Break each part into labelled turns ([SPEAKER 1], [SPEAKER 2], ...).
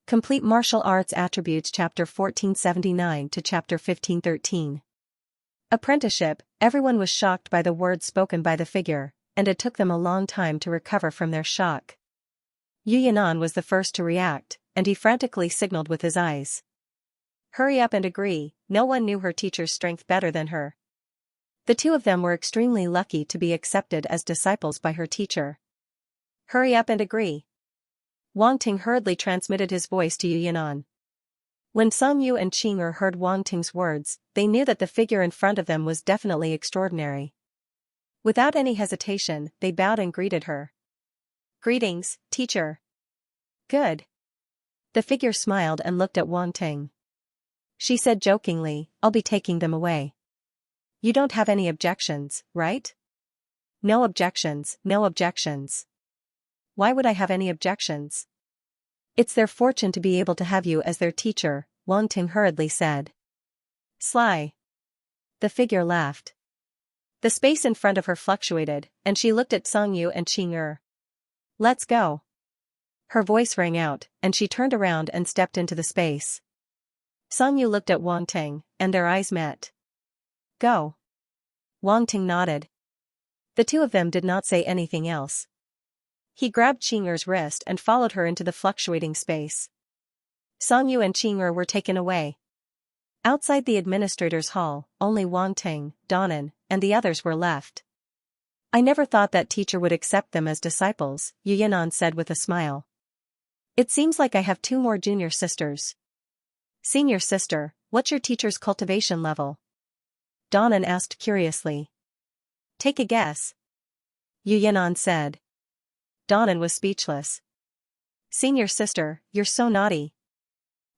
[SPEAKER 1] Complete Martial Arts Attributes Chapter 1479 to Chapter 1513. Apprenticeship. Everyone was shocked by the words spoken by the figure, and it took them a long time to recover from their shock. Yu Yanan was the first to react, and he frantically signaled with his eyes. Hurry up and agree. No one knew her teacher's strength better than her. The two of them were extremely lucky to be accepted as disciples by her teacher. Hurry up and agree. Wang Ting hurriedly transmitted his voice to Yu Yanan. When Song Yu and Qing'er heard Wang Ting's words, they knew that the figure in front of them was definitely extraordinary. Without any hesitation, they bowed and greeted her. Greetings, teacher. Good. The figure smiled and looked at Wang Ting. She said jokingly, I'll be taking them away. You don't have any objections, right? No objections, no objections. Why would I have any objections? It's their fortune to be able to have you as their teacher, Wang Ting hurriedly said. Sly. The figure laughed. The space in front of her fluctuated, and she looked at Song Yu and Qing'er. Let's go. Her voice rang out, and she turned around and stepped into the space. Song Yu looked at Wang Ting, and their eyes met. Go. Wang Ting nodded. The two of them did not say anything else. He grabbed Qing'er's wrist and followed her into the fluctuating space. Song Yu and Qing'er were taken away. Outside the administrator's hall, only Wang Ting, Danan, and the others were left. I never thought that teacher would accept them as disciples, Yu Yanan said with a smile. It seems like I have two more junior sisters. Senior sister, what's your teacher's cultivation level? Danan asked curiously. Take a guess. Yu Yanan said. Danan was speechless. Senior sister, you're so naughty.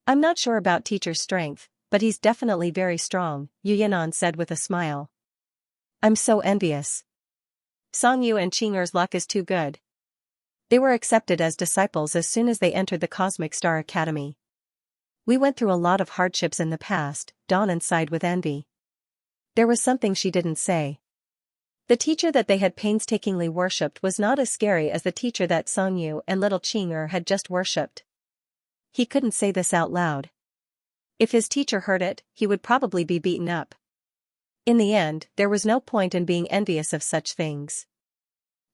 [SPEAKER 1] I'm not sure about teacher's strength, but he's definitely very strong, Yu Yanan said with a smile. I'm so envious. Song Yu and Qing'er's luck is too good. They were accepted as disciples as soon as they entered the Cosmic Star Academy. We went through a lot of hardships in the past, Danan sighed with envy. There was something she didn't say. The teacher that they had painstakingly worshipped was not as scary as the teacher that Song Yu and little Qing'er had just worshipped. He couldn't say this out loud. If his teacher heard it, he would probably be beaten up. In the end, there was no point in being envious of such things.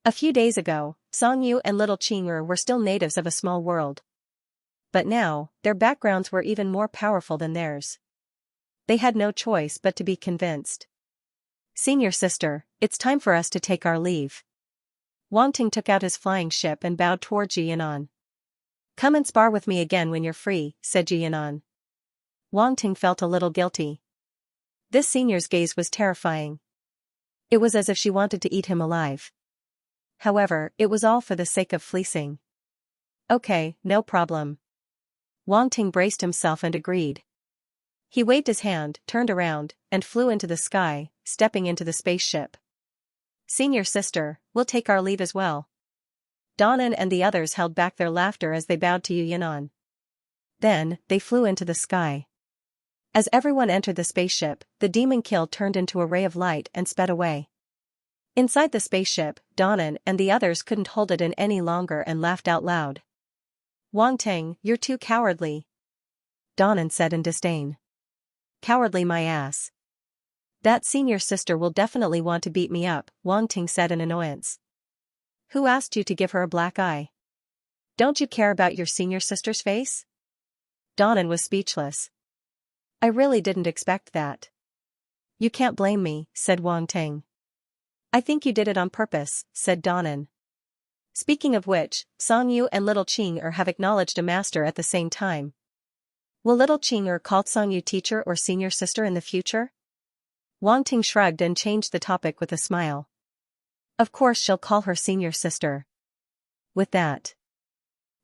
[SPEAKER 1] A few days ago, Song Yu and little Qing'er were still natives of a small world. But now, their backgrounds were even more powerful than theirs. They had no choice but to be convinced. Senior sister, it's time for us to take our leave. Wang Ting took out his flying ship and bowed towards Yu Yanan. Come and spar with me again when you're free, said Yu Yanan. Wang Ting felt a little guilty. This senior's gaze was terrifying. It was as if she wanted to eat him alive. However, it was all for the sake of fleecing. Okay, no problem. Wang Ting braced himself and agreed. He waved his hand, turned around, and flew into the sky, stepping into the spaceship. Senior sister, we'll take our leave as well. Danan and the others held back their laughter as they bowed to Yu Yanan. Then, they flew into the sky. As everyone entered the spaceship, the demon kill turned into a ray of light and sped away. Inside the spaceship, Danan and the others couldn't hold it in any longer and laughed out loud. Wang Ting, you're too cowardly. Danan said in disdain. Cowardly my ass. That senior sister will definitely want to beat me up, Wang Ting said in annoyance. Who asked you to give her a black eye? Don't you care about your senior sister's face? Danan was speechless. I really didn't expect that. You can't blame me, said Wang Ting. I think you did it on purpose, said Danan. Speaking of which, Song Yu and little Qing'er have acknowledged a master at the same time. Will little Qing'er call Song Yu teacher or senior sister in the future? Wang Ting shrugged and changed the topic with a smile. Of course she'll call her senior sister. With that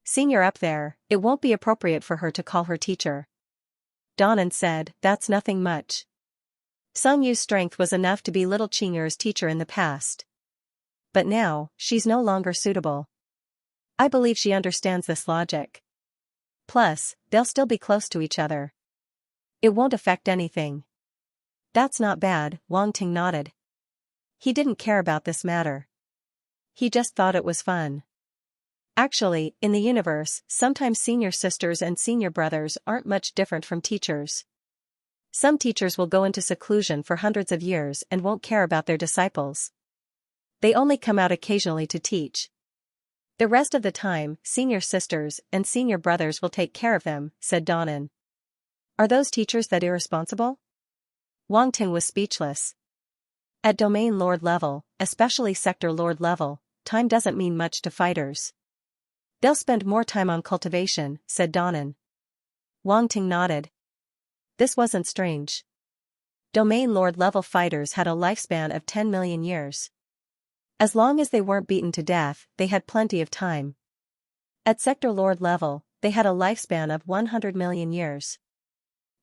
[SPEAKER 1] senior up there, it won't be appropriate for her to call her teacher. Danan said, that's nothing much. Song Yu's strength was enough to be little Qing'er's teacher in the past. But now, she's no longer suitable. I believe she understands this logic. Plus, they'll still be close to each other. It won't affect anything. That's not bad, Wang Ting nodded. He didn't care about this matter. He just thought it was fun. Actually, in the universe, sometimes senior sisters and senior brothers aren't much different from teachers. Some teachers will go into seclusion for hundreds of years and won't care about their disciples. They only come out occasionally to teach. The rest of the time, senior sisters and senior brothers will take care of them, said Donnan. Are those teachers that irresponsible? Wang Ting was speechless. At domain lord level, especially sector lord level, time doesn't mean much to fighters. They'll spend more time on cultivation, said Donnan. Wang Ting nodded. This wasn't strange. Domain lord level fighters had a lifespan of 10 million years. As long as they weren't beaten to death, they had plenty of time. At sector lord level, they had a lifespan of 100 million years.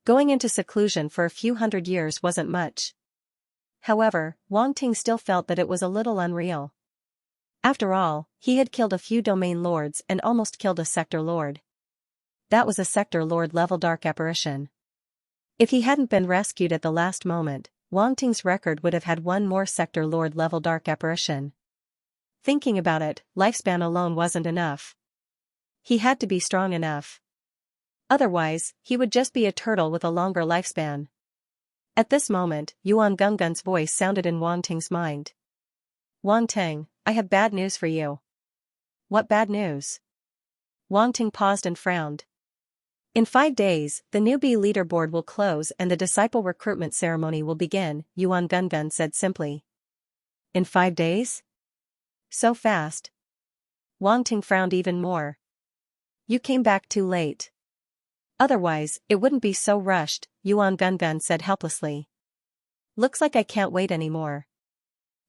[SPEAKER 1] Going into seclusion for a few hundred years wasn't much. However, Wang Ting still felt that it was a little unreal. After all, he had killed a few domain lords and almost killed a sector lord. That was a sector lord level dark apparition. If he hadn't been rescued at the last moment, Wang Ting's record would have had one more sector lord level dark apparition. Thinking about it, lifespan alone wasn't enough. He had to be strong enough. Otherwise, he would just be a turtle with a longer lifespan. At this moment, Yuan Gunggun's voice sounded in Wang Ting's mind. Wang Ting, I have bad news for you. What bad news? Wang Ting paused and frowned. In 5 days, the newbie leaderboard will close and the disciple recruitment ceremony will begin, Yuan Gungun said simply. In 5 days? So fast. Wang Ting frowned even more. You came back too late. Otherwise, it wouldn't be so rushed, Yuan Gungun said helplessly. Looks like I can't wait anymore.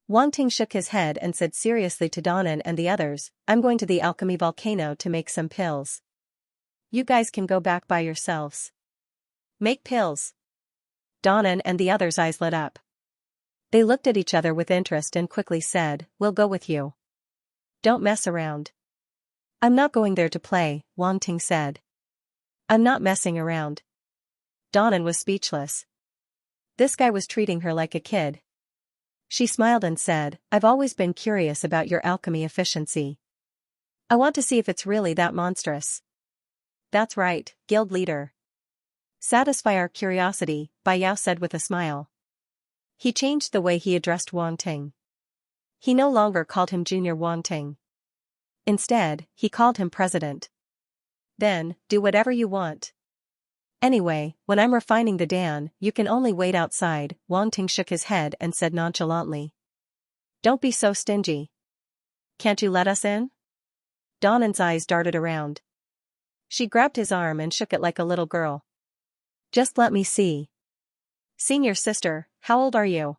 [SPEAKER 1] Wang Ting shook his head and said seriously to Donnan and the others, I'm going to the alchemy volcano to make some pills. You guys can go back by yourselves. Make pills. Donnan and the others' eyes lit up. They looked at each other with interest and quickly said, We'll go with you. Don't mess around. I'm not going there to play, Wang Ting said. I'm not messing around. Donnan was speechless. This guy was treating her like a kid. She smiled and said, I've always been curious about your alchemy efficiency. I want to see if it's really that monstrous. That's right, guild leader. Satisfy our curiosity, Bai Yao said with a smile. He changed the way he addressed Wang Ting. He no longer called him Junior Wang Ting. Instead, he called him President. Then, do whatever you want. Anyway, when I'm refining the Dan, you can only wait outside, Wang Ting shook his head and said nonchalantly. Don't be so stingy. Can't you let us in? Donnan's eyes darted around. She grabbed his arm and shook it like a little girl. Just let me see. Senior sister, how old are you?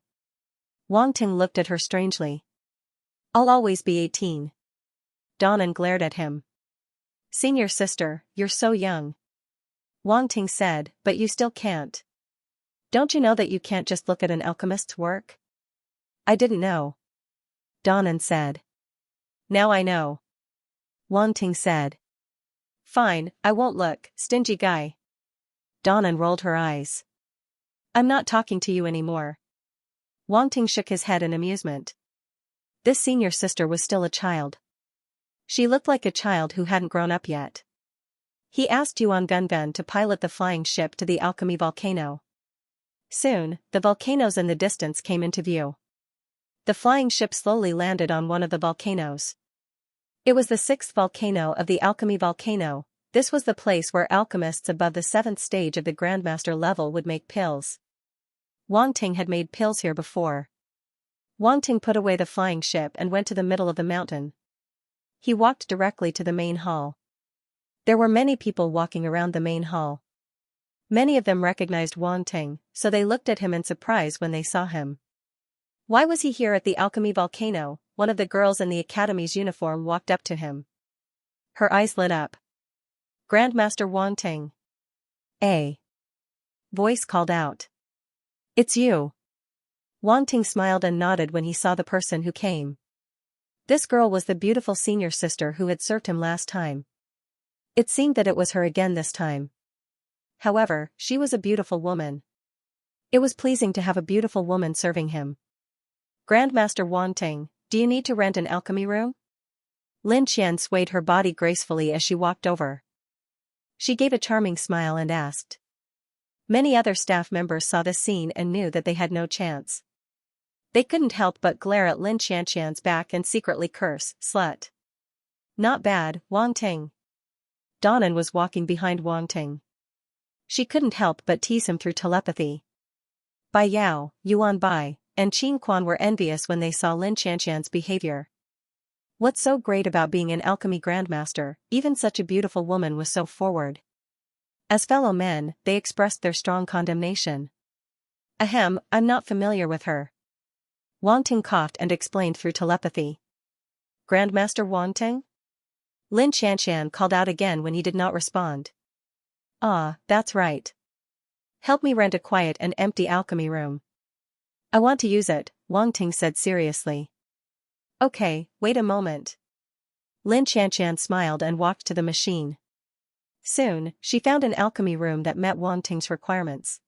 [SPEAKER 1] Wang Ting looked at her strangely. I'll always be 18. Donnan glared at him. Senior sister, you're so young. Wang Ting said, but you still can't. Don't you know that you can't just look at an alchemist's work? I didn't know. Donnan said. Now I know. Wang Ting said. Fine, I won't look, stingy guy. Donnan rolled her eyes. I'm not talking to you anymore. Wang Ting shook his head in amusement. This senior sister was still a child. She looked like a child who hadn't grown up yet. He asked Yuan Gungun to pilot the flying ship to the alchemy volcano. Soon, the volcanoes in the distance came into view. The flying ship slowly landed on one of the volcanoes. It was the 6th volcano of the alchemy volcano. This was the place where alchemists above the 7th stage of the Grandmaster level would make pills. Wang Ting had made pills here before. Wang Ting put away the flying ship and went to the middle of the mountain. He walked directly to the main hall. There were many people walking around the main hall. Many of them recognized Wang Ting, so they looked at him in surprise when they saw him. Why was he here at the alchemy volcano? One of the girls in the academy's uniform walked up to him. Her eyes lit up. Grandmaster Wang Ting. A voice called out. It's you. Wang Ting smiled and nodded when he saw the person who came. This girl was the beautiful senior sister who had served him last time. It seemed that it was her again this time. However, she was a beautiful woman. It was pleasing to have a beautiful woman serving him. Grandmaster Wang Ting, do you need to rent an alchemy room? Lin Qian swayed her body gracefully as she walked over. She gave a charming smile and asked. Many other staff members saw this scene and knew that they had no chance. They couldn't help but glare at Lin Qianqian's back and secretly curse, "Slut." Not bad, Wang Ting. Danan was walking behind Wang Ting. She couldn't help but tease him through telepathy. Bai Yao, Yuan Bai, and Qin Quan were envious when they saw Lin Qianqian's behavior. What's so great about being an alchemy grandmaster? Even such a beautiful woman was so forward. As fellow men, they expressed their strong condemnation. Ahem, I'm not familiar with her. Wang Ting coughed and explained through telepathy. Grandmaster Wang Ting? Lin Qianqian called out again when he did not respond. Ah, that's right. Help me rent a quiet and empty alchemy room. I want to use it, Wang Ting said seriously. Okay, wait a moment. Lin Qianqian smiled and walked to the machine. Soon, she found an alchemy room that met Wang Ting's requirements.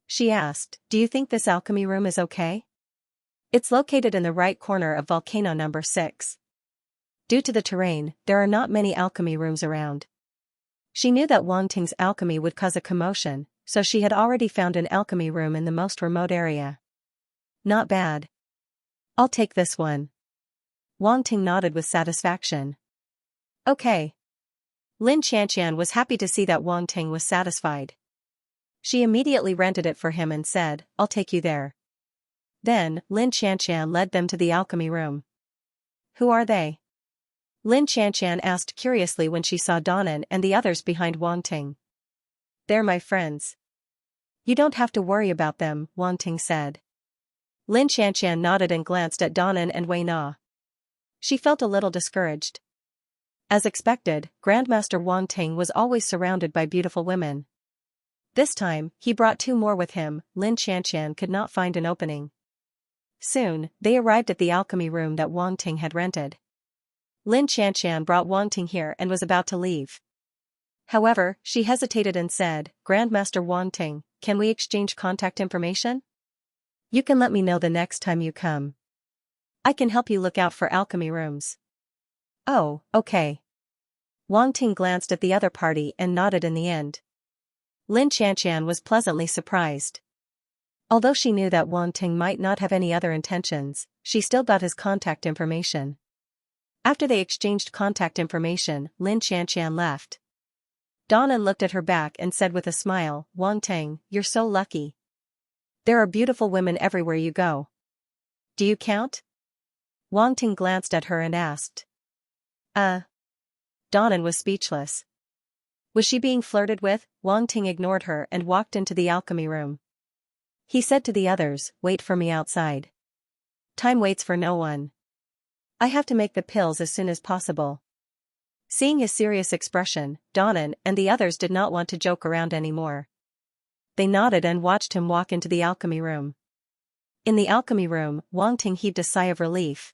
[SPEAKER 1] She asked, "Do you think this alchemy room is okay?" It's located in the right corner of volcano number 6. Due to the terrain, there are not many alchemy rooms around. She knew that Wang Ting's alchemy would cause a commotion, so she had already found an alchemy room in the most remote area. Not bad. I'll take this one. Wang Ting nodded with satisfaction. Okay. Lin Qianqian was happy to see that Wang Ting was satisfied. She immediately rented it for him and said, "I'll take you there." Then, Lin Qianqian led them to the alchemy room. Who are they? Lin Qianqian asked curiously when she saw Danan and the others behind Wang Ting. They're my friends. You don't have to worry about them, Wang Ting said. Lin Qianqian nodded and glanced at Danan and Wei Na. She felt a little discouraged. As expected, Grandmaster Wang Ting was always surrounded by beautiful women. This time, he brought 2 more with him. Lin Qianqian could not find an opening. Soon, they arrived at the alchemy room that Wang Ting had rented. Lin Qianqian brought Wang Ting here and was about to leave. However, she hesitated and said, "Grandmaster Wang Ting, can we exchange contact information? You can let me know the next time you come. I can help you look out for alchemy rooms." Oh, okay. Wang Ting glanced at the other party and nodded in the end. Lin Qianqian was pleasantly surprised. Although she knew that Wang Ting might not have any other intentions, she still got his contact information. After they exchanged contact information, Lin Qianqian left. Danan looked at her back and said with a smile, "Wang Ting, you're so lucky. There are beautiful women everywhere you go. Do you count?" Wang Ting glanced at her and asked. Danan was speechless. Was she being flirted with? Wang Ting ignored her and walked into the alchemy room. He said to the others, "Wait for me outside. Time waits for no one. I have to make the pills as soon as possible." Seeing his serious expression, Danan and the others did not want to joke around anymore. They nodded and watched him walk into the alchemy room. In the alchemy room, Wang Ting heaved a sigh of relief.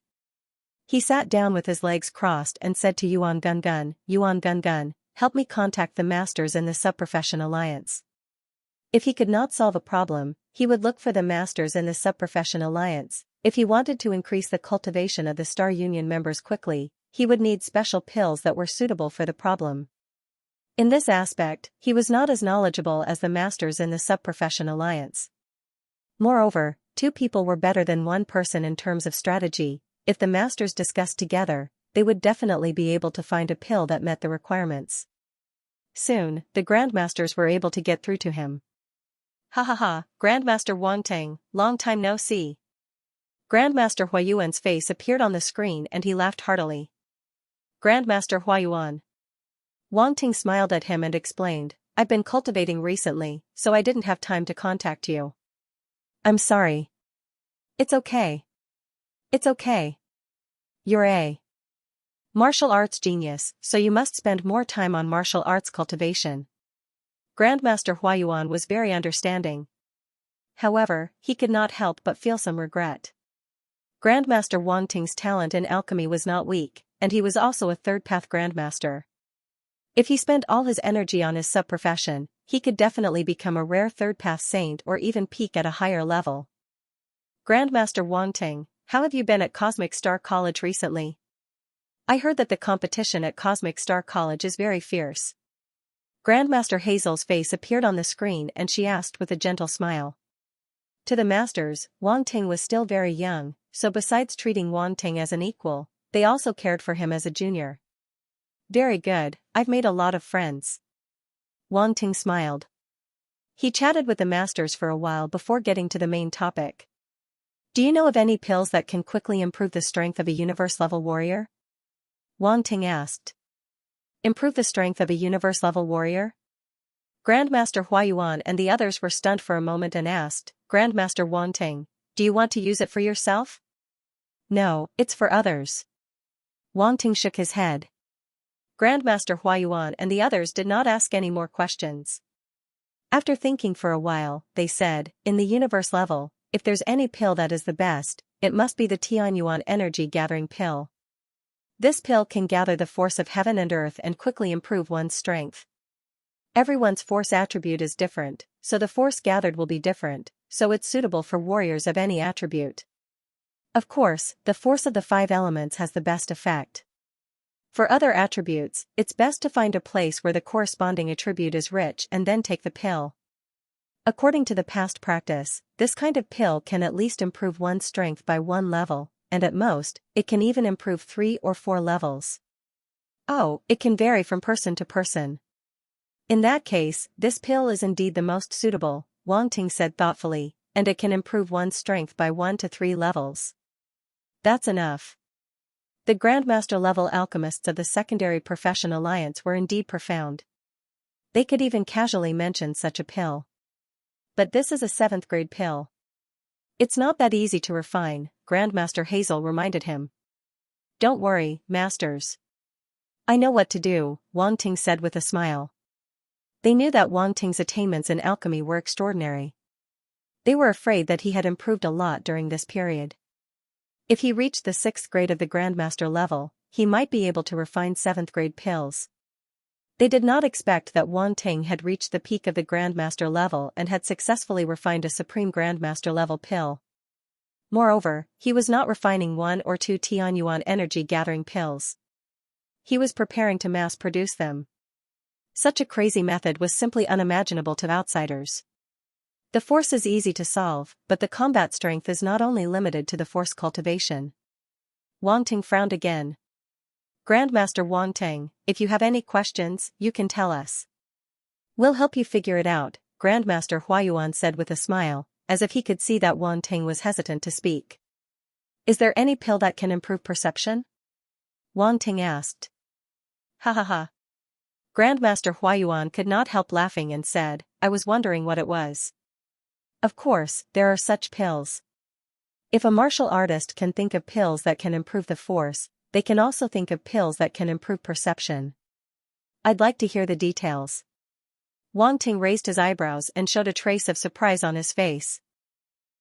[SPEAKER 1] He sat down with his legs crossed and said to Yuan Gun, "Help me contact the masters in the Subprofession Alliance." If he could not solve a problem, he would look for the masters in the Subprofession Alliance. If he wanted to increase the cultivation of the Star Union members quickly, he would need special pills that were suitable for the problem. In this aspect, he was not as knowledgeable as the masters in the Subprofession Alliance. Moreover, 2 people were better than 1 person in terms of strategy. If the masters discussed together, they would definitely be able to find a pill that met the requirements. Soon, the grandmasters were able to get through to him. "Ha ha ha, Grandmaster Wang Ting, long time no see." Grandmaster Huayuan's face appeared on the screen and he laughed heartily. "Grandmaster Huayuan." Wang Ting smiled at him and explained, "I've been cultivating recently, so I didn't have time to contact you." "I'm sorry." "It's okay. It's okay. You're a martial arts genius, so you must spend more time on martial arts cultivation." Grandmaster Huayuan was very understanding. However, he could not help but feel some regret. Grandmaster Wang Ting's talent in alchemy was not weak, and he was also a 3rd path grandmaster. If he spent all his energy on his sub-profession, he could definitely become a rare 3rd path saint or even peak at a higher level. "Grandmaster Wang Ting, how have you been at Cosmic Star College recently?" I heard that the competition at Cosmic Star College is very fierce. Grandmaster Hazel's face appeared on the screen and she asked with a gentle smile. To the masters, Wang Ting was still very young, so besides treating Wang Ting as an equal, they also cared for him as a junior. Very good, I've made a lot of friends. Wang Ting smiled. He chatted with the masters for a while before getting to the main topic. Do you know of any pills that can quickly improve the strength of a universe-level warrior? Wang Ting asked. Improve the strength of a universe-level warrior? Grandmaster Huayuan and the others were stunned for a moment and asked, Grandmaster Wang Ting, do you want to use it for yourself? No, it's for others. Wang Ting shook his head. Grandmaster Huayuan and the others did not ask any more questions. After thinking for a while, they said, in the universe level, if there's any pill that is the best, it must be the Tianyuan energy gathering pill. This pill can gather the force of heaven and earth and quickly improve one's strength. Everyone's force attribute is different, so the force gathered will be different, so it's suitable for warriors of any attribute. Of course, the force of the 5 elements has the best effect. For other attributes, it's best to find a place where the corresponding attribute is rich and then take the pill. According to the past practice, this kind of pill can at least improve one's strength by 1 level, and at most, it can even improve 3 or 4 levels. Oh, it can vary from person to person. In that case, this pill is indeed the most suitable, Wang Ting said thoughtfully, and it can improve one's strength by 1 to 3 levels. That's enough. The Grandmaster-level alchemists of the Secondary Profession Alliance were indeed profound. They could even casually mention such a pill. But this is a 7th grade pill. It's not that easy to refine, Grandmaster Hazel reminded him. Don't worry, masters. I know what to do, Wang Ting said with a smile. They knew that Wang Ting's attainments in alchemy were extraordinary. They were afraid that he had improved a lot during this period. If he reached the 6th grade of the Grandmaster level, he might be able to refine 7th grade pills. They did not expect that Wang Ting had reached the peak of the Grandmaster level and had successfully refined a Supreme Grandmaster level pill. Moreover, he was not refining 1 or 2 Tianyuan energy gathering pills. He was preparing to mass produce them. Such a crazy method was simply unimaginable to outsiders. The force is easy to solve, but the combat strength is not only limited to the force cultivation. Wang Ting frowned again. Grandmaster Wang Ting, if you have any questions, you can tell us. We'll help you figure it out, Grandmaster Huayuan said with a smile, as if he could see that Wang Ting was hesitant to speak. Is there any pill that can improve perception? Wang Ting asked. Ha ha ha. Grandmaster Huayuan could not help laughing and said, I was wondering what it was. Of course, there are such pills. If a martial artist can think of pills that can improve the force, they can also think of pills that can improve perception. I'd like to hear the details. Wang Ting raised his eyebrows and showed a trace of surprise on his face.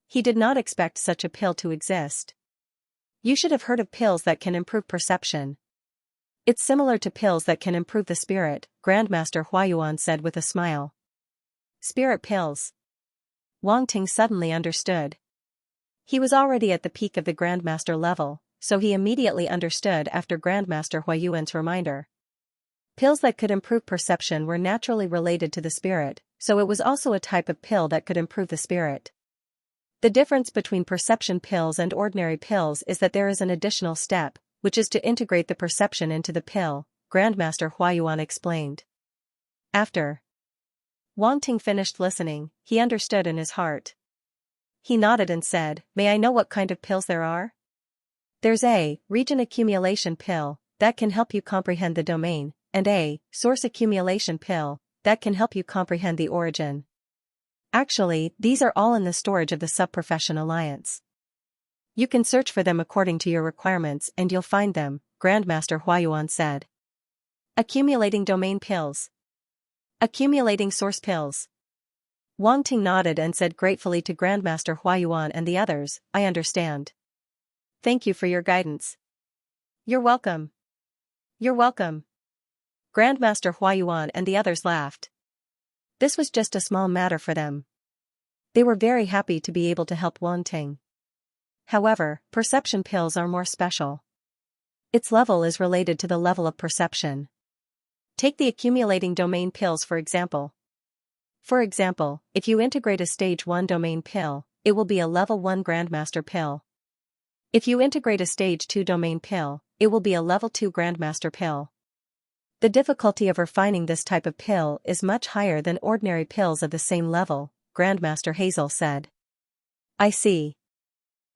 [SPEAKER 1] He did not expect such a pill to exist. You should have heard of pills that can improve perception. It's similar to pills that can improve the spirit, Grandmaster Huayuan said with a smile. Spirit pills. Wang Ting suddenly understood. He was already at the peak of the Grandmaster level, so he immediately understood after Grandmaster Huayuan's reminder. Pills that could improve perception were naturally related to the spirit, so it was also a type of pill that could improve the spirit. The difference between perception pills and ordinary pills is that there is an additional step, which is to integrate the perception into the pill, Grandmaster Huayuan explained. After Wang Ting finished listening, he understood in his heart. He nodded and said, May I know what kind of pills there are? There's a region accumulation pill that can help you comprehend the domain, and a source accumulation pill that can help you comprehend the origin. Actually, these are all in the storage of the Subprofession Alliance. You can search for them according to your requirements and you'll find them, Grandmaster Huayuan said. Accumulating domain pills. Accumulating source pills. Wang Ting nodded and said gratefully to Grandmaster Huayuan and the others, I understand. Thank you for your guidance. You're welcome. You're welcome. Grandmaster Huayuan and the others laughed. This was just a small matter for them. They were very happy to be able to help Wang Ting. However, perception pills are more special. Its level is related to the level of perception. Take the accumulating domain pills for example. For example, if you integrate a stage 1 domain pill, it will be a level 1 Grandmaster pill. If you integrate a stage 2 domain pill, it will be a level 2 Grandmaster pill. The difficulty of refining this type of pill is much higher than ordinary pills of the same level, Grandmaster Hazel said. I see.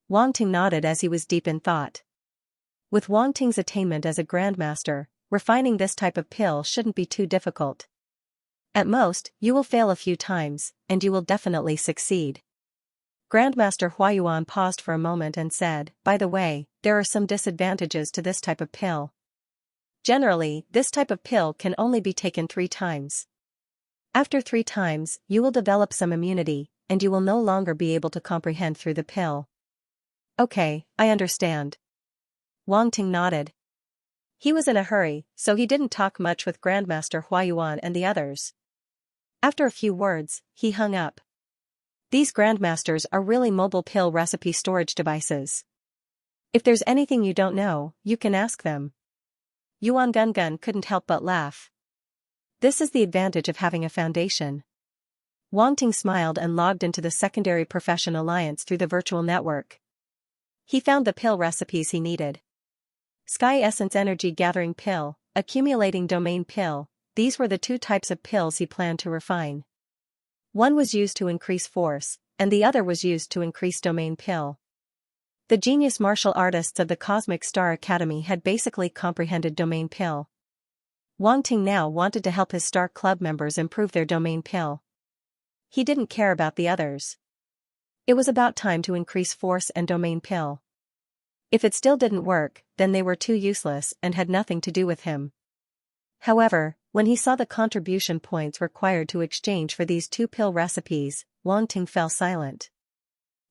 [SPEAKER 1] Wang Ting nodded as he was deep in thought. With Wang Ting's attainment as a Grandmaster, refining this type of pill shouldn't be too difficult. At most, you will fail a few times, and you will definitely succeed. Grandmaster Huayuan paused for a moment and said, by the way, there are some disadvantages to this type of pill. Generally, this type of pill can only be taken 3 times. After 3 times, you will develop some immunity, and you will no longer be able to comprehend through the pill. Okay, I understand. Wang Ting nodded. He was in a hurry, so he didn't talk much with Grandmaster Huayuan and the others. After a few words, he hung up. These Grandmasters are really mobile pill recipe storage devices. If there's anything you don't know, you can ask them. Yuan Gungun couldn't help but laugh. This is the advantage of having a foundation. Wang Ting smiled and logged into the Secondary Profession Alliance through the virtual network. He found the pill recipes he needed. Sky Essence Energy Gathering Pill, Accumulating Domain Pill, these were the 2 types of pills he planned to refine. One was used to increase force, and the other was used to increase domain pill. The genius martial artists of the Cosmic Star Academy had basically comprehended domain pill. Wang Ting now wanted to help his Star Club members improve their domain pill. He didn't care about the others. It was about time to increase force and domain pill. If it still didn't work, then they were too useless and had nothing to do with him. However, when he saw the contribution points required to exchange for these 2 pill recipes, Wang Ting fell silent.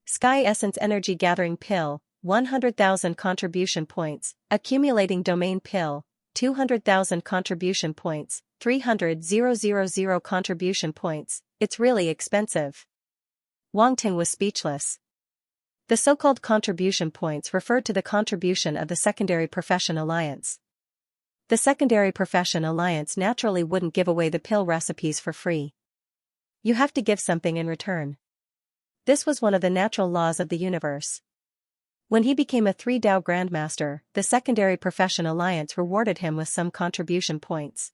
[SPEAKER 1] Sky Essence Energy Gathering Pill, 100,000 contribution points, Accumulating Domain Pill, 200,000 contribution points, 300,000 contribution points, it's really expensive. Wang Ting was speechless. The so-called contribution points referred to the contribution of the Secondary Profession Alliance. The Secondary Profession Alliance naturally wouldn't give away the pill recipes for free. You have to give something in return. This was one of the natural laws of the universe. When he became a 3-Dao Grandmaster, the Secondary Profession Alliance rewarded him with some contribution points.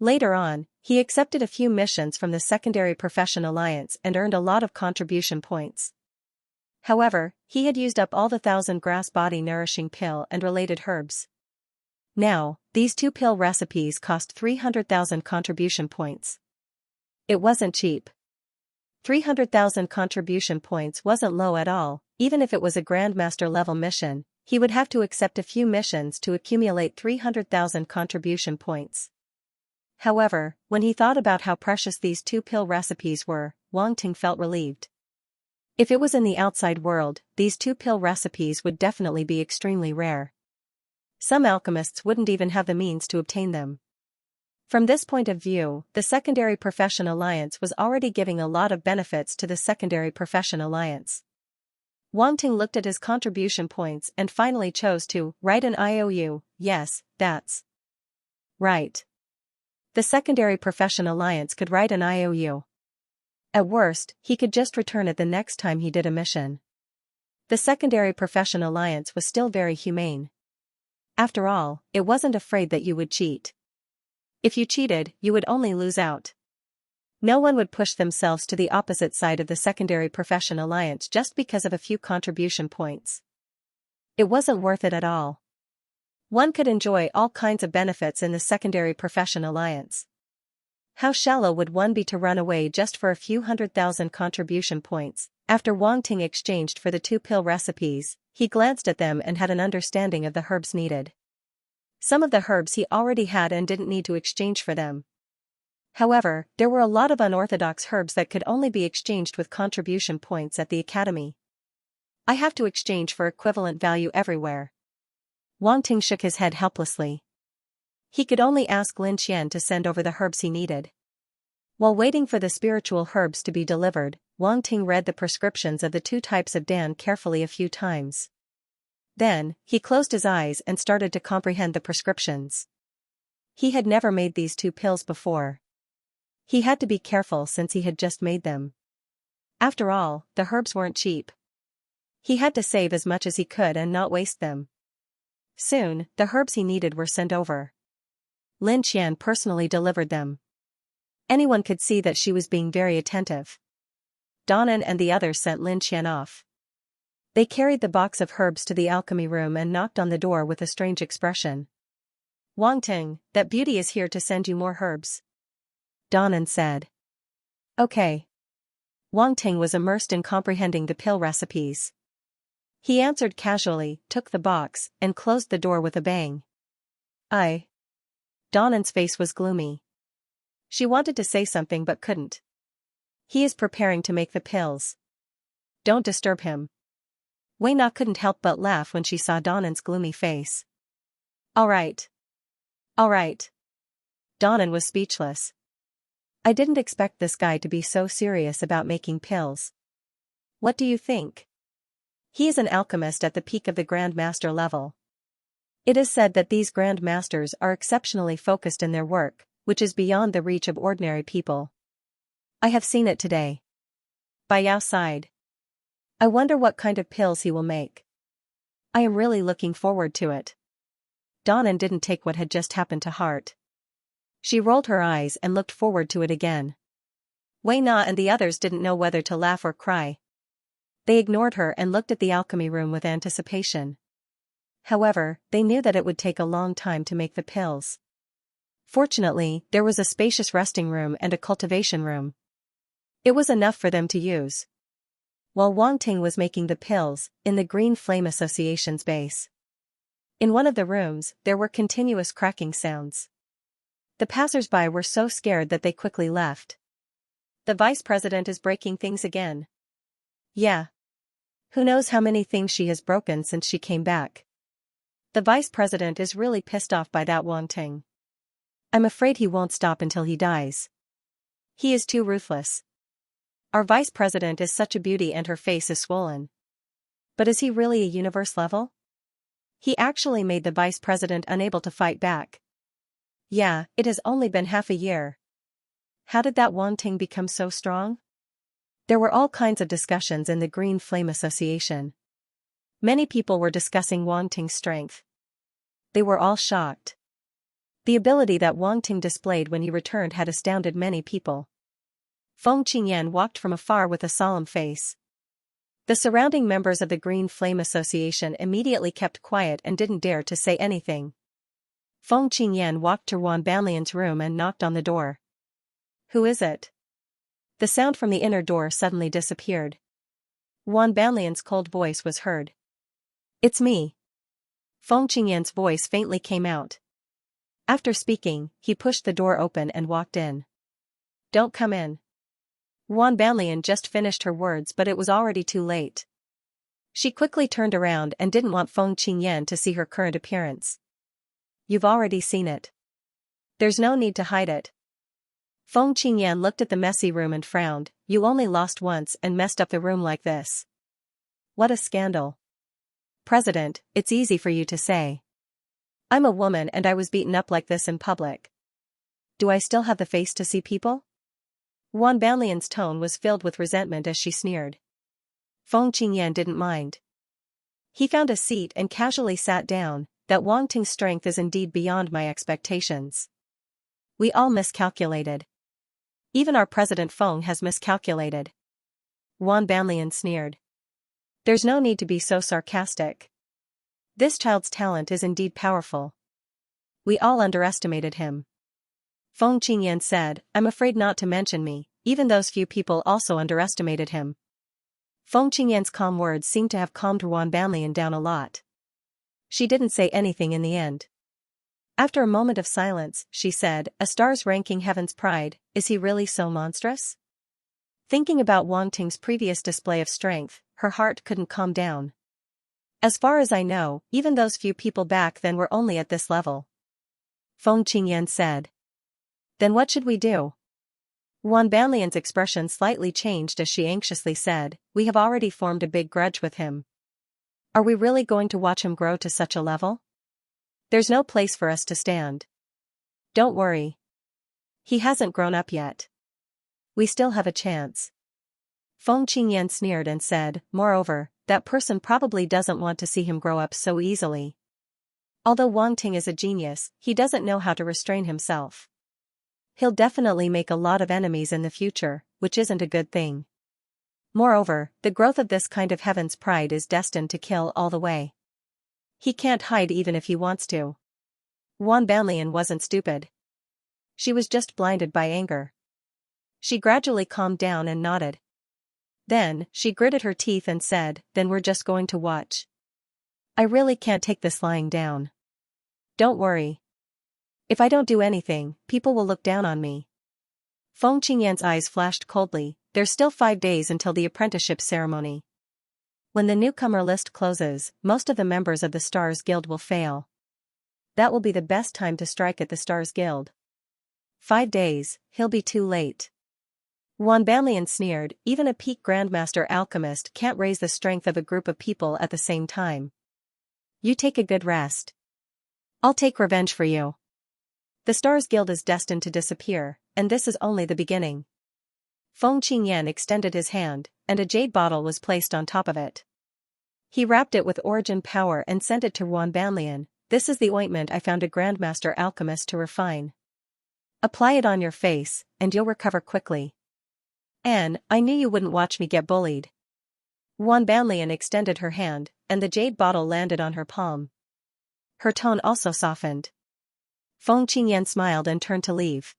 [SPEAKER 1] Later on, he accepted a few missions from the Secondary Profession Alliance and earned a lot of contribution points. However, he had used up all the 1,000 grass body nourishing pill and related herbs. Now, these 2 pill recipes cost 300,000 contribution points. It wasn't cheap. 300,000 contribution points wasn't low at all. Even if it was a Grandmaster level mission, he would have to accept a few missions to accumulate 300,000 contribution points. However, when he thought about how precious these 2 pill recipes were, Wang Ting felt relieved. If it was in the outside world, these 2 pill recipes would definitely be extremely rare. Some alchemists wouldn't even have the means to obtain them. From this point of view, the Secondary Profession Alliance was already giving a lot of benefits to the Secondary Profession Alliance. Wang Ting looked at his contribution points and finally chose to write an IOU. Yes, that's right. The Secondary Profession Alliance could write an IOU. At worst, he could just return it the next time he did a mission. The Secondary Profession Alliance was still very humane. After all, it wasn't afraid that you would cheat. If you cheated, you would only lose out. No one would push themselves to the opposite side of the Secondary Profession Alliance just because of a few contribution points. It wasn't worth it at all. One could enjoy all kinds of benefits in the Secondary Profession Alliance. How shallow would one be to run away just for a few 100,000 contribution points? After Wang Ting exchanged for the 2 pill recipes, he glanced at them and had an understanding of the herbs needed. Some of the herbs he already had and didn't need to exchange for them. However, there were a lot of unorthodox herbs that could only be exchanged with contribution points at the academy. I have to exchange for equivalent value everywhere. Wang Ting shook his head helplessly. He could only ask Lin Qian to send over the herbs he needed. While waiting for the spiritual herbs to be delivered, Wang Ting read the prescriptions of the 2 types of Dan carefully a few times. Then, he closed his eyes and started to comprehend the prescriptions. He had never made these 2 pills before. He had to be careful since he had just made them. After all, the herbs weren't cheap. He had to save as much as he could and not waste them. Soon, the herbs he needed were sent over. Lin Qian personally delivered them. Anyone could see that she was being very attentive. Donnan and the others sent Lin Qian off. They carried the box of herbs to the alchemy room and knocked on the door with a strange expression. "Wang Ting, that beauty is here to send you more herbs," Donnan said. "Okay." Wang Ting was immersed in comprehending the pill recipes. He answered casually, took the box, and closed the door with a bang. Donnan's face was gloomy. She wanted to say something but couldn't. "He is preparing to make the pills. Don't disturb him." Wei Na couldn't help but laugh when she saw Donnan's gloomy face. All right. Donnan was speechless. "I didn't expect this guy to be so serious about making pills. What do you think?" "He is an alchemist at the peak of the Grand Master level. It is said that these Grand Masters are exceptionally focused in their work, which is beyond the reach of ordinary people. I have seen it today." Bai Yao sighed. "I wonder what kind of pills he will make. I am really looking forward to it." Donnan didn't take what had just happened to heart. She rolled her eyes and looked forward to it again. Wei Na and the others didn't know whether to laugh or cry. They ignored her and looked at the alchemy room with anticipation. However, they knew that it would take a long time to make the pills. Fortunately, there was a spacious resting room and a cultivation room. It was enough for them to use. While Wang Ting was making the pills, in the Green Flame Association's base. In one of the rooms, there were continuous cracking sounds. The passers-by were so scared that they quickly left. "The vice president is breaking things again." "Yeah. Who knows how many things she has broken since she came back. The vice president is really pissed off by that Wang Ting. I'm afraid he won't stop until he dies. He is too ruthless. Our vice president is such a beauty and her face is swollen. But is he really a universe level? He actually made the vice president unable to fight back. Yeah, it has only been half a year. How did that Wang Ting become so strong?" There were all kinds of discussions in the Green Flame Association. Many people were discussing Wang Ting's strength. They were all shocked. The ability that Wang Ting displayed when he returned had astounded many people. Feng Qingyan walked from afar with a solemn face. The surrounding members of the Green Flame Association immediately kept quiet and didn't dare to say anything. Feng Qingyan walked to Wan Banlian's room and knocked on the door. "Who is it?" The sound from the inner door suddenly disappeared. Wan Banlian's cold voice was heard. "It's me." Feng Qingyan's voice faintly came out. After speaking, he pushed the door open and walked in. "Don't come in." Wan Banlian just finished her words but it was already too late. She quickly turned around and didn't want Feng Qingyan to see her current appearance. "You've already seen it. There's no need to hide it." Feng Qingyan looked at the messy room and frowned. "You only lost once and messed up the room like this. What a scandal." "President, it's easy for you to say. I'm a woman and I was beaten up like this in public. Do I still have the face to see people?" Wan Banlian's tone was filled with resentment as she sneered. Feng Qingyan didn't mind. He found a seat and casually sat down. "That Wang Ting's strength is indeed beyond my expectations. We all miscalculated. Even our President Feng has miscalculated." Wan Banlian sneered. "There's no need to be so sarcastic. This child's talent is indeed powerful. We all underestimated him." Feng Qingyan said, "I'm afraid not to mention me, even those few people also underestimated him." Feng Qingyan's calm words seemed to have calmed Wan Banlian down a lot. She didn't say anything in the end. After a moment of silence, she said, "A star's ranking heaven's pride, is he really so monstrous?" Thinking about Wang Ting's previous display of strength, her heart couldn't calm down. "As far as I know, even those few people back then were only at this level," Feng Qingyan said. "Then what should we do?" Wan Banlian's expression slightly changed as she anxiously said, "We have already formed a big grudge with him. Are we really going to watch him grow to such a level? There's no place for us to stand. Don't worry. He hasn't grown up yet. We still have a chance. Feng Qingyan sneered and said, moreover, that person probably doesn't want to see him grow up so easily. Although Wang Ting is a genius, he doesn't know how to restrain himself. He'll definitely make a lot of enemies in the future, which isn't a good thing. Moreover, the growth of this kind of heaven's pride is destined to kill all the way. He can't hide even if he wants to. Wan Banlian wasn't stupid. She was just blinded by anger. She gradually calmed down and nodded. Then, she gritted her teeth and said, then we're just going to watch. I really can't take this lying down. Don't worry. If I don't do anything, people will look down on me. Feng Qingyan's eyes flashed coldly. There's still 5 days until the apprenticeship ceremony. When the newcomer list closes, most of the members of the Stars Guild will fail. That will be the best time to strike at the Stars Guild. 5 days, he'll be too late. Wan Banlian sneered, even a peak Grandmaster alchemist can't raise the strength of a group of people at the same time. You take a good rest. I'll take revenge for you. The Stars Guild is destined to disappear, and this is only the beginning. Feng Qingyan extended his hand, and a jade bottle was placed on top of it. He wrapped it with origin power and sent it to Wan Banlian. This is the ointment I found a Grandmaster alchemist to refine. Apply it on your face, and you'll recover quickly. Anne, I knew you wouldn't watch me get bullied. Wan Banlian extended her hand, and the jade bottle landed on her palm. Her tone also softened. Feng Qingyan smiled and turned to leave.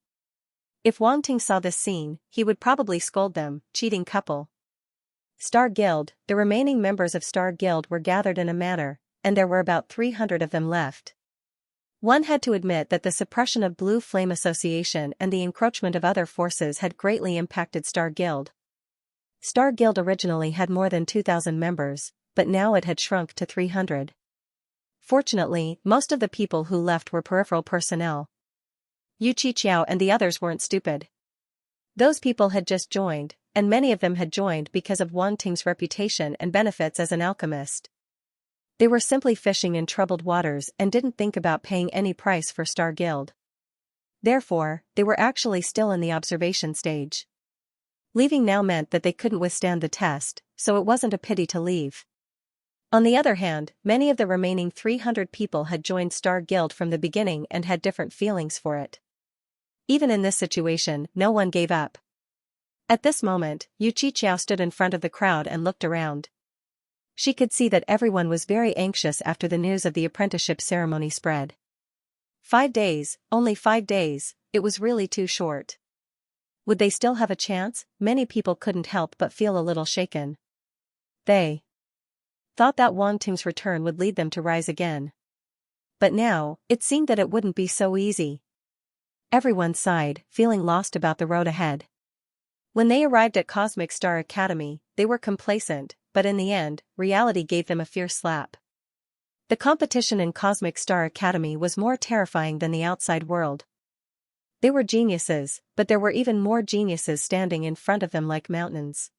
[SPEAKER 1] If Wang Ting saw this scene, he would probably scold them, cheating couple. Star Guild, the remaining members of Star Guild were gathered in a manor, and there were about 300 of them left. One had to admit that the suppression of Blue Flame Association and the encroachment of other forces had greatly impacted Star Guild. Star Guild originally had more than 2,000 members, but now it had shrunk to 300. Fortunately, most of the people who left were peripheral personnel. Yu Qiqiao and the others weren't stupid. Those people had just joined, and many of them had joined because of Wang Ting's reputation and benefits as an alchemist. They were simply fishing in troubled waters and didn't think about paying any price for Star Guild. Therefore, they were actually still in the observation stage. Leaving now meant that they couldn't withstand the test, so it wasn't a pity to leave. On the other hand, many of the remaining 300 people had joined Star Guild from the beginning and had different feelings for it. Even in this situation, no one gave up. At this moment, Yu Qiqiao stood in front of the crowd and looked around. She could see that everyone was very anxious after the news of the apprenticeship ceremony spread. 5 days, only 5 days, it was really too short. Would they still have a chance? Many people couldn't help but feel a little shaken. They thought that Wang Ting's return would lead them to rise again. But now, it seemed that it wouldn't be so easy. Everyone sighed, feeling lost about the road ahead. When they arrived at Cosmic Star Academy, they were complacent, but in the end, reality gave them a fierce slap. The competition in Cosmic Star Academy was more terrifying than the outside world. They were geniuses, but there were even more geniuses standing in front of them like mountains.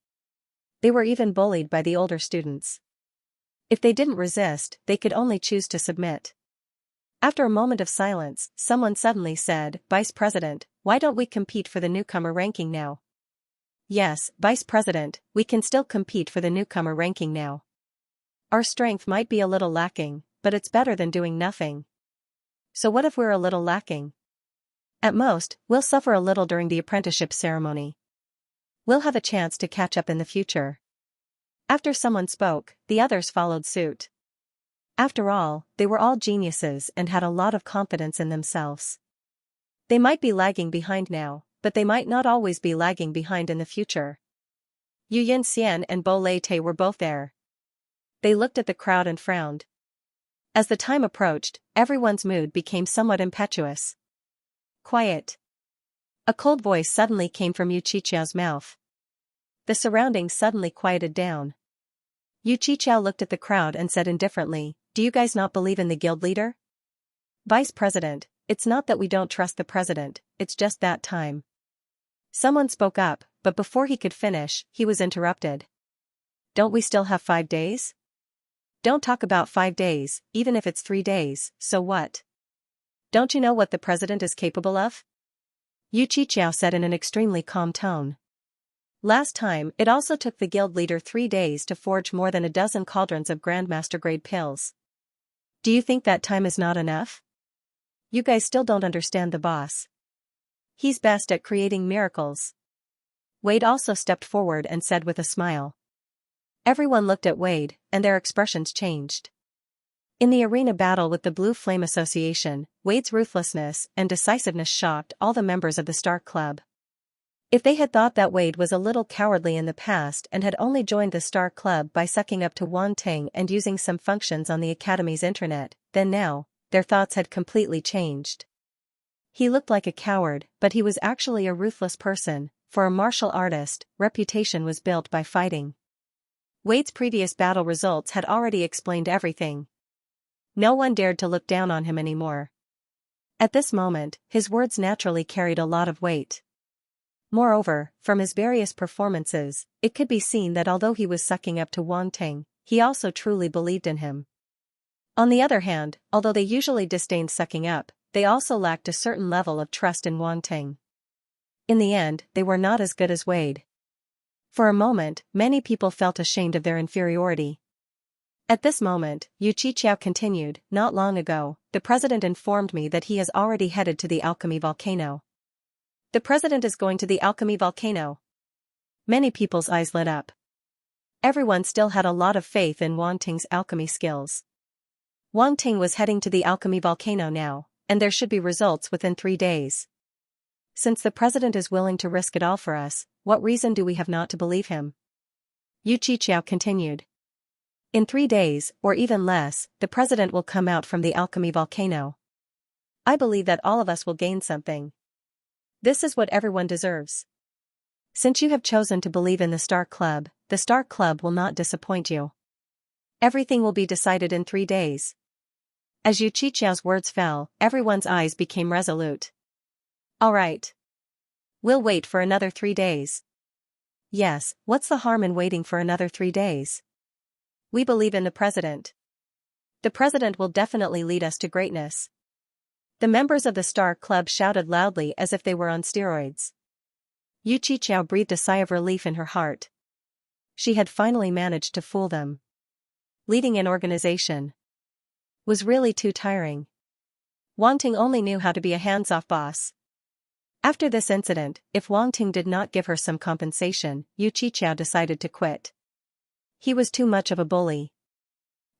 [SPEAKER 1] They were even bullied by the older students. If they didn't resist, they could only choose to submit. After a moment of silence, someone suddenly said, Vice President, why don't we compete for the newcomer ranking now? Yes, Vice President, we can still compete for the newcomer ranking now. Our strength might be a little lacking, but it's better than doing nothing. So what if we're a little lacking? At most, we'll suffer a little during the apprenticeship ceremony. We'll have a chance to catch up in the future. After someone spoke, the others followed suit. After all, they were all geniuses and had a lot of confidence in themselves. They might be lagging behind now, but they might not always be lagging behind in the future. Yu Yinxian and Bo Leite were both there. They looked at the crowd and frowned. As the time approached, everyone's mood became somewhat impetuous. Quiet. A cold voice suddenly came from Yu Qiqiao's mouth. The surroundings suddenly quieted down. Yu Qiqiao looked at the crowd and said indifferently, Do you guys not believe in the guild leader? Vice President, it's not that we don't trust the president, it's just that time. Someone spoke up, but before he could finish, he was interrupted. Don't we still have 5 days? Don't talk about 5 days, even if it's 3 days, so what? Don't you know what the president is capable of? Yu Qiqiao said in an extremely calm tone. Last time, it also took the guild leader 3 days to forge more than a dozen cauldrons of Grandmaster-grade pills. Do you think that time is not enough? You guys still don't understand the boss. He's best at creating miracles. Wade also stepped forward and said with a smile. Everyone looked at Wade, and their expressions changed. In the arena battle with the Blue Flame Association, Wade's ruthlessness and decisiveness shocked all the members of the Star Club. If they had thought that Wade was a little cowardly in the past and had only joined the Star Club by sucking up to Wang Ting and using some functions on the Academy's internet, then now, their thoughts had completely changed. He looked like a coward, but he was actually a ruthless person. For a martial artist, reputation was built by fighting. Wade's previous battle results had already explained everything. No one dared to look down on him anymore. At this moment, his words naturally carried a lot of weight. Moreover, from his various performances, it could be seen that although he was sucking up to Wang Ting, he also truly believed in him. On the other hand, although they usually disdained sucking up, they also lacked a certain level of trust in Wang Ting. In the end, they were not as good as Wade. For a moment, many people felt ashamed of their inferiority. At this moment, Yu Qiqiao continued, not long ago, the president informed me that he has already headed to the alchemy volcano. The president is going to the alchemy volcano. Many people's eyes lit up. Everyone still had a lot of faith in Wang Ting's alchemy skills. Wang Ting was heading to the alchemy volcano now, and there should be results within 3 days. Since the president is willing to risk it all for us, what reason do we have not to believe him? Yu Qiqiao continued. In 3 days, or even less, the president will come out from the alchemy volcano. I believe that all of us will gain something. This is what everyone deserves. Since you have chosen to believe in the Star Club will not disappoint you. Everything will be decided in 3 days. As Yu Qiqiao's words fell, everyone's eyes became resolute. All right. We'll wait for another 3 days. Yes, what's the harm in waiting for another 3 days? We believe in the president. The president will definitely lead us to greatness. The members of the Star Club shouted loudly as if they were on steroids. Yu Qiqiao breathed a sigh of relief in her heart. She had finally managed to fool them. Leading an organization was really too tiring. Wang Ting only knew how to be a hands-off boss. After this incident, if Wang Ting did not give her some compensation, Yu Qiqiao decided to quit. He was too much of a bully.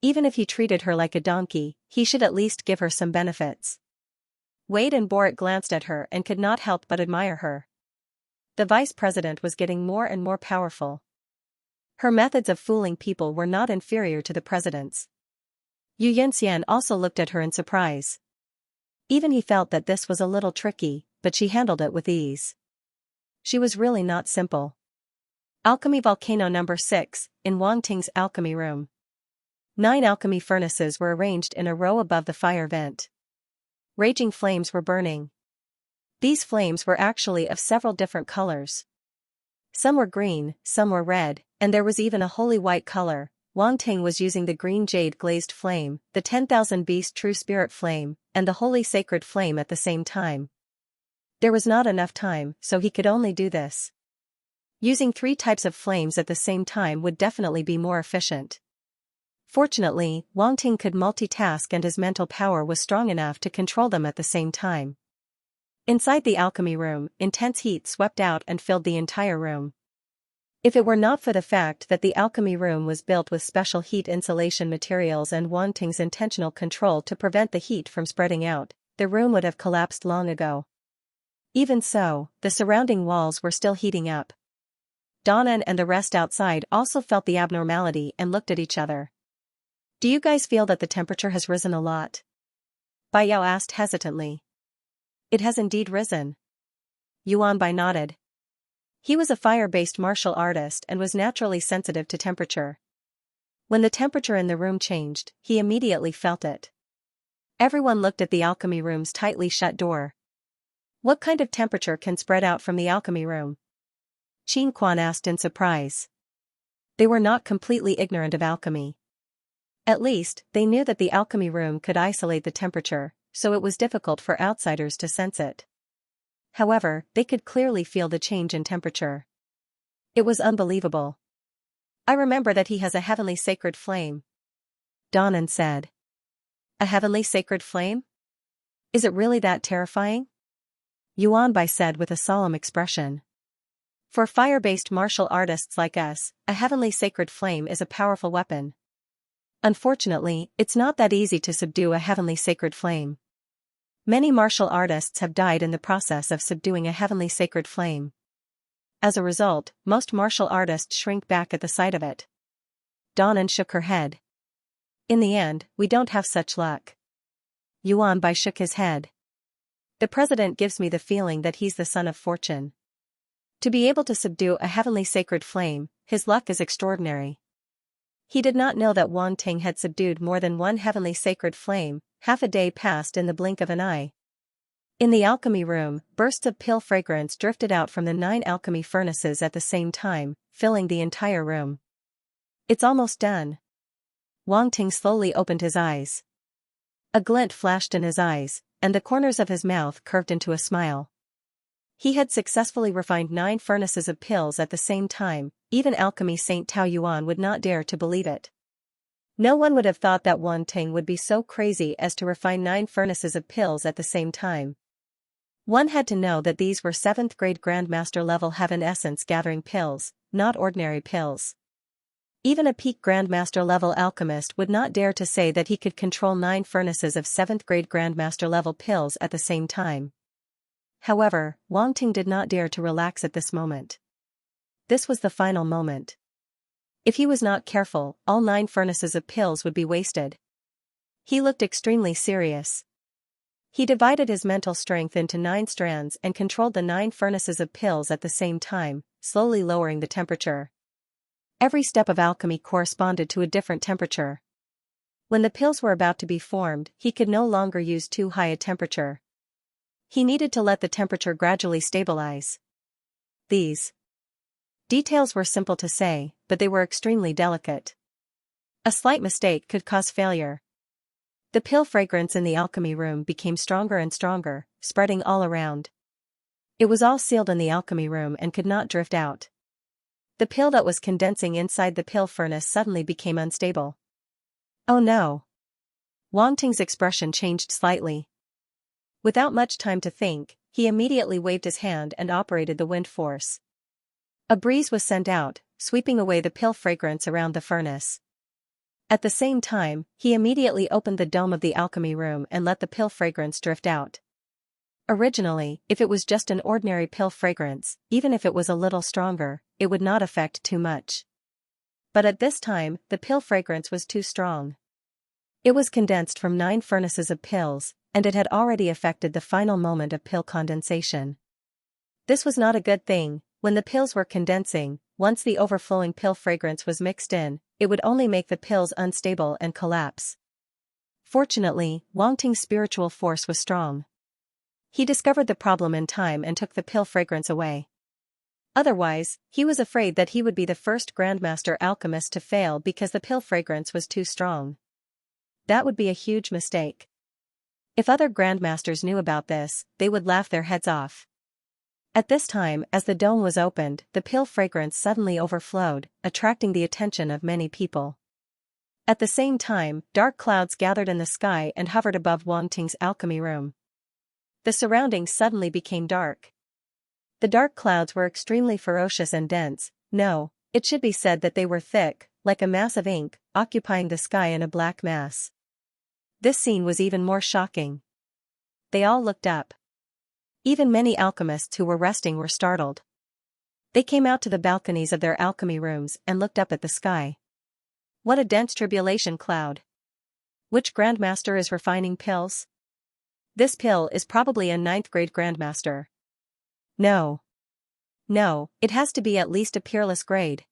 [SPEAKER 1] Even if he treated her like a donkey, he should at least give her some benefits. Wade and Boric glanced at her and could not help but admire her. The vice president was getting more and more powerful. Her methods of fooling people were not inferior to the president's. Xianxia also looked at her in surprise. Even he felt that this was a little tricky, but she handled it with ease. She was really not simple. Alchemy Volcano number 6, in Wang Ting's alchemy room. 9 alchemy furnaces were arranged in a row above the fire vent. Raging flames were burning. These flames were actually of several different colors. Some were green, some were red, and there was even a holy white color. Wang Ting was using the green jade glazed flame, the 10,000 beast true spirit flame, and the holy sacred flame at the same time. There was not enough time, so he could only do this. Using 3 types of flames at the same time would definitely be more efficient. Fortunately, Wang Ting could multitask and his mental power was strong enough to control them at the same time. Inside the alchemy room, intense heat swept out and filled the entire room. If it were not for the fact that the alchemy room was built with special heat insulation materials and Wang Ting's intentional control to prevent the heat from spreading out, the room would have collapsed long ago. Even so, the surrounding walls were still heating up. Donnan and the rest outside also felt the abnormality and looked at each other. Do you guys feel that the temperature has risen a lot? Bai Yao asked hesitantly. It has indeed risen. Yuan Bai nodded. He was a fire-based martial artist and was naturally sensitive to temperature. When the temperature in the room changed, he immediately felt it. Everyone looked at the alchemy room's tightly shut door. What kind of temperature can spread out from the alchemy room? Qin Quan asked in surprise. They were not completely ignorant of alchemy. At least, they knew that the alchemy room could isolate the temperature, so it was difficult for outsiders to sense it. However, they could clearly feel the change in temperature. It was unbelievable. "I remember that he has a heavenly sacred flame," Donnan said. "A heavenly sacred flame? Is it really that terrifying?" Yuanbai said with a solemn expression. "For fire-based martial artists like us, a heavenly sacred flame is a powerful weapon. Unfortunately, it's not that easy to subdue a heavenly sacred flame. Many martial artists have died in the process of subduing a heavenly sacred flame. As a result, most martial artists shrink back at the sight of it." Donnan shook her head. "In the end, we don't have such luck." Yuanbai shook his head. "The president gives me the feeling that he's the son of fortune. To be able to subdue a heavenly sacred flame, his luck is extraordinary." He did not know that Wang Ting had subdued more than one heavenly sacred flame. Half a day passed in the blink of an eye. In the alchemy room, bursts of pill fragrance drifted out from the 9 alchemy furnaces at the same time, filling the entire room. "It's almost done." Wang Ting slowly opened his eyes. A glint flashed in his eyes, and the corners of his mouth curved into a smile. He had successfully refined 9 furnaces of pills at the same time. Even alchemy Saint Tao Yuan would not dare to believe it. No one would have thought that Wang Ting would be so crazy as to refine 9 furnaces of pills at the same time. One had to know that these were 7th grade Grandmaster level heaven essence gathering pills, not ordinary pills. Even a peak Grandmaster level alchemist would not dare to say that he could control 9 furnaces of 7th grade Grandmaster level pills at the same time. However, Wang Ting did not dare to relax at this moment. This was the final moment. If he was not careful, all 9 furnaces of pills would be wasted. He looked extremely serious. He divided his mental strength into 9 strands and controlled the 9 furnaces of pills at the same time, slowly lowering the temperature. Every step of alchemy corresponded to a different temperature. When the pills were about to be formed, he could no longer use too high a temperature. He needed to let the temperature gradually stabilize. These details were simple to say, but they were extremely delicate. A slight mistake could cause failure. The pill fragrance in the alchemy room became stronger and stronger, spreading all around. It was all sealed in the alchemy room and could not drift out. The pill that was condensing inside the pill furnace suddenly became unstable. "Oh no!" Wang Ting's expression changed slightly. Without much time to think, he immediately waved his hand and operated the wind force. A breeze was sent out, sweeping away the pill fragrance around the furnace. At the same time, he immediately opened the dome of the alchemy room and let the pill fragrance drift out. Originally, if it was just an ordinary pill fragrance, even if it was a little stronger, it would not affect too much. But at this time, the pill fragrance was too strong. It was condensed from 9 furnaces of pills, and it had already affected the final moment of pill condensation. This was not a good thing. When the pills were condensing, once the overflowing pill fragrance was mixed in, it would only make the pills unstable and collapse. Fortunately, Wang Ting's spiritual force was strong. He discovered the problem in time and took the pill fragrance away. Otherwise, he was afraid that he would be the first Grandmaster alchemist to fail because the pill fragrance was too strong. That would be a huge mistake. If other Grandmasters knew about this, they would laugh their heads off. At this time, as the dome was opened, the pill fragrance suddenly overflowed, attracting the attention of many people. At the same time, dark clouds gathered in the sky and hovered above Wang Ting's alchemy room. The surroundings suddenly became dark. The dark clouds were extremely ferocious and dense. No, it should be said that they were thick, like a mass of ink, occupying the sky in a black mass. This scene was even more shocking. They all looked up. Even many alchemists who were resting were startled. They came out to the balconies of their alchemy rooms and looked up at the sky. What a dense tribulation cloud! Which Grandmaster is refining pills? This pill is probably a 9th grade Grandmaster. No. No, it has to be at least a peerless grade.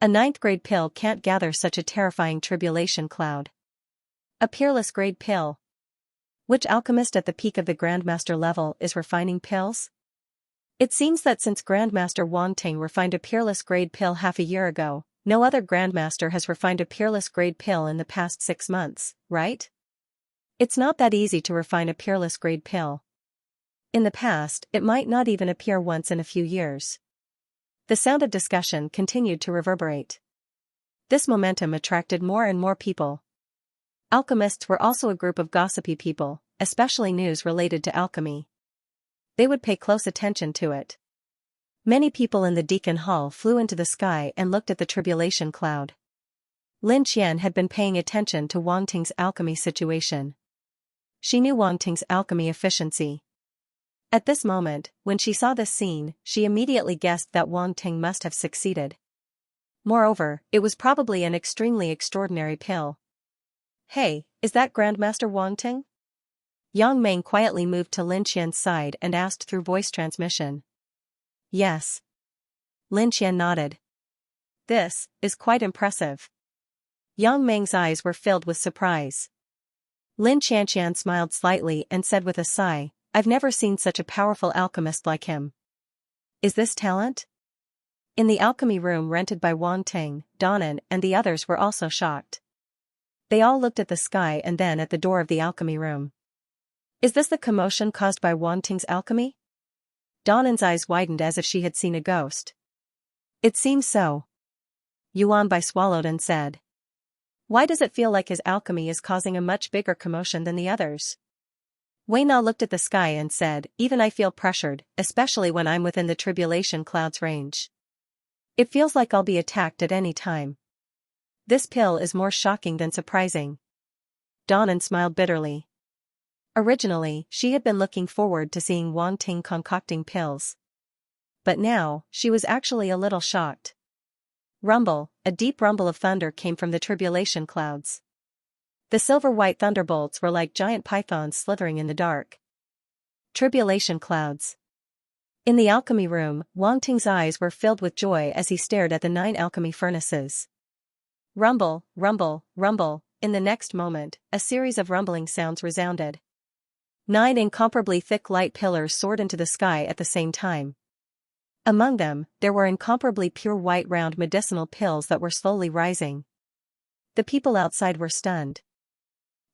[SPEAKER 1] A 9th grade pill can't gather such a terrifying tribulation cloud. A peerless grade pill. Which alchemist at the peak of the Grandmaster level is refining pills? It seems that since Grandmaster Wang Ting refined a peerless grade pill half a year ago, No other Grandmaster has refined a peerless grade pill in the past 6 months, right? It's not that easy to refine a peerless grade pill. In the past, it might not even appear once in a few years. The sound of discussion continued to reverberate. This momentum attracted more and more people. Alchemists were also a group of gossipy people, especially news related to alchemy. They would pay close attention to it. Many people in the Deacon Hall flew into the sky and looked at the tribulation cloud. Lin Qian had been paying attention to Wang Ting's alchemy situation. She knew Wang Ting's alchemy efficiency. At this moment, when she saw this scene, she immediately guessed that Wang Ting must have succeeded. Moreover, it was probably an extremely extraordinary pill. "Hey, is that Grandmaster Wang Ting?" Yang Meng quietly moved to Lin Qian's side and asked through voice transmission. "Yes." Lin Qian nodded. "This is quite impressive." Yang Meng's eyes were filled with surprise. Lin Qian smiled slightly and said with a sigh, "I've never seen such a powerful alchemist like him." "Is this talent?" In the alchemy room rented by Wang Ting, Donnan and the others were also shocked. They all looked at the sky and then at the door of the alchemy room. "Is this the commotion caused by Wang Ting's alchemy?" Donnan's eyes widened as if she had seen a ghost. "It seems so." Yuan Bai swallowed and said. "Why does it feel like his alchemy is causing a much bigger commotion than the others?" Wei Na looked at the sky and said, "Even I feel pressured, especially when I'm within the tribulation cloud's range. It feels like I'll be attacked at any time. This pill is more shocking than surprising." Donnan smiled bitterly. Originally, she had been looking forward to seeing Wang Ting concocting pills. But now, she was actually a little shocked. Rumble, a deep rumble of thunder came from the tribulation clouds. The silver-white thunderbolts were like giant pythons slithering in the dark. Tribulation clouds. In the alchemy room, Wang Ting's eyes were filled with joy as he stared at the 9 alchemy furnaces. Rumble, rumble, rumble. In the next moment, a series of rumbling sounds resounded. 9 incomparably thick light pillars soared into the sky at the same time. Among them, there were incomparably pure white round medicinal pills that were slowly rising. The people outside were stunned.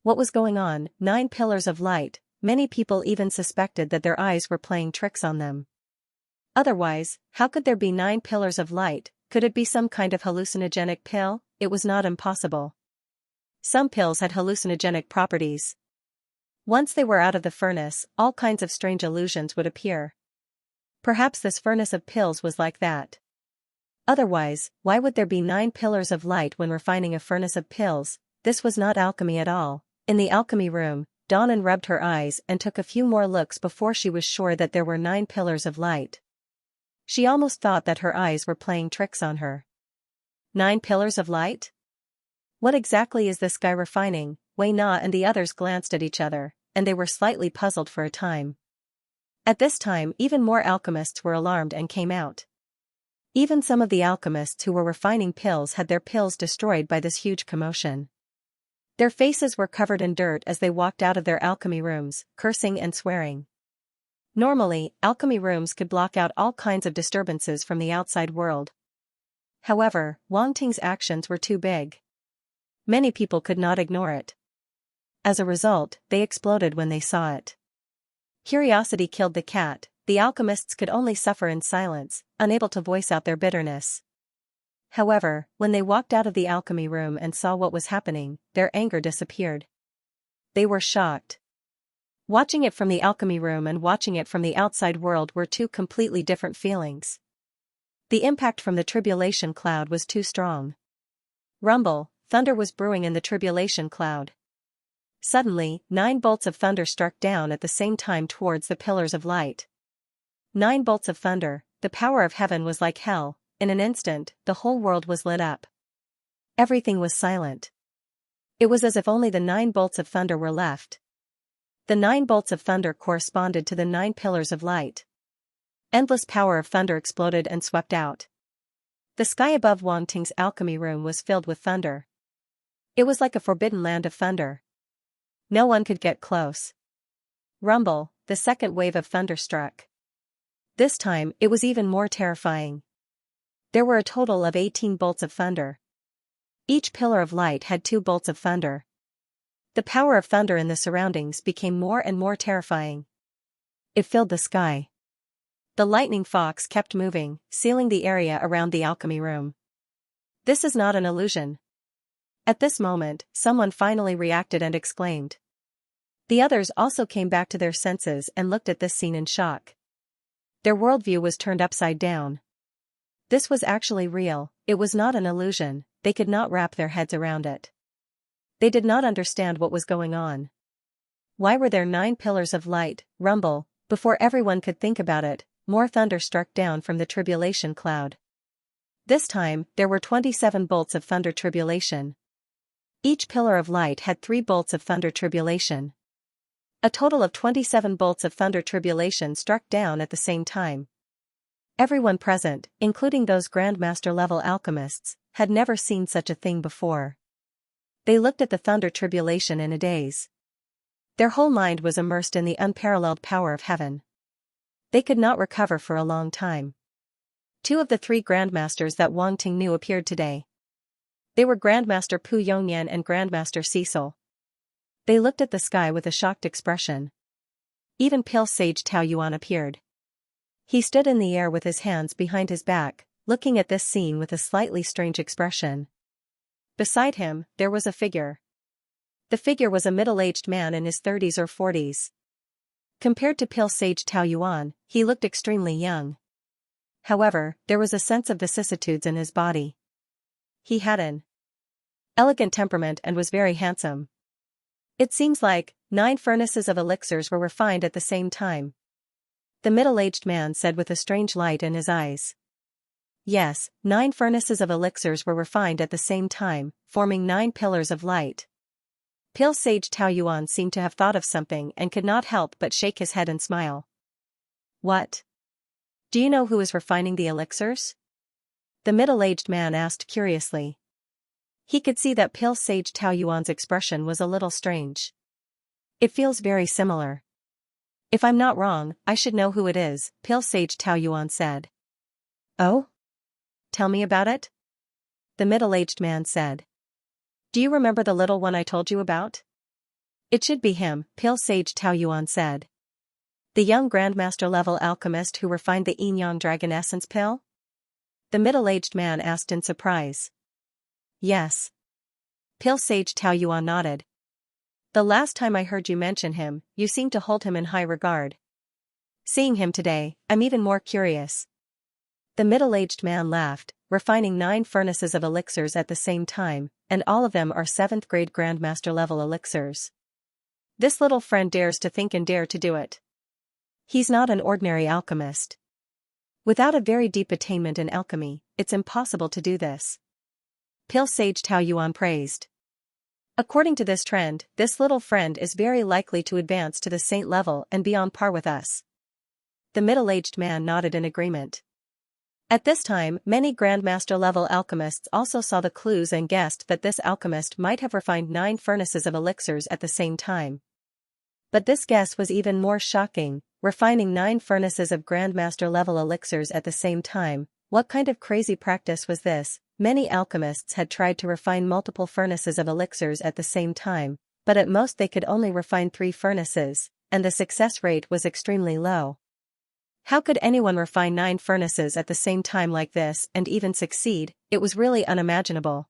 [SPEAKER 1] What was going on? 9 pillars of light. Many people even suspected that their eyes were playing tricks on them. Otherwise, how could there be 9 pillars of light? Could it be some kind of hallucinogenic pill? It was not impossible. Some pills had hallucinogenic properties. Once they were out of the furnace, all kinds of strange illusions would appear. Perhaps this furnace of pills was like that. Otherwise, why would there be 9 pillars of light when refining a furnace of pills? This was not alchemy at all. In the alchemy room, Donnan rubbed her eyes and took a few more looks before she was sure that there were 9 pillars of light. She almost thought that her eyes were playing tricks on her. 9 pillars of light? What exactly is this guy refining? Wei Na and the others glanced at each other, and they were slightly puzzled for a time. At this time, even more alchemists were alarmed and came out. Even some of the alchemists who were refining pills had their pills destroyed by this huge commotion. Their faces were covered in dirt as they walked out of their alchemy rooms, cursing and swearing. Normally, alchemy rooms could block out all kinds of disturbances from the outside world. However, Wang Ting's actions were too big. Many people could not ignore it. As a result, they exploded when they saw it. Curiosity killed the cat. The alchemists could only suffer in silence, unable to voice out their bitterness. However, when they walked out of the alchemy room and saw what was happening, their anger disappeared. They were shocked. Watching it from the alchemy room and watching it from the outside world were 2 completely different feelings. The impact from the tribulation cloud was too strong. Rumble, thunder was brewing in the tribulation cloud. Suddenly, 9 bolts of thunder struck down at the same time towards the pillars of light. 9 bolts of thunder, the power of heaven was like hell. In an instant, the whole world was lit up. Everything was silent. It was as if only the 9 bolts of thunder were left. The 9 bolts of thunder corresponded to the 9 pillars of light. Endless power of thunder exploded and swept out. The sky above Wang Ting's alchemy room was filled with thunder. It was like a forbidden land of thunder. No one could get close. Rumble, the second wave of thunder struck. This time, it was even more terrifying. There were a total of 18 bolts of thunder. Each pillar of light had 2 bolts of thunder. The power of thunder in the surroundings became more and more terrifying. It filled the sky. The lightning fox kept moving, sealing the area around the alchemy room. This is not an illusion. At this moment, someone finally reacted and exclaimed. The others also came back to their senses and looked at this scene in shock. Their worldview was turned upside down. This was actually real, it was not an illusion, they could not wrap their heads around it. They did not understand what was going on. Why were there 9 pillars of light? Rumble, before everyone could think about it, more thunder struck down from the tribulation cloud. This time, there were 27 bolts of thunder tribulation. Each pillar of light had 3 bolts of thunder tribulation. A total of 27 bolts of thunder tribulation struck down at the same time. Everyone present, including those Grandmaster-level alchemists, had never seen such a thing before. They looked at the thunder tribulation in a daze. Their whole mind was immersed in the unparalleled power of heaven. They could not recover for a long time. 2 of the 3 Grandmasters that Wang Ting knew appeared today. They were Grandmaster Pu Yongyan and Grandmaster Cecil. They looked at the sky with a shocked expression. Even Pale Sage Tao Yuan appeared. He stood in the air with his hands behind his back, looking at this scene with a slightly strange expression. Beside him, there was a figure. The figure was a middle-aged man in his 30s or 40s. Compared to Pale Sage Tao Yuan, he looked extremely young. However, there was a sense of vicissitudes in his body. He had an elegant temperament and was very handsome. It seems like 9 furnaces of elixirs were refined at the same time. The middle-aged man said with a strange light in his eyes. Yes, 9 furnaces of elixirs were refined at the same time, forming 9 pillars of light. Pale Sage Tao Yuan seemed to have thought of something and could not help but shake his head and smile. What? Do you know who is refining the elixirs? The middle-aged man asked curiously. He could see that Pale Sage Tao Yuan's expression was a little strange. It feels very similar. If I'm not wrong, I should know who it is, Pale Sage Tao Yuan said. Oh? Tell me about it? The middle-aged man said. Do you remember the little one I told you about? It should be him, Pale Sage Tao Yuan said. The young Grandmaster-level alchemist who refined the Yin-Yang Dragon Essence pill? The middle-aged man asked in surprise. Yes. Pale Sage Tao Yuan nodded. The last time I heard you mention him, you seemed to hold him in high regard. Seeing him today, I'm even more curious. The middle-aged man laughed, refining 9 furnaces of elixirs at the same time, and all of them are 7th grade Grandmaster-level elixirs. This little friend dares to think and dare to do it. He's not an ordinary alchemist. Without a very deep attainment in alchemy, it's impossible to do this. Pale Sage Tao Yuan praised. According to this trend, this little friend is very likely to advance to the saint level and be on par with us. The middle-aged man nodded in agreement. At this time, many Grandmaster-level alchemists also saw the clues and guessed that this alchemist might have refined 9 furnaces of elixirs at the same time. But this guess was even more shocking, refining 9 furnaces of Grandmaster-level elixirs at the same time. What kind of crazy practice was this? Many alchemists had tried to refine multiple furnaces of elixirs at the same time, but at most they could only refine 3 furnaces, and the success rate was extremely low. How could anyone refine 9 furnaces at the same time like this and even succeed? It was really unimaginable.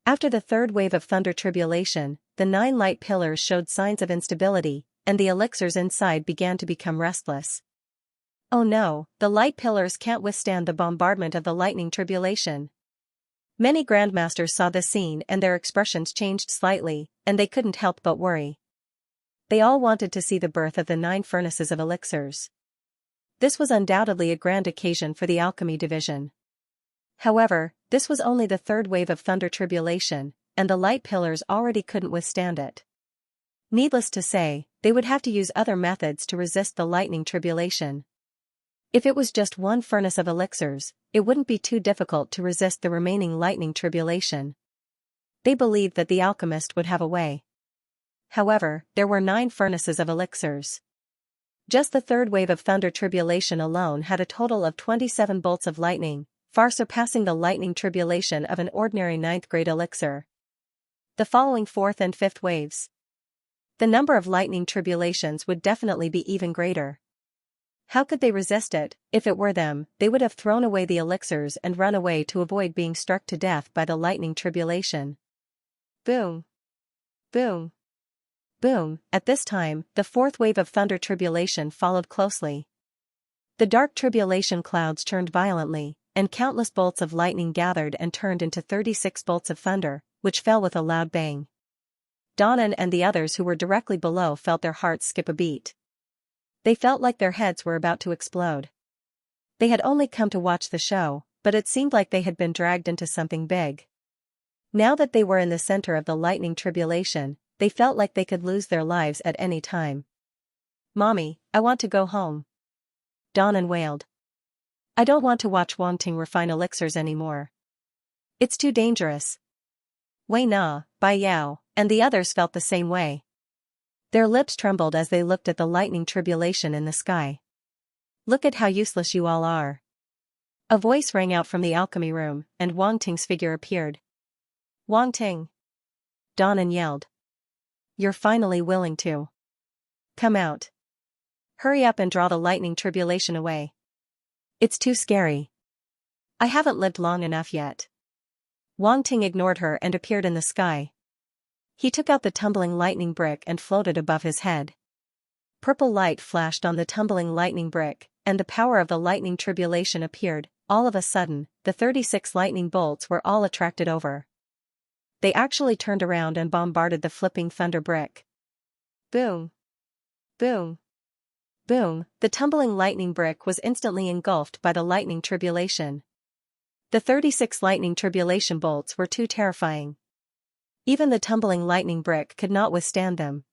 [SPEAKER 1] After the 3rd wave of thunder tribulation, the 9 light pillars showed signs of instability, and the elixirs inside began to become restless. Oh no, the light pillars can't withstand the bombardment of the lightning tribulation. Many Grandmasters saw this scene and their expressions changed slightly, and they couldn't help but worry. They all wanted to see the birth of the 9 furnaces of elixirs. This was undoubtedly a grand occasion for the alchemy division. However, this was only the 3rd wave of thunder tribulation, and the light pillars already couldn't withstand it. Needless to say, they would have to use other methods to resist the lightning tribulation. If it was just 1 furnace of elixirs, it wouldn't be too difficult to resist the remaining lightning tribulation. They believed that the alchemist would have a way. However, there were 9 furnaces of elixirs. Just the 3rd wave of thunder tribulation alone had a total of 27 bolts of lightning, far surpassing the lightning tribulation of an ordinary ninth-grade elixir. The following fourth and fifth waves. The number of lightning tribulations would definitely be even greater. How could they resist it? If it were them, they would have thrown away the elixirs and run away to avoid being struck to death by the lightning tribulation. Boom. Boom. Boom. At this time, the fourth wave of thunder tribulation followed closely. The dark tribulation clouds churned violently, and countless bolts of lightning gathered and turned into 36 bolts of thunder, which fell with a loud bang. Donnan and the others who were directly below felt their hearts skip a beat. They felt like their heads were about to explode. They had only come to watch the show, but it seemed like they had been dragged into something big. Now that they were in the center of the lightning tribulation, they felt like they could lose their lives at any time. "Mommy, I want to go home," Donnan wailed. "I don't want to watch Wanting refine elixirs anymore. It's too dangerous." Wei Na, Bai Yao, and the others felt the same way. Their lips trembled as they looked at the lightning tribulation in the sky. "Look at how useless you all are." A voice rang out from the alchemy room, and Wang Ting's figure appeared. "Wang Ting!" Donnan yelled. "You're finally willing to come out. Hurry up and draw the lightning tribulation away. It's too scary. I haven't lived long enough yet." Wang Ting ignored her and appeared in the sky. He took out the tumbling lightning brick and floated above his head. Purple light flashed on the tumbling lightning brick, and the power of the lightning tribulation appeared. All of a sudden, the 36 lightning bolts were all attracted over. They actually turned around and bombarded the flipping thunder brick. Boom! Boom! Boom! The tumbling lightning brick was instantly engulfed by the lightning tribulation. The 36 lightning tribulation bolts were too terrifying. Even the tumbling lightning brick could not withstand them.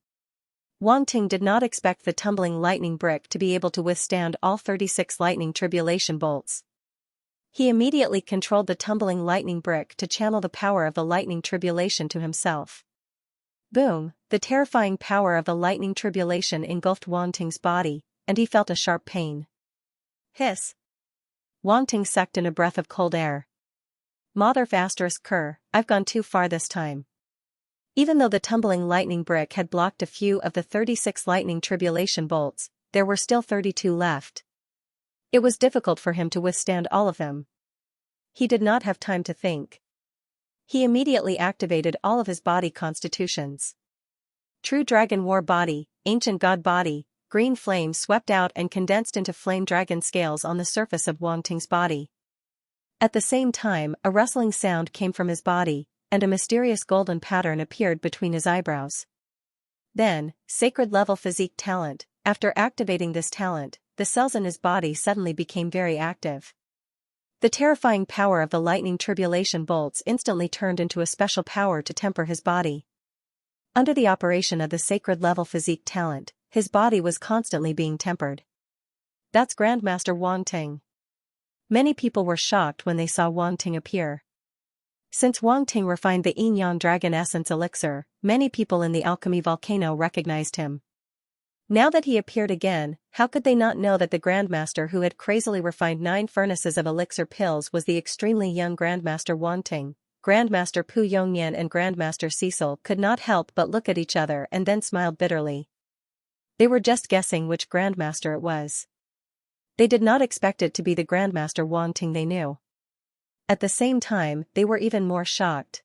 [SPEAKER 1] Wang Ting did not expect the tumbling lightning brick to be able to withstand all 36 lightning tribulation bolts. He immediately controlled the tumbling lightning brick to channel the power of the lightning tribulation to himself. Boom! The terrifying power of the lightning tribulation engulfed Wang Ting's body, and he felt a sharp pain. Hiss! Wang Ting sucked in a breath of cold air. "Motherf asterisk cur, I've gone too far this time." Even though the tumbling lightning brick had blocked a few of the 36 lightning tribulation bolts, there were still 32 left. It was difficult for him to withstand all of them. He did not have time to think. He immediately activated all of his body constitutions. True Dragon War Body, Ancient God Body, green flame swept out and condensed into flame dragon scales on the surface of Wang Ting's body. At the same time, a rustling sound came from his body, and a mysterious golden pattern appeared between his eyebrows. Then, sacred level physique talent. After activating this talent, the cells in his body suddenly became very active. The terrifying power of the lightning tribulation bolts instantly turned into a special power to temper his body. Under the operation of the sacred level physique talent, his body was constantly being tempered. That's Grandmaster Wang Ting. Many people were shocked when they saw Wang Ting appear. Since Wang Ting refined the Yin-Yang Dragon Essence Elixir, many people in the alchemy volcano recognized him. Now that he appeared again, how could they not know that the Grandmaster who had crazily refined 9 furnaces of elixir pills was the extremely young Grandmaster Wang Ting? Grandmaster Pu Yongyan and Grandmaster Cecil could not help but look at each other and then smiled bitterly. They were just guessing which Grandmaster it was. They did not expect it to be the Grandmaster Wang Ting they knew. At the same time, they were even more shocked.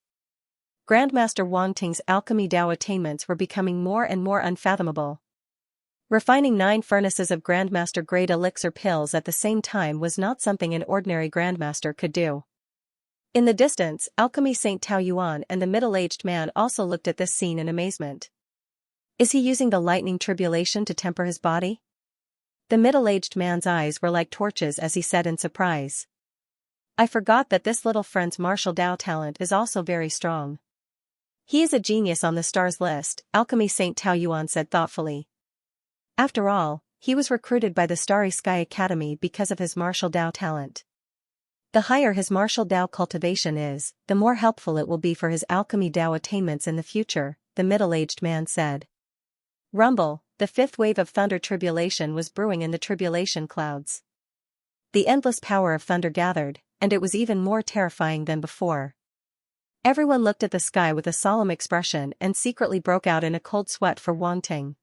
[SPEAKER 1] Grandmaster Wang Ting's alchemy Dao attainments were becoming more and more unfathomable. Refining 9 furnaces of Grandmaster grade elixir pills at the same time was not something an ordinary Grandmaster could do. In the distance, Alchemy Saint Tao Yuan and the middle-aged man also looked at this scene in amazement. Is he using the lightning tribulation to temper his body? The middle-aged man's eyes were like torches as he said in surprise. I forgot that this little friend's martial Dao talent is also very strong. He is a genius on the stars list, Alchemy Saint Tao Yuan said thoughtfully. After all, he was recruited by the Starry Sky Academy because of his martial Dao talent. The higher his martial Dao cultivation is, the more helpful it will be for his alchemy Dao attainments in the future, the middle-aged man said. Rumble, the 5th wave of thunder tribulation was brewing in the tribulation clouds. The endless power of thunder gathered, and it was even more terrifying than before. Everyone looked at the sky with a solemn expression and secretly broke out in a cold sweat for Wanting.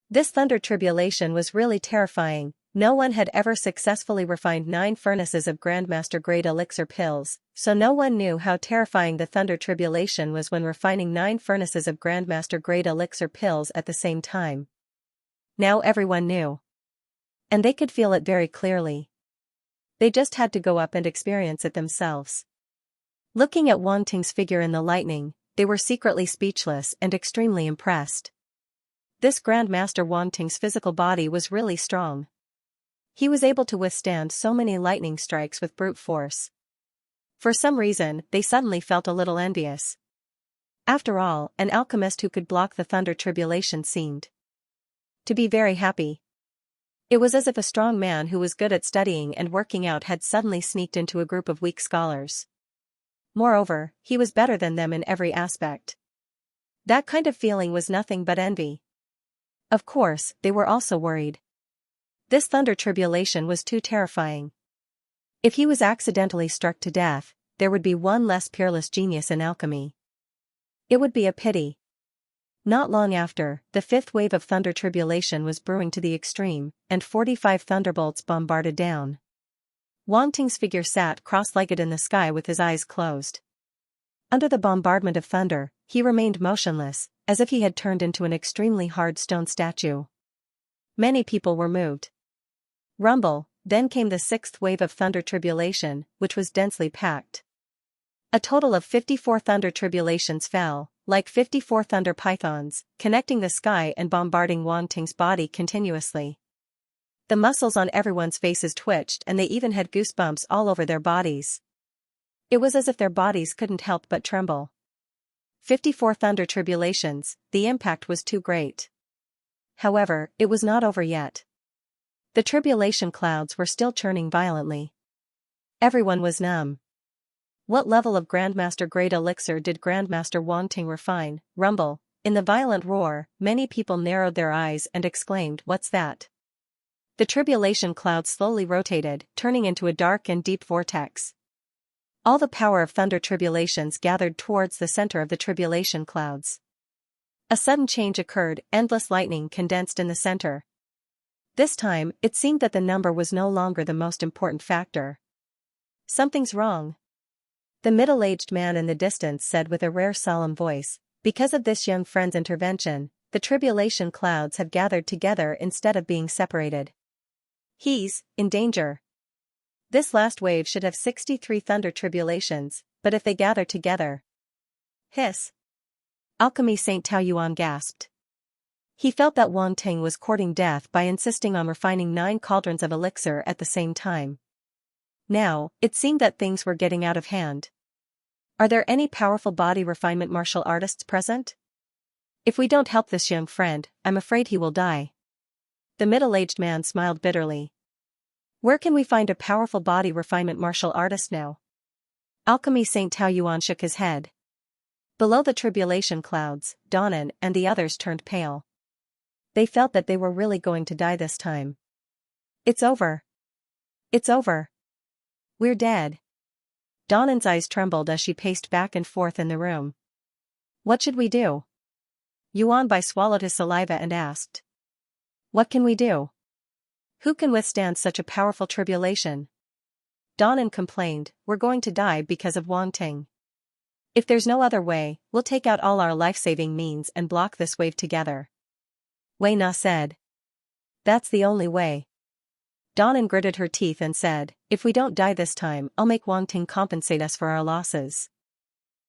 [SPEAKER 1] This thunder tribulation was really terrifying. No one had ever successfully refined 9 furnaces of Grandmaster-grade elixir pills, so no one knew how terrifying the thunder tribulation was when refining 9 furnaces of Grandmaster-grade elixir pills at the same time. Now everyone knew. And they could feel it very clearly. They just had to go up and experience it themselves. Looking at Wanting's figure in the lightning, they were secretly speechless and extremely impressed. This Grandmaster Wanting's physical body was really strong. He was able to withstand so many lightning strikes with brute force. For some reason, they suddenly felt a little envious. After all, an alchemist who could block the thunder tribulation seemed to be very happy. It was as if a strong man who was good at studying and working out had suddenly sneaked into a group of weak scholars. Moreover, he was better than them in every aspect. That kind of feeling was nothing but envy. Of course, they were also worried. This thunder tribulation was too terrifying. If he was accidentally struck to death, there would be one less peerless genius in alchemy. It would be a pity. Not long after, the 5th wave of thunder tribulation was brewing to the extreme, and 45 thunderbolts bombarded down. Wanting's figure sat cross-legged in the sky with his eyes closed. Under the bombardment of thunder, he remained motionless, as if he had turned into an extremely hard stone statue. Many people were moved. Rumble, then came the 6th wave of thunder tribulation, which was densely packed. A total of 54 thunder tribulations fell, like 54 thunder pythons, connecting the sky and bombarding Wanting's body continuously. The muscles on everyone's faces twitched and they even had goosebumps all over their bodies. It was as if their bodies couldn't help but tremble. 54 thunder tribulations, the impact was too great. However, it was not over yet. The tribulation clouds were still churning violently. Everyone was numb. What level of Grandmaster-grade elixir did Grandmaster Wanting refine? Rumble. In the violent roar, many people narrowed their eyes and exclaimed, "What's that?" The tribulation cloud slowly rotated, turning into a dark and deep vortex. All the power of thunder tribulations gathered towards the center of the tribulation clouds. A sudden change occurred, endless lightning condensed in the center. This time, it seemed that the number was no longer the most important factor. "Something's wrong," the middle-aged man in the distance said with a rare solemn voice. "Because of this young friend's intervention, the tribulation clouds have gathered together instead of being separated. He's in danger. This last wave should have 63 thunder tribulations, but if they gather together..." Hiss. Alchemy Saint Taoyuan gasped. He felt that Wanting was courting death by insisting on refining 9 cauldrons of elixir at the same time. Now, it seemed that things were getting out of hand. Are there any powerful body refinement martial artists present? If we don't help this young friend, I'm afraid he will die. The middle-aged man smiled bitterly. Where can we find a powerful body refinement martial artist now? Alchemy Saint Taoyuan shook his head. Below the tribulation clouds, Donnan and the others turned pale. They felt that they were really going to die this time. It's over. It's over. We're dead. Donnan's eyes trembled as she paced back and forth in the room. What should we do? Yuan Bai swallowed his saliva and asked. What can we do? Who can withstand such a powerful tribulation? Donnan complained, we're going to die because of Wanting. If there's no other way, we'll take out all our life-saving means and block this wave together. Wei Na said. That's the only way. Donnan gritted her teeth and said, if we don't die this time, I'll make Wanting compensate us for our losses.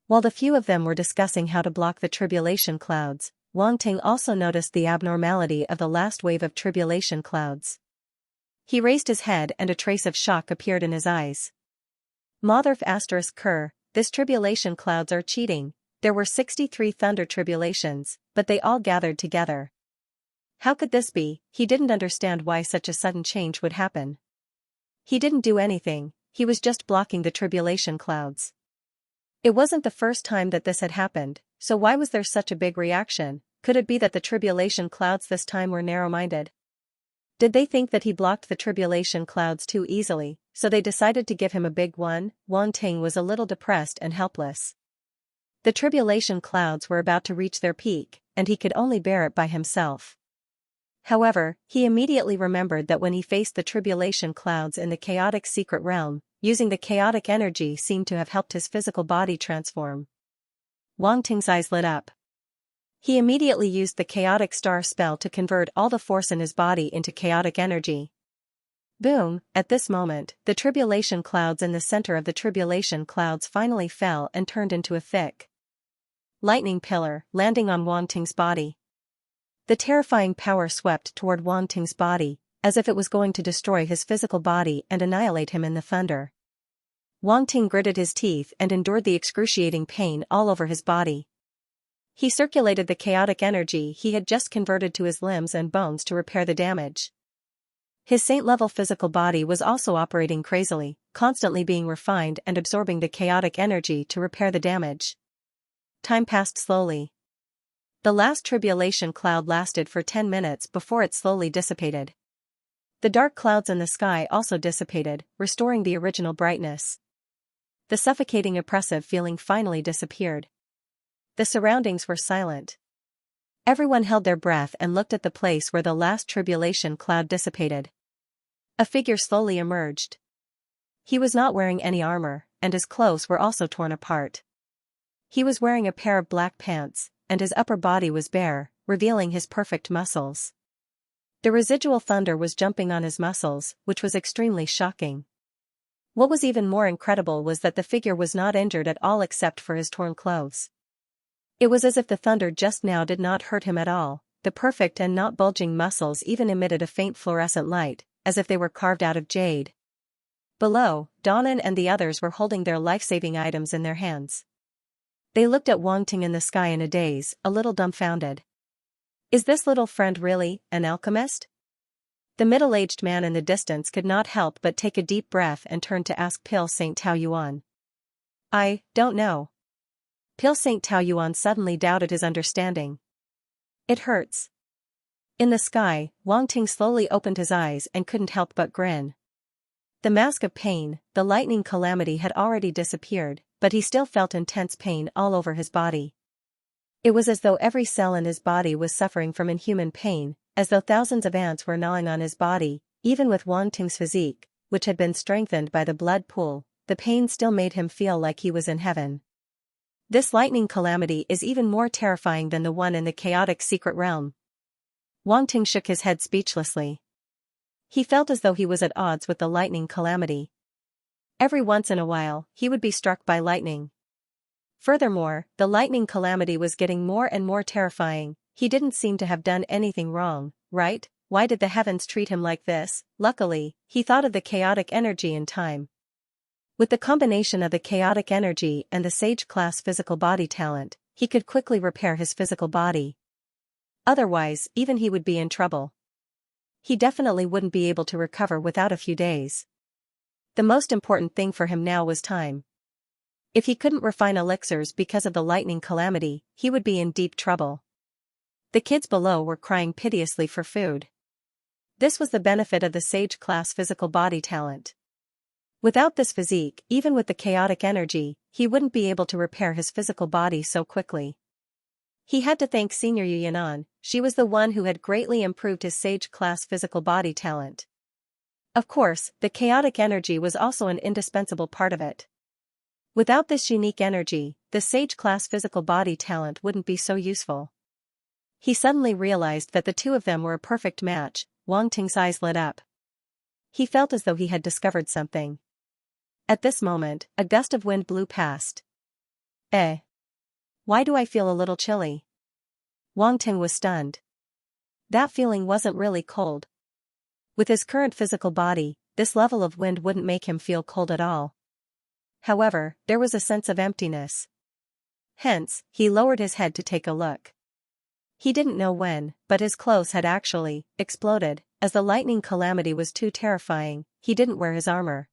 [SPEAKER 1] While the few of them were discussing how to block the tribulation clouds, Wanting also noticed the abnormality of the last wave of tribulation clouds. He raised his head and a trace of shock appeared in his eyes. Motherf *Ker, this tribulation clouds are cheating. There were 63 thunder tribulations, but they all gathered together. How could this be? He didn't understand why such a sudden change would happen. He didn't do anything, he was just blocking the tribulation clouds. It wasn't the first time that this had happened, so why was there such a big reaction? Could it be that the tribulation clouds this time were narrow-minded? Did they think that he blocked the tribulation clouds too easily, so they decided to give him a big one? Wang Ting was a little depressed and helpless. The tribulation clouds were about to reach their peak, and he could only bear it by himself. However, he immediately remembered that when he faced the tribulation clouds in the chaotic secret realm, using the chaotic energy seemed to have helped his physical body transform. Wang Ting's eyes lit up. He immediately used the chaotic star spell to convert all the force in his body into chaotic energy. Boom! At this moment, the tribulation clouds in the center of the tribulation clouds finally fell and turned into a thick lightning pillar, landing on Wang Ting's body. The terrifying power swept toward Wang Ting's body, as if it was going to destroy his physical body and annihilate him in the thunder. Wang Ting gritted his teeth and endured the excruciating pain all over his body. He circulated the chaotic energy he had just converted to his limbs and bones to repair the damage. His saint-level physical body was also operating crazily, constantly being refined and absorbing the chaotic energy to repair the damage. Time passed slowly. The last tribulation cloud lasted for 10 minutes before it slowly dissipated. The dark clouds in the sky also dissipated, restoring the original brightness. The suffocating oppressive feeling finally disappeared. The surroundings were silent. Everyone held their breath and looked at the place where the last tribulation cloud dissipated. A figure slowly emerged. He was not wearing any armor, and his clothes were also torn apart. He was wearing a pair of black pants, and his upper body was bare, revealing his perfect muscles. The residual thunder was jumping on his muscles, which was extremely shocking. What was even more incredible was that the figure was not injured at all except for his torn clothes. It was as if the thunder just now did not hurt him at all. The perfect and not bulging muscles even emitted a faint fluorescent light, as if they were carved out of jade. Below, Donnan and the others were holding their life-saving items in their hands. They looked at Wang Ting in the sky in a daze, a little dumbfounded. Is this little friend really an alchemist? The middle-aged man in the distance could not help but take a deep breath and turn to ask Pil St. Taoyuan. I don't know. Pil St. Taoyuan suddenly doubted his understanding. It hurts. In the sky, Wang Ting slowly opened his eyes and couldn't help but grin. The mask of pain, the lightning calamity had already disappeared, but he still felt intense pain all over his body. It was as though every cell in his body was suffering from inhuman pain, as though thousands of ants were gnawing on his body. Even with Wang Ting's physique, which had been strengthened by the blood pool, the pain still made him feel like he was in heaven. This lightning calamity is even more terrifying than the one in the chaotic secret realm. Wang Ting shook his head speechlessly. He felt as though he was at odds with the lightning calamity. Every once in a while, he would be struck by lightning. Furthermore, the lightning calamity was getting more and more terrifying. He didn't seem to have done anything wrong, right? Why did the heavens treat him like this? Luckily, he thought of the chaotic energy in time. With the combination of the chaotic energy and the sage-class physical body talent, he could quickly repair his physical body. Otherwise, even he would be in trouble. He definitely wouldn't be able to recover without a few days. The most important thing for him now was time. If he couldn't refine elixirs because of the lightning calamity, he would be in deep trouble. The kids below were crying piteously for food. This was the benefit of the sage-class physical body talent. Without this physique, even with the chaotic energy, he wouldn't be able to repair his physical body so quickly. He had to thank Senior Yu Yanan. She was the one who had greatly improved his sage-class physical body talent. Of course, the chaotic energy was also an indispensable part of it. Without this unique energy, the sage-class physical body talent wouldn't be so useful. He suddenly realized that the two of them were a perfect match. Wang Ting's eyes lit up. He felt as though he had discovered something. At this moment, a gust of wind blew past. Why do I feel a little chilly? Wang Ting was stunned. That feeling wasn't really cold. With his current physical body, this level of wind wouldn't make him feel cold at all. However, there was a sense of emptiness. Hence, he lowered his head to take a look. He didn't know when, but his clothes had actually exploded. As the lightning calamity was too terrifying, he didn't wear his armor.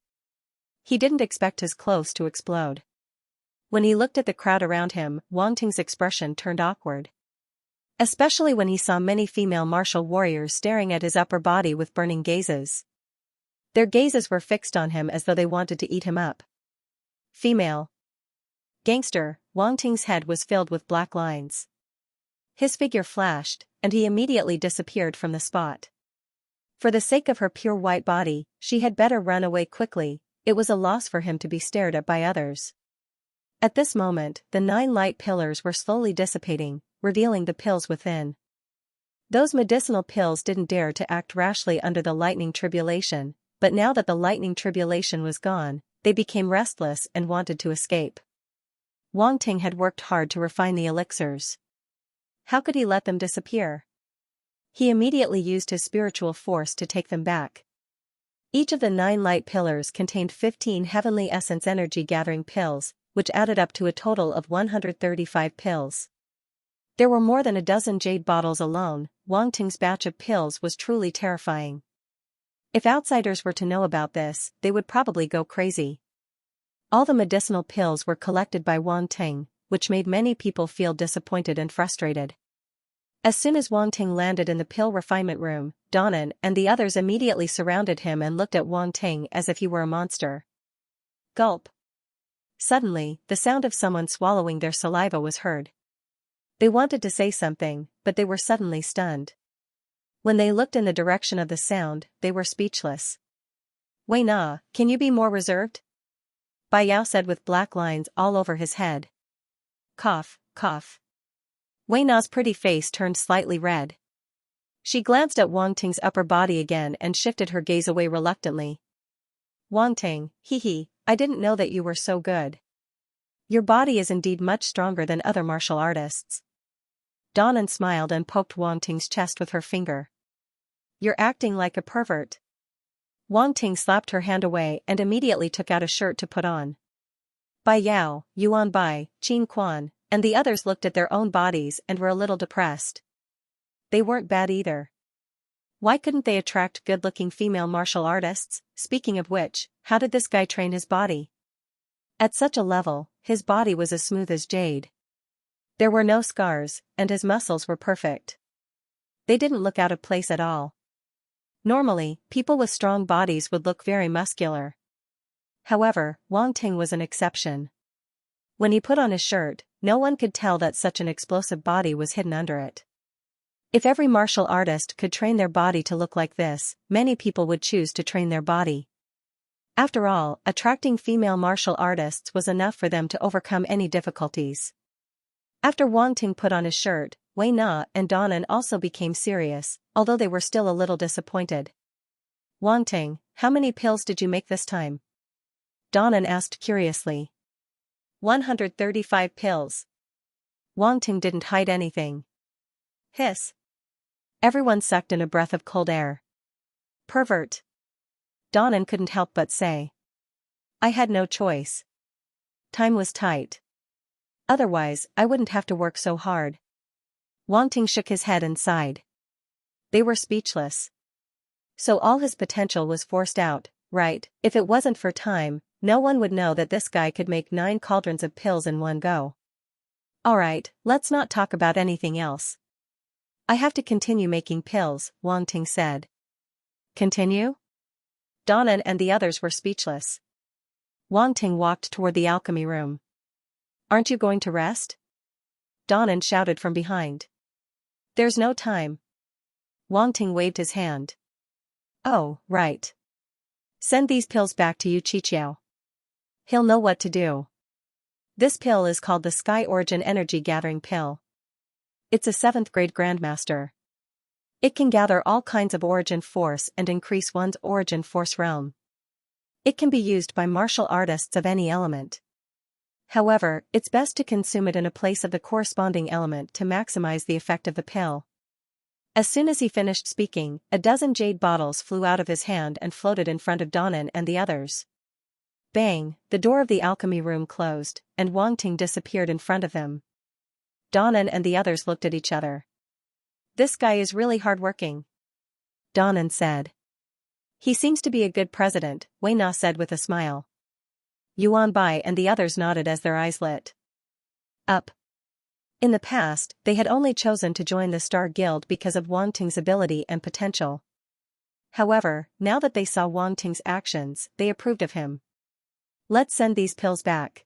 [SPEAKER 1] He didn't expect his clothes to explode. When he looked at the crowd around him, Wang Ting's expression turned awkward. especially when he saw many female martial warriors staring at his upper body with burning gazes. Their gazes were fixed on him as though they wanted to eat him up. Female gangster. Wang Ting's head was filled with black lines. His figure flashed, and he immediately disappeared from the spot. For the sake of her pure white body, she had better run away quickly. It was a loss for him to be stared at by others. At this moment, the 9 light pillars were slowly dissipating, revealing the pills within. Those medicinal pills didn't dare to act rashly under the lightning tribulation, but now that the lightning tribulation was gone, they became restless and wanted to escape. Wang Ting had worked hard to refine the elixirs. How could he let them disappear? He immediately used his spiritual force to take them back. Each of the 9 light pillars contained 15 heavenly essence energy-gathering pills, which added up to a total of 135 pills. There were more than a dozen jade bottles alone. Wang Ting's batch of pills was truly terrifying. If outsiders were to know about this, they would probably go crazy. All the medicinal pills were collected by Wang Ting, which made many people feel disappointed and frustrated. As soon as Wang Ting landed in the pill refinement room, Donnan and the others immediately surrounded him and looked at Wang Ting as if he were a monster. Gulp. Suddenly, the sound of someone swallowing their saliva was heard. They wanted to say something, but they were suddenly stunned. When they looked in the direction of the sound, they were speechless. Wei Na, can you be more reserved? Bai Yao said with black lines all over his head. Cough, cough. Wei Na's pretty face turned slightly red. She glanced at Wang Ting's upper body again and shifted her gaze away reluctantly. Wang Ting, hee, I didn't know that you were so good. Your body is indeed much stronger than other martial artists. Donnan smiled and poked Wang Ting's chest with her finger. You're acting like a pervert. Wang Ting slapped her hand away and immediately took out a shirt to put on. Bai Yao, Yuan Bai, Qin Quan, and the others looked at their own bodies and were a little depressed. They weren't bad either. Why couldn't they attract good-looking female martial artists? Speaking of which, how did this guy train his body? At such a level, his body was as smooth as jade. There were no scars, and his muscles were perfect. They didn't look out of place at all. Normally, people with strong bodies would look very muscular. However, Wang Ting was an exception. When he put on his shirt, no one could tell that such an explosive body was hidden under it. If every martial artist could train their body to look like this, many people would choose to train their body. After all, attracting female martial artists was enough for them to overcome any difficulties. After Wang Ting put on his shirt, Wei Na and Donnan also became serious, although they were still a little disappointed. Wang Ting, how many pills did you make this time? Donnan asked curiously. 135 pills. Wang Ting didn't hide anything. Hiss. Everyone sucked in a breath of cold air. Pervert. Donnan couldn't help but say. I had no choice. Time was tight. Otherwise, I wouldn't have to work so hard. Wang Ting shook his head and sighed. They were speechless. So all his potential was forced out, right? If it wasn't for time, no one would know that this guy could make 9 cauldrons of pills in one go. Alright, let's not talk about anything else. I have to continue making pills, Wang Ting said. Continue? Donnan and the others were speechless. Wang Ting walked toward the alchemy room. Aren't you going to rest? Donnan shouted from behind. There's no time. Wang Ting waved his hand. Oh, right. Send these pills back to Yu Qiqiao. He'll know what to do. This pill is called the Sky Origin Energy Gathering Pill. It's a 7th grade Grandmaster. It can gather all kinds of origin force and increase one's origin force realm. It can be used by martial artists of any element. However, it's best to consume it in a place of the corresponding element to maximize the effect of the pill. As soon as he finished speaking, a dozen jade bottles flew out of his hand and floated in front of Donnan and the others. Bang, the door of the alchemy room closed, and Wang Ting disappeared in front of them. Donnan and the others looked at each other. This guy is really hardworking. Donnan said. He seems to be a good president, Wei Na said with a smile. Yuan Bai and the others nodded as their eyes lit up. In the past, they had only chosen to join the Star Guild because of Wang Ting's ability and potential. However, now that they saw Wang Ting's actions, they approved of him. Let's send these pills back.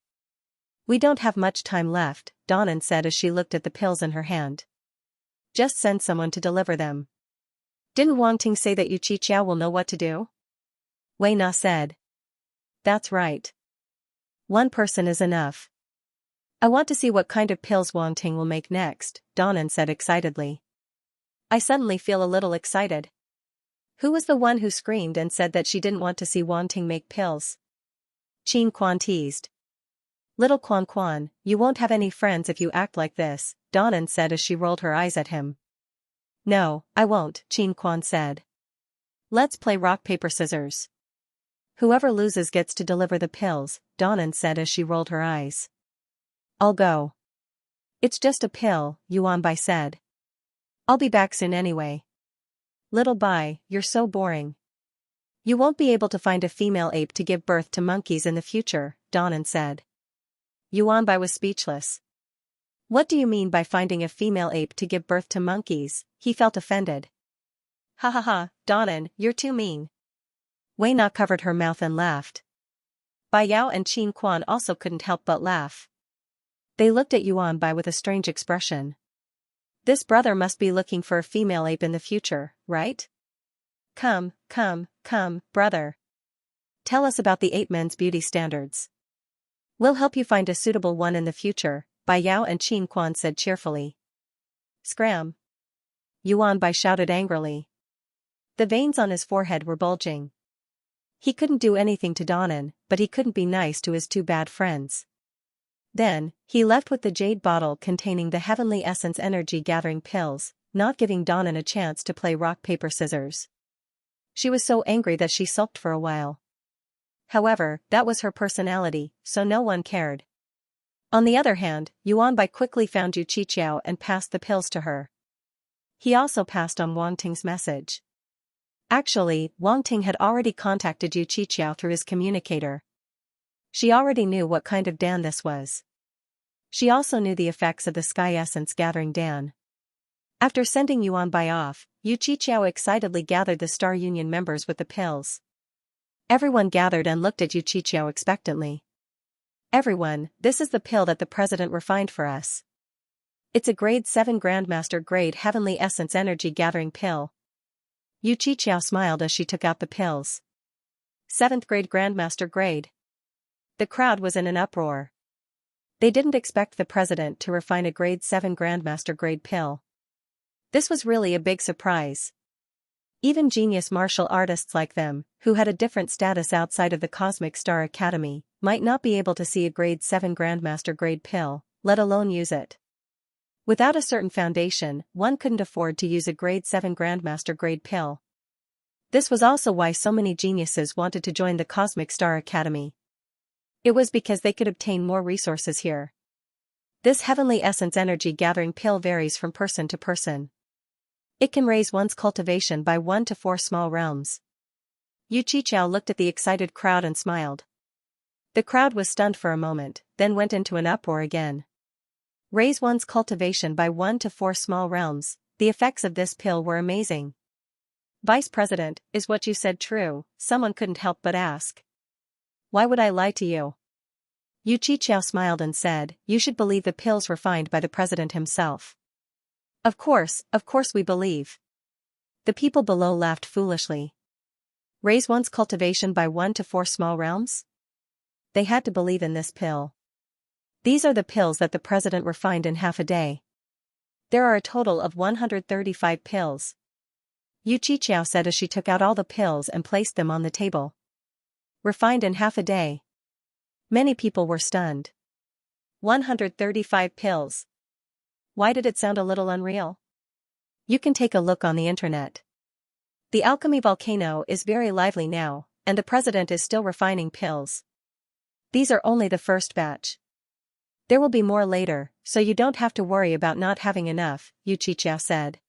[SPEAKER 1] We don't have much time left, Donnan said as she looked at the pills in her hand. Just send someone to deliver them. Didn't Wang Ting say that Yu Qiqiao will know what to do? Wei Na said. That's right. One person is enough. I want to see what kind of pills Wang Ting will make next, Donnan said excitedly. I suddenly feel a little excited. Who was the one who screamed and said that she didn't want to see Wang Ting make pills? Qin Quan teased. Little Quan Quan, you won't have any friends if you act like this, Donnan said as she rolled her eyes at him. No, I won't, Qin Quan said. Let's play rock paper scissors. Whoever loses gets to deliver the pills, Donnan said as she rolled her eyes. I'll go. It's just a pill, Yuan Bai said. I'll be back soon anyway. Little Bai, you're so boring. You won't be able to find a female ape to give birth to monkeys in the future, Donnan said. Yuan Bai was speechless. What do you mean by finding a female ape to give birth to monkeys? He felt offended. Ha ha ha, Donnan, you're too mean. Wei Na covered her mouth and laughed. Bai Yao and Qin Quan also couldn't help but laugh. They looked at Yuan Bai with a strange expression. This brother must be looking for a female ape in the future, right? Come, brother. Tell us about the ape men's beauty standards. We'll help you find a suitable one in the future, Bai Yao and Qin Quan said cheerfully. Scram! Yuan Bai shouted angrily. The veins on his forehead were bulging. He couldn't do anything to Donnan, but he couldn't be nice to his two bad friends. Then, he left with the jade bottle containing the heavenly essence energy-gathering pills, not giving Donnan a chance to play rock-paper-scissors. She was so angry that she sulked for a while. However, that was her personality, so no one cared. On the other hand, Yuan Bai quickly found Yu Qiqiao and passed the pills to her. He also passed on Wang Ting's message. Actually, Wang Ting had already contacted Yu Qiqiao through his communicator. She already knew what kind of Dan this was. She also knew the effects of the sky essence gathering Dan. After sending Yuan Bai off, Yu Qiqiao excitedly gathered the Star Union members with the pills. Everyone gathered and looked at Yu Qiqiao expectantly. Everyone, this is the pill that the president refined for us. It's a grade 7 Grandmaster grade Heavenly Essence Energy Gathering pill. Yu Qiqiao smiled as she took out the pills. 7th grade Grandmaster grade. The crowd was in an uproar. They didn't expect the president to refine a grade 7 Grandmaster grade pill. This was really a big surprise. Even genius martial artists like them, who had a different status outside of the Cosmic Star Academy, might not be able to see a grade 7 Grandmaster grade pill, let alone use it. Without a certain foundation, one couldn't afford to use a grade 7 Grandmaster grade pill. This was also why so many geniuses wanted to join the Cosmic Star Academy. It was because they could obtain more resources here. This heavenly essence energy gathering pill varies from person to person. It can raise one's cultivation by 1 to 4 small realms. Yu Qiqiao looked at the excited crowd and smiled. The crowd was stunned for a moment, then went into an uproar again. Raise one's cultivation by 1 to 4 small realms, the effects of this pill were amazing. Vice President, is what you said true? Someone couldn't help but ask. Why would I lie to you? Yu Qiqiao smiled and said, you should believe the pills refined by the president himself. Of course we believe. The people below laughed foolishly. Raise one's cultivation by 1 to 4 small realms? They had to believe in this pill. These are the pills that the president refined in half a day. There are a total of 135 pills. Yu Qiqiao said as she took out all the pills and placed them on the table. Refined in half a day. Many people were stunned. 135 pills. Why did it sound a little unreal? You can take a look on the internet. The alchemy volcano is very lively now, and the president is still refining pills. These are only the first batch. There will be more later, so you don't have to worry about not having enough, Yu Qiqiao said.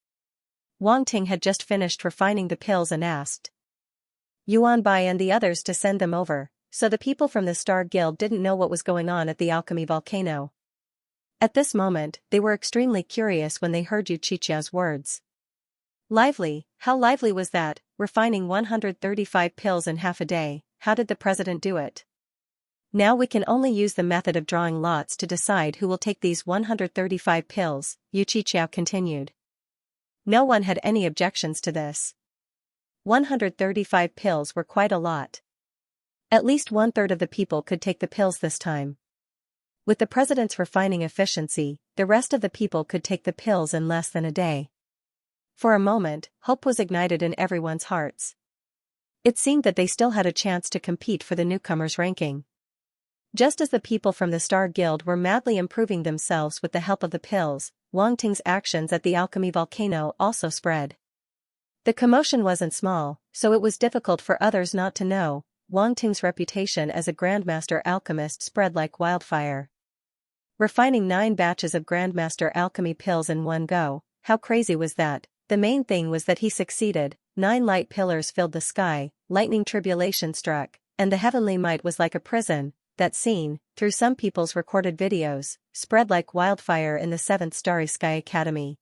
[SPEAKER 1] Wang Ting had just finished refining the pills and asked Yuan Bai and the others to send them over, so the people from the Star Guild didn't know what was going on at the alchemy volcano. At this moment, they were extremely curious when they heard Xianxia's words. Lively, how lively was that, refining 135 pills in half a day, how did the president do it? Now we can only use the method of drawing lots to decide who will take these 135 pills, Xianxia continued. No one had any objections to this. 135 pills were quite a lot. At least 1/3 of the people could take the pills this time. With the president's refining efficiency, the rest of the people could take the pills in less than a day. For a moment, hope was ignited in everyone's hearts. It seemed that they still had a chance to compete for the newcomers' ranking. Just as the people from the Star Guild were madly improving themselves with the help of the pills, Wang Ting's actions at the alchemy volcano also spread. The commotion wasn't small, so it was difficult for others not to know. Wang Ting's reputation as a Grandmaster alchemist spread like wildfire. Refining 9 batches of Grandmaster alchemy pills in one go, how crazy was that? The main thing was that he succeeded. 9 light pillars filled the sky, lightning tribulation struck, and the heavenly might was like a prison. That scene, through some people's recorded videos, spread like wildfire in the 7th Starry Sky Academy.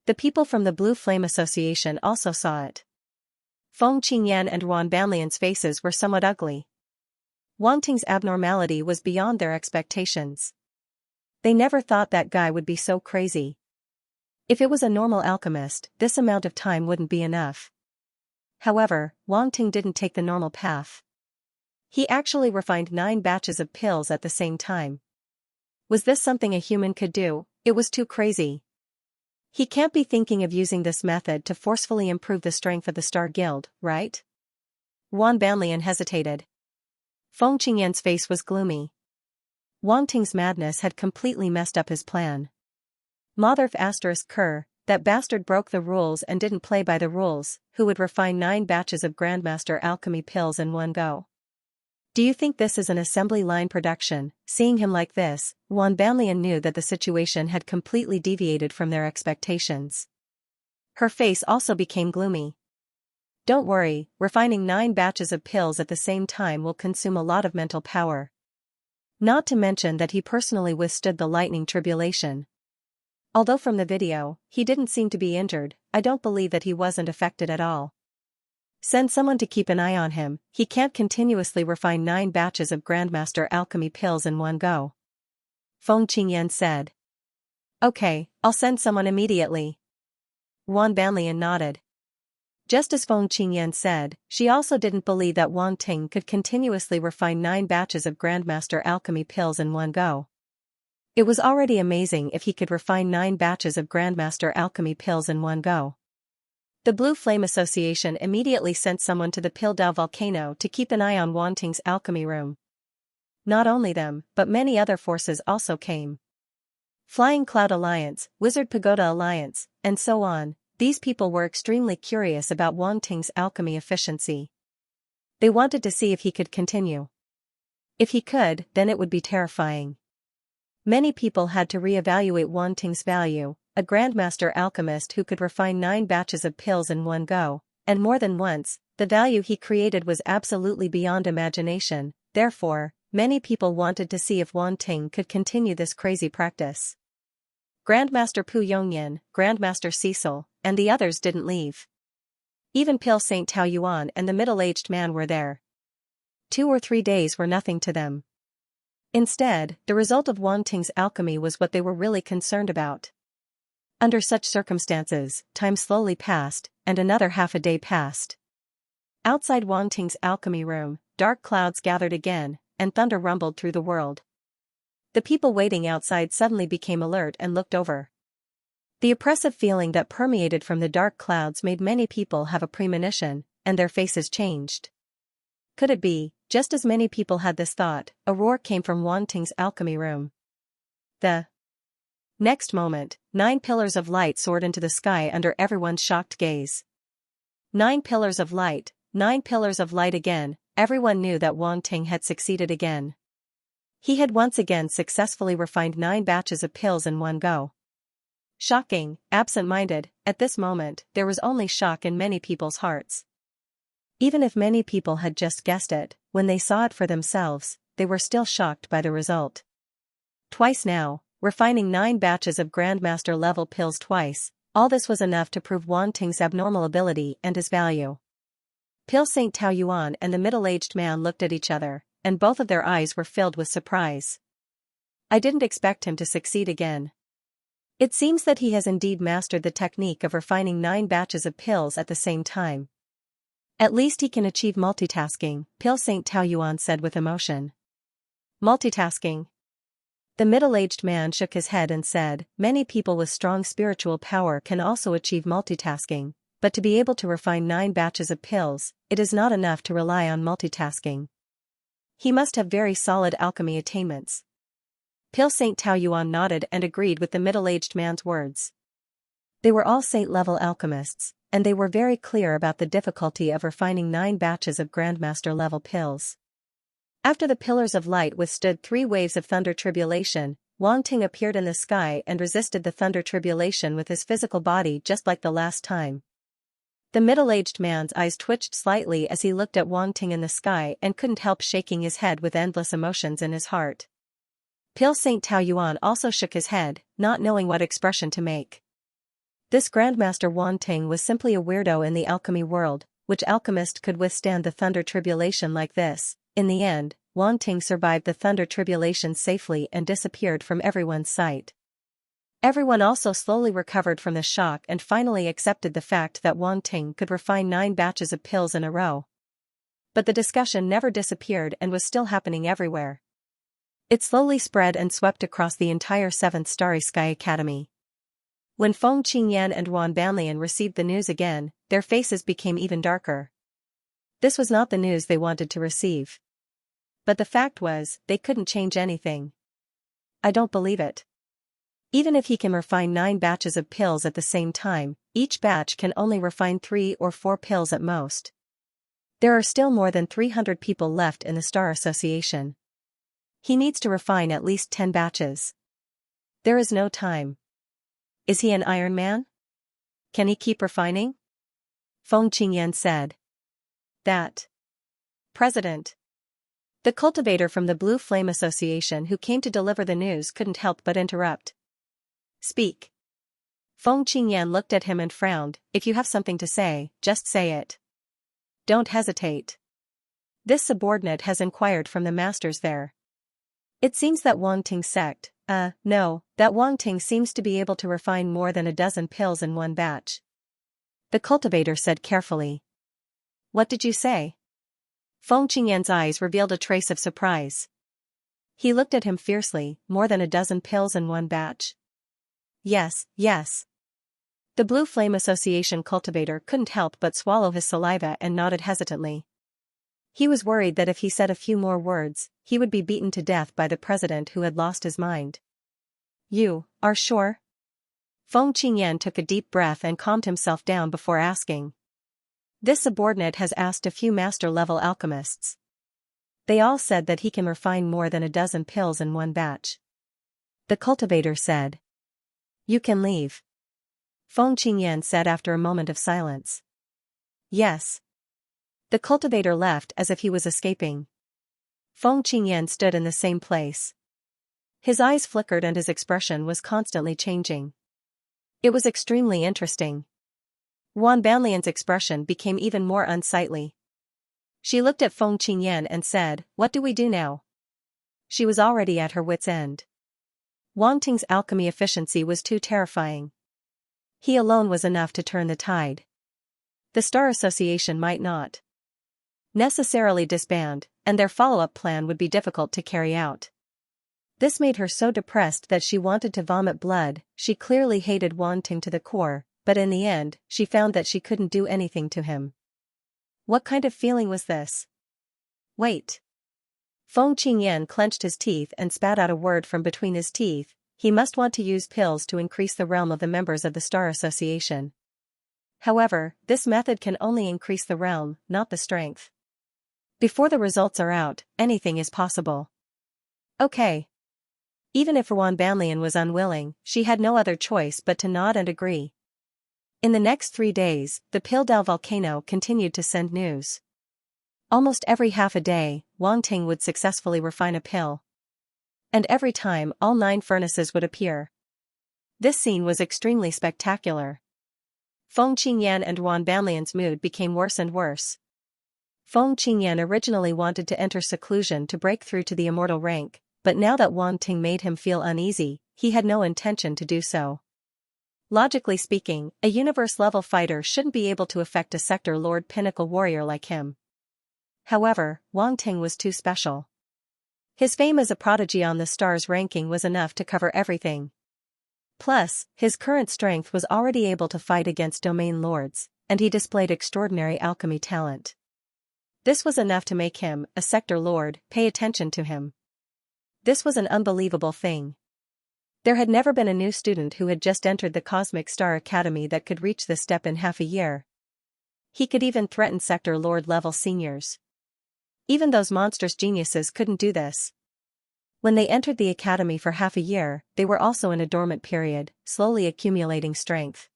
[SPEAKER 1] The people from the Blue Flame Association also saw it. Feng Qingyan and Yuan Banlian's faces were somewhat ugly. Wang Ting's abnormality was beyond their expectations. They never thought that guy would be so crazy. If it was a normal alchemist, this amount of time wouldn't be enough. However, Wang Ting didn't take the normal path. He actually refined 9 batches of pills at the same time. Was this something a human could do? It was too crazy. He can't be thinking of using this method to forcefully improve the strength of the Star Guild, right? Yuan Banlian hesitated. Feng Qingyan's face was gloomy. Wang Ting's madness had completely messed up his plan. Motherf *Ker, that bastard broke the rules and didn't play by the rules, who would refine 9 batches of Grandmaster alchemy pills in one go. Do you think this is an assembly line production? Seeing him like this, Yuan Banlian knew that the situation had completely deviated from their expectations. Her face also became gloomy. Don't worry, refining 9 batches of pills at the same time will consume a lot of mental power. Not to mention that he personally withstood the lightning tribulation. Although from the video, he didn't seem to be injured, I don't believe that he wasn't affected at all. Send someone to keep an eye on him, he can't continuously refine 9 batches of Grandmaster alchemy pills in one go. Feng Qingyan said. Okay, I'll send someone immediately. Yuan Banlian nodded. Just as Feng Qingyan said, she also didn't believe that Wang Ting could continuously refine 9 batches of Grandmaster alchemy pills in one go. It was already amazing if he could refine 9 batches of Grandmaster alchemy pills in one go. The Blue Flame Association immediately sent someone to the Piltdown volcano to keep an eye on Wang Ting's alchemy room. Not only them, but many other forces also came. Flying Cloud Alliance, Wizard Pagoda Alliance, and so on, these people were extremely curious about Wang Ting's alchemy efficiency. They wanted to see if he could continue. If he could, then it would be terrifying. Many people had to re-evaluate Wang Ting's value, a Grandmaster alchemist who could refine 9 batches of pills in one go, and more than once, the value he created was absolutely beyond imagination. Therefore, many people wanted to see if Wang Ting could continue this crazy practice. Grandmaster Pu Yongyan, Grandmaster Cecil, and the others didn't leave. Even Pil Saint Tao Yuan and the middle-aged man were there. 2 or 3 days were nothing to them. Instead, the result of Wang Ting's alchemy was what they were really concerned about. Under such circumstances, time slowly passed, and another half a day passed. Outside Wang Ting's alchemy room, dark clouds gathered again, and thunder rumbled through the world. The people waiting outside suddenly became alert and looked over. The oppressive feeling that permeated from the dark clouds made many people have a premonition, and their faces changed. Could it be, just as many people had this thought, a roar came from Wang Ting's alchemy room. The next moment, 9 pillars of light soared into the sky under everyone's shocked gaze. 9 pillars of light, 9 pillars of light again, everyone knew that Wang Ting had succeeded again. He had once again successfully refined 9 batches of pills in one go. Shocking, absent-minded, at this moment, there was only shock in many people's hearts. Even if many people had just guessed it, when they saw it for themselves, they were still shocked by the result. Twice now, refining 9 batches of Grandmaster-level pills twice. All this was enough to prove Wang Ting's abnormal ability and his value. Pil Saint Taoyuan and the middle-aged man looked at each other, and both of their eyes were filled with surprise. I didn't expect him to succeed again. It seems that he has indeed mastered the technique of refining 9 batches of pills at the same time. At least he can achieve multitasking, Pil Saint Taoyuan said with emotion. Multitasking? The middle-aged man shook his head and said, many people with strong spiritual power can also achieve multitasking, but to be able to refine 9 batches of pills, it is not enough to rely on multitasking. He must have very solid alchemy attainments. Pil Saint Taoyuan nodded and agreed with the middle-aged man's words. They were all saint-level alchemists, and they were very clear about the difficulty of refining 9 batches of Grandmaster-level pills. After the pillars of light withstood 3 waves of thunder tribulation, Wang Ting appeared in the sky and resisted the thunder tribulation with his physical body just like the last time. The middle-aged man's eyes twitched slightly as he looked at Wang Ting in the sky and couldn't help shaking his head with endless emotions in his heart. Pil Saint Taoyuan also shook his head, not knowing what expression to make. This Grandmaster Wang Ting was simply a weirdo in the alchemy world. Which alchemist could withstand the thunder tribulation like this? In the end, Wang Ting survived the thunder tribulation safely and disappeared from everyone's sight. Everyone also slowly recovered from the shock and finally accepted the fact that Wang Ting could refine 9 batches of pills in a row. But the discussion never disappeared and was still happening everywhere. It slowly spread and swept across the entire 7th Starry Sky Academy. When Feng Qingyan and Wan Banlian received the news again, their faces became even darker. This was not the news they wanted to receive. But the fact was, they couldn't change anything. I don't believe it. Even if he can refine 9 batches of pills at the same time, each batch can only refine 3 or 4 pills at most. There are still more than 300 people left in the Star Association. He needs to refine at least 10 batches. There is no time. Is he an Iron Man? Can he keep refining? Feng Qingyan said. That. President. The cultivator from the Blue Flame Association who came to deliver the news couldn't help but interrupt. Speak. Feng Qingyan looked at him and frowned. If you have something to say, just say it. Don't hesitate. This subordinate has inquired from the masters there. It seems that Wang Ting's sect, that Wang Ting seems to be able to refine more than a dozen pills in one batch. The cultivator said carefully. What did you say? Feng Qingyan's eyes revealed a trace of surprise. He looked at him fiercely. More than a dozen pills in one batch? Yes, yes. The Blue Flame Association cultivator couldn't help but swallow his saliva and nodded hesitantly. He was worried that if he said a few more words, he would be beaten to death by the president who had lost his mind. You are sure? Feng Qingyan took a deep breath and calmed himself down before asking. This subordinate has asked a few master-level alchemists. They all said that he can refine more than a dozen pills in one batch. The cultivator said. You can leave. Feng Qingyan said after a moment of silence. Yes. The cultivator left as if he was escaping. Feng Qingyan stood in the same place. His eyes flickered and his expression was constantly changing. It was extremely interesting. Wan Banlian's expression became even more unsightly. She looked at Feng Qingyan and said, What do we do now? She was already at her wit's end. Wang Ting's alchemy efficiency was too terrifying. He alone was enough to turn the tide. The Star Association might not necessarily disband, and their follow-up plan would be difficult to carry out. This made her so depressed that she wanted to vomit blood. She clearly hated Wang Ting to the core, but in the end, she found that she couldn't do anything to him. What kind of feeling was this? Wait. Feng Qingyan clenched his teeth and spat out a word from between his teeth. He must want to use pills to increase the realm of the members of the Star Association. However, this method can only increase the realm, not the strength. Before the results are out, anything is possible. Okay. Even if Wan Banlian was unwilling, she had no other choice but to nod and agree. In the next 3 days, the Pildao volcano continued to send news. Almost every half a day, Wang Ting would successfully refine a pill. And every time all 9 furnaces would appear. This scene was extremely spectacular. Feng Qingyan and Wan Banlian's mood became worse and worse. Feng Qingyan originally wanted to enter seclusion to break through to the immortal rank, but now that Wang Ting made him feel uneasy, he had no intention to do so. Logically speaking, a universe-level fighter shouldn't be able to affect a sector lord pinnacle warrior like him. However, Wang Ting was too special. His fame as a prodigy on the stars ranking was enough to cover everything. Plus, his current strength was already able to fight against domain lords, and he displayed extraordinary alchemy talent. This was enough to make him, a sector lord, pay attention to him. This was an unbelievable thing. There had never been a new student who had just entered the Cosmic Star Academy that could reach this step in half a year. He could even threaten sector lord level seniors. Even those monstrous geniuses couldn't do this. When they entered the academy for half a year, they were also in a dormant period, slowly accumulating strength.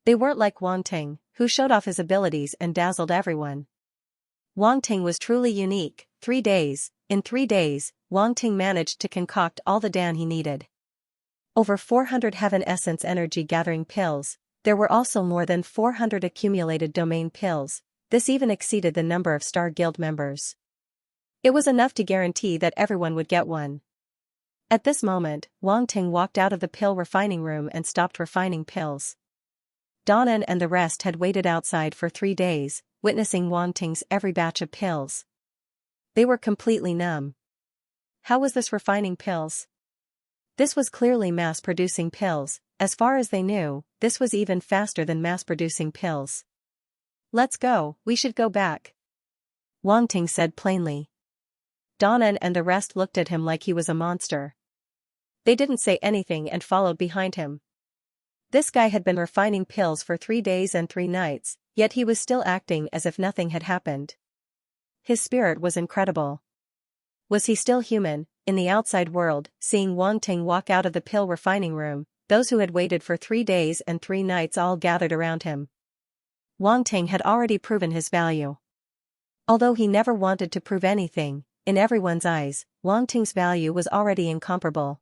[SPEAKER 1] They weren't like Wang Ting, who showed off his abilities and dazzled everyone. Wang Ting was truly unique. In 3 days, Wang Ting managed to concoct all the Dan he needed. Over 400 Heaven Essence energy gathering pills. There were also more than 400 accumulated domain pills. This even exceeded the number of Star Guild members. It was enough to guarantee that everyone would get one. At this moment, Wang Ting walked out of the pill refining room and stopped refining pills. Donnan and the rest had waited outside for 3 days, witnessing Wang Ting's every batch of pills. They were completely numb. How was this refining pills? This was clearly mass-producing pills. As far as they knew, this was even faster than mass-producing pills. Let's go, we should go back. Wang Ting said plainly. Donnan and the rest looked at him like he was a monster. They didn't say anything and followed behind him. This guy had been refining pills for 3 days and 3 nights, yet he was still acting as if nothing had happened. His spirit was incredible. Was he still human? In the outside world, seeing Wang Ting walk out of the pill refining room, those who had waited for 3 days and 3 nights all gathered around him. Wang Ting had already proven his value. Although he never wanted to prove anything, in everyone's eyes, Wang Ting's value was already incomparable.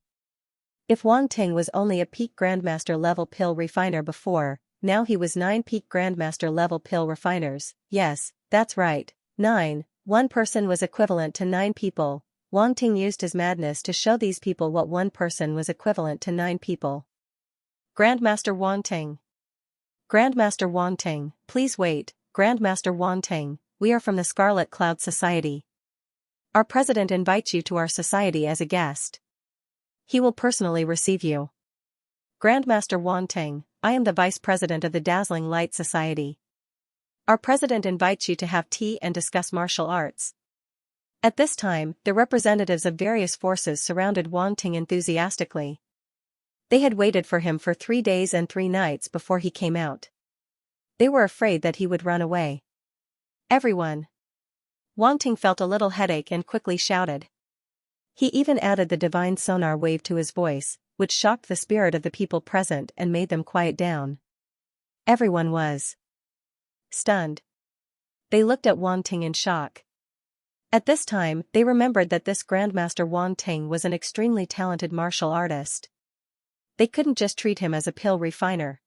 [SPEAKER 1] If Wang Ting was only a peak Grandmaster level pill refiner before, now he was 9 peak Grandmaster level pill refiners. Yes, that's right, 9. One person was equivalent to 9 people. Wang Ting used his madness to show these people what one person was equivalent to 9 people. Grandmaster Wang Ting. Grandmaster Wang Ting, please wait, Grandmaster Wang Ting, we are from the Scarlet Cloud Society. Our president invites you to our society as a guest. He will personally receive you. Grandmaster Wang Ting, I am the vice president of the Dazzling Light Society. Our president invites you to have tea and discuss martial arts. At this time, the representatives of various forces surrounded Wang Ting enthusiastically. They had waited for him for 3 days and 3 nights before he came out. They were afraid that he would run away. Everyone. Wang Ting felt a little headache and quickly shouted. He even added the divine sonar wave to his voice, which shocked the spirit of the people present and made them quiet down. Everyone was stunned. They looked at Wang Ting in shock. At this time, they remembered that this Grandmaster Wang Ting was an extremely talented martial artist. They couldn't just treat him as a pill refiner.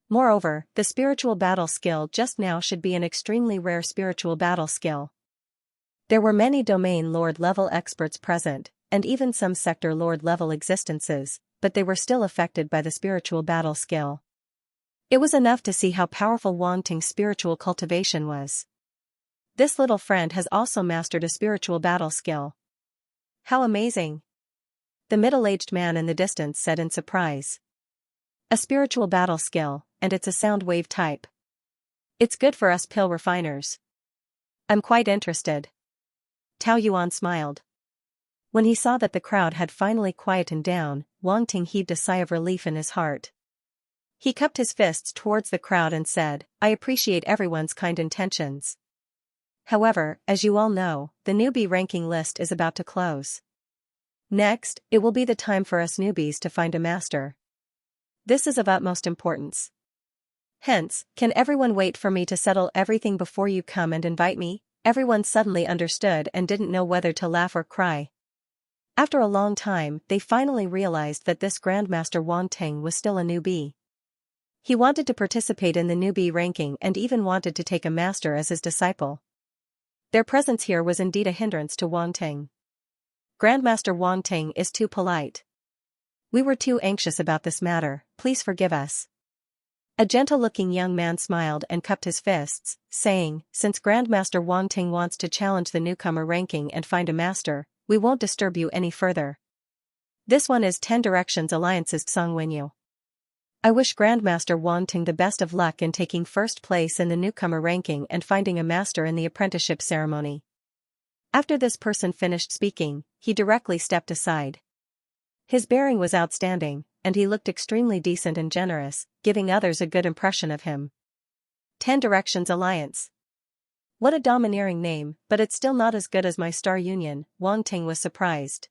[SPEAKER 1] Moreover, the spiritual battle skill just now should be an extremely rare spiritual battle skill. There were many domain lord level experts present, and even some sector lord level existences, but they were still affected by the spiritual battle skill. It was enough to see how powerful Wang Ting's spiritual cultivation was. This little friend has also mastered a spiritual battle skill. How amazing! The middle-aged man in the distance said in surprise. A spiritual battle skill, and it's a sound wave type. It's good for us pill refiners. I'm quite interested. Tao Yuan smiled. When he saw that the crowd had finally quietened down, Wang Ting heaved a sigh of relief in his heart. He cupped his fists towards the crowd and said, I appreciate everyone's kind intentions. However, as you all know, the newbie ranking list is about to close. Next, it will be the time for us newbies to find a master. This is of utmost importance. Hence, can everyone wait for me to settle everything before you come and invite me? Everyone suddenly understood and didn't know whether to laugh or cry. After a long time, they finally realized that this Grandmaster Wanting was still a newbie. He wanted to participate in the newbie ranking and even wanted to take a master as his disciple. Their presence here was indeed a hindrance to Wanting. Grandmaster Wanting is too polite. We were too anxious about this matter, please forgive us. A gentle-looking young man smiled and cupped his fists, saying, since Grandmaster Wanting wants to challenge the newcomer ranking and find a master, we won't disturb you any further. This one is 10 Directions Alliance's Song Wenyu. I wish Grandmaster Wanting the best of luck in taking first place in the newcomer ranking and finding a master in the apprenticeship ceremony. After this person finished speaking, he directly stepped aside. His bearing was outstanding, and he looked extremely decent and generous, giving others a good impression of him. 10 Directions Alliance. What a domineering name, but it's still not as good as my Star Union, Wanting was surprised.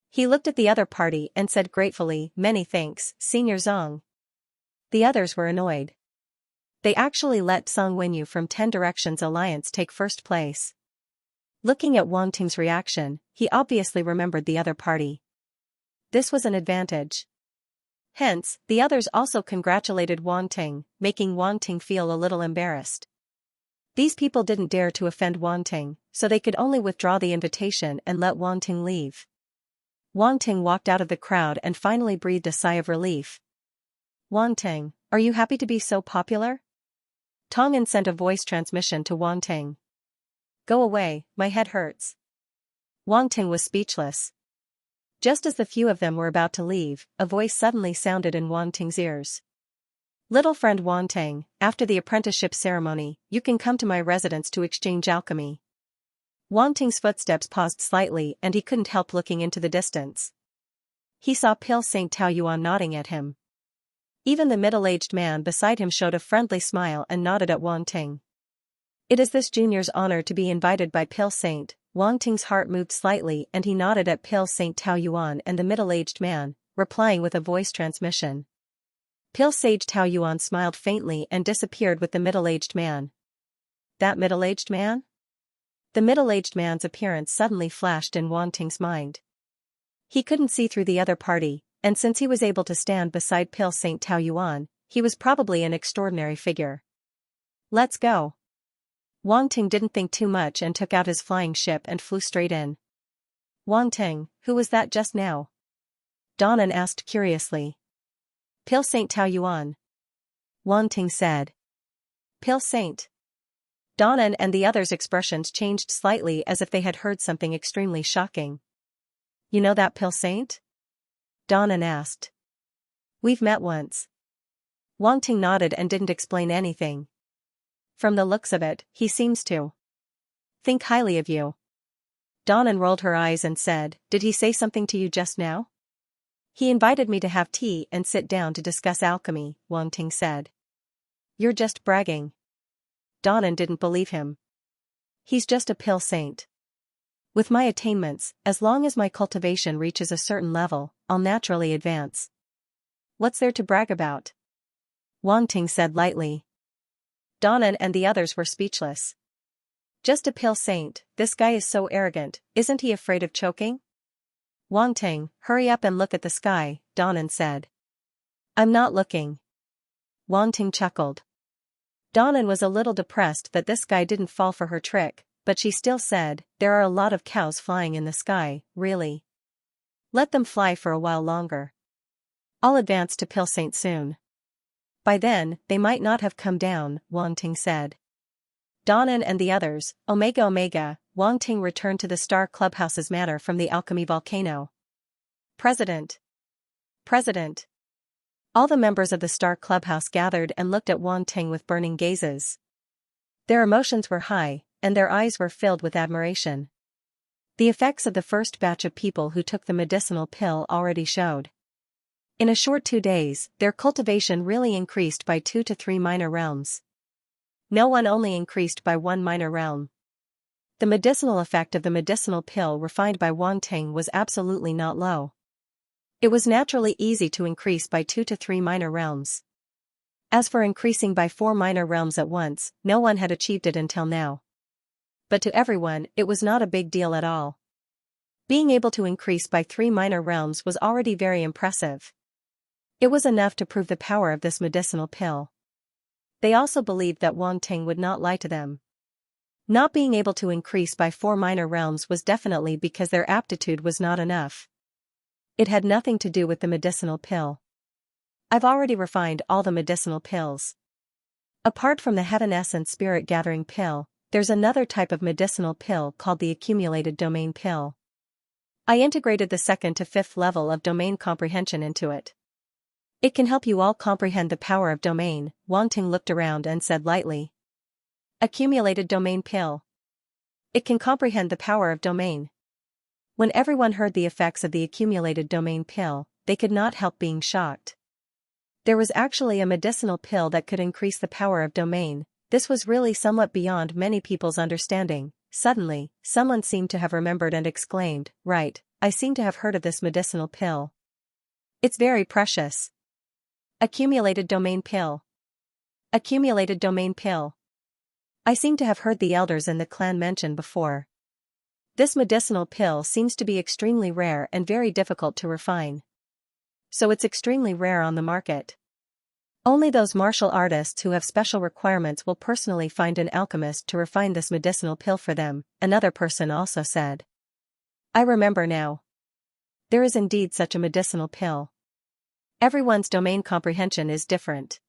[SPEAKER 1] He looked at the other party and said gratefully, many thanks, Senior Zong. The others were annoyed. They actually let Song Wenyu from 10 Directions Alliance take first place. Looking at Wanting's reaction, he obviously remembered the other party. This was an advantage. Hence, the others also congratulated Wanting, making Wanting feel a little embarrassed. These people didn't dare to offend Wanting, so they could only withdraw the invitation and let Wanting leave. Wanting walked out of the crowd and finally breathed a sigh of relief. Wanting, are you happy to be so popular? Tongan sent a voice transmission to Wanting. Go away, my head hurts. Wanting was speechless. Just as the few of them were about to leave, a voice suddenly sounded in Wanting's ears. Little friend Wanting, after the apprenticeship ceremony, you can come to my residence to exchange alchemy. Wanting's footsteps paused slightly and he couldn't help looking into the distance. He saw Pil St. Taoyuan nodding at him. Even the middle-aged man beside him showed a friendly smile and nodded at Wanting. It is this junior's honor to be invited by Pil St. Wanting's heart moved slightly and he nodded at Pil St. Taoyuan and the middle-aged man, replying with a voice transmission. Pil Sage Taoyuan smiled faintly and disappeared with the middle-aged man. That middle-aged man? The middle-aged man's appearance suddenly flashed in Wanting's mind. He couldn't see through the other party, and since he was able to stand beside Pil St. Taoyuan, he was probably an extraordinary figure. Let's go. Wanting didn't think too much and took out his flying ship and flew straight in. Wanting, who was that just now? Donnan asked curiously. Pil St. Taoyuan. Wanting said. Pil St. Donnan and the others' expressions changed slightly as if they had heard something extremely shocking. You know that Pil St? Donnan asked. We've met once. Wanting nodded and didn't explain anything. From the looks of it, he seems to think highly of you. Donnan rolled her eyes and said, did he say something to you just now? He invited me to have tea and sit down to discuss alchemy, Wanting said. You're just bragging. Donnan didn't believe him. He's just a Pil Saint. With my attainments, as long as my cultivation reaches a certain level, I'll naturally advance. What's there to brag about? Wanting said lightly. Donnan and the others were speechless. Just a Pil Saint, this guy is so arrogant, isn't he afraid of choking? Wanting, hurry up and look at the sky, Donnan said. I'm not looking. Wanting chuckled. Donnan was a little depressed that this guy didn't fall for her trick, but she still said, there are a lot of cows flying in the sky, really. Let them fly for a while longer. I'll advance to Pil Saint soon. By then, they might not have come down, Wanting said. Donnan and the others, Omega, Wanting returned to the Star Clubhouse's manor from the alchemy volcano. President. All the members of the Star Clubhouse gathered and looked at Wanting with burning gazes. Their emotions were high, and their eyes were filled with admiration. The effects of the first batch of people who took the medicinal pill already showed. In a short 2 days, their cultivation really increased by 2 to 3 minor realms. No one only increased by 1 minor realm. The medicinal effect of the medicinal pill refined by Wanting was absolutely not low. It was naturally easy to increase by 2 to 3 minor realms. As for increasing by 4 minor realms at once, no one had achieved it until now. But to everyone, it was not a big deal at all. Being able to increase by 3 minor realms was already very impressive. It was enough to prove the power of this medicinal pill. They also believed that Wang Ting would not lie to them. Not being able to increase by 4 minor realms was definitely because their aptitude was not enough. It had nothing to do with the medicinal pill. I've already refined all the medicinal pills. Apart from the Heaven Essence Spirit Gathering pill, there's another type of medicinal pill called the Accumulated Domain pill. I integrated the 2nd to 5th level of domain comprehension into it. It can help you all comprehend the power of domain. Wang Ting looked around and said lightly. Accumulated Domain pill. It can comprehend the power of domain. When everyone heard the effects of the Accumulated Domain pill, they could not help being shocked. There was actually a medicinal pill that could increase the power of domain. This was really somewhat beyond many people's understanding. Suddenly, someone seemed to have remembered and exclaimed, "Right, I seem to have heard of this medicinal pill. It's very precious. Accumulated Domain pill. Accumulated Domain pill. I seem to have heard the elders in the clan mention before. This medicinal pill seems to be extremely rare and very difficult to refine. So it's extremely rare on the market. Only those martial artists who have special requirements will personally find an alchemist to refine this medicinal pill for them," another person also said. I remember now. There is indeed such a medicinal pill. Everyone's domain comprehension is different.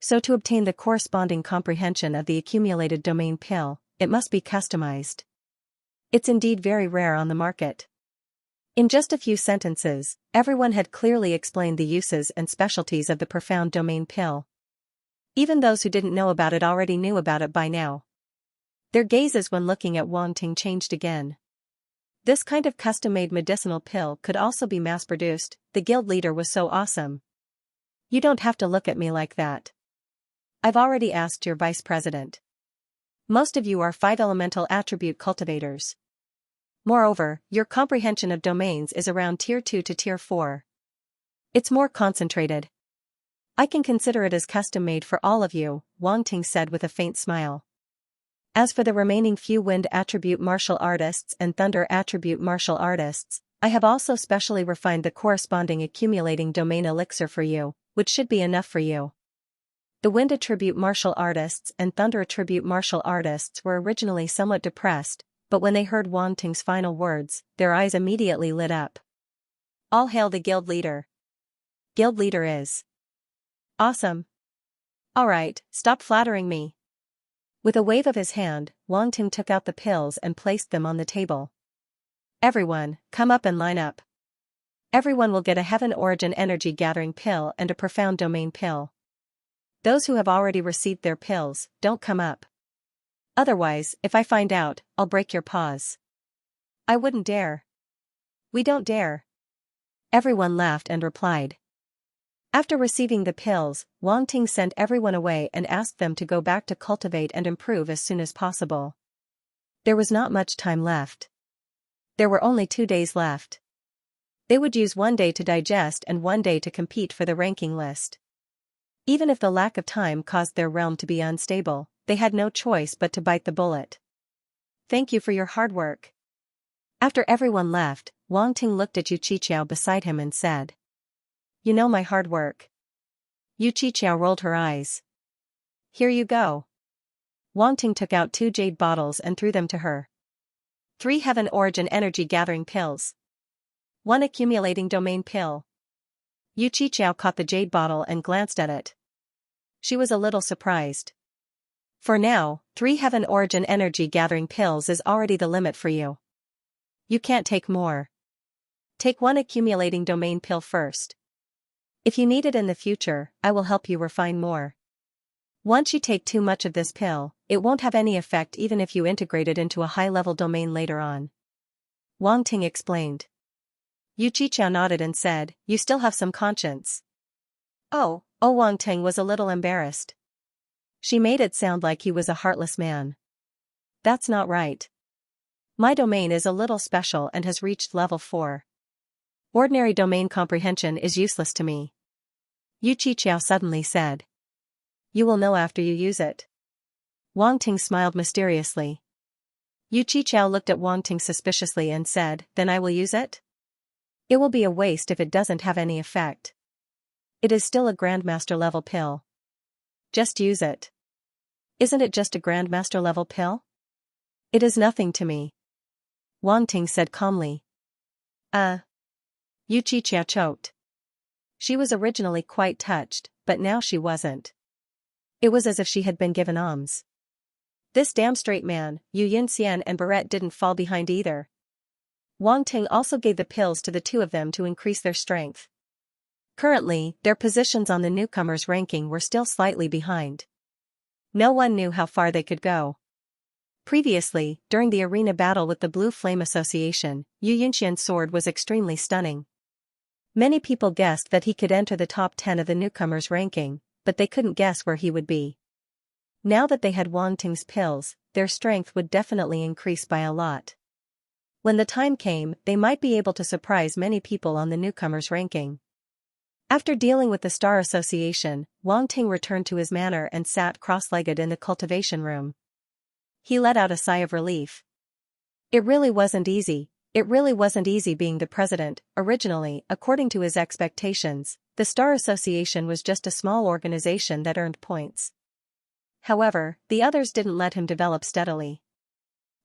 [SPEAKER 1] So to obtain the corresponding comprehension of the Accumulated Domain pill, it must be customized. It's indeed very rare on the market. In just a few sentences, everyone had clearly explained the uses and specialties of the Profound Domain pill. Even those who didn't know about it already knew about it by now. Their gazes when looking at Wang Ting changed again. This kind of custom-made medicinal pill could also be mass-produced. The guild leader was so awesome. You don't have to look at me like that. I've already asked your vice president. Most of you are 5 elemental attribute cultivators. Moreover, your comprehension of domains is around Tier 2 to Tier 4. It's more concentrated. I can consider it as custom-made for all of you, Wang Ting said with a faint smile. As for the remaining few wind attribute martial artists and thunder attribute martial artists, I have also specially refined the corresponding accumulating domain elixir for you, which should be enough for you. The wind attribute martial artists and thunder attribute martial artists were originally somewhat depressed, but when they heard Wang Ting's final words, their eyes immediately lit up. All hail the guild leader. Guild leader is awesome. Alright, stop flattering me. With a wave of his hand, Wang Ting took out the pills and placed them on the table. Everyone, come up and line up. Everyone will get a Heaven Origin Energy Gathering pill and a Profound Domain pill. Those who have already received their pills, don't come up. Otherwise, if I find out, I'll break your paws. I wouldn't dare. We don't dare. Everyone laughed and replied. After receiving the pills, Wang Ting sent everyone away and asked them to go back to cultivate and improve as soon as possible. There was not much time left. There were only 2 days left. They would use 1 day to digest and 1 day to compete for the ranking list. Even if the lack of time caused their realm to be unstable, they had no choice but to bite the bullet. Thank you for your hard work. After everyone left, Wang Ting looked at Yu Qiqiao beside him and said, You know my hard work. Yu Qiqiao rolled her eyes. Here you go. Wang Ting took out 2 jade bottles and threw them to her. 3 Heaven Origin Energy Gathering pills. 1 Accumulating Domain pill. Yu Qiqiao caught the jade bottle and glanced at it. She was a little surprised. For now, 3 Heaven Origin Energy Gathering pills is already the limit for you. You can't take more. Take 1 Accumulating Domain pill first. If you need it in the future, I will help you refine more. Once you take too much of this pill, it won't have any effect even if you integrate it into a high-level domain later on. Wang Ting explained. Yu Qiqiao nodded and said, You still have some conscience. Oh, Wang Ting was a little embarrassed. She made it sound like he was a heartless man. That's not right. My domain is a little special and has reached level 4. Ordinary domain comprehension is useless to me. Yu Qiqiao suddenly said. You will know after you use it. Wang Ting smiled mysteriously. Yu Qichao looked at Wang Ting suspiciously and said, "Then I will use it? It will be a waste if it doesn't have any effect. It is still a Grandmaster level pill. Just use it." "Isn't it just a Grandmaster level pill?" "It is nothing to me," Wang Ting said calmly. Yu Qichao choked. She was originally quite touched, but now she wasn't. It was as if she had been given alms. This damn straight man, Yu Yinxian and Barrett didn't fall behind either. Wang Ting also gave the pills to the two of them to increase their strength. Currently, their positions on the newcomers' ranking were still slightly behind. No one knew how far they could go. Previously, during the arena battle with the Blue Flame Association, Yu Yinxian's sword was extremely stunning. Many people guessed that he could enter the top 10 of the newcomers' ranking, but they couldn't guess where he would be. Now that they had Wang Ting's pills, their strength would definitely increase by a lot. When the time came, they might be able to surprise many people on the newcomers' ranking. After dealing with the Star Association, Wang Ting returned to his manor and sat cross-legged in the cultivation room. He let out a sigh of relief. It really wasn't easy being the president. Originally, according to his expectations, the Star Association was just a small organization that earned points. However, the others didn't let him develop steadily.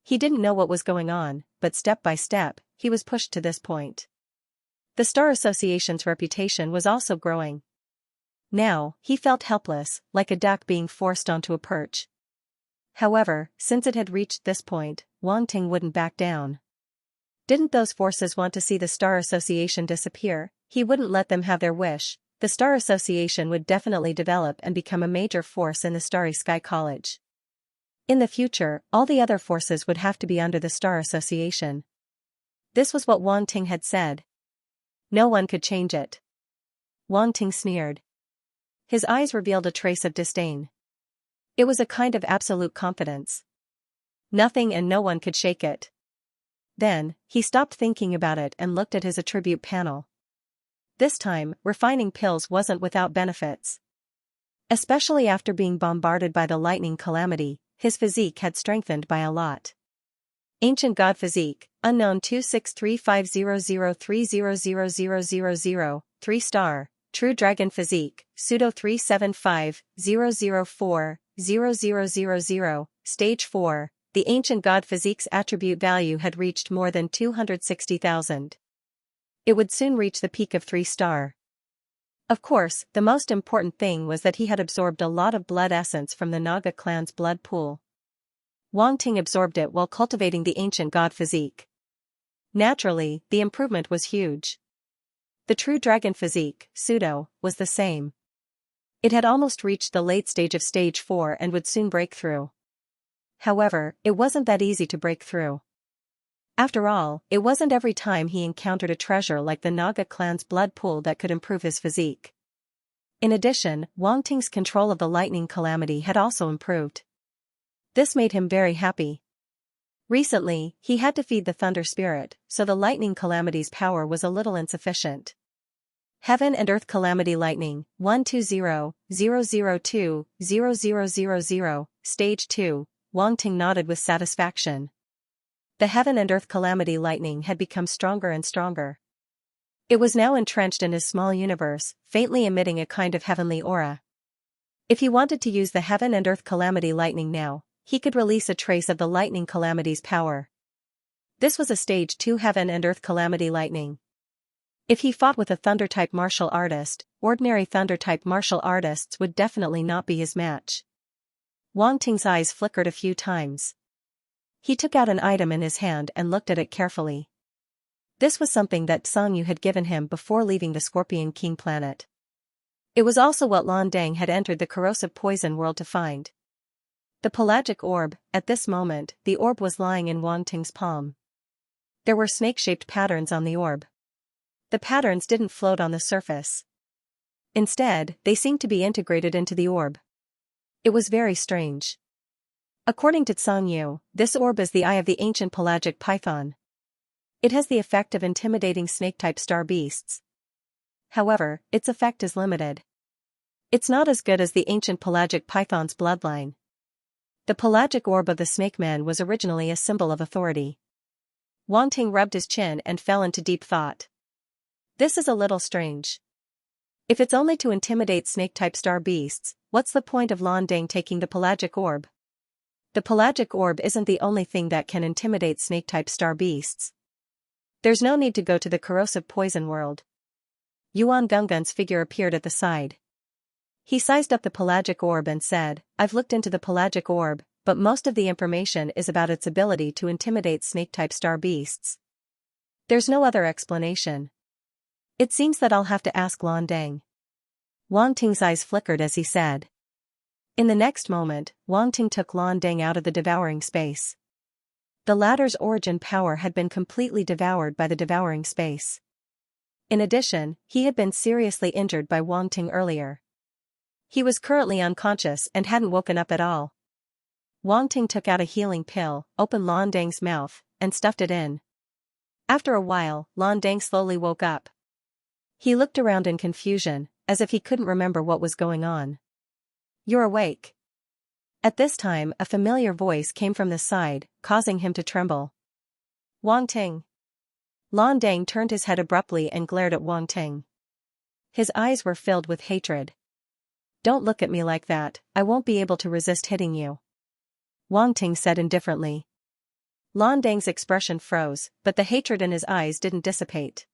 [SPEAKER 1] He didn't know what was going on, but step by step, he was pushed to this point. The Star Association's reputation was also growing. Now, he felt helpless, like a duck being forced onto a perch. However, since it had reached this point, Wang Ting wouldn't back down. Didn't those forces want to see the Star Association disappear? He wouldn't let them have their wish. The Star Association would definitely develop and become a major force in the Starry Sky College. In the future, all the other forces would have to be under the Star Association. This was what Wang Ting had said. No one could change it. Wang Ting sneered. His eyes revealed a trace of disdain. It was a kind of absolute confidence. Nothing and no one could shake it. Then, he stopped thinking about it and looked at his attribute panel. This time, refining pills wasn't without benefits. Especially after being bombarded by the lightning calamity, his physique had strengthened by a lot. Ancient God Physique, unknown 2635003000000, 3-star, True Dragon Physique, pseudo 3750040000, stage 4. The Ancient God Physique's attribute value had reached more than 260,000. It would soon reach the peak of 3-star. Of course, the most important thing was that he had absorbed a lot of blood essence from the Naga clan's blood pool. Wang Ting absorbed it while cultivating the Ancient God Physique. Naturally, the improvement was huge. The True Dragon Physique, pseudo, was the same. It had almost reached the late stage of stage 4 and would soon break through. However, it wasn't that easy to break through. After all, it wasn't every time he encountered a treasure like the Naga clan's blood pool that could improve his physique. In addition, Wang Ting's control of the lightning calamity had also improved. This made him very happy. Recently, he had to feed the thunder spirit, so the lightning calamity's power was a little insufficient. Heaven and Earth Calamity Lightning, 120-002-0000, Stage 2, Wang Ting nodded with satisfaction. The Heaven and Earth Calamity Lightning had become stronger and stronger. It was now entrenched in his small universe, faintly emitting a kind of heavenly aura. If he wanted to use the Heaven and Earth Calamity Lightning now, he could release a trace of the lightning calamity's power. This was a Stage 2 Heaven and Earth Calamity Lightning. If he fought with a Thunder-type martial artist, ordinary Thunder-type martial artists would definitely not be his match. Wang Ting's eyes flickered a few times. He took out an item in his hand and looked at it carefully. This was something that Xianxia had given him before leaving the Scorpion King planet. It was also what Lan Dang had entered the corrosive poison world to find. The pelagic orb. At this moment, the orb was lying in Wang Ting's palm. There were snake-shaped patterns on the orb. The patterns didn't float on the surface. Instead, they seemed to be integrated into the orb. It was very strange. According to Xianxia, this orb is the eye of the ancient pelagic python. It has the effect of intimidating snake-type star beasts. However, its effect is limited. It's not as good as the ancient pelagic python's bloodline. The pelagic orb of the snake man was originally a symbol of authority. Wang Ting rubbed his chin and fell into deep thought. This is a little strange. If it's only to intimidate snake-type star beasts, what's the point of Lan Dang taking the pelagic orb? The pelagic orb isn't the only thing that can intimidate snake-type star beasts. There's no need to go to the corrosive poison world. Yuan Gunggun's figure appeared at the side. He sized up the pelagic orb and said, I've looked into the pelagic orb, but most of the information is about its ability to intimidate snake-type star beasts. There's no other explanation. It seems that I'll have to ask Lan Dang. Wang Ting's eyes flickered as he said. In the next moment, Wang Ting took Lan Dang out of the devouring space. The latter's origin power had been completely devoured by the devouring space. In addition, he had been seriously injured by Wang Ting earlier. He was currently unconscious and hadn't woken up at all. Wang Ting took out a healing pill, opened Lan Dang's mouth, and stuffed it in. After a while, Lan Dang slowly woke up. He looked around in confusion, as if he couldn't remember what was going on. You're awake. At this time, a familiar voice came from the side, causing him to tremble. Wang Ting. Lan Dang turned his head abruptly and glared at Wang Ting. His eyes were filled with hatred. Don't look at me like that, I won't be able to resist hitting you. Wang Ting said indifferently. Lan Dang's expression froze, but the hatred in his eyes didn't dissipate.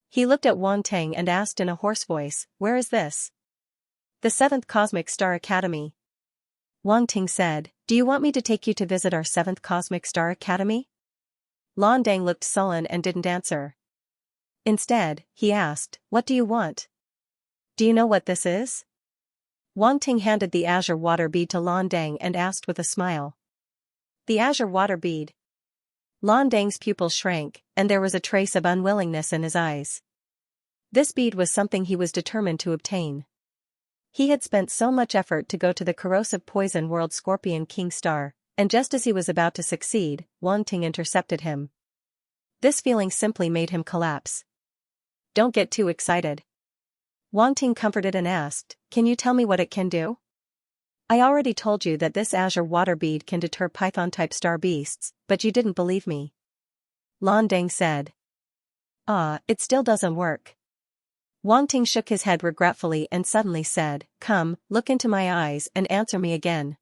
[SPEAKER 1] He looked at Wang Ting and asked in a hoarse voice, Where is this? The 7th Cosmic Star Academy. Wang Ting said, Do you want me to take you to visit our 7th Cosmic Star Academy? Lan Dang looked sullen and didn't answer. Instead, he asked, What do you want? Do you know what this is? Wang Ting handed the azure water bead to Lan Dang and asked with a smile. The azure water bead. Lan Dang's pupils shrank, and there was a trace of unwillingness in his eyes. This bead was something he was determined to obtain. He had spent so much effort to go to the corrosive poison world Scorpion King Star, and just as he was about to succeed, Wang Ting intercepted him. This feeling simply made him collapse. Don't get too excited. Wang Ting comforted and asked, Can you tell me what it can do? I already told you that this azure water bead can deter python-type star beasts, but you didn't believe me. Lan Dang said. It still doesn't work. Wang Ting shook his head regretfully and suddenly said, Come, look into my eyes and answer me again.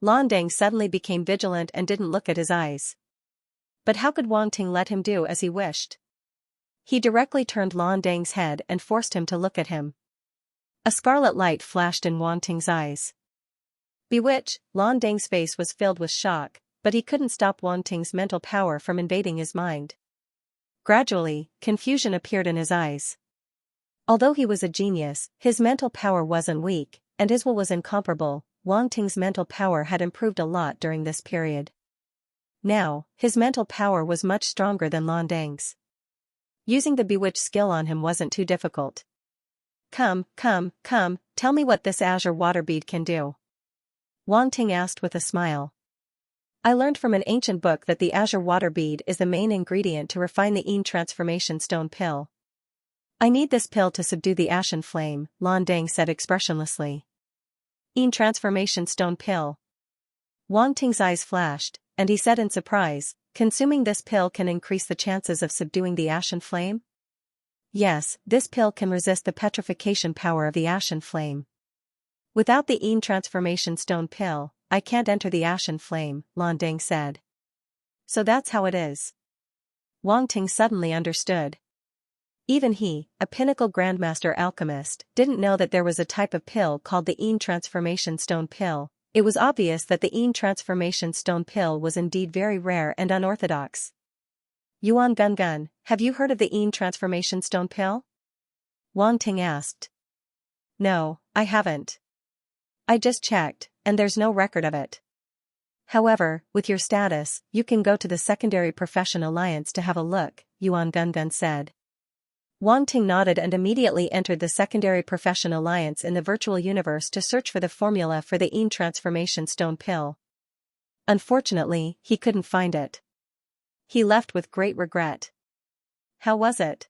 [SPEAKER 1] Lan Dang suddenly became vigilant and didn't look at his eyes. But how could Wang Ting let him do as he wished? He directly turned Lan Dang's head and forced him to look at him. A scarlet light flashed in Wang Ting's eyes. Bewitched, Lan Dang's face was filled with shock, but he couldn't stop Wang Ting's mental power from invading his mind. Gradually, confusion appeared in his eyes. Although he was a genius, his mental power wasn't weak, and his will was incomparable. Wang Ting's mental power had improved a lot during this period. Now, his mental power was much stronger than Lan Dang's. Using the bewitch skill on him wasn't too difficult. Come, tell me what this azure water bead can do. Wang Ting asked with a smile. I learned from an ancient book that the azure water bead is the main ingredient to refine the Yin transformation stone pill. I need this pill to subdue the ashen flame, Lan Dang said expressionlessly. Yin transformation stone pill. Wang Ting's eyes flashed, and he said in surprise, Consuming this pill can increase the chances of subduing the ashen flame? Yes, this pill can resist the petrification power of the ashen flame. Without the Yin transformation stone pill, I can't enter the ashen flame, Lan Dang said. So that's how it is. Wang Ting suddenly understood. Even he, a pinnacle grandmaster alchemist, didn't know that there was a type of pill called the Yin transformation stone pill. It was obvious that the Yin transformation stone pill was indeed very rare and unorthodox. Yuan Gungun, have you heard of the Yin transformation stone pill? Wang Ting asked. No, I haven't. I just checked, and there's no record of it. However, with your status, you can go to the Secondary Profession Alliance to have a look, Yuan Gungun said. Wang Ting nodded and immediately entered the Secondary Profession Alliance in the virtual universe to search for the formula for the Yin transformation stone pill. Unfortunately, he couldn't find it. He left with great regret. How was it?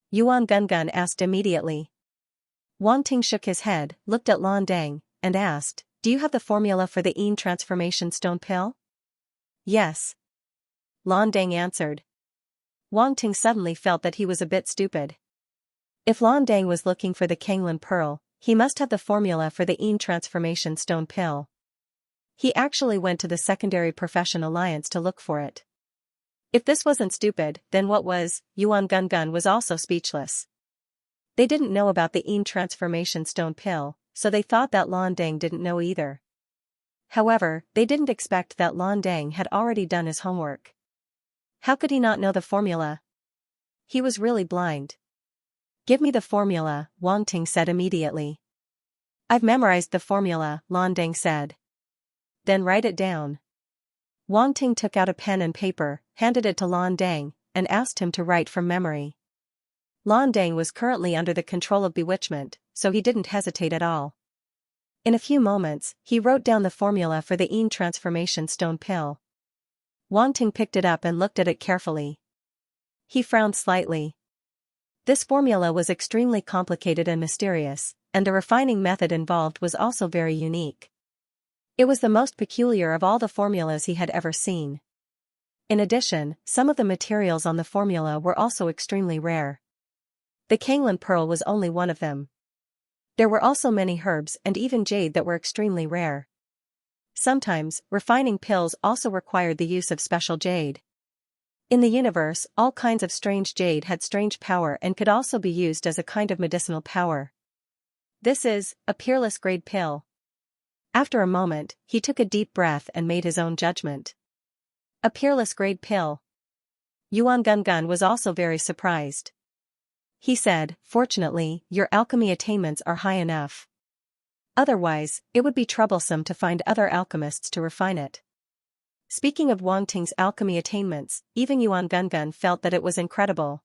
[SPEAKER 1] Yuan Gungun asked immediately. Wang Ting shook his head, looked at Lan Dang, and asked, do you have the formula for the Yin transformation stone pill? Yes. Lan Dang answered. Wang Ting suddenly felt that he was a bit stupid. If Lan Dang was looking for the Kanglin pearl, he must have the formula for the Yin transformation stone pill. He actually went to the Secondary Profession Alliance to look for it. If this wasn't stupid, then what was? Yuan Gungun was also speechless. They didn't know about the Yin transformation stone pill, so they thought that Lan Dang didn't know either. However, they didn't expect that Lan Dang had already done his homework. How could he not know the formula? He was really blind. Give me the formula, Wang Ting said immediately. I've memorized the formula, Lan Dang said. Then write it down. Wang Ting took out a pen and paper, handed it to Lan Dang, and asked him to write from memory. Lan Dang was currently under the control of bewitchment, so he didn't hesitate at all. In a few moments, he wrote down the formula for the Yin transformation stone pill. Wang Ting picked it up and looked at it carefully. He frowned slightly. This formula was extremely complicated and mysterious, and the refining method involved was also very unique. It was the most peculiar of all the formulas he had ever seen. In addition, some of the materials on the formula were also extremely rare. The Kanglin pearl was only one of them. There were also many herbs and even jade that were extremely rare. Sometimes, refining pills also required the use of special jade. In the universe, all kinds of strange jade had strange power and could also be used as a kind of medicinal power. This is a peerless grade pill. After a moment, he took a deep breath and made his own judgment. A peerless grade pill. Yuan Gungun was also very surprised. He said, fortunately, your alchemy attainments are high enough. Otherwise, it would be troublesome to find other alchemists to refine it. Speaking of Wang Ting's alchemy attainments, even Yuan Gungun felt that it was incredible.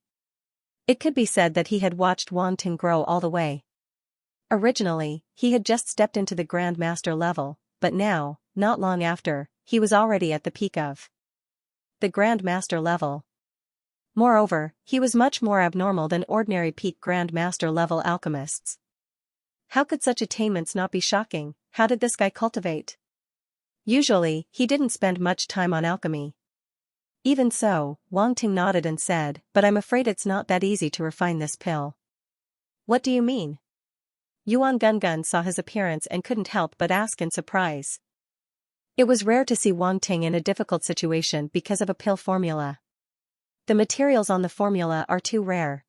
[SPEAKER 1] It could be said that he had watched Wang Ting grow all the way. Originally, he had just stepped into the Grand Master level, but now, not long after, he was already at the peak of the Grand Master level. Moreover, he was much more abnormal than ordinary peak Grand Master level alchemists. How could such attainments not be shocking? How did this guy cultivate? Usually, he didn't spend much time on alchemy. Even so, Wang Ting nodded and said, but I'm afraid it's not that easy to refine this pill. What do you mean? Yuan Gungun saw his appearance and couldn't help but ask in surprise. It was rare to see Wang Ting in a difficult situation because of a pill formula. The materials on the formula are too rare.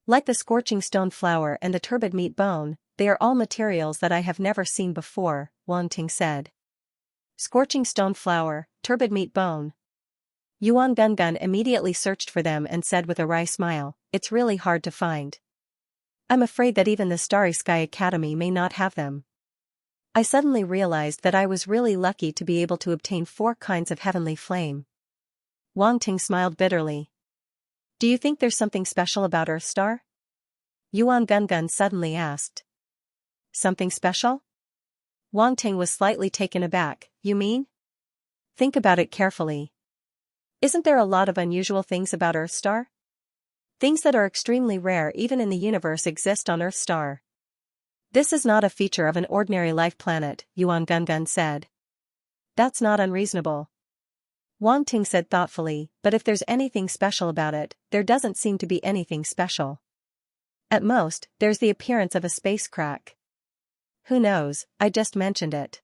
[SPEAKER 1] Like the scorching stone flower and the turbid meat bone, they are all materials that I have never seen before, Wang Ting said. Scorching stone flower, turbid meat bone. Yuan Gungun immediately searched for them and said with a wry smile, it's really hard to find. I'm afraid that even the Starry Sky Academy may not have them. I suddenly realized that I was really lucky to be able to obtain 4 kinds of heavenly flame. Wang Ting smiled bitterly. Do you think there's something special about Earth Star? Yuan Gungun suddenly asked. Something special? Wang Ting was slightly taken aback. You mean? Think about it carefully. Isn't there a lot of unusual things about Earth Star? Things that are extremely rare even in the universe exist on Earth Star. This is not a feature of an ordinary life planet, Yuan Gungun said. That's not unreasonable. Wang Ting said thoughtfully, but if there's anything special about it, there doesn't seem to be anything special. At most, there's the appearance of a space crack. Who knows, I just mentioned it.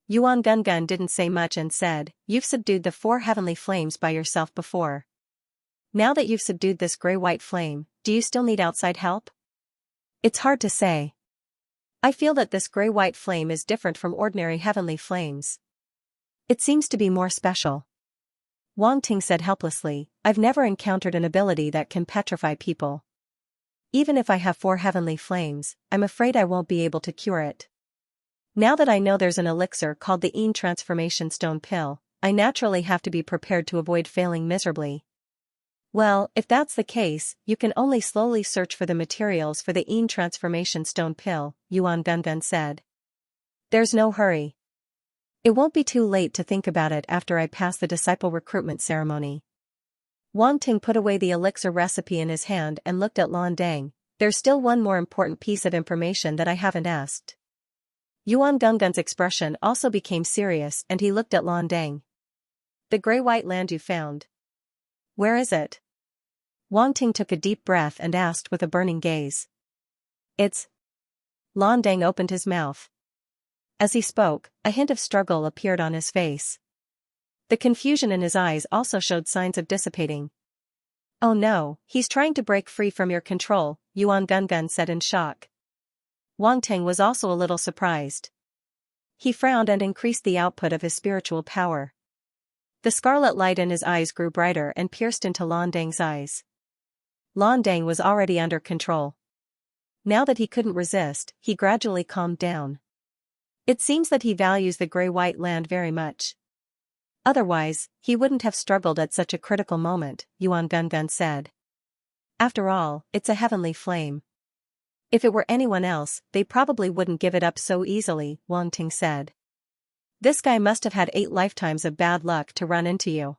[SPEAKER 1] Yuan Gungun didn't say much and said, you've subdued the 4 heavenly flames by yourself before. Now that you've subdued this gray-white flame, do you still need outside help? It's hard to say. I feel that this gray-white flame is different from ordinary heavenly flames. It seems to be more special. Wang Ting said helplessly, I've never encountered an ability that can petrify people. Even if I have 4 heavenly flames, I'm afraid I won't be able to cure it. Now that I know there's an elixir called the Yin Transformation Stone Pill, I naturally have to be prepared to avoid failing miserably. Well, if that's the case, you can only slowly search for the materials for the Yin Transformation Stone Pill, Yuan Gungun said. There's no hurry. It won't be too late to think about it after I pass the disciple recruitment ceremony. Wang Ting put away the elixir recipe in his hand and looked at Lan Dang. There's still one more important piece of information that I haven't asked. Yuan Gungun's expression also became serious and he looked at Lan Dang. The gray-white land you found. Where is it? Wang Ting took a deep breath and asked with a burning gaze. It's... Lan Dang opened his mouth. As he spoke, a hint of struggle appeared on his face. The confusion in his eyes also showed signs of dissipating. Oh no, he's trying to break free from your control, Yuan Gungun said in shock. Wang Ting was also a little surprised. He frowned and increased the output of his spiritual power. The scarlet light in his eyes grew brighter and pierced into Lan Dang's eyes. Lan Dang was already under control. Now that he couldn't resist, he gradually calmed down. It seems that he values the gray-white land very much. Otherwise, he wouldn't have struggled at such a critical moment, Yuan Gungun said. After all, it's a heavenly flame. If it were anyone else, they probably wouldn't give it up so easily, Wang Ting said. This guy must have had 8 lifetimes of bad luck to run into you.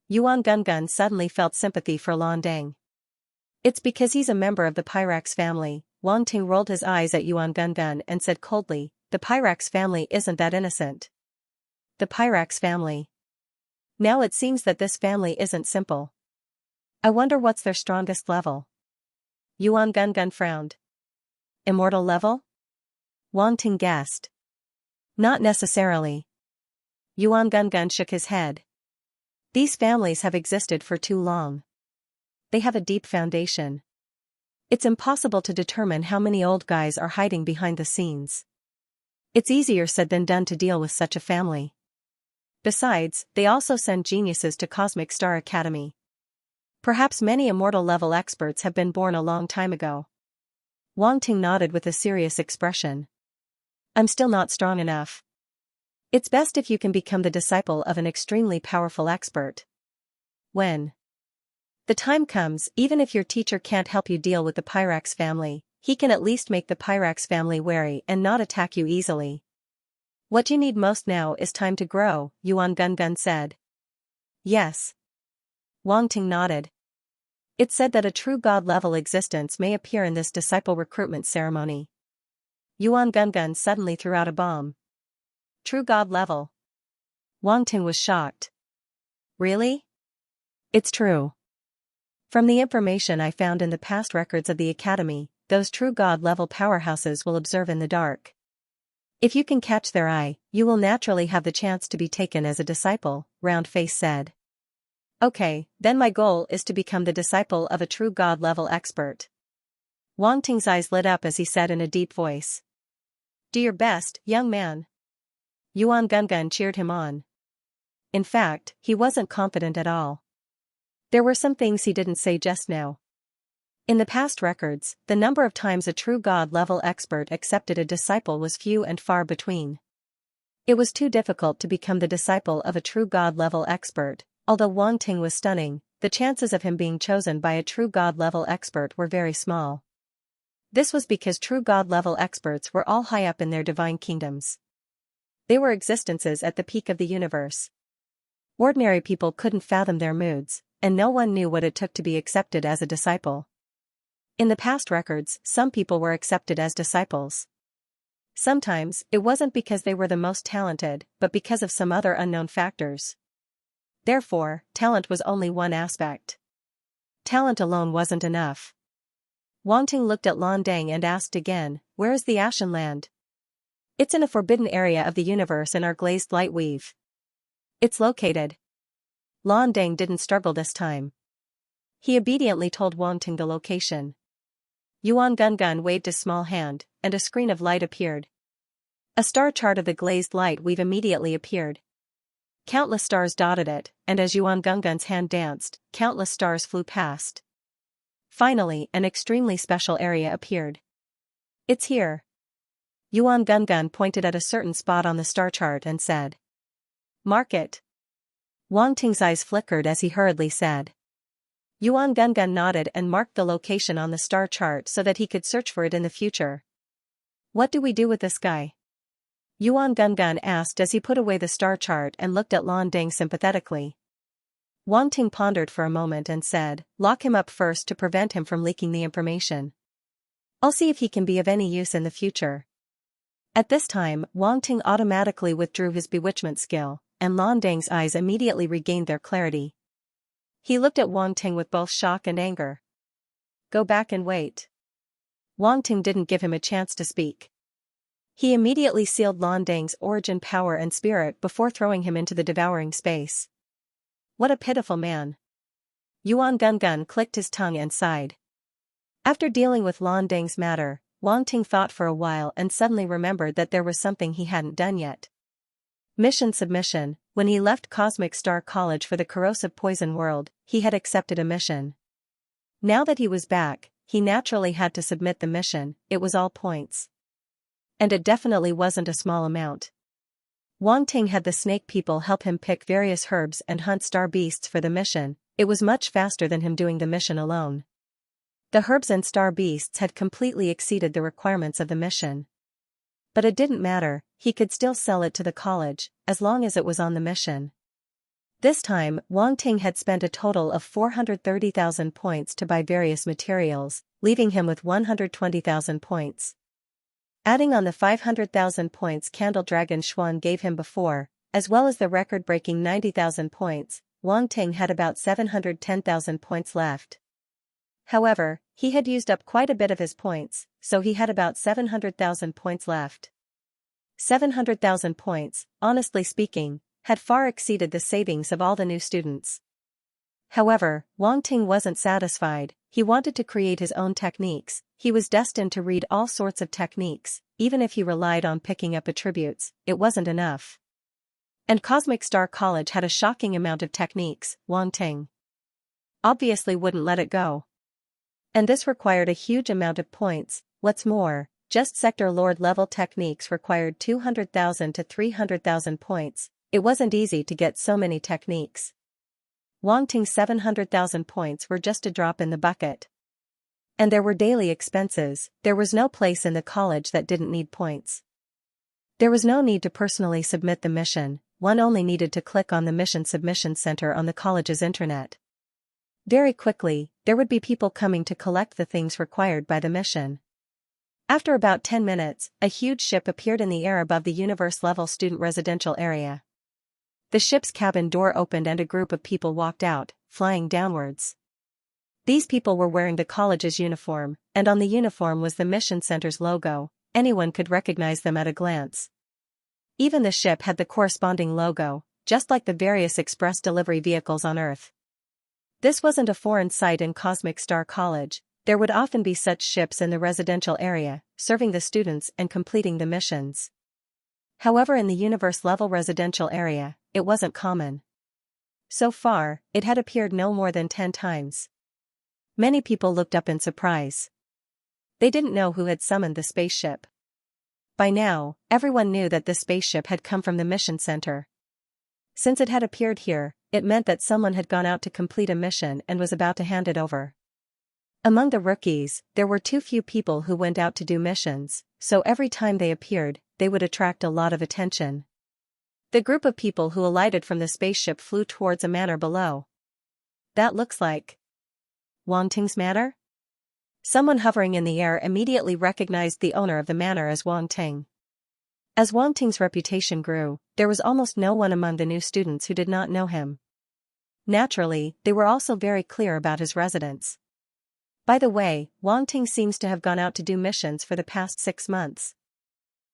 [SPEAKER 1] Yuan Gungun suddenly felt sympathy for Lan Dang. It's because he's a member of the Pyrax family. Wang Ting rolled his eyes at Yuan Gungun and said coldly, the Pyrax family isn't that innocent. The Pyrax family. Now it seems that this family isn't simple. I wonder what's their strongest level. Yuan Gungun frowned. Immortal level? Wang Ting guessed. Not necessarily. Yuan Gungun shook his head. These families have existed for too long. They have a deep foundation. It's impossible to determine how many old guys are hiding behind the scenes. It's easier said than done to deal with such a family. Besides, they also send geniuses to Cosmic Star Academy. Perhaps many immortal-level experts have been born a long time ago. Wang Ting nodded with a serious expression. I'm still not strong enough. It's best if you can become the disciple of an extremely powerful expert. When the time comes, even if your teacher can't help you deal with the Pyrax family, he can at least make the Pyrax family wary and not attack you easily. What you need most now is time to grow, Yuan Gungun said. Yes. Wang Ting nodded. It's said that a true god-level existence may appear in this disciple recruitment ceremony. Yuan Gungun suddenly threw out a bomb. True god level. Wang Ting was shocked. Really? It's true. From the information I found in the past records of the Academy, those true god-level powerhouses will observe in the dark. If you can catch their eye, you will naturally have the chance to be taken as a disciple, Roundface said. Okay, then my goal is to become the disciple of a true god-level expert. Wang Ting's eyes lit up as he said in a deep voice. Do your best, young man. Yuan Gungun cheered him on. In fact, he wasn't confident at all. There were some things he didn't say just now. In the past records, the number of times a true god-level expert accepted a disciple was few and far between. It was too difficult to become the disciple of a true god-level expert. Although Wang Ting was stunning, the chances of him being chosen by a true god-level expert were very small. This was because true god-level experts were all high up in their divine kingdoms. They were existences at the peak of the universe. Ordinary people couldn't fathom their moods, and no one knew what it took to be accepted as a disciple. In the past records, some people were accepted as disciples. Sometimes, it wasn't because they were the most talented, but because of some other unknown factors. Therefore, talent was only one aspect. Talent alone wasn't enough. Wang Ting looked at Lan Dang and asked again, where is the Ashen Land? It's in a forbidden area of the universe in our glazed light weave. It's located. Lan Dang didn't struggle this time. He obediently told Wang Ting the location. Yuan Gungun waved a small hand, and a screen of light appeared. A star chart of the glazed light weave immediately appeared. Countless stars dotted it, and as Yuan Gungun's hand danced, countless stars flew past. Finally, an extremely special area appeared. It's here. Yuan Gungun pointed at a certain spot on the star chart and said. Mark it. Wang Ting's eyes flickered as he hurriedly said. Yuan Gungun nodded and marked the location on the star chart so that he could search for it in the future. What do we do with this guy? Yuan Gungun asked as he put away the star chart and looked at Lan Dang sympathetically. Wang Ting pondered for a moment and said, lock him up first to prevent him from leaking the information. I'll see if he can be of any use in the future. At this time, Wang Ting automatically withdrew his bewitchment skill, and Lan Dang's eyes immediately regained their clarity. He looked at Wang Ting with both shock and anger. "Go back and wait." Wang Ting didn't give him a chance to speak. He immediately sealed Lan Dang's origin power and spirit before throwing him into the devouring space. What a pitiful man. Yuan Gun clicked his tongue and sighed. After dealing with Lan Dang's matter, Wang Ting thought for a while and suddenly remembered that there was something he hadn't done yet. Mission submission. When he left Cosmic Star College for the corrosive poison world, he had accepted a mission. Now that he was back, he naturally had to submit the mission. It was all points. And it definitely wasn't a small amount. Wang Ting had the snake people help him pick various herbs and hunt star beasts for the mission. It was much faster than him doing the mission alone. The herbs and star beasts had completely exceeded the requirements of the mission. But it didn't matter, he could still sell it to the college, as long as it was on the mission. This time, Wang Ting had spent a total of 430,000 points to buy various materials, leaving him with 120,000 points. Adding on the 500,000 points Candle Dragon Xuan gave him before, as well as the record-breaking 90,000 points, Wang Ting had about 710,000 points left. However, he had used up quite a bit of his points, so he had about 700,000 points left. 700,000 points, honestly speaking, had far exceeded the savings of all the new students. However, Wang Ting wasn't satisfied. He wanted to create his own techniques. He was destined to read all sorts of techniques. Even if he relied on picking up attributes, it wasn't enough. And Cosmic Star College had a shocking amount of techniques. Wang Ting obviously wouldn't let it go. And this required a huge amount of points. What's more, just Sector Lord level techniques required 200,000 to 300,000 points. It wasn't easy to get so many techniques. Wang Ting's 700,000 points were just a drop in the bucket. And there were daily expenses. There was no place in the college that didn't need points. There was no need to personally submit the mission. One only needed to click on the mission submission center on the college's internet. Very quickly, there would be people coming to collect the things required by the mission. After about 10 minutes, a huge ship appeared in the air above the universe-level student residential area. The ship's cabin door opened and a group of people walked out, flying downwards. These people were wearing the college's uniform, and on the uniform was the mission center's logo. Anyone could recognize them at a glance. Even the ship had the corresponding logo, just like the various express delivery vehicles on Earth. This wasn't a foreign sight in Cosmic Star College. There would often be such ships in the residential area, serving the students and completing the missions. However, in the universe-level residential area, it wasn't common. So far, it had appeared no more than 10 times. Many people looked up in surprise. They didn't know who had summoned the spaceship. By now, everyone knew that the spaceship had come from the mission center. Since it had appeared here, it meant that someone had gone out to complete a mission and was about to hand it over. Among the rookies, there were too few people who went out to do missions, so every time they appeared, they would attract a lot of attention. The group of people who alighted from the spaceship flew towards a manor below. That looks like Wang Ting's manor? Someone hovering in the air immediately recognized the owner of the manor as Wang Ting. As Wang Ting's reputation grew, there was almost no one among the new students who did not know him. Naturally, they were also very clear about his residence. By the way, Wang Ting seems to have gone out to do missions for the past 6 months.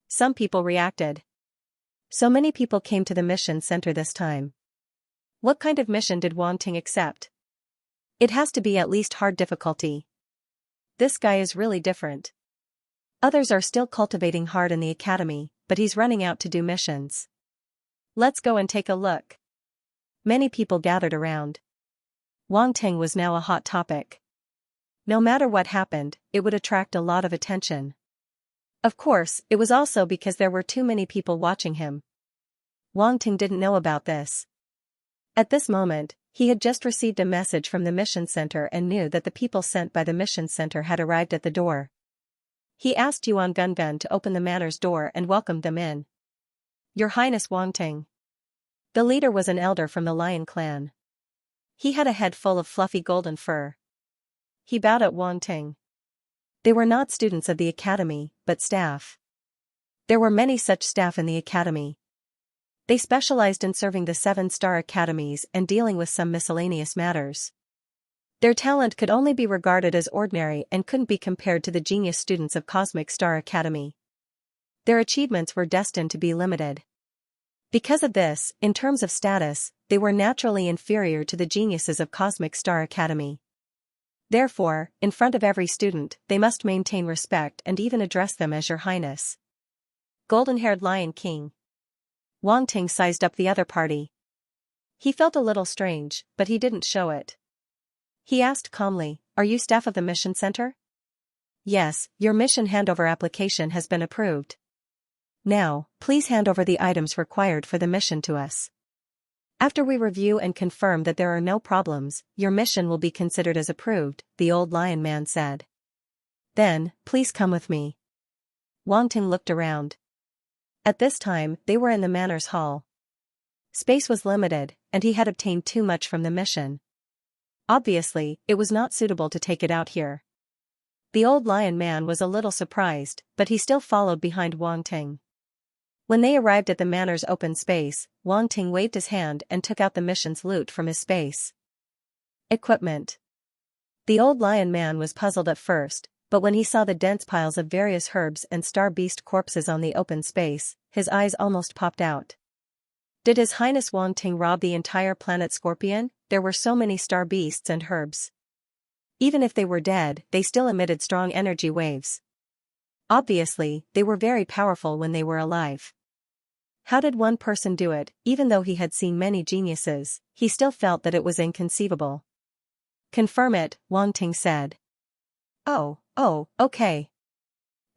[SPEAKER 1] Some people reacted. So many people came to the mission center this time. What kind of mission did Wang Ting accept? It has to be at least hard difficulty. This guy is really different. Others are still cultivating hard in the academy, but he's running out to do missions. Let's go and take a look. Many people gathered around. Wang Ting was now a hot topic. No matter what happened, it would attract a lot of attention. Of course, it was also because there were too many people watching him. Wang Ting didn't know about this. At this moment, he had just received a message from the mission center and knew that the people sent by the mission center had arrived at the door. He asked Yuan Gun to open the manor's door and welcomed them in. Your Highness Wang Ting. The leader was an elder from the Lion clan. He had a head full of fluffy golden fur. He bowed at Wang Ting. They were not students of the academy, but staff. There were many such staff in the academy. They specialized in serving the 7-star academies and dealing with some miscellaneous matters. Their talent could only be regarded as ordinary and couldn't be compared to the genius students of Cosmic Star Academy. Their achievements were destined to be limited. Because of this, in terms of status, they were naturally inferior to the geniuses of Cosmic Star Academy. Therefore, in front of every student, they must maintain respect and even address them as Your Highness. Golden-haired Lion King. Wang Ting sized up the other party. He felt a little strange, but he didn't show it. He asked calmly, "Are you staff of the mission center?" "Yes, your mission handover application has been approved. Now, please hand over the items required for the mission to us. After we review and confirm that there are no problems, your mission will be considered as approved," the old lion man said. "Then, please come with me." Wang Ting looked around. At this time, they were in the Manners Hall. Space was limited, and he had obtained too much from the mission. Obviously, it was not suitable to take it out here. The old lion man was a little surprised, but he still followed behind Wang Ting. When they arrived at the Manor's open space, Wang Ting waved his hand and took out the mission's loot from his space. Equipment. The old lion man was puzzled at first, but when he saw the dense piles of various herbs and star beast corpses on the open space, his eyes almost popped out. Did His Highness Wang Ting rob the entire planet Scorpion? There were so many star beasts and herbs. Even if they were dead, they still emitted strong energy waves. Obviously, they were very powerful when they were alive. How did one person do it? Even though he had seen many geniuses, he still felt that it was inconceivable. "Confirm it," Wang Ting said. Oh, okay."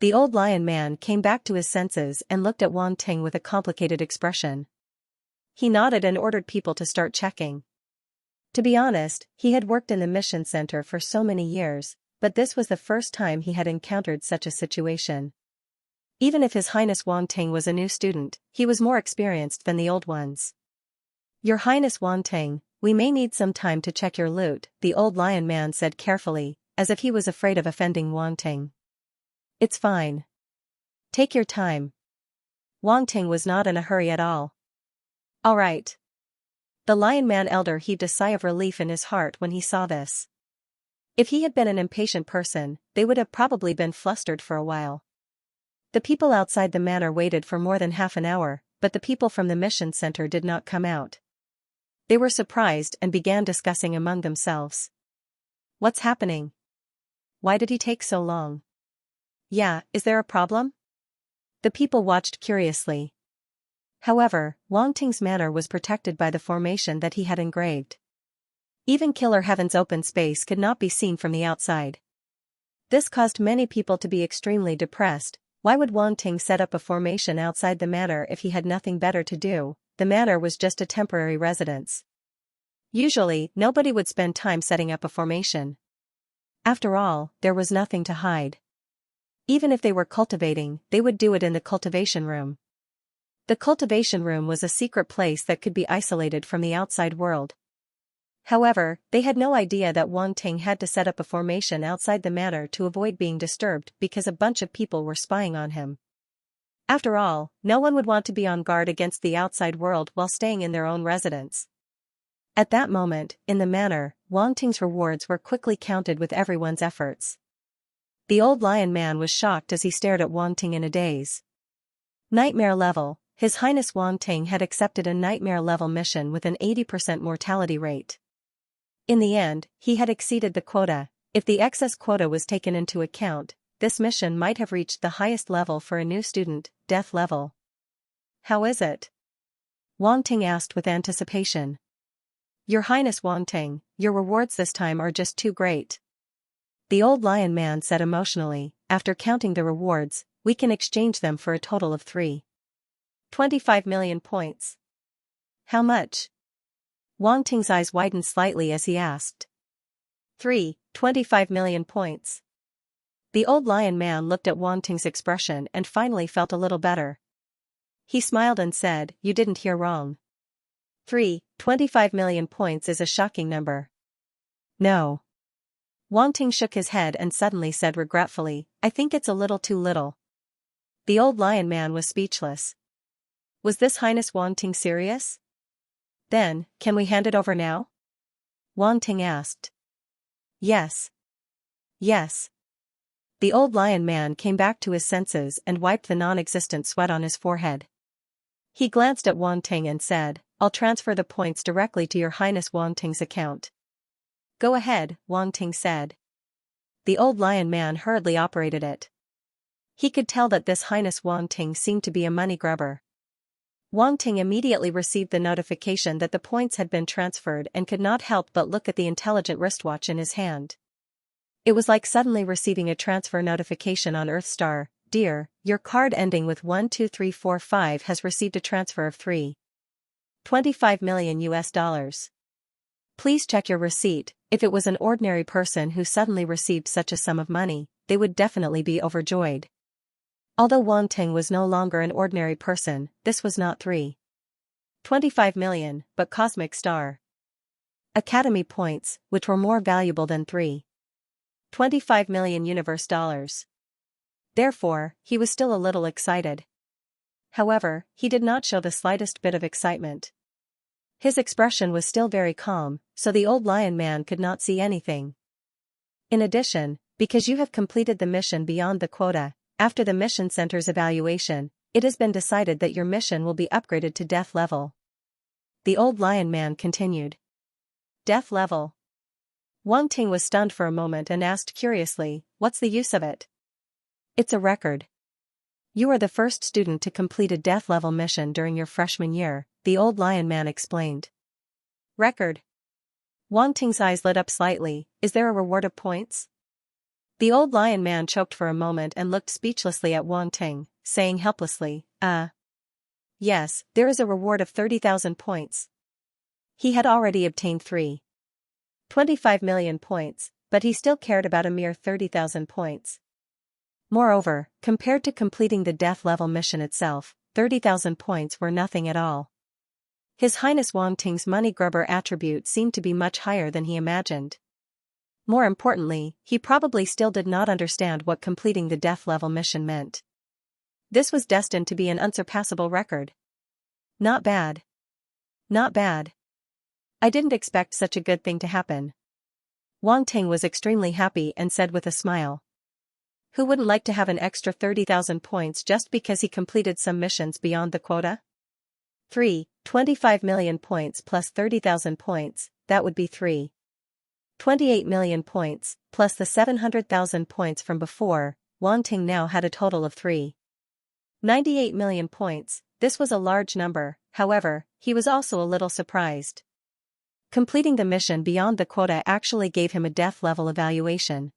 [SPEAKER 1] The old lion man came back to his senses and looked at Wang Ting with a complicated expression. He nodded and ordered people to start checking. To be honest, he had worked in the mission center for so many years, but this was the first time he had encountered such a situation. Even if His Highness Wang Ting was a new student, he was more experienced than the old ones. "Your Highness Wang Ting, we may need some time to check your loot," the old lion man said carefully, as if he was afraid of offending Wang Ting. "It's fine. Take your time." Wang Ting was not in a hurry at all. "All right." The lion man elder heaved a sigh of relief in his heart when he saw this. If he had been an impatient person, they would have probably been flustered for a while. The people outside the manor waited for more than half an hour, but the people from the mission center did not come out. They were surprised and began discussing among themselves. "What's happening? Why did he take so long? Yeah, is there a problem?" The people watched curiously. However, Wang Ting's manor was protected by the formation that he had engraved. Even Killer Heaven's open space could not be seen from the outside. This caused many people to be extremely depressed. Why would Wang Ting set up a formation outside the manor if he had nothing better to do? The manor was just a temporary residence. Usually, nobody would spend time setting up a formation. After all, there was nothing to hide. Even if they were cultivating, they would do it in the cultivation room. The cultivation room was a secret place that could be isolated from the outside world. However, they had no idea that Wang Ting had to set up a formation outside the manor to avoid being disturbed because a bunch of people were spying on him. After all, no one would want to be on guard against the outside world while staying in their own residence. At that moment, in the manor, Wang Ting's rewards were quickly counted with everyone's efforts. The old lion man was shocked as he stared at Wang Ting in a daze. Nightmare level. His Highness Wang Ting had accepted a nightmare-level mission with an 80% mortality rate. In the end, he had exceeded the quota. If the excess quota was taken into account, this mission might have reached the highest level for a new student, death level. "How is it?" Wang Ting asked with anticipation. "Your Highness Wang Ting, your rewards this time are just too great." The old lion man said emotionally, "After counting the rewards, we can exchange them for a total of 25 million points. How much?" Wang Ting's eyes widened slightly as he asked. 25 million points. The old lion man looked at Wang Ting's expression and finally felt a little better. He smiled and said, "You didn't hear wrong. 25 million points is a shocking number." "No." Wang Ting shook his head and suddenly said regretfully, "I think it's a little too little." The old lion man was speechless. Was this Highness Wang Ting serious? Then, can we hand it over now? Wang Ting asked. Yes. Yes. The old lion man came back to his senses and wiped the non-existent sweat on his forehead. He glanced at Wang Ting and said, I'll transfer the points directly to your Highness Wang Ting's account. Go ahead, Wang Ting said. The old lion man hurriedly operated it. He could tell that this Highness Wang Ting seemed to be a money grubber. Wang Ting immediately received the notification that the points had been transferred and could not help but look at the intelligent wristwatch in his hand. It was like suddenly receiving a transfer notification on Earthstar. Dear, your card ending with 12345 has received a transfer of $3.25 million US. Please check your receipt. If it was an ordinary person who suddenly received such a sum of money, they would definitely be overjoyed. Although Wang Ting was no longer an ordinary person, this was not $3.25 million, but Cosmic Star Academy points, which were more valuable than $3.25 million universe dollars. Therefore, he was still a little excited. However, he did not show the slightest bit of excitement. His expression was still very calm, so the old lion man could not see anything. In addition, because you have completed the mission beyond the quota, after the mission center's evaluation, it has been decided that your mission will be upgraded to death level. The old lion man continued. Death level. Wang Ting was stunned for a moment and asked curiously, what's the use of it? It's a record. You are the first student to complete a death level mission during your freshman year, the old lion man explained. Record. Wang Ting's eyes lit up slightly. Is there a reward of points? The old lion man choked for a moment and looked speechlessly at Wang Ting, saying helplessly, Yes, there is a reward of 30,000 points. He had already obtained $3.25 million points, but he still cared about a mere 30,000 points. Moreover, compared to completing the death level mission itself, 30,000 points were nothing at all. His Highness Wang Ting's money grubber attribute seemed to be much higher than he imagined. More importantly, he probably still did not understand what completing the death level mission meant. This was destined to be an unsurpassable record. Not bad. Not bad. I didn't expect such a good thing to happen. Wang Ting was extremely happy and said with a smile. Who wouldn't like to have an extra 30,000 points just because he completed some missions beyond the quota? 3.25 million points plus 30,000 points, that would be 3.28 million points, plus the 700,000 points from before. Wang Ting now had a total of 3.98 million points. This was a large number, however, he was also a little surprised. Completing the mission beyond the quota actually gave him a death level evaluation.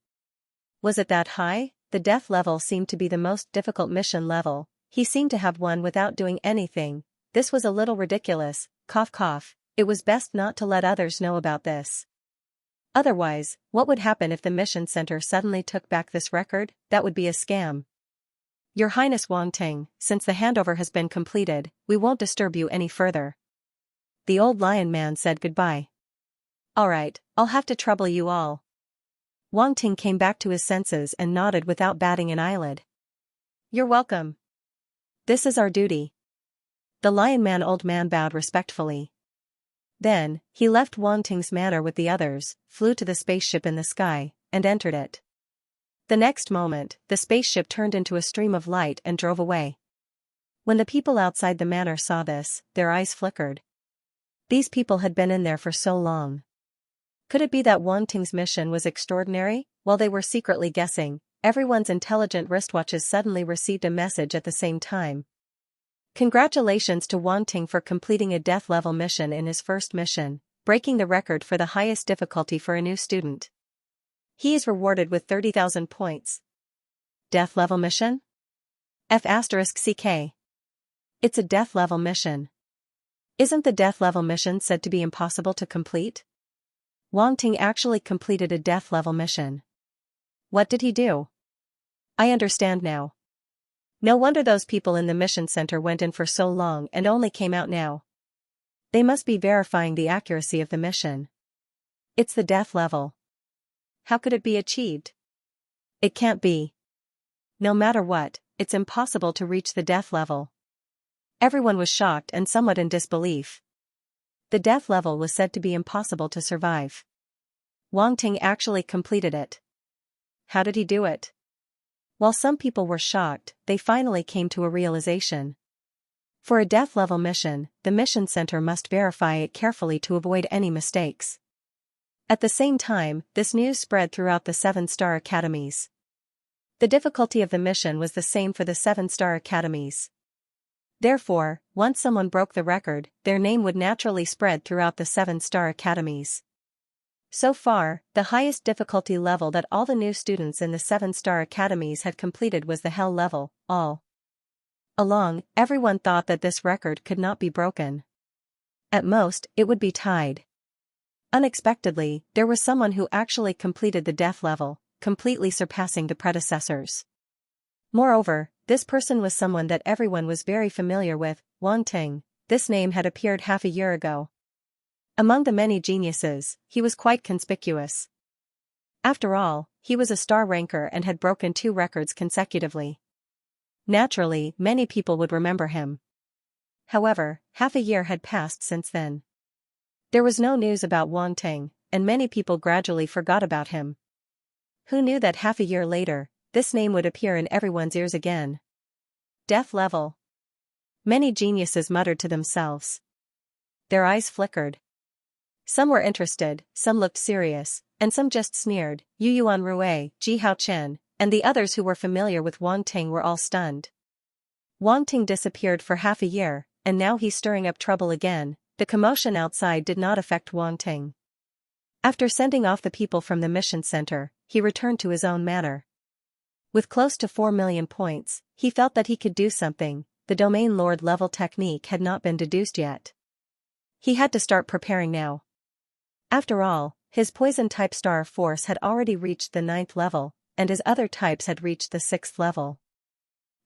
[SPEAKER 1] Was it that high? The death level seemed to be the most difficult mission level. He seemed to have won without doing anything. This was a little ridiculous. Cough cough. It was best not to let others know about this. Otherwise, what would happen if the mission center suddenly took back this record? That would be a scam. Your Highness Wang Ting, since the handover has been completed, we won't disturb you any further. The old lion man said goodbye. Alright, I'll have to trouble you all. Wang Ting came back to his senses and nodded without batting an eyelid. You're welcome. This is our duty. The lion man old man bowed respectfully. Then, he left Wang Ting's manor with the others, flew to the spaceship in the sky, and entered it. The next moment, the spaceship turned into a stream of light and drove away. When the people outside the manor saw this, their eyes flickered. These people had been in there for so long. Could it be that Wang Ting's mission was extraordinary? While they were secretly guessing, everyone's intelligent wristwatches suddenly received a message at the same time. Congratulations to Wang Ting for completing a death level mission in his first mission, breaking the record for the highest difficulty for a new student. He is rewarded with 30,000 points. Death level mission? F***CK. It's a death level mission. Isn't the death level mission said to be impossible to complete? Wang Ting actually completed a death level mission. What did he do? I understand now. No wonder those people in the mission center went in for so long and only came out now. They must be verifying the accuracy of the mission. It's the death level. How could it be achieved? It can't be. No matter what, it's impossible to reach the death level. Everyone was shocked and somewhat in disbelief. The death level was said to be impossible to survive. Wang Ting actually completed it. How did he do it? While some people were shocked, they finally came to a realization. For a death level mission, the mission center must verify it carefully to avoid any mistakes. At the same time, this news spread throughout the 7-star academies. The difficulty of the mission was the same for the 7-star academies. Therefore, once someone broke the record, their name would naturally spread throughout the 7-star academies. So far, the highest difficulty level that all the new students in the 7-star academies had completed was the Hell level. All along, everyone thought that this record could not be broken. At most, it would be tied. Unexpectedly, there was someone who actually completed the death level, completely surpassing the predecessors. Moreover, this person was someone that everyone was very familiar with, Wang Ting. This name had appeared half a year ago. Among the many geniuses, he was quite conspicuous. After all, he was a star ranker and had broken 2 records consecutively. Naturally, many people would remember him. However, half a year had passed since then. There was no news about Wang Ting, and many people gradually forgot about him. Who knew that half a year later, this name would appear in everyone's ears again? Death level. Many geniuses muttered to themselves. Their eyes flickered. Some were interested, some looked serious, and some just sneered. Yu Yuan Rui, Ji Hao Chen, and the others who were familiar with Wang Ting were all stunned. Wang Ting disappeared for half a year, and now he's stirring up trouble again. The commotion outside did not affect Wang Ting. After sending off the people from the mission center, he returned to his own manor. With close to 4 million points, he felt that he could do something. The domain lord level technique had not been deduced yet. He had to start preparing now. After all, his poison-type star force had already reached the 9th level, and his other types had reached the 6th level.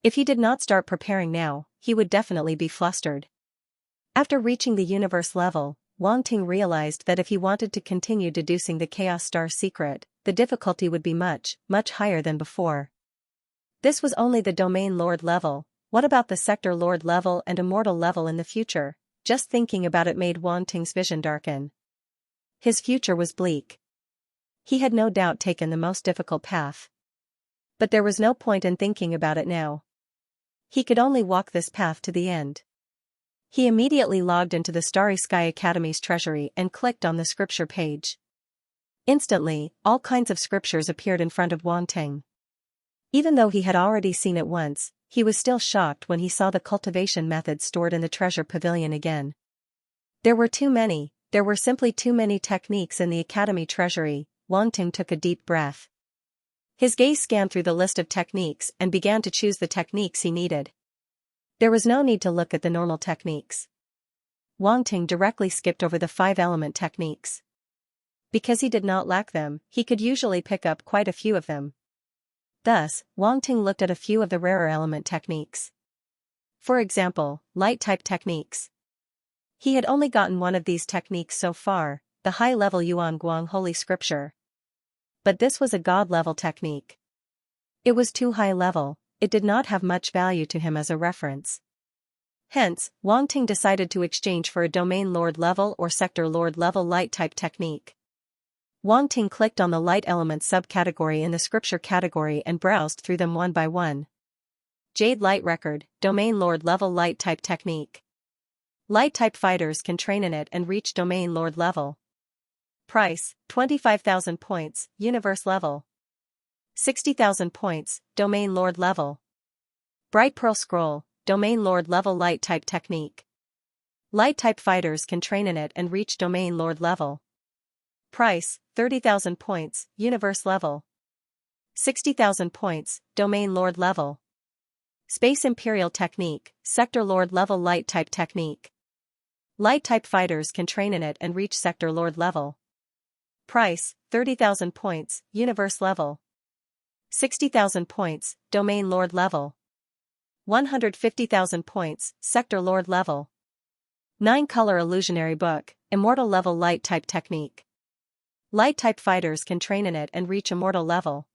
[SPEAKER 1] If he did not start preparing now, he would definitely be flustered. After reaching the universe level, Wang Ting realized that if he wanted to continue deducing the Chaos Star secret, the difficulty would be much, much higher than before. This was only the domain lord level. What about the sector lord level and immortal level in the future? Just thinking about it made Wang Ting's vision darken. His future was bleak. He had no doubt taken the most difficult path. But there was no point in thinking about it now. He could only walk this path to the end. He immediately logged into the Starry Sky Academy's treasury and clicked on the scripture page. Instantly, all kinds of scriptures appeared in front of Wang Ting. Even though he had already seen it once, he was still shocked when he saw the cultivation methods stored in the treasure pavilion again. There were too many. There were simply too many techniques in the academy treasury. Wang Ting took a deep breath. His gaze scanned through the list of techniques and began to choose the techniques he needed. There was no need to look at the normal techniques. Wang Ting directly skipped over the 5-element techniques. Because he did not lack them, he could usually pick up quite a few of them. Thus, Wang Ting looked at a few of the rarer element techniques. For example, light-type techniques. He had only gotten one of these techniques so far, the high-level Yuan Guang Holy Scripture. But this was a god-level technique. It was too high-level, it did not have much value to him as a reference. Hence, Wang Ting decided to exchange for a domain lord level or sector lord level light-type technique. Wang Ting clicked on the light element subcategory in the scripture category and browsed through them one by one. Jade Light Record, domain lord level light-type technique. Light-type fighters can train in it and reach domain lord level. Price, 25,000 points, universe level. 60,000 points, domain lord level. Bright Pearl Scroll, domain lord level light-type technique. Light-type fighters can train in it and reach domain lord level. Price, 30,000 points, universe level. 60,000 points, domain lord level. Space Imperial Technique, sector lord level light-type technique. Light-type fighters can train in it and reach sector lord level. Price, 30,000 points, universe level. 60,000 points, domain lord level. 150,000 points, sector lord level. 9-color illusionary book, immortal level light-type technique. Light-type fighters can train in it and reach immortal level.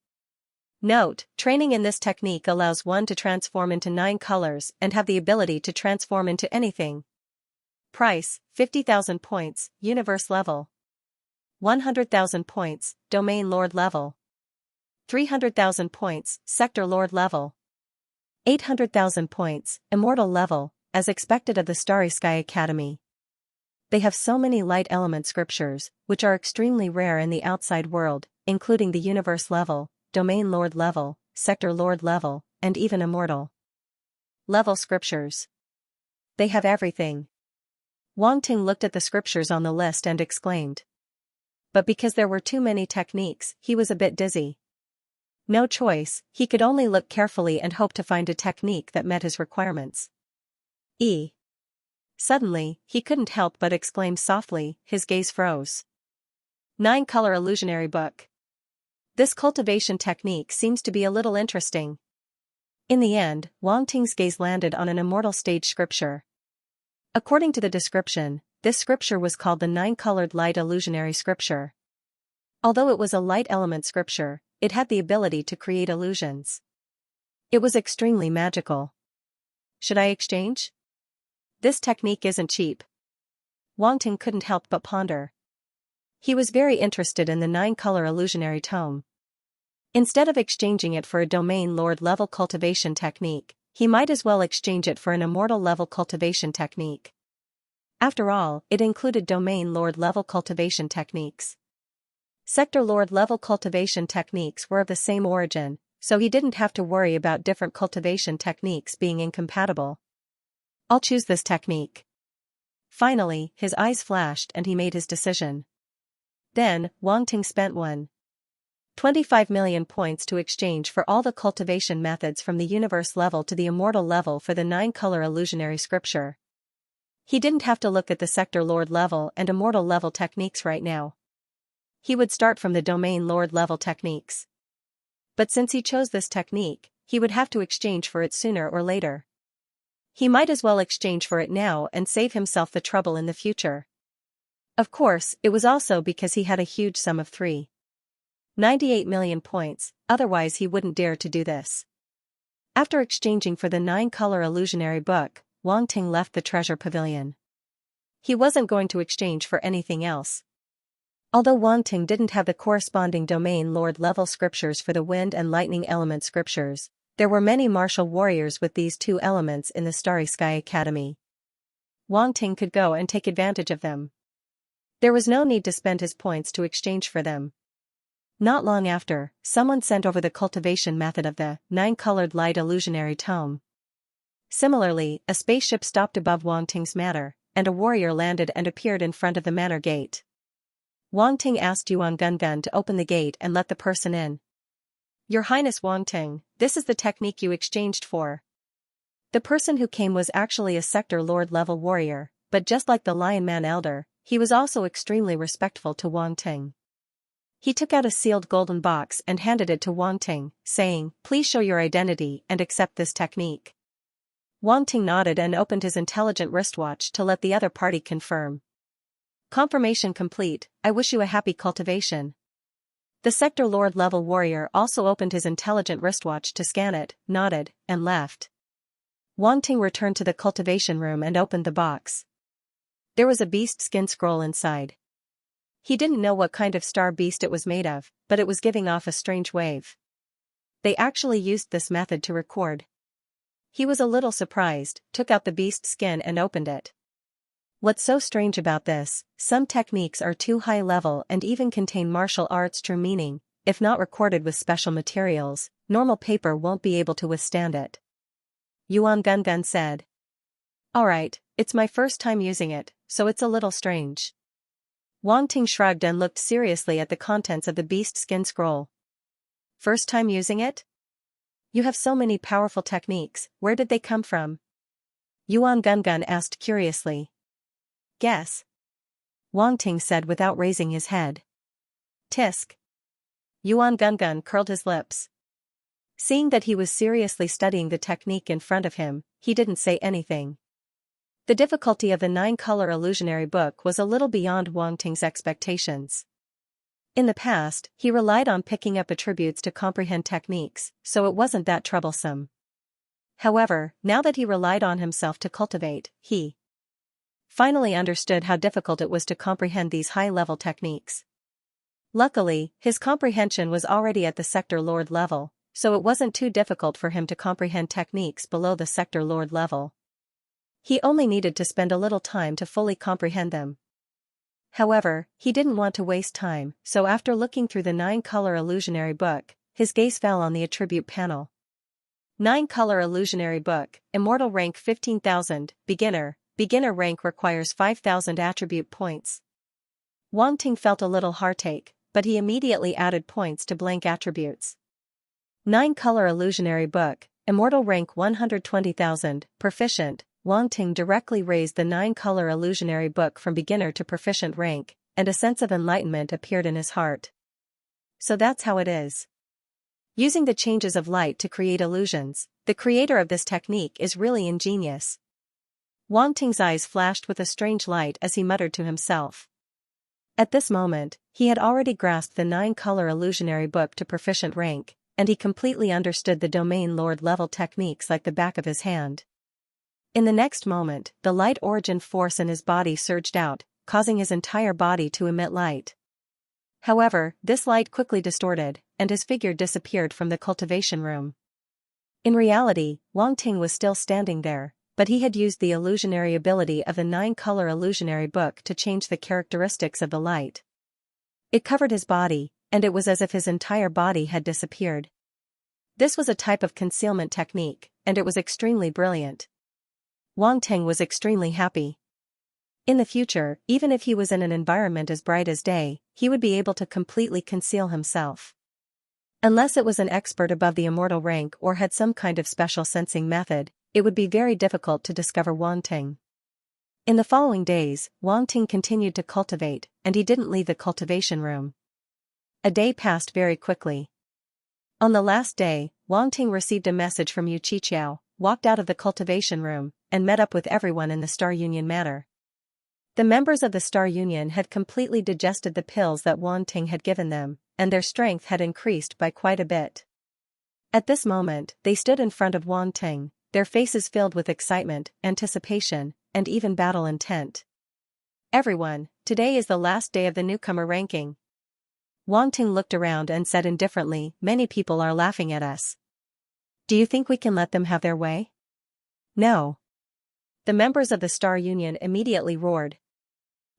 [SPEAKER 1] Note, training in this technique allows one to transform into 9 colors and have the ability to transform into anything. Price, 50,000 points, Universe level. 100,000 points, Domain Lord level. 300,000 points, Sector Lord level. 800,000 points, Immortal level, as expected of the Starry Sky Academy. They have so many light element scriptures, which are extremely rare in the outside world, including the Universe level, Domain Lord level, Sector Lord level, and even Immortal level scriptures. They have everything. Wang Ting looked at the scriptures on the list and exclaimed. But because there were too many techniques, he was a bit dizzy. No choice, he could only look carefully and hope to find a technique that met his requirements. Suddenly, he couldn't help but exclaim softly, his gaze froze. 9-color illusionary book. This cultivation technique seems to be a little interesting. In the end, Wang Ting's gaze landed on an immortal stage scripture. According to the description, this scripture was called the 9-colored light illusionary scripture. Although it was a light element scripture, it had the ability to create illusions. It was extremely magical. Should I exchange? This technique isn't cheap. Wang Ting couldn't help but ponder. He was very interested in the 9-color illusionary tome. Instead of exchanging it for a Domain Lord level cultivation technique, he might as well exchange it for an Immortal level cultivation technique. After all, it included Domain Lord level cultivation techniques. Sector Lord level cultivation techniques were of the same origin, so he didn't have to worry about different cultivation techniques being incompatible. I'll choose this technique. Finally, his eyes flashed and he made his decision. Then, Wang Ting spent 25 million points to exchange for all the cultivation methods from the Universe level to the Immortal level for the 9-color illusionary scripture. He didn't have to look at the Sector Lord level and Immortal level techniques right now. He would start from the Domain Lord level techniques. But since he chose this technique, he would have to exchange for it sooner or later. He might as well exchange for it now and save himself the trouble in the future. Of course, it was also because he had a huge sum of 98 million points, otherwise he wouldn't dare to do this. After exchanging for the 9-color illusionary book, Wang Ting left the treasure pavilion. He wasn't going to exchange for anything else. Although Wang Ting didn't have the corresponding Domain Lord level scriptures for the wind and lightning element scriptures, there were many martial warriors with these two elements in the Starry Sky Academy. Wang Ting could go and take advantage of them. There was no need to spend his points to exchange for them. Not long after, someone sent over the cultivation method of the 9-colored light illusionary tome. Similarly, a spaceship stopped above Wang Ting's manor, and a warrior landed and appeared in front of the manor gate. Wang Ting asked Yuan Gungun to open the gate and let the person in. Your Highness Wang Ting, this is the technique you exchanged for. The person who came was actually a Sector Lord level warrior, but just like the Lion Man Elder, he was also extremely respectful to Wang Ting. He took out a sealed golden box and handed it to Wang Ting, saying, "Please show your identity and accept this technique." Wang Ting nodded and opened his intelligent wristwatch to let the other party confirm. Confirmation complete, I wish you a happy cultivation. The Sector Lord level warrior also opened his intelligent wristwatch to scan it, nodded, and left. Wang Ting returned to the cultivation room and opened the box. There was a beast skin scroll inside. He didn't know what kind of star beast it was made of, but it was giving off a strange wave. They actually used this method to record. He was a little surprised, took out the beast skin and opened it. What's so strange about this, some techniques are too high level and even contain martial arts true meaning, if not recorded with special materials, normal paper won't be able to withstand it. Yuan Gungun said. Alright, it's my first time using it, so it's a little strange. Wang Ting shrugged and looked seriously at the contents of the beast skin scroll. First time using it? You have so many powerful techniques, where did they come from? Yuan Gungun asked curiously. Guess. Wang Ting said without raising his head. Tisk. Yuan Gungun curled his lips. Seeing that he was seriously studying the technique in front of him, he didn't say anything. The difficulty of the 9-color illusionary book was a little beyond Wang Ting's expectations. In the past, he relied on picking up attributes to comprehend techniques, so it wasn't that troublesome. However, now that he relied on himself to cultivate, he finally understood how difficult it was to comprehend these high-level techniques. Luckily, his comprehension was already at the Sector Lord level, so it wasn't too difficult for him to comprehend techniques below the Sector Lord level. He only needed to spend a little time to fully comprehend them. However, he didn't want to waste time, so after looking through the 9-color illusionary book, his gaze fell on the attribute panel. 9-color illusionary book, immortal rank 15,000, beginner. Beginner rank requires 5,000 attribute points. Wang Ting felt a little heartache, but he immediately added points to blank attributes. 9-color illusionary book, immortal rank 120,000, proficient. Wang Ting directly raised the 9-color illusionary book from beginner to proficient rank, and a sense of enlightenment appeared in his heart. So that's how it is. Using the changes of light to create illusions, the creator of this technique is really ingenious. Wang Ting's eyes flashed with a strange light as he muttered to himself. At this moment, he had already grasped the 9-color illusionary book to proficient rank, and he completely understood the domain lord level techniques like the back of his hand. In the next moment, the light origin force in his body surged out, causing his entire body to emit light. However, this light quickly distorted, and his figure disappeared from the cultivation room. In reality, Wang Ting was still standing there, but he had used the illusionary ability of the 9-color illusionary book to change the characteristics of the light. It covered his body, and it was as if his entire body had disappeared. This was a type of concealment technique, and it was extremely brilliant. Wang Ting was extremely happy. In the future, even if he was in an environment as bright as day, he would be able to completely conceal himself. Unless it was an expert above the immortal rank or had some kind of special sensing method, it would be very difficult to discover Wang Ting. In the following days, Wang Ting continued to cultivate, and he didn't leave the cultivation room. A day passed very quickly. On the last day, Wang Ting received a message from Yu Qiqiao, walked out of the cultivation room, and met up with everyone in the Star Union Manor. The members of the Star Union had completely digested the pills that Wang Ting had given them, and their strength had increased by quite a bit. At this moment, they stood in front of Wang Ting, their faces filled with excitement, anticipation, and even battle intent. "Everyone, today is the last day of the newcomer ranking." Wang Ting looked around and said indifferently, "Many people are laughing at us. Do you think we can let them have their way?" "No." The members of the Star Union immediately roared.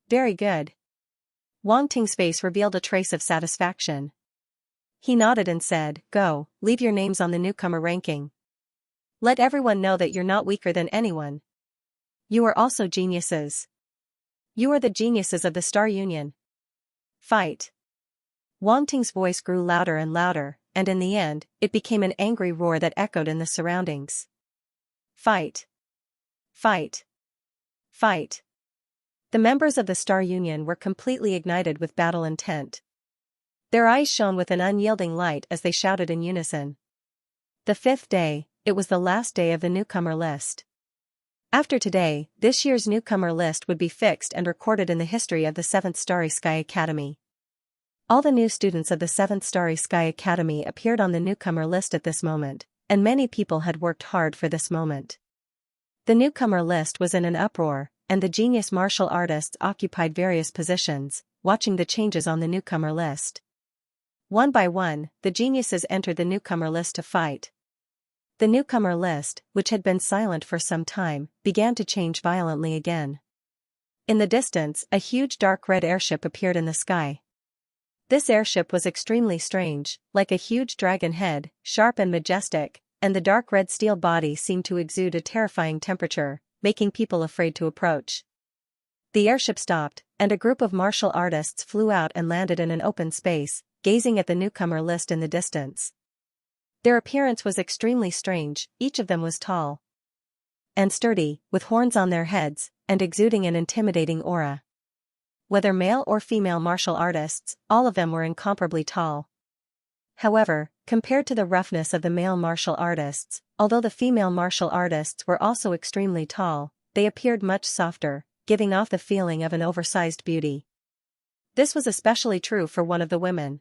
[SPEAKER 1] "Very good." Wang Ting's face revealed a trace of satisfaction. He nodded and said, "Go, leave your names on the newcomer ranking. Let everyone know that you're not weaker than anyone. You are also geniuses. You are the geniuses of the Star Union. Fight." Wang Ting's voice grew louder and louder, and in the end, it became an angry roar that echoed in the surroundings. "Fight! Fight! Fight!" The members of the Star Union were completely ignited with battle intent. Their eyes shone with an unyielding light as they shouted in unison. The 5th day, it was the last day of the newcomer list. After today, this year's newcomer list would be fixed and recorded in the history of the 7th Starry Sky Academy. All the new students of the 7th Starry Sky Academy appeared on the newcomer list at this moment, and many people had worked hard for this moment. The newcomer list was in an uproar, and the genius martial artists occupied various positions, watching the changes on the newcomer list. One by one, the geniuses entered the newcomer list to fight. The newcomer list, which had been silent for some time, began to change violently again. In the distance, a huge dark red airship appeared in the sky. This airship was extremely strange, like a huge dragon head, sharp and majestic, and the dark red steel body seemed to exude a terrifying temperature, making people afraid to approach. The airship stopped, and a group of martial artists flew out and landed in an open space, gazing at the newcomer list in the distance. Their appearance was extremely strange. Each of them was tall and sturdy, with horns on their heads, and exuding an intimidating aura. Whether male or female martial artists, all of them were incomparably tall. However, compared to the roughness of the male martial artists, although the female martial artists were also extremely tall, they appeared much softer, giving off the feeling of an oversized beauty. This was especially true for one of the women.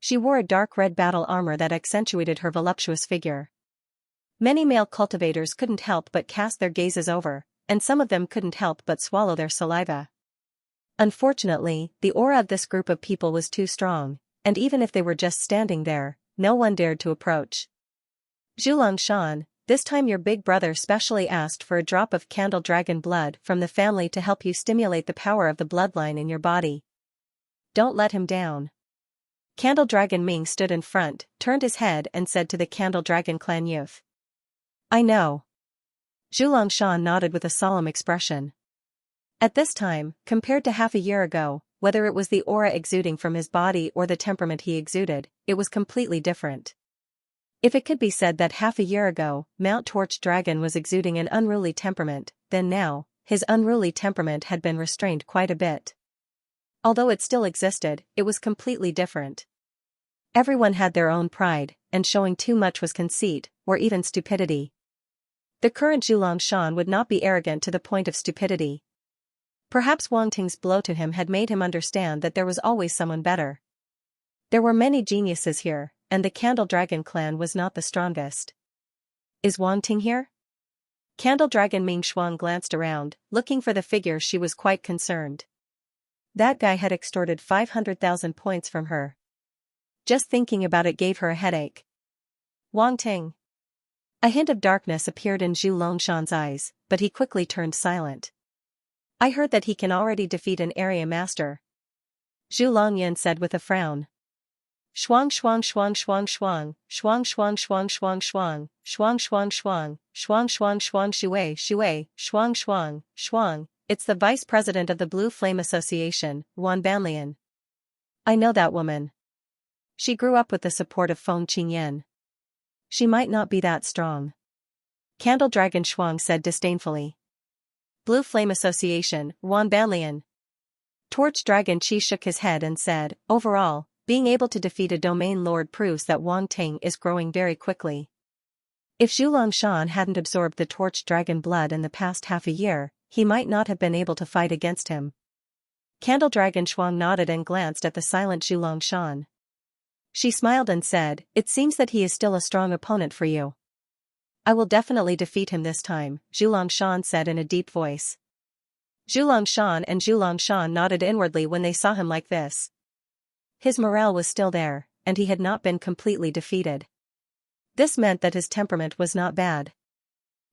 [SPEAKER 1] She wore a dark red battle armor that accentuated her voluptuous figure. Many male cultivators couldn't help but cast their gazes over, and some of them couldn't help but swallow their saliva. Unfortunately, the aura of this group of people was too strong, and even if they were just standing there, no one dared to approach. Xianxia, this time your big brother specially asked for a drop of candle dragon blood from the family to help you stimulate the power of the bloodline in your body. Don't let him down. Candle Dragon Ming stood in front, turned his head and said to the Candle Dragon clan youth. I know. Xianxia nodded with a solemn expression. At this time, compared to half a year ago, whether it was the aura exuding from his body or the temperament he exuded, it was completely different. If it could be said that half a year ago, Mount Torch Dragon was exuding an unruly temperament, then now, his unruly temperament had been restrained quite a bit. Although it still existed, it was completely different. Everyone had their own pride, and showing too much was conceit, or even stupidity. The current Xianxia would not be arrogant to the point of stupidity. Perhaps Wang Ting's blow to him had made him understand that there was always someone better. There were many geniuses here, and the Candle Dragon clan was not the strongest. Is Wang Ting here? Candle Dragon Ming Shuang glanced around, looking for the figure. She was quite concerned. That guy had extorted 500,000 points from her. Just thinking about it gave her a headache. Wang Ting. A hint of darkness appeared in Xianxia's eyes, but he quickly turned silent. I heard that he can already defeat an area master. Zhu Longyan said with a frown. Shuang shuang shuang shuang shuang, shuang shuang shuang shuang shuang, shuang shuang shuang, shuang shuang shuang shui shui, shuang shuang, shuang, it's the vice president of the Blue Flame Association, Wan Banlian. I know that woman. She grew up with the support of Feng Qingyan. She might not be that strong. Candle Dragon Shuang said disdainfully. Blue Flame Association, Wan Banlian. Torch Dragon Qi shook his head and said, overall, being able to defeat a domain lord proves that Wang Ting is growing very quickly. If Xianxia hadn't absorbed the Torch Dragon blood in the past half a year, he might not have been able to fight against him. Candle Dragon Shuang nodded and glanced at the silent Xianxia. She smiled and said, it seems that he is still a strong opponent for you. I will definitely defeat him this time, Xianxia said in a deep voice. Xianxia and Xianxia nodded inwardly when they saw him like this. His morale was still there, and he had not been completely defeated. This meant that his temperament was not bad.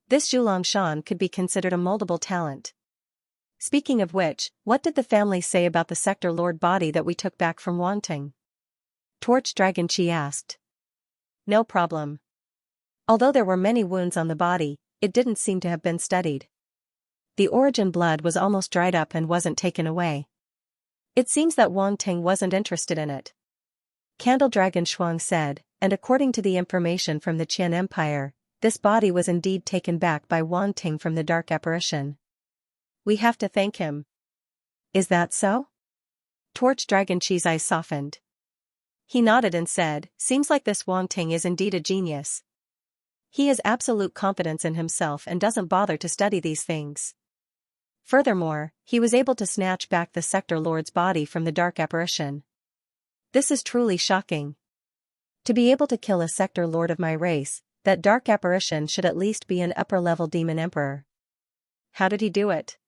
[SPEAKER 1] This Xianxia could be considered a moldable talent. Speaking of which, what did the family say about the sector lord body that we took back from Wang Ting? Torch Dragon Qi asked. No problem. Although there were many wounds on the body, it didn't seem to have been studied. The origin blood was almost dried up and wasn't taken away. It seems that Wang Ting wasn't interested in it. Candle Dragon Shuang said, and according to the information from the Qian Empire, this body was indeed taken back by Wang Ting from the dark apparition. We have to thank him. Is that so? Torch Dragon Qi's eyes softened. He nodded and said, seems like this Wang Ting is indeed a genius. He has absolute confidence in himself and doesn't bother to study these things. Furthermore, he was able to snatch back the sector lord's body from the dark apparition. This is truly shocking. To be able to kill a sector lord of my race, that dark apparition should at least be an upper-level demon emperor. How did he do it?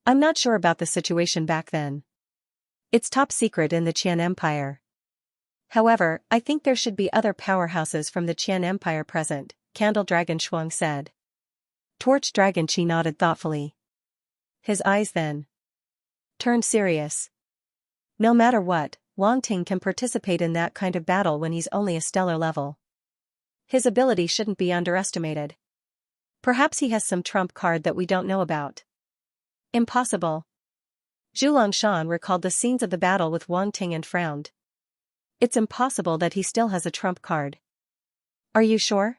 [SPEAKER 1] I'm not sure about the situation back then. It's top secret in the Qian Empire. However, I think there should be other powerhouses from the Qian Empire present, Candle Dragon Shuang said. Torch Dragon Qi nodded thoughtfully. His eyes then turned serious. No matter what, Wang Ting can participate in that kind of battle when he's only a stellar level. His ability shouldn't be underestimated. Perhaps he has some trump card that we don't know about. Impossible. Xianxia recalled the scenes of the battle with Wang Ting and frowned. It's impossible that he still has a trump card. Are you sure?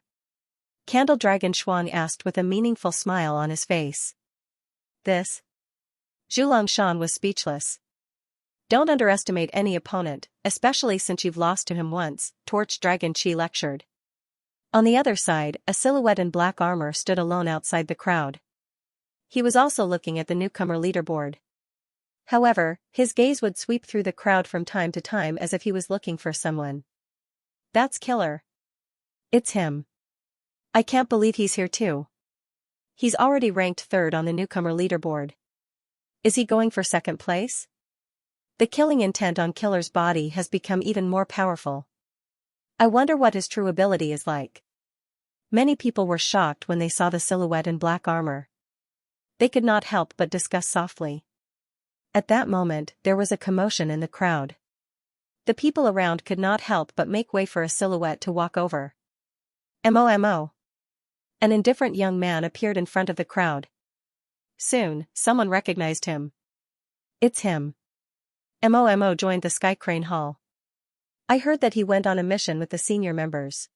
[SPEAKER 1] Candle Dragon Shuang asked with a meaningful smile on his face. This? Xianxia was speechless. Don't underestimate any opponent, especially since you've lost to him once, Torch Dragon Qi lectured. On the other side, a silhouette in black armor stood alone outside the crowd. He was also looking at the newcomer leaderboard. However, his gaze would sweep through the crowd from time to time as if he was looking for someone. That's killer. It's him. I can't believe he's here too. He's already ranked third on the newcomer leaderboard. Is he going for second place? The killing intent on Killer's body has become even more powerful. I wonder what his true ability is like. Many people were shocked when they saw the silhouette in black armor. They could not help but discuss softly. At that moment, there was a commotion in the crowd. The people around could not help but make way for a silhouette to walk over. Mo. An indifferent young man appeared in front of the crowd. Soon, someone recognized him. It's him. Mo joined the Sky Crane Hall. I heard that he went on a mission with the senior members.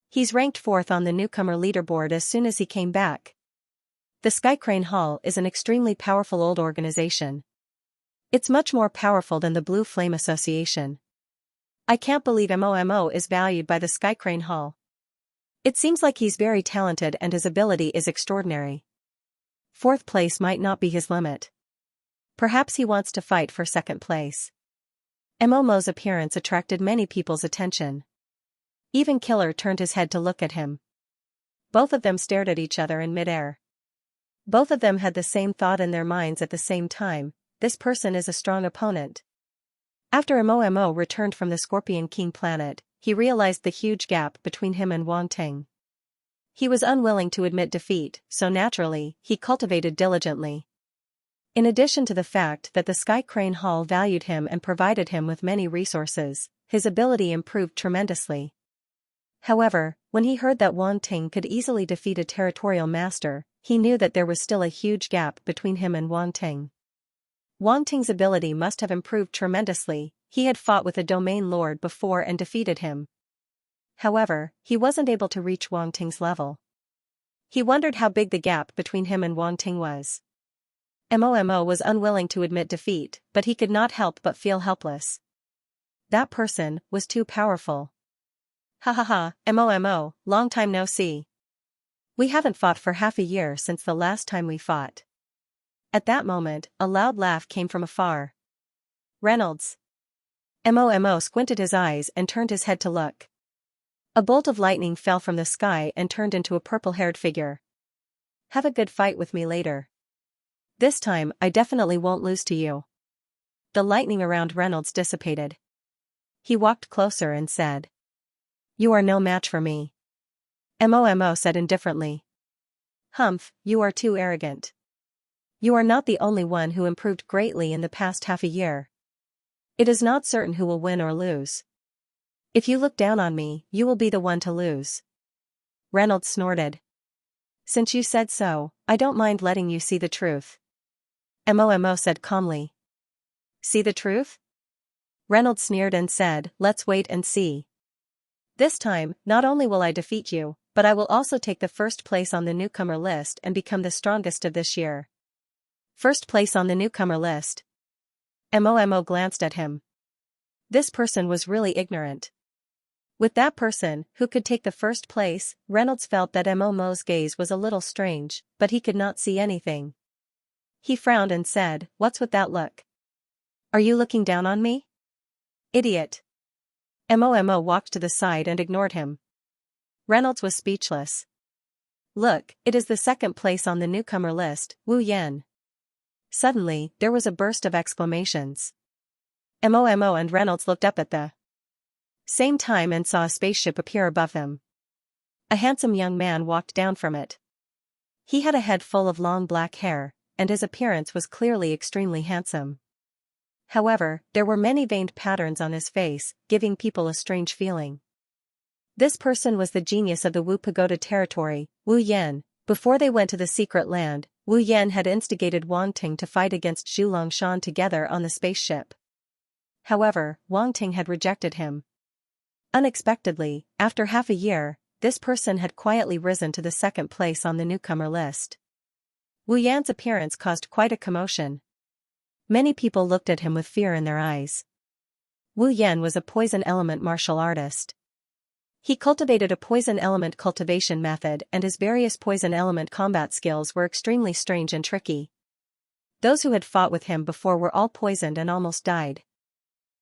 [SPEAKER 1] He's ranked fourth on the newcomer leaderboard as soon as he came back. The Sky Crane Hall is an extremely powerful old organization. It's much more powerful than the Blue Flame Association. I can't believe Mo is valued by the Sky Crane Hall. It seems like he's very talented and his ability is extraordinary. Fourth place might not be his limit. Perhaps he wants to fight for second place. Mo's appearance attracted many people's attention. Even Killer turned his head to look at him. Both of them stared at each other in midair. Both of them had the same thought in their minds at the same time: this person is a strong opponent. After Mo returned from the Scorpion King planet, he realized the huge gap between him and Wang Ting. He was unwilling to admit defeat, so naturally, he cultivated diligently. In addition to the fact that the Sky Crane Hall valued him and provided him with many resources, his ability improved tremendously. However, when he heard that Wang Ting could easily defeat a territorial master, he knew that there was still a huge gap between him and Wang Ting. Wang Ting's ability must have improved tremendously. He had fought with a domain lord before and defeated him. However, he wasn't able to reach Wang Ting's level. He wondered how big the gap between him and Wang Ting was. Mo was unwilling to admit defeat, but he could not help but feel helpless. That person was too powerful. Ha ha ha, Mo, long time no see. We haven't fought for half a year since the last time we fought. At that moment, a loud laugh came from afar. Reynolds. Mo squinted his eyes and turned his head to look. A bolt of lightning fell from the sky and turned into a purple-haired figure. Have a good fight with me later. This time, I definitely won't lose to you. The lightning around Reynolds dissipated. He walked closer and said, You are no match for me. Mo said indifferently. Humph, you are too arrogant. You are not the only one who improved greatly in the past half a year. It is not certain who will win or lose. If you look down on me, you will be the one to lose. Reynolds snorted. Since you said so, I don't mind letting you see the truth. Mo said calmly. See the truth? Reynolds sneered and said, Let's wait and see. This time, not only will I defeat you, but I will also take the first place on the newcomer list and become the strongest of this year. First place on the newcomer list. Mo glanced at him. This person was really ignorant. With that person, who could take the first place, Reynolds felt that Mo's gaze was a little strange, but he could not see anything. He frowned and said, What's with that look? Are you looking down on me? Idiot. Mo walked to the side and ignored him. Reynolds was speechless. Look, it is the second place on the newcomer list, Wu Yan. Suddenly, there was a burst of exclamations. Mo and Reynolds looked up at the same time and saw a spaceship appear above them. A handsome young man walked down from it. He had a head full of long black hair, and his appearance was clearly extremely handsome. However, there were many veined patterns on his face, giving people a strange feeling. This person was the genius of the Wu Pagoda territory, Wu Yan. Before they went to the secret land, Wu Yan had instigated Wang Ting to fight against Zhu Longshan together on the spaceship. However, Wang Ting had rejected him. Unexpectedly, after half a year, this person had quietly risen to the second place on the newcomer list. Wu Yan's appearance caused quite a commotion. Many people looked at him with fear in their eyes. Wu Yan was a poison element martial artist. He cultivated a poison element cultivation method, and his various poison element combat skills were extremely strange and tricky. Those who had fought with him before were all poisoned and almost died.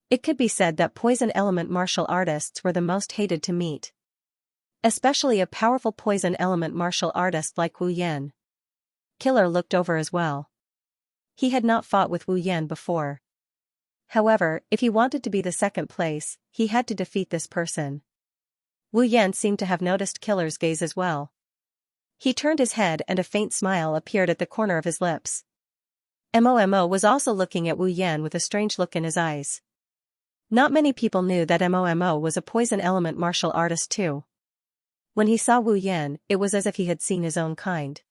[SPEAKER 1] It could be said that poison element martial artists were the most hated to meet. Especially a powerful poison element martial artist like Wu Yan. Killer looked over as well. He had not fought with Wu Yan before. However, if he wanted to be the second place, he had to defeat this person. Wu Yan seemed to have noticed Killer's gaze as well. He turned his head and a faint smile appeared at the corner of his lips. Momo was also looking at Wu Yan with a strange look in his eyes. Not many people knew that Momo was a poison element martial artist too. When he saw Wu Yan, it was as if he had seen his own kind.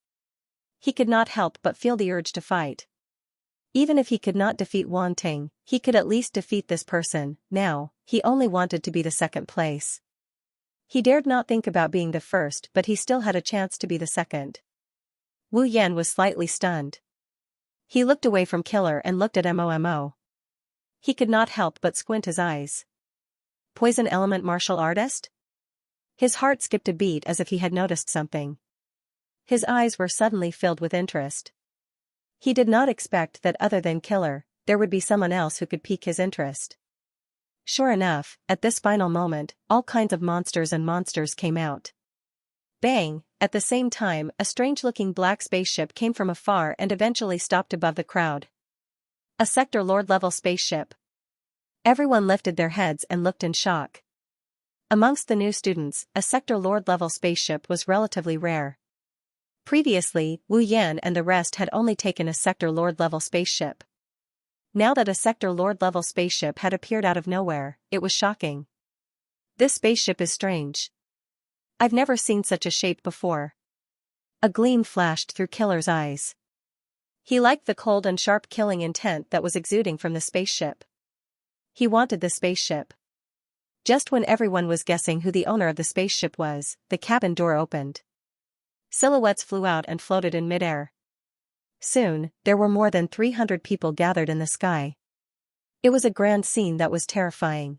[SPEAKER 1] He could not help but feel the urge to fight. Even if he could not defeat Wang Ting, he could at least defeat this person. Now, he only wanted to be the second place. He dared not think about being the first, but he still had a chance to be the second. Wu Yan was slightly stunned. He looked away from Killer and looked at Momo. He could not help but squint his eyes. Poison element martial artist? His heart skipped a beat as if he had noticed something. His eyes were suddenly filled with interest. He did not expect that other than Killer, there would be someone else who could pique his interest. Sure enough, at this final moment, all kinds of monsters came out. Bang! At the same time, a strange-looking black spaceship came from afar and eventually stopped above the crowd. A Sector Lord-level spaceship. Everyone lifted their heads and looked in shock. Amongst the new students, a Sector Lord-level spaceship was relatively rare. Previously, Wu Yan and the rest had only taken a Sector Lord-level spaceship. Now that a Sector Lord-level spaceship had appeared out of nowhere, it was shocking. This spaceship is strange. I've never seen such a shape before. A gleam flashed through Killer's eyes. He liked the cold and sharp killing intent that was exuding from the spaceship. He wanted the spaceship. Just when everyone was guessing who the owner of the spaceship was, the cabin door opened. Silhouettes flew out and floated in midair. Soon, there were more than 300 people gathered in the sky. It was a grand scene that was terrifying.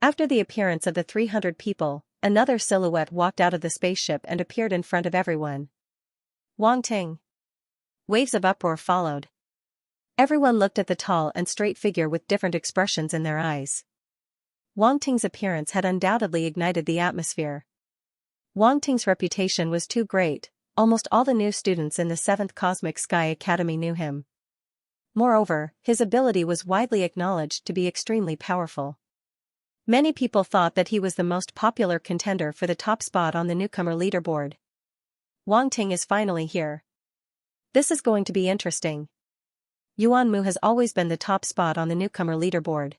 [SPEAKER 1] After the appearance of the 300 people, another silhouette walked out of the spaceship and appeared in front of everyone. Wang Ting. Waves of uproar followed. Everyone looked at the tall and straight figure with different expressions in their eyes. Wang Ting's appearance had undoubtedly ignited the atmosphere. Wang Ting's reputation was too great, almost all the new students in the 7th Cosmic Sky Academy knew him. Moreover, his ability was widely acknowledged to be extremely powerful. Many people thought that he was the most popular contender for the top spot on the newcomer leaderboard. Wang Ting is finally here. This is going to be interesting. Yuan Mu has always been the top spot on the newcomer leaderboard.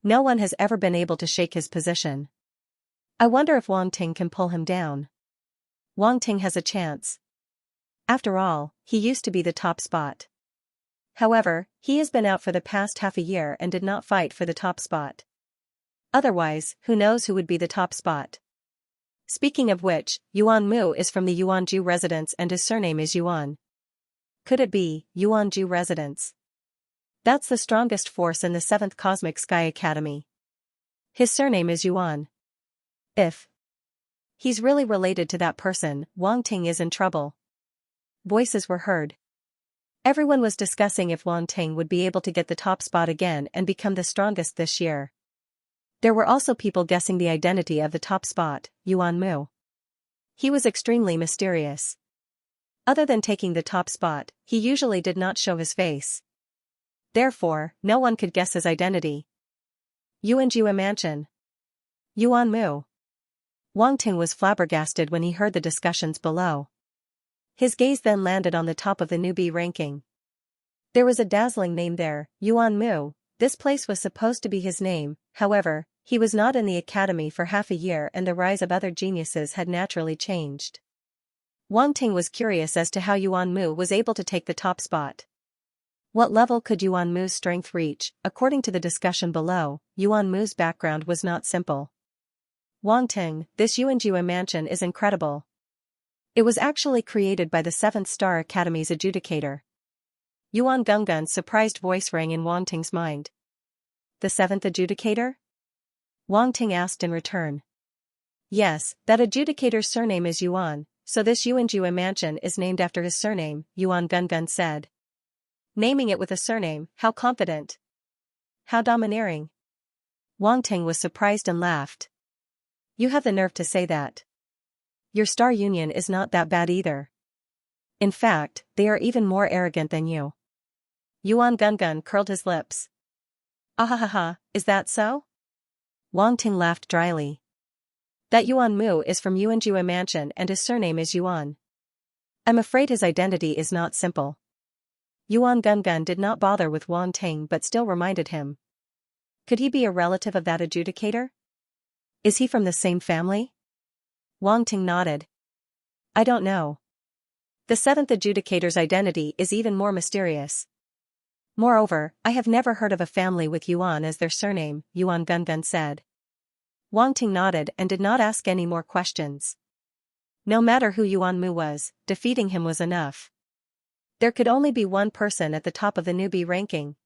[SPEAKER 1] No one has ever been able to shake his position. I wonder if Wang Ting can pull him down. Wang Ting has a chance. After all, he used to be the top spot. However, he has been out for the past half a year and did not fight for the top spot. Otherwise, who knows who would be the top spot. Speaking of which, Yuan Mu is from the Yuanju residence and his surname is Yuan. Could it be Yuanju residence? That's the strongest force in the 7th Cosmic Sky Academy. His surname is Yuan. If he's really related to that person, Wang Ting is in trouble. Voices were heard. Everyone was discussing if Wang Ting would be able to get the top spot again and become the strongest this year. There were also people guessing the identity of the top spot, Yuan Mu. He was extremely mysterious. Other than taking the top spot, he usually did not show his face. Therefore, no one could guess his identity. Yuanju Mansion. Yuan Mu. Wang Ting was flabbergasted when he heard the discussions below. His gaze then landed on the top of the newbie ranking. There was a dazzling name there, Yuan Mu. This place was supposed to be his name, however, he was not in the academy for half a year and the rise of other geniuses had naturally changed. Wang Ting was curious as to how Yuan Mu was able to take the top spot. What level could Yuan Mu's strength reach? According to the discussion below, Yuan Mu's background was not simple. Wang Ting, this Yuanju mansion is incredible. It was actually created by the 7th Star Academy's adjudicator. Yuan Gungun's surprised voice rang in Wang Ting's mind. The 7th adjudicator? Wang Ting asked in return. Yes, that adjudicator's surname is Yuan, so this Yuanju mansion is named after his surname, Yuan Gungun said. Naming it with a surname, how confident. How domineering. Wang Ting was surprised and laughed. You have the nerve to say that. Your star union is not that bad either. In fact, they are even more arrogant than you. Yuan Gungun curled his lips. Ahahaha, is that so? Wang Ting laughed dryly. That Yuan Mu is from Yuanjue Mansion and his surname is Yuan. I'm afraid his identity is not simple. Yuan Gungun did not bother with Wang Ting but still reminded him. Could he be a relative of that adjudicator? Is he from the same family? Wang Ting nodded. I don't know. The seventh adjudicator's identity is even more mysterious. Moreover, I have never heard of a family with Yuan as their surname, Yuan Gungun said. Wang Ting nodded and did not ask any more questions. No matter who Yuan Mu was, defeating him was enough. There could only be one person at the top of the newbie ranking.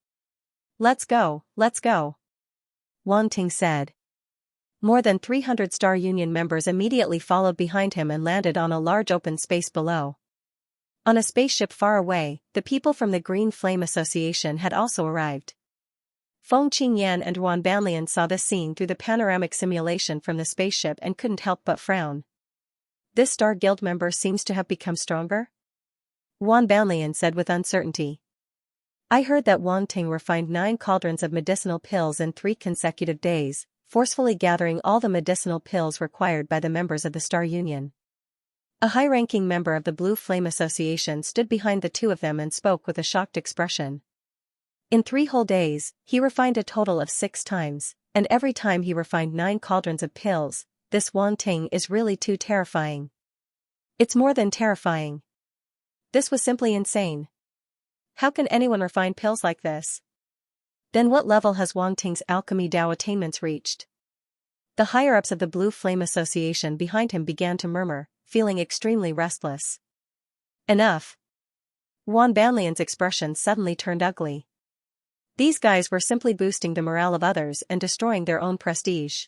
[SPEAKER 1] Let's go, let's go. Wang Ting said. More than 300 Star Union members immediately followed behind him and landed on a large open space below. On a spaceship far away, the people from the Green Flame Association had also arrived. Feng Qingyan and Ruan Banlian saw this scene through the panoramic simulation from the spaceship and couldn't help but frown. This Star Guild member seems to have become stronger? Ruan Banlian said with uncertainty. I heard that Wang Ting refined 9 cauldrons of medicinal pills in 3 consecutive days, forcefully gathering all the medicinal pills required by the members of the Star Union. A high-ranking member of the Blue Flame Association stood behind the two of them and spoke with a shocked expression. In 3 whole days, he refined a total of 6 times, and every time he refined 9 cauldrons of pills. This Wang Ting is really too terrifying. It's more than terrifying. This was simply insane. How can anyone refine pills like this? Then what level has Wang Ting's alchemy Dao attainments reached? The higher-ups of the Blue Flame Association behind him began to murmur, feeling extremely restless. Enough. Ruan Banlian's expression suddenly turned ugly. These guys were simply boosting the morale of others and destroying their own prestige.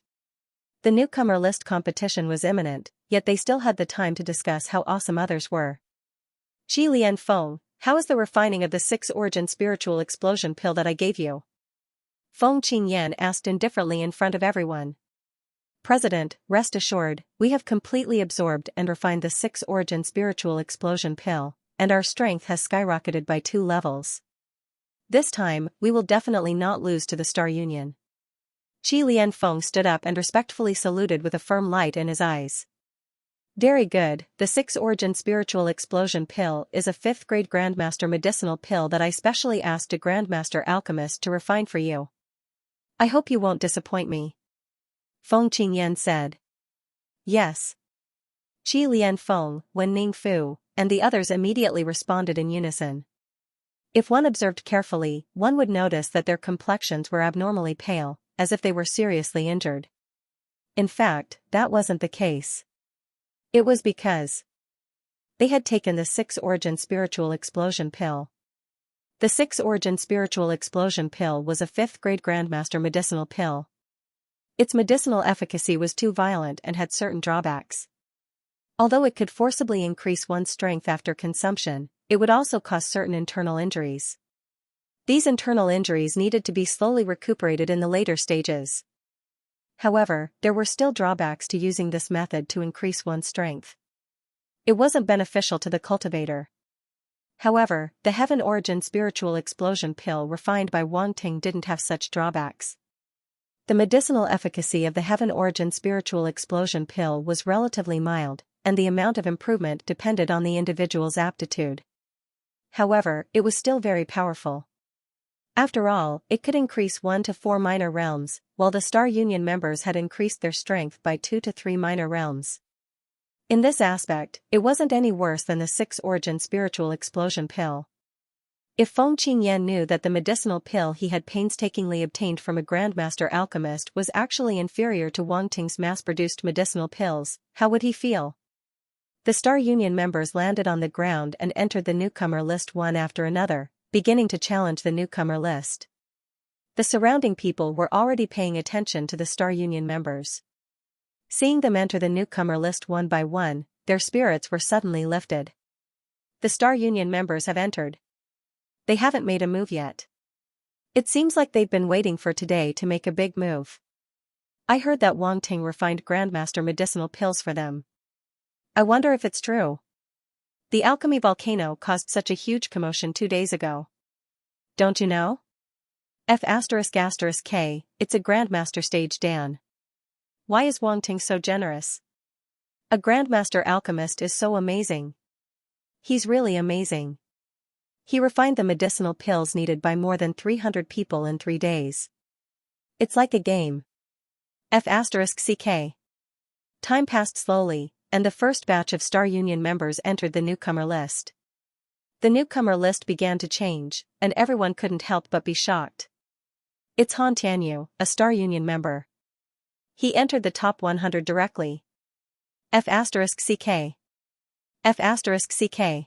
[SPEAKER 1] The newcomer list competition was imminent, yet they still had the time to discuss how awesome others were. Qi Lian Feng, how is the refining of the 6-origin spiritual explosion pill that I gave you? Feng Qingyan asked indifferently in front of everyone. President, rest assured, we have completely absorbed and refined the 6-origin spiritual explosion pill, and our strength has skyrocketed by 2 levels. This time, we will definitely not lose to the Star Union. Qi Lian Feng stood up and respectfully saluted with a firm light in his eyes. Very good, the 6-origin spiritual explosion pill is a 5th-grade Grandmaster medicinal pill that I specially asked a Grandmaster alchemist to refine for you. I hope you won't disappoint me. Feng Qingyan said. Yes. Qi Lian Feng, Wen Ning Fu, and the others immediately responded in unison. If one observed carefully, one would notice that their complexions were abnormally pale, as if they were seriously injured. In fact, that wasn't the case. It was because they had taken the 6-origin spiritual explosion pill. The 6-origin spiritual explosion pill was a 5th-grade Grandmaster medicinal pill. Its medicinal efficacy was too violent and had certain drawbacks. Although it could forcibly increase one's strength after consumption, it would also cause certain internal injuries. These internal injuries needed to be slowly recuperated in the later stages. However, there were still drawbacks to using this method to increase one's strength. It wasn't beneficial to the cultivator. However, the Heaven Origin Spiritual Explosion pill refined by Wang Ting didn't have such drawbacks. The medicinal efficacy of the Heaven Origin Spiritual Explosion pill was relatively mild, and the amount of improvement depended on the individual's aptitude. However, it was still very powerful. After all, it could increase 1 to 4 minor realms, while the Star Union members had increased their strength by 2 to 3 minor realms. In this aspect, it wasn't any worse than the 6-origin spiritual explosion pill. If Feng Qingyan knew that the medicinal pill he had painstakingly obtained from a Grandmaster alchemist was actually inferior to Wang Ting's mass-produced medicinal pills, how would he feel? The Star Union members landed on the ground and entered the newcomer list one after another, beginning to challenge the newcomer list. The surrounding people were already paying attention to the Star Union members. Seeing them enter the newcomer list one by one, their spirits were suddenly lifted. The Star Union members have entered. They haven't made a move yet. It seems like they've been waiting for today to make a big move. I heard that Wang Ting refined Grandmaster medicinal pills for them. I wonder if it's true. The alchemy volcano caused such a huge commotion 2 days ago. Don't you know? F***K, it's a Grandmaster stage Dan. Why is Wang Ting so generous? A Grandmaster alchemist is so amazing. He's really amazing. He refined the medicinal pills needed by more than 300 people in 3 days. It's like a game. F***CK. Time passed slowly, and the first batch of Star Union members entered the newcomer list. The newcomer list began to change, and everyone couldn't help but be shocked. It's Han Tianyu, a Star Union member. He entered the top 100 directly. F***CK. F***CK.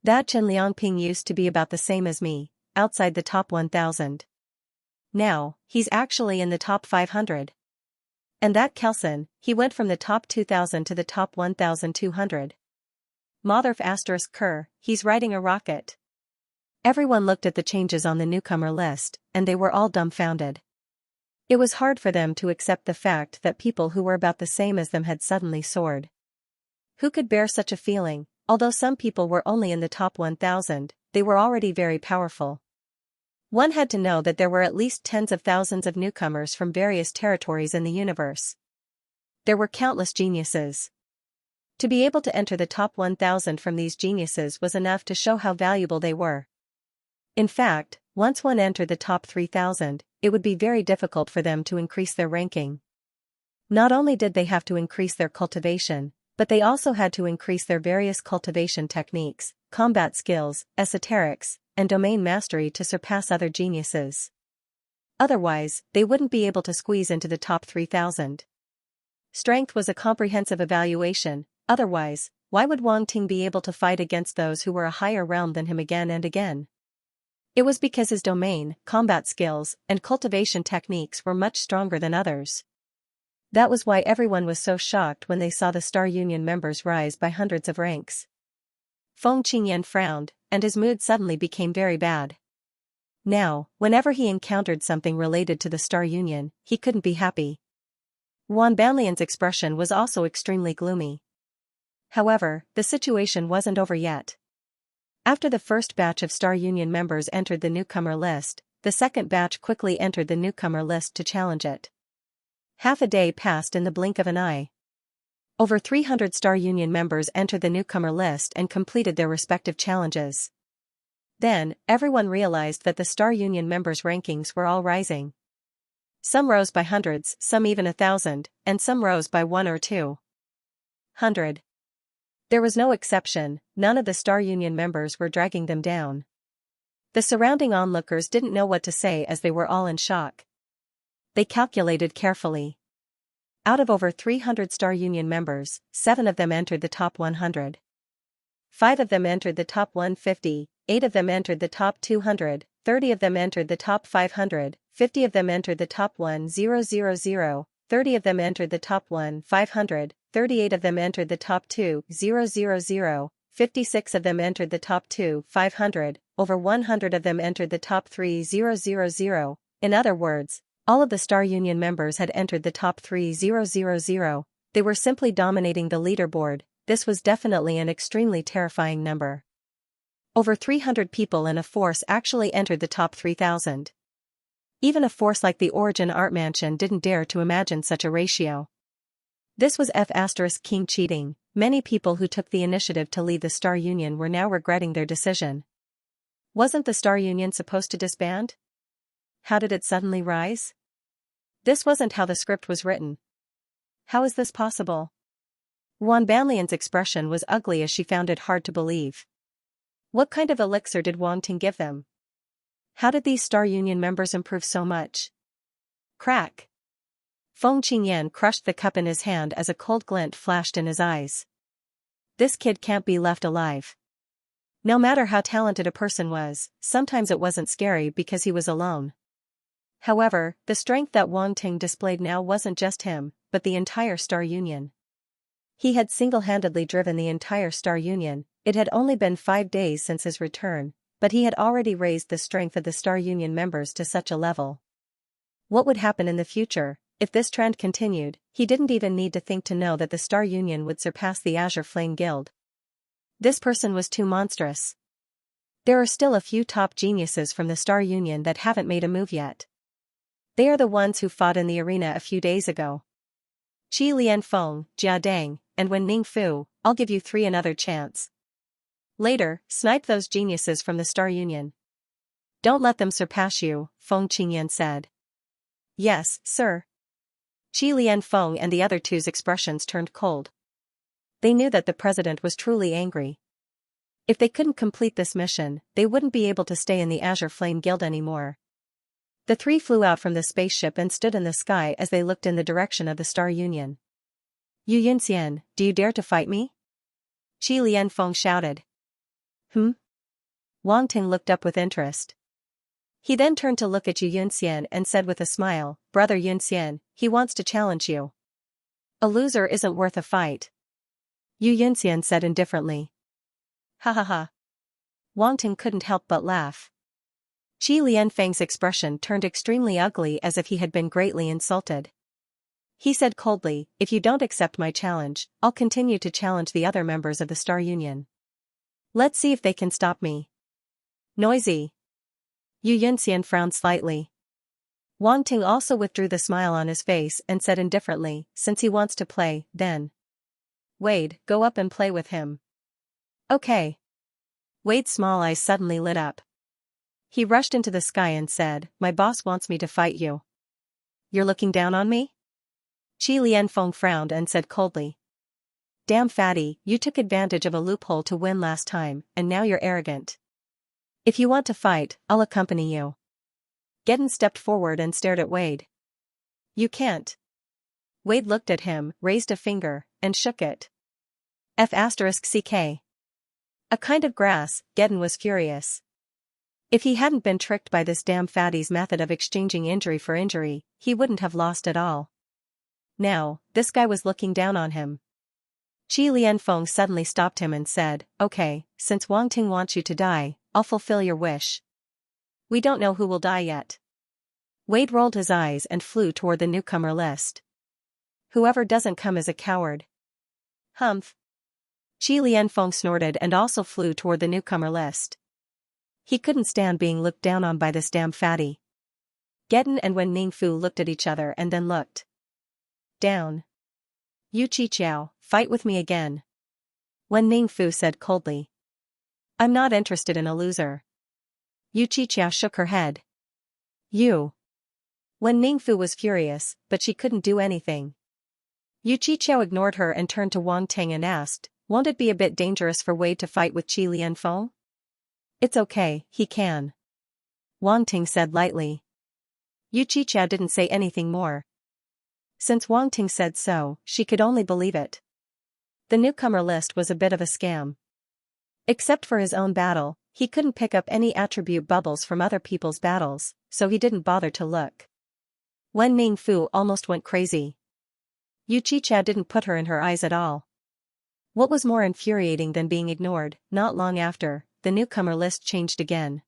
[SPEAKER 1] That Chen Liangping used to be about the same as me, outside the top 1,000. Now, he's actually in the top 500. And that Kelson, he went from the top 2,000 to the top 1,200. Mother Kerr, he's riding a rocket. Everyone looked at the changes on the newcomer list, and they were all dumbfounded. It was hard for them to accept the fact that people who were about the same as them had suddenly soared. Who could bear such a feeling? Although some people were only in the top 1,000, they were already very powerful. One had to know that there were at least tens of thousands of newcomers from various territories in the universe. There were countless geniuses. To be able to enter the top 1,000 from these geniuses was enough to show how valuable they were. In fact, once one entered the top 3,000, it would be very difficult for them to increase their ranking. Not only did they have to increase their cultivation, but they also had to increase their various cultivation techniques, combat skills, esoterics, and domain mastery to surpass other geniuses. Otherwise, they wouldn't be able to squeeze into the top 3,000. Strength was a comprehensive evaluation, otherwise, why would Wang Ting be able to fight against those who were a higher realm than him again and again? It was because his domain, combat skills, and cultivation techniques were much stronger than others. That was why everyone was so shocked when they saw the Star Union members rise by hundreds of ranks. Feng Qingyan frowned, and his mood suddenly became very bad. Now, whenever he encountered something related to the Star Union, he couldn't be happy. Wan Banlian's expression was also extremely gloomy. However, the situation wasn't over yet. After the first batch of Star Union members entered the newcomer list, the second batch quickly entered the newcomer list to challenge it. Half a day passed in the blink of an eye. Over 300 Star Union members entered the newcomer list and completed their respective challenges. Then, everyone realized that the Star Union members' rankings were all rising. Some rose by hundreds, some even 1,000, and some rose by 1 or 200. There was no exception, none of the Star Union members were dragging them down. The surrounding onlookers didn't know what to say as they were all in shock. They calculated carefully. Out of over 300 Star Union members, 7 of them entered the top 100. 5 of them entered the top 150, 8 of them entered the top 200, 30 of them entered the top 500, 50 of them entered the top 1000, 30 of them entered the top 1500, 38 of them entered the top 2000, 56 of them entered the top 2500, over 100 of them entered the top 3000. In other words, all of the Star Union members had entered the top 3000. They were simply dominating the leaderboard. This was definitely an extremely terrifying number. Over 300 people in a force actually entered the top 3,000. Even a force like the Origin Art Mansion didn't dare to imagine such a ratio. This was F***king cheating. Many people who took the initiative to leave the Star Union were now regretting their decision. Wasn't the Star Union supposed to disband? How did it suddenly rise? This wasn't how the script was written. How is this possible? Wan Banlian's expression was ugly as she found it hard to believe. What kind of elixir did Wang Ting give them? How did these Star Union members improve so much? Crack! Feng Qingyan crushed the cup in his hand as a cold glint flashed in his eyes. This kid can't be left alive. No matter how talented a person was, sometimes it wasn't scary because he was alone. However, the strength that Wang Ting displayed now wasn't just him, but the entire Star Union. He had single-handedly driven the entire Star Union. It had only been 5 days since his return, but he had already raised the strength of the Star Union members to such a level. What would happen in the future? If this trend continued, he didn't even need to think to know that the Star Union would surpass the Azure Flame Guild. This person was too monstrous. There are still a few top geniuses from the Star Union that haven't made a move yet. They are the ones who fought in the arena a few days ago. Qi Lianfeng, Jia Dang, and Wen Ningfu, I'll give you 3 another chance. Later, snipe those geniuses from the Star Union. Don't let them surpass you, Feng Qingyan said. Yes, sir. Qi Lianfeng and the other two's expressions turned cold. They knew that the president was truly angry. If they couldn't complete this mission, they wouldn't be able to stay in the Azure Flame Guild anymore. The 3 flew out from the spaceship and stood in the sky as they looked in the direction of the Star Union. Yu Yunxian, do you dare to fight me? Qi Lianfeng shouted. Wang Ting looked up with interest. He then turned to look at Yu Yunxian and said with a smile, Brother Yunxian, he wants to challenge you. A loser isn't worth a fight. Yu Yunxian said indifferently. Ha ha ha. Wang Ting couldn't help but laugh. Qi Lianfeng's expression turned extremely ugly as if he had been greatly insulted. He said coldly, if you don't accept my challenge, I'll continue to challenge the other members of the Star Union. Let's see if they can stop me. Noisy. Yu Yunxian frowned slightly. Wang Ting also withdrew the smile on his face and said indifferently, since he wants to play, then. Wade, go up and play with him. Okay. Wade's small eyes suddenly lit up. He rushed into the sky and said, my boss wants me to fight you. You're looking down on me? Qi Lianfeng frowned and said coldly. Damn fatty, you took advantage of a loophole to win last time, and now you're arrogant. If you want to fight, I'll accompany you. Geddon stepped forward and stared at Wade. You can't. Wade looked at him, raised a finger, and shook it. F***ck. A kind of grass, Geddon was furious. If he hadn't been tricked by this damn fatty's method of exchanging injury for injury, he wouldn't have lost at all. Now, this guy was looking down on him. Qi Lianfeng suddenly stopped him and said, okay, since Wang Ting wants you to die, I'll fulfill your wish. We don't know who will die yet. Wade rolled his eyes and flew toward the newcomer list. Whoever doesn't come is a coward. Humph. Qi Lianfeng snorted and also flew toward the newcomer list. He couldn't stand being looked down on by this damn fatty. Geddon and Wen Ningfu looked at each other and then looked down. Yu Qiqiao, fight with me again. Wen Ningfu said coldly. I'm not interested in a loser. Yu Qiqiao shook her head. You. Wen Ningfu was furious, but she couldn't do anything. Yu Qiqiao ignored her and turned to Wang Ting and asked, won't it be a bit dangerous for Wade to fight with Qi Lianfeng? It's okay, he can. Wang Ting said lightly. Yu Qiqiao didn't say anything more. Since Wang Ting said so, she could only believe it. The newcomer list was a bit of a scam. Except for his own battle, he couldn't pick up any attribute bubbles from other people's battles, so he didn't bother to look. Wen Ningfu almost went crazy. Yu Qiqiao didn't put her in her eyes at all. What was more infuriating than being ignored, not long after, the newcomer list changed again.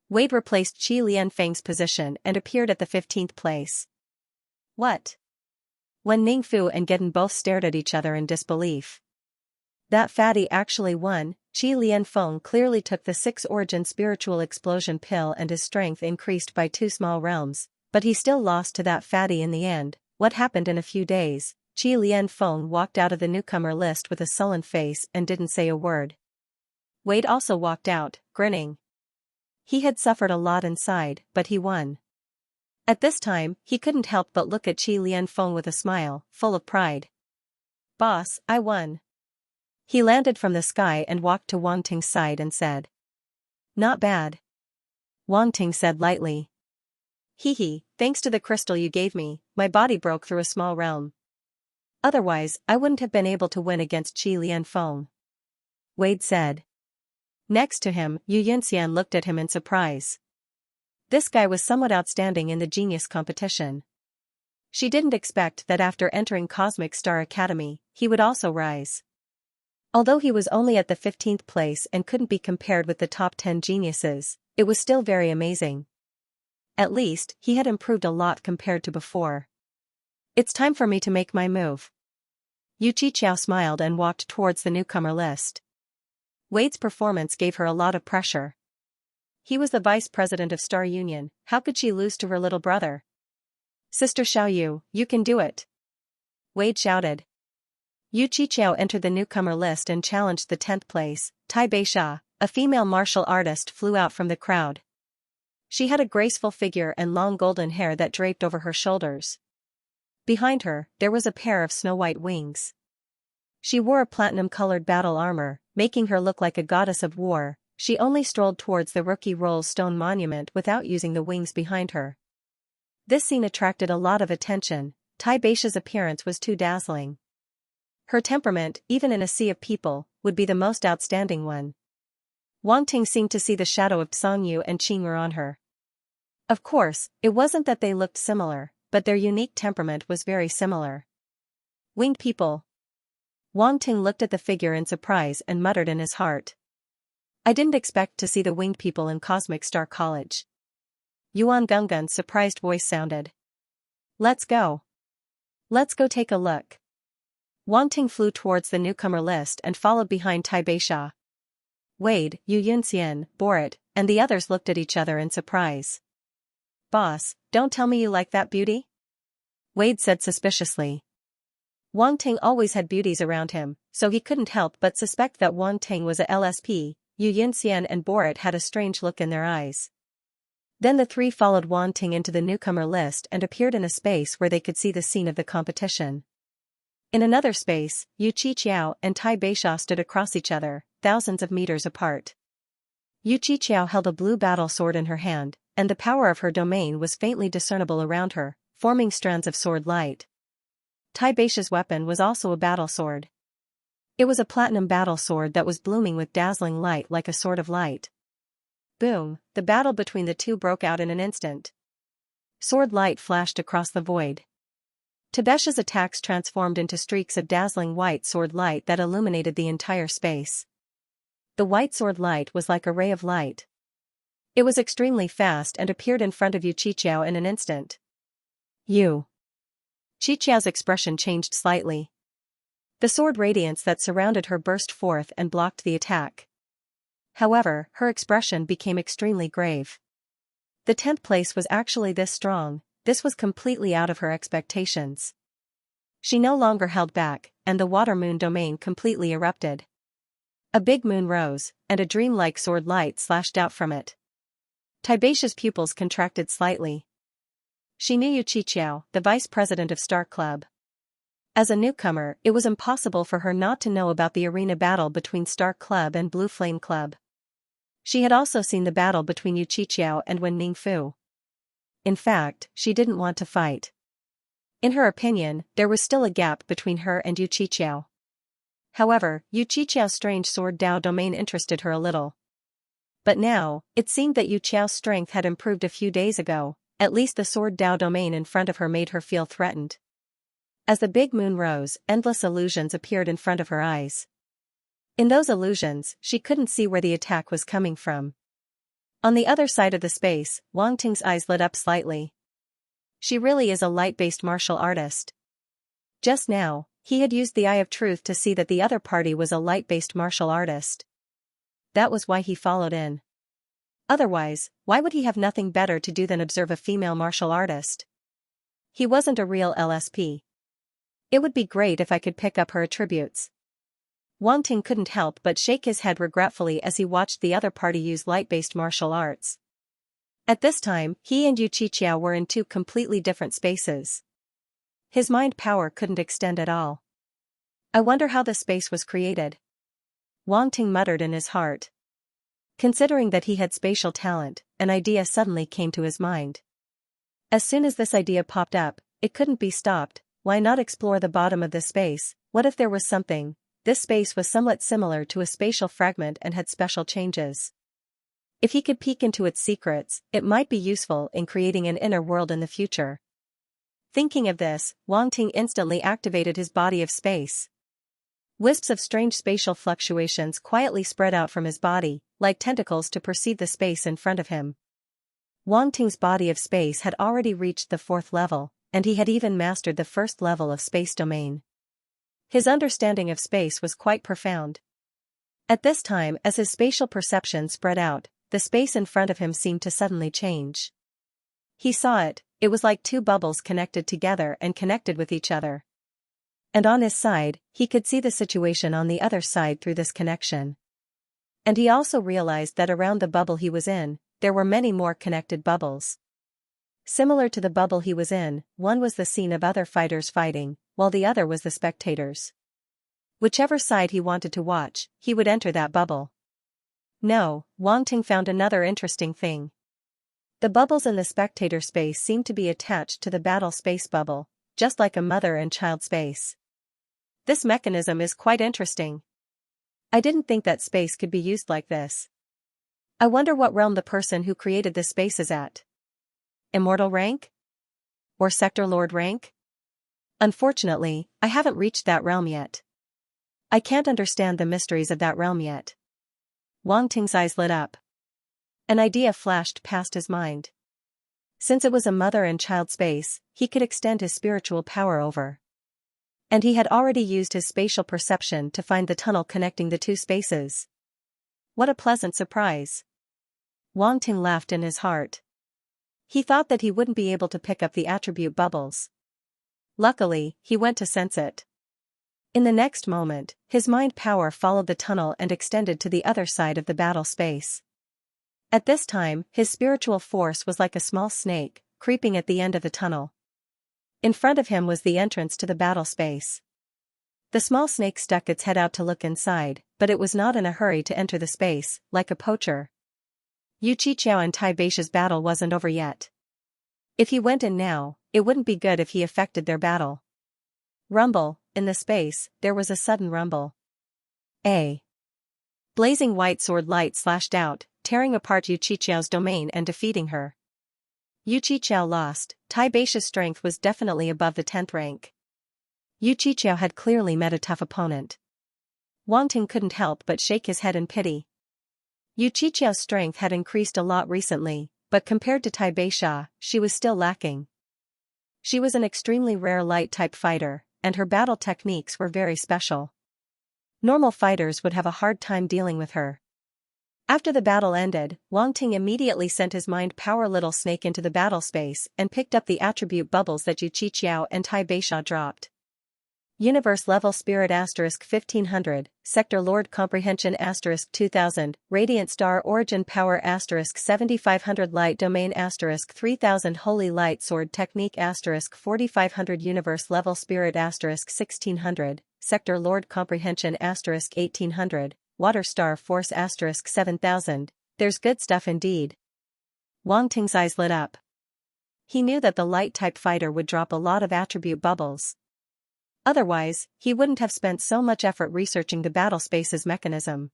[SPEAKER 1] Wade replaced Qi Lianfeng's position and appeared at the 15th place. What? Wen Ningfu and Geddon both stared at each other in disbelief. That fatty actually won. Qi Lianfeng clearly took the 6-origin spiritual explosion pill and his strength increased by 2 small realms, but he still lost to that fatty in the end. What happened in a few days? Qi Lianfeng walked out of the newcomer list with a sullen face and didn't say a word. Wade also walked out, grinning. He had suffered a lot inside, but he won. At this time, he couldn't help but look at Qi Lianfeng with a smile, full of pride. Boss, I won. He landed from the sky and walked to Wang Ting's side and said. Not bad. Wang Ting said lightly. Hee, thanks to the crystal you gave me, my body broke through a small realm. Otherwise, I wouldn't have been able to win against Qi Lianfeng. Wade said. Next to him, Yu Yunxian looked at him in surprise. This guy was somewhat outstanding in the genius competition. She didn't expect that after entering Cosmic Star Academy, he would also rise. Although he was only at the 15th place and couldn't be compared with the top 10 geniuses, it was still very amazing. At least, he had improved a lot compared to before. It's time for me to make my move. Yu Qiqiao smiled and walked towards the newcomer list. Wade's performance gave her a lot of pressure. He was the vice president of Star Union, how could she lose to her little brother? Sister Xiaoyu, you can do it. Wade shouted. Yu Qiqiao entered the newcomer list and challenged the 10th place, Tai Beixia, a female martial artist flew out from the crowd. She had a graceful figure and long golden hair that draped over her shoulders. Behind her, there was a pair of snow-white wings. She wore a platinum-colored battle armor, making her look like a goddess of war. She only strolled towards the Rookie Rolls stone monument without using the wings behind her. This scene attracted a lot of attention. Tai Beixia's appearance was too dazzling. Her temperament, even in a sea of people, would be the most outstanding one. Wang Ting seemed to see the shadow of Songyu and Qing'er on her. Of course, it wasn't that they looked similar, but their unique temperament was very similar. Winged people. Wang Ting looked at the figure in surprise and muttered in his heart. I didn't expect to see the winged people in Cosmic Star College. Yuan Gunggun's surprised voice sounded. Let's go. Let's go take a look. Wang Ting flew towards the newcomer list and followed behind Tai Beixia. Wade, Yu Yunxian, Borat, and the others looked at each other in surprise. Boss, don't tell me you like that beauty? Wade said suspiciously. Wang Ting always had beauties around him, so he couldn't help but suspect that Wang Ting was a LSP. Yu Yunxian and Borat had a strange look in their eyes. Then the three followed Wang Ting into the newcomer list and appeared in a space where they could see the scene of the competition. In another space, Yu Qiqiao and Tai Beixia stood across each other, thousands of meters apart. Yu Qiqiao held a blue battle sword in her hand, and the power of her domain was faintly discernible around her, forming strands of sword light. Tai Beixia's weapon was also a battle sword. It was a platinum battle sword that was blooming with dazzling light like a sword of light. Boom, the battle between the two broke out in an instant. Sword light flashed across the void. Tai Beixia's attacks transformed into streaks of dazzling white sword light that illuminated the entire space. The white sword light was like a ray of light. It was extremely fast and appeared in front of Yu Qiqiao in an instant. Yu Qiqiao's expression changed slightly. The sword radiance that surrounded her burst forth and blocked the attack. However, her expression became extremely grave. The 10th place was actually this strong. This was completely out of her expectations. She no longer held back, and the water moon domain completely erupted. A big moon rose, and a dreamlike sword light slashed out from it. Tai Beixia's pupils contracted slightly. She knew Yu Qiqiao, the vice president of Star Club. As a newcomer, it was impossible for her not to know about the arena battle between Star Club and Blue Flame Club. She had also seen the battle between Yu Qiqiao and Wen Ningfu. In fact, she didn't want to fight. In her opinion, there was still a gap between her and Yu Qiqiao. However, Yu Qiqiao's strange sword Dao domain interested her a little. But now, it seemed that Yu Qiao's strength had improved a few days ago. At least the sword Dao domain in front of her made her feel threatened. As the big moon rose, endless illusions appeared in front of her eyes. In those illusions, she couldn't see where the attack was coming from. On the other side of the space, Wang Ting's eyes lit up slightly. She really is a light-based martial artist. Just now, he had used the Eye of Truth to see that the other party was a light-based martial artist. That was why he followed in. Otherwise, why would he have nothing better to do than observe a female martial artist? He wasn't a real LSP. It would be great if I could pick up her attributes. Wang Ting couldn't help but shake his head regretfully as he watched the other party use light-based martial arts. At this time, he and Yu Qiqiao were in two completely different spaces. His mind power couldn't extend at all. I wonder how the space was created. Wang Ting muttered in his heart. Considering that he had spatial talent, an idea suddenly came to his mind. As soon as this idea popped up, it couldn't be stopped. Why not explore the bottom of this space? What if there was something? This space was somewhat similar to a spatial fragment and had special changes. If he could peek into its secrets, it might be useful in creating an inner world in the future. Thinking of this, Wang Ting instantly activated his body of space. Wisps of strange spatial fluctuations quietly spread out from his body, like tentacles to perceive the space in front of him. Wang Ting's body of space had already reached the 4th level, and he had even mastered the 1st level of space domain. His understanding of space was quite profound. At this time, as his spatial perception spread out, the space in front of him seemed to suddenly change. He saw it was like 2 bubbles connected together and connected with each other. And on his side, he could see the situation on the other side through this connection. And he also realized that around the bubble he was in, there were many more connected bubbles. Similar to the bubble he was in, one was the scene of other fighters fighting, while the other was the spectators. Whichever side he wanted to watch, he would enter that bubble. No, Wang Ting found another interesting thing. The bubbles in the spectator space seemed to be attached to the battle space bubble, just like a mother and child space. This mechanism is quite interesting. I didn't think that space could be used like this. I wonder what realm the person who created this space is at. Immortal rank? Or Sector Lord rank? Unfortunately, I haven't reached that realm yet. I can't understand the mysteries of that realm yet. Wang Ting's eyes lit up. An idea flashed past his mind. Since it was a mother and child space, he could extend his spiritual power over. And he had already used his spatial perception to find the tunnel connecting the 2 spaces. What a pleasant surprise. Wang Ting laughed in his heart. He thought that he wouldn't be able to pick up the attribute bubbles. Luckily, he went to sense it. In the next moment, his mind power followed the tunnel and extended to the other side of the battle space. At this time, his spiritual force was like a small snake, creeping at the end of the tunnel. In front of him was the entrance to the battle space. The small snake stuck its head out to look inside, but it was not in a hurry to enter the space, like a poacher. Yu Qiqiao and Tai Beixia's battle wasn't over yet. If he went in now, it wouldn't be good if he affected their battle. Rumble, in the space, there was a sudden rumble. A blazing white sword light slashed out, tearing apart Yu Qiqiao's domain and defeating her. Yu Qiqiao lost. Tai Beixia's strength was definitely above the 10th rank. Yu Qiqiao had clearly met a tough opponent. Wang Ting couldn't help but shake his head in pity. Yu Qiqiao's strength had increased a lot recently, but compared to Tai Beixia, she was still lacking. She was an extremely rare light-type fighter, and her battle techniques were very special. Normal fighters would have a hard time dealing with her. After the battle ended, Wang Ting immediately sent his mind power little snake into the battle space and picked up the attribute bubbles that Yu Qiqiao and Tai Beixia dropped. Universe level spirit * 1500, Sector Lord comprehension * 2000, Radiant Star origin power * 7500 light domain * 3000 holy light sword technique * 4500 universe level spirit * 1600, Sector Lord comprehension * 1800, water star force * 7000, there's good stuff indeed. Wang Ting's eyes lit up. He knew that the light-type fighter would drop a lot of attribute bubbles. Otherwise, he wouldn't have spent so much effort researching the battle space's mechanism.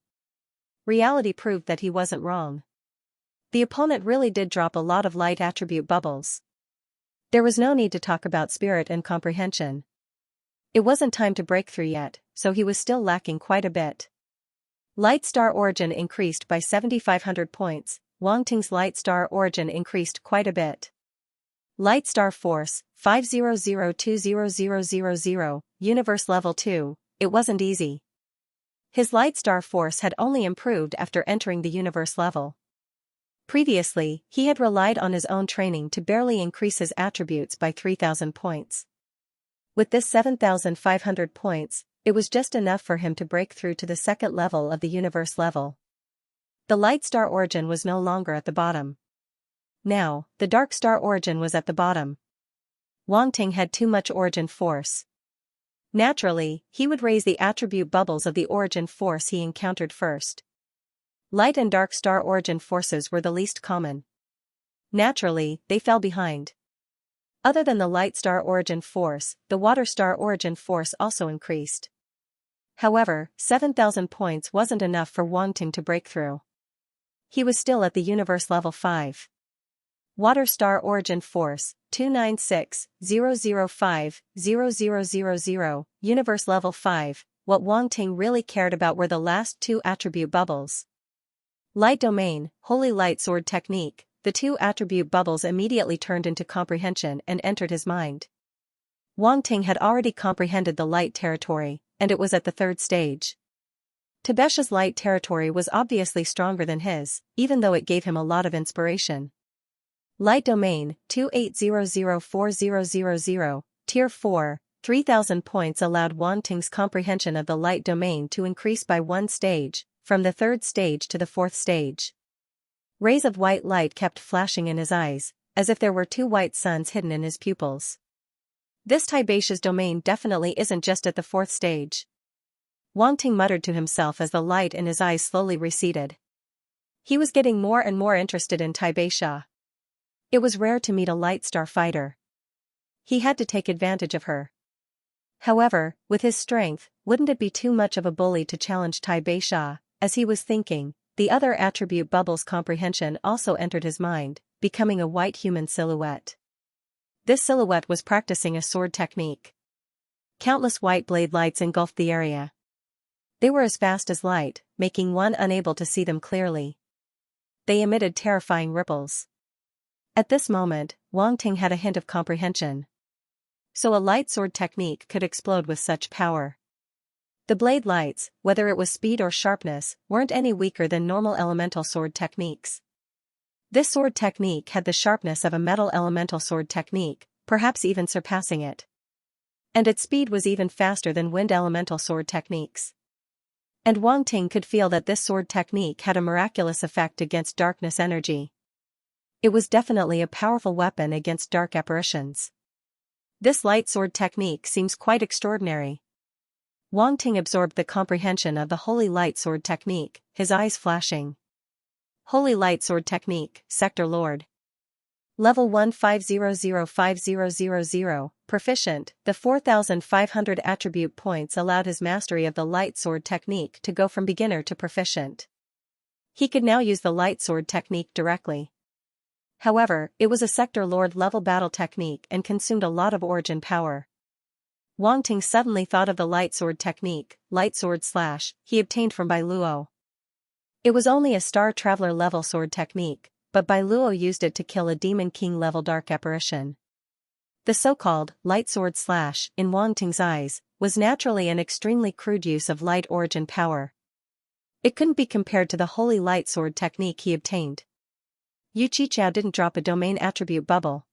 [SPEAKER 1] Reality proved that he wasn't wrong. The opponent really did drop a lot of light attribute bubbles. There was no need to talk about spirit and comprehension. It wasn't time to break through yet, so he was still lacking quite a bit. Light star origin increased by 7500 points, Wang Ting's light star origin increased quite a bit. Light star force, 500200000, universe level 2, it wasn't easy. His light star force had only improved after entering the universe level. Previously, he had relied on his own training to barely increase his attributes by 3000 points. With this 7500 points, it was just enough for him to break through to the 2nd level of the universe level. The light star origin was no longer at the bottom. Now, the dark star origin was at the bottom. Wang Ting had too much origin force. Naturally, he would raise the attribute bubbles of the origin force he encountered first. Light and dark star origin forces were the least common. Naturally, they fell behind. Other than the light star origin force, the water star origin force also increased. However, 7000 points wasn't enough for Wang Ting to break through. He was still at the universe level 5. Water star origin force, 296,005,0000, universe level 5, what Wang Ting really cared about were the last two attribute bubbles. Light domain, holy light sword technique. The two attribute bubbles immediately turned into comprehension and entered his mind. Wang Ting had already comprehended the light territory, and it was at the third stage. Tibesha's light territory was obviously stronger than his, even though it gave him a lot of inspiration. Light domain, 28004000, Tier 4, 3000 points allowed Wang Ting's comprehension of the light domain to increase by one stage, from the third stage to the fourth stage. Rays of white light kept flashing in his eyes, as if there were two white suns hidden in his pupils. This Tibesha's domain definitely isn't just at the fourth stage. Wang Ting muttered to himself as the light in his eyes slowly receded. He was getting more and more interested in Tibesha. It was rare to meet a light star fighter. He had to take advantage of her. However, with his strength, wouldn't it be too much of a bully to challenge Tibesha? As he was thinking, the other attribute bubble's comprehension also entered his mind, becoming a white human silhouette. This silhouette was practicing a sword technique. Countless white blade lights engulfed the area. They were as fast as light, making one unable to see them clearly. They emitted terrifying ripples. At this moment, Wang Ting had a hint of comprehension. So a light sword technique could explode with such power. The blade lights, whether it was speed or sharpness, weren't any weaker than normal elemental sword techniques. This sword technique had the sharpness of a metal elemental sword technique, perhaps even surpassing it. And its speed was even faster than wind elemental sword techniques. And Wang Ting could feel that this sword technique had a miraculous effect against darkness energy. It was definitely a powerful weapon against dark apparitions. This light sword technique seems quite extraordinary. Wang Ting absorbed the comprehension of the Holy Light Sword technique, his eyes flashing. Holy Light Sword technique, Sector Lord. Level 15005000, proficient. The 4,500 attribute points allowed his mastery of the light sword technique to go from beginner to proficient. He could now use the light sword technique directly. However, it was a Sector Lord level battle technique and consumed a lot of origin power. Wang Ting suddenly thought of the light sword technique, light sword slash, he obtained from Bai Luo. It was only a Star Traveler level sword technique, but Bai Luo used it to kill a Demon King level dark apparition. The so-called light sword slash, in Wang Ting's eyes, was naturally an extremely crude use of light origin power. It couldn't be compared to the holy light sword technique he obtained. Yu Qiqiao didn't drop a domain attribute bubble.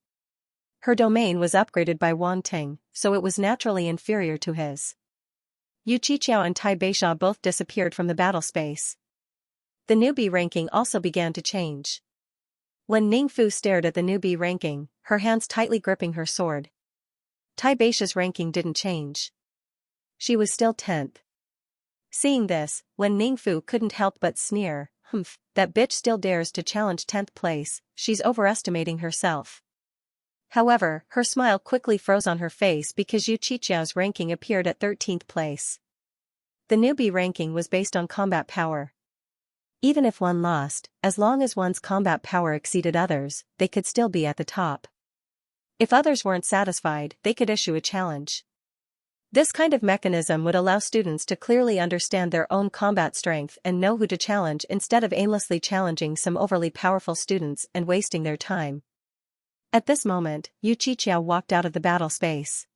[SPEAKER 1] Her domain was upgraded by Wang Ting, so it was naturally inferior to his. Yu Qiqiao and Tibesha both disappeared from the battle space. The newbie ranking also began to change. When Ningfu stared at the newbie ranking, her hands tightly gripping her sword. Tibesha's ranking didn't change. She was still 10th. Seeing this, when Ningfu couldn't help but sneer, "Humph, that bitch still dares to challenge 10th place, she's overestimating herself." However, her smile quickly froze on her face because Yu Qiqiao's ranking appeared at 13th place. The newbie ranking was based on combat power. Even if one lost, as long as one's combat power exceeded others, they could still be at the top. If others weren't satisfied, they could issue a challenge. This kind of mechanism would allow students to clearly understand their own combat strength and know who to challenge instead of aimlessly challenging some overly powerful students and wasting their time. At this moment, Yu Qiqiao walked out of the battle space.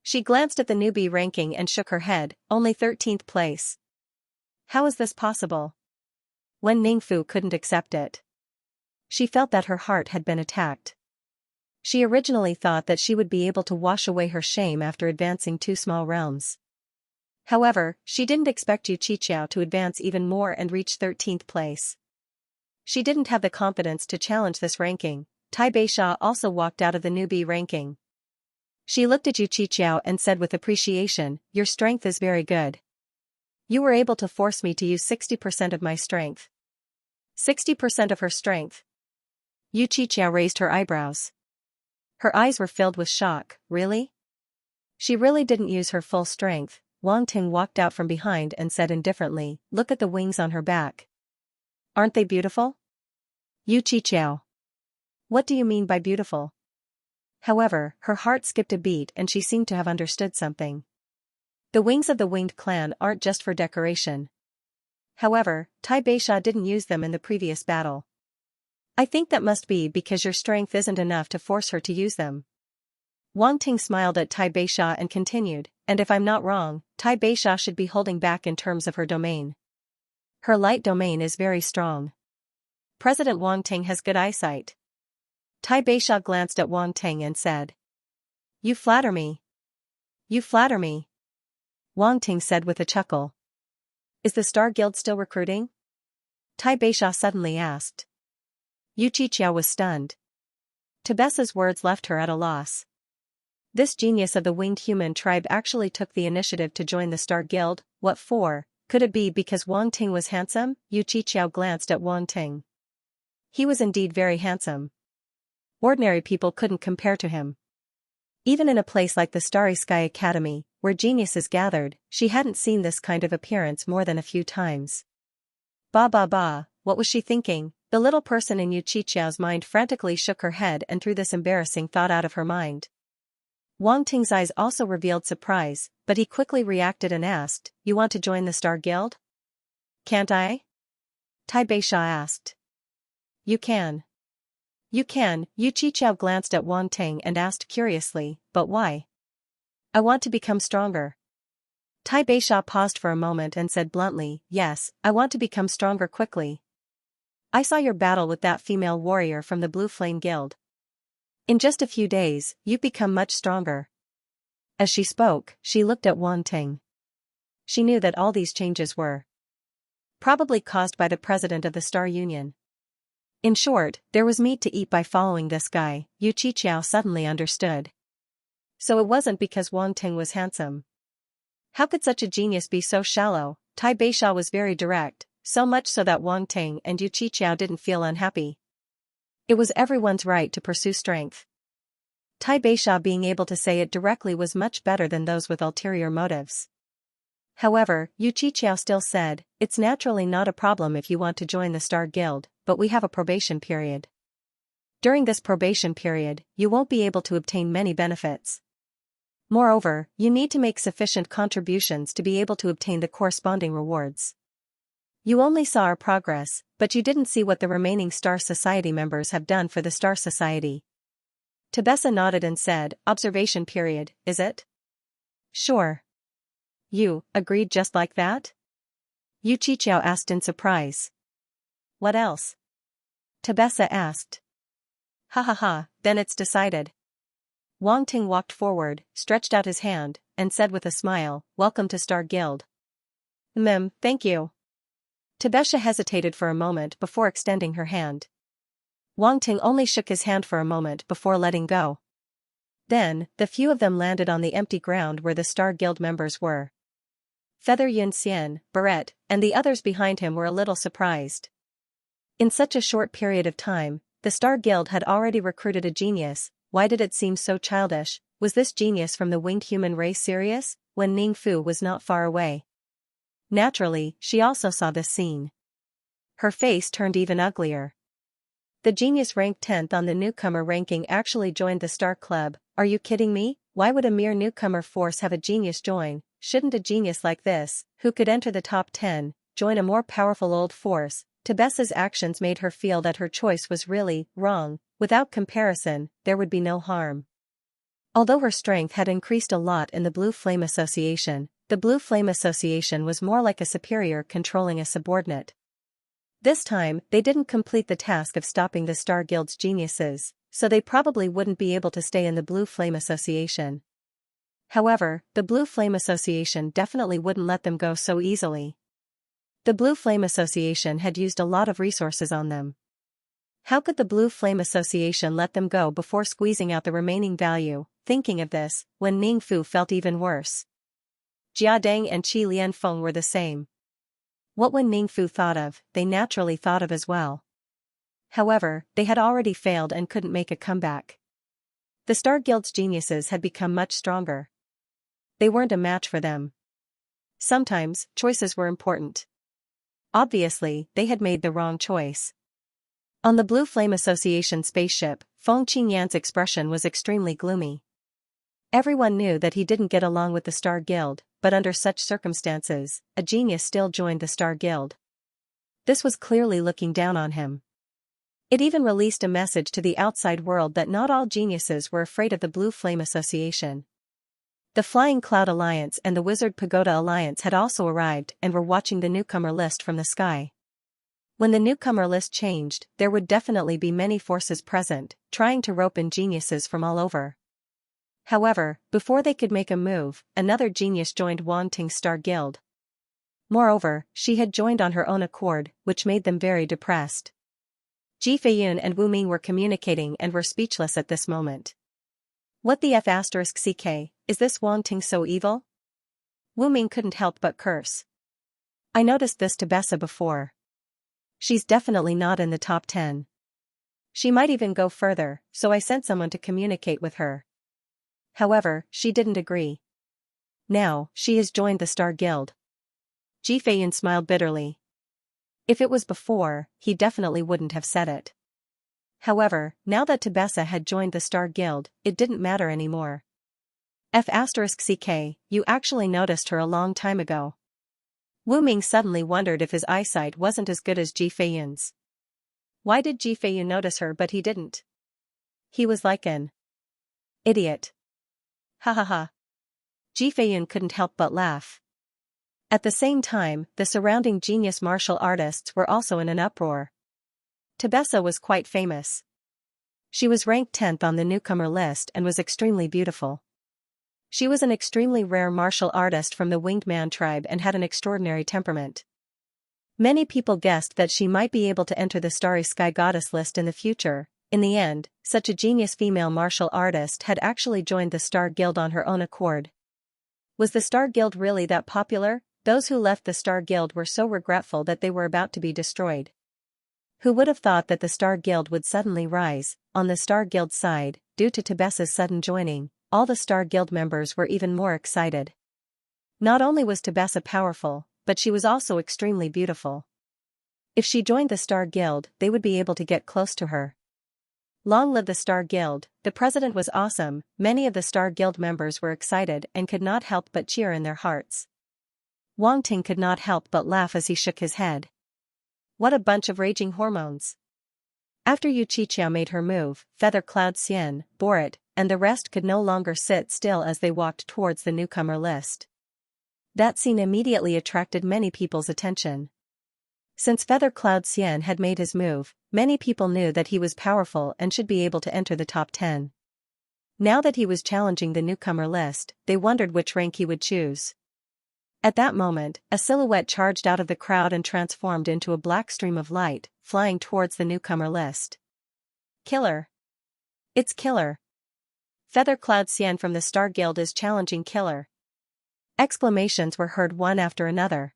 [SPEAKER 1] She glanced at the newbie ranking and shook her head, only 13th place. How is this possible? When Ningfu couldn't accept it. She felt that her heart had been attacked. She originally thought that she would be able to wash away her shame after advancing 2 small realms. However, she didn't expect Yu Qiqiao to advance even more and reach 13th place. She didn't have the confidence to challenge this ranking. Tibesha also walked out of the newbie ranking. She looked at Yu Qiqiao and said with appreciation, "Your strength is very good. You were able to force me to use 60% of my strength." 60% of her strength. Yu Qiqiao raised her eyebrows. Her eyes were filled with shock. Really? She really didn't use her full strength. Wang Ting walked out from behind and said indifferently, "Look at the wings on her back. Aren't they beautiful?" Yu Qiqiao. What do you mean by beautiful? However, her heart skipped a beat and she seemed to have understood something. The wings of the winged clan aren't just for decoration. However, Tai Beisha didn't use them in the previous battle. I think that must be because your strength isn't enough to force her to use them. Wang Ting smiled at Tai Beisha and continued, and if I'm not wrong, Tai Beisha should be holding back in terms of her domain. Her light domain is very strong. President Wang Ting has good eyesight. Tai Beisha glanced at Wang Ting and said. You flatter me. You flatter me. Wang Ting said with a chuckle. Is the Star Guild still recruiting? Tai Beisha suddenly asked. Yu Qiqiao was stunned. Tebessa's words left her at a loss. This genius of the winged human tribe actually took the initiative to join the Star Guild. What for? Could it be because Wang Ting was handsome? Yu Qiqiao glanced at Wang Ting. He was indeed very handsome. Ordinary people couldn't compare to him. Even in a place like the Starry Sky Academy, where geniuses gathered, she hadn't seen this kind of appearance more than a few times. Ba, what was she thinking? The little person in Yu Qiqiao's mind frantically shook her head and threw this embarrassing thought out of her mind. Wang Ting's eyes also revealed surprise, but he quickly reacted and asked, You want to join the Star Guild? Can't I? Tai Beisha asked. You can. You can. Yu Qiqiao glanced at Wang Ting and asked curiously, but why? I want to become stronger. Tai Beisha paused for a moment and said bluntly, Yes, I want to become stronger quickly. I saw your battle with that female warrior from the Blue Flame Guild. In just a few days, you've become much stronger. As she spoke, she looked at Wang Ting. She knew that all these changes were probably caused by the president of the Star Union. In short, there was meat to eat by following this guy. Yu Qiqiao suddenly understood. So it wasn't because Wang Ting was handsome. How could such a genius be so shallow? Tai Beisha was very direct, so much so that Wang Ting and Yu Qiqiao didn't feel unhappy. It was everyone's right to pursue strength. Tai Beisha being able to say it directly was much better than those with ulterior motives. However, Yu Qiqiao still said, It's naturally not a problem if you want to join the Star Guild, but we have a probation period. During this probation period, you won't be able to obtain many benefits. Moreover, you need to make sufficient contributions to be able to obtain the corresponding rewards. You only saw our progress, but you didn't see what the remaining Star Society members have done for the Star Society. Tebessa nodded and said, Observation period, is it? Sure. You agreed just like that? Yu Qiqiao asked in surprise. What else? Tebessa asked. Ha, then it's decided. Wang Ting walked forward, stretched out his hand, and said with a smile, Welcome to Star Guild. Thank you. Tebessa hesitated for a moment before extending her hand. Wang Ting only shook his hand for a moment before letting go. Then, the few of them landed on the empty ground where the Star Guild members were. Feather Yun Xian, Barrett, and the others behind him were a little surprised. In such a short period of time, the Star Guild had already recruited a genius. Why did it seem so childish? Was this genius from the winged human race serious, when Ning Fu was not far away? Naturally, she also saw this scene. Her face turned even uglier. The genius ranked 10th on the newcomer ranking actually joined the Star Club. Are you kidding me? Why would a mere newcomer force have a genius join? Shouldn't a genius like this, who could enter the top 10, join a more powerful old force? Tebessa's actions made her feel that her choice was really wrong. Without comparison, there would be no harm. Although her strength had increased a lot in the Blue Flame Association, the Blue Flame Association was more like a superior controlling a subordinate. This time, they didn't complete the task of stopping the Star Guild's geniuses, so they probably wouldn't be able to stay in the Blue Flame Association. However, the Blue Flame Association definitely wouldn't let them go so easily. The Blue Flame Association had used a lot of resources on them. How could the Blue Flame Association let them go before squeezing out the remaining value? Thinking of this, Wen Ningfu felt even worse. Jia Deng and Qi Lianfeng were the same. What Wen Ningfu thought of, they naturally thought of as well. However, they had already failed and couldn't make a comeback. The Star Guild's geniuses had become much stronger. They weren't a match for them. Sometimes, choices were important. Obviously, they had made the wrong choice. On the Blue Flame Association spaceship, Feng Qingyan's expression was extremely gloomy. Everyone knew that he didn't get along with the Star Guild, but under such circumstances, a genius still joined the Star Guild. This was clearly looking down on him. It even released a message to the outside world that not all geniuses were afraid of the Blue Flame Association. The Flying Cloud Alliance and the Wizard Pagoda Alliance had also arrived and were watching the newcomer list from the sky. When the newcomer list changed, there would definitely be many forces present, trying to rope in geniuses from all over. However, before they could make a move, another genius joined Wang Ting's Star Guild. Moreover, she had joined on her own accord, which made them very depressed. Ji Feiyun and Wu Ming were communicating and were speechless at this moment. What the F***ck, is this Wang Ting so evil? Wu Ming couldn't help but curse. I noticed this to Bessa before. She's definitely not in the top 10. She might even go further, so I sent someone to communicate with her. However, she didn't agree. Now, she has joined the Star Guild. Ji Feiyun smiled bitterly. If it was before, he definitely wouldn't have said it. However, now that Tabessa had joined the Star Guild, it didn't matter anymore. F***ck, you actually noticed her a long time ago. Wu Ming suddenly wondered if his eyesight wasn't as good as Ji Feiyun's. Why did Ji Feiyun notice her but he didn't? He was like an idiot. Ha ha ha. Ji Feiyun couldn't help but laugh. At the same time, the surrounding genius martial artists were also in an uproar. Tabessa was quite famous. She was ranked 10th on the newcomer list and was extremely beautiful. She was an extremely rare martial artist from the Winged Man tribe and had an extraordinary temperament. Many people guessed that she might be able to enter the Starry Sky Goddess list in the future. In the end, such a genius female martial artist had actually joined the Star Guild on her own accord. Was the Star Guild really that popular? Those who left the Star Guild were so regretful that they were about to be destroyed. Who would have thought that the Star Guild would suddenly rise? On the Star Guild side, due to Tabessa's sudden joining, all the Star Guild members were even more excited. Not only was Tabessa powerful, but she was also extremely beautiful. If she joined the Star Guild, they would be able to get close to her. Long live the Star Guild, the president was awesome. Many of the Star Guild members were excited and could not help but cheer in their hearts. Wang Ting could not help but laugh as he shook his head. What a bunch of raging hormones. After Xianxia made her move, Feather Cloud Xian, Borat, and the rest could no longer sit still as they walked towards the newcomer list. That scene immediately attracted many people's attention. Since Feather Cloud Xian had made his move, many people knew that he was powerful and should be able to enter the top 10. Now that he was challenging the newcomer list, they wondered which rank he would choose. At that moment, a silhouette charged out of the crowd and transformed into a black stream of light, flying towards the newcomer list. Killer! It's Killer! Feather Cloud Xian from the Star Guild is challenging Killer! Exclamations were heard one after another.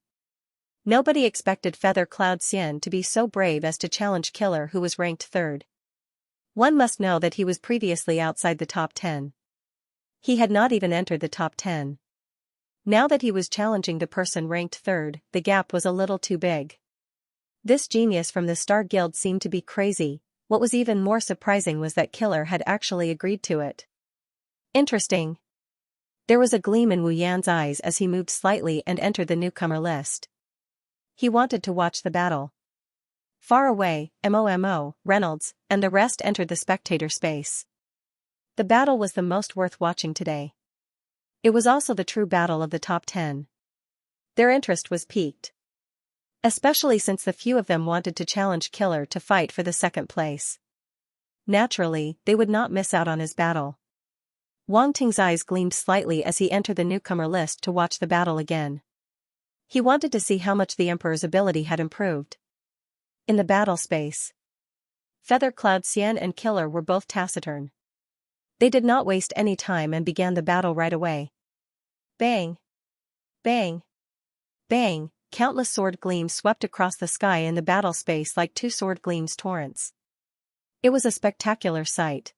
[SPEAKER 1] Nobody expected Feather Cloud Xian to be so brave as to challenge Killer, who was ranked 3rd. One must know that he was previously outside the top 10. He had not even entered the top 10. Now that he was challenging the person ranked 3rd, the gap was a little too big. This genius from the Star Guild seemed to be crazy. What was even more surprising was that Killer had actually agreed to it. Interesting. There was a gleam in Wu Yan's eyes as he moved slightly and entered the newcomer list. He wanted to watch the battle. Far away, Momo, Reynolds, and the rest entered the spectator space. The battle was the most worth watching today. It was also the true battle of the top 10. Their interest was piqued. Especially since the few of them wanted to challenge Killer to fight for the 2nd place. Naturally, they would not miss out on his battle. Wang Ting's eyes gleamed slightly as he entered the newcomer list to watch the battle again. He wanted to see how much the Emperor's ability had improved. In the battle space, Feather Cloud Xian and Killer were both taciturn. They did not waste any time and began the battle right away. Bang! Bang! Bang! Countless sword gleams swept across the sky in the battle space like 2 sword gleams torrents. It was a spectacular sight.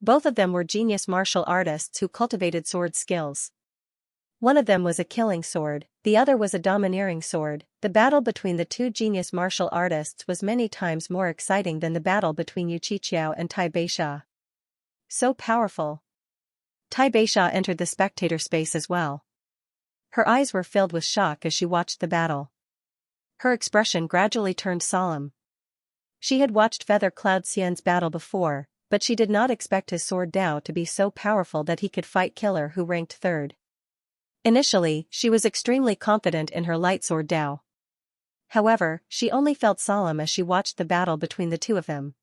[SPEAKER 1] Both of them were genius martial artists who cultivated sword skills. One of them was a killing sword, the other was a domineering sword. The battle between the 2 genius martial artists was many times more exciting than the battle between Xianxia and Tai Beixia. So powerful. Tai Beixia entered the spectator space as well. Her eyes were filled with shock as she watched the battle. Her expression gradually turned solemn. She had watched Feather Cloud Xian's battle before, but she did not expect his sword Dao to be so powerful that he could fight Killer, who ranked third. Initially, she was extremely confident in her light sword Dao. However, she only felt solemn as she watched the battle between the two of them.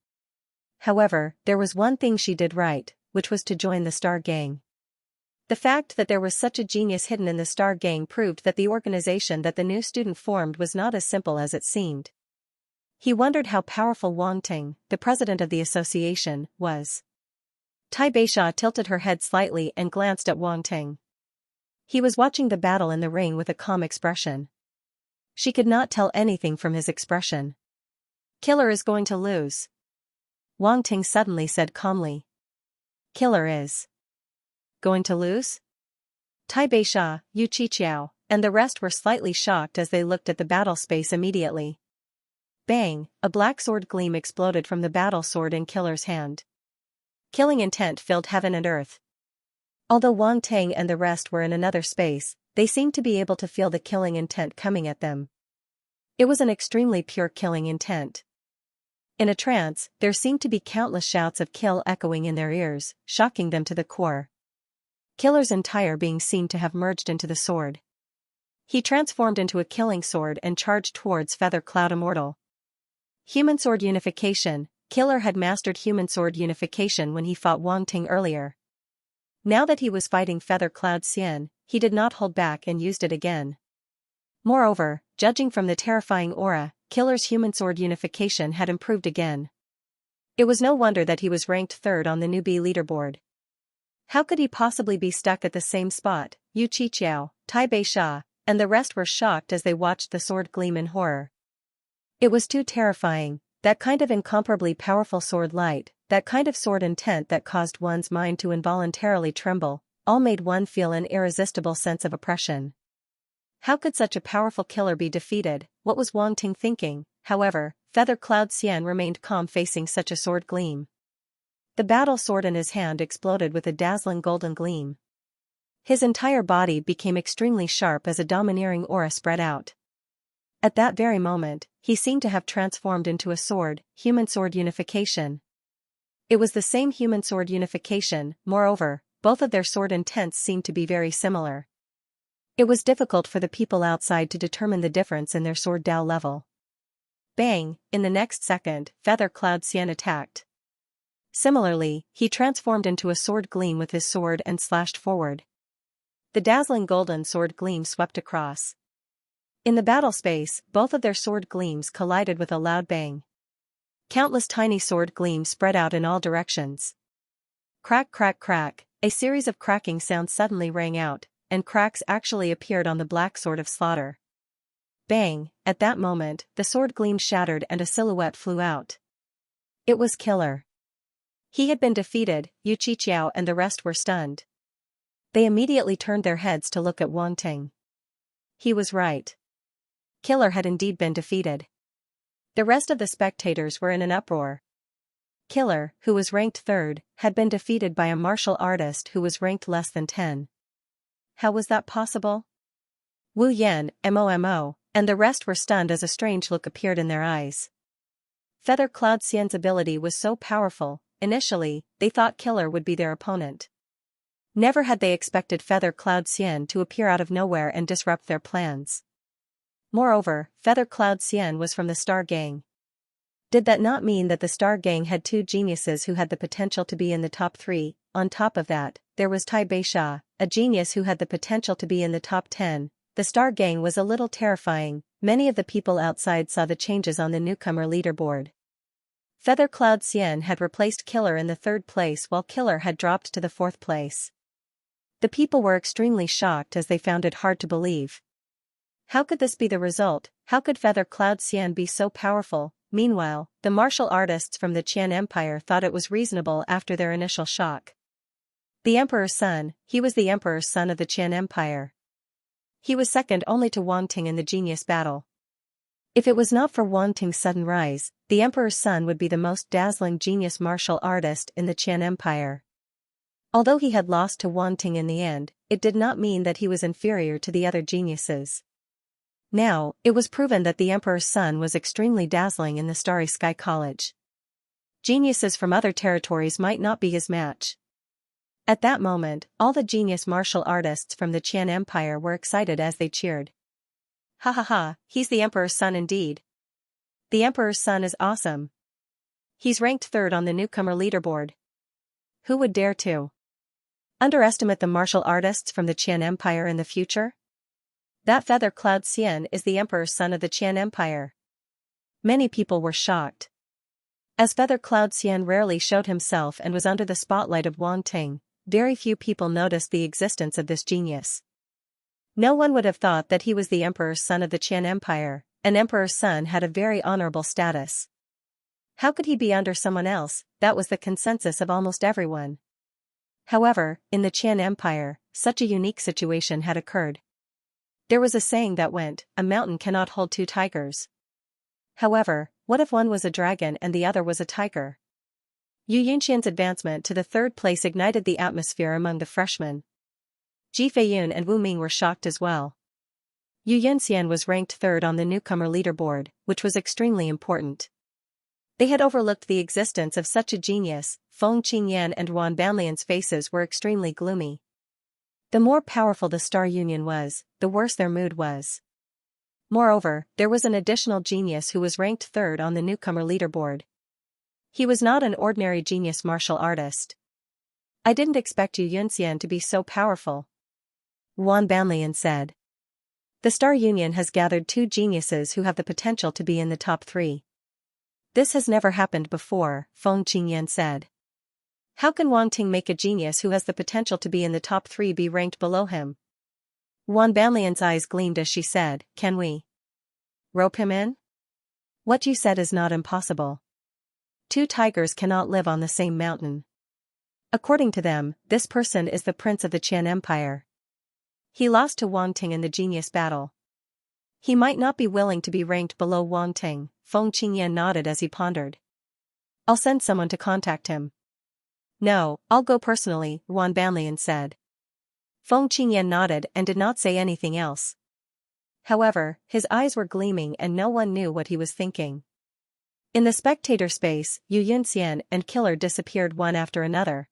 [SPEAKER 1] However, there was one thing she did right, which was to join the Star Gang. The fact that there was such a genius hidden in the Star Gang proved that the organization that the new student formed was not as simple as it seemed. He wondered how powerful Wang Ting, the president of the association, was. Tai Beisha tilted her head slightly and glanced at Wang Ting. He was watching the battle in the ring with a calm expression. She could not tell anything from his expression. Killer is going to lose. Wang Ting suddenly said calmly. Killer is going to lose? Tai Beisha, Yu Qiqiao, and the rest were slightly shocked as they looked at the battle space immediately. Bang, a black sword gleam exploded from the battle sword in Killer's hand. Killing intent filled heaven and earth. Although Wang Ting and the rest were in another space, they seemed to be able to feel the killing intent coming at them. It was an extremely pure killing intent. In a trance, there seemed to be countless shouts of kill echoing in their ears, shocking them to the core. Killer's entire being seemed to have merged into the sword. He transformed into a killing sword and charged towards Feather Cloud Immortal. Human sword unification. Killer had mastered human sword unification when he fought Wang Ting earlier. Now that he was fighting Feather Cloud Xian, he did not hold back and used it again. Moreover, judging from the terrifying aura, Killer's human sword unification had improved again. It was no wonder that he was ranked third on the newbie leaderboard. How could he possibly be stuck at the same spot? Yu Qiqiao, Tai Beisha, and the rest were shocked as they watched the sword gleam in horror. It was too terrifying, that kind of incomparably powerful sword light, that kind of sword intent that caused one's mind to involuntarily tremble, all made one feel an irresistible sense of oppression. How could such a powerful killer be defeated? What was Wang Ting thinking? However, Feather Cloud Xian remained calm facing such a sword gleam. The battle sword in his hand exploded with a dazzling golden gleam. His entire body became extremely sharp as a domineering aura spread out. At that very moment, he seemed to have transformed into a sword, human sword unification. It was the same human sword unification. Moreover, both of their sword intents seemed to be very similar. It was difficult for the people outside to determine the difference in their sword Dao level. Bang, in the next second, Feather Cloud Xian attacked. Similarly, he transformed into a sword gleam with his sword and slashed forward. The dazzling golden sword gleam swept across. In the battle space, both of their sword gleams collided with a loud bang. Countless tiny sword gleams spread out in all directions. Crack, crack, crack, a series of cracking sounds suddenly rang out, and cracks actually appeared on the black sword of slaughter. Bang, at that moment, the sword gleam shattered and a silhouette flew out. It was Killer. He had been defeated. Yu Qiqiao and the rest were stunned. They immediately turned their heads to look at Wang Ting. He was right. Killer had indeed been defeated. The rest of the spectators were in an uproar. Killer, who was ranked third, had been defeated by a martial artist who was ranked less than 10. How was that possible? Wu Yan, Momo, and the rest were stunned as a strange look appeared in their eyes. Feather Cloud Xian's ability was so powerful. Initially, they thought Killer would be their opponent. Never had they expected Feather Cloud Xian to appear out of nowhere and disrupt their plans. Moreover, Feather Cloud Xian was from the Star Gang. Did that not mean that the Star Gang had two geniuses who had the potential to be in the top 3? On top of that, there was Tai Beisha, a genius who had the potential to be in the top 10. The Star Gang was a little terrifying. Many of the people outside saw the changes on the newcomer leaderboard. Feather Cloud Xian had replaced Killer in the 3rd place while Killer had dropped to the 4th place. The people were extremely shocked as they found it hard to believe. How could this be the result? How could Feather Cloud Xian be so powerful? Meanwhile, the martial artists from the Qian Empire thought it was reasonable after their initial shock. The Emperor's son, he was the Emperor's son of the Qian Empire. He was second only to Wang Ting in the genius battle. If it was not for Wang Ting's sudden rise, the Emperor's son would be the most dazzling genius martial artist in the Qian Empire. Although he had lost to Wang Ting in the end, it did not mean that he was inferior to the other geniuses. Now, it was proven that the Emperor's son was extremely dazzling in the Starry Sky College. Geniuses from other territories might not be his match. At that moment, all the genius martial artists from the Qian Empire were excited as they cheered. Ha ha ha, he's the Emperor's son indeed. The Emperor's son is awesome. He's ranked 3rd on the newcomer leaderboard. Who would dare to underestimate the martial artists from the Qian Empire in the future? That feather cloud Xian is the Emperor's son of the Qian Empire. Many people were shocked. As Feather Cloud Xian rarely showed himself and was under the spotlight of Wang Ting, very few people noticed the existence of this genius. No one would have thought that he was the Emperor's son of the Qian Empire. An Emperor's son had a very honorable status. How could he be under someone else? That was the consensus of almost everyone. However, in the Qian Empire, such a unique situation had occurred. There was a saying that went, "A mountain cannot hold 2 tigers." However, what if one was a dragon and the other was a tiger? Yu Yunxian's advancement to the 3rd place ignited the atmosphere among the freshmen. Ji Feiyun and Wu Ming were shocked as well. Yu Yunxian was ranked 3rd on the newcomer leaderboard, which was extremely important. They had overlooked the existence of such a genius. Feng Qingyan and Wan Banlian's faces were extremely gloomy. The more powerful the Star Union was, the worse their mood was. Moreover, there was an additional genius who was ranked 3rd on the newcomer leaderboard. He was not an ordinary genius martial artist. I didn't expect Yu Yunxian to be so powerful, Wan Banlian said. The Star Union has gathered 2 geniuses who have the potential to be in the top 3. This has never happened before, Feng Qingyan said. How can Wang Ting make a genius who has the potential to be in the top 3 be ranked below him? Wan Banlian's eyes gleamed as she said, "Can we rope him in?" What you said is not impossible. 2 tigers cannot live on the same mountain. According to them, this person is the prince of the Qian Empire. He lost to Wang Ting in the genius battle. He might not be willing to be ranked below Wang Ting, Feng Qingyan nodded as he pondered. I'll send someone to contact him. No, I'll go personally, Wan Banlian said. Feng Qingyan nodded and did not say anything else. However, his eyes were gleaming and no one knew what he was thinking. In the spectator space, Yu Yunxian and Killer disappeared one after another.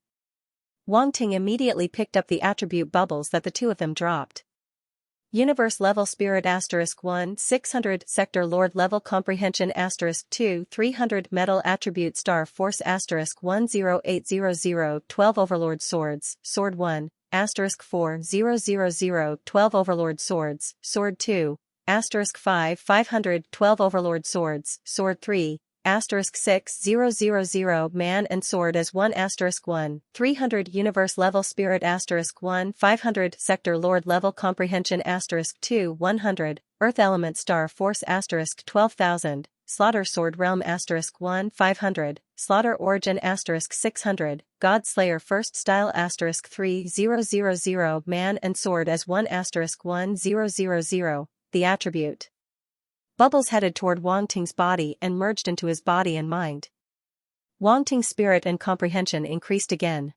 [SPEAKER 1] Wang Ting immediately picked up the attribute bubbles that the 2 of them dropped. Universe level spirit *1 600 sector lord level comprehension *2 300 metal attribute star force *10800 12 overlord swords sword 1 *4 12 overlord swords sword 2 *5 500 12 overlord swords sword 3 *6000 man and sword as 1 *1 300 universe level spirit *1 500 sector lord level comprehension *2 100 earth element star force *12,000 slaughter sword realm *1 500 slaughter origin *600 god slayer first style *3000 man and sword as 1 *1000 the attribute bubbles headed toward Wang Ting's body and merged into his body and mind. Wang Ting's spirit and comprehension increased again.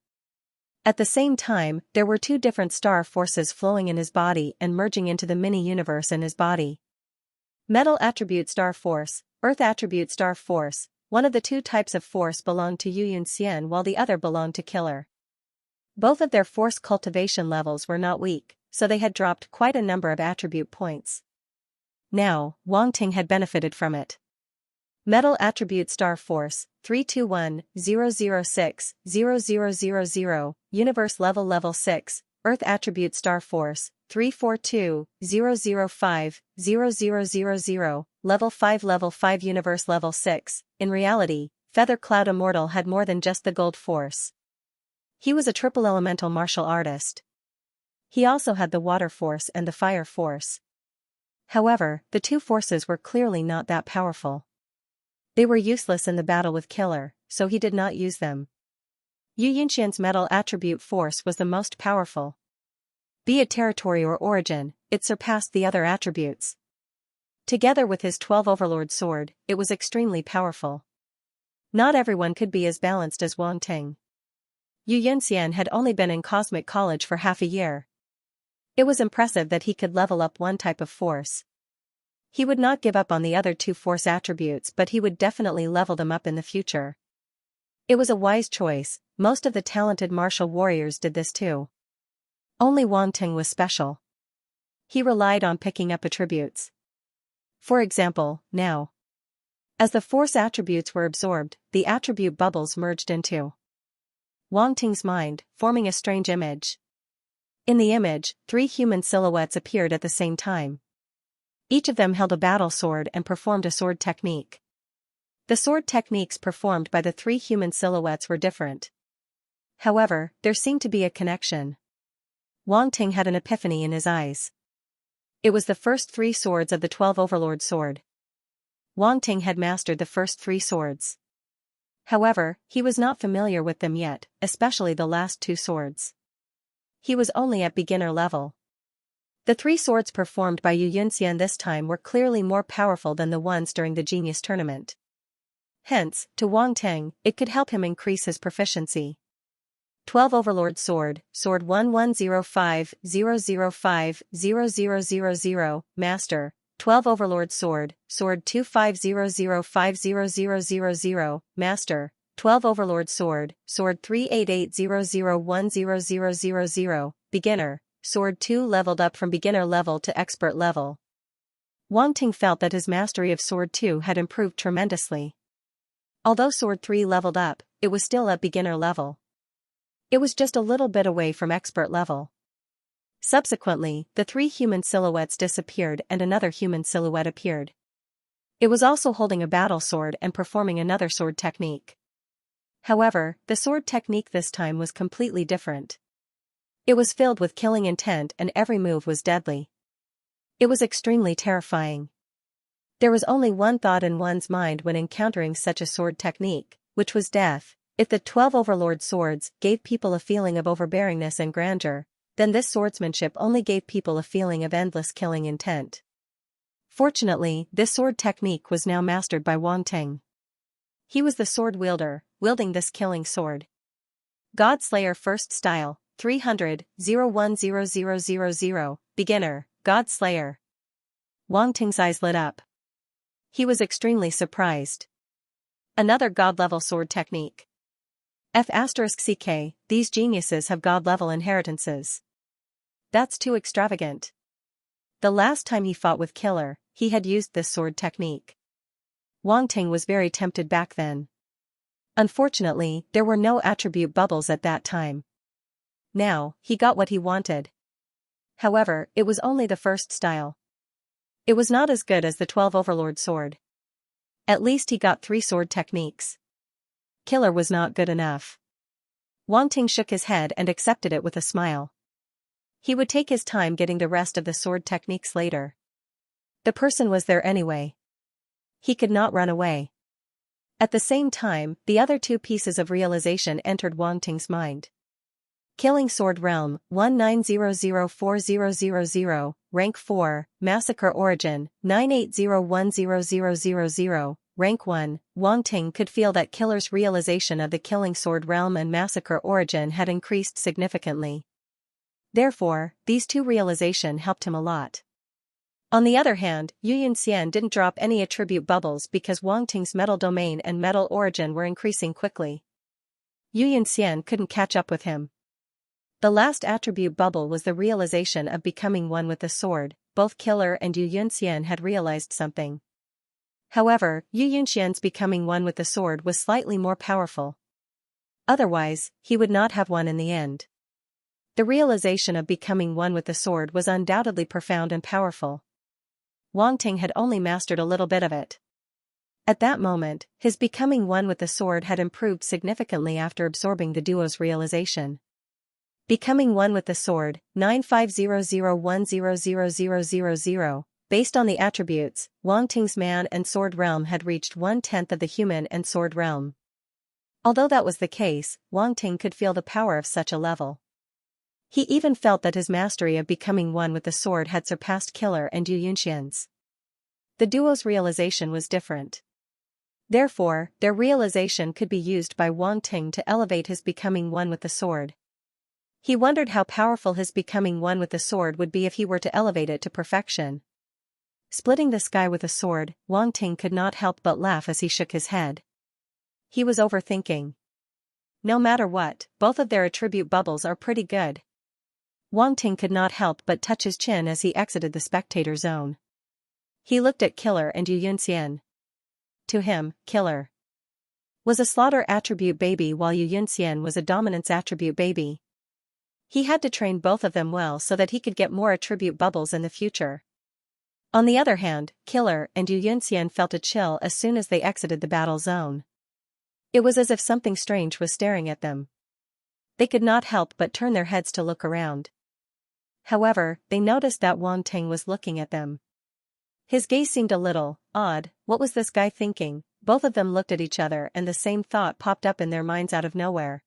[SPEAKER 1] At the same time, there were 2 different star forces flowing in his body and merging into the mini-universe in his body. Metal attribute star force, earth attribute star force, one of the 2 types of force belonged to Yu Yunxian while the other belonged to Killer. Both of their force cultivation levels were not weak, so they had dropped quite a number of attribute points. Now, Wang Ting had benefited from it. Metal attribute star force, 321-006-0000, universe level 6, earth attribute star force, 342-005-0000, level 5 universe level 6. In reality, Feather Cloud Immortal had more than just the gold force. He was a triple elemental martial artist. He also had the water force and the fire force. However, the 2 forces were clearly not that powerful. They were useless in the battle with Killer, so he did not use them. Yu Yunxian's metal attribute force was the most powerful. Be it territory or origin, it surpassed the other attributes. Together with his 12 overlord sword, it was extremely powerful. Not everyone could be as balanced as Wang Ting. Xianxia had only been in cosmic college for half a year. It was impressive that he could level up one type of force. He would not give up on the other two force attributes, but he would definitely level them up in the future. It was a wise choice. Most of the talented martial warriors did this too. Only Wang Ting was special. He relied on picking up attributes. For example, now, as the force attributes were absorbed, the attribute bubbles merged into Wang Ting's mind, forming a strange image. In the image, 3 human silhouettes appeared at the same time. Each of them held a battle sword and performed a sword technique. The sword techniques performed by the 3 human silhouettes were different. However, there seemed to be a connection. Wang Ting had an epiphany in his eyes. It was the first 3 swords of the 12 Overlord sword. Wang Ting had mastered the first 3 swords. However, he was not familiar with them yet, especially the last 2 swords. He was only at beginner level. The 3 swords performed by Xianxia this time were clearly more powerful than the ones during the Genius Tournament. Hence, to Wang Ting, it could help him increase his proficiency. 12 Overlord Sword, Sword 1105005000, Master. 12 Overlord Sword, Sword 2500500000, Master. 12 Overlord Sword, Sword 3880010000, Beginner. Sword 2 leveled up from beginner level to expert level. Wang Ting felt that his mastery of Sword 2 had improved tremendously. Although Sword 3 leveled up, it was still at beginner level. It was just a little bit away from expert level. Subsequently, the 3 human silhouettes disappeared and another human silhouette appeared. It was also holding a battle sword and performing another sword technique. However, the sword technique this time was completely different. It was filled with killing intent and every move was deadly. It was extremely terrifying. There was only one thought in one's mind when encountering such a sword technique, which was death. If the 12 Overlord swords gave people a feeling of overbearingness and grandeur, then this swordsmanship only gave people a feeling of endless killing intent. Fortunately, this sword technique was now mastered by Wang Ting. He was the sword wielder, wielding this killing sword. God Slayer First Style, 300-010000, Beginner, God Slayer. Wang Ting's eyes lit up. He was extremely surprised. Another God-level sword technique. F*CK, these geniuses have God-level inheritances. That's too extravagant. The last time he fought with Killer, he had used this sword technique. Wang Ting was very tempted back then. Unfortunately, there were no attribute bubbles at that time. Now, he got what he wanted. However, it was only the first style. It was not as good as the 12 Overlord sword. At least he got 3 sword techniques. Killer was not good enough. Wang Ting shook his head and accepted it with a smile. He would take his time getting the rest of the sword techniques later. The person was there anyway. He could not run away. At the same time, the other 2 pieces of realization entered Wang Ting's mind. Killing Sword Realm, 19004000, Rank 4, Massacre Origin, 980100000, Rank 1, Wang Ting could feel that Killer's realization of the Killing Sword Realm and Massacre Origin had increased significantly. Therefore, these 2 realization helped him a lot. On the other hand, Xianxia didn't drop any attribute bubbles because Wang Ting's Metal Domain and Metal Origin were increasing quickly. Xianxia couldn't catch up with him. The last attribute bubble was the realization of becoming one with the sword. Both Killer and Xianxia had realized something. However, Xianxia's becoming one with the sword was slightly more powerful. Otherwise, he would not have won in the end. The realization of becoming one with the sword was undoubtedly profound and powerful. Wang Ting had only mastered a little bit of it. At that moment, his becoming one with the sword had improved significantly after absorbing the duo's realization. Becoming one with the sword, 95001000000, based on the attributes, Wang Ting's man and sword realm had reached 1/10 of the human and sword realm. Although that was the case, Wang Ting could feel the power of such a level. He even felt that his mastery of becoming one with the sword had surpassed Killer and Xianxia's. The duo's realization was different. Therefore, their realization could be used by Wang Ting to elevate his becoming one with the sword. He wondered how powerful his becoming one with the sword would be if he were to elevate it to perfection. Splitting the sky with a sword, Wang Ting could not help but laugh as he shook his head. He was overthinking. No matter what, both of their attribute bubbles are pretty good. Wang Ting could not help but touch his chin as he exited the spectator zone. He looked at Killer and Yu Yunxian. To him, Killer was a slaughter attribute baby while Yu Yunxian was a dominance attribute baby. He had to train both of them well so that he could get more attribute bubbles in the future. On the other hand, Killer and Yu Yunxian felt a chill as soon as they exited the battle zone. It was as if something strange was staring at them. They could not help but turn their heads to look around. However, they noticed that Wang Ting was looking at them. His gaze seemed a little odd. What was this guy thinking? Both of them looked at each other and the same thought popped up in their minds out of nowhere.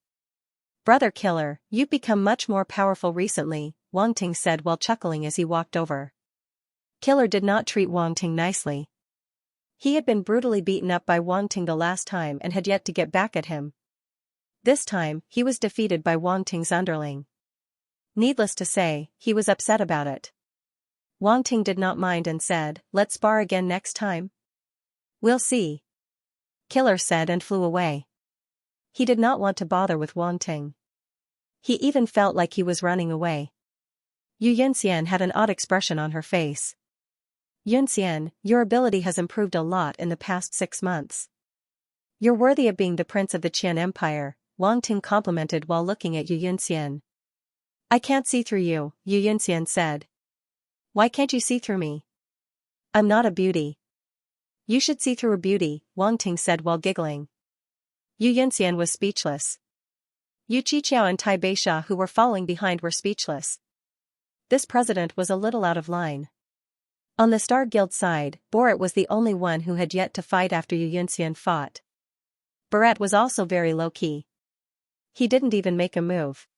[SPEAKER 1] Brother Killer, you've become much more powerful recently, Wang Ting said while chuckling as he walked over. Killer did not treat Wang Ting nicely. He had been brutally beaten up by Wang Ting the last time and had yet to get back at him. This time, he was defeated by Wang Ting's underling. Needless to say, he was upset about it. Wang Ting did not mind and said, "Let's spar again next time." "We'll see," Killer said and flew away. He did not want to bother with Wang Ting. He even felt like he was running away. Yu Yunxian had an odd expression on her face. "Yunxian, your ability has improved a lot in the past 6 months. You're worthy of being the prince of the Qian Empire," Wang Ting complimented while looking at Yu Yunxian. "I can't see through you," Yu Yunxian said. "Why can't you see through me? I'm not a beauty." "You should see through a beauty," Wang Ting said while giggling. Yu Yunxian was speechless. Yu Qiqiao and Tai Beisha who were following behind were speechless. This president was a little out of line. On the Star Guild side, Borat was the only one who had yet to fight after Yu Yunxian fought. Borat was also very low-key. He didn't even make a move.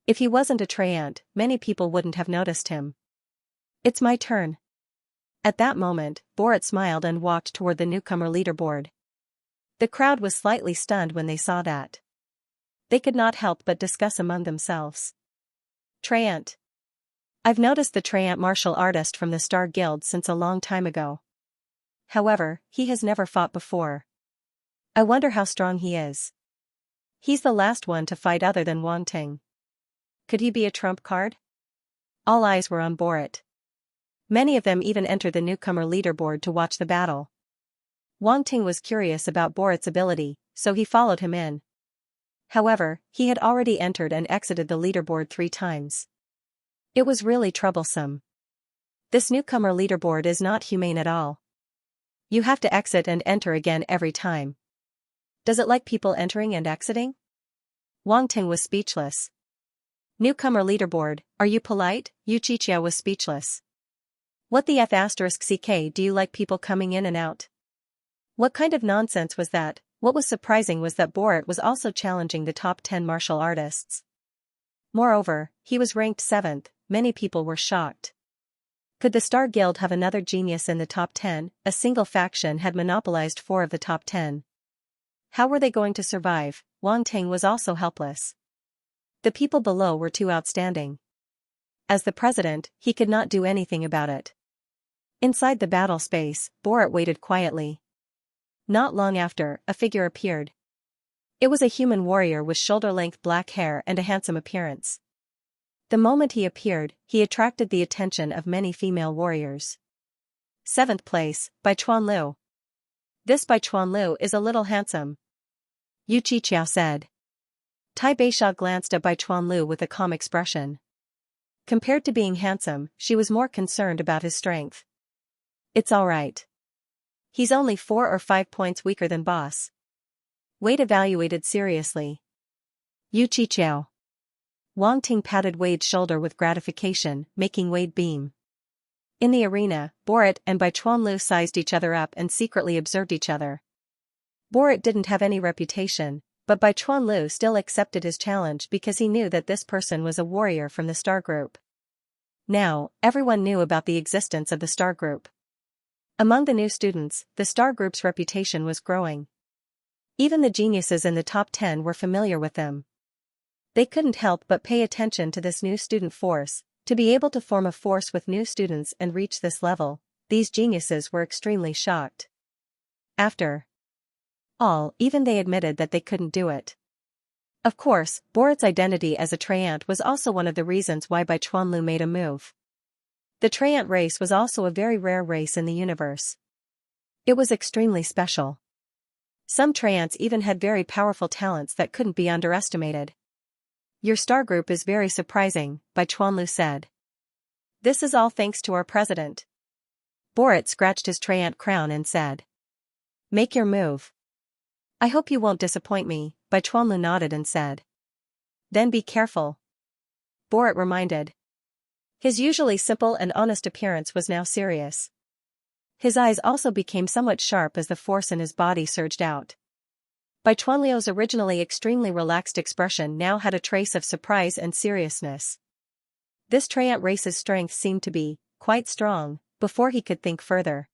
[SPEAKER 1] If he wasn't a treant, many people wouldn't have noticed him. "It's my turn." At that moment, Borat smiled and walked toward the newcomer leaderboard. The crowd was slightly stunned when they saw that. They could not help but discuss among themselves. "Treant. I've noticed the treant martial artist from the Star Guild since a long time ago. However, he has never fought before. I wonder how strong he is. He's the last one to fight other than Wang Ting. Could he be a trump card?" All eyes were on Borat. Many of them even entered the newcomer leaderboard to watch the battle. Wang Ting was curious about Borat's ability, so he followed him in. However, he had already entered and exited the leaderboard 3 times. It was really troublesome. This newcomer leaderboard is not humane at all. You have to exit and enter again every time. Does it like people entering and exiting? Wang Ting was speechless. Newcomer leaderboard, are you polite? Yu Qiqiao was speechless. What the F***ck do you like people coming in and out? What kind of nonsense was that? What was surprising was that Borat was also challenging the top 10 martial artists. Moreover, he was ranked 7th, many people were shocked. Could the Star Guild have another genius in the top 10? A single faction had monopolized 4 of the top 10. How were they going to survive? Wang Ting was also helpless. The people below were too outstanding. As the president, he could not do anything about it. Inside the battle space, Borat waited quietly. Not long after, a figure appeared. It was a human warrior with shoulder-length black hair and a handsome appearance. The moment he appeared, he attracted the attention of many female warriors. 7th place, by Chuan Lu. "This by Chuan Lu is a little handsome," Yu Qiqiao said. Tai Beisha glanced at Bai Chuan Lu with a calm expression. Compared to being handsome, she was more concerned about his strength. "It's alright. He's only 4 or 5 points weaker than boss." Wade evaluated seriously. Yu Qiqiao. Wang Ting patted Wade's shoulder with gratification, making Wade beam. In the arena, Borat and Bai Chuan Lu sized each other up and secretly observed each other. Borat didn't have any reputation, but Bai Chuan Lu still accepted his challenge because he knew that this person was a warrior from the Star Group. Now, everyone knew about the existence of the Star Group. Among the new students, the star group's reputation was growing. Even the geniuses in the top 10 were familiar with them. They couldn't help but pay attention to this new student force. To be able to form a force with new students and reach this level, these geniuses were extremely shocked. After all, even they admitted that they couldn't do it. Of course, Borat's identity as a Treant was also one of the reasons why Bai Chuanlu made a move. The Treant race was also a very rare race in the universe. It was extremely special. Some Treants even had very powerful talents that couldn't be underestimated. Your star group is very surprising, Bai Chuanlu said. This is all thanks to our president. Borat scratched his Treant crown and said. Make your move. I hope you won't disappoint me, Bai Chuanlu nodded and said. Then be careful. Borat reminded. His usually simple and honest appearance was now serious. His eyes also became somewhat sharp as the force in his body surged out. Bai Chuanlu's originally extremely relaxed expression now had a trace of surprise and seriousness. This Treant race's strength seemed to be quite strong. Before he could think further.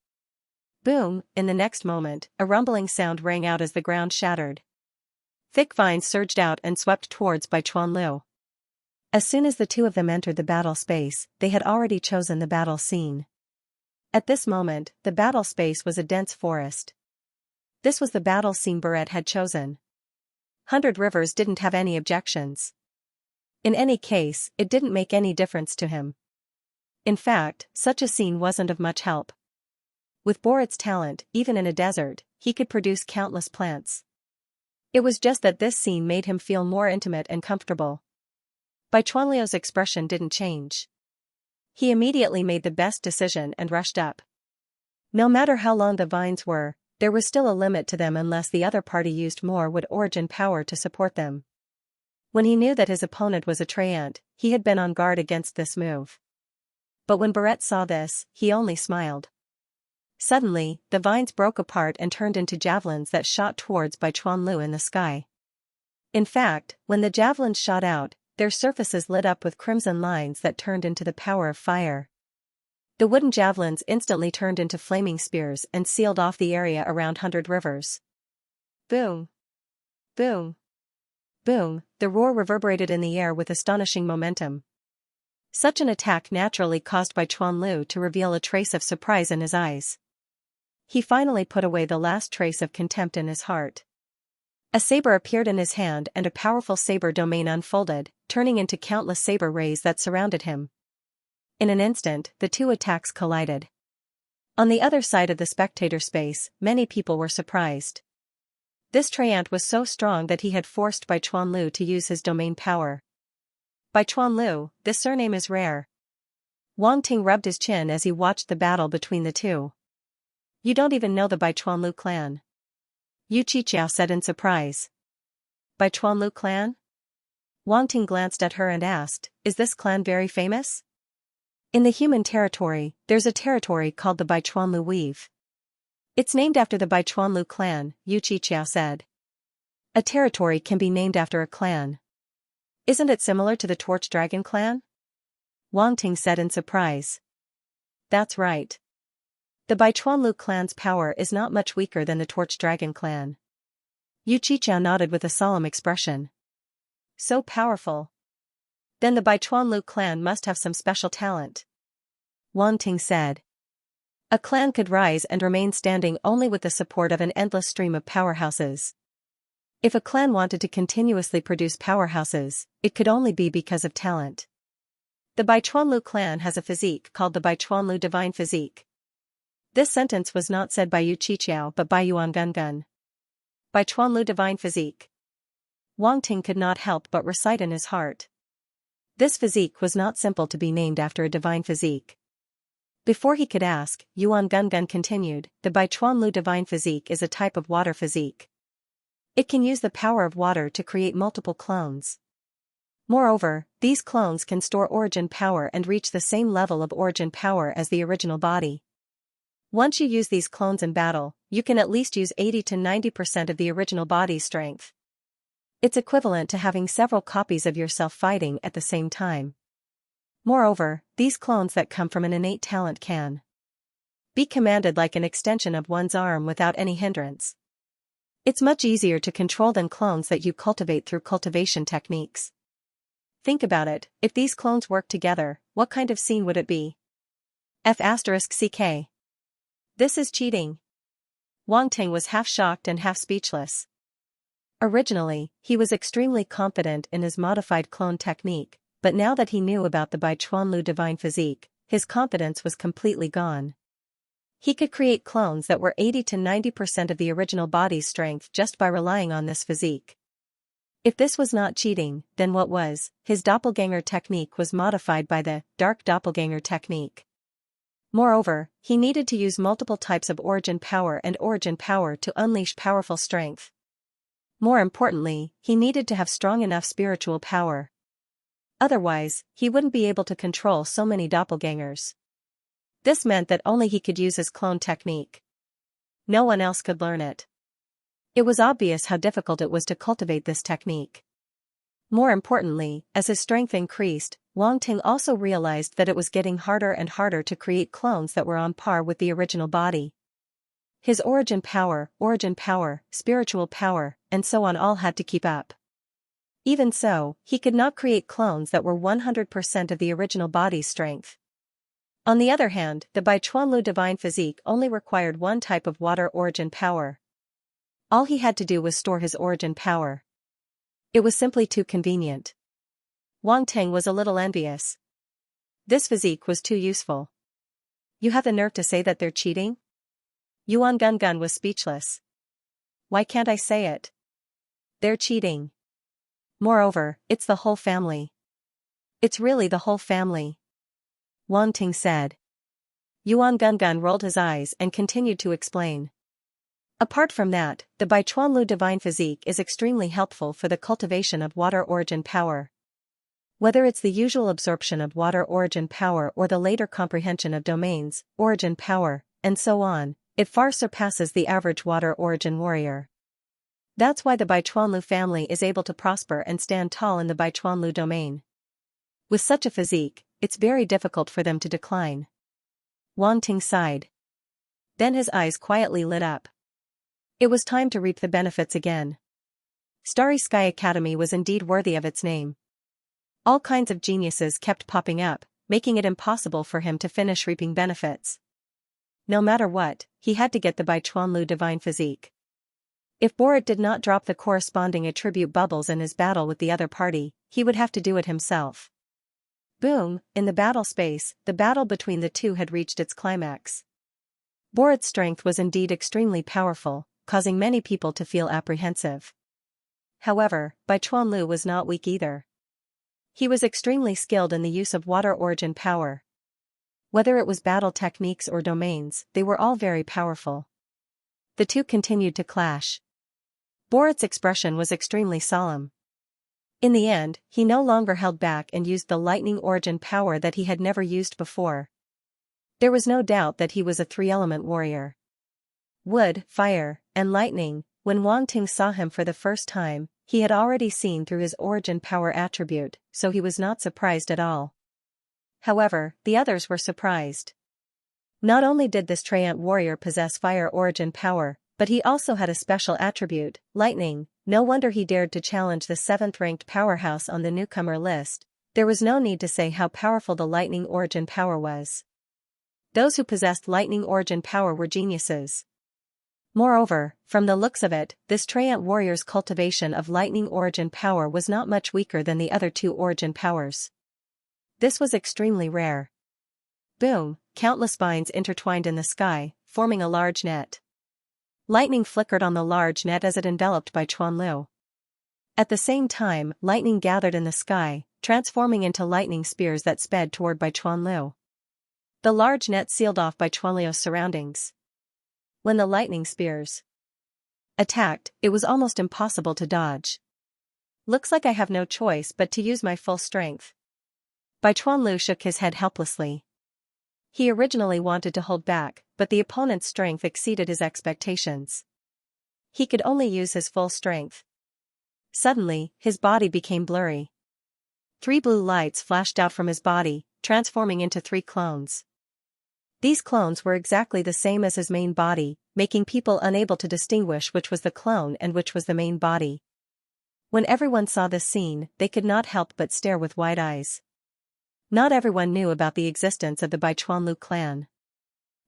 [SPEAKER 1] Boom, in the next moment, a rumbling sound rang out as the ground shattered. Thick vines surged out and swept towards Bai Chuanlu. As soon as the two of them entered the battle space, they had already chosen the battle scene. At this moment, the battle space was a dense forest. This was the battle scene Borat had chosen. 100 Rivers didn't have any objections. In any case, it didn't make any difference to him. In fact, such a scene wasn't of much help. With Borat's talent, even in a desert, he could produce countless plants. It was just that this scene made him feel more intimate and comfortable. Bai Chuanlu's expression didn't change. He immediately made the best decision and rushed up. No matter how long the vines were, there was still a limit to them unless the other party used more wood origin power to support them. When he knew that his opponent was a Treant, he had been on guard against this move. But when Borat saw this, he only smiled. Suddenly, the vines broke apart and turned into javelins that shot towards Bai Chuanlu in the sky. In fact, when the javelins shot out, their surfaces lit up with crimson lines that turned into the power of fire. The wooden javelins instantly turned into flaming spears and sealed off the area around 100 Rivers. Boom! Boom! Boom! The roar reverberated in the air with astonishing momentum. Such an attack naturally caused Bai Chuanlu to reveal a trace of surprise in his eyes. He finally put away the last trace of contempt in his heart. A saber appeared in his hand and a powerful saber domain unfolded, turning into countless saber rays that surrounded him. In an instant, the two attacks collided. On the other side of the spectator space, many people were surprised. This Treant was so strong that he had forced Bai Chuanlu to use his domain power. Bai Chuanlu, this surname is rare. Wang Ting rubbed his chin as he watched the battle between the two. You don't even know the Bai Chuanlu clan. Yu Qiqiao said in surprise. Bai Chuanlu clan? Wang Ting glanced at her and asked, is this clan very famous? In the human territory, there's a territory called the Bai Chuanlu Weave. It's named after the Bai Chuanlu clan, Yu Qiqiao said. A territory can be named after a clan. Isn't it similar to the Torch Dragon clan? Wang Ting said in surprise. That's right. The Bai Chuanlu clan's power is not much weaker than the Torch Dragon clan. Yu Qiqiao nodded with a solemn expression. So powerful. Then the Bai Chuanlu clan must have some special talent. Wang Ting said. A clan could rise and remain standing only with the support of an endless stream of powerhouses. If a clan wanted to continuously produce powerhouses, it could only be because of talent. The Bai Chuanlu clan has a physique called the Bai Chuanlu Divine Physique. This sentence was not said by Yu Qiqiao but by Yuan Gungun. Bai Chuanlu Divine Physique. Wang Ting could not help but recite in his heart. This physique was not simple to be named after a divine physique. Before he could ask, Yuan Gungun continued, the Bai Chuanlu Divine Physique is a type of water physique. It can use the power of water to create multiple clones. Moreover, these clones can store origin power and reach the same level of origin power as the original body. Once you use these clones in battle, you can at least use 80 to 90% of the original body's strength. It's equivalent to having several copies of yourself fighting at the same time. Moreover, these clones that come from an innate talent can be commanded like an extension of one's arm without any hindrance. It's much easier to control than clones that you cultivate through cultivation techniques. Think about it, if these clones work together, what kind of scene would it be? F***ck. This is cheating. Wang Ting was half shocked and half speechless. Originally, he was extremely confident in his modified clone technique, but now that he knew about the Baichuanlu divine physique, his confidence was completely gone. He could create clones that were 80 to 90% of the original body's strength just by relying on this physique. If this was not cheating, then what was? His doppelganger technique was modified by the dark doppelganger technique. Moreover, he needed to use multiple types of origin power to unleash powerful strength. More importantly, he needed to have strong enough spiritual power. Otherwise, he wouldn't be able to control so many doppelgangers. This meant that only he could use his clone technique. No one else could learn it. It was obvious how difficult it was to cultivate this technique. More importantly, as his strength increased, Wang Ting also realized that it was getting harder and harder to create clones that were on par with the original body. His origin power, spiritual power, and so on all had to keep up. Even so, he could not create clones that were 100% of the original body's strength. On the other hand, the Baichuanlu divine physique only required one type of water origin power. All he had to do was store his origin power. It was simply too convenient. Wang Ting was a little envious. This physique was too useful. You have the nerve to say that they're cheating? Yuan Gun was speechless. Why can't I say it? They're cheating. Moreover, it's the whole family. It's really the whole family. Wang Ting said. Yuan Gun rolled his eyes and continued to explain. Apart from that, the Baichuanlu divine physique is extremely helpful for the cultivation of water origin power. Whether it's the usual absorption of water origin power or the later comprehension of domains, origin power, and so on, it far surpasses the average water origin warrior. That's why the Baichuanlu family is able to prosper and stand tall in the Baichuanlu domain. With such a physique, it's very difficult for them to decline. Wang Ting sighed. Then his eyes quietly lit up. It was time to reap the benefits again. Starry Sky Academy was indeed worthy of its name. All kinds of geniuses kept popping up, making it impossible for him to finish reaping benefits. No matter what, he had to get the Baichuanlu divine physique. If Borat did not drop the corresponding attribute bubbles in his battle with the other party, he would have to do it himself. Boom, in the battle space, the battle between the two had reached its climax. Borat's strength was indeed extremely powerful, causing many people to feel apprehensive. However, Baichuanlu was not weak either. He was extremely skilled in the use of water origin power. Whether it was battle techniques or domains, they were all very powerful. The two continued to clash. Borat's expression was extremely solemn. In the end, he no longer held back and used the lightning origin power that he had never used before. There was no doubt that he was a three-element warrior. Wood, fire, and lightning. When Wang Ting saw him for the first time, he had already seen through his origin power attribute, so he was not surprised at all. However, the others were surprised. Not only did this Treant warrior possess fire origin power, but he also had a special attribute, lightning. No wonder he dared to challenge the 7th-ranked powerhouse on the newcomer list. There was no need to say how powerful the lightning origin power was. Those who possessed lightning origin power were geniuses. Moreover, from the looks of it, this Treant warrior's cultivation of lightning origin power was not much weaker than the other two origin powers. This was extremely rare. Boom, countless vines intertwined in the sky, forming a large net. Lightning flickered on the large net as it enveloped Baichuanlu. At the same time, lightning gathered in the sky, transforming into lightning spears that sped toward Baichuanlu. The large net sealed off Baichuanlu's surroundings. When the lightning spears attacked, it was almost impossible to dodge. Looks like I have no choice but to use my full strength. Baichuanlu shook his head helplessly. He originally wanted to hold back, but the opponent's strength exceeded his expectations. He could only use his full strength. Suddenly, his body became blurry. 3 blue lights flashed out from his body, transforming into 3 clones. These clones were exactly the same as his main body, making people unable to distinguish which was the clone and which was the main body. When everyone saw this scene, they could not help but stare with wide eyes. Not everyone knew about the existence of the Baichuanlu clan.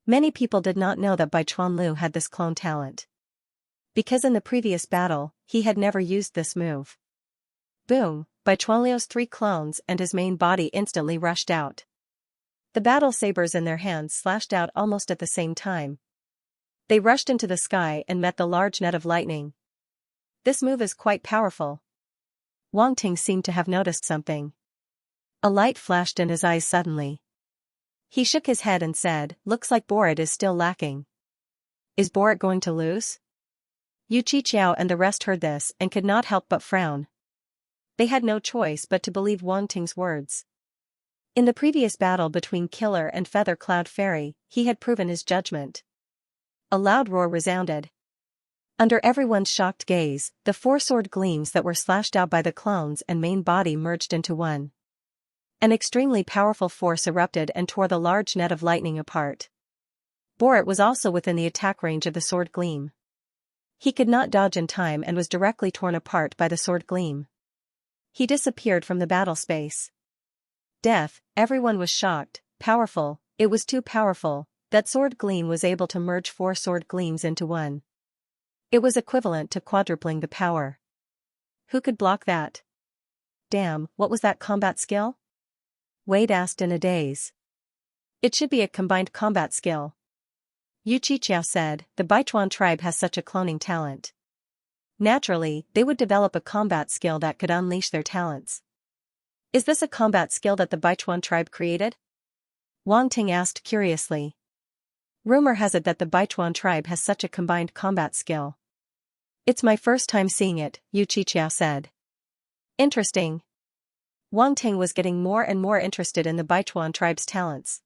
[SPEAKER 1] Many people did not know that Baichuanlu had this clone talent. Because in the previous battle, he had never used this move. Boom, Baichuanlu's 3 clones and his main body instantly rushed out. The battle sabers in their hands slashed out almost at the same time. They rushed into the sky and met the large net of lightning. This move is quite powerful. Wang Ting seemed to have noticed something. A light flashed in his eyes suddenly. He shook his head and said, "Looks like Borat is still lacking." Is Borat going to lose? Yu Qiqiao and the rest heard this and could not help but frown. They had no choice but to believe Wang Ting's words. In the previous battle between Killer and Feather Cloud Fairy, he had proven his judgment. A loud roar resounded. Under everyone's shocked gaze, the 4 sword gleams that were slashed out by the clones and main body merged into one. An extremely powerful force erupted and tore the large net of lightning apart. Borat was also within the attack range of the sword gleam. He could not dodge in time and was directly torn apart by the sword gleam. He disappeared from the battle space. Death, everyone was shocked, powerful, it was too powerful, that sword gleam was able to merge 4 sword gleams into one. It was equivalent to quadrupling the power. Who could block that? Damn, what was that combat skill? Wade asked in a daze. It should be a combined combat skill. Yu Qiqiao said, the Baichuan tribe has such a cloning talent. Naturally, they would develop a combat skill that could unleash their talents. Is this a combat skill that the Baichuan tribe created? Wang Ting asked curiously. Rumor has it that the Baichuan tribe has such a combined combat skill. It's my first time seeing it, Yu Qiqiao said. Interesting. Wang Ting was getting more and more interested in the Baichuan tribe's talents.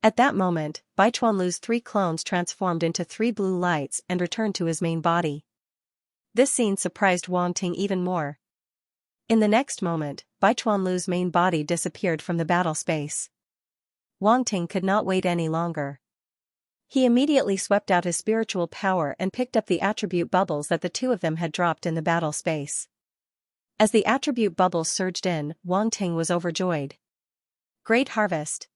[SPEAKER 1] At that moment, Baichuanlu's 3 clones transformed into 3 blue lights and returned to his main body. This scene surprised Wang Ting even more. In the next moment, Baichuanlu's main body disappeared from the battle space. Wang Ting could not wait any longer. He immediately swept out his spiritual power and picked up the attribute bubbles that the 2 of them had dropped in the battle space. As the attribute bubbles surged in, Wang Ting was overjoyed. Great harvest!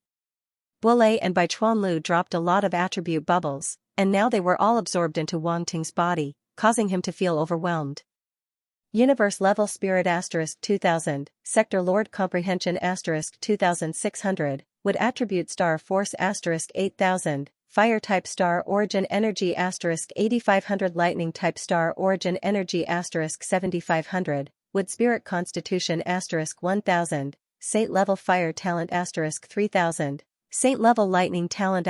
[SPEAKER 1] Boulay and Baichuanlu dropped a lot of attribute bubbles, and now they were all absorbed into Wang Ting's body, causing him to feel overwhelmed. Universe Level Spirit * 2000, Sector Lord Comprehension * 2600, Wood Attribute Star Force * 8000, Fire Type Star Origin Energy * 8500, Lightning Type Star Origin Energy * 7500, Wood Spirit Constitution * 1000, Saint Level Fire Talent * 3000, Saint Level Lightning Talent *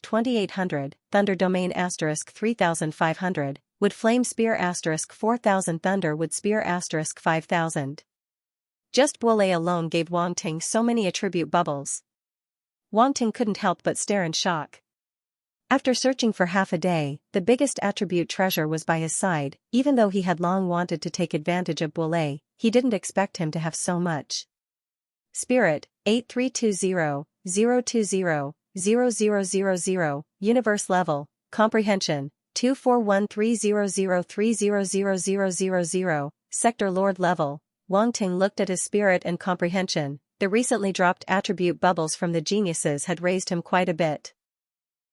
[SPEAKER 1] 2800, Thunder Domain * 3500, Wood Flame Spear * 4000, Thunder Wood Spear * 5000. Just Boulay alone gave Wang Ting so many attribute bubbles. Wang Ting couldn't help but stare in shock. After searching for half a day, the biggest attribute treasure was by his side. Even though he had long wanted to take advantage of Boulay, he didn't expect him to have so much. Spirit, 8320-020-0000, Universe Level, Comprehension, 2413003000000, Sector Lord Level. Wang Ting looked at his spirit and comprehension. The recently dropped attribute bubbles from the geniuses had raised him quite a bit.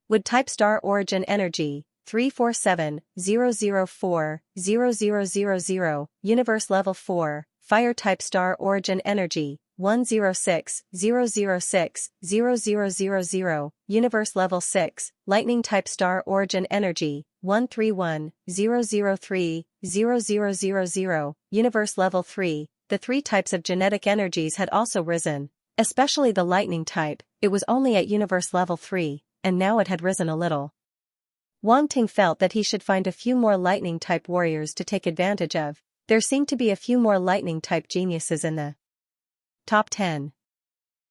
[SPEAKER 1] Wood Type Star Origin Energy, 347-004-0000, Universe Level 4, Fire Type Star Origin Energy, 106-006-0000, Universe Level 6, Lightning Type Star Origin Energy, 131-003-0000, Universe Level 3. The 3 types of genetic energies had also risen, especially the Lightning type. It was only at Universe Level 3, and now it had risen a little. Wang Ting felt that he should find a few more Lightning-type warriors to take advantage of. There seemed to be a few more Lightning-type geniuses in the top 10.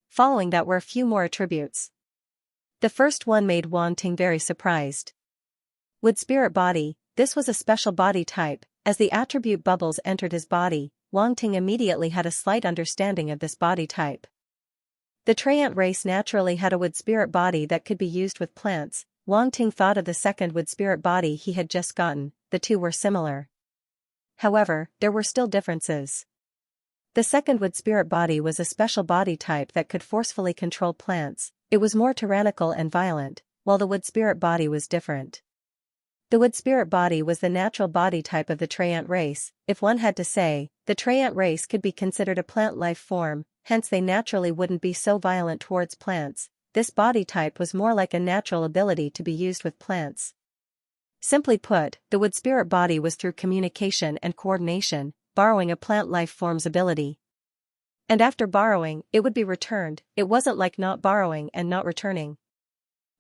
[SPEAKER 1] Following that were a few more attributes. The first one made Wang Ting very surprised. Wood Spirit Body. This was a special body type. As the attribute bubbles entered his body, Wang Ting immediately had a slight understanding of this body type. The Treant race naturally had a wood spirit body that could be used with plants. Wang Ting thought of the second wood spirit body he had just gotten. The two were similar. However, there were still differences. The second wood spirit body was a special body type that could forcefully control plants. It was more tyrannical and violent, while the wood spirit body was different. The wood spirit body was the natural body type of the Treant race. If one had to say, the Treant race could be considered a plant life form, hence they naturally wouldn't be so violent towards plants. This body type was more like a natural ability to be used with plants. Simply put, the wood spirit body was through communication and coordination, borrowing a plant life form's ability. And after borrowing, it would be returned. It wasn't like not borrowing and not returning.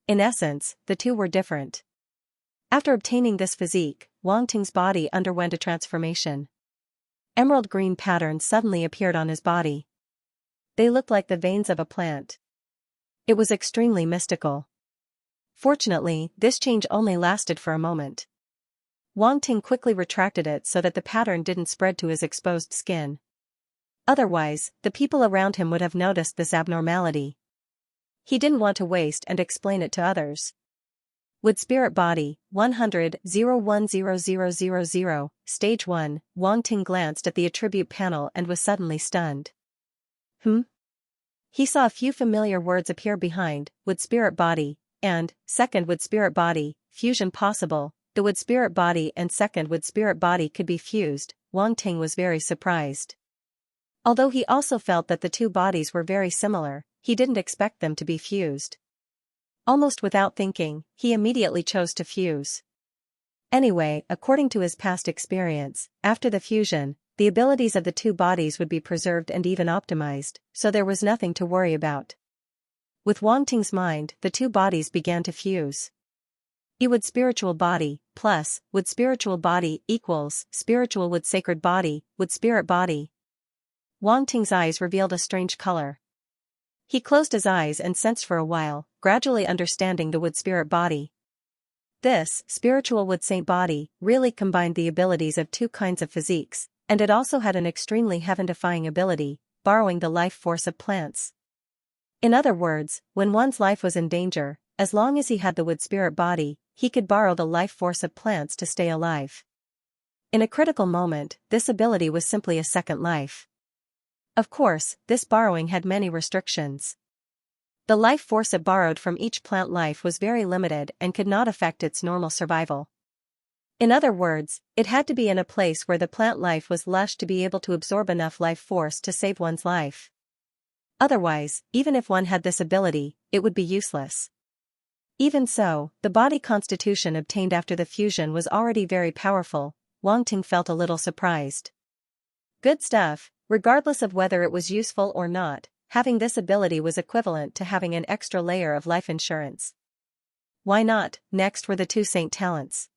[SPEAKER 1] In essence, the two were different. After obtaining this physique, Wang Ting's body underwent a transformation. Emerald green patterns suddenly appeared on his body. They looked like the veins of a plant. It was extremely mystical. Fortunately, this change only lasted for a moment. Wang Ting quickly retracted it so that the pattern didn't spread to his exposed skin. Otherwise, the people around him would have noticed this abnormality. He didn't want to waste and explain it to others. Wood Spirit Body, 100-010000, Stage 1, Wang Ting glanced at the attribute panel and was suddenly stunned. He saw a few familiar words appear behind, Wood Spirit Body, and, Second Wood Spirit Body, Fusion Possible. The Wood Spirit Body and Second Wood Spirit Body could be fused. Wang Ting was very surprised. Although he also felt that the two bodies were very similar, he didn't expect them to be fused. Almost without thinking, he immediately chose to fuse. Anyway, according to his past experience, after the fusion, the abilities of the two bodies would be preserved and even optimized, so there was nothing to worry about. With Wang Ting's mind, the two bodies began to fuse. Wood Spiritual Body, plus, Wood Spiritual Body equals, Spiritual Wood Sacred Body, Wood Spirit Body. Wang Ting's eyes revealed a strange color. He closed his eyes and sensed for a while, gradually understanding the Wood Spirit Body. This, Spiritual Wood Saint Body, really combined the abilities of two kinds of physiques, and it also had an extremely heaven-defying ability, borrowing the life force of plants. In other words, when one's life was in danger, as long as he had the Wood Spirit Body, he could borrow the life force of plants to stay alive. In a critical moment, this ability was simply a second life. Of course, this borrowing had many restrictions. The life force it borrowed from each plant life was very limited and could not affect its normal survival. In other words, it had to be in a place where the plant life was lush to be able to absorb enough life force to save one's life. Otherwise, even if one had this ability, it would be useless. Even so, the body constitution obtained after the fusion was already very powerful. Wang Ting felt a little surprised. Good stuff. Regardless of whether it was useful or not, having this ability was equivalent to having an extra layer of life insurance. Why not? Next were the two Saint talents.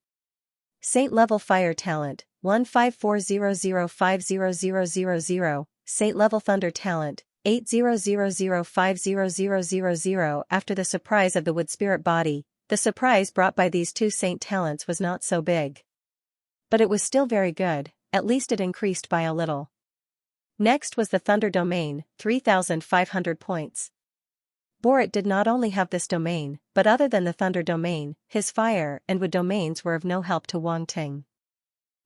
[SPEAKER 1] Saint level Fire talent, 15400500000, Saint level Thunder talent, 8000500000. After the surprise of the Wood Spirit Body, the surprise brought by these two Saint talents was not so big. But it was still very good, at least it increased by a little. Next was the Thunder domain, 3,500 points. Borat did not only have this domain, but other than the Thunder domain, his Fire and Wood domains were of no help to Wang Ting.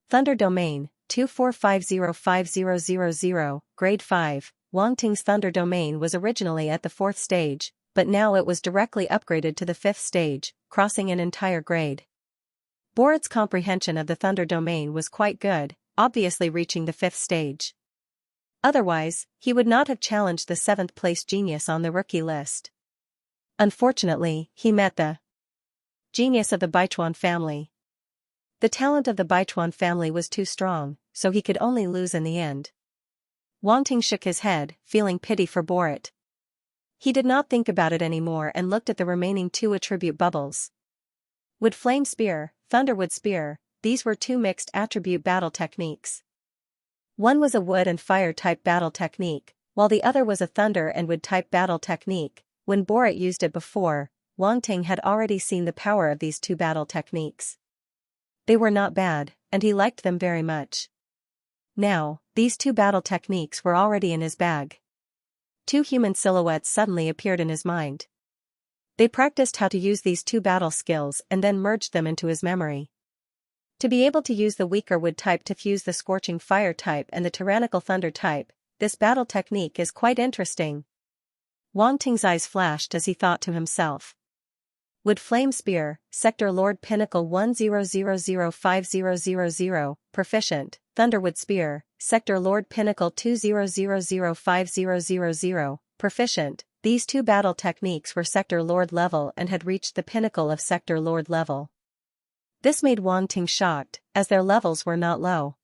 [SPEAKER 1] Thunder domain, 2450500, grade 5, Wang Ting's Thunder domain was originally at the 4th stage, but now it was directly upgraded to the 5th stage, crossing an entire grade. Borat's comprehension of the Thunder domain was quite good, obviously reaching the 5th stage. Otherwise, he would not have challenged the 7th place genius on the rookie list. Unfortunately, he met the genius of the Baichuan family. The talent of the Baichuan family was too strong, so he could only lose in the end. Wang Ting shook his head, feeling pity for Borat. He did not think about it anymore and looked at the remaining two attribute bubbles. Wood Flame Spear, Thunder Wood Spear, these were two mixed attribute battle techniques. One was a wood and fire type battle technique, while the other was a thunder and wood type battle technique. When Borat used it before, Wang Ting had already seen the power of these two battle techniques. They were not bad, and he liked them very much. Now, these two battle techniques were already in his bag. two human silhouettes suddenly appeared in his mind. They practiced how to use these two battle skills and then merged them into his memory. To be able to use the weaker wood type to fuse the scorching fire type and the tyrannical thunder type, this battle technique is quite interesting. Wang Ting's eyes flashed as he thought to himself. Wood Flame Spear, Sector Lord Pinnacle 10005000, Proficient, Thunderwood Spear, Sector Lord Pinnacle 20005000, Proficient. These two battle techniques were Sector Lord level and had reached the pinnacle of Sector Lord level. This made Wang Ting shocked, as their levels were not low.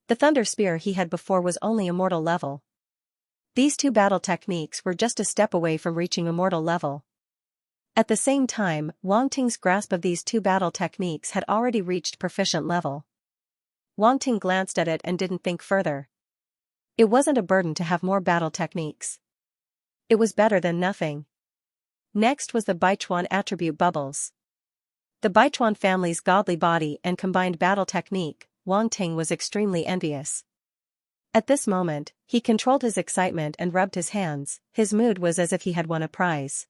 [SPEAKER 1] The Thunder Spear he had before was only Immortal level. These two battle techniques were just a step away from reaching Immortal level. At the same time, Wang Ting's grasp of these two battle techniques had already reached Proficient level. Wang Ting glanced at it and didn't think further. It wasn't a burden to have more battle techniques. It was better than nothing. Next was the Baichuan attribute bubbles. The Baichuan family's godly body and combined battle technique, Wang Ting was extremely envious. At this moment, he controlled his excitement and rubbed his hands. His mood was as if he had won a prize.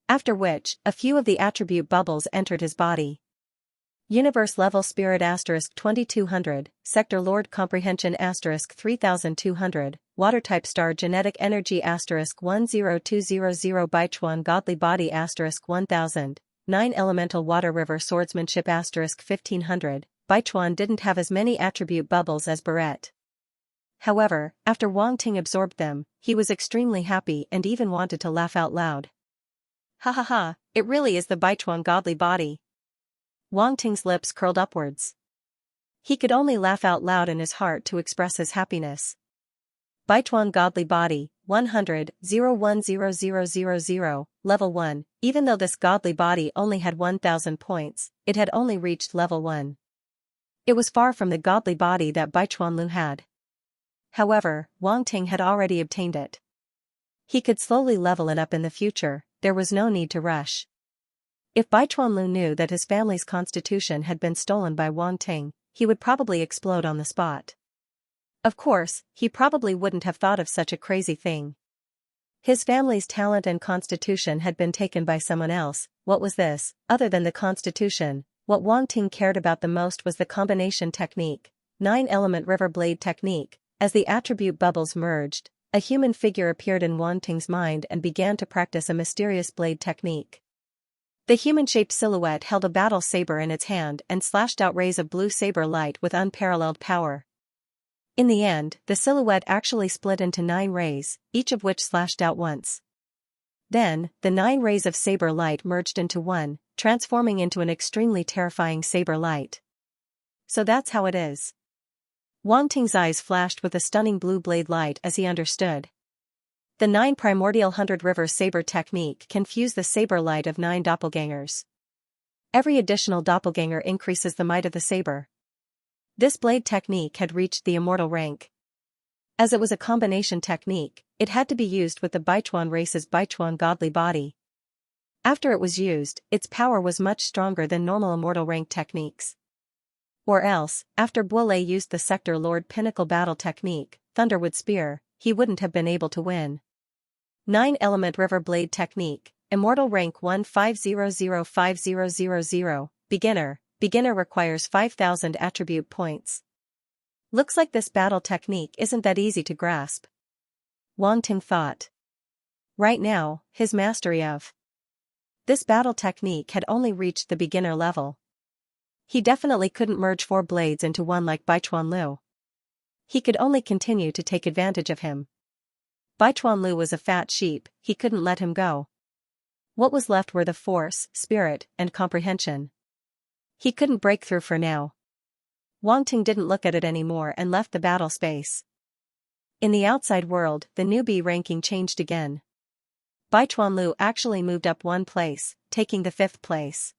[SPEAKER 1] After which, a few of the attribute bubbles entered his body. Universe Level Spirit * 2200, Sector Lord Comprehension * 3200, Water Type Star Genetic Energy * 10200, Baichuan Godly Body * 1000, 9 Elemental Water River Swordsmanship * 1500. Baichuan didn't have as many attribute bubbles as Barrett. However, after Wang Ting absorbed them, he was extremely happy and even wanted to laugh out loud. Ha ha ha, it really is the Baichuan Godly Body. Wang Ting's lips curled upwards. He could only laugh out loud in his heart to express his happiness. Baichuan Godly Body, 100,010,000, Level 1. Even though this godly body only had 1,000 points, it had only reached Level 1. It was far from the godly body that Baichuan Lu had. However, Wang Ting had already obtained it. He could slowly level it up in the future, there was no need to rush. If Baichuan Lu knew that his family's constitution had been stolen by Wang Ting, he would probably explode on the spot. Of course, he probably wouldn't have thought of such a crazy thing. His family's talent and constitution had been taken by someone else. What was this, other than the constitution? What Wang Ting cared about the most was the combination technique, 9-element river blade technique. As the attribute bubbles merged, a human figure appeared in Wang Ting's mind and began to practice a mysterious blade technique. The human-shaped silhouette held a battle saber in its hand and slashed out rays of blue saber light with unparalleled power. In the end, the silhouette actually split into 9 rays, each of which slashed out once. Then, the 9 rays of saber light merged into one, transforming into an extremely terrifying saber light. So that's how it is. Wang Ting's eyes flashed with a stunning blue blade light as he understood. The 9 primordial 100 river saber technique can fuse the saber light of 9 doppelgangers. Every additional doppelganger increases the might of the saber. This blade technique had reached the immortal rank. As it was a combination technique, it had to be used with the Baichuan race's Baichuan godly body. After it was used, its power was much stronger than normal immortal rank techniques. Or else, after Buole used the Sector Lord Pinnacle battle technique, Thunderwood Spear, he wouldn't have been able to win. 9-element river blade technique, immortal rank 1500500, beginner. Beginner requires 5,000 attribute points. Looks like this battle technique isn't that easy to grasp. Wang Ting thought. Right now, his mastery of this battle technique had only reached the beginner level. He definitely couldn't merge 4 blades into one like Baichuan Lu. He could only continue to take advantage of him. Baichuan Lu was a fat sheep, he couldn't let him go. What was left were the force, spirit, and comprehension. He couldn't break through for now. Wang Ting didn't look at it anymore and left the battle space. In the outside world, the newbie ranking changed again. Baichuan Lu actually moved up 1 place, taking the 5th place.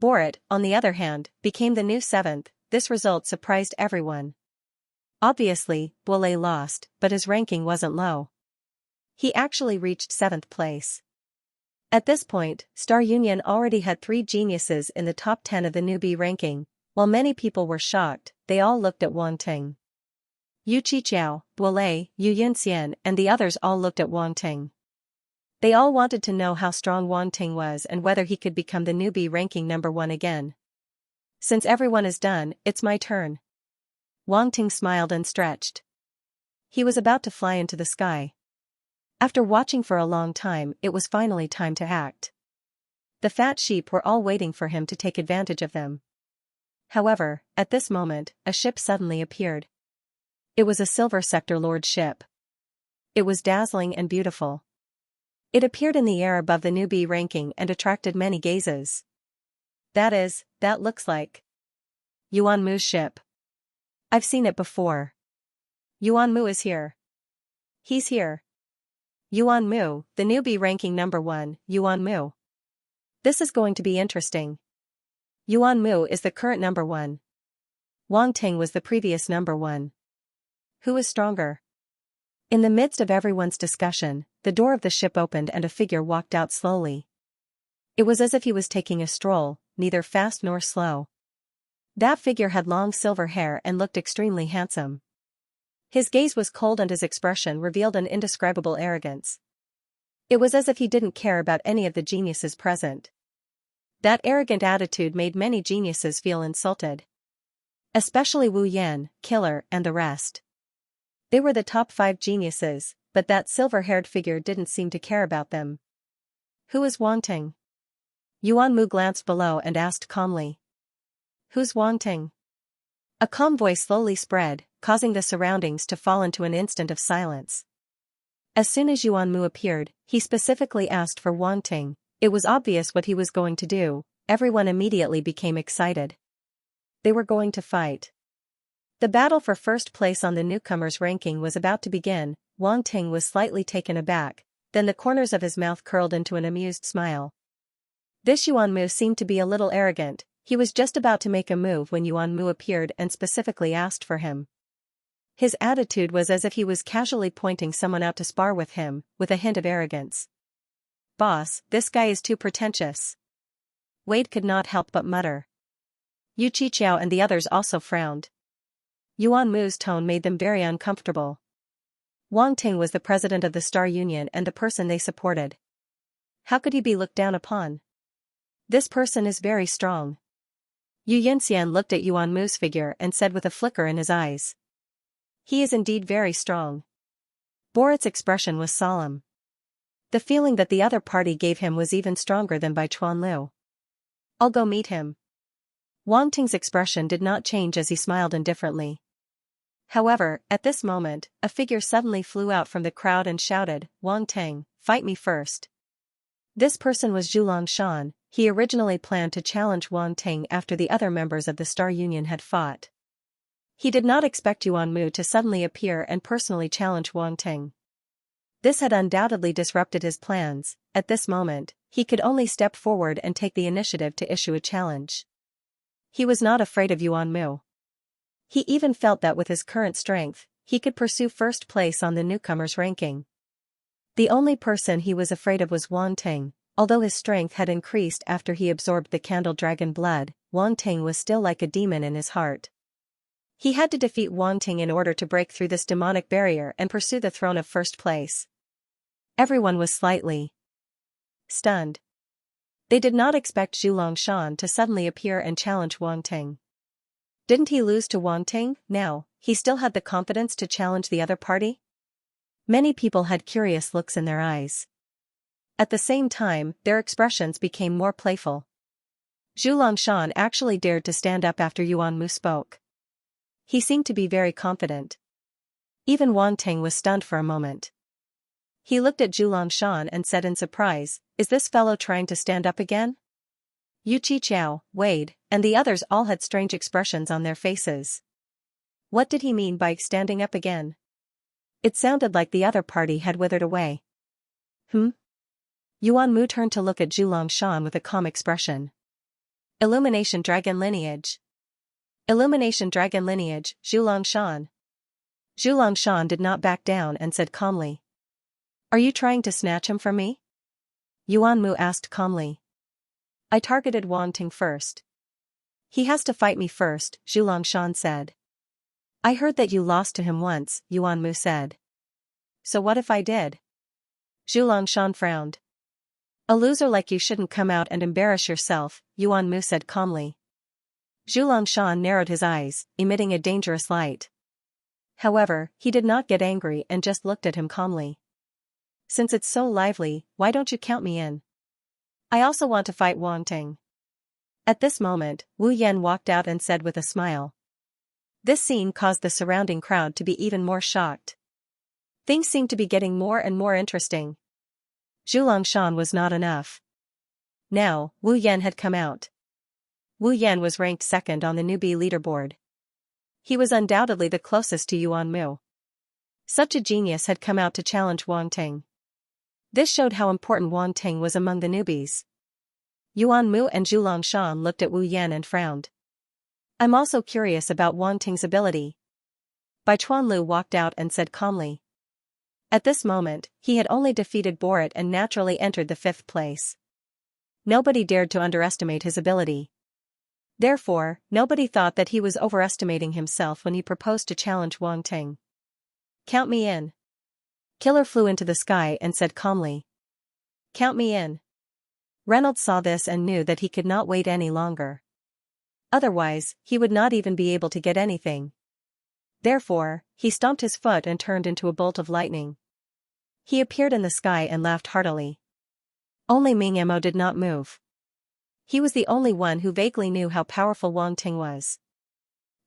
[SPEAKER 1] Borat, on the other hand, became the new 7th. This result surprised everyone. Obviously, Buole lost, but his ranking wasn't low. He actually reached 7th place. At this point, Star Union already had 3 geniuses in the top 10 of the newbie ranking. While many people were shocked, they all looked at Wang Ting. Yu Qiqiao, Buolei, Yu Yinxian and the others all looked at Wang Ting. They all wanted to know how strong Wang Ting was and whether he could become the newbie ranking number 1 again. Since everyone is done, it's my turn. Wang Ting smiled and stretched. He was about to fly into the sky. After watching for a long time, it was finally time to act. The fat sheep were all waiting for him to take advantage of them. However, at this moment, a ship suddenly appeared. It was a Silver Sector Lord ship. It was dazzling and beautiful. It appeared in the air above the newbie ranking and attracted many gazes. That looks like Yuan Mu's ship. I've seen it before. Yuan Mu is here. He's here. Yuan Mu, the newbie ranking number 1, Yuan Mu. This is going to be interesting. Yuan Mu is the current number 1. Wang Ting was the previous number 1. Who is stronger? In the midst of everyone's discussion, the door of the ship opened and a figure walked out slowly. It was as if he was taking a stroll, neither fast nor slow. That figure had long silver hair and looked extremely handsome. His gaze was cold and his expression revealed an indescribable arrogance. It was as if he didn't care about any of the geniuses present. That arrogant attitude made many geniuses feel insulted. Especially Wu Yan, Killer, and the rest. They were the top 5 geniuses, but that silver-haired figure didn't seem to care about them. Who is Wang Ting? Yuan Mu glanced below and asked calmly. Who's Wang Ting? A calm voice slowly spread, causing the surroundings to fall into an instant of silence. As soon as Yuan Mu appeared, he specifically asked for Wang Ting. It was obvious what he was going to do. Everyone immediately became excited. They were going to fight. The battle for first place on the newcomers' ranking was about to begin. Wang Ting was slightly taken aback, then the corners of his mouth curled into an amused smile. This Yuan Mu seemed to be a little arrogant. He was just about to make a move when Yuan Mu appeared and specifically asked for him. His attitude was as if he was casually pointing someone out to spar with him, with a hint of arrogance. Boss, this guy is too pretentious. Wade could not help but mutter. Yu Qiqiao and the others also frowned. Yuan Mu's tone made them very uncomfortable. Wang Ting was the president of the Star Union and the person they supported. How could he be looked down upon? This person is very strong. Yu Yinxian looked at Yuan Mu's figure and said with a flicker in his eyes. He is indeed very strong. Borat's expression was solemn. The feeling that the other party gave him was even stronger than by Chuan Lu. I'll go meet him. Wang Ting's expression did not change as he smiled indifferently. However, at this moment, a figure suddenly flew out from the crowd and shouted, Wang Ting, fight me first. This person was Zhu Shan. He originally planned to challenge Wang Ting after the other members of the Star Union had fought. He did not expect Yuan Mu to suddenly appear and personally challenge Wang Ting. This had undoubtedly disrupted his plans. At this moment, he could only step forward and take the initiative to issue a challenge. He was not afraid of Yuan Mu. He even felt that with his current strength, he could pursue first place on the newcomers' ranking. The only person he was afraid of was Wang Ting. Although his strength had increased after he absorbed the candle dragon blood, Wang Ting was still like a demon in his heart. He had to defeat Wang Ting in order to break through this demonic barrier and pursue the throne of first place. Everyone was slightly stunned. They did not expect Zhu Shan to suddenly appear and challenge Wang Ting. Didn't he lose to Wang Ting? Now, he still had the confidence to challenge the other party? Many people had curious looks in their eyes. At the same time, their expressions became more playful. Zhu Shan actually dared to stand up after Yuan Mu spoke. He seemed to be very confident. Even Wang Ting was stunned for a moment. He looked at Zhu Shan and said in surprise, is this fellow trying to stand up again? Yu Qiqiao, Wade, and the others all had strange expressions on their faces. What did he mean by standing up again? It sounded like the other party had withered away. Yuan Mu turned to look at Zhu Shan with a calm expression. Illumination Dragon Lineage. Illumination Dragon Lineage, Zhu Shan. Zhu Shan did not back down and said calmly. Are you trying to snatch him from me? Yuan Mu asked calmly. I targeted Wang Ting first. He has to fight me first, Zhu Shan said. I heard that you lost to him once, Yuan Mu said. So what if I did? Zhu Longshan frowned. A loser like you shouldn't come out and embarrass yourself, Yuan Mu said calmly. Zhu Longshan narrowed his eyes, emitting a dangerous light. However, he did not get angry and just looked at him calmly. Since it's so lively, why don't you count me in? I also want to fight Wang Ting. At this moment, Wu Yan walked out and said with a smile. This scene caused the surrounding crowd to be even more shocked. Things seemed to be getting more and more interesting. Zhu Longshan was not enough. Now, Wu Yan had come out. Wu Yan was ranked second on the newbie leaderboard. He was undoubtedly the closest to Yuan Mu. Such a genius had come out to challenge Wang Ting. This showed how important Wang Ting was among the newbies. Yuan Mu and Zhu Longshan looked at Wu Yan and frowned. I'm also curious about Wang Ting's ability. Bai Chuanlu walked out and said calmly. At this moment, he had only defeated Borat and naturally entered the 5th place. Nobody dared to underestimate his ability. Therefore, nobody thought that he was overestimating himself when he proposed to challenge Wang Ting. Count me in. Killer flew into the sky and said calmly. Count me in. Reynolds saw this and knew that he could not wait any longer. Otherwise, he would not even be able to get anything. Therefore, he stomped his foot and turned into a bolt of lightning. He appeared in the sky and laughed heartily. Only Ming Emo did not move. He was the only one who vaguely knew how powerful Wang Ting was.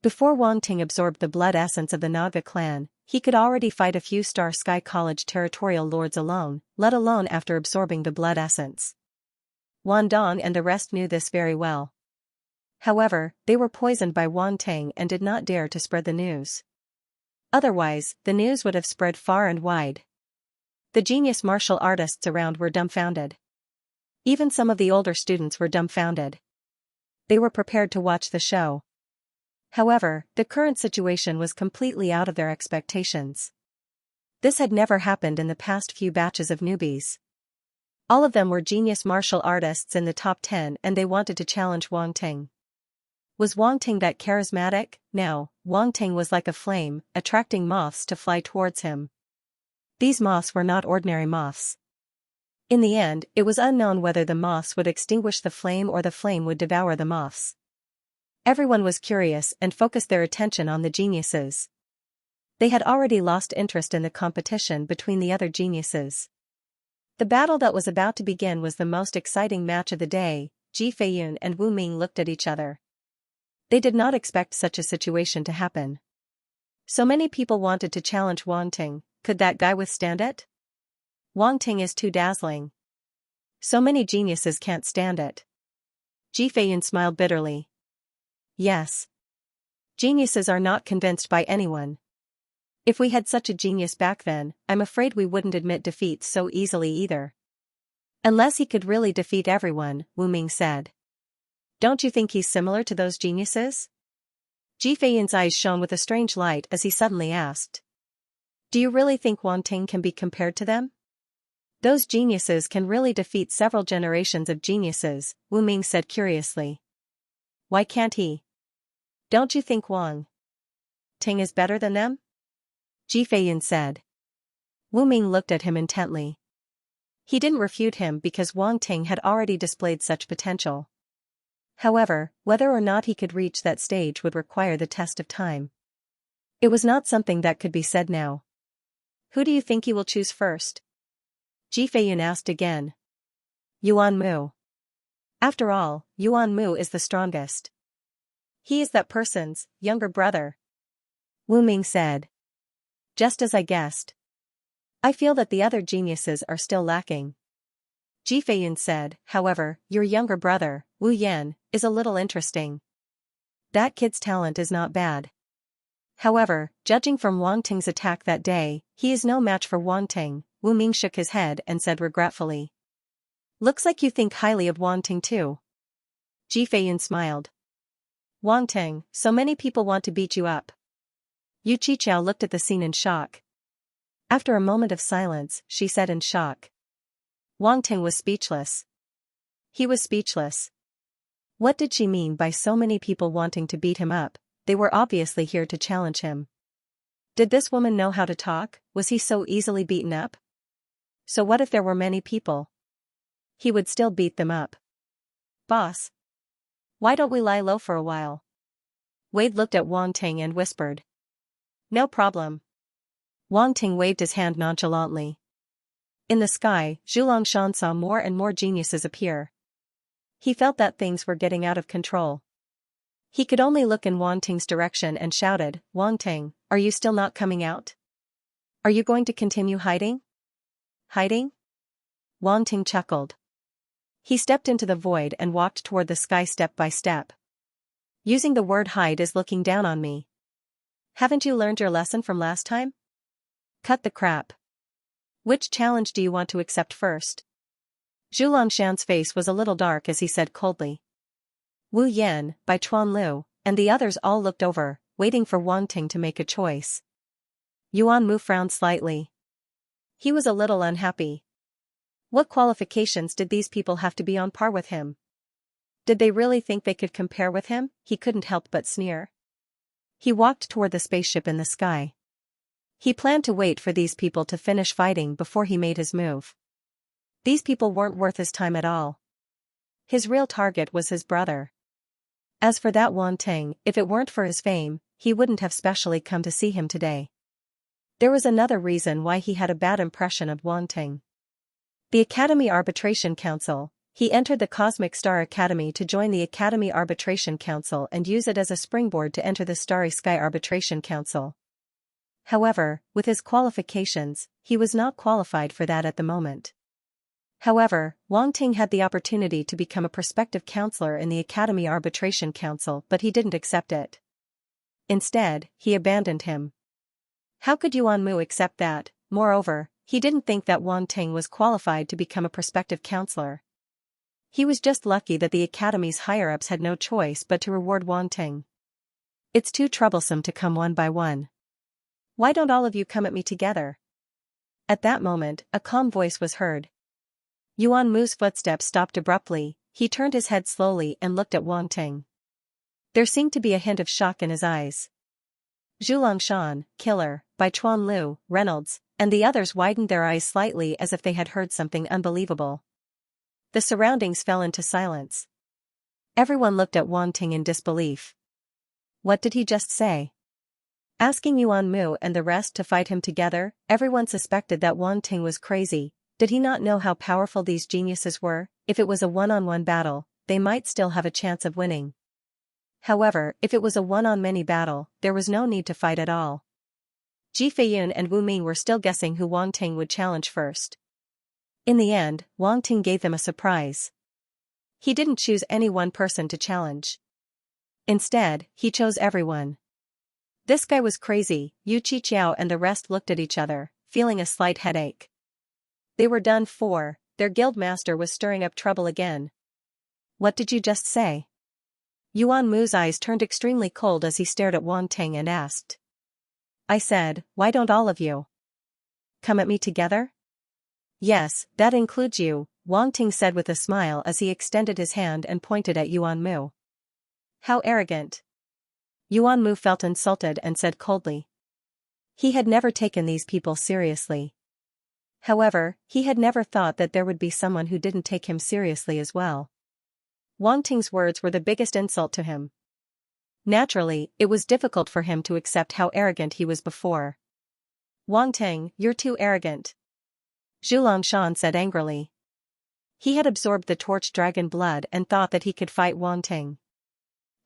[SPEAKER 1] Before Wang Ting absorbed the blood essence of the Naga clan, he could already fight a few Star Sky College territorial lords alone, let alone after absorbing the blood essence. Wan Dong and the rest knew this very well. However, they were poisoned by Wang Ting and did not dare to spread the news. Otherwise, the news would have spread far and wide. The genius martial artists around were dumbfounded. Even some of the older students were dumbfounded. They were prepared to watch the show. However, the current situation was completely out of their expectations. This had never happened in the past few batches of newbies. All of them were genius martial artists in the top 10 and they wanted to challenge Wang Ting. Was Wang Ting that charismatic? No, Wang Ting was like a flame, attracting moths to fly towards him. These moths were not ordinary moths. In the end, it was unknown whether the moths would extinguish the flame or the flame would devour the moths. Everyone was curious and focused their attention on the geniuses. They had already lost interest in the competition between the other geniuses. The battle that was about to begin was the most exciting match of the day. Ji Feiyun and Wu Ming looked at each other. They did not expect such a situation to happen. So many people wanted to challenge Wang Ting, could that guy withstand it? Wang Ting is too dazzling. So many geniuses can't stand it. Ji Feiyun smiled bitterly. Yes. Geniuses are not convinced by anyone. If we had such a genius back then, I'm afraid we wouldn't admit defeat so easily either. Unless he could really defeat everyone, Wu Ming said. Don't you think he's similar to those geniuses? Ji Feiyun's eyes shone with a strange light as he suddenly asked. Do you really think Wang Ting can be compared to them? Those geniuses can really defeat several generations of geniuses, Wu Ming said curiously. Why can't he? Don't you think Wang Ting is better than them? Ji Feiyun said. Wu Ming looked at him intently. He didn't refute him because Wang Ting had already displayed such potential. However, whether or not he could reach that stage would require the test of time. It was not something that could be said now. Who do you think he will choose first? Ji Feiyun asked again. Yuan Mu. After all, Yuan Mu is the strongest. He is that person's younger brother. Wu Ming said. Just as I guessed. I feel that the other geniuses are still lacking. Ji Feiyun said, however, your younger brother, Wu Yan, is a little interesting. That kid's talent is not bad. However, judging from Wang Ting's attack that day, he is no match for Wang Ting. Wu Ming shook his head and said regretfully. Looks like you think highly of Wang Ting too. Ji Feiyun smiled. Wang Ting, so many people want to beat you up. Yu Qichao looked at the scene in shock. After a moment of silence, she said in shock. Wang Ting was speechless. He was speechless. What did she mean by so many people wanting to beat him up? they were obviously here to challenge him. Did this woman know how to talk? Was he so easily beaten up? So what if there were many people? He would still beat them up. Boss. Why don't we lie low for a while? Wade looked at Wang Ting and whispered. No problem. Wang Ting waved his hand nonchalantly. In the sky, Xianxia saw more and more geniuses appear. He felt that things were getting out of control. He could only look in Wang Ting's direction and shouted, Wang Ting, are you still not coming out? Are you going to continue hiding? Hiding? Wang Ting chuckled. He stepped into the void and walked toward the sky step by step. Using the word hide is looking down on me. Haven't you learned your lesson from last time? Cut the crap. Which challenge do you want to accept first? Zhuliangxian's face was a little dark as he said coldly. Wu Yan, Bai Chuan Lu, and the others all looked over, waiting for Wang Ting to make a choice. Yuan Mu frowned slightly. He was a little unhappy. What qualifications did these people have to be on par with him? Did they really think they could compare with him? He couldn't help but sneer. He walked toward the spaceship in the sky. He planned to wait for these people to finish fighting before he made his move. These people weren't worth his time at all. His real target was his brother. As for that Wang Ting, if it weren't for his fame, he wouldn't have specially come to see him today. There was another reason why he had a bad impression of Wang Ting. The Academy Arbitration Council. He entered the Cosmic Star Academy to join the Academy Arbitration Council and use it as a springboard to enter the Starry Sky Arbitration Council. However, with his qualifications, he was not qualified for that at the moment. However, Wang Ting had the opportunity to become a prospective counselor in the Academy Arbitration Council, but he didn't accept it. Instead, he abandoned him. How could Yuan Mu accept that? Moreover, he didn't think that Wang Ting was qualified to become a prospective counselor. He was just lucky that the Academy's higher-ups had no choice but to reward Wang Ting. It's too troublesome to come one by one. Why don't all of you come at me together? At that moment, a calm voice was heard. Yuan Mu's footsteps stopped abruptly. He turned his head slowly and looked at Wang Ting. There seemed to be a hint of shock in his eyes. Zhuliangxian, Killer, Bai Chuan Lu, Reynolds, and the others widened their eyes slightly as if they had heard something unbelievable. The surroundings fell into silence. Everyone looked at Wang Ting in disbelief. What did he just say? Asking Yuan Mu and the rest to fight him together, everyone suspected that Wang Ting was crazy. Did he not know how powerful these geniuses were? If it was a one-on-one battle, they might still have a chance of winning. However, if it was a one-on-many battle, there was no need to fight at all. Ji Feiyun and Wu Ming were still guessing who Wang Ting would challenge first. In the end, Wang Ting gave them a surprise. He didn't choose any one person to challenge. Instead, he chose everyone. This guy was crazy. Yu Qiqiao and the rest looked at each other, feeling a slight headache. They were done for. Their guild master was stirring up trouble again. What did you just say? Yuan Mu's eyes turned extremely cold as he stared at Wang Ting and asked. I said, why don't all of you come at me together? Yes, that includes you, Wang Ting said with a smile as he extended his hand and pointed at Yuan Mu. How arrogant. Yuan Mu felt insulted and said coldly. He had never taken these people seriously. However, he had never thought that there would be someone who didn't take him seriously as well. Wang Ting's words were the biggest insult to him. Naturally, it was difficult for him to accept how arrogant he was before. Wang Ting, you're too arrogant. Zhuliangxian said angrily. He had absorbed the torch dragon blood and thought that he could fight Wang Ting.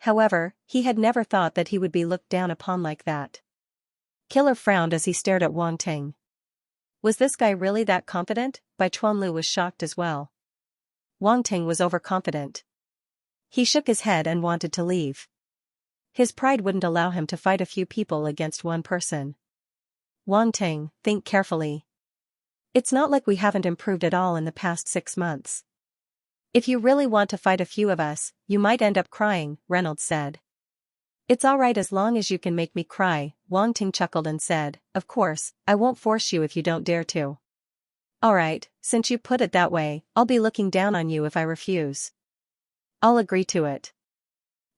[SPEAKER 1] However, he had never thought that he would be looked down upon like that. Killer frowned as he stared at Wang Ting. Was this guy really that confident? Bai Chuan Lu was shocked as well. Wang Ting was overconfident. He shook his head and wanted to leave. His pride wouldn't allow him to fight a few people against one person. Wang Ting, think carefully. It's not like we haven't improved at all in the past 6 months. If you really want to fight a few of us, you might end up crying, Reynolds said. It's alright as long as you can make me cry, Wang Ting chuckled and said, of course, I won't force you if you don't dare to. Alright, since you put it that way, I'll be looking down on you if I refuse. I'll agree to it.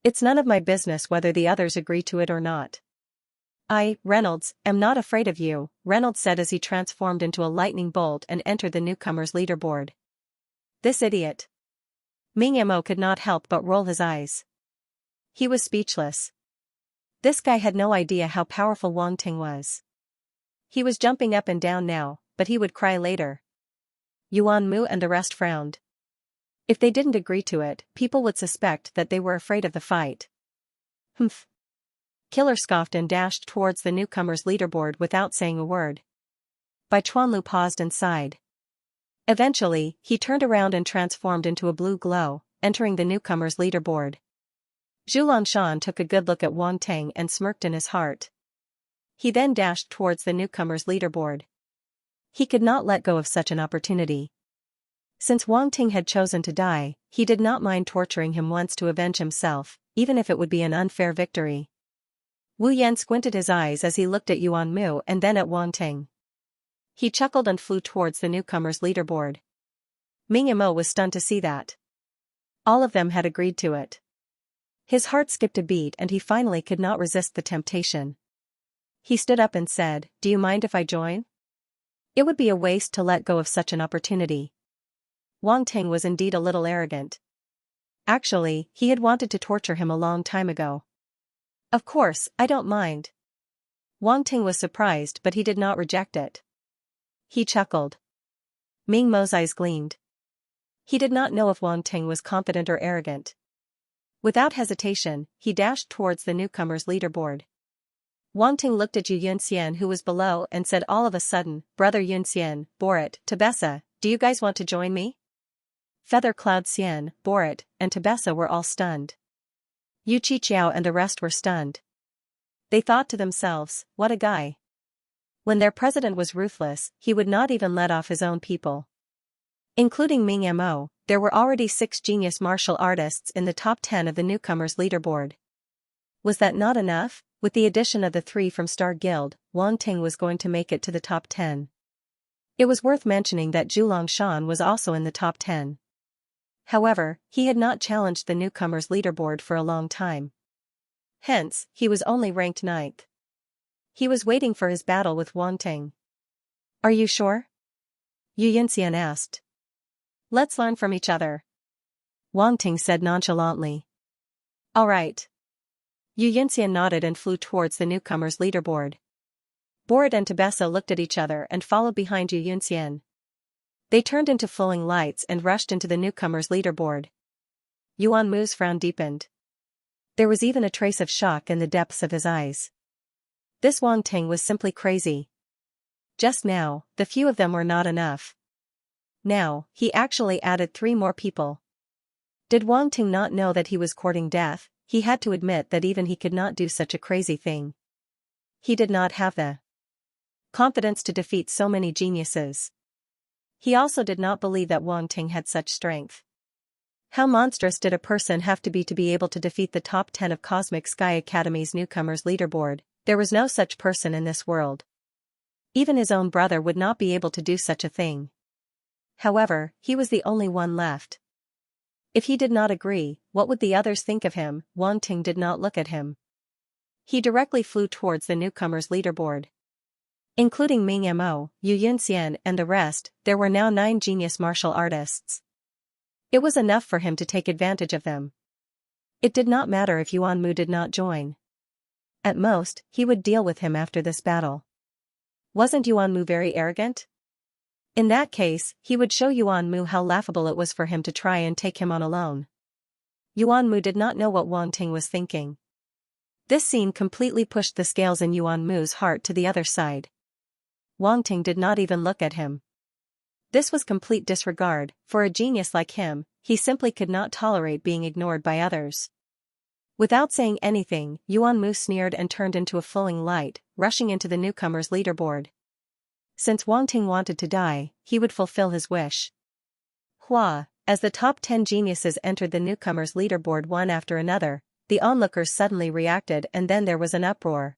[SPEAKER 1] It's none of my business whether the others agree to it or not. I, Reynolds, am not afraid of you, Reynolds said as he transformed into a lightning bolt and entered the newcomers' leaderboard. This idiot. Ming Mo could not help but roll his eyes. He was speechless. This guy had no idea how powerful Wang Ting was. He was jumping up and down now, but he would cry later. Yuan Mu and the rest frowned. If they didn't agree to it, people would suspect that they were afraid of the fight. Humph. Killer scoffed and dashed towards the newcomers' leaderboard without saying a word. Bai Chuanlu paused and sighed. Eventually, he turned around and transformed into a blue glow, entering the newcomers' leaderboard. Zhu Longshan took a good look at Wang Ting and smirked in his heart. He then dashed towards the newcomers' leaderboard. He could not let go of such an opportunity. Since Wang Ting had chosen to die, he did not mind torturing him once to avenge himself, even if it would be an unfair victory. Wu Yan squinted his eyes as he looked at Yuan Mu and then at Wang Ting. He chuckled and flew towards the newcomers' leaderboard. Ming Mo was stunned to see that. All of them had agreed to it. His heart skipped a beat and he finally could not resist the temptation. He stood up and said, "Do you mind if I join? It would be a waste to let go of such an opportunity." Wang Ting was indeed a little arrogant. Actually, he had wanted to torture him a long time ago. "Of course, I don't mind." Wang Ting was surprised but he did not reject it. He chuckled. Ming Mo's eyes gleamed. He did not know if Wang Ting was confident or arrogant. Without hesitation, he dashed towards the newcomers' leaderboard. Wang Ting looked at Yu Yunxian who was below and said all of a sudden, "Brother Yunxian, Borat, Tabessa, do you guys want to join me?" Feather Cloud Xian, Borat, and Tabessa were all stunned. Yu Qiqiao and the rest were stunned. They thought to themselves, what a guy. When their president was ruthless, he would not even let off his own people. Including Ming Mo, there were already 6 genius martial artists in the top 10 of the newcomers' leaderboard. Was that not enough? With the addition of the 3 from Star Guild, Wang Ting was going to make it to the top 10. It was worth mentioning that Zhu Longshan was also in the top 10. However, he had not challenged the newcomers' leaderboard for a long time. Hence, he was only ranked 9th. He was waiting for his battle with Wang Ting. "Are you sure?" Yu Yunxian asked. "Let's learn from each other," Wang Ting said nonchalantly. "All right." Yu Yunxian nodded and flew towards the newcomers' leaderboard. Borat and Tabessa looked at each other and followed behind Yu Yunxian. They turned into flowing lights and rushed into the newcomers' leaderboard. Yuan Mu's frown deepened. There was even a trace of shock in the depths of his eyes. This Wang Ting was simply crazy. Just now, the few of them were not enough. Now, he actually added 3 more people. Did Wang Ting not know that he was courting death? He had to admit that even he could not do such a crazy thing. He did not have the confidence to defeat so many geniuses. He also did not believe that Wang Ting had such strength. How monstrous did a person have to be able to defeat the top 10 of Cosmic Sky Academy's newcomers leaderboard? There was no such person in this world. Even his own brother would not be able to do such a thing. However, he was the only one left. If he did not agree, what would the others think of him? Wang Ting did not look at him. He directly flew towards the newcomers leaderboard. Including Ming Mo, Yu Yunxian and the rest, there were now 9 genius martial artists. It was enough for him to take advantage of them. It did not matter if Yuan Mu did not join. At most, he would deal with him after this battle. Wasn't Yuan Mu very arrogant? In that case, he would show Yuan Mu how laughable it was for him to try and take him on alone. Yuan Mu did not know what Wang Ting was thinking. This scene completely pushed the scales in Yuan Mu's heart to the other side. Wang Ting did not even look at him. This was complete disregard. For a genius like him, he simply could not tolerate being ignored by others. Without saying anything, Yuan Mu sneered and turned into a flowing light, rushing into the newcomers' leaderboard. Since Wang Ting wanted to die, he would fulfill his wish. Hua, as the top 10 geniuses entered the newcomers' leaderboard one after another, the onlookers suddenly reacted and then there was an uproar.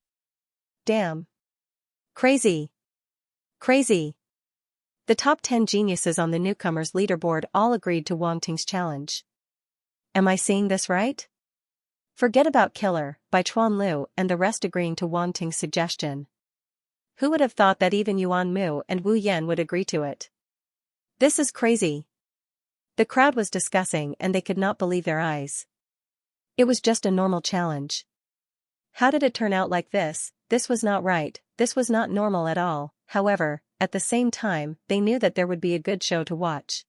[SPEAKER 1] Damn. Crazy. Crazy. The top 10 geniuses on the newcomers' leaderboard all agreed to Wang Ting's challenge. Am I seeing this right? Forget about Killer, by Chuan Lu and the rest agreeing to Wang Ting's suggestion. Who would have thought that even Yuan Mu and Wu Yan would agree to it? This is crazy. The crowd was discussing and they could not believe their eyes. It was just a normal challenge. How did it turn out like this? This was not right, this was not normal at all. However, at the same time, they knew that there would be a good show to watch.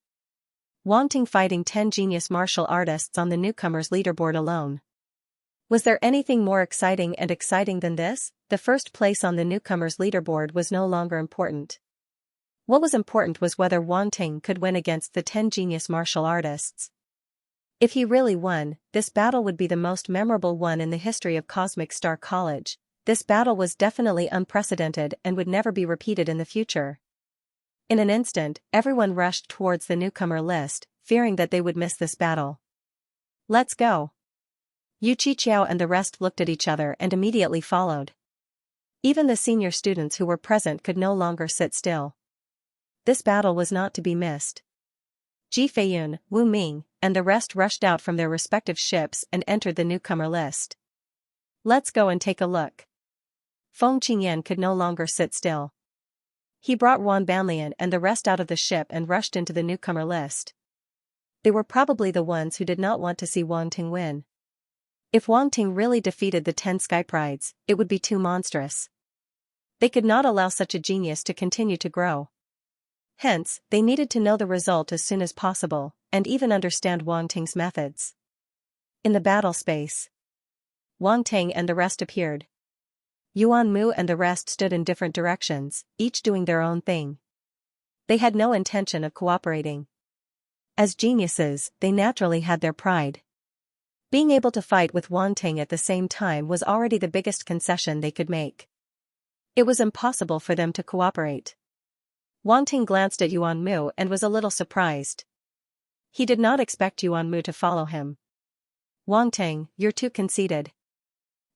[SPEAKER 1] Wang Ting fighting 10 genius martial artists on the newcomers leaderboard alone. Was there anything more exciting than this? The first place on the newcomers leaderboard was no longer important. What was important was whether Wang Ting could win against the 10 genius martial artists. If he really won, this battle would be the most memorable one in the history of Cosmic Star College. This battle was definitely unprecedented and would never be repeated in the future. In an instant, everyone rushed towards the newcomer list, fearing that they would miss this battle. Let's go. Yu Qiqiao and the rest looked at each other and immediately followed. Even the senior students who were present could no longer sit still. This battle was not to be missed. Ji Feiyun, Wu Ming, and the rest rushed out from their respective ships and entered the newcomer list. Let's go and take a look. Feng Qingyan could no longer sit still. He brought Wan Banlian and the rest out of the ship and rushed into the newcomer list. They were probably the ones who did not want to see Wang Ting win. If Wang Ting really defeated the 10 Sky Prides, it would be too monstrous. They could not allow such a genius to continue to grow. Hence, they needed to know the result as soon as possible, and even understand Wang Ting's methods. In the battle space, Wang Ting and the rest appeared. Yuan Mu and the rest stood in different directions, each doing their own thing. They had no intention of cooperating. As geniuses, they naturally had their pride. Being able to fight with Wang Ting at the same time was already the biggest concession they could make. It was impossible for them to cooperate. Wang Ting glanced at Yuan Mu and was a little surprised. He did not expect Yuan Mu to follow him. Wang Ting, you're too conceited.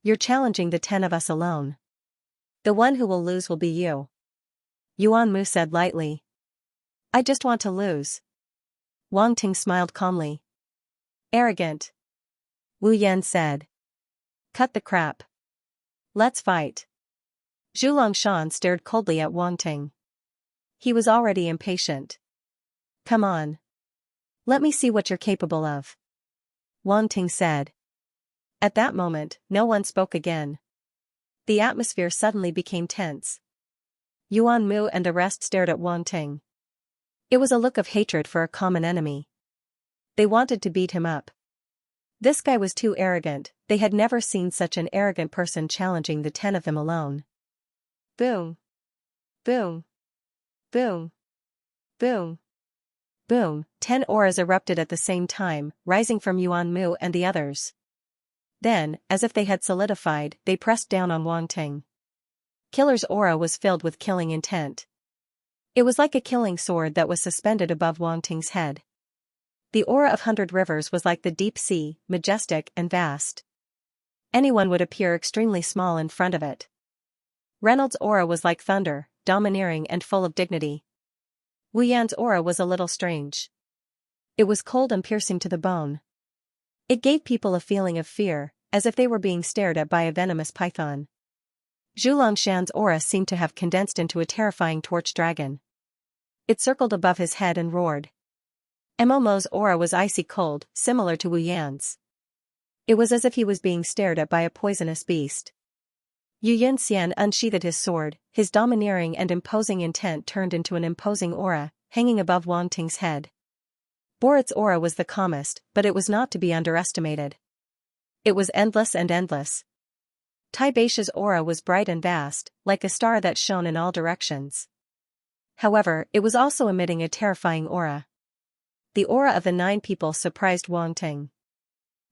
[SPEAKER 1] You're challenging the 10 of us alone. The one who will lose will be you. Yuan Mu said lightly. I just want to lose. Wang Ting smiled calmly. Arrogant. Wu Yan said. Cut the crap. Let's fight. Zhu Longshan stared coldly at Wang Ting. He was already impatient. Come on. Let me see what you're capable of. Wang Ting said. At that moment, no one spoke again. The atmosphere suddenly became tense. Yuan Mu and the rest stared at Wang Ting. It was a look of hatred for a common enemy. They wanted to beat him up. This guy was too arrogant, they had never seen such an arrogant person challenging the 10 of them alone. Boom. Boom. Boom. Boom. Boom, 10 auras erupted at the same time, rising from Yuan Mu and the others. Then, as if they had solidified, they pressed down on Wang Ting. Killer's aura was filled with killing intent. It was like a killing sword that was suspended above Wang Ting's head. The aura of 100 rivers was like the deep sea, majestic and vast. Anyone would appear extremely small in front of it. Reynolds' aura was like thunder, domineering and full of dignity. Wu Yan's aura was a little strange. It was cold and piercing to the bone. It gave people a feeling of fear, as if they were being stared at by a venomous python. Zhu Longshan's aura seemed to have condensed into a terrifying torch dragon. It circled above his head and roared. Momo's aura was icy cold, similar to Wu Yan's. It was as if he was being stared at by a poisonous beast. Yu Yunxian unsheathed his sword, his domineering and imposing intent turned into an imposing aura, hanging above Wang Ting's head. Borat's aura was the calmest, but it was not to be underestimated. It was endless and endless. Tai Baisha's aura was bright and vast, like a star that shone in all directions. However, it was also emitting a terrifying aura. The aura of the 9 people surprised Wang Ting.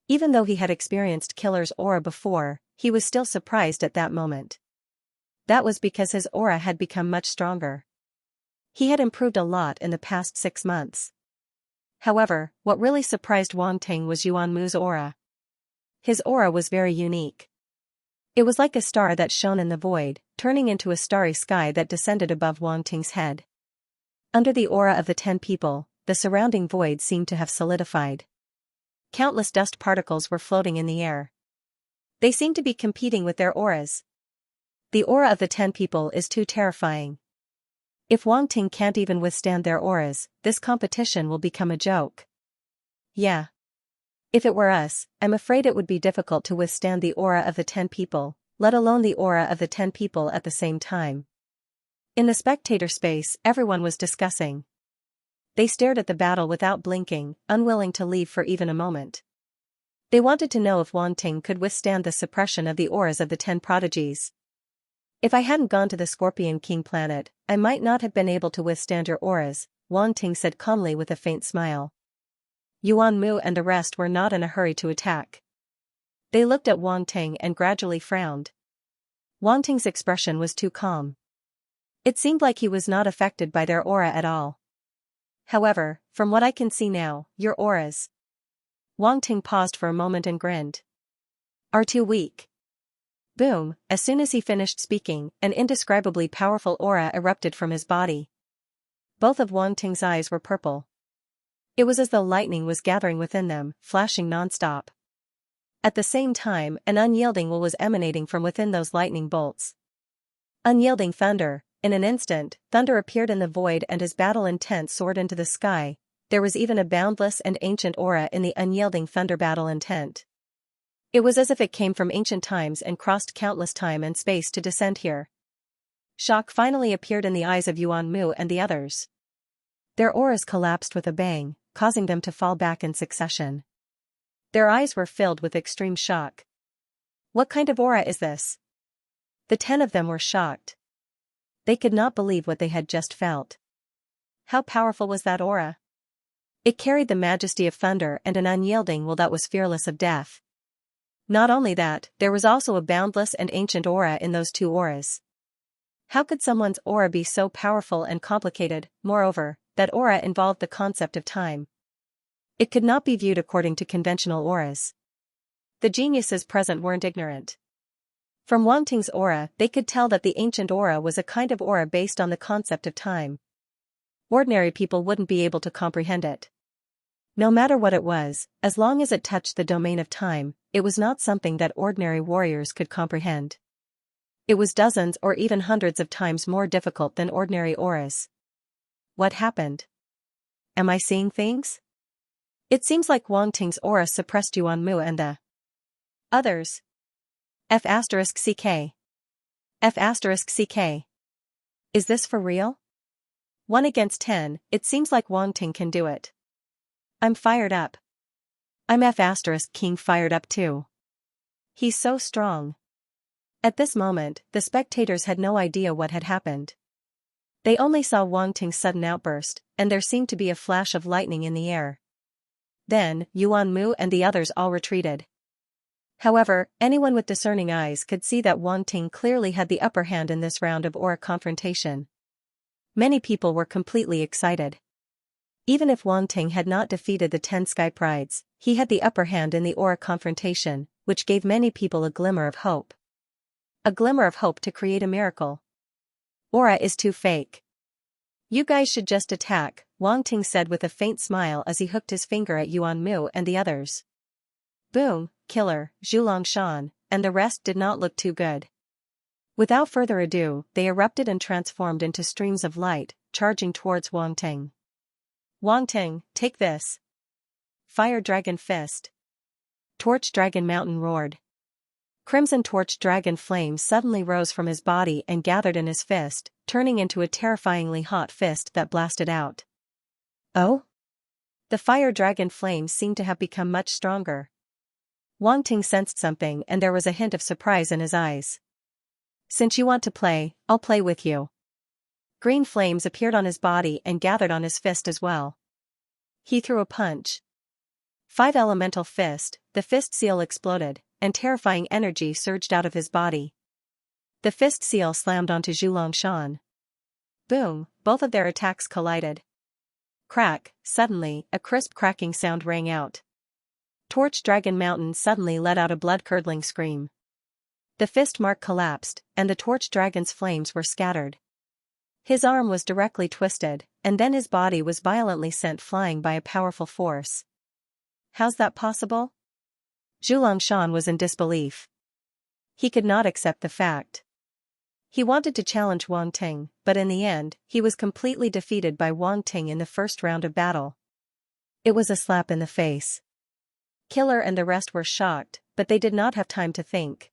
[SPEAKER 1] Even though he had experienced Killer's aura before, he was still surprised at that moment. That was because his aura had become much stronger. He had improved a lot in the past 6 months. However, what really surprised Wang Ting was Yuan Mu's aura. His aura was very unique. It was like a star that shone in the void, turning into a starry sky that descended above Wang Ting's head. Under the aura of the 10 people, the surrounding void seemed to have solidified. Countless dust particles were floating in the air. They seem to be competing with their auras. The aura of the 10 people is too terrifying. If Wang Ting can't even withstand their auras, this competition will become a joke. Yeah. If it were us, I'm afraid it would be difficult to withstand the aura of the 10 people, let alone the aura of the 10 people at the same time. In the spectator space, everyone was discussing. They stared at the battle without blinking, unwilling to leave for even a moment. They wanted to know if Wang Ting could withstand the suppression of the auras of the 10 prodigies. If I hadn't gone to the Scorpion King planet, I might not have been able to withstand your auras, Wang Ting said calmly with a faint smile. Yuan Mu and the rest were not in a hurry to attack. They looked at Wang Ting and gradually frowned. Wang Ting's expression was too calm. It seemed like he was not affected by their aura at all. However, from what I can see now, your auras. Wang Ting paused for a moment and grinned. Are too weak. Boom, as soon as he finished speaking, an indescribably powerful aura erupted from his body. Both of Wang Ting's eyes were purple. It was as though lightning was gathering within them, flashing non-stop. At the same time, an unyielding will was emanating from within those lightning bolts. Unyielding thunder. In an instant, thunder appeared in the void and his battle intent soared into the sky. There was even a boundless and ancient aura in the unyielding thunder battle intent. It was as if it came from ancient times and crossed countless time and space to descend here. Shock finally appeared in the eyes of Yuan Mu and the others. Their auras collapsed with a bang, causing them to fall back in succession. Their eyes were filled with extreme shock. What kind of aura is this? The 10 of them were shocked. They could not believe what they had just felt. How powerful was that aura? It carried the majesty of thunder and an unyielding will that was fearless of death. Not only that, there was also a boundless and ancient aura in those 2 auras. How could someone's aura be so powerful and complicated? Moreover, that aura involved the concept of time. It could not be viewed according to conventional auras. The geniuses present weren't ignorant. From Wang Ting's aura, they could tell that the ancient aura was a kind of aura based on the concept of time. Ordinary people wouldn't be able to comprehend it. No matter what it was, as long as it touched the domain of time, it was not something that ordinary warriors could comprehend. It was dozens or even hundreds of times more difficult than ordinary auras. What happened? Am I seeing things? It seems like Wang Ting's aura suppressed Yuan Mu and the others. F***CK. F***CK. Is this for real? 1 against 10, it seems like Wang Ting can do it. I'm fired up. I'm F***King fired up too. He's so strong. At this moment, the spectators had no idea what had happened. They only saw Wang Ting's sudden outburst, and there seemed to be a flash of lightning in the air. Then, Yuan Mu and the others all retreated. However, anyone with discerning eyes could see that Wang Ting clearly had the upper hand in this round of aura confrontation. Many people were completely excited. Even if Wang Ting had not defeated the 10 Sky Prides, he had the upper hand in the aura confrontation, which gave many people a glimmer of hope. A glimmer of hope to create a miracle. Aura is too fake. You guys should just attack, Wang Ting said with a faint smile as he hooked his finger at Yuan Mu and the others. Boom, Killer, Xianxia, and the rest did not look too good. Without further ado, they erupted and transformed into streams of light, charging towards Wang Ting. Wang Ting, take this. Fire Dragon Fist. Torch Dragon Mountain roared. Crimson Torch Dragon flame suddenly rose from his body and gathered in his fist, turning into a terrifyingly hot fist that blasted out. Oh? The Fire Dragon flame seemed to have become much stronger. Wang Ting sensed something and there was a hint of surprise in his eyes. Since you want to play, I'll play with you. Green flames appeared on his body and gathered on his fist as well. He threw a punch. 5 elemental fist, the fist seal exploded, and terrifying energy surged out of his body. The fist seal slammed onto Xianxia. Boom, both of their attacks collided. Crack, suddenly, a crisp cracking sound rang out. Torch Dragon Mountain suddenly let out a blood-curdling scream. The fist mark collapsed, and the Torch Dragon's flames were scattered. His arm was directly twisted, and then his body was violently sent flying by a powerful force. How's that possible? Xianxia was in disbelief. he could not accept the fact. He wanted to challenge Wang Ting, but in the end, he was completely defeated by Wang Ting in the first round of battle. It was a slap in the face. Killer and the rest were shocked, but they did not have time to think.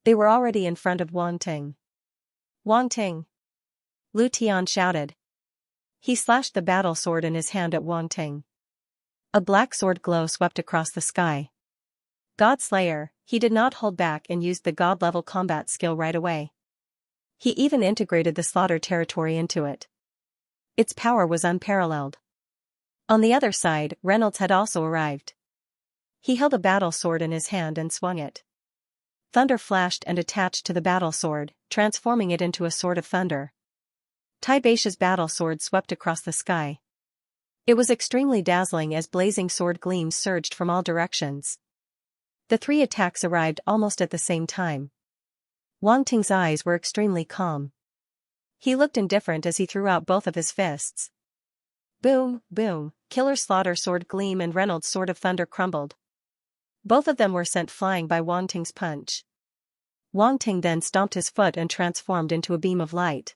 [SPEAKER 1] They were already in front of Wang Ting. Wang Ting! Lu Tian shouted. He slashed the battle sword in his hand at Wang Ting. A black sword glow swept across the sky. God Slayer, he did not hold back and used the god-level combat skill right away. He even integrated the slaughter territory into it. Its power was unparalleled. On the other side, Reynolds had also arrived. He held a battle sword in his hand and swung it. Thunder flashed and attached to the battle sword, transforming it into a sword of thunder. Tai Baisha's battle sword swept across the sky. It was extremely dazzling as blazing sword gleams surged from all directions. The three attacks arrived almost at the same time. Wang Ting's eyes were extremely calm. He looked indifferent as he threw out both of his fists. Boom, boom, Killer Slaughter sword gleam and Reynolds' sword of thunder crumbled. Both of them were sent flying by Wang Ting's punch. Wang Ting then stomped his foot and transformed into a beam of light.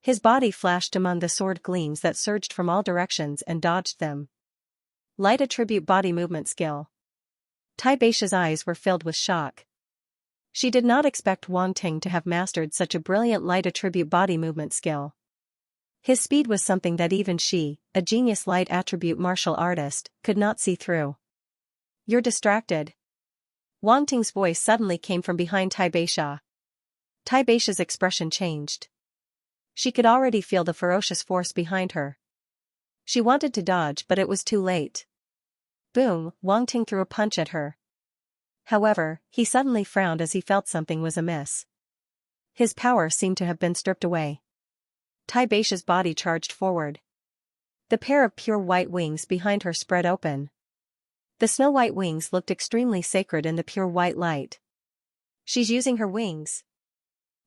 [SPEAKER 1] His body flashed among the sword gleams that surged from all directions and dodged them. Light attribute body movement skill. Tai Baisha's eyes were filled with shock. She did not expect Wang Ting to have mastered such a brilliant light attribute body movement skill. His speed was something that even she, a genius light attribute martial artist, could not see through. You're distracted. Wang Ting's voice suddenly came from behind Tai Baisha. Tai Baisha's expression changed. She could already feel the ferocious force behind her. She wanted to dodge but it was too late. Boom, Wang Ting threw a punch at her. However, he suddenly frowned as he felt something was amiss. His power seemed to have been stripped away. Tai Baisha's body charged forward. The pair of pure white wings behind her spread open. The snow-white wings looked extremely sacred in the pure white light. She's using her wings.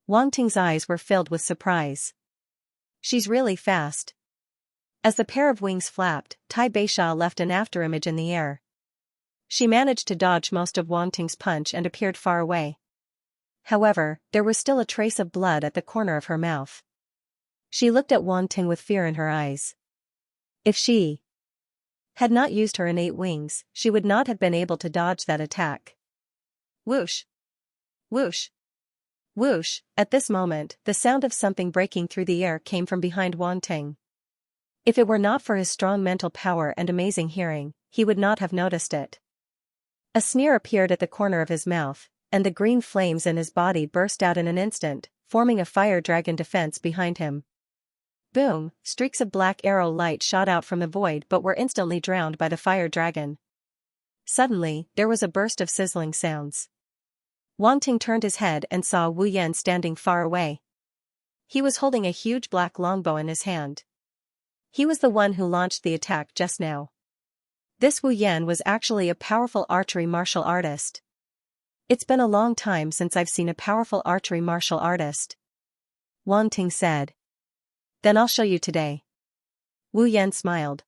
[SPEAKER 1] Wang Ting's eyes were filled with surprise. She's really fast. As the pair of wings flapped, Tai Baisha left an afterimage in the air. She managed to dodge most of Wang Ting's punch and appeared far away. However, there was still a trace of blood at the corner of her mouth. She looked at Wang Ting with fear in her eyes. If she had not used her innate wings, she would not have been able to dodge that attack. Whoosh! Whoosh! Whoosh! At this moment, the sound of something breaking through the air came from behind Wang Ting. If it were not for his strong mental power and amazing hearing, he would not have noticed it. A sneer appeared at the corner of his mouth, and the green flames in his body burst out in an instant, forming a fire dragon defense behind him. Boom, streaks of black arrow light shot out from the void but were instantly drowned by the fire dragon. Suddenly, there was a burst of sizzling sounds. Wang Ting turned his head and saw Wu Yan standing far away. He was holding a huge black longbow in his hand. He was the one who launched the attack just now. This Wu Yan was actually a powerful archery martial artist. It's been a long time since I've seen a powerful archery martial artist. Wang Ting said. Then I'll show you today. Wu Yan smiled.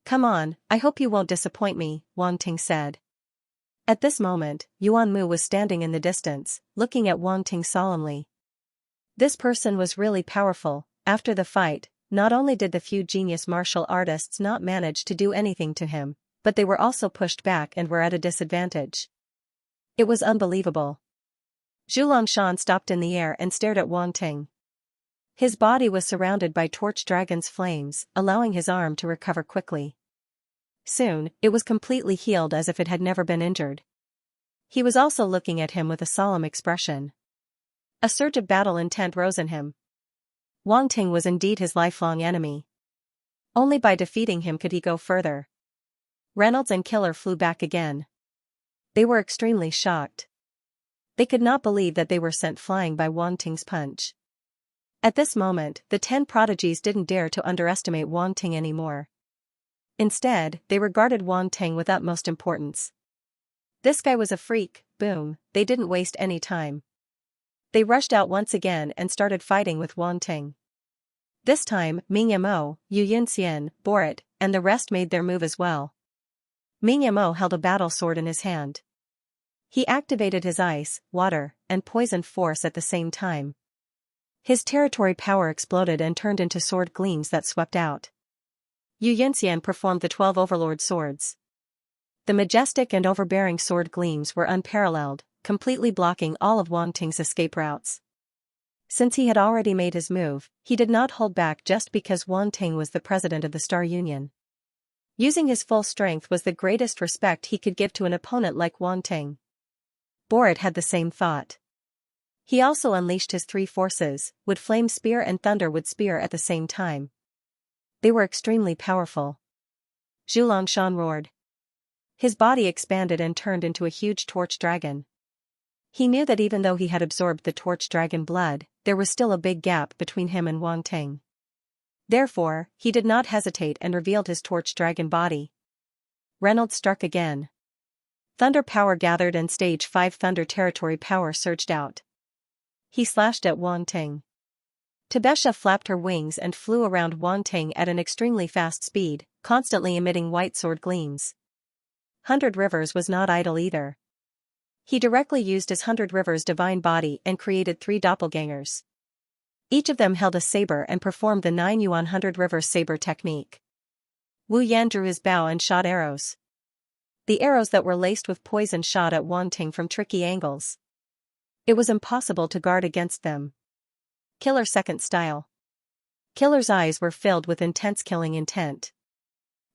[SPEAKER 1] Come on, I hope you won't disappoint me, Wang Ting said. At this moment, Yuan Mu was standing in the distance, looking at Wang Ting solemnly. This person was really powerful. After the fight, not only did the few genius martial artists not manage to do anything to him, but they were also pushed back and were at a disadvantage. It was unbelievable. Zhu Longshan stopped in the air and stared at Wang Ting. His body was surrounded by torch dragon's flames, allowing his arm to recover quickly. Soon, it was completely healed as if it had never been injured. He was also looking at him with a solemn expression. A surge of battle intent rose in him. Wang Ting was indeed his lifelong enemy. Only by defeating him could he go further. Reynolds and Killer flew back again. They were extremely shocked. They could not believe that they were sent flying by Wang Ting's punch. At this moment, the 10 prodigies didn't dare to underestimate Wang Ting anymore. Instead, they regarded Wang Ting with utmost importance. This guy was a freak. Boom, they didn't waste any time. They rushed out once again and started fighting with Wang Ting. This time, Ming Yamo, Yu Yunxian, Borat, and the rest made their move as well. Ming Yamo held a battle sword in his hand. He activated his ice, water, and poison force at the same time. His territory power exploded and turned into sword gleams that swept out. Xianxia performed the 12 Overlord swords. The majestic and overbearing sword gleams were unparalleled, completely blocking all of Wang Ting's escape routes. Since he had already made his move, he did not hold back just because Wang Ting was the president of the Star Union. Using his full strength was the greatest respect he could give to an opponent like Wang Ting. Borat had the same thought. He also unleashed his three forces, Wood Flame Spear and Thunder Wood Spear at the same time. They were extremely powerful. Zhulong Shan roared. His body expanded and turned into a huge torch dragon. He knew that even though he had absorbed the torch dragon blood, there was still a big gap between him and Wang Ting. Therefore, he did not hesitate and revealed his torch dragon body. Reynolds struck again. Thunder power gathered and stage 5 thunder territory power surged out. He slashed at Wang Ting. Tibesha flapped her wings and flew around Wang Ting at an extremely fast speed, constantly emitting white sword gleams. 100 Rivers was not idle either. He directly used his 100 Rivers divine body and created 3 doppelgangers. Each of them held a saber and performed the 9 Yuan 100 Rivers saber technique. Wu Yan drew his bow and shot arrows. The arrows that were laced with poison shot at Wang Ting from tricky angles. It was impossible to guard against them. Killer second style. Killer's eyes were filled with intense killing intent.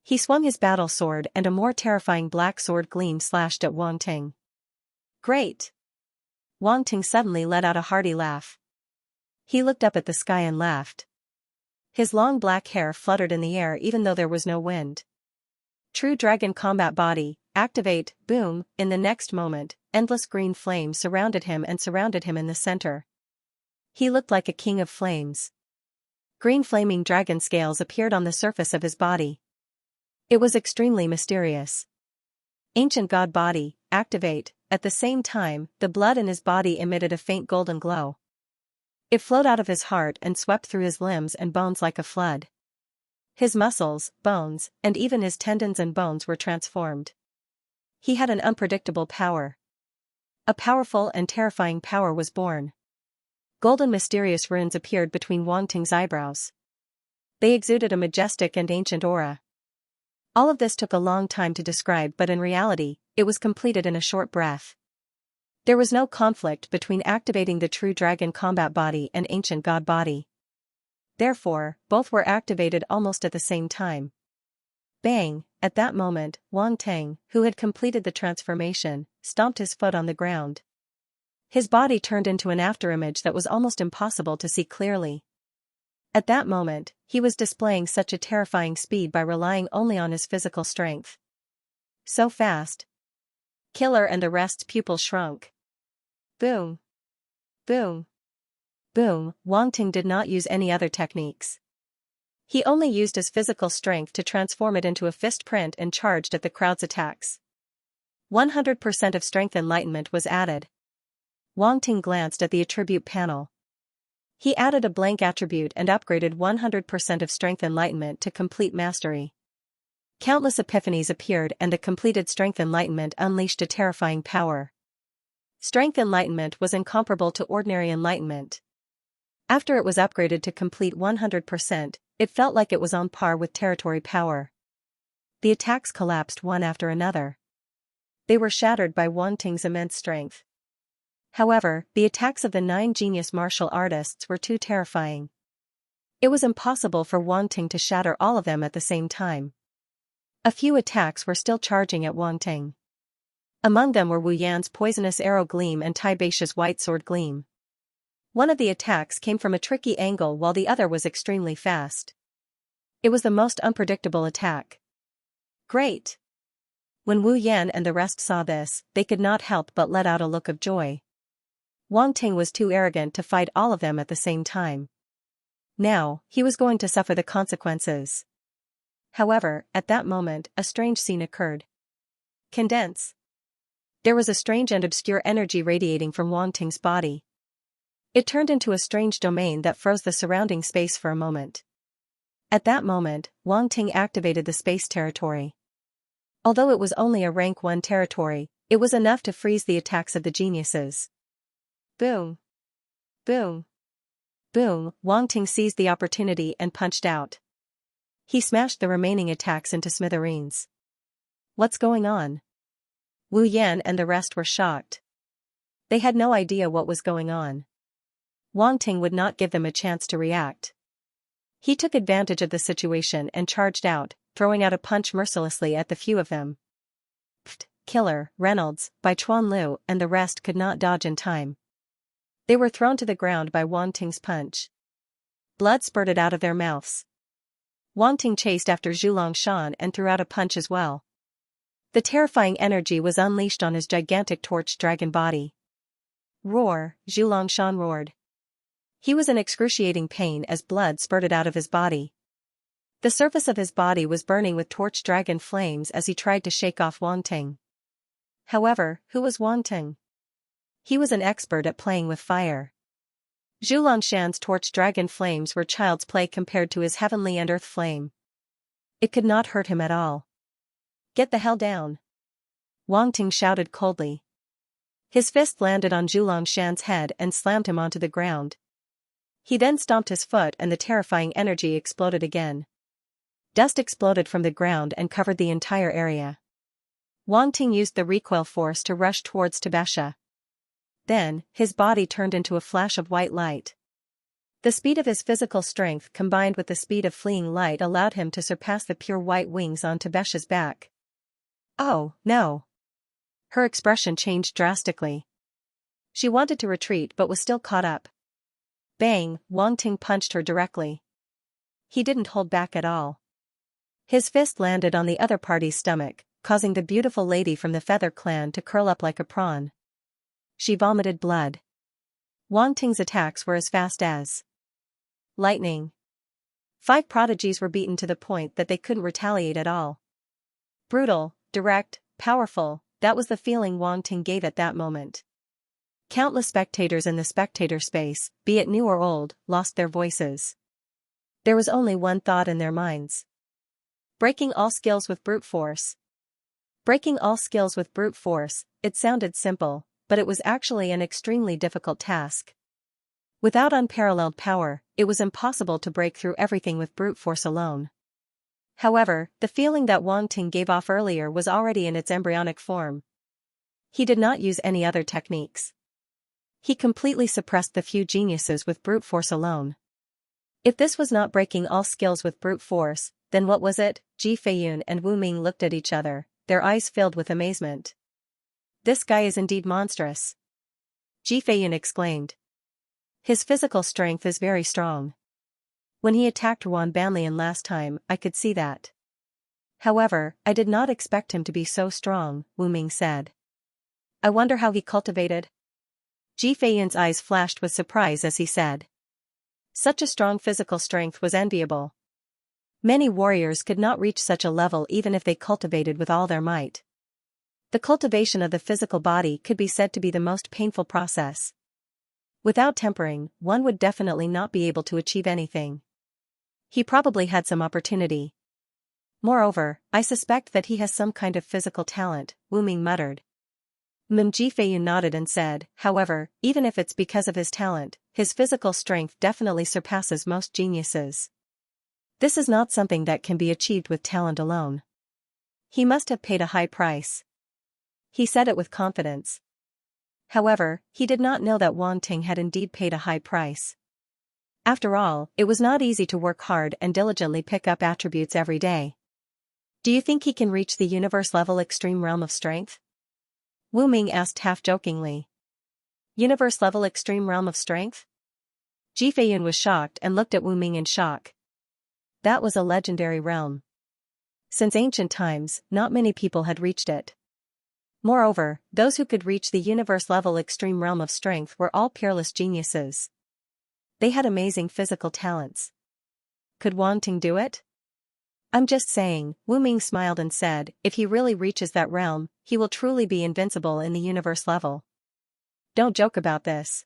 [SPEAKER 1] He swung his battle sword and a more terrifying black sword gleam slashed at Wang Ting. Great! Wang Ting suddenly let out a hearty laugh. He looked up at the sky and laughed. His long black hair fluttered in the air even though there was no wind. True Dragon Combat Body, activate, boom, in the next moment, endless green flames surrounded him in the center. He looked like a king of flames. Green flaming dragon scales appeared on the surface of his body. It was extremely mysterious. Ancient God Body, activate, at the same time, the blood in his body emitted a faint golden glow. It flowed out of his heart and swept through his limbs and bones like a flood. His muscles, bones, and even his tendons and bones were transformed. He had an unpredictable power. A powerful and terrifying power was born. Golden mysterious runes appeared between Wang Ting's eyebrows. They exuded a majestic and ancient aura. All of this took a long time to describe, but in reality, it was completed in a short breath. There was no conflict between activating the true dragon combat body and ancient god body. Therefore, both were activated almost at the same time. Bang! At that moment, Wang Ting, who had completed the transformation, stomped his foot on the ground. His body turned into an afterimage that was almost impossible to see clearly. At that moment, he was displaying such a terrifying speed by relying only on his physical strength. So fast. Killer and the rest's pupils shrunk. Boom. Boom. Boom. Wang Ting did not use any other techniques. He only used his physical strength to transform it into a fist print and charged at the crowd's attacks. 100% of strength enlightenment was added. Wang Ting glanced at the attribute panel. He added a blank attribute and upgraded 100% of strength enlightenment to complete mastery. Countless epiphanies appeared and the completed strength enlightenment unleashed a terrifying power. Strength enlightenment was incomparable to ordinary enlightenment. After it was upgraded to complete 100%, it felt like it was on par with territory power. The attacks collapsed one after another. They were shattered by Wang Ting's immense strength. However, the attacks of the 9 genius martial artists were too terrifying. It was impossible for Wang Ting to shatter all of them at the same time. A few attacks were still charging at Wang Ting. Among them were Wu Yan's poisonous arrow gleam and Tai Baisha's white sword gleam. One of the attacks came from a tricky angle while the other was extremely fast. It was the most unpredictable attack. Great! When Wu Yan and the rest saw this, they could not help but let out a look of joy. Wang Ting was too arrogant to fight all of them at the same time. Now, he was going to suffer the consequences. However, at that moment, a strange scene occurred. Condense. There was a strange and obscure energy radiating from Wang Ting's body. It turned into a strange domain that froze the surrounding space for a moment. At that moment, Wang Ting activated the space territory. Although it was only a rank 1 territory, It was enough to freeze the attacks of the geniuses. Boom. Boom. Boom. Wang Ting seized the opportunity and punched out. He smashed the remaining attacks into smithereens. What's going on? Wu Yan and the rest were shocked. They had no idea what was going on. Wang Ting would not give them a chance to react. He took advantage of the situation and charged out, throwing out a punch mercilessly at the few of them. Pfft, Killer, Reynolds, Bai Chuan Lu and the rest could not dodge in time. They were thrown to the ground by Wang Ting's punch. Blood spurted out of their mouths. Wang Ting chased after Zhu Longshan and threw out a punch as well. The terrifying energy was unleashed on his gigantic torch dragon body. Roar, Zhu Longshan roared. He was in excruciating pain as blood spurted out of his body. The surface of his body was burning with torch dragon flames as he tried to shake off Wang Ting. However, who was Wang Ting? He was an expert at playing with fire. Zhu Longshan's torch dragon flames were child's play compared to his heavenly and earth flame. It could not hurt him at all. Get the hell down! Wang Ting shouted coldly. His fist landed on Zhu Longshan's head and slammed him onto the ground. He then stomped his foot and the terrifying energy exploded again. Dust exploded from the ground and covered the entire area. Wang Ting used the recoil force to rush towards Tabasha. Then, his body turned into a flash of white light. The speed of his physical strength combined with the speed of fleeing light allowed him to surpass the pure white wings on Tabasha's back. Oh, no! Her expression changed drastically. She wanted to retreat but was still caught up. Bang! Wang Ting punched her directly. He didn't hold back at all. His fist landed on the other party's stomach, causing the beautiful lady from the Feather Clan to curl up like a prawn. She vomited blood. Wang Ting's attacks were as fast as lightning. 5 prodigies were beaten to the point that they couldn't retaliate at all. Brutal, direct, powerful, that was the feeling Wang Ting gave at that moment. Countless spectators in the spectator space, be it new or old, lost their voices. There was only one thought in their minds. Breaking all skills with brute force. Breaking all skills with brute force, it sounded simple, but it was actually an extremely difficult task. Without unparalleled power, it was impossible to break through everything with brute force alone. However, the feeling that Wang Ting gave off earlier was already in its embryonic form. He did not use any other techniques. He completely suppressed the few geniuses with brute force alone. If this was not breaking all skills with brute force, then what was it? Ji Feiyun and Wu Ming looked at each other, their eyes filled with amazement. This guy is indeed monstrous. Ji Feiyun exclaimed. His physical strength is very strong. When he attacked Ruan Banlian last time, I could see that. However, I did not expect him to be so strong, Wu Ming said. I wonder how he cultivated. Ji Feiyun's eyes flashed with surprise as he said. Such a strong physical strength was enviable. Many warriors could not reach such a level even if they cultivated with all their might. The cultivation of the physical body could be said to be the most painful process. Without tempering, one would definitely not be able to achieve anything. He probably had some opportunity. Moreover, I suspect that he has some kind of physical talent, Wu Ming muttered. Ji Feiyun nodded and said, however, even if it's because of his talent, his physical strength definitely surpasses most geniuses. This is not something that can be achieved with talent alone. He must have paid a high price. He said it with confidence. However, he did not know that Wang Ting had indeed paid a high price. After all, it was not easy to work hard and diligently pick up attributes every day. Do you think he can reach the universe-level extreme realm of strength? Wu Ming asked half-jokingly. Universe-level extreme realm of strength? Ji Feiyun was shocked and looked at Wu Ming in shock. That was a legendary realm. Since ancient times, not many people had reached it. Moreover, those who could reach the universe-level extreme realm of strength were all peerless geniuses. They had amazing physical talents. Could Wang Ting do it? I'm just saying, Wu Ming smiled and said, if he really reaches that realm, he will truly be invincible in the universe level. Don't joke about this.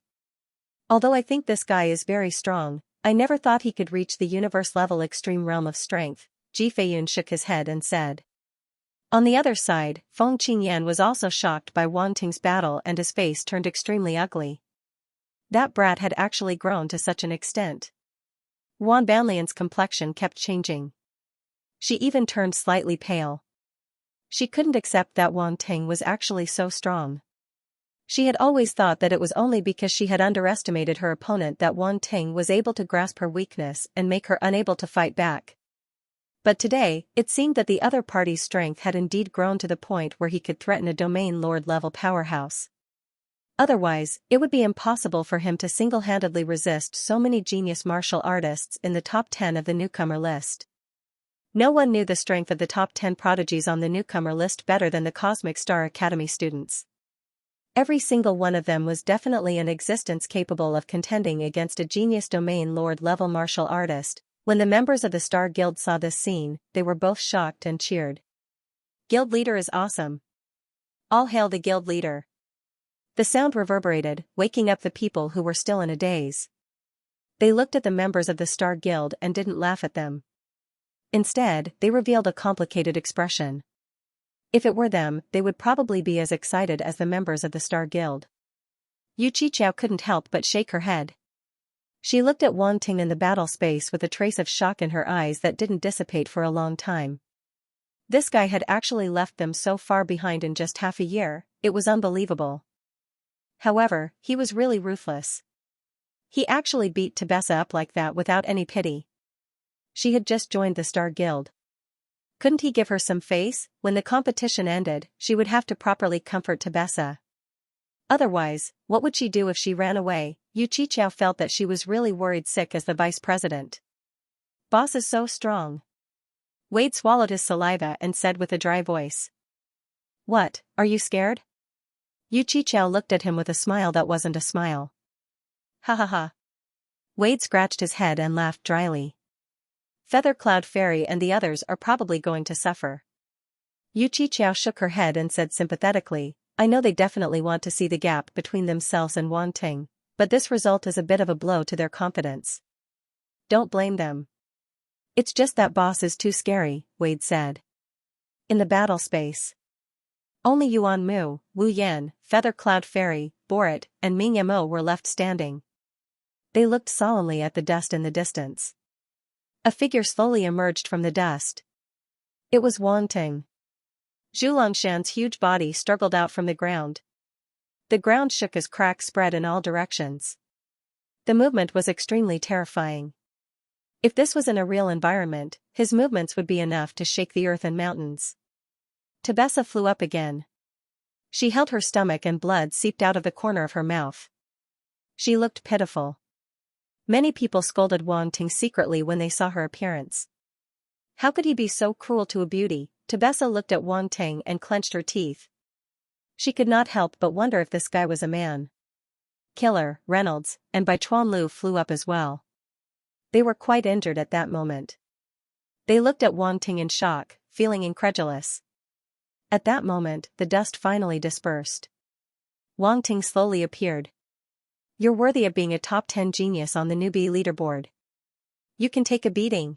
[SPEAKER 1] Although I think this guy is very strong, I never thought he could reach the universe level extreme realm of strength, Ji Feiyun shook his head and said. On the other side, Feng Qingyan was also shocked by Wan Ting's battle and his face turned extremely ugly. That brat had actually grown to such an extent. Wan Banlian's complexion kept changing. She even turned slightly pale. She couldn't accept that Wan Ting was actually so strong. She had always thought that it was only because she had underestimated her opponent that Wan Ting was able to grasp her weakness and make her unable to fight back. But today, it seemed that the other party's strength had indeed grown to the point where he could threaten a domain lord-level powerhouse. Otherwise, it would be impossible for him to single-handedly resist so many genius martial artists in the top 10 of the newcomer list. No one knew the strength of the top 10 prodigies on the newcomer list better than the Cosmic Star Academy students. Every single one of them was definitely an existence capable of contending against a genius domain lord-level martial artist. When the members of the Star Guild saw this scene, they were both shocked and cheered. Guild leader is awesome. All hail the guild leader. The sound reverberated, waking up the people who were still in a daze. They looked at the members of the Star Guild and didn't laugh at them. Instead, they revealed a complicated expression. If it were them, they would probably be as excited as the members of the Star Guild. Yu Qichao couldn't help but shake her head. She looked at Wan Ting in the battle space with a trace of shock in her eyes that didn't dissipate for a long time. This guy had actually left them so far behind in just half a year, it was unbelievable. However, he was really ruthless. He actually beat Tebessa up like that without any pity. She had just joined the Star Guild. Couldn't he give her some face? When the competition ended, she would have to properly comfort Tebessa. Otherwise, what would she do if she ran away? Yu Qichao felt that she was really worried sick as the vice president. Boss is so strong. Wade swallowed his saliva and said with a dry voice. What, are you scared? Yu Qichao looked at him with a smile that wasn't a smile. Ha ha ha. Wade scratched his head and laughed dryly. Feather Cloud Fairy and the others are probably going to suffer. Yu Qichao shook her head and said sympathetically, I know they definitely want to see the gap between themselves and Wan Ting, but this result is a bit of a blow to their confidence. Don't blame them. It's just that boss is too scary, Wade said. In the battle space, only Yuan Mu, Wu Yan, Feather Cloud Fairy, Borat, and Ming Yamo were left standing. They looked solemnly at the dust in the distance. A figure slowly emerged from the dust. It was Wan Ting. Zhulongshan's huge body struggled out from the ground. The ground shook as cracks spread in all directions. The movement was extremely terrifying. If this was in a real environment, his movements would be enough to shake the earth and mountains. Tebessa flew up again. She held her stomach and blood seeped out of the corner of her mouth. She looked pitiful. Many people scolded Wan Ting secretly when they saw her appearance. How could he be so cruel to a beauty? Tebessa looked at Wan Ting and clenched her teeth. She could not help but wonder if this guy was a man. Killer, Reynolds, and Bai Chuanlu flew up as well. They were quite injured at that moment. They looked at Wan Ting in shock, feeling incredulous. At that moment, the dust finally dispersed. Wan Ting slowly appeared. You're worthy of being a top 10 genius on the newbie leaderboard. You can take a beating.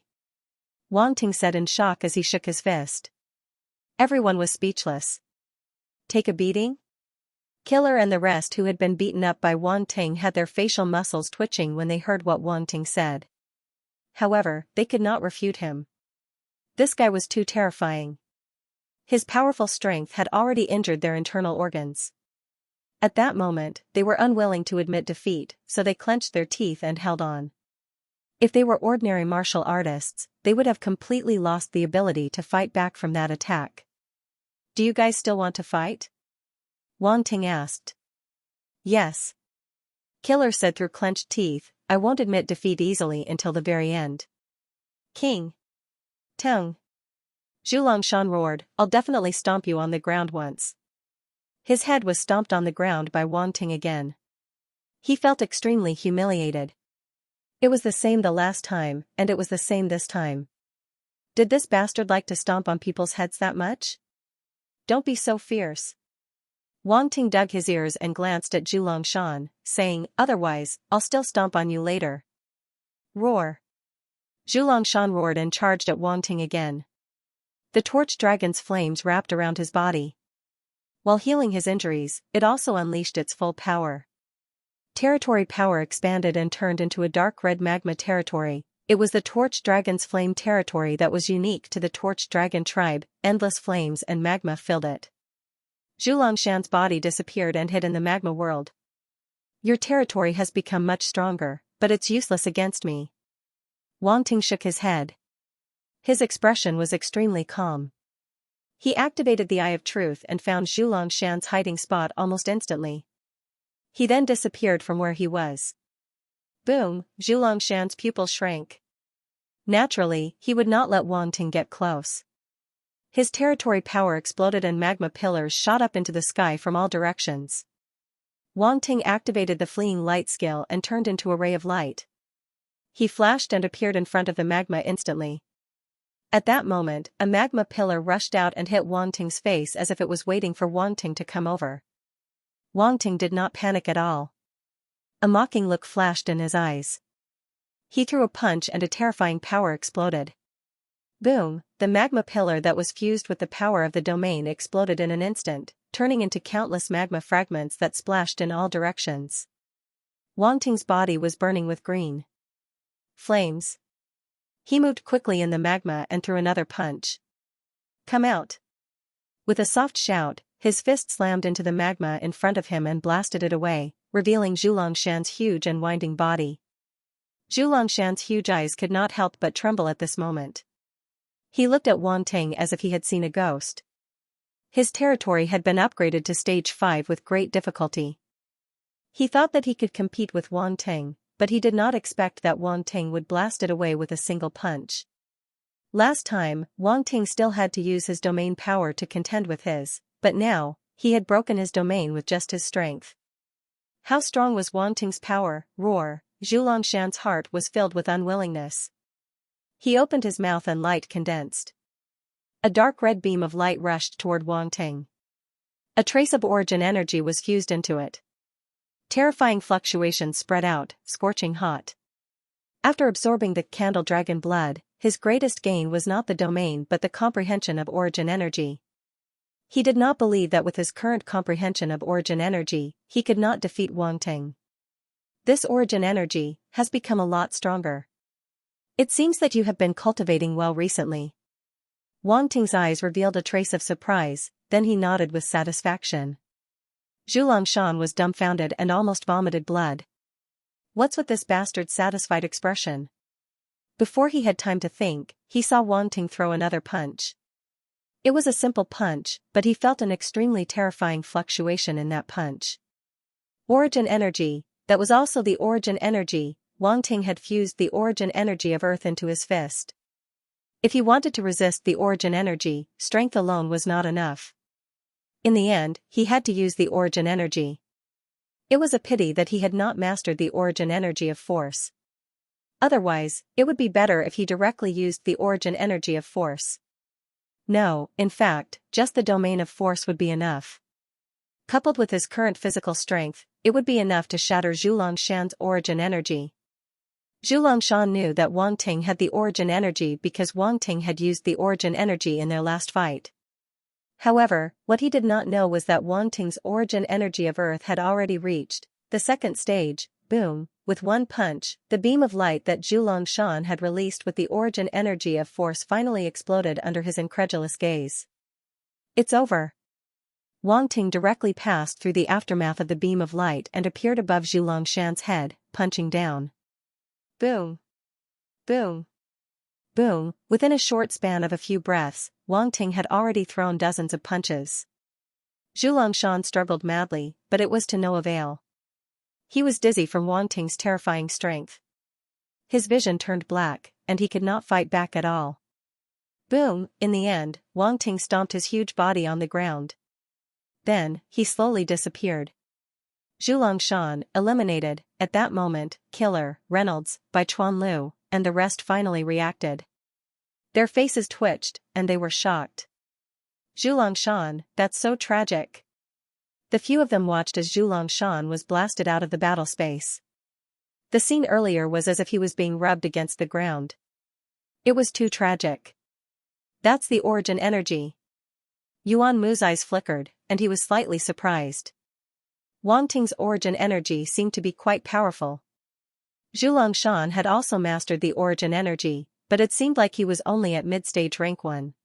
[SPEAKER 1] Wan Ting said in shock as he shook his fist. Everyone was speechless. Take a beating? Killer and the rest who had been beaten up by Wan Ting had their facial muscles twitching when they heard what Wan Ting said. However, they could not refute him. This guy was too terrifying. His powerful strength had already injured their internal organs. At that moment, they were unwilling to admit defeat, so they clenched their teeth and held on. If they were ordinary martial artists, they would have completely lost the ability to fight back from that attack. Do you guys still want to fight? Wan Ting asked. Yes. Killer said through clenched teeth, I won't admit defeat easily until the very end. King. Tung. Zhulongshan roared, I'll definitely stomp you on the ground once. His head was stomped on the ground by Wan Ting again. He felt extremely humiliated. It was the same the last time, and it was the same this time. Did this bastard like to stomp on people's heads that much? Don't be so fierce. Wan Ting dug his ears and glanced at Zhulongshan, saying, otherwise, I'll still stomp on you later. Roar. Zhulongshan roared and charged at Wan Ting again. The torch dragon's flames wrapped around his body. While healing his injuries, it also unleashed its full power. Territory power expanded and turned into a dark red magma territory. It was the torch dragon's flame territory that was unique to the torch dragon tribe. Endless flames and magma filled it. Xianxia's body disappeared and hid in the magma world. Your territory has become much stronger, but it's useless against me. Wang Ting shook his head. His expression was extremely calm. He activated the Eye of Truth and found Xianxia's hiding spot almost instantly. He then disappeared from where he was. Boom, Xianxia's pupil shrank. Naturally, he would not let Wang Ting get close. His territory power exploded and magma pillars shot up into the sky from all directions. Wang Ting activated the fleeing light skill and turned into a ray of light. He flashed and appeared in front of the magma instantly. At that moment, a magma pillar rushed out and hit Wang Ting's face as if it was waiting for Wang Ting to come over. Wang Ting did not panic at all. A mocking look flashed in his eyes. He threw a punch and a terrifying power exploded. Boom, the magma pillar that was fused with the power of the domain exploded in an instant, turning into countless magma fragments that splashed in all directions. Wang Ting's body was burning with green flames. He moved quickly in the magma and threw another punch. Come out. With a soft shout, his fist slammed into the magma in front of him and blasted it away, revealing Xianxia's huge and winding body. Xianxia's huge eyes could not help but tremble at this moment. He looked at Wang Ting as if he had seen a ghost. His territory had been upgraded to stage 5 with great difficulty. He thought that he could compete with Wang Ting, but he did not expect that Wang Ting would blast it away with a single punch. Last time, Wang Ting still had to use his domain power to contend with his, but now, he had broken his domain with just his strength. How strong was Wang Ting's power? Roar! Xianxia's heart was filled with unwillingness. He opened his mouth and light condensed. A dark red beam of light rushed toward Wang Ting. A trace of origin energy was fused into it. Terrifying fluctuations spread out, scorching hot. After absorbing the candle dragon blood, his greatest gain was not the domain but the comprehension of origin energy. He did not believe that with his current comprehension of origin energy, he could not defeat Wang Ting. This origin energy has become a lot stronger. It seems that you have been cultivating well recently. Wang Ting's eyes revealed a trace of surprise, then he nodded with satisfaction. Xianxia was dumbfounded and almost vomited blood. What's with this bastard's satisfied expression? Before he had time to think, he saw Wang Ting throw another punch. It was a simple punch, but he felt an extremely terrifying fluctuation in that punch. Origin energy, that was also the origin energy. Wang Ting had fused the origin energy of Earth into his fist. If he wanted to resist the origin energy, strength alone was not enough. In the end, he had to use the origin energy. It was a pity that he had not mastered the origin energy of force. Otherwise, it would be better if he directly used the origin energy of force. No, in fact, just the domain of force would be enough. Coupled with his current physical strength, it would be enough to shatter Xianxia's origin energy. Xianxia knew that Wang Ting had the origin energy because Wang Ting had used the origin energy in their last fight. However, what he did not know was that Wang Ting's origin energy of Earth had already reached the second stage. Boom, with one punch, the beam of light that Xianxia had released with the origin energy of force finally exploded under his incredulous gaze. It's over. Wang Ting directly passed through the aftermath of the beam of light and appeared above Xianxia's head, punching down. Boom. Boom. Boom, within a short span of a few breaths, Wang Ting had already thrown dozens of punches. Xianxia struggled madly, but it was to no avail. He was dizzy from Wang Ting's terrifying strength. His vision turned black, and he could not fight back at all. Boom, in the end, Wang Ting stomped his huge body on the ground. Then, he slowly disappeared. Xianxia, eliminated, at that moment, Killer, Reynolds, Bai Chuan Lu, and the rest finally reacted. Their faces twitched, and they were shocked. Xianxia, that's so tragic. The few of them watched as Xianxia was blasted out of the battle space. The scene earlier was as if he was being rubbed against the ground. It was too tragic. That's the origin energy. Yuan Mu's eyes flickered, and he was slightly surprised. Wang Ting's origin energy seemed to be quite powerful. Zhu Shan had also mastered the origin energy, but it seemed like he was only at mid-stage rank 1.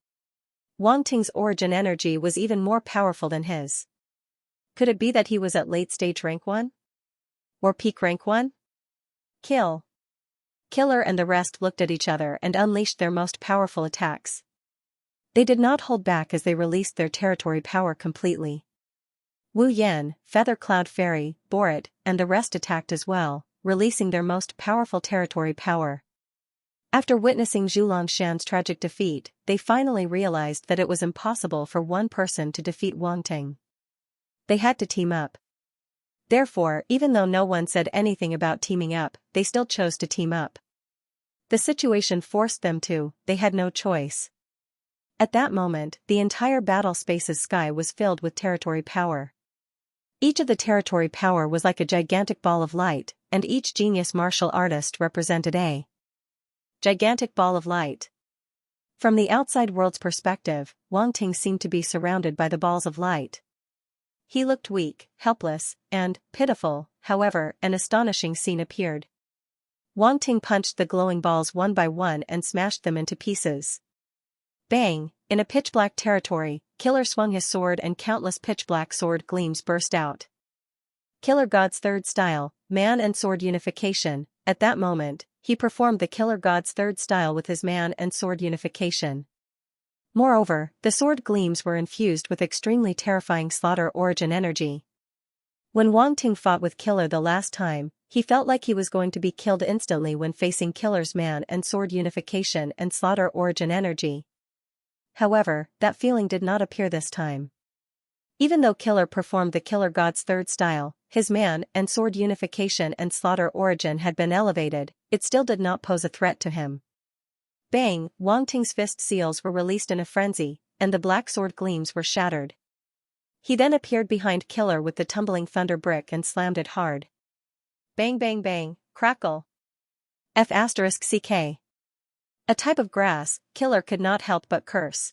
[SPEAKER 1] Wang Ting's origin energy was even more powerful than his. Could it be that he was at late-stage rank 1? Or peak rank 1? Kill. Killer and the rest looked at each other and unleashed their most powerful attacks. They did not hold back as they released their territory power completely. Wu Yan, Feather Cloud Fairy, Borat, and the rest attacked as well, releasing their most powerful territory power. After witnessing Zhu Shan's tragic defeat, they finally realized that it was impossible for one person to defeat Wang Ting. They had to team up. Therefore, even though no one said anything about teaming up, they still chose to team up. The situation forced them to, they had no choice. At that moment, the entire battle space's sky was filled with territory power. Each of the territory power was like a gigantic ball of light, and each genius martial artist represented a gigantic ball of light. From the outside world's perspective, Wang Ting seemed to be surrounded by the balls of light. He looked weak, helpless, and pitiful. However, an astonishing scene appeared. Wang Ting punched the glowing balls one by one and smashed them into pieces. Bang! In a pitch-black territory, Killer swung his sword and countless pitch-black sword gleams burst out. Killer God's third style, man and sword unification. At that moment, he performed the Killer God's third style with his man and sword unification. Moreover, the sword gleams were infused with extremely terrifying slaughter origin energy. When Wang Ting fought with Killer the last time, he felt like he was going to be killed instantly when facing Killer's man and sword unification and slaughter origin energy. However, that feeling did not appear this time. Even though Killer performed the Killer God's third style, his man and sword unification and slaughter origin had been elevated, it still did not pose a threat to him. Bang! Wang Ting's fist seals were released in a frenzy, and the black sword gleams were shattered. He then appeared behind Killer with the tumbling thunder brick and slammed it hard. Bang bang bang, crackle. F***ck. A type of grass, Killer could not help but curse.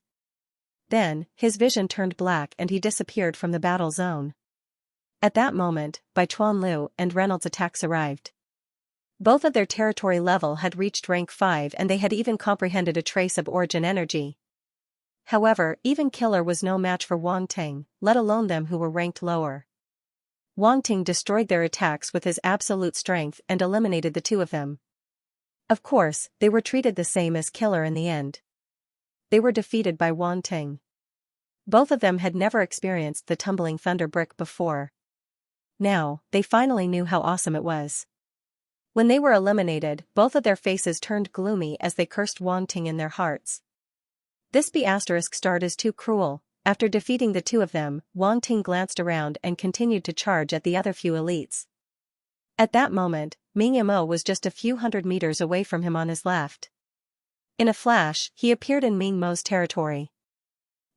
[SPEAKER 1] Then, his vision turned black and he disappeared from the battle zone. At that moment, Bai Chuanlu and Reynolds' attacks arrived. Both of their territory level had reached rank 5 and they had even comprehended a trace of origin energy. However, even Killer was no match for Wang Ting, let alone them who were ranked lower. Wang Ting destroyed their attacks with his absolute strength and eliminated the two of them. Of course, they were treated the same as Killer in the end. They were defeated by Wang Ting. Both of them had never experienced the tumbling thunder brick before. Now, they finally knew how awesome it was. When they were eliminated, both of their faces turned gloomy as they cursed Wang Ting in their hearts. This B**** is too cruel. After defeating the two of them, Wang Ting glanced around and continued to charge at the other few elites. At that moment, Ming Mo was just a few hundred meters away from him on his left. In a flash, he appeared in Ming Mo's territory.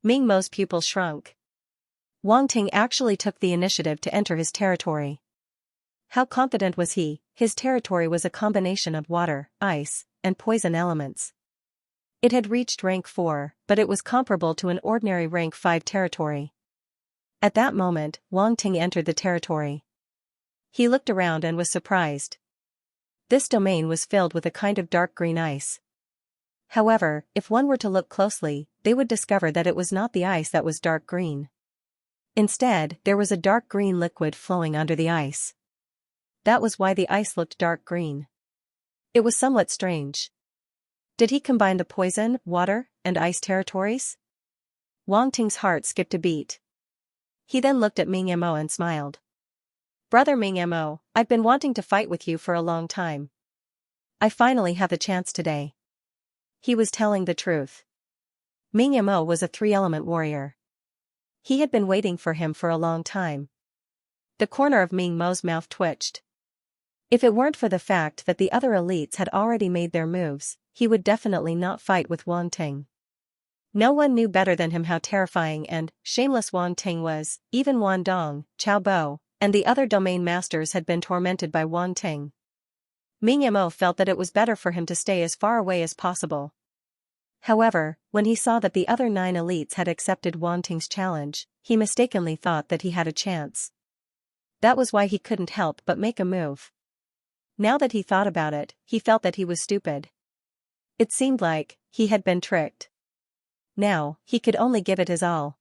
[SPEAKER 1] Ming Mo's pupils shrunk. Wang Ting actually took the initiative to enter his territory. How confident was he? His territory was a combination of water, ice, and poison elements. It had reached rank 4, but it was comparable to an ordinary rank 5 territory. At that moment, Wang Ting entered the territory. He looked around and was surprised. This domain was filled with a kind of dark green ice. However, if one were to look closely, they would discover that it was not the ice that was dark green. Instead, there was a dark green liquid flowing under the ice. That was why the ice looked dark green. It was somewhat strange. Did he combine the poison, water, and ice territories? Wang Ting's heart skipped a beat. He then looked at Ming Mo and smiled. Brother Ming Mo, I've been wanting to fight with you for a long time. I finally have the chance today. He was telling the truth. Ming Mo was a 3-element warrior. He had been waiting for him for a long time. The corner of Ming Mo's mouth twitched. If it weren't for the fact that the other elites had already made their moves, he would definitely not fight with Wang Ting. No one knew better than him how terrifying and shameless Wang Ting was. Even Wan Dong, Chao Bo, and the other domain masters had been tormented by Wang Ting. Ming Mo felt that it was better for him to stay as far away as possible. However, when he saw that the other 9 elites had accepted Wang Ting's challenge, he mistakenly thought that he had a chance. That was why he couldn't help but make a move. Now that he thought about it, he felt that he was stupid. It seemed like he had been tricked. Now, he could only give it his all.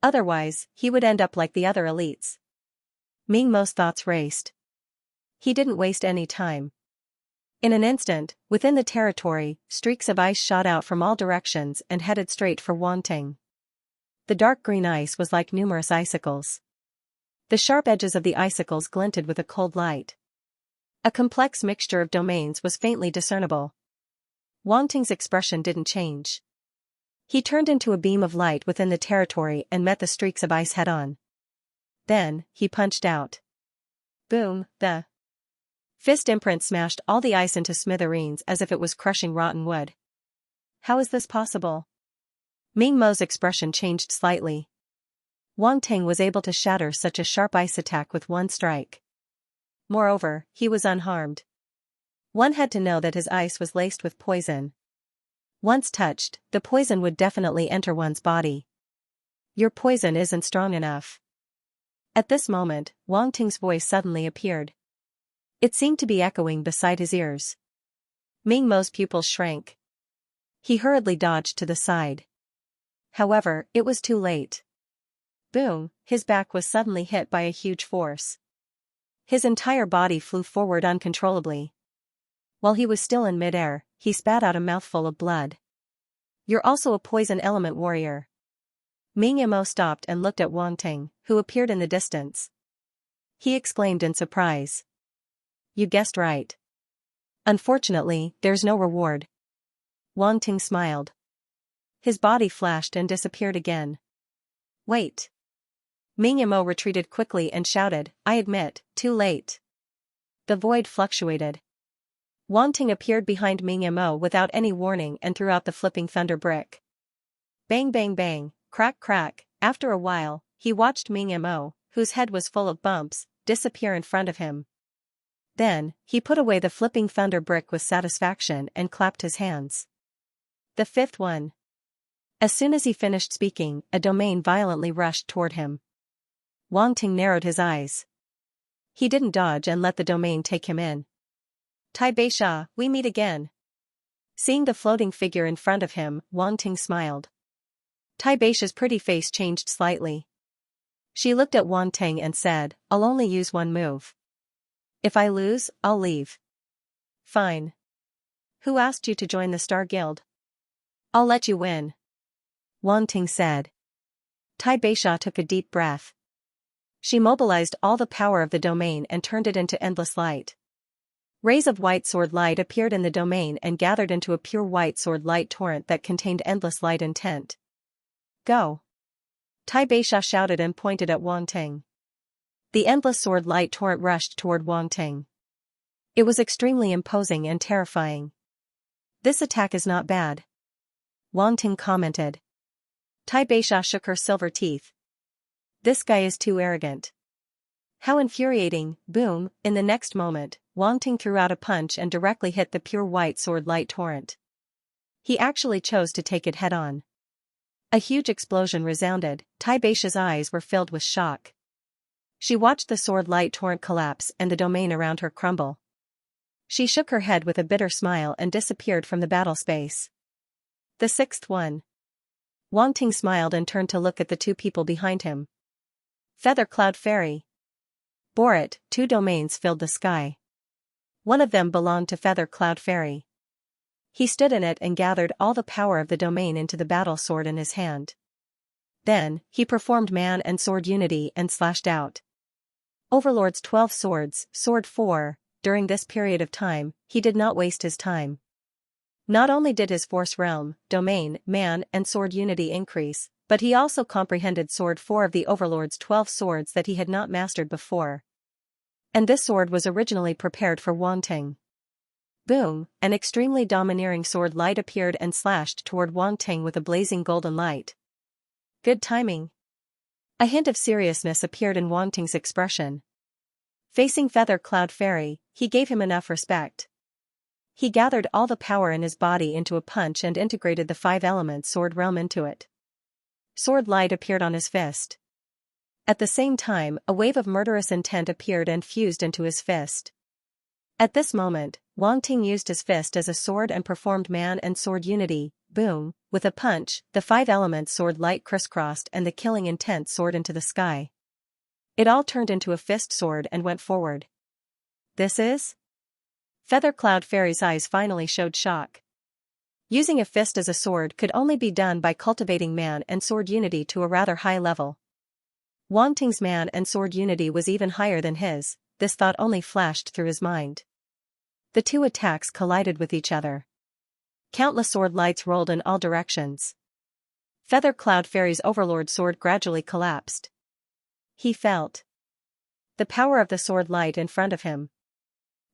[SPEAKER 1] Otherwise, he would end up like the other elites. Ming Mo's thoughts raced. He didn't waste any time. In an instant, within the territory, streaks of ice shot out from all directions and headed straight for Wang Ting. The dark green ice was like numerous icicles. The sharp edges of the icicles glinted with a cold light. A complex mixture of domains was faintly discernible. Wang Ting's expression didn't change. He turned into a beam of light within the territory and met the streaks of ice head-on. Then, he punched out. Boom, the fist imprint smashed all the ice into smithereens as if it was crushing rotten wood. How is this possible? Ming Mo's expression changed slightly. Wang Ting was able to shatter such a sharp ice attack with one strike. Moreover, he was unharmed. One had to know that his ice was laced with poison. Once touched, the poison would definitely enter one's body. Your poison isn't strong enough. At this moment, Wang Ting's voice suddenly appeared. It seemed to be echoing beside his ears. Ming Mo's pupils shrank. He hurriedly dodged to the side. However, it was too late. Boom, his back was suddenly hit by a huge force. His entire body flew forward uncontrollably. While he was still in midair, he spat out a mouthful of blood. You're also a poison element warrior. Ming Mo stopped and looked at Wang Ting, who appeared in the distance. He exclaimed in surprise. You guessed right. Unfortunately, there's no reward. Wang Ting smiled. His body flashed and disappeared again. Wait. Ming Mo retreated quickly and shouted, I admit, too late. The void fluctuated. Wang Ting appeared behind Ming Mo without any warning and threw out the flipping thunder brick. Bang bang bang, crack crack. After a while, he watched Ming Mo, whose head was full of bumps, disappear in front of him. Then, he put away the flipping thunder brick with satisfaction and clapped his hands. The fifth one. As soon as he finished speaking, a domain violently rushed toward him. Wang Ting narrowed his eyes. He didn't dodge and let the domain take him in. Tai Beisha, we meet again. Seeing the floating figure in front of him, Wang Ting smiled. Tai Beisha's pretty face changed slightly. She looked at Wang Ting and said, I'll only use one move. If I lose, I'll leave. Fine. Who asked you to join the Star Guild? I'll let you win. Wang Ting said. Tai Beisha took a deep breath. She mobilized all the power of the domain and turned it into endless light. Rays of white sword light appeared in the domain and gathered into a pure white sword light torrent that contained endless light intent. Go. Tai Beisha shouted and pointed at Wang Ting. The endless sword light torrent rushed toward Wang Ting. It was extremely imposing and terrifying. This attack is not bad. Wang Ting commented. Tai Beisha shook her silver teeth. This guy is too arrogant. How infuriating, boom, in the next moment, Wang Ting threw out a punch and directly hit the pure white sword light torrent. He actually chose to take it head-on. A huge explosion resounded. Tai Beisha's eyes were filled with shock. She watched the sword light torrent collapse and the domain around her crumble. She shook her head with a bitter smile and disappeared from the battle space. The sixth one. Wang Ting smiled and turned to look at the two people behind him. Feather Cloud Fairy. Bore it, 2 domains filled the sky. One of them belonged to Feather Cloud Fairy. He stood in it and gathered all the power of the domain into the battle sword in his hand. Then, he performed man and sword unity and slashed out. Overlord's 12 swords, Sword 4, during this period of time, he did not waste his time. Not only did his force realm, domain, man and sword unity increase, but he also comprehended Sword 4 of the Overlord's 12 swords that he had not mastered before. And this sword was originally prepared for Wang Ting. Boom, an extremely domineering sword light appeared and slashed toward Wang Ting with a blazing golden light. Good timing. A hint of seriousness appeared in Wang Ting's expression. Facing Feather Cloud Fairy, he gave him enough respect. He gathered all the power in his body into a punch and integrated the five-element sword realm into it. Sword light appeared on his fist. At the same time, a wave of murderous intent appeared and fused into his fist. At this moment, Wang Ting used his fist as a sword and performed man and sword unity. Boom! With a punch, the five-element sword light crisscrossed and the killing intent soared into the sky. It all turned into a fist sword and went forward. This is? Feather Cloud Fairy's eyes finally showed shock. Using a fist as a sword could only be done by cultivating man and sword unity to a rather high level. Wang Ting's man and sword unity was even higher than his. This thought only flashed through his mind. The two attacks collided with each other. Countless sword lights rolled in all directions. Feather Cloud Fairy's overlord sword gradually collapsed. He felt the power of the sword light in front of him.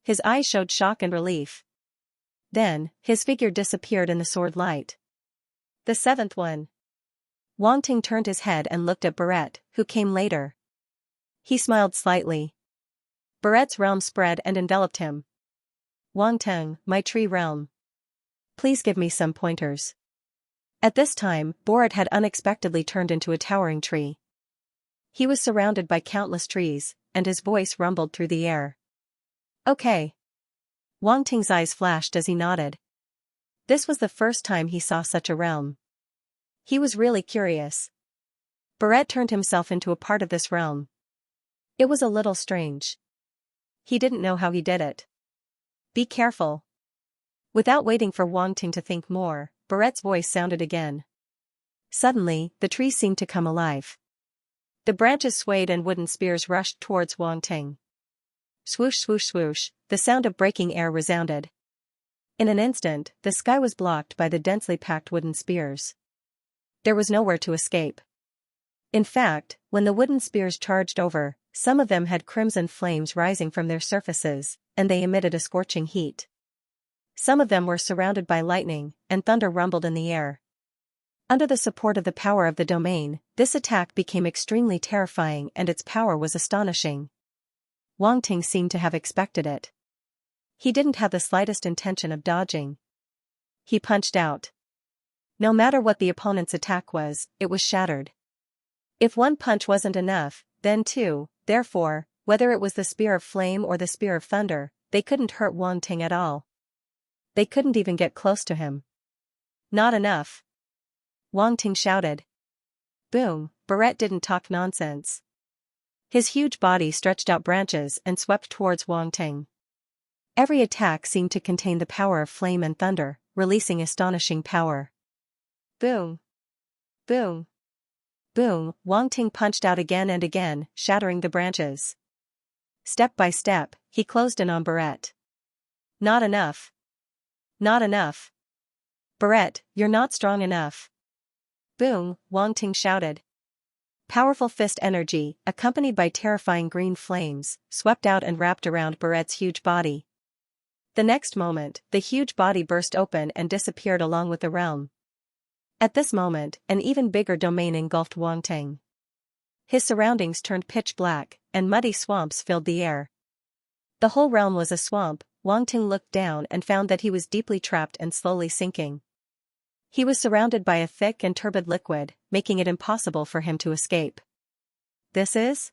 [SPEAKER 1] His eyes showed shock and relief. Then, his figure disappeared in the sword light. The seventh one. Wang Ting turned his head and looked at Barrett, who came later. He smiled slightly. Barrett's realm spread and enveloped him. Wang Ting, my tree realm. Please give me some pointers. At this time, Barrett had unexpectedly turned into a towering tree. He was surrounded by countless trees, and his voice rumbled through the air. Okay. Wang Ting's eyes flashed as he nodded. This was the first time he saw such a realm. He was really curious. Barrett turned himself into a part of this realm. It was a little strange. He didn't know how he did it. Be careful. Without waiting for Wang Ting to think more, Barrett's voice sounded again. Suddenly, the tree seemed to come alive. The branches swayed and wooden spears rushed towards Wang Ting. Swoosh swoosh swoosh, the sound of breaking air resounded. In an instant, the sky was blocked by the densely packed wooden spears. There was nowhere to escape. In fact, when the wooden spears charged over, some of them had crimson flames rising from their surfaces, and they emitted a scorching heat. Some of them were surrounded by lightning, and thunder rumbled in the air. Under the support of the power of the domain, this attack became extremely terrifying and its power was astonishing. Wang Ting seemed to have expected it. He didn't have the slightest intention of dodging. He punched out. No matter what the opponent's attack was, it was shattered. If one punch wasn't enough, then two, therefore, whether it was the spear of flame or the spear of thunder, they couldn't hurt Wang Ting at all. They couldn't even get close to him. Not enough. Wang Ting shouted. Boom, Barrett didn't talk nonsense. His huge body stretched out branches and swept towards Wang Ting. Every attack seemed to contain the power of flame and thunder, releasing astonishing power. Boom. Boom. Boom, Wang Ting punched out again and again, shattering the branches. Step by step, he closed in on Barrett. Not enough. Not enough. Barrett, you're not strong enough. Boom, Wang Ting shouted. Powerful fist energy, accompanied by terrifying green flames, swept out and wrapped around Barrett's huge body. The next moment, the huge body burst open and disappeared along with the realm. At this moment, an even bigger domain engulfed Wang Ting. His surroundings turned pitch black, and muddy swamps filled the air. The whole realm was a swamp. Wang Ting looked down and found that he was deeply trapped and slowly sinking. He was surrounded by a thick and turbid liquid, making it impossible for him to escape. This is?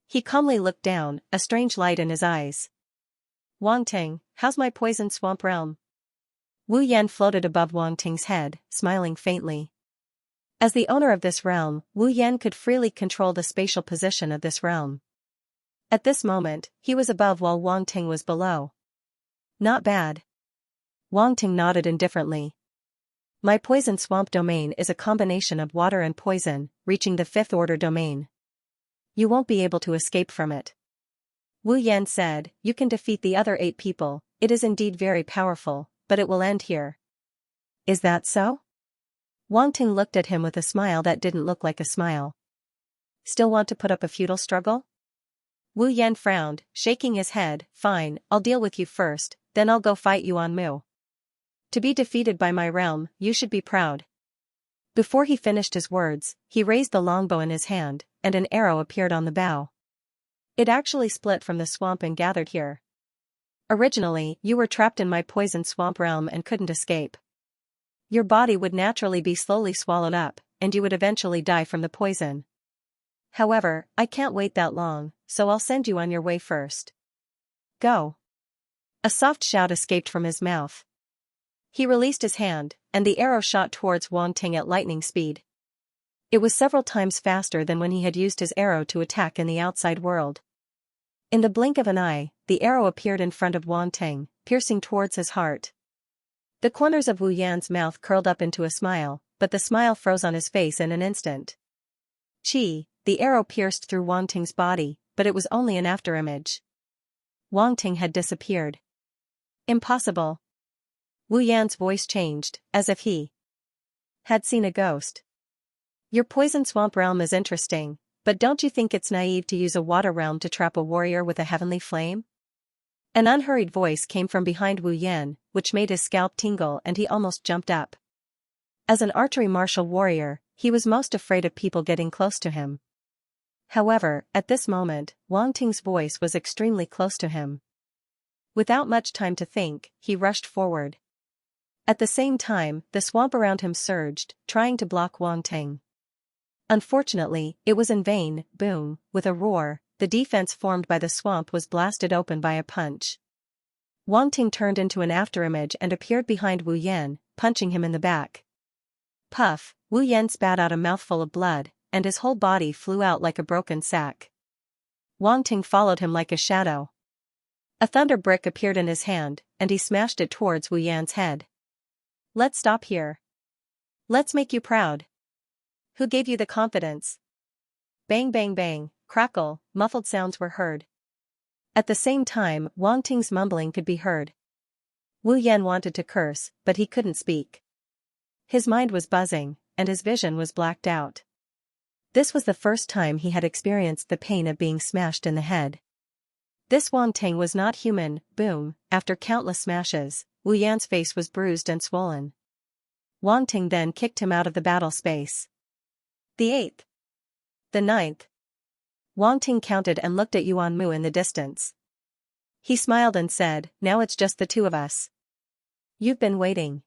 [SPEAKER 1] He calmly looked down, a strange light in his eyes. Wang Ting, how's my poison swamp realm? Wu Yan floated above Wang Ting's head, smiling faintly. As the owner of this realm, Wu Yan could freely control the spatial position of this realm. At this moment, he was above while Wang Ting was below. Not bad. Wang Ting nodded indifferently. My poison swamp domain is a combination of water and poison, reaching the fifth order domain. You won't be able to escape from it. Wu Yan said, you can defeat the other 8 people, it is indeed very powerful, but it will end here. Is that so? Wang Ting looked at him with a smile that didn't look like a smile. Still want to put up a futile struggle? Wu Yan frowned, shaking his head, fine, I'll deal with you first, then I'll go fight Yuan Mu. To be defeated by my realm, you should be proud. Before he finished his words, he raised the longbow in his hand, and an arrow appeared on the bow. It actually split from the swamp and gathered here. Originally, you were trapped in my poison swamp realm and couldn't escape. Your body would naturally be slowly swallowed up, and you would eventually die from the poison. However, I can't wait that long, so I'll send you on your way first. Go. A soft shout escaped from his mouth. He released his hand, and the arrow shot towards Wang Ting at lightning speed. It was several times faster than when he had used his arrow to attack in the outside world. In the blink of an eye, the arrow appeared in front of Wang Ting, piercing towards his heart. The corners of Wu Yan's mouth curled up into a smile, but the smile froze on his face in an instant. The arrow pierced through Wang Ting's body, but it was only an afterimage. Wang Ting had disappeared. Impossible. Wu Yan's voice changed, as if he had seen a ghost. Your poison swamp realm is interesting, but don't you think it's naive to use a water realm to trap a warrior with a heavenly flame? An unhurried voice came from behind Wu Yan, which made his scalp tingle and he almost jumped up. As an archery martial warrior, he was most afraid of people getting close to him. However, at this moment, Wang Ting's voice was extremely close to him. Without much time to think, he rushed forward. At the same time, the swamp around him surged, trying to block Wang Ting. Unfortunately, it was in vain. Boom, with a roar, the defense formed by the swamp was blasted open by a punch. Wang Ting turned into an afterimage and appeared behind Wu Yan, punching him in the back. Puff, Wu Yan spat out a mouthful of blood, and his whole body flew out like a broken sack. Wang Ting followed him like a shadow. A thunder brick appeared in his hand, and he smashed it towards Wu Yan's head. Let's stop here. Let's make you proud. Who gave you the confidence? Bang bang bang, crackle, muffled sounds were heard. At the same time, Wang Ting's mumbling could be heard. Wu Yan wanted to curse, but he couldn't speak. His mind was buzzing, and his vision was blacked out. This was the first time he had experienced the pain of being smashed in the head. This Wang Ting was not human. Boom, after countless smashes, Wu Yan's face was bruised and swollen. Wang Ting then kicked him out of the battle space. The 8th. The 9th. Wang Ting counted and looked at Yuan Mu in the distance. He smiled and said, now it's just the two of us. You've been waiting.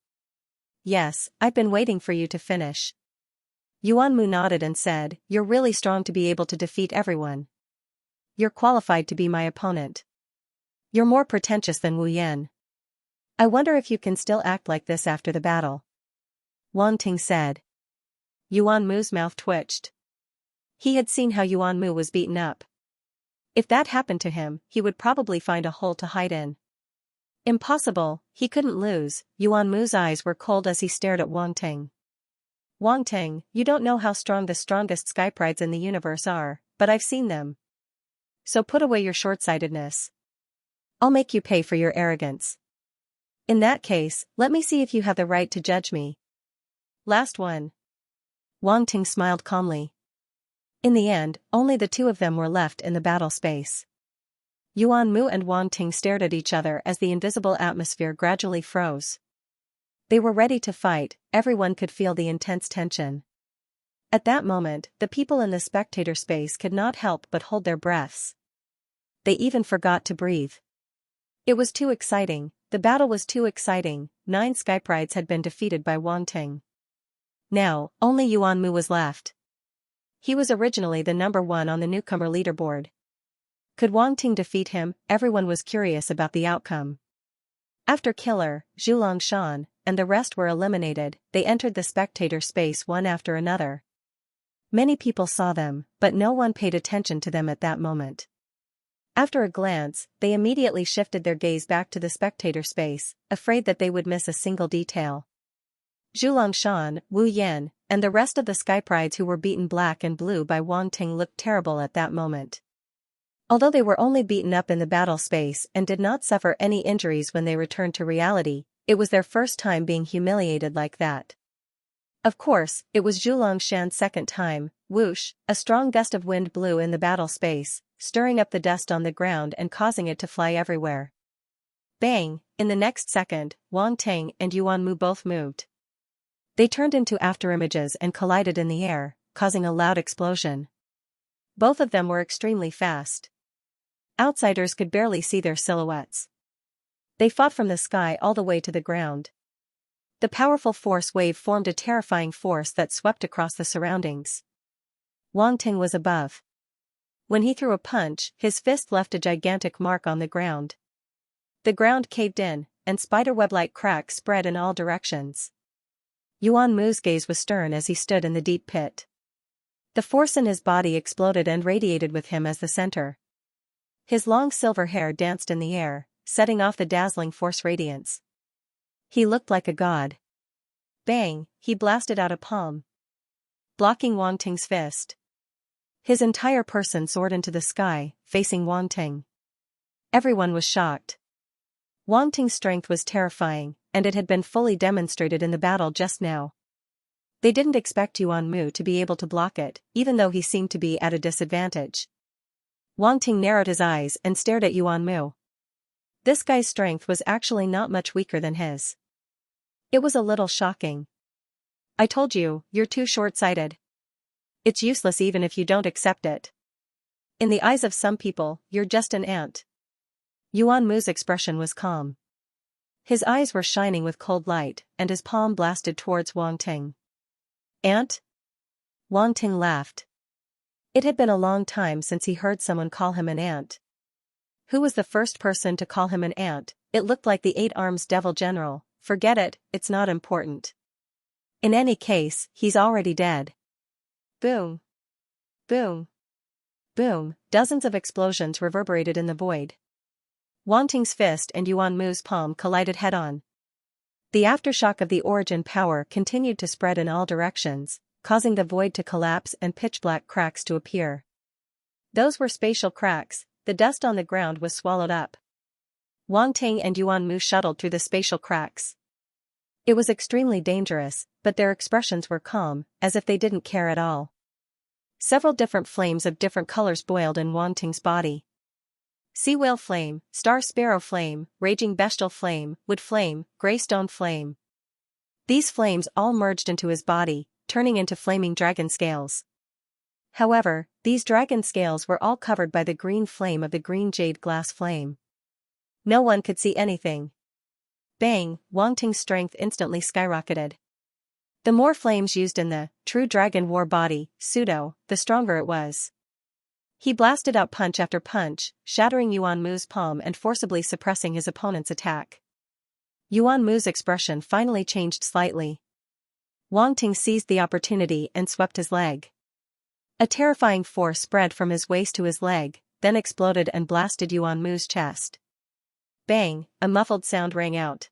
[SPEAKER 1] Yes, I've been waiting for you to finish. Yuan Mu nodded and said, you're really strong to be able to defeat everyone. You're qualified to be my opponent. You're more pretentious than Wu Yan. I wonder if you can still act like this after the battle. Wang Ting said. Yuan Mu's mouth twitched. He had seen how Yuan Mu was beaten up. If that happened to him, he would probably find a hole to hide in. Impossible, he couldn't lose. Yuan Mu's eyes were cold as he stared at Wang Ting. Wang Ting, you don't know how strong the strongest sky prides in the universe are, but I've seen them. So put away your short-sightedness. I'll make you pay for your arrogance. In that case, let me see if you have the right to judge me. Last one. Wang Ting smiled calmly. In the end, only the two of them were left in the battle space. Yuan Mu and Wang Ting stared at each other as the invisible atmosphere gradually froze. They were ready to fight, everyone could feel the intense tension. At that moment, the people in the spectator space could not help but hold their breaths. They even forgot to breathe. It was too exciting, the battle was too exciting. 9 sky prides had been defeated by Wang Ting. Now, only Yuan Mu was left. He was originally the number 1 on the newcomer leaderboard. Could Wang Ting defeat him? Everyone was curious about the outcome. After Killer, Xianxia, and the rest were eliminated, they entered the spectator space one after another. Many people saw them, but no one paid attention to them at that moment. After a glance, they immediately shifted their gaze back to the spectator space, afraid that they would miss a single detail. Xianxia, Wu Yan, and the rest of the sky prides who were beaten black and blue by Wang Ting looked terrible at that moment. Although they were only beaten up in the battle space and did not suffer any injuries when they returned to reality, it was their first time being humiliated like that. Of course, it was Xianxia's second time. Whoosh, a strong gust of wind blew in the battle space, stirring up the dust on the ground and causing it to fly everywhere. Bang, in the next second, Wang Ting and Yuan Mu both moved. They turned into afterimages and collided in the air, causing a loud explosion. Both of them were extremely fast. Outsiders could barely see their silhouettes. They fought from the sky all the way to the ground. The powerful force wave formed a terrifying force that swept across the surroundings. Wang Ting was above. When he threw a punch, his fist left a gigantic mark on the ground. The ground caved in, and spiderweb-like cracks spread in all directions. Yuan Mu's gaze was stern as he stood in the deep pit. The force in his body exploded and radiated with him as the center. His long silver hair danced in the air, setting off the dazzling force radiance. He looked like a god. Bang, he blasted out a palm, blocking Wang Ting's fist. His entire person soared into the sky, facing Wang Ting. Everyone was shocked. Wang Ting's strength was terrifying, and it had been fully demonstrated in the battle just now. They didn't expect Yuan Mu to be able to block it, even though he seemed to be at a disadvantage. Wang Ting narrowed his eyes and stared at Yuan Mu. This guy's strength was actually not much weaker than his. It was a little shocking. I told you, you're too short-sighted. It's useless even if you don't accept it. In the eyes of some people, you're just an ant. Yuan Mu's expression was calm. His eyes were shining with cold light, and his palm blasted towards Wang Ting. Ant? Wang Ting laughed. It had been a long time since he heard someone call him an ant. Who was the first person to call him an ant? It looked like the 8-arms devil general. Forget it, it's not important. In any case, he's already dead. Boom. Boom. Boom, dozens of explosions reverberated in the void. Wang Ting's fist and Yuan Mu's palm collided head-on. The aftershock of the origin power continued to spread in all directions, causing the void to collapse and pitch-black cracks to appear. Those were spatial cracks. The dust on the ground was swallowed up. Wang Ting and Yuan Mu shuttled through the spatial cracks. It was extremely dangerous, but their expressions were calm, as if they didn't care at all. Several different flames of different colors boiled in Wang Ting's body. Sea whale flame, star sparrow flame, raging bestial flame, wood flame, greystone flame. These flames all merged into his body, turning into flaming dragon scales. However, these dragon scales were all covered by the green flame of the green jade glass flame. No one could see anything. Bang, Wang Ting's strength instantly skyrocketed. The more flames used in the true dragon war body, pseudo, the stronger it was. He blasted out punch after punch, shattering Yuan Mu's palm and forcibly suppressing his opponent's attack. Yuan Mu's expression finally changed slightly. Wang Ting seized the opportunity and swept his leg. A terrifying force spread from his waist to his leg, then exploded and blasted Yuan Mu's chest. Bang, a muffled sound rang out.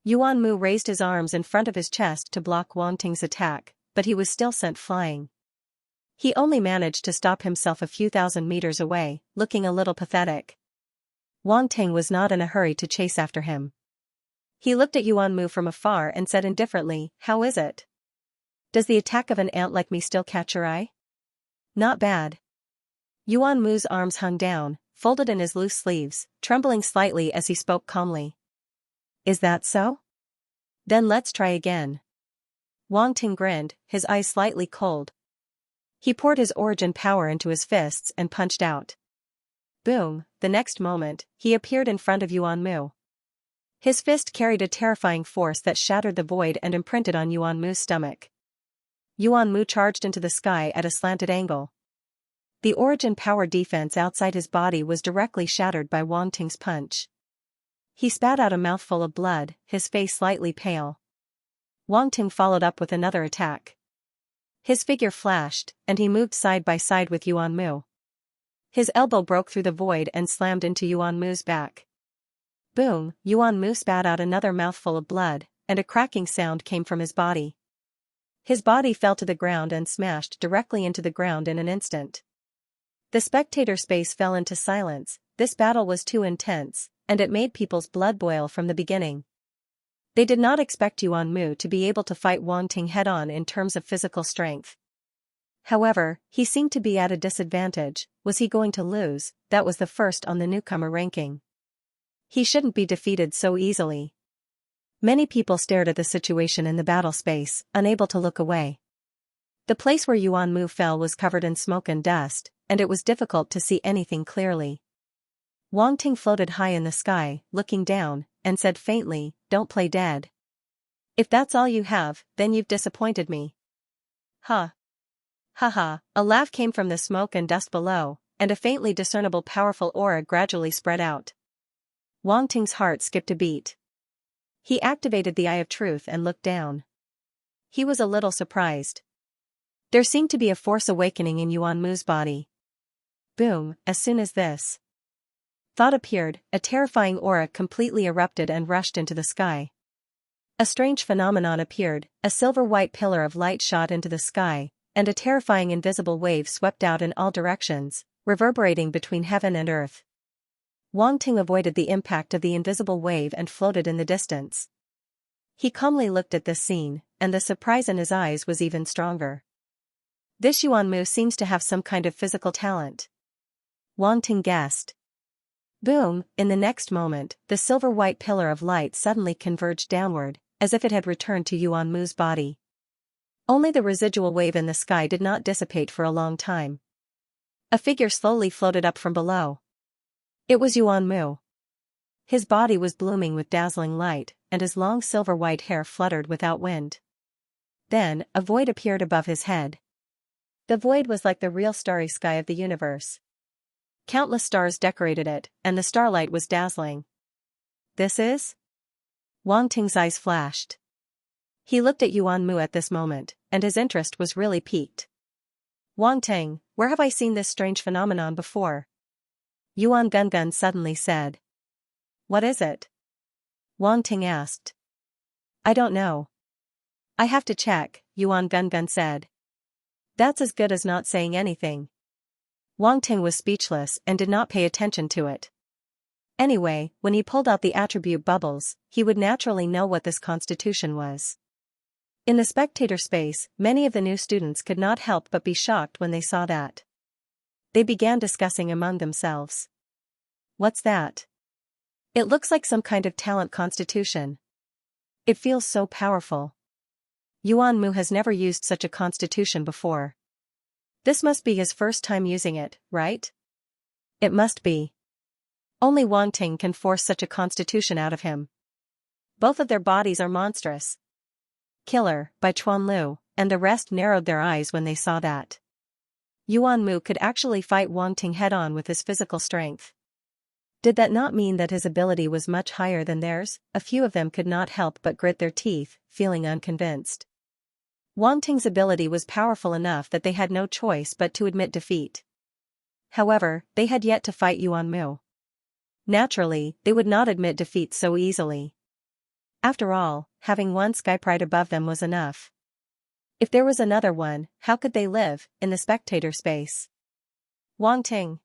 [SPEAKER 1] Yuan Mu raised his arms in front of his chest to block Wang Ting's attack, but he was still sent flying. He only managed to stop himself a few thousand meters away, looking a little pathetic. Wang Ting was not in a hurry to chase after him. He looked at Yuan Mu from afar and said indifferently, "How is it? Does the attack of an ant like me still catch your eye?" "Not bad." Yuan Mu's arms hung down, folded in his loose sleeves, trembling slightly as he spoke calmly. "Is that so? Then let's try again." Wang Ting grinned, his eyes slightly cold. He poured his origin power into his fists and punched out. Boom, the next moment, he appeared in front of Yuan Mu. His fist carried a terrifying force that shattered the void and imprinted on Yuan Mu's stomach. Yuan Mu charged into the sky at a slanted angle. The origin power defense outside his body was directly shattered by Wang Ting's punch. He spat out a mouthful of blood, his face slightly pale. Wang Ting followed up with another attack. His figure flashed, and he moved side by side with Yuan Mu. His elbow broke through the void and slammed into Yuan Mu's back. Boom, Yuan Mu spat out another mouthful of blood, and a cracking sound came from his body. His body fell to the ground and smashed directly into the ground in an instant. The spectator space fell into silence. This battle was too intense, and it made people's blood boil from the beginning. They did not expect Yuan Mu to be able to fight Wang Ting head-on in terms of physical strength. However, he seemed to be at a disadvantage. Was he going to lose? That was the first on the newcomer ranking. He shouldn't be defeated so easily. Many people stared at the situation in the battle space, unable to look away. The place where Yuan Mu fell was covered in smoke and dust, and it was difficult to see anything clearly. Wang Ting floated high in the sky, looking down, and said faintly, "Don't play dead. If that's all you have, then you've disappointed me." Ha. Ha ha, a laugh came from the smoke and dust below, and a faintly discernible powerful aura gradually spread out. Wang Ting's heart skipped a beat. He activated the Eye of Truth and looked down. He was a little surprised. There seemed to be a force awakening in Yuan Mu's body. Boom, as soon as this thought appeared, a terrifying aura completely erupted and rushed into the sky. A strange phenomenon appeared, a silver-white pillar of light shot into the sky, and a terrifying invisible wave swept out in all directions, reverberating between heaven and earth. Wang Ting avoided the impact of the invisible wave and floated in the distance. He calmly looked at this scene, and the surprise in his eyes was even stronger. This Yuan Mu seems to have some kind of physical talent. Wang Ting guessed. Boom, in the next moment, the silver-white pillar of light suddenly converged downward, as if it had returned to Yuan Mu's body. Only the residual wave in the sky did not dissipate for a long time. A figure slowly floated up from below. It was Yuan Mu. His body was blooming with dazzling light, and his long silver-white hair fluttered without wind. Then, a void appeared above his head. The void was like the real starry sky of the universe. Countless stars decorated it, and the starlight was dazzling. This is? Wang Ting's eyes flashed. He looked at Yuan Mu at this moment, and his interest was really piqued. Wang Ting, where have I seen this strange phenomenon before? Yuan Gungun suddenly said. What is it? Wang Ting asked. I don't know. I have to check, Yuan Gungun said. That's as good as not saying anything. Wang Ting was speechless and did not pay attention to it. Anyway, when he pulled out the attribute bubbles, he would naturally know what this constitution was. In the spectator space, many of the new students could not help but be shocked when they saw that. They began discussing among themselves. What's that? It looks like some kind of talent constitution. It feels so powerful. Yuan Mu has never used such a constitution before. This must be his first time using it, right? It must be. Only Wang Ting can force such a constitution out of him. Both of their bodies are monstrous. Killer, by Chuan Lu, and the rest narrowed their eyes when they saw that. Yuan Mu could actually fight Wang Ting head-on with his physical strength. Did that not mean that his ability was much higher than theirs? A few of them could not help but grit their teeth, feeling unconvinced. Wang Ting's ability was powerful enough that they had no choice but to admit defeat. However, they had yet to fight Yuan Mu. Naturally, they would not admit defeat so easily. After all, having one sky pride above them was enough. If there was another one, how could they live in the spectator space? Wang Ting.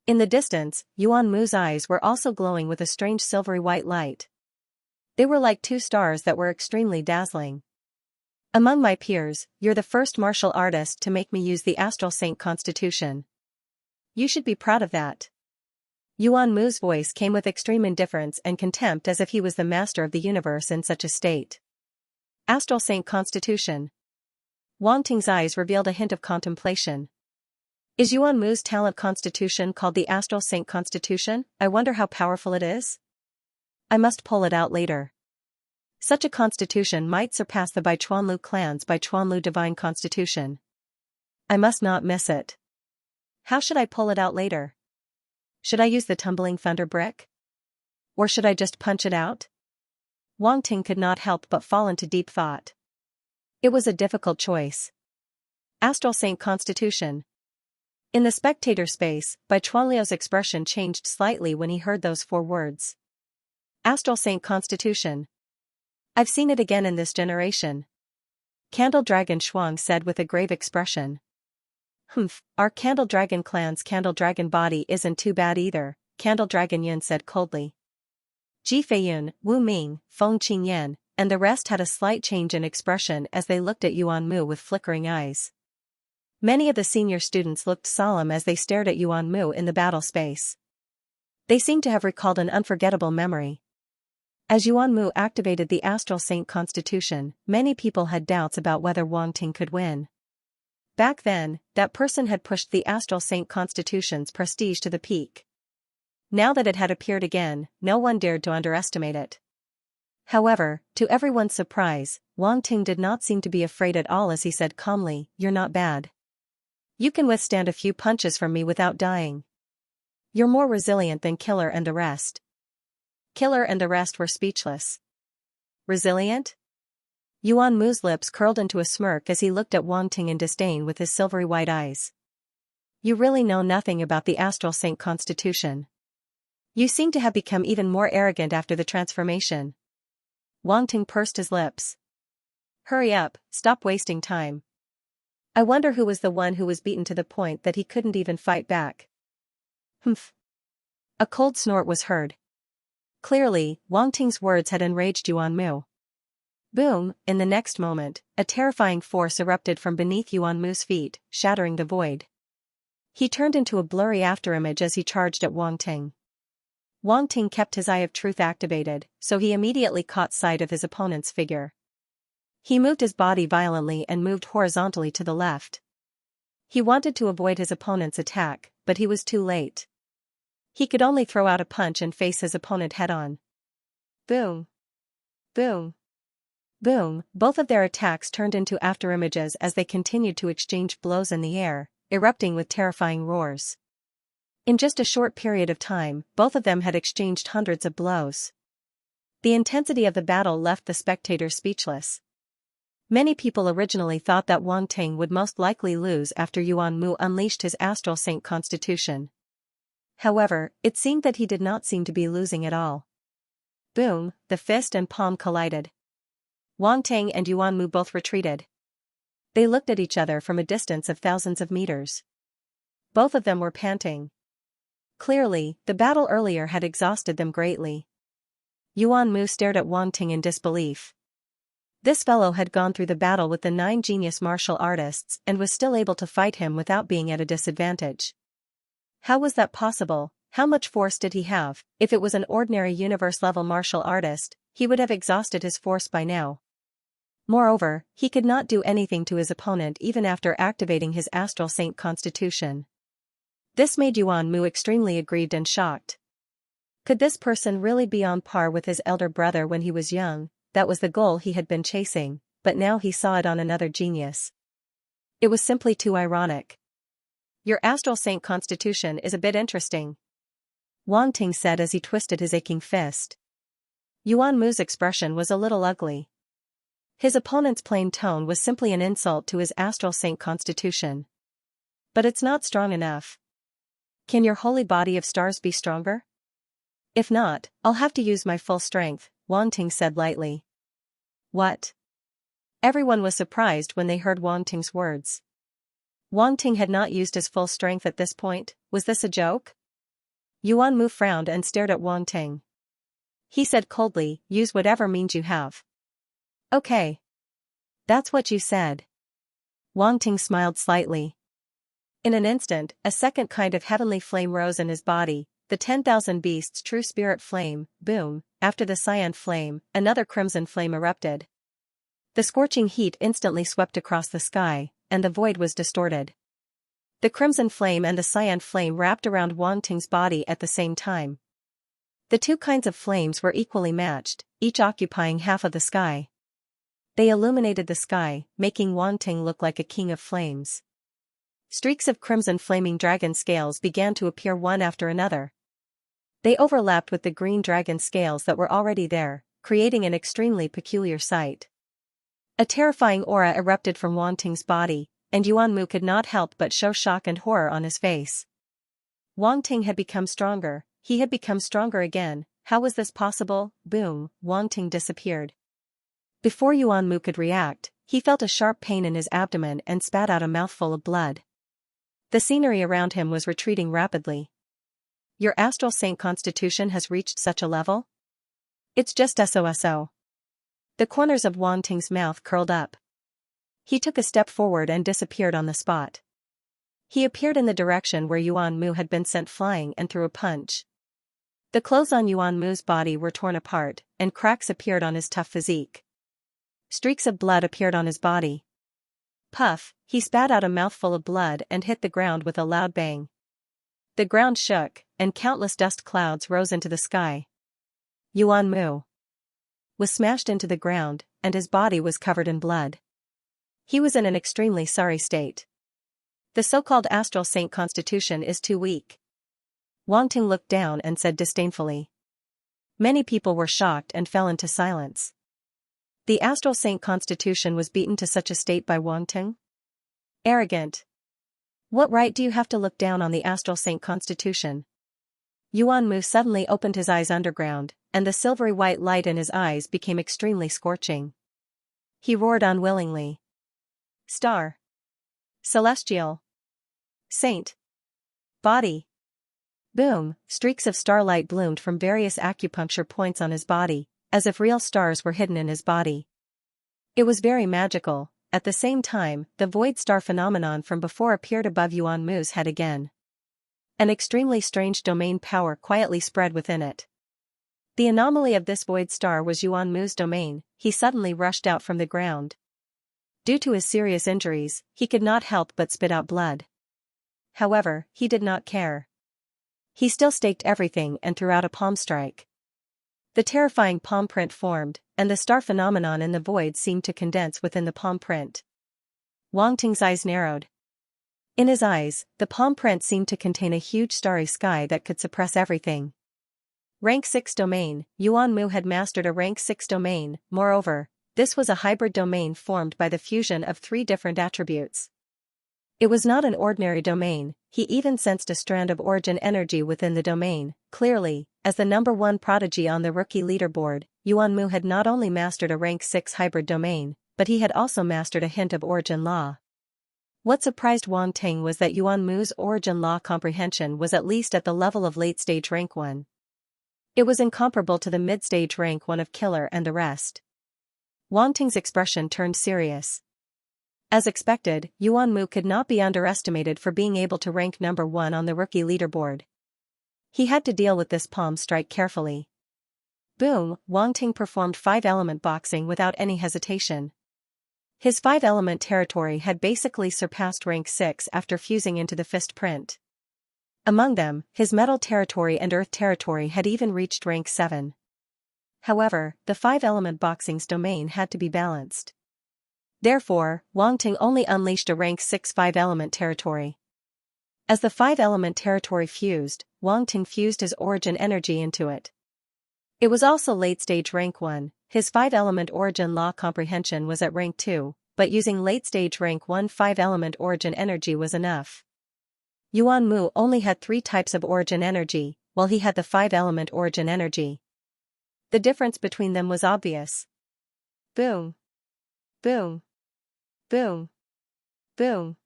[SPEAKER 1] In the distance, Yuan Mu's eyes were also glowing with a strange silvery white light. They were like two stars that were extremely dazzling. Among my peers, you're the first martial artist to make me use the Astral Saint Constitution. You should be proud of that. Yuan Mu's voice came with extreme indifference and contempt as if he was the master of the universe in such a state. Astral Saint Constitution. Wang Ting's eyes revealed a hint of contemplation. Is Yuan Mu's talent constitution called the Astral Saint Constitution? I wonder how powerful it is. I must pull it out later. Such a constitution might surpass the Baichuanlu clan's Baichuanlu divine constitution. I must not miss it. How should I pull it out later? Should I use the tumbling thunder brick? Or should I just punch it out? Wang Ting could not help but fall into deep thought. It was a difficult choice. Astral Saint Constitution. In the spectator space, Baichuanliu's expression changed slightly when he heard those 4 words. Astral Saint Constitution. I've seen it again in this generation. Candle Dragon Shuang said with a grave expression. Our Candle Dragon clan's Candle Dragon body isn't too bad either, Candle Dragon Yun said coldly. Ji Feiyun, Wu Ming, Feng Qingyan, and the rest had a slight change in expression as they looked at Yuan Mu with flickering eyes. Many of the senior students looked solemn as they stared at Yuan Mu in the battle space. They seemed to have recalled an unforgettable memory. As Yuan Mu activated the Astral Saint Constitution, many people had doubts about whether Wang Ting could win. Back then, that person had pushed the Astral Saint Constitution's prestige to the peak. Now that it had appeared again, no one dared to underestimate it. However, to everyone's surprise, Wang Ting did not seem to be afraid at all as he said calmly, "You're not bad. You can withstand a few punches from me without dying. You're more resilient than Killer and the rest." Killer and the rest were speechless. Resilient? Yuan Mu's lips curled into a smirk as he looked at Wang Ting in disdain with his silvery white eyes. "You really know nothing about the Astral Saint Constitution. You seem to have become even more arrogant after the transformation." Wang Ting pursed his lips. "Hurry up, stop wasting time. I wonder who was the one who was beaten to the point that he couldn't even fight back." Humph. A cold snort was heard. Clearly, Wang Ting's words had enraged Yuan Mu. Boom, in the next moment, a terrifying force erupted from beneath Yuan Mu's feet, shattering the void. He turned into a blurry afterimage as he charged at Wang Ting. Wang Ting kept his eye of truth activated, so he immediately caught sight of his opponent's figure. He moved his body violently and moved horizontally to the left. He wanted to avoid his opponent's attack, but he was too late. He could only throw out a punch and face his opponent head-on. Boom. Boom. Boom, both of their attacks turned into afterimages as they continued to exchange blows in the air, erupting with terrifying roars. In just a short period of time, both of them had exchanged hundreds of blows. The intensity of the battle left the spectators speechless. Many people originally thought that Wang Ting would most likely lose after Yuan Mu unleashed his Astral Saint Constitution. However, it seemed that he did not seem to be losing at all. Boom, the fist and palm collided. Wang Ting and Yuan Mu both retreated. They looked at each other from a distance of thousands of meters. Both of them were panting. Clearly, the battle earlier had exhausted them greatly. Yuan Mu stared at Wang Ting in disbelief. This fellow had gone through the battle with the 9 genius martial artists and was still able to fight him without being at a disadvantage. How was that possible? How much force did he have? If it was an ordinary universe-level martial artist, he would have exhausted his force by now. Moreover, he could not do anything to his opponent even after activating his Astral Saint Constitution. This made Yuan Mu extremely aggrieved and shocked. Could this person really be on par with his elder brother when he was young? That was the goal he had been chasing, but now he saw it on another genius. It was simply too ironic. "Your Astral Saint Constitution is a bit interesting," Wang Ting said as he twisted his aching fist. Yuan Mu's expression was a little ugly. His opponent's plain tone was simply an insult to his Astral Saint Constitution. "But it's not strong enough. Can your holy body of stars be stronger?" "If not, I'll have to use my full strength," Wang Ting said lightly. "What?" Everyone was surprised when they heard Wang Ting's words. Wang Ting had not used his full strength at this point. Was this a joke? Yuan Mu frowned and stared at Wang Ting. He said coldly, "Use whatever means you have." "Okay. That's what you said." Wang Ting smiled slightly. In an instant, a second kind of heavenly flame rose in his body, the 10,000 beasts' true spirit flame. Boom, after the cyan flame, another crimson flame erupted. The scorching heat instantly swept across the sky, and the void was distorted. The crimson flame and the cyan flame wrapped around Wang Ting's body at the same time. The two kinds of flames were equally matched, each occupying half of the sky. They illuminated the sky, making Wang Ting look like a king of flames. Streaks of crimson flaming dragon scales began to appear one after another. They overlapped with the green dragon scales that were already there, creating an extremely peculiar sight. A terrifying aura erupted from Wang Ting's body, and Yuan Mu could not help but show shock and horror on his face. Wang Ting had become stronger, he had become stronger again. How was this possible? Boom, Wang Ting disappeared. Before Yuan Mu could react, he felt a sharp pain in his abdomen and spat out a mouthful of blood. The scenery around him was retreating rapidly. Your Astral Saint Constitution has reached such a level? It's just SOSO. The corners of Wang Ting's mouth curled up. He took a step forward and disappeared on the spot. He appeared in the direction where Yuan Mu had been sent flying and threw a punch. The clothes on Yuan Mu's body were torn apart, and cracks appeared on his tough physique. Streaks of blood appeared on his body. Puff, he spat out a mouthful of blood and hit the ground with a loud bang. The ground shook, and countless dust clouds rose into the sky. Yuan Mu was smashed into the ground, and his body was covered in blood. He was in an extremely sorry state. The so-called astral saint constitution is too weak. Wang Ting looked down and said disdainfully. Many people were shocked and fell into silence. The astral saint constitution was beaten to such a state by Wang Ting? Arrogant. What right do you have to look down on the astral saint constitution? Yuan Mu suddenly opened his eyes underground, and the silvery white light in his eyes became extremely scorching. He roared unwillingly. Star. Celestial. Saint. Body. Boom, streaks of starlight bloomed from various acupuncture points on his body, as if real stars were hidden in his body. It was very magical. At the same time, the void star phenomenon from before appeared above Yuan Mu's head again. An extremely strange domain power quietly spread within it. The anomaly of this void star was Yuan Mu's domain. He suddenly rushed out from the ground. Due to his serious injuries, he could not help but spit out blood. However, he did not care. He still staked everything and threw out a palm strike. The terrifying palm print formed, and the star phenomenon in the void seemed to condense within the palm print. Wang Ting's eyes narrowed. In his eyes, the palm print seemed to contain a huge starry sky that could suppress everything. Rank 6 domain. Yuan Mu had mastered a rank 6 domain. Moreover, this was a hybrid domain formed by the fusion of 3 different attributes. It was not an ordinary domain. He even sensed a strand of origin energy within the domain. Clearly, as the number 1 prodigy on the rookie leaderboard, Yuan Mu had not only mastered a rank 6 hybrid domain, but he had also mastered a hint of origin law. What surprised Wang Ting was that Yuan Mu's origin law comprehension was at least at the level of late-stage rank 1. It was incomparable to the mid-stage rank 1 of Killer and the rest. Wang Ting's expression turned serious. As expected, Yuan Mu could not be underestimated for being able to rank number 1 on the rookie leaderboard. He had to deal with this palm strike carefully. Boom, Wang Ting performed 5-element boxing without any hesitation. His 5-element territory had basically surpassed rank 6 after fusing into the fist print. Among them, his metal territory and earth territory had even reached rank 7. However, the 5-element boxing's domain had to be balanced. Therefore, Wang Ting only unleashed a rank 6 5-element territory. As the 5-element territory fused, Wang Ting fused his origin energy into it. It was also late-stage rank 1, his 5-element origin law comprehension was at rank 2, but using late-stage rank 1 5-element origin energy was enough. Yuan Mu only had 3 types of origin energy, while he had the 5-element origin energy. The difference between them was obvious. Boom. Boom. Boom. Boom.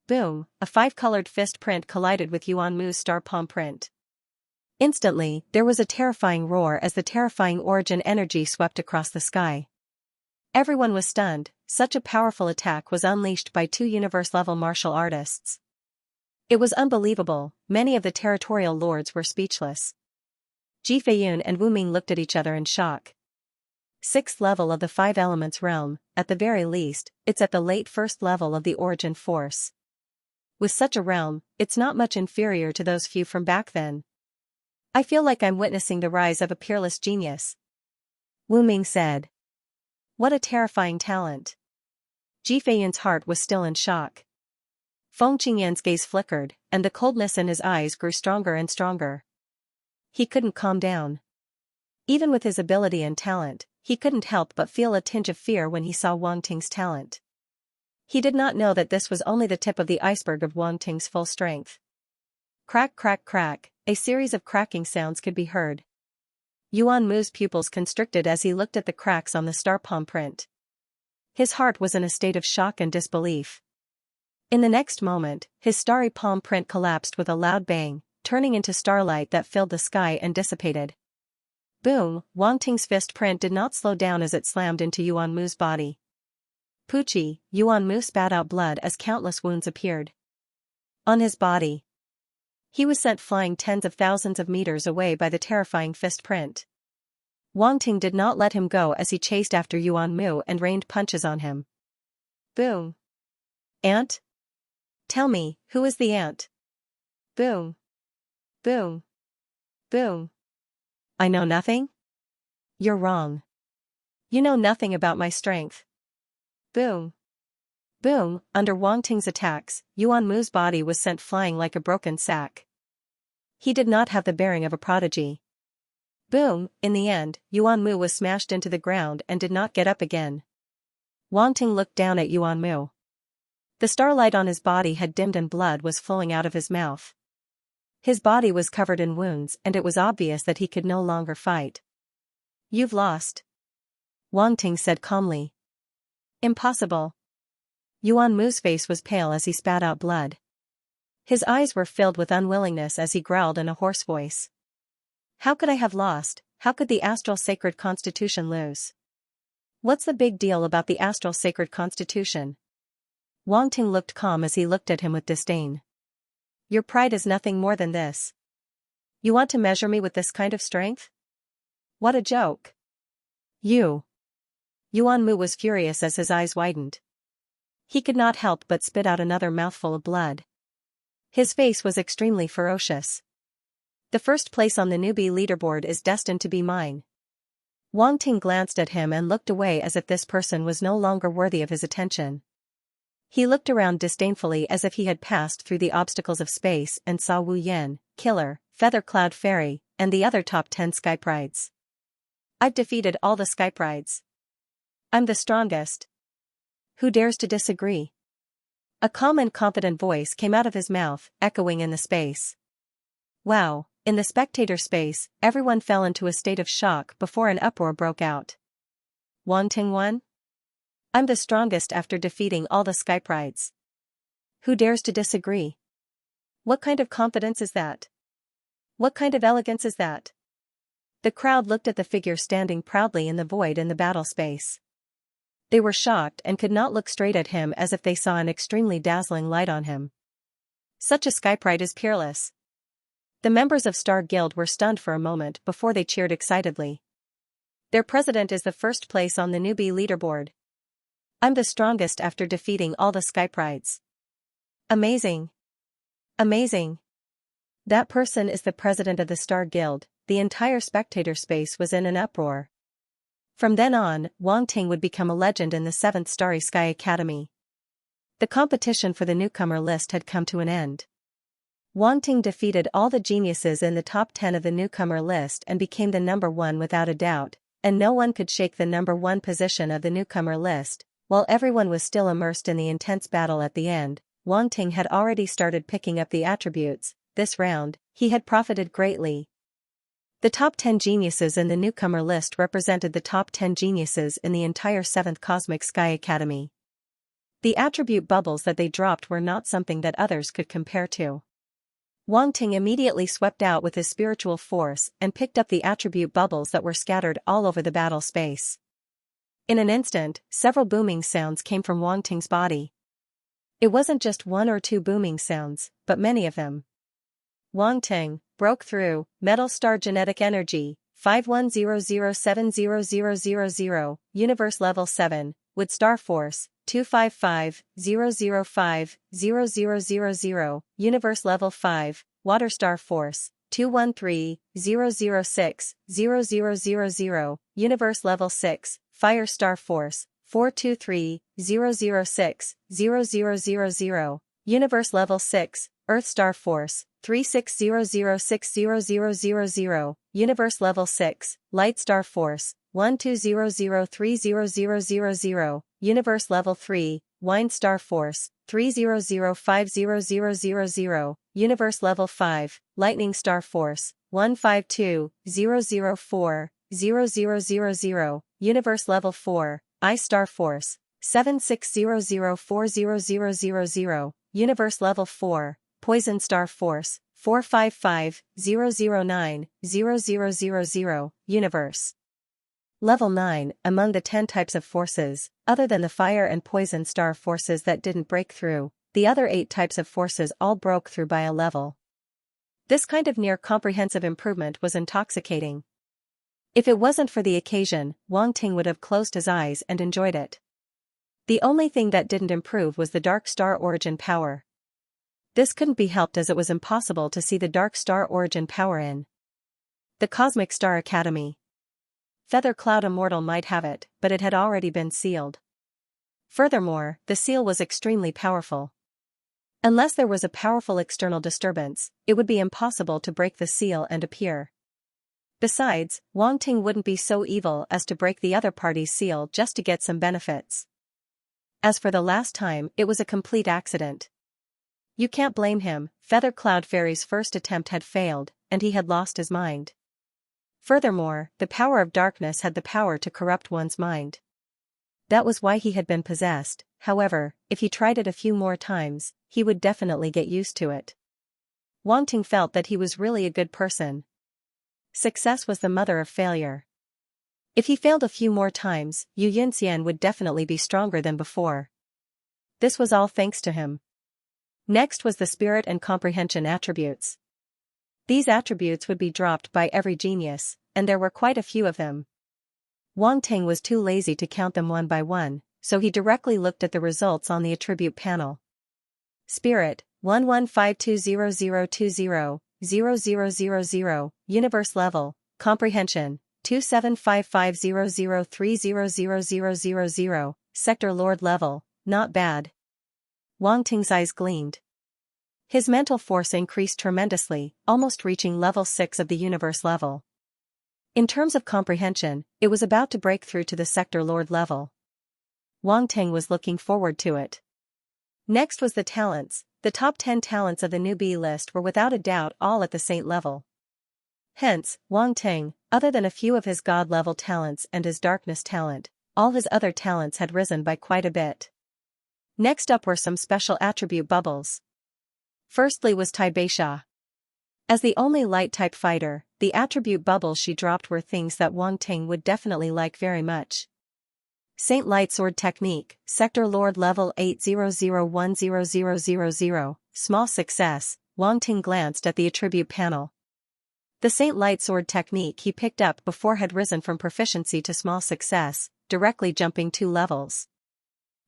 [SPEAKER 1] Boom, a 5-colored fist print collided with Yuan Mu's star palm print. Instantly, there was a terrifying roar as the terrifying origin energy swept across the sky. Everyone was stunned. Such a powerful attack was unleashed by 2 universe-level martial artists. It was unbelievable. Many of the territorial lords were speechless. Ji Feiyun and Wu Ming looked at each other in shock. 6th level of the 5 elements realm, at the very least, it's at the late 1st level of the origin force. With such a realm, it's not much inferior to those few from back then. I feel like I'm witnessing the rise of a peerless genius. Wu Ming said. What a terrifying talent. Ji Feiyun's heart was still in shock. Feng Qingyan's gaze flickered, and the coldness in his eyes grew stronger and stronger. He couldn't calm down. Even with his ability and talent, he couldn't help but feel a tinge of fear when he saw Wang Ting's talent. He did not know that this was only the tip of the iceberg of Wang Ting's full strength. Crack, crack, crack, a series of cracking sounds could be heard. Yuan Mu's pupils constricted as he looked at the cracks on the star palm print. His heart was in a state of shock and disbelief. In the next moment, his starry palm print collapsed with a loud bang, turning into starlight that filled the sky and dissipated. Boom, Wang Ting's fist print did not slow down as it slammed into Yuan Mu's body. Poochie, Yuan Mu spat out blood as countless wounds appeared on his body. He was sent flying tens of thousands of meters away by the terrifying fist print. Wang Ting did not let him go as he chased after Yuan Mu and rained punches on him. Boom. Ant? Tell me, who is the ant? Boom. Boom. Boom. I know nothing? You're wrong. You know nothing about my strength. Boom. Boom. Under Wang Ting's attacks, Yuan Mu's body was sent flying like a broken sack. He did not have the bearing of a prodigy. Boom. In the end, Yuan Mu was smashed into the ground and did not get up again. Wang Ting looked down at Yuan Mu. The starlight on his body had dimmed and blood was flowing out of his mouth. His body was covered in wounds and it was obvious that he could no longer fight. You've lost. Wang Ting said calmly. Impossible. Yuan Mu's face was pale as he spat out blood. His eyes were filled with unwillingness as he growled in a hoarse voice. How could I have lost? How could the astral sacred constitution lose? What's the big deal about the astral sacred constitution? Wang Ting looked calm as he looked at him with disdain. Your pride is nothing more than this. You want to measure me with this kind of strength? What a joke. You. Yuan Mu was furious as his eyes widened. He could not help but spit out another mouthful of blood. His face was extremely ferocious. The first place on the newbie leaderboard is destined to be mine. Wang Ting glanced at him and looked away as if this person was no longer worthy of his attention. He looked around disdainfully as if he had passed through the obstacles of space and saw Wu Yan, Killer, Feather Cloud Fairy, and the other top 10 Skype rides. I've defeated all the Skype rides. I'm the strongest. Who dares to disagree? A calm and confident voice came out of his mouth, echoing in the space. Wow, in the spectator space, everyone fell into a state of shock before an uproar broke out. Wang Ting won? I'm the strongest after defeating all the Skype rides. Who dares to disagree? What kind of confidence is that? What kind of elegance is that? The crowd looked at the figure standing proudly in the void in the battle space. They were shocked and could not look straight at him as if they saw an extremely dazzling light on him. Such a Skype ride is peerless. The members of Star Guild were stunned for a moment before they cheered excitedly. Their president is the first place on the newbie leaderboard. I'm the strongest after defeating all the Skype rides. Amazing. Amazing. That person is the president of the Star Guild. The entire spectator space was in an uproar. From then on, Wang Ting would become a legend in the 7th Starry Sky Academy. The competition for the newcomer list had come to an end. Wang Ting defeated all the geniuses in the top 10 of the newcomer list and became the number 1 without a doubt, and no one could shake the number 1 position of the newcomer list. While everyone was still immersed in the intense battle at the end, Wang Ting had already started picking up the attributes. This round, he had profited greatly. The top 10 geniuses in the newcomer list represented the top 10 geniuses in the entire 7th Cosmic Sky Academy. The attribute bubbles that they dropped were not something that others could compare to. Wang Ting immediately swept out with his spiritual force and picked up the attribute bubbles that were scattered all over the battle space. In an instant, several booming sounds came from Wang Ting's body. It wasn't just one or two booming sounds, but many of them. Wang Ting broke through. Metal Star Genetic Energy 5100700000 Universe Level 7 Wood Star Force 25500500000 Universe Level 5 Water Star Force 21300600000 Universe Level 6 Fire Star Force 42300600000 Universe Level 6 Earth Star Force 3600600000 Universe Level 6 Light Star Force 1200300000 Universe Level 3 Wind Star Force 300500000 Universe Level 5 Lightning Star Force 1520040000 Universe Level 4 Ice Star Force 7600400000 Universe Level 4 Poison Star Force 4550090000 Universe Level 9 Among the 10 types of forces, other than the fire and poison star forces that didn't break through, the other 8 types of forces all broke through by a level. This kind of near-comprehensive improvement was intoxicating. If it wasn't for the occasion, Wang Ting would have closed his eyes and enjoyed it. The only thing that didn't improve was the Dark Star Origin power. This couldn't be helped as it was impossible to see the dark star origin power in the Cosmic Star Academy. Feather Cloud Immortal might have it, but it had already been sealed. Furthermore, the seal was extremely powerful. Unless there was a powerful external disturbance, it would be impossible to break the seal and appear. Besides, Wang Ting wouldn't be so evil as to break the other party's seal just to get some benefits. As for the last time, it was a complete accident. You can't blame him. Feather Cloud Fairy's first attempt had failed, and he had lost his mind. Furthermore, the power of darkness had the power to corrupt one's mind. That was why he had been possessed. However, if he tried it a few more times, he would definitely get used to it. Wang Ting felt that he was really a good person. Success was the mother of failure. If he failed a few more times, Xianxia would definitely be stronger than before. This was all thanks to him. Next was the spirit and comprehension attributes. These attributes would be dropped by every genius, and there were quite a few of them. Wang Ting was too lazy to count them one by one, so he directly looked at the results on the attribute panel. Spirit, 115200200000, Universe Level, Comprehension, 275500300000, Sector Lord Level, not bad. Wang Ting's eyes gleamed. His mental force increased tremendously, almost reaching level 6 of the universe level. In terms of comprehension, it was about to break through to the Sector Lord level. Wang Ting was looking forward to it. Next was the talents. The top 10 talents of the newbie list were without a doubt all at the saint level. Hence, Wang Ting, other than a few of his god-level talents and his darkness talent, all his other talents had risen by quite a bit. Next up were some special attribute bubbles. Firstly was Cultivation. As the only light-type fighter, the attribute bubbles she dropped were things that Wang Ting would definitely like very much. Saint Light Sword Technique, Sector Lord Level 800100000, small success. Wang Ting glanced at the attribute panel. The Saint Light Sword Technique he picked up before had risen from proficiency to small success, directly jumping 2 levels.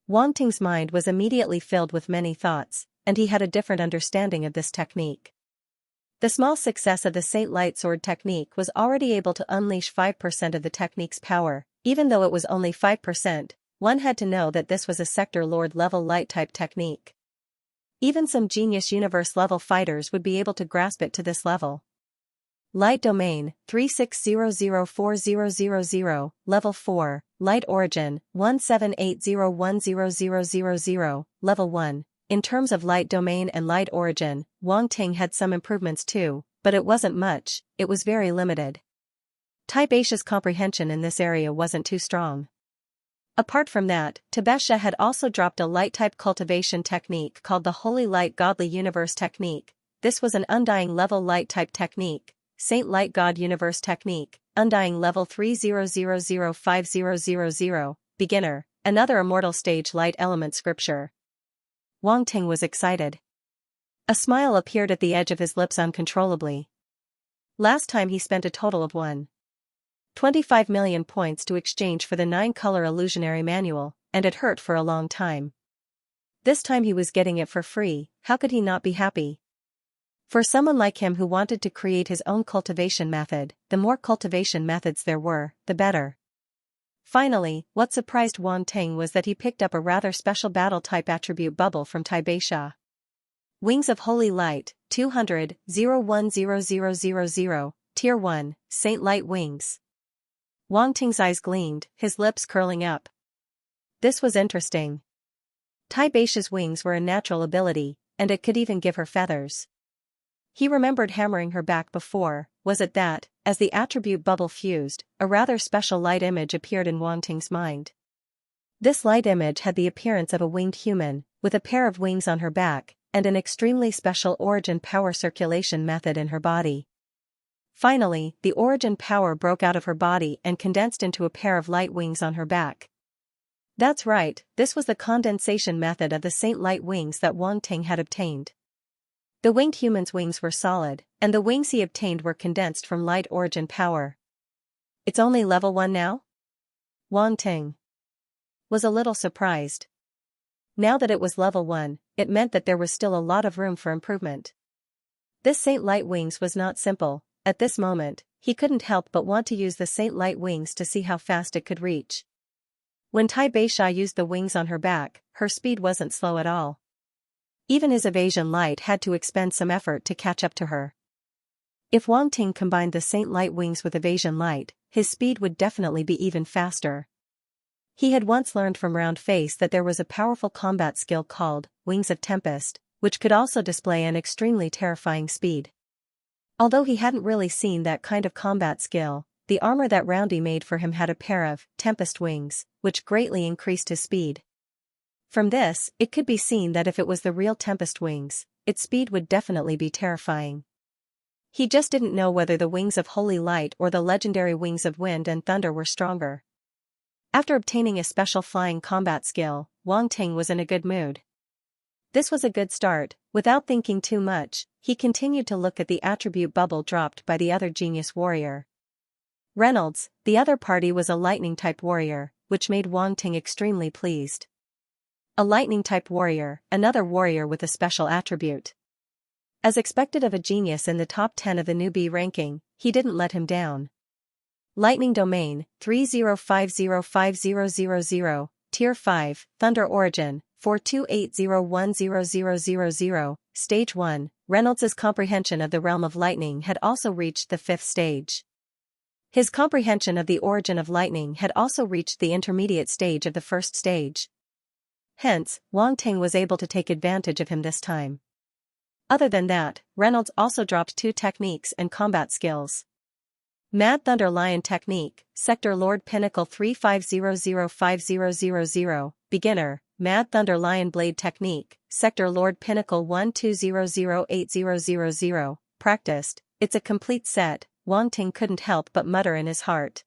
[SPEAKER 1] Wang Ting's mind was immediately filled with many thoughts, and he had a different understanding of this technique. The small success of the Saint Light Sword Technique was already able to unleash 5% of the technique's power. Even though it was only 5%, one had to know that this was a Sector Lord level light-type technique. Even some genius universe level fighters would be able to grasp it to this level. Light Domain, 36004000, Level 4, Light Origin, 1780100000, Level 1. In terms of Light Domain and Light Origin, Wang Ting had some improvements too, but it wasn't much, it was very limited. Cultivation's comprehension in this area wasn't too strong. Apart from that, Cultivation had also dropped a light-type cultivation technique called the Holy Light Godly Universe Technique. This was an Undying level light-type technique. Saint Light God Universe Technique, Undying Level 30005000, Beginner, another Immortal Stage Light Element Scripture. Wang Ting was excited. A smile appeared at the edge of his lips uncontrollably. Last time he spent a total of 1.25 million points to exchange for the 9-color illusionary manual, and it hurt for a long time. This time he was getting it for free. How could he not be happy? For someone like him who wanted to create his own cultivation method, the more cultivation methods there were, the better. Finally, what surprised Wang Ting was that he picked up a rather special battle-type attribute bubble from Cultivation. Wings of Holy Light, 200-010000, Tier 1, Saint Light Wings. Wang Ting's eyes gleamed, his lips curling up. This was interesting. Cultivation's wings were a natural ability, and it could even give her feathers. He remembered hammering her back before. Was it that, as the attribute bubble fused, a rather special light image appeared in Wang Ting's mind. This light image had the appearance of a winged human, with a pair of wings on her back, and an extremely special origin power circulation method in her body. Finally, the origin power broke out of her body and condensed into a pair of light wings on her back. That's right, this was the condensation method of the Saint Light wings that Wang Ting had obtained. The winged human's wings were solid, and the wings he obtained were condensed from light origin power. It's only level 1 now? Wang Ting was a little surprised. Now that it was level 1, it meant that there was still a lot of room for improvement. This Saint Light Wings was not simple. At this moment, he couldn't help but want to use the Saint Light Wings to see how fast it could reach. When Tai Beishai used the wings on her back, her speed wasn't slow at all. Even his evasion light had to expend some effort to catch up to her. If Wang Ting combined the Saint Light Wings with evasion light, his speed would definitely be even faster. He had once learned from Round Face that there was a powerful combat skill called Wings of Tempest, which could also display an extremely terrifying speed. Although he hadn't really seen that kind of combat skill, the armor that Roundy made for him had a pair of Tempest Wings, which greatly increased his speed. From this, it could be seen that if it was the real Tempest Wings, its speed would definitely be terrifying. He just didn't know whether the Wings of Holy Light or the legendary Wings of Wind and Thunder were stronger. After obtaining a special flying combat skill, Wang Ting was in a good mood. This was a good start. Without thinking too much, he continued to look at the attribute bubble dropped by the other genius warrior. Reynolds, the other party, was a lightning-type warrior, which made Wang Ting extremely pleased. A lightning-type warrior, another warrior with a special attribute. As expected of a genius in the top 10 of the newbie ranking, he didn't let him down. Lightning Domain, 30505000, Tier 5, Thunder Origin, 4280100000, Stage 1, Reynolds's comprehension of the realm of lightning had also reached the 5th stage. His comprehension of the origin of lightning had also reached the intermediate stage of the 1st stage. Hence, Wang Ting was able to take advantage of him this time. Other than that, Reynolds also dropped 2 techniques and combat skills. Mad Thunder Lion Technique, Sector Lord Pinnacle 35005000, Beginner, Mad Thunder Lion Blade Technique, Sector Lord Pinnacle 12008000, Practiced. It's a complete set. Wang Ting couldn't help but mutter in his heart.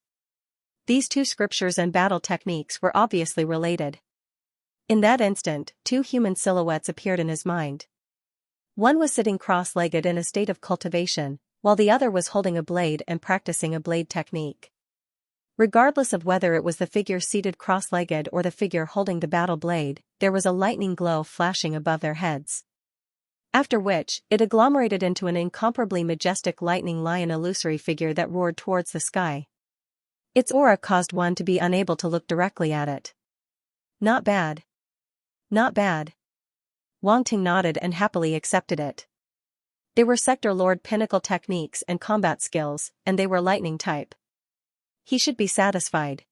[SPEAKER 1] These 2 scriptures and battle techniques were obviously related. In that instant, 2 human silhouettes appeared in his mind. One was sitting cross-legged in a state of cultivation, while the other was holding a blade and practicing a blade technique. Regardless of whether it was the figure seated cross-legged or the figure holding the battle blade, there was a lightning glow flashing above their heads. After which, it agglomerated into an incomparably majestic lightning lion illusory figure that roared towards the sky. Its aura caused one to be unable to look directly at it. Not bad. Not bad. Wang Ting nodded and happily accepted it. They were Sector Lord Pinnacle techniques and combat skills, and they were lightning type. He should be satisfied.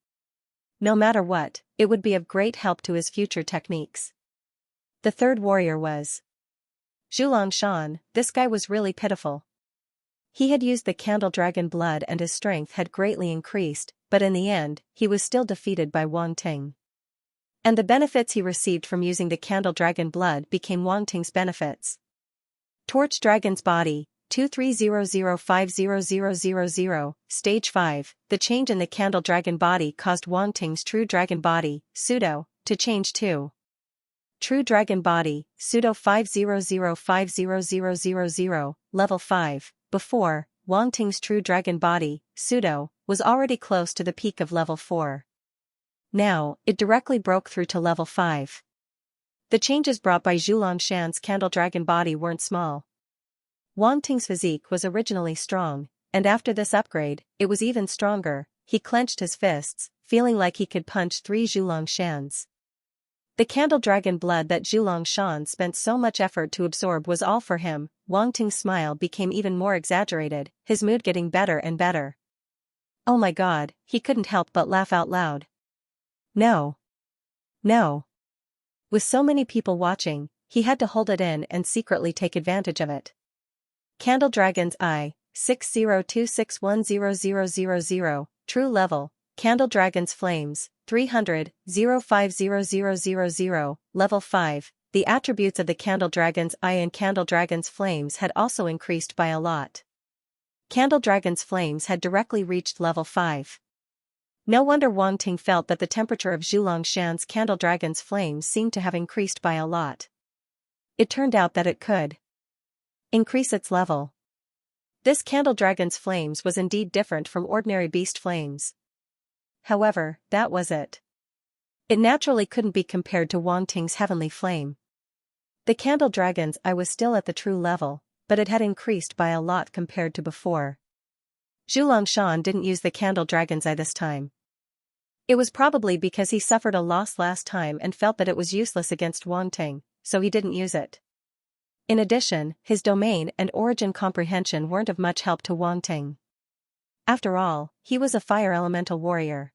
[SPEAKER 1] No matter what, it would be of great help to his future techniques. The third warrior was Zhulong Shan. This guy was really pitiful. He had used the Candle Dragon blood and his strength had greatly increased, but in the end, he was still defeated by Wang Ting. And the benefits he received from using the Candle Dragon blood became Wang Ting's benefits. Torch Dragon's Body, 23005000, Stage 5, the change in the Candle Dragon Body caused Wang Ting's True Dragon Body, Pseudo, to change too. True Dragon Body, Pseudo 5005000, Level 5. Before, Wang Ting's True Dragon Body, Pseudo, was already close to the peak of Level 4. Now, it directly broke through to Level 5. The changes brought by Zhulong Shan's Candle Dragon Body weren't small. Wang Ting's physique was originally strong, and after this upgrade, it was even stronger. He clenched his fists, feeling like he could punch 3 Zhulong Shans. The Candle Dragon blood that Zhulong Shan spent so much effort to absorb was all for him. Wang Ting's smile became even more exaggerated, his mood getting better and better. Oh my god, he couldn't help but laugh out loud. No. No. With so many people watching, he had to hold it in and secretly take advantage of it. Candle Dragon's Eye, 602610000, True Level, Candle Dragon's Flames, 300-050000, Level 5, the attributes of the Candle Dragon's Eye and Candle Dragon's Flames had also increased by a lot. Candle Dragon's Flames had directly reached Level 5. No wonder Wang Ting felt that the temperature of Zhulong Shan's Candle Dragon's Flames seemed to have increased by a lot. It turned out that it could increase its level. This Candle Dragon's Flames was indeed different from ordinary beast flames. However, that was it. It naturally couldn't be compared to Wang Ting's heavenly flame. The candle dragon's eye was still at the true level, but it had increased by a lot compared to before. Xianxia didn't use the candle dragon's eye this time. It was probably because he suffered a loss last time and felt that it was useless against Wang Ting, so he didn't use it. In addition, his domain and origin comprehension weren't of much help to Wang Ting. After all, he was a fire elemental warrior.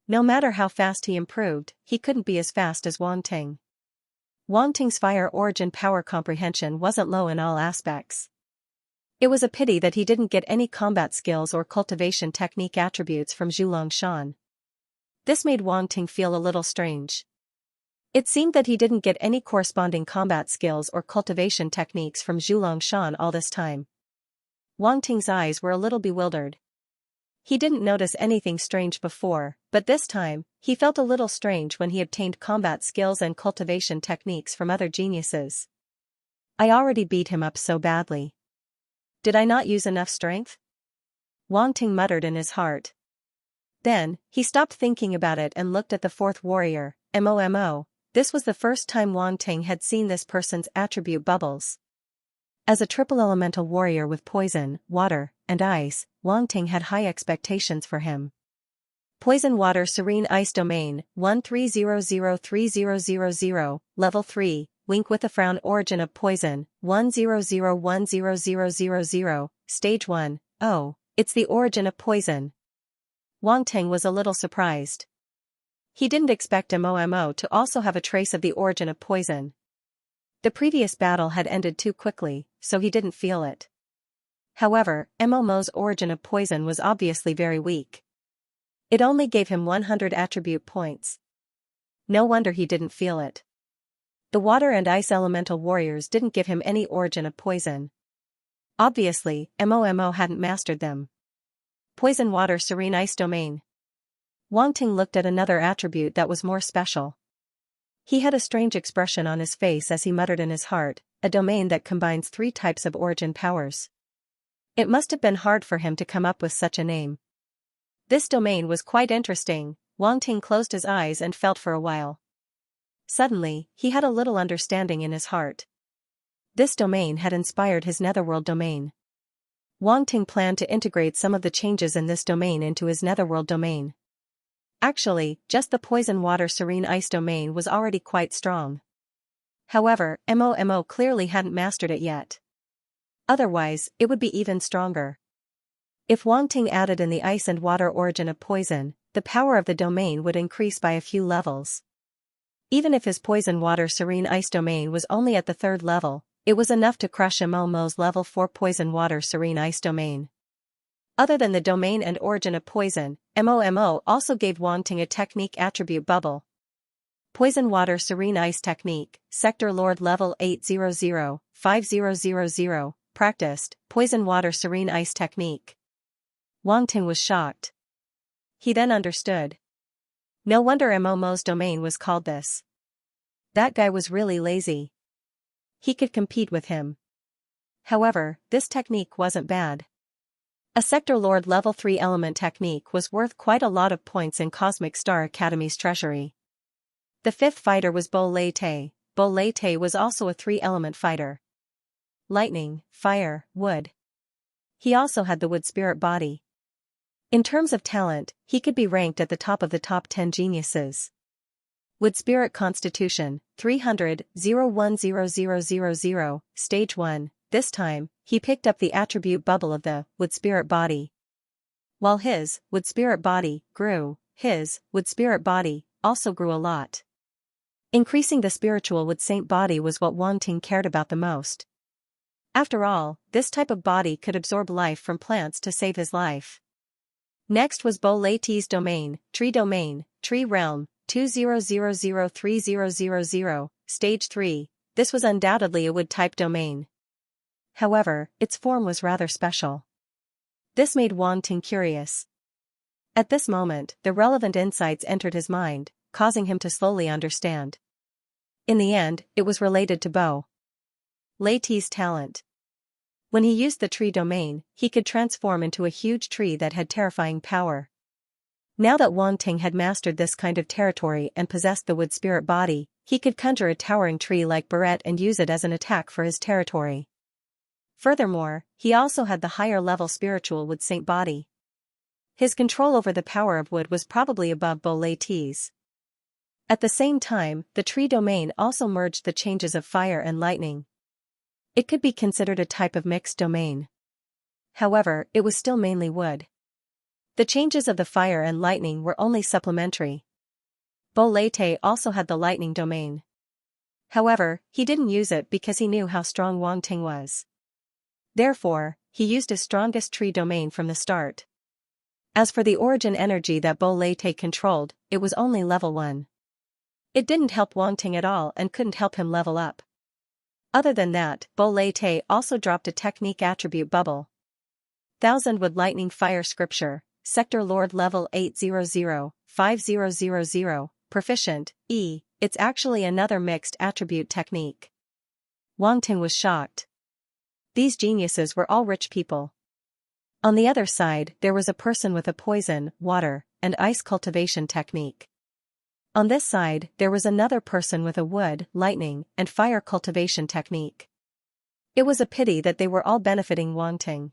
[SPEAKER 1] No matter how fast he improved, he couldn't be as fast as Wang Ting. Wang Ting's fire origin power comprehension wasn't low in all aspects. It was a pity that he didn't get any combat skills or cultivation technique attributes from Xianxia. This made Wang Ting feel a little strange. It seemed that he didn't get any corresponding combat skills or cultivation techniques from Xianxia all this time. Wang Ting's eyes were a little bewildered. He didn't notice anything strange before, but this time, he felt a little strange when he obtained combat skills and cultivation techniques from other geniuses. I already beat him up so badly. Did I not use enough strength? Wang Ting muttered in his heart. Then, he stopped thinking about it and looked at the fourth warrior, Momo. This was the first time Wang Ting had seen this person's attribute bubbles. As a triple elemental warrior with poison, water, and ice, Wang Ting had high expectations for him. Poison Water Serene Ice Domain, 13003000, Level 3, Wink with a Frown Origin of Poison, 100100000, Stage 1, oh, it's the origin of poison. Wang Ting was a little surprised. He didn't expect Momo to also have a trace of the origin of poison. The previous battle had ended too quickly, so he didn't feel it. However, Momo's origin of poison was obviously very weak. It only gave him 100 attribute points. No wonder he didn't feel it. The water and ice elemental warriors didn't give him any origin of poison. Obviously, Momo hadn't mastered them. Poison Water Serene Ice Domain. Wang Ting looked at another attribute that was more special. He had a strange expression on his face as he muttered in his heart, a domain that combines 3 types of origin powers. It must have been hard for him to come up with such a name. This domain was quite interesting. Wang Ting closed his eyes and felt for a while. Suddenly, he had a little understanding in his heart. This domain had inspired his netherworld domain. Wang Ting planned to integrate some of the changes in this domain into his netherworld domain. Actually, just the Poison Water Serene Ice domain was already quite strong. However, Momo clearly hadn't mastered it yet. Otherwise, it would be even stronger. If Wang Ting added in the ice and water origin of poison, the power of the domain would increase by a few levels. Even if his Poison Water Serene Ice domain was only at the 3rd level, it was enough to crush Momo's level 4 Poison Water Serene Ice domain. Other than the domain and origin of poison, Momo also gave Wang Ting a technique attribute bubble. Poison Water Serene Ice Technique, Sector Lord Level 800-5000, Practiced, Poison Water Serene Ice Technique. Wang Ting was shocked. He then understood. No wonder Momo's domain was called this. That guy was really lazy. He could compete with him. However, this technique wasn't bad. A Sector Lord Level 3 element technique was worth quite a lot of points in Cosmic Star Academy's treasury. The 5th fighter was Bo Lei. Bo Lei was also a 3-element fighter. Lightning, fire, wood. He also had the wood spirit body. In terms of talent, he could be ranked at the top of the top 10 geniuses. Wood Spirit Constitution, 300-010000, Stage 1, this time, he picked up the attribute bubble of the Wood Spirit Body. While his Wood Spirit Body grew, his Wood Spirit Body also grew a lot. Increasing the spiritual Wood Saint body was what Wang Ting cared about the most. After all, this type of body could absorb life from plants to save his life. Next was Bo Lei's domain, Tree Realm, 2000300, Stage 3, this was undoubtedly a wood-type domain. However, its form was rather special. This made Wang Ting curious. At this moment, the relevant insights entered his mind, causing him to slowly understand. In the end, it was related to Bo Lei's talent. When he used the tree domain, he could transform into a huge tree that had terrifying power. Now that Wang Ting had mastered this kind of territory and possessed the wood spirit body, he could conjure a towering tree like Barrett and use it as an attack for his territory. Furthermore, he also had the higher-level spiritual wood saint body. His control over the power of wood was probably above Bo Lei T's. At the same time, the tree domain also merged the changes of fire and lightning. It could be considered a type of mixed domain. However, it was still mainly wood. The changes of the fire and lightning were only supplementary. Bo Lei Te also had the lightning domain. However, he didn't use it because he knew how strong Wang Ting was. Therefore, he used his strongest tree domain from the start. As for the origin energy that Bo Lei Te controlled, it was only level 1. It didn't help Wang Ting at all and couldn't help him level up. Other than that, Bo Lei Te also dropped a technique attribute bubble. 1000 Wood Lightning Fire Scripture, Sector Lord Level 800-5000, Proficient, E. It's actually another mixed attribute technique. Wang Ting was shocked. These geniuses were all rich people. On the other side, there was a person with a poison, water, and ice cultivation technique. On this side, there was another person with a wood, lightning, and fire cultivation technique. It was a pity that they were all benefiting Wang Ting.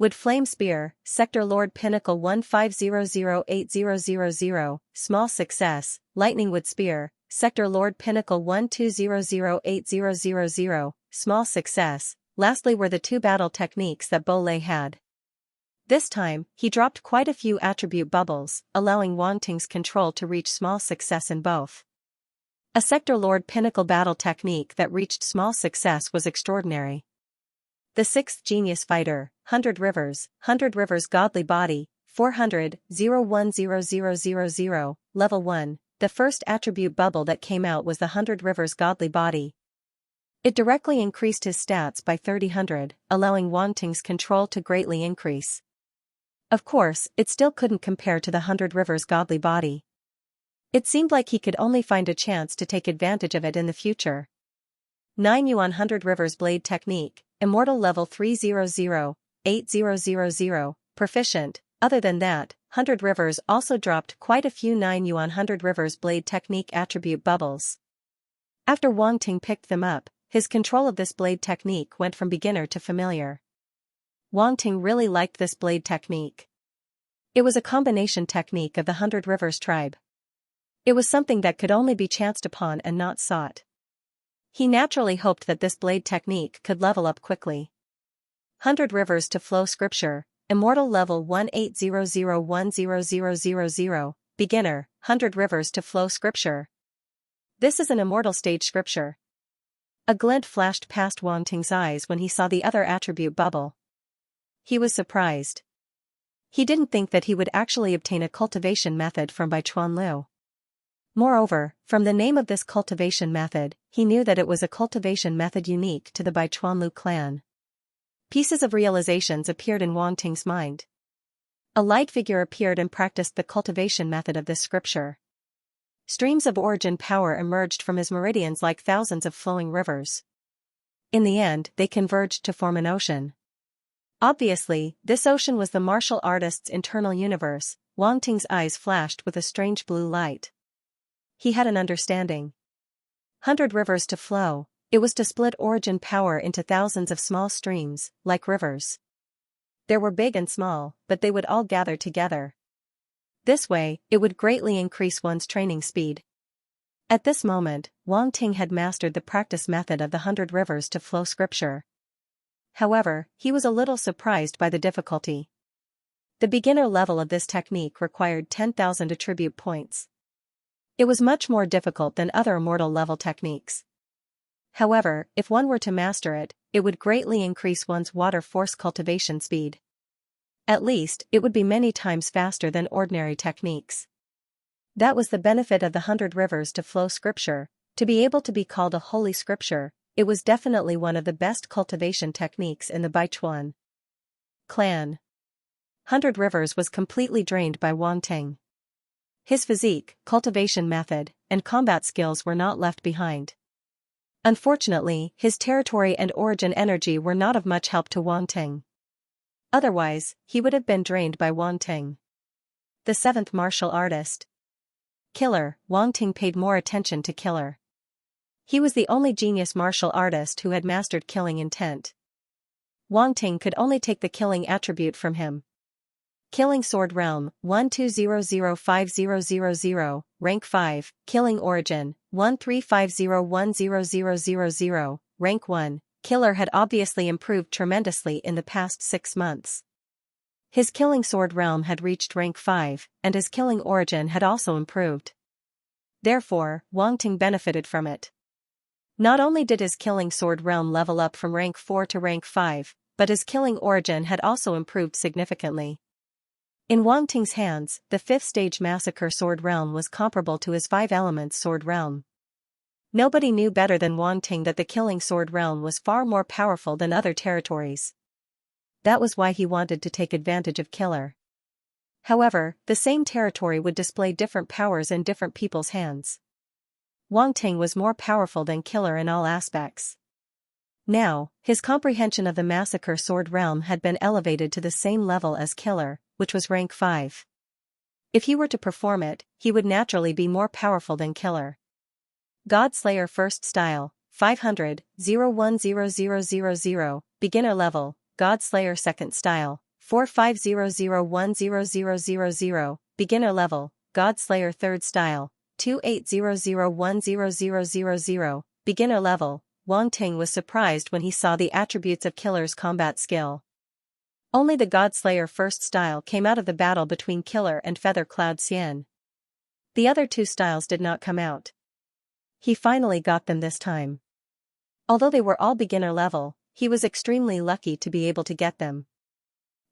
[SPEAKER 1] Wood Flame Spear, Sector Lord Pinnacle 1500-8000, small success. Lightning Wood Spear, Sector Lord Pinnacle 1200-8000, small success. Lastly were the two battle techniques that Bo Lei had. This time, he dropped quite a few attribute bubbles, allowing Wang Ting's control to reach small success in both. A Sector Lord Pinnacle battle technique that reached small success was extraordinary. The sixth genius fighter, 100 Rivers Godly Body, 400-010000, Level 1, the first attribute bubble that came out was the 100 Rivers Godly Body. It directly increased his stats by 3000, allowing Wang Ting's control to greatly increase. Of course, it still couldn't compare to the 100 Rivers Godly Body. It seemed like he could only find a chance to take advantage of it in the future. 9 Yuan 100 Rivers Blade Technique, Immortal Level 300-8000, Proficient. Other than that, 100 Rivers also dropped quite a few 9 Yuan 100 Rivers Blade Technique attribute bubbles. After Wang Ting picked them up, his control of this blade technique went from beginner to familiar. Wang Ting really liked this blade technique. It was a combination technique of the 100 Rivers tribe. It was something that could only be chanced upon and not sought. He naturally hoped that this blade technique could level up quickly. 100 Rivers to Flow Scripture, Immortal Level 1800-100000, Beginner, 100 Rivers to Flow Scripture. This is an immortal stage scripture. A glint flashed past Wang Ting's eyes when he saw the other attribute bubble. He was surprised. He didn't think that he would actually obtain a cultivation method from Bai Chuan Lu. Moreover, from the name of this cultivation method, he knew that it was a cultivation method unique to the Bai Chuan Lu clan. Pieces of realizations appeared in Wang Ting's mind. A light figure appeared and practiced the cultivation method of this scripture. Streams of origin power emerged from his meridians like thousands of flowing rivers. In the end, they converged to form an ocean. Obviously, this ocean was the martial artist's internal universe. Wang Ting's eyes flashed with a strange blue light. He had an understanding. 100 Rivers to flow, it was to split origin power into thousands of small streams, like rivers. There were big and small, but they would all gather together. This way, it would greatly increase one's training speed. At this moment, Wang Ting had mastered the practice method of the 100 Rivers to Flow scripture. However, he was a little surprised by the difficulty. The beginner level of this technique required 10,000 attribute points. It was much more difficult than other immortal level techniques. However, if one were to master it, it would greatly increase one's water force cultivation speed. At least, it would be many times faster than ordinary techniques. That was the benefit of the 100 Rivers to Flow scripture. To be able to be called a holy scripture, it was definitely one of the best cultivation techniques in the Baichuan clan. 100 Rivers was completely drained by Wang Ting. His physique, cultivation method, and combat skills were not left behind. Unfortunately, his territory and origin energy were not of much help to Wang Ting. Otherwise, he would have been drained by Wang Ting. The seventh martial artist. Killer. Wang Ting paid more attention to Killer. He was the only genius martial artist who had mastered killing intent. Wang Ting could only take the killing attribute from him. Killing Sword Realm, 12005000, Rank 5, Killing Origin, 1350100000, Rank 1, Killer had obviously improved tremendously in the past 6 months. His Killing Sword Realm had reached Rank 5, and his Killing Origin had also improved. Therefore, Wang Ting benefited from it. Not only did his Killing Sword Realm level up from Rank 4 to Rank 5, but his Killing Origin had also improved significantly. In Wang Ting's hands, the 5th stage Massacre Sword Realm was comparable to his 5 Elements Sword Realm. Nobody knew better than Wang Ting that the Killing Sword Realm was far more powerful than other territories. That was why he wanted to take advantage of Killer. However, the same territory would display different powers in different people's hands. Wang Ting was more powerful than Killer in all aspects. Now, his comprehension of the Massacre Sword Realm had been elevated to the same level as Killer, which was Rank 5. If he were to perform it, he would naturally be more powerful than Killer. Godslayer First Style, 500-010000, Beginner Level, Godslayer Second Style, 4500100000, Beginner Level, Godslayer Third Style, 2800100000, Beginner Level. Wang Ting was surprised when he saw the attributes of Killer's combat skill. Only the Godslayer First Style came out of the battle between Killer and Feather Cloud Xian. The other 2 styles did not come out. He finally got them this time. Although they were all beginner level, he was extremely lucky to be able to get them.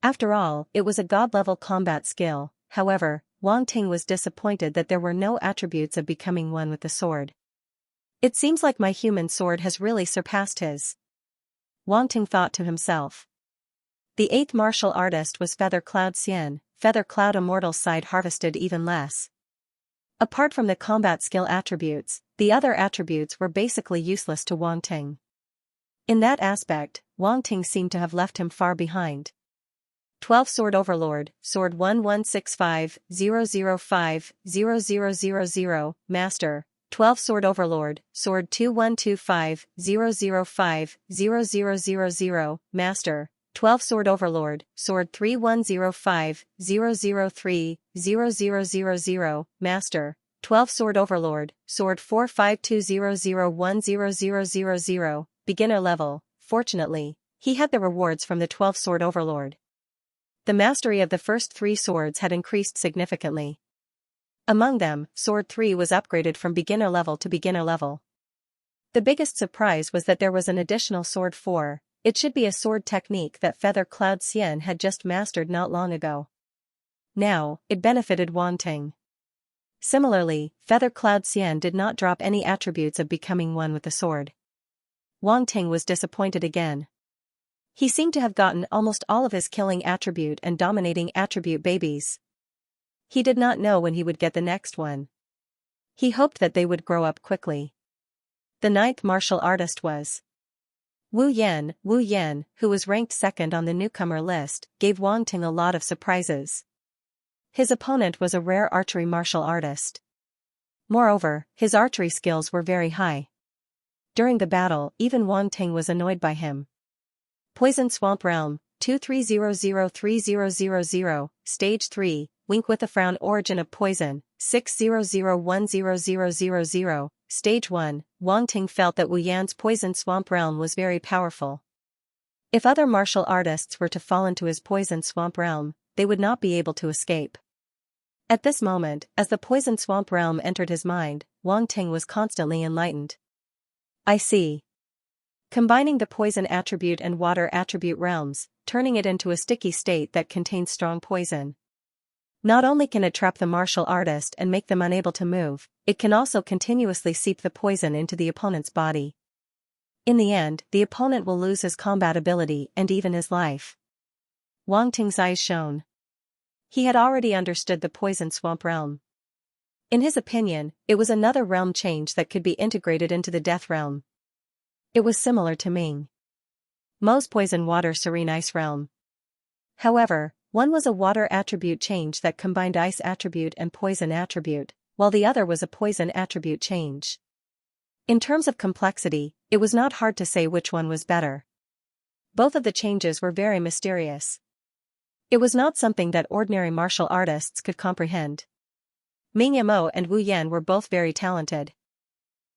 [SPEAKER 1] After all, it was a god-level combat skill. However, Wang Ting was disappointed that there were no attributes of becoming one with the sword. It seems like my human sword has really surpassed his. Wang Ting thought to himself. The 8th martial artist was Feather Cloud Xian. Feather Cloud Immortal's side harvested even less. Apart from the combat skill attributes, the other attributes were basically useless to Wang Ting. In that aspect, Wang Ting seemed to have left him far behind. 12 Sword Overlord, Sword 1165-005-0000, Master. 12 Sword Overlord, Sword 2125-005-0000, Master. 12 Sword Overlord, Sword 3105-003-0000, Master. 12 Sword Overlord, Sword 4520010000, Beginner Level. Fortunately, he had the rewards from the 12 Sword Overlord. The mastery of the first 3 swords had increased significantly. Among them, Sword 3 was upgraded from beginner level to beginner level. The biggest surprise was that there was an additional Sword 4. It should be a sword technique that Feather Cloud Xian had just mastered not long ago. Now, it benefited Wang Ting. Similarly, Feather Cloud Xian did not drop any attributes of becoming one with the sword. Wang Ting was disappointed again. He seemed to have gotten almost all of his killing attribute and dominating attribute babies. He did not know when he would get the next one. He hoped that they would grow up quickly. The 9th martial artist was Wu Yan, who was ranked 2nd on the newcomer list, gave Wang Ting a lot of surprises. His opponent was a rare archery martial artist. Moreover, his archery skills were very high. During the battle, even Wang Ting was annoyed by him. Poison Swamp Realm, 23003000, Stage 3, Wink with a Frown Origin of Poison, 600100000, Stage 1, Wang Ting felt that Wu Yan's Poison Swamp Realm was very powerful. If other martial artists were to fall into his Poison Swamp Realm, they would not be able to escape. At this moment, as the Poison Swamp Realm entered his mind, Wang Ting was constantly enlightened. I see. Combining the poison attribute and water attribute realms, turning it into a sticky state that contains strong poison. Not only can it trap the martial artist and make them unable to move, it can also continuously seep the poison into the opponent's body. In the end, the opponent will lose his combat ability and even his life. Wang Ting's eyes shone. He had already understood the Poison Swamp Realm. In his opinion, it was another realm change that could be integrated into the Death Realm. It was similar to Ming Mo's Poison Water Serene Ice Realm. However, One was a water attribute change that combined ice attribute and poison attribute, while the other was a poison attribute change. In terms of complexity, it was not hard to say which one was better. Both of the changes were very mysterious. It was not something that ordinary martial artists could comprehend. Ming Yamo and Wu Yan were both very talented.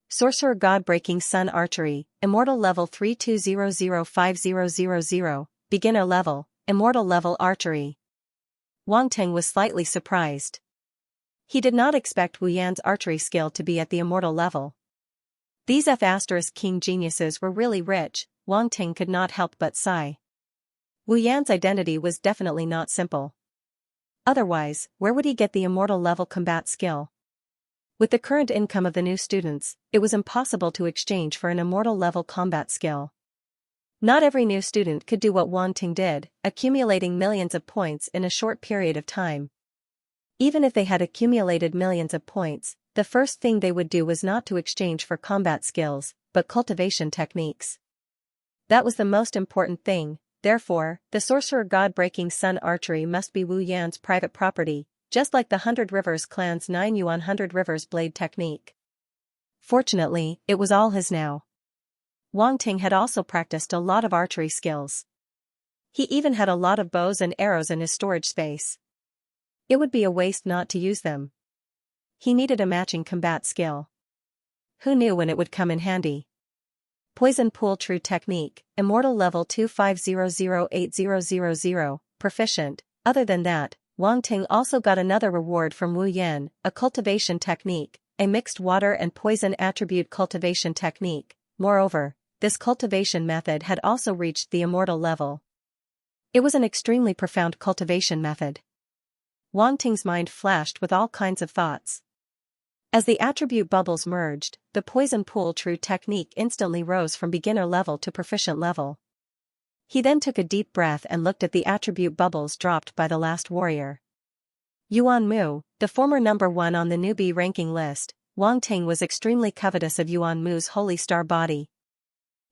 [SPEAKER 1] Sorcerer God-Breaking Sun Archery, Immortal Level 32005000, Beginner Level, Immortal Level Archery. Wang Ting was slightly surprised. He did not expect Wu Yan's archery skill to be at the immortal level. These F*King geniuses were really rich. Wang Ting could not help but sigh. Wu Yan's identity was definitely not simple. Otherwise, where would he get the immortal level combat skill? With the current income of the new students, it was impossible to exchange for an immortal level combat skill. Not every new student could do what Wang Ting did, accumulating millions of points in a short period of time. Even if they had accumulated millions of points, the first thing they would do was not to exchange for combat skills, but cultivation techniques. That was the most important thing. Therefore, the Sorcerer God-Breaking Sun Archery must be Wu Yan's private property, just like the 100 Rivers clan's 9 Yuan 100 Rivers blade technique. Fortunately, it was all his now. Wang Ting had also practiced a lot of archery skills. He even had a lot of bows and arrows in his storage space. It would be a waste not to use them. He needed a matching combat skill. Who knew when it would come in handy? Poison Pool True Technique, Immortal Level 25008000, Proficient. Other than that, Wang Ting also got another reward from Wu Yan, a cultivation technique, a mixed water and poison attribute cultivation technique. Moreover, this cultivation method had also reached the immortal level. It was an extremely profound cultivation method. Wang Ting's mind flashed with all kinds of thoughts. As the attribute bubbles merged, the Poison Pool True technique instantly rose from beginner level to proficient level. He then took a deep breath and looked at the attribute bubbles dropped by the last warrior. Yuan Mu, the former number 1 on the newbie ranking list, Wang Ting was extremely covetous of Yuan Mu's holy star body.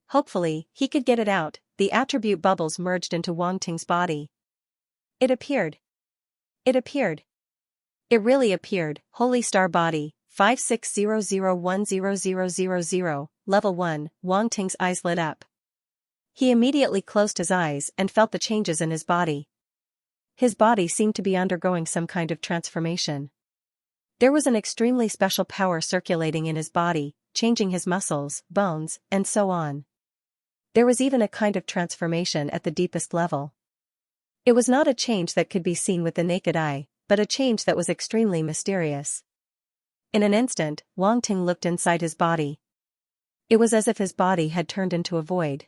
[SPEAKER 1] Hopefully, he could get it out. The attribute bubbles merged into Wang Ting's body. It appeared. It appeared. It really appeared. Holy star body. 5600100000, Level 1, Wang Ting's eyes lit up. He immediately closed his eyes and felt the changes in his body. His body seemed to be undergoing some kind of transformation. There was an extremely special power circulating in his body, changing his muscles, bones, and so on. There was even a kind of transformation at the deepest level. It was not a change that could be seen with the naked eye, but a change that was extremely mysterious. In an instant, Wang Ting looked inside his body. It was as if his body had turned into a void.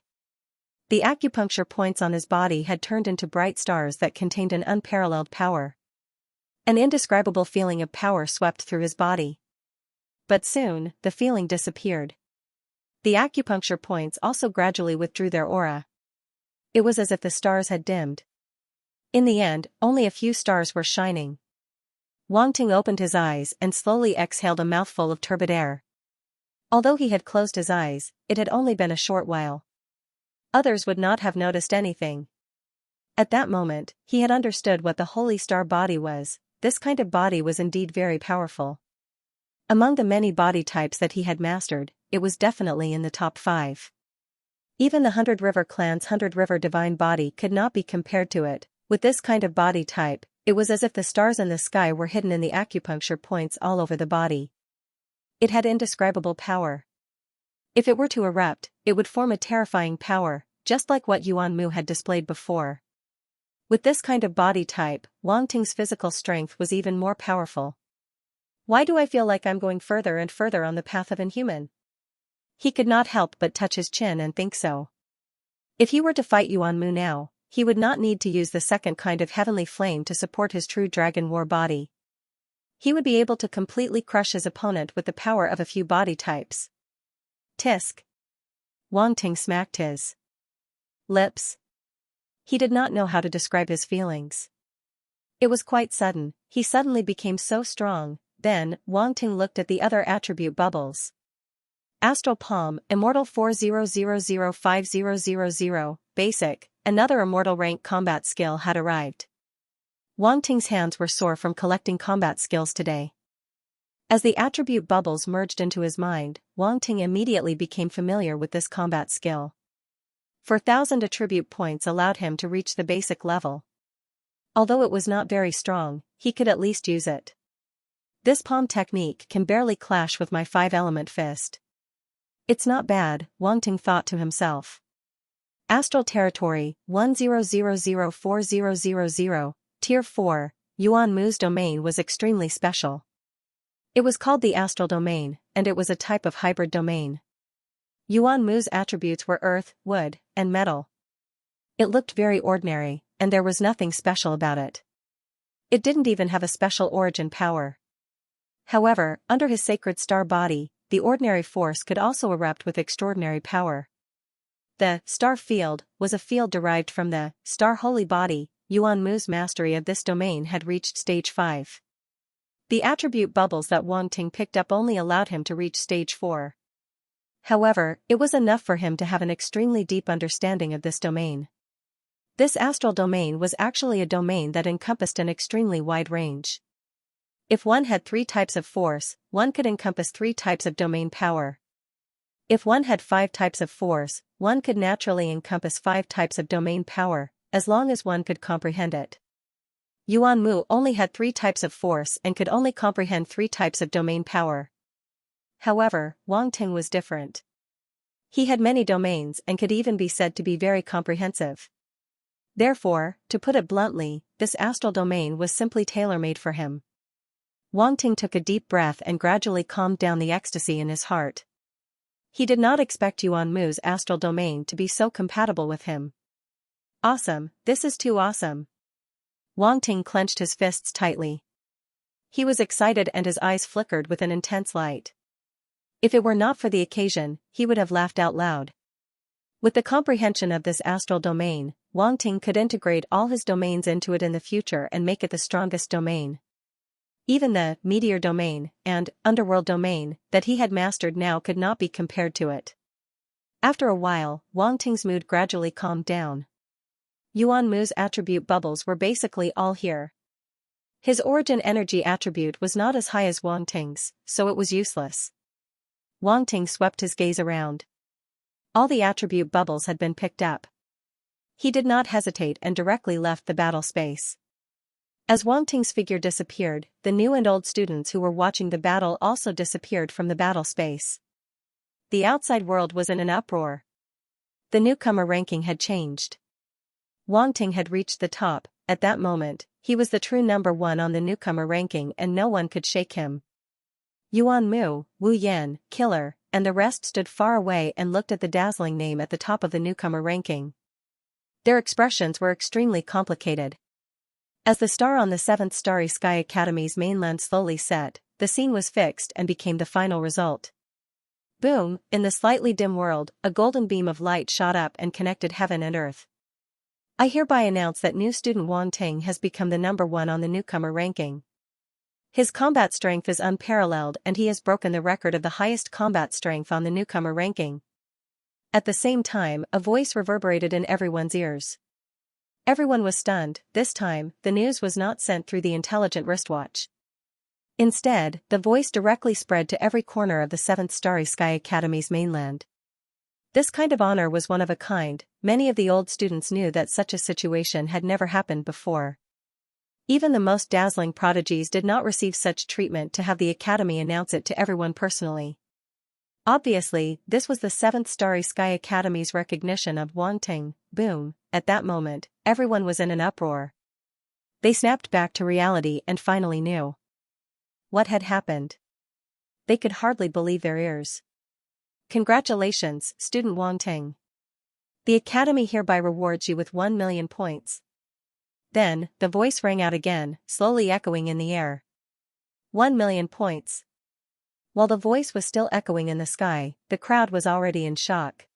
[SPEAKER 1] The acupuncture points on his body had turned into bright stars that contained an unparalleled power. An indescribable feeling of power swept through his body. But soon, the feeling disappeared. The acupuncture points also gradually withdrew their aura. It was as if the stars had dimmed. In the end, only a few stars were shining. Wang Ting opened his eyes and slowly exhaled a mouthful of turbid air. Although he had closed his eyes, it had only been a short while. Others would not have noticed anything. At that moment, he had understood what the holy star body was. This kind of body was indeed very powerful. Among the many body types that he had mastered, it was definitely in the top 5. Even the 100 River clan's 100 River divine body could not be compared to it. With this kind of body type, it was as if the stars in the sky were hidden in the acupuncture points all over the body. It had indescribable power. If it were to erupt, it would form a terrifying power, just like what Yuan Mu had displayed before. With this kind of body type, Wang Ting's physical strength was even more powerful. Why do I feel like I'm going further and further on the path of inhuman? He could not help but touch his chin and think so. If he were to fight Yuan Mu now, he would not need to use the second kind of heavenly flame to support his true dragon war body. He would be able to completely crush his opponent with the power of a few body types. Tisk. Wang Ting smacked his lips. He did not know how to describe his feelings. It was quite sudden. He suddenly became so strong. Then, Wang Ting looked at the other attribute bubbles. Astral Palm, Immortal 40005000, Basic. Another immortal rank combat skill had arrived. Wang Ting's hands were sore from collecting combat skills today. As the attribute bubbles merged into his mind, Wang Ting immediately became familiar with this combat skill. 4,000 attribute points allowed him to reach the basic level. Although it was not very strong, he could at least use it. This palm technique can barely clash with my 5-element fist. It's not bad, Wang Ting thought to himself. Astral Territory, 10004000, Tier 4, Yuan Mu's domain was extremely special. It was called the Astral Domain, and it was a type of hybrid domain. Yuan Mu's attributes were earth, wood, and metal. It looked very ordinary, and there was nothing special about it. It didn't even have a special origin power. However, under his sacred star body, the ordinary force could also erupt with extraordinary power. The star field was a field derived from the star holy body. Yuan Mu's mastery of this domain had reached stage 5. The attribute bubbles that Wang Ting picked up only allowed him to reach stage 4. However, it was enough for him to have an extremely deep understanding of this domain. This astral domain was actually a domain that encompassed an extremely wide range. If one had 3 types of force, one could encompass 3 types of domain power. If one had 5 types of force, one could naturally encompass 5 types of domain power, as long as one could comprehend it. Yuan Mu only had 3 types of force and could only comprehend 3 types of domain power. However, Wang Ting was different. He had many domains and could even be said to be very comprehensive. Therefore, to put it bluntly, this astral domain was simply tailor-made for him. Wang Ting took a deep breath and gradually calmed down the ecstasy in his heart. He did not expect Yuan Mu's astral domain to be so compatible with him. Awesome, this is too awesome. Wang Ting clenched his fists tightly. He was excited and his eyes flickered with an intense light. If it were not for the occasion, he would have laughed out loud. With the comprehension of this astral domain, Wang Ting could integrate all his domains into it in the future and make it the strongest domain. Even the meteor domain and underworld domain that he had mastered now could not be compared to it. After a while, Wang Ting's mood gradually calmed down. Yuan Mu's attribute bubbles were basically all here. His origin energy attribute was not as high as Wang Ting's, so it was useless. Wang Ting swept his gaze around. All the attribute bubbles had been picked up. He did not hesitate and directly left the battle space. As Wang Ting's figure disappeared, the new and old students who were watching the battle also disappeared from the battle space. The outside world was in an uproar. The newcomer ranking had changed. Wang Ting had reached the top. At that moment, he was the true number 1 on the newcomer ranking and no one could shake him. Yuan Mu, Wu Yan, Killer, and the rest stood far away and looked at the dazzling name at the top of the newcomer ranking. Their expressions were extremely complicated. As the star on the 7th Starry Sky Academy's mainland slowly set, the scene was fixed and became the final result. Boom, in the slightly dim world, a golden beam of light shot up and connected heaven and earth. I hereby announce that new student Wang Ting has become the number 1 on the newcomer ranking. His combat strength is unparalleled and he has broken the record of the highest combat strength on the newcomer ranking. At the same time, a voice reverberated in everyone's ears. Everyone was stunned. This time, the news was not sent through the intelligent wristwatch. Instead, the voice directly spread to every corner of the 7th Starry Sky Academy's mainland. This kind of honor was one of a kind. Many of the old students knew that such a situation had never happened before. Even the most dazzling prodigies did not receive such treatment to have the academy announce it to everyone personally. Obviously, this was the 7th Starry Sky Academy's recognition of Wang Ting. Boom, at that moment, everyone was in an uproar. They snapped back to reality and finally knew what had happened. They could hardly believe their ears. Congratulations, student Wang Ting. The academy hereby rewards you with 1 million points. Then, the voice rang out again, slowly echoing in the air. 1 million points. While the voice was still echoing in the sky, the crowd was already in shock.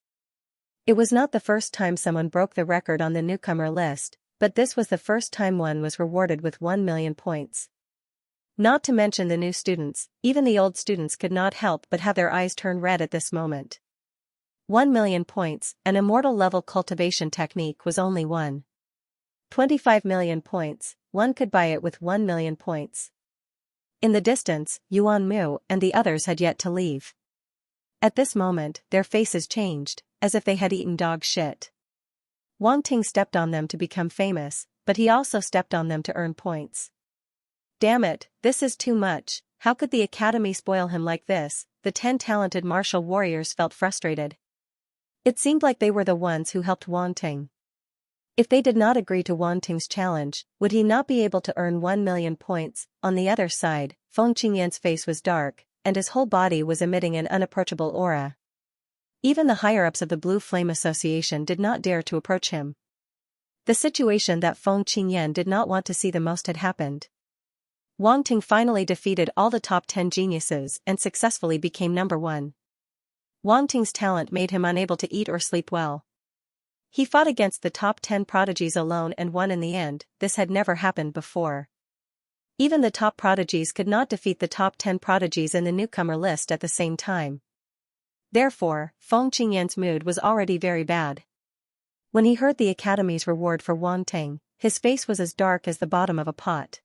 [SPEAKER 1] It was not the first time someone broke the record on the newcomer list, but this was the first time one was rewarded with 1 million points. Not to mention the new students, even the old students could not help but have their eyes turn red at this moment. 1 million points, an immortal level cultivation technique was only one. 25 million points, one could buy it with 1 million points. In the distance, Yuan Mu and the others had yet to leave. At this moment, their faces changed, as if they had eaten dog shit. Wang Ting stepped on them to become famous, but he also stepped on them to earn points. Damn it, this is too much. How could the academy spoil him like this? The 10 talented martial warriors felt frustrated. It seemed like they were the ones who helped Wang Ting. If they did not agree to Wang Ting's challenge, would he not be able to earn 1 million points? On the other side, Feng Qingyan's face was dark, and his whole body was emitting an unapproachable aura. Even the higher-ups of the Blue Flame Association did not dare to approach him. The situation that Feng Qingyan did not want to see the most had happened. Wang Ting finally defeated all the top 10 geniuses and successfully became number 1. Wang Ting's talent made him unable to eat or sleep well. He fought against the top 10 prodigies alone and won in the end. This had never happened before. Even the top prodigies could not defeat the top 10 prodigies in the newcomer list at the same time. Therefore, Feng Qingyan's mood was already very bad. When he heard the academy's reward for Wang Ting, his face was as dark as the bottom of a pot.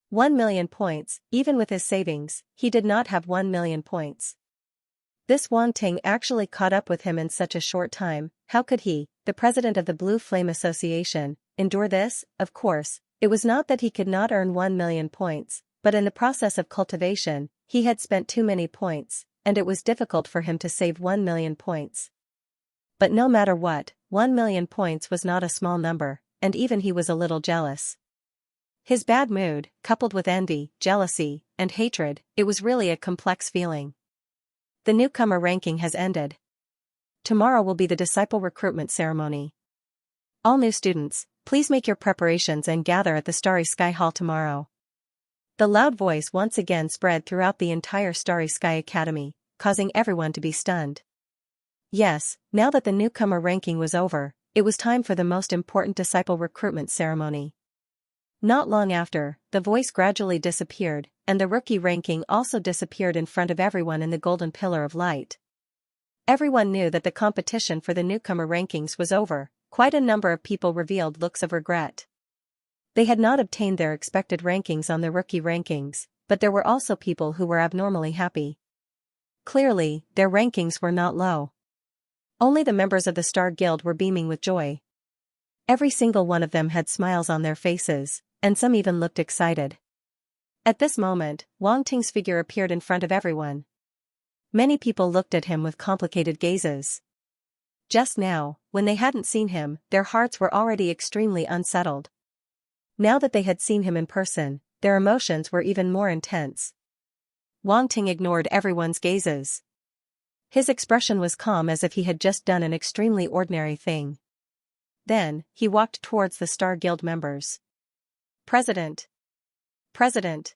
[SPEAKER 1] 1 million points, even with his savings, he did not have 1 million points. This Wang Ting actually caught up with him in such a short time. How could he, the president of the Blue Flame Association, endure this? Of course, it was not that he could not earn 1 million points, but in the process of cultivation, he had spent too many points, and it was difficult for him to save 1 million points. But no matter what, 1 million points was not a small number, and even he was a little jealous. His bad mood, coupled with envy, jealousy, and hatred, it was really a complex feeling. The newcomer ranking has ended. Tomorrow will be the disciple recruitment ceremony. All new students, please make your preparations and gather at the Starry Sky Hall tomorrow. The loud voice once again spread throughout the entire Starry Sky Academy, causing everyone to be stunned. Yes, now that the newcomer ranking was over, it was time for the most important disciple recruitment ceremony. Not long after, the voice gradually disappeared, and the rookie ranking also disappeared in front of everyone in the golden pillar of light. Everyone knew that the competition for the newcomer rankings was over. Quite a number of people revealed looks of regret. They had not obtained their expected rankings on the rookie rankings, but there were also people who were abnormally happy. Clearly, their rankings were not low. Only the members of the Star Guild were beaming with joy. Every single one of them had smiles on their faces, and some even looked excited. At this moment, Wang Ting's figure appeared in front of everyone. Many people looked at him with complicated gazes. Just now, when they hadn't seen him, their hearts were already extremely unsettled. Now that they had seen him in person, their emotions were even more intense. Wang Ting ignored everyone's gazes. His expression was calm as if he had just done an extremely ordinary thing. Then, he walked towards the Star Guild members. President! President!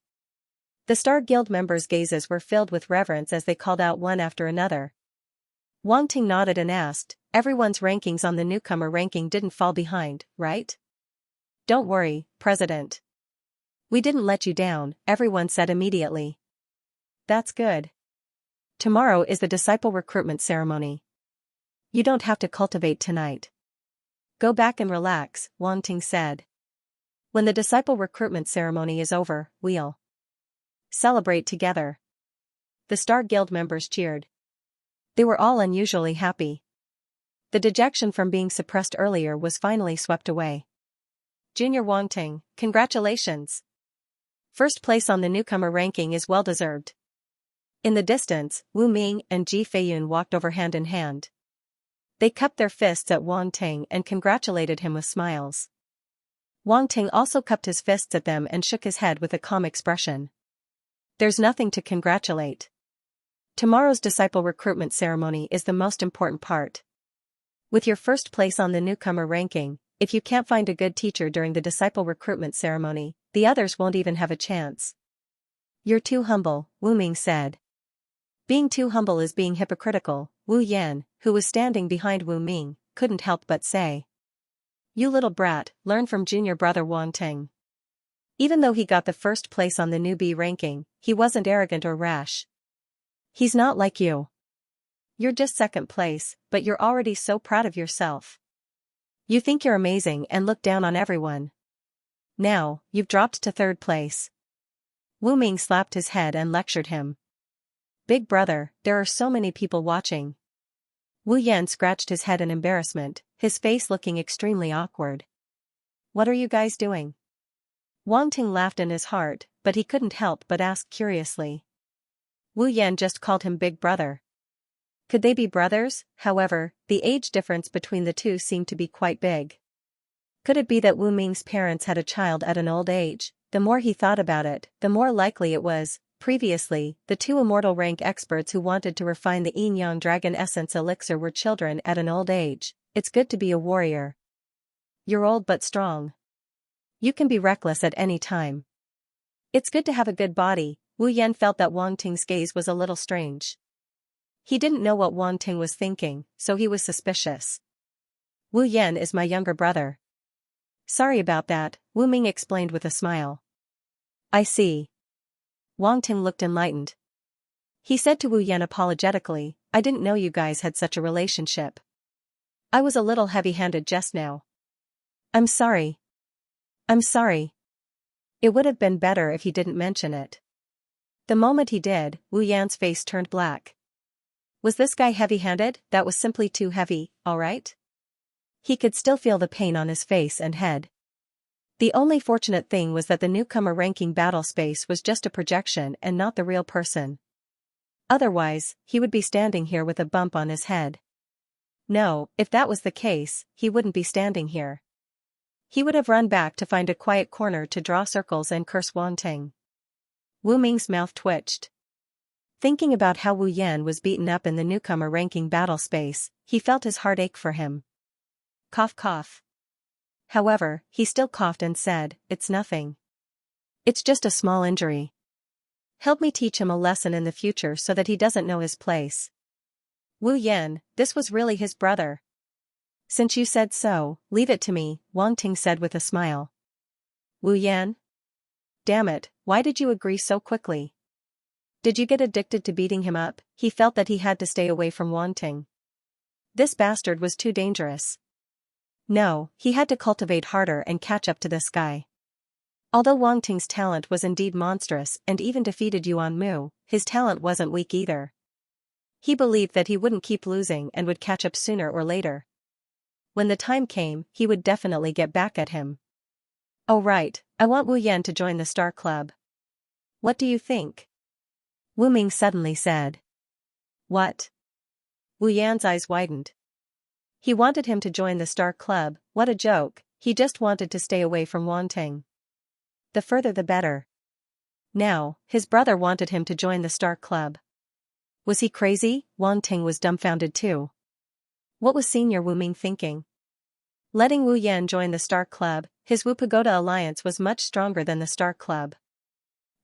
[SPEAKER 1] The Star Guild members' gazes were filled with reverence as they called out one after another. Wang Ting nodded and asked, "Everyone's rankings on the newcomer ranking didn't fall behind, right?" "Don't worry, President. We didn't let you down," everyone said immediately. "That's good. Tomorrow is the disciple recruitment ceremony. You don't have to cultivate tonight. Go back and relax," Wang Ting said. "When the disciple recruitment ceremony is over, we'll celebrate together." The Star Guild members cheered. They were all unusually happy. The dejection from being suppressed earlier was finally swept away. "Junior Wang Ting, congratulations! First place on the newcomer ranking is well-deserved." In the distance, Wu Ming and Ji Feiyun walked over hand in hand. They cupped their fists at Wang Ting and congratulated him with smiles. Wang Ting also cupped his fists at them and shook his head with a calm expression. "There's nothing to congratulate. Tomorrow's disciple recruitment ceremony is the most important part. With your first place on the newcomer ranking, if you can't find a good teacher during the disciple recruitment ceremony, the others won't even have a chance." "You're too humble," Wu Ming said. Being too humble is being hypocritical, Wu Yan, who was standing behind Wu Ming, couldn't help but say. "You little brat, learn from junior brother Wang Ting." Even though he got the first place on the newbie ranking, he wasn't arrogant or rash. "He's not like you. You're just second place, but you're already so proud of yourself. You think you're amazing and look down on everyone. Now, you've dropped to third place. Wu Ming slapped his head and lectured him. Big brother, there are so many people watching. Wu Yan scratched his head in embarrassment, his face looking extremely awkward. What are you guys doing? Wang Ting laughed in his heart, but he couldn't help but ask curiously. Wu Yan just called him big brother. Could they be brothers? However, the age difference between the two seemed to be quite big. Could it be that Wu Ming's parents had a child at an old age? The more he thought about it, the more likely it was. Previously, the two immortal rank experts who wanted to refine the Yin-Yang Dragon Essence Elixir were children at an old age. It's good to be a warrior. You're old but strong. You can be reckless at any time. It's good to have a good body. Wu Yan felt that Wang Ting's gaze was a little strange. He didn't know what Wang Ting was thinking, so he was suspicious. Wu Yan is my younger brother. Sorry about that, Wu Ming explained with a smile. I see. Wang Ting looked enlightened. He said to Wu Yan apologetically, I didn't know you guys had such a relationship. I was a little heavy-handed just now. I'm sorry. I'm sorry. It would have been better if he didn't mention it. The moment he did, Wu Yan's face turned black. Was this guy heavy-handed? That was simply too heavy, alright? He could still feel the pain on his face and head. The only fortunate thing was that the newcomer ranking battle space was just a projection and not the real person. Otherwise, he would be standing here with a bump on his head. No, if that was the case, he wouldn't be standing here. He would have run back to find a quiet corner to draw circles and curse Wang Ting. Wu Ming's mouth twitched. Thinking about how Wu Yan was beaten up in the newcomer ranking battle space, he felt his heart ache for him. Cough cough. However, he still coughed and said, it's nothing. It's just a small injury. Help me teach him a lesson in the future so that he doesn't know his place. Wu Yan, this was really his brother. Since you said so, leave it to me, Wang Ting said with a smile. Wu Yan? Damn it, why did you agree so quickly? Did you get addicted to beating him up? He felt that he had to stay away from Wang Ting. This bastard was too dangerous. No, he had to cultivate harder and catch up to this guy. Although Wang Ting's talent was indeed monstrous and even defeated Yuan Mu, his talent wasn't weak either. He believed that he wouldn't keep losing and would catch up sooner or later. When the time came, he would definitely get back at him. Oh right, I want Wu Yan to join the Star Club. What do you think? Wu Ming suddenly said. What? Wu Yan's eyes widened. He wanted him to join the Star Club, what a joke, he just wanted to stay away from Wang Ting. The further the better. Now, his brother wanted him to join the Star Club. Was he crazy? Wang Ting was dumbfounded too. What was Senior Wu Ming thinking? Letting Wu Yan join the Star Club, his Wu Pagoda alliance was much stronger than the Star Club.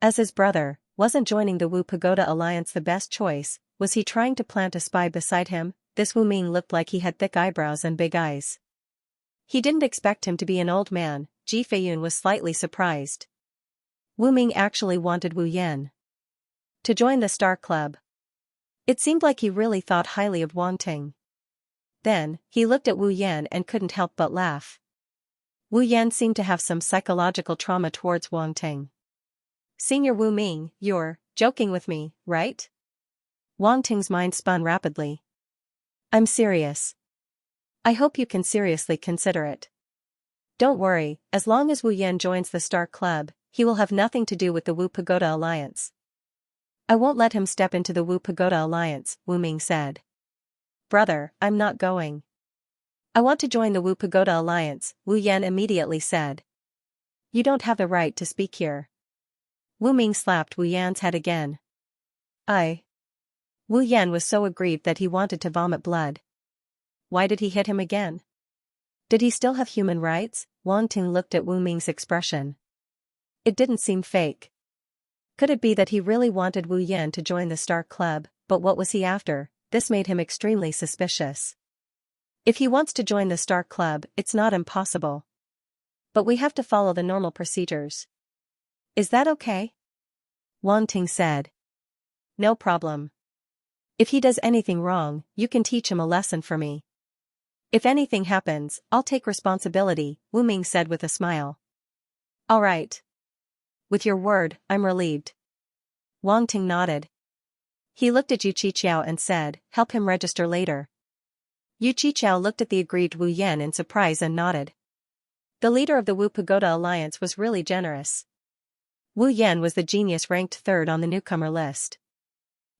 [SPEAKER 1] As his brother, wasn't joining the Wu Pagoda alliance the best choice? Was he trying to plant a spy beside him? This Wu Ming looked like he had thick eyebrows and big eyes. He didn't expect him to be an old man. Ji Feiyun was slightly surprised. Wu Ming actually wanted Wu Yan to join the Star Club. It seemed like he really thought highly of Wang Ting. Then, he looked at Wu Yan and couldn't help but laugh. Wu Yan seemed to have some psychological trauma towards Wang Ting. Senior Wu Ming, you're joking with me, right? Wang Ting's mind spun rapidly. I'm serious. I hope you can seriously consider it. Don't worry, as long as Wu Yan joins the Star Club, he will have nothing to do with the Wu Pagoda Alliance. I won't let him step into the Wu Pagoda Alliance, Wu Ming said. Brother, I'm not going. I want to join the Wu Pagoda Alliance, Wu Yan immediately said. You don't have the right to speak here. Wu Ming slapped Wu Yan's head again. Wu Yan was so aggrieved that he wanted to vomit blood. Why did he hit him again? Did he still have human rights? Wang Ting looked at Wu Ming's expression. It didn't seem fake. Could it be that he really wanted Wu Yan to join the Star Club, but what was he after? This made him extremely suspicious. If he wants to join the Star Club, it's not impossible. But we have to follow the normal procedures. Is that okay? Wang Ting said. No problem. If he does anything wrong, you can teach him a lesson for me. If anything happens, I'll take responsibility, Wu Ming said with a smile. All right. With your word, I'm relieved. Wang Ting nodded. He looked at Yu Qiqiao and said, help him register later. Yu Qiqiao looked at the aggrieved Wu Yan in surprise and nodded. The leader of the Wu Pagoda Alliance was really generous. Wu Yan was the genius ranked third on the newcomer list.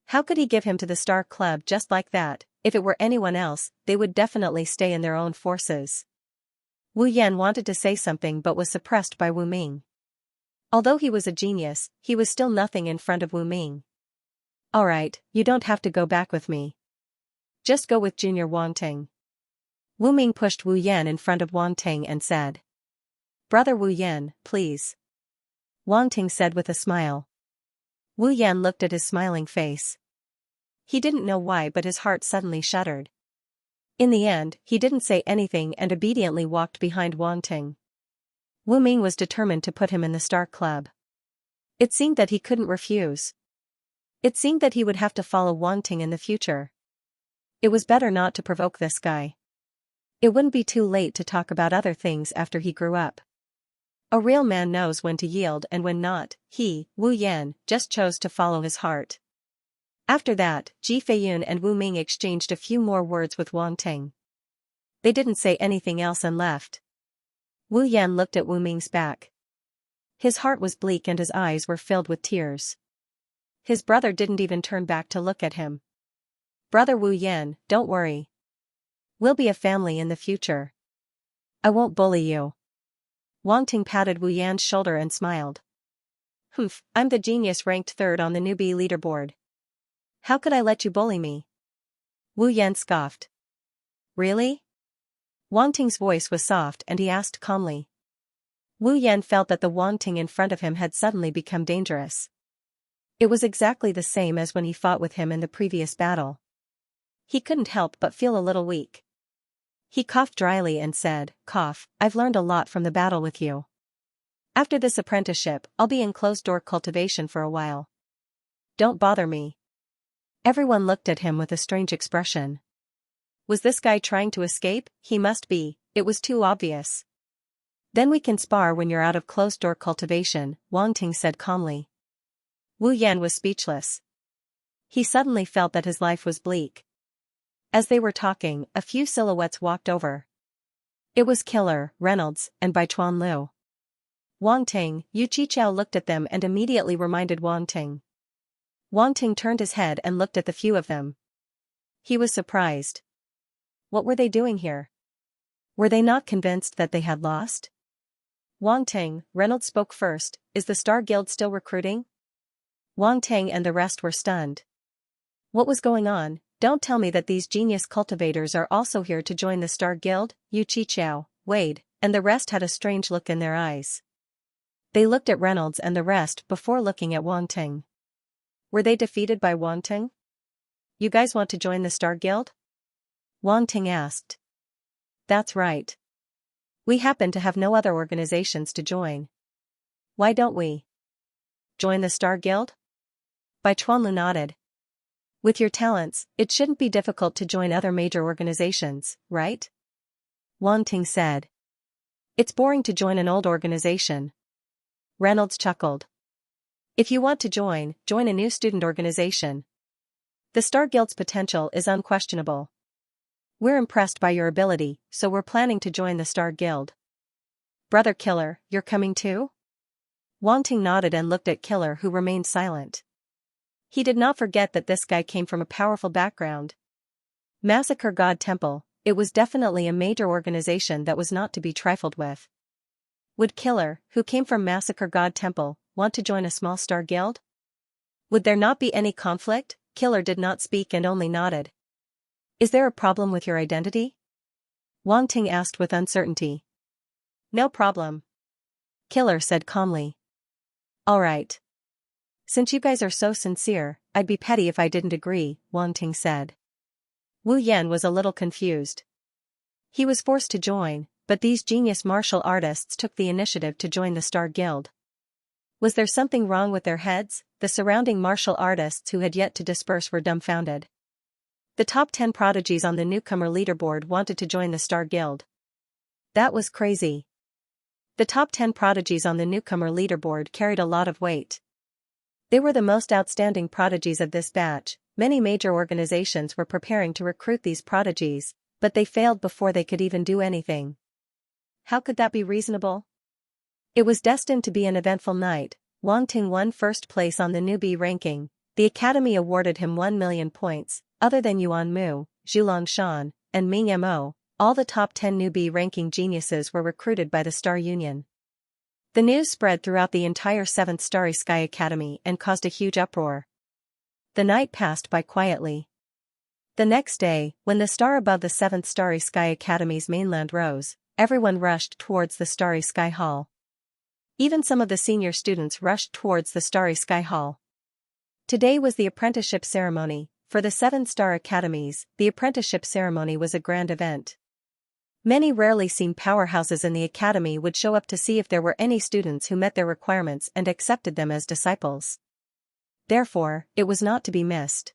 [SPEAKER 1] How could he give him to the Star Club just like that? If it were anyone else, they would definitely stay in their own forces. Wu Yan wanted to say something but was suppressed by Wu Ming. Although he was a genius, he was still nothing in front of Wu Ming. Alright, you don't have to go back with me. Just go with Junior Wang Ting. Wu Ming pushed Wu Yan in front of Wang Ting and said. Brother Wu Yan, please. Wang Ting said with a smile. Wu Yan looked at his smiling face. He didn't know why but his heart suddenly shuddered. In the end, he didn't say anything and obediently walked behind Wang Ting. Wu Ming was determined to put him in the Star Club. It seemed that he couldn't refuse. It seemed that he would have to follow Wang Ting in the future. It was better not to provoke this guy. It wouldn't be too late to talk about other things after he grew up. A real man knows when to yield and when not. He, Wu Yan, just chose to follow his heart. After that, Ji Feiyun and Wu Ming exchanged a few more words with Wang Ting. They didn't say anything else and left. Wu Yan looked at Wu Ming's back. His heart was bleak and his eyes were filled with tears. His brother didn't even turn back to look at him. Brother Wu Yan, don't worry. We'll be a family in the future. I won't bully you. Wang Ting patted Wu Yan's shoulder and smiled. Humph, I'm the genius ranked third on the newbie leaderboard. How could I let you bully me? Wu Yan scoffed. Really? Wang Ting's voice was soft and he asked calmly. Wu Yan felt that the Wang Ting in front of him had suddenly become dangerous. It was exactly the same as when he fought with him in the previous battle. He couldn't help but feel a little weak. He coughed dryly and said, I've learned a lot from the battle with you. After this apprenticeship, I'll be in closed-door cultivation for a while. Don't bother me. Everyone looked at him with a strange expression. Was this guy trying to escape? He must be, it was too obvious. Then we can spar when you're out of closed-door cultivation, Wang Ting said calmly. Wu Yan was speechless. He suddenly felt that his life was bleak. As they were talking, a few silhouettes walked over. It was Killer, Reynolds, and Baichuan Liu. Wang Ting, Yu Qiqiao looked at them and immediately reminded Wang Ting. Wang Ting turned his head and looked at the few of them. He was surprised. What were they doing here? Were they not convinced that they had lost? Wang Ting, Reynolds spoke first, is the Star Guild still recruiting? Wang Ting and the rest were stunned. What was going on? Don't tell me that these genius cultivators are also here to join the Star Guild. Yu Qiqiao, Wade, and the rest had a strange look in their eyes. They looked at Reynolds and the rest before looking at Wang Ting. Were they defeated by Wang Ting? You guys want to join the Star Guild? Wang Ting asked. That's right. We happen to have no other organizations to join. Why don't we join the Star Guild? Baichuan Liu nodded. With your talents, it shouldn't be difficult to join other major organizations, right? Wang Ting said. It's boring to join an old organization. Reynolds chuckled. If you want to join a new student organization. The Star Guild's potential is unquestionable. We're impressed by your ability, so we're planning to join the Star Guild. Brother Killer, you're coming too? Wang Ting nodded and looked at Killer, who remained silent. He did not forget that this guy came from a powerful background. Massacre God Temple, it was definitely a major organization that was not to be trifled with. Would Killer, who came from Massacre God Temple, want to join a small Star Guild? Would there not be any conflict? Killer did not speak and only nodded. Is there a problem with your identity? Wang Ting asked with uncertainty. No problem. Killer said calmly. All right. Since you guys are so sincere, I'd be petty if I didn't agree, Wang Ting said. Wu Yan was a little confused. He was forced to join, but these genius martial artists took the initiative to join the Star Guild. Was there something wrong with their heads? The surrounding martial artists who had yet to disperse were dumbfounded. The top 10 prodigies on the newcomer leaderboard wanted to join the Star Guild. That was crazy. The top 10 prodigies on the newcomer leaderboard carried a lot of weight. They were the most outstanding prodigies of this batch. Many major organizations were preparing to recruit these prodigies, but they failed before they could even do anything. How could that be reasonable? It was destined to be an eventful night. Wang Ting won first place on the newbie ranking. The Academy awarded him 1 million points. Other than Yuan Mu, Zhulong Shan, and Ming Mo, all the top 10 newbie ranking geniuses were recruited by the Star Union. The news spread throughout the entire 7th Starry Sky Academy and caused a huge uproar. The night passed by quietly. The next day, when the star above the 7th Starry Sky Academy's mainland rose, everyone rushed towards the Starry Sky Hall. Even some of the senior students rushed towards the Starry Sky Hall. Today was the apprenticeship ceremony. For the 7-star academies, the apprenticeship ceremony was a grand event. Many rarely seen powerhouses in the academy would show up to see if there were any students who met their requirements and accepted them as disciples. Therefore, it was not to be missed.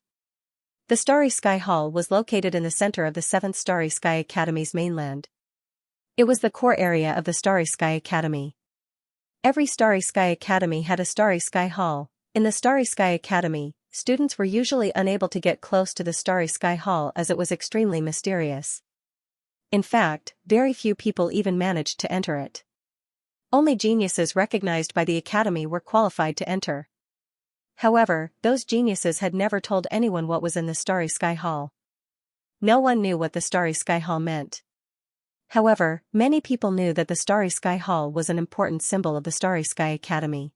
[SPEAKER 1] The Starry Sky Hall was located in the center of the 7th Starry Sky Academy's mainland. It was the core area of the Starry Sky Academy. Every Starry Sky Academy had a Starry Sky Hall. In the Starry Sky Academy, students were usually unable to get close to the Starry Sky Hall as it was extremely mysterious. In fact, very few people even managed to enter it. Only geniuses recognized by the Academy were qualified to enter. However, those geniuses had never told anyone what was in the Starry Sky Hall. No one knew what the Starry Sky Hall meant. However, many people knew that the Starry Sky Hall was an important symbol of the Starry Sky Academy.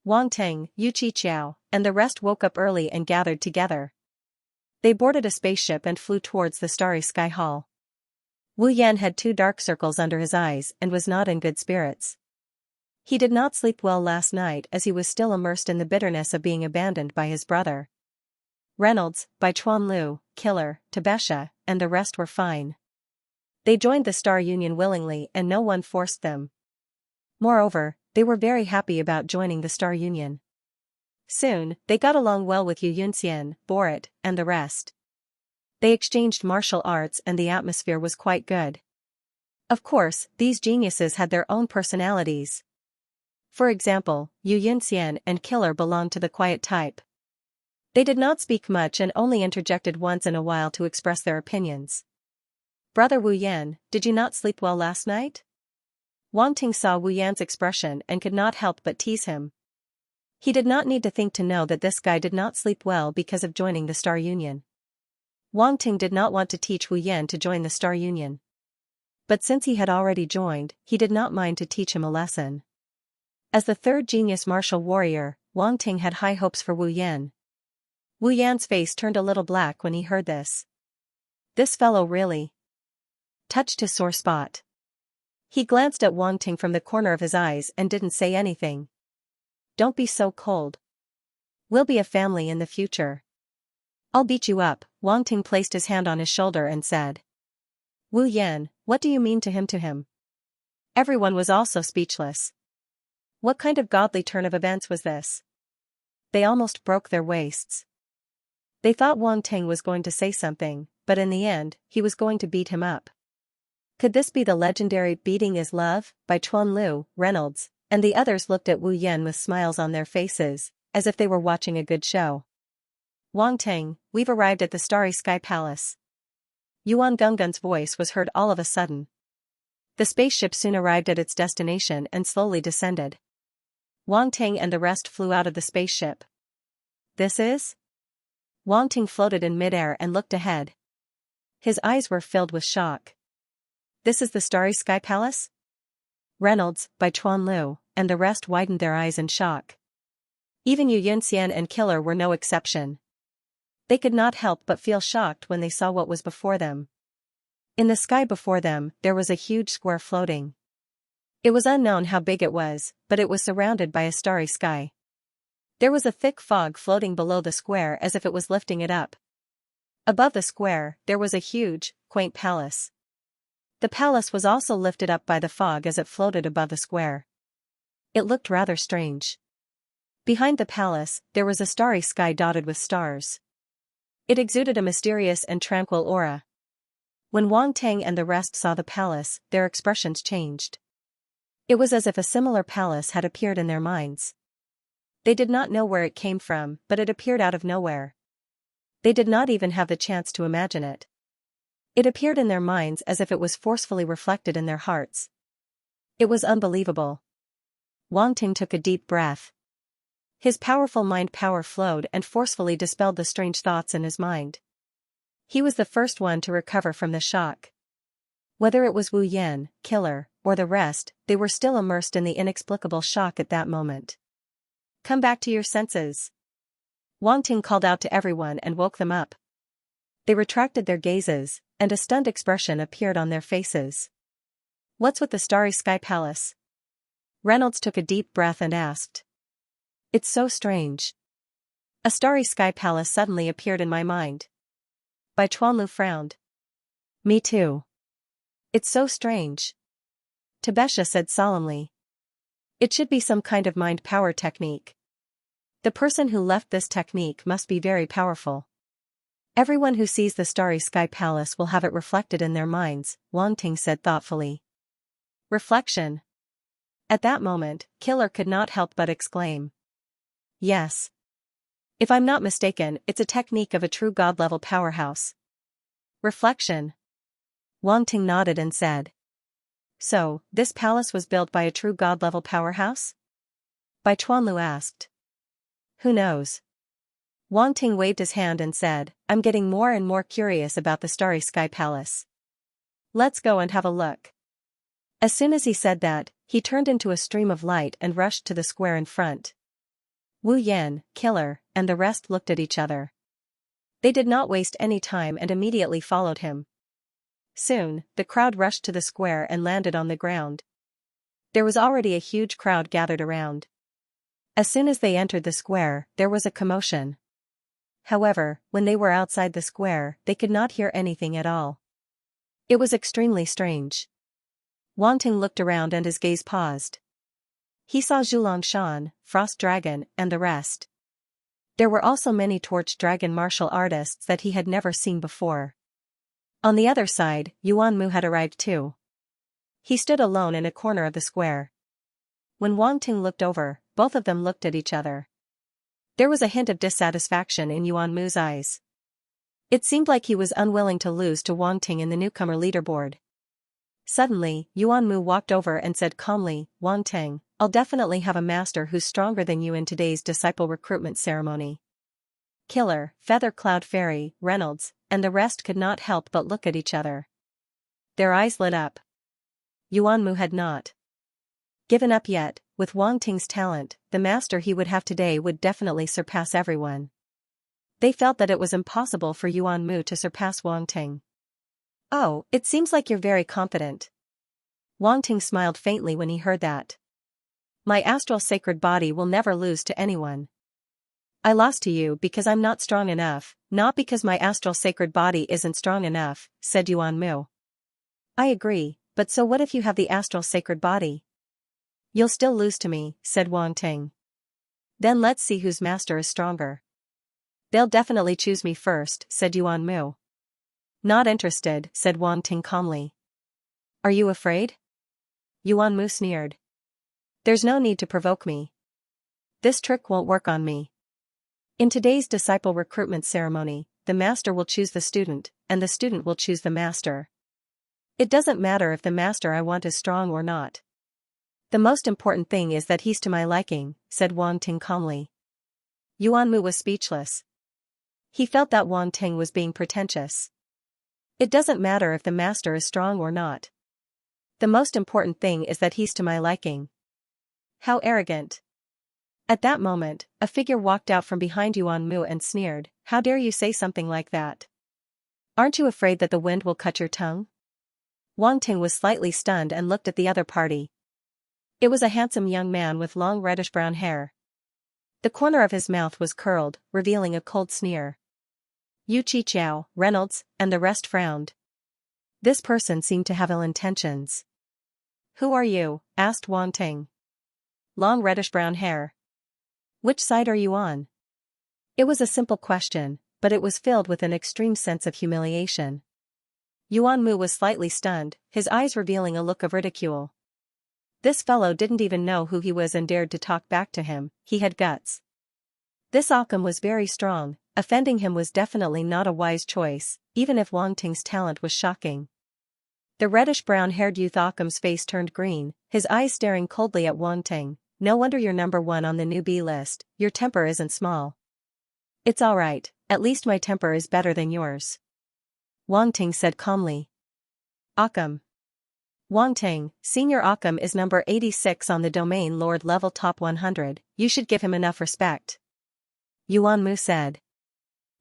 [SPEAKER 1] Wang Ting, Yu Qiqiao, and the rest woke up early and gathered together. They boarded a spaceship and flew towards the Starry Sky Hall. Wu Yan had 2 dark circles under his eyes and was not in good spirits. He did not sleep well last night as he was still immersed in the bitterness of being abandoned by his brother. Reynolds, Bai Chuan Lu, Killer, Tabesha, and the rest were fine. They joined the Star Union willingly and no one forced them. Moreover, they were very happy about joining the Star Union. Soon, they got along well with Yu Yunxian, Borat, and the rest. They exchanged martial arts and the atmosphere was quite good. Of course, these geniuses had their own personalities. For example, Yu Yunxian and Killer belonged to the quiet type. They did not speak much and only interjected once in a while to express their opinions. Brother Wu Yan, did you not sleep well last night? Wang Ting saw Wu Yan's expression and could not help but tease him. He did not need to think to know that this guy did not sleep well because of joining the Star Union. Wang Ting did not want to teach Wu Yan to join the Star Union. But since he had already joined, he did not mind to teach him a lesson. As the 3rd genius martial warrior, Wang Ting had high hopes for Wu Yan. Wu Yan's face turned a little black when he heard this. This fellow really touched his sore spot. He glanced at Wang Ting from the corner of his eyes and didn't say anything. Don't be so cold. We'll be a family in the future. I'll beat you up. Wang Ting placed his hand on his shoulder and said. Wu Yan, what do you mean to him? Everyone was also speechless. What kind of godly turn of events was this? They almost broke their waists. They thought Wang Ting was going to say something, but in the end, he was going to beat him up. Could this be the legendary beating is love by Chuan Lu, Reynolds, and the others looked at Wu Yan with smiles on their faces, as if they were watching a good show. Wang Ting, we've arrived at the Starry Sky Palace. Yuan Gungun's voice was heard all of a sudden. The spaceship soon arrived at its destination and slowly descended. Wang Ting and the rest flew out of the spaceship. This is? Wang Ting floated in midair and looked ahead. His eyes were filled with shock. This is the Starry Sky Palace? Reynolds, Bai Chuan Lu, and the rest widened their eyes in shock. Even Yu Yunxian and Killer were no exception. They could not help but feel shocked when they saw what was before them. In the sky before them, there was a huge square floating. It was unknown how big it was, but it was surrounded by a starry sky. There was a thick fog floating below the square as if it was lifting it up. Above the square, there was a huge, quaint palace. The palace was also lifted up by the fog as it floated above the square. It looked rather strange. Behind the palace, there was a starry sky dotted with stars. It exuded a mysterious and tranquil aura. When Wang Tang and the rest saw the palace, their expressions changed. It was as if a similar palace had appeared in their minds. They did not know where it came from, but it appeared out of nowhere. They did not even have the chance to imagine it. It appeared in their minds as if it was forcefully reflected in their hearts. It was unbelievable. Wang Ting took a deep breath. His powerful mind power flowed and forcefully dispelled the strange thoughts in his mind. He was the first one to recover from the shock. Whether it was Wu Yan, Killer, or the rest, they were still immersed in the inexplicable shock at that moment. Come back to your senses. Wang Ting called out to everyone and woke them up. They retracted their gazes, and a stunned expression appeared on their faces. What's with the Starry Sky Palace? Reynolds took a deep breath and asked. It's so strange. A starry sky palace suddenly appeared in my mind. Bai Chuanlu frowned. Me too. It's so strange. Tibesha said solemnly. It should be some kind of mind power technique. The person who left this technique must be very powerful. Everyone who sees the starry sky palace will have it reflected in their minds, Wang Ting said thoughtfully. Reflection. At that moment, Killer could not help but exclaim. Yes. If I'm not mistaken, it's a technique of a true god-level powerhouse. Reflection. Wang Ting nodded and said. So, this palace was built by a true god-level powerhouse? Bai Chuanlu asked. Who knows? Wang Ting waved his hand and said, I'm getting more and more curious about the Starry Sky Palace. Let's go and have a look. As soon as he said that, he turned into a stream of light and rushed to the square in front. Wu Yan, Killer, and the rest looked at each other. They did not waste any time and immediately followed him. Soon, the crowd rushed to the square and landed on the ground. There was already a huge crowd gathered around. As soon as they entered the square, there was a commotion. However, when they were outside the square, they could not hear anything at all. It was extremely strange. Wang Ting looked around and his gaze paused. He saw Zhulongshan, Frost Dragon, and the rest. There were also many Torch Dragon martial artists that he had never seen before. On the other side, Yuan Mu had arrived too. He stood alone in a corner of the square. When Wang Ting looked over, both of them looked at each other. There was a hint of dissatisfaction in Yuan Mu's eyes. It seemed like he was unwilling to lose to Wang Ting in the newcomer leaderboard. Suddenly, Yuan Mu walked over and said calmly, Wang Ting, I'll definitely have a master who's stronger than you in today's disciple recruitment ceremony. Killer, Feather Cloud Fairy, Reynolds, and the rest could not help but look at each other. Their eyes lit up. Yuan Mu had not given up yet. With Wang Ting's talent, the master he would have today would definitely surpass everyone. They felt that it was impossible for Yuan Mu to surpass Wang Ting. Oh, it seems like you're very confident. Wang Ting smiled faintly when he heard that. My astral sacred body will never lose to anyone. I lost to you because I'm not strong enough, not because my astral sacred body isn't strong enough, said Yuan Mu. I agree, but so what if you have the astral sacred body? You'll still lose to me, said Wang Ting. Then let's see whose master is stronger. They'll definitely choose me first, said Yuan Mu. Not interested, said Wang Ting calmly. Are you afraid? Yuan Mu sneered. There's no need to provoke me. This trick won't work on me. In today's disciple recruitment ceremony, the master will choose the student, and the student will choose the master. It doesn't matter if the master I want is strong or not. The most important thing is that he's to my liking, said Wang Ting calmly. Yuan Mu was speechless. He felt that Wang Ting was being pretentious. It doesn't matter if the master is strong or not. The most important thing is that he's to my liking. How arrogant. At that moment, a figure walked out from behind Yuan Mu and sneered, How dare you say something like that? Aren't you afraid that the wind will cut your tongue? Wang Ting was slightly stunned and looked at the other party. It was a handsome young man with long reddish-brown hair. The corner of his mouth was curled, revealing a cold sneer. Yu Qiqiao, Reynolds, and the rest frowned. This person seemed to have ill intentions. Who are you? Asked Wang Ting. Long reddish-brown hair. Which side are you on? It was a simple question, but it was filled with an extreme sense of humiliation. Yuan Mu was slightly stunned, his eyes revealing a look of ridicule. This fellow didn't even know who he was and dared to talk back to him. He had guts. This Occam was very strong, offending him was definitely not a wise choice, even if Wang Ting's talent was shocking. The reddish-brown-haired youth Occam's face turned green, his eyes staring coldly at Wang Ting. No wonder you're number one on the newbie list, your temper isn't small. It's alright, at least my temper is better than yours. Wang Ting said calmly. Occam. Wang Ting, Senior Occam is number 86 on the Domain Lord level top 100, you should give him enough respect. Yuan Mu said.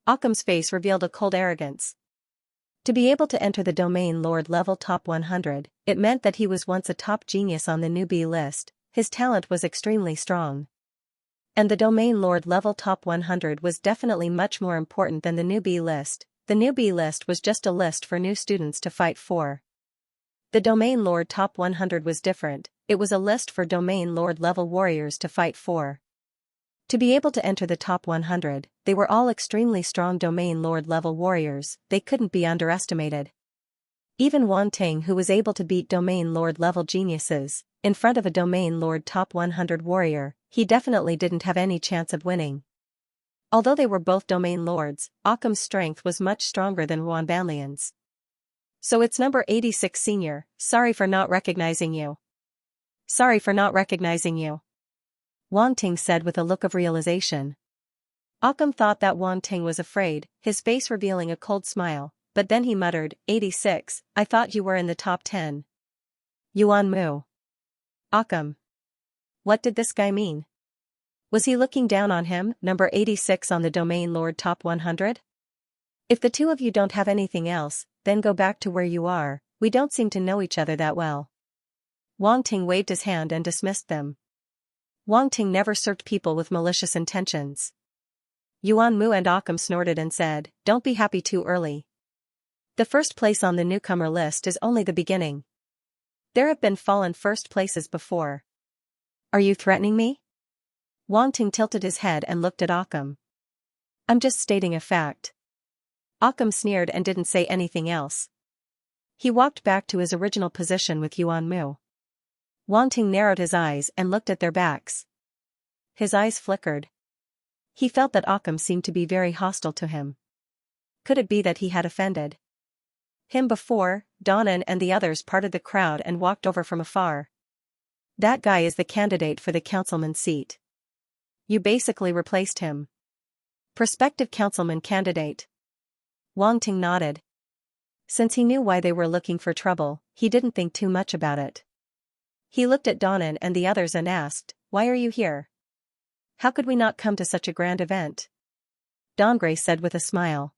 [SPEAKER 1] Occam's face revealed a cold arrogance. To be able to enter the Domain Lord level top 100, it meant that he was once a top genius on the newbie list, his talent was extremely strong. And the Domain Lord level top 100 was definitely much more important than the newbie list. The newbie list was just a list for new students to fight for. The Domain Lord top 100 was different, it was a list for Domain Lord level warriors to fight for. To be able to enter the top 100, they were all extremely strong Domain Lord level warriors, they couldn't be underestimated. Even Wang Ting, who was able to beat Domain Lord level geniuses, in front of a Domain Lord top 100 warrior, he definitely didn't have any chance of winning. Although they were both Domain Lords, Occam's strength was much stronger than Yuan Banlian's. So it's number 86 Senior, sorry for not recognizing you. Sorry for not recognizing you. Wang Ting said with a look of realization. Occam thought that Wang Ting was afraid, his face revealing a cold smile, but then he muttered, 86, I thought you were in the top 10. Yuan Mu. Occam. What did this guy mean? Was he looking down on him, number 86 on the Domain Lord top 100? If the two of you don't have anything else, then go back to where you are, we don't seem to know each other that well. Wang Ting waved his hand and dismissed them. Wang Ting never served people with malicious intentions. Yuan Mu and Occam snorted and said, don't be happy too early. The first place on the newcomer list is only the beginning. There have been fallen first places before. Are you threatening me? Wang Ting tilted his head and looked at Occam. I'm just stating a fact. Occam sneered and didn't say anything else. He walked back to his original position with Yuan Mu. Wang Ting narrowed his eyes and looked at their backs. His eyes flickered. He felt that Occam seemed to be very hostile to him. Could it be that he had offended him before? Donnan and the others parted the crowd and walked over from afar. That guy is the candidate for the councilman seat. You basically replaced him. Prospective councilman candidate. Wang Ting nodded. Since he knew why they were looking for trouble, he didn't think too much about it. He looked at Donnan and the others and asked, why are you here? How could we not come to such a grand event? Dongray said with a smile.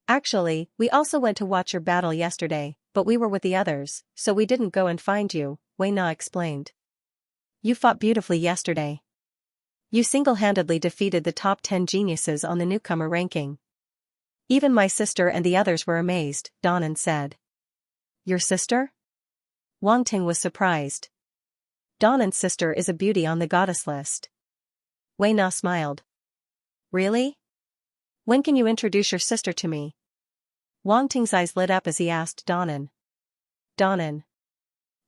[SPEAKER 1] Actually, we also went to watch your battle yesterday, but we were with the others, so we didn't go and find you, Wei Na explained. You fought beautifully yesterday. You single-handedly defeated the top 10 geniuses on the newcomer ranking. Even my sister and the others were amazed, Donnan said. Your sister? Wang Ting was surprised. Donnan's sister is a beauty on the goddess list. Wei Na smiled. Really? When can you introduce your sister to me? Wang Ting's eyes lit up as he asked Donnan. Donnan.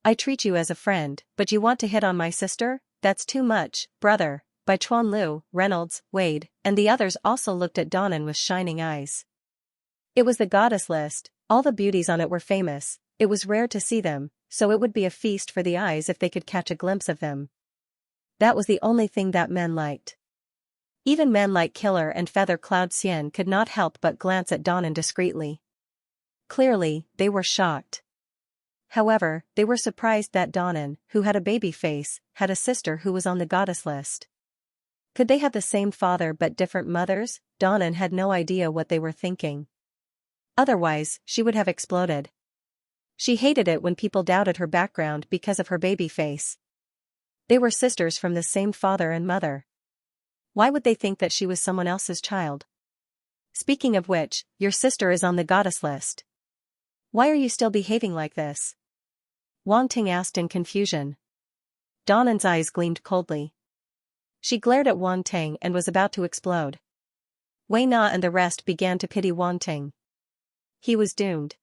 [SPEAKER 1] I treat you as a friend, but you want to hit on my sister? That's too much, brother. By Chuan Lu, Reynolds, Wade, and the others also looked at Donnan with shining eyes. It was the goddess list, all the beauties on it were famous, it was rare to see them, so it would be a feast for the eyes if they could catch a glimpse of them. That was the only thing that men liked. Even men like Killer and Feather Cloud Xian could not help but glance at Donnan discreetly. Clearly, they were shocked. However, they were surprised that Donnan, who had a baby face, had a sister who was on the goddess list. Could they have the same father but different mothers? Donnan had no idea what they were thinking. Otherwise, she would have exploded. She hated it when people doubted her background because of her baby face. They were sisters from the same father and mother. Why would they think that she was someone else's child? Speaking of which, your sister is on the goddess list. Why are you still behaving like this? Wang Ting asked in confusion. Donnan's eyes gleamed coldly. She glared at Wang Ting and was about to explode. Wei Na and the rest began to pity Wang Ting. He was doomed.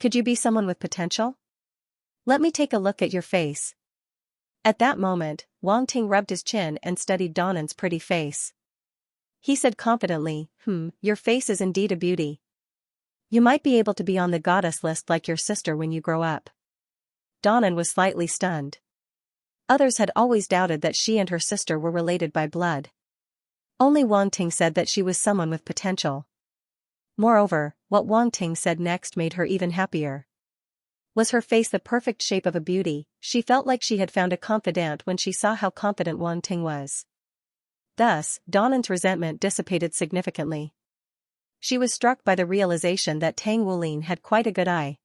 [SPEAKER 1] Could you be someone with potential? Let me take a look at your face. At that moment, Wang Ting rubbed his chin and studied Donan's pretty face. He said confidently, your face is indeed a beauty. You might be able to be on the goddess list like your sister when you grow up. Donan was slightly stunned. Others had always doubted that she and her sister were related by blood. Only Wang Ting said that she was someone with potential. Moreover, what Wang Ting said next made her even happier. Was her face the perfect shape of a beauty? She felt like she had found a confidant when she saw how confident Wang Ting was. Thus, Donan's resentment dissipated significantly. She was struck by the realization that Tang Wulin had quite a good eye.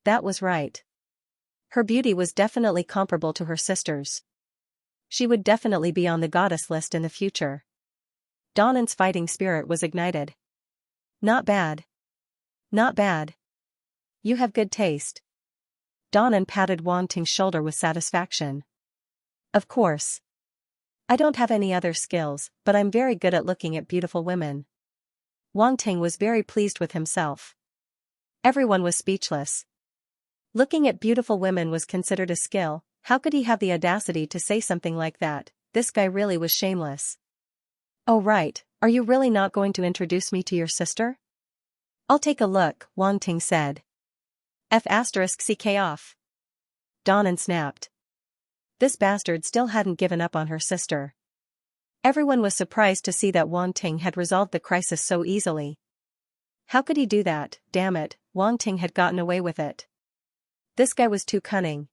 [SPEAKER 1] That was right. Her beauty was definitely comparable to her sister's. She would definitely be on the goddess list in the future. Donan's fighting spirit was ignited. Not bad. Not bad. You have good taste. Donan patted Wang Ting's shoulder with satisfaction. Of course. I don't have any other skills, but I'm very good at looking at beautiful women. Wang Ting was very pleased with himself. Everyone was speechless. Looking at beautiful women was considered a skill. How could he have the audacity to say something like that? This guy really was shameless. Oh right, are you really not going to introduce me to your sister? I'll take a look, Wang Ting said. F***ck off. Donan snapped. This bastard still hadn't given up on her sister. Everyone was surprised to see that Wang Ting had resolved the crisis so easily. How could he do that? Damn it, Wang Ting had gotten away with it. This guy was too cunning.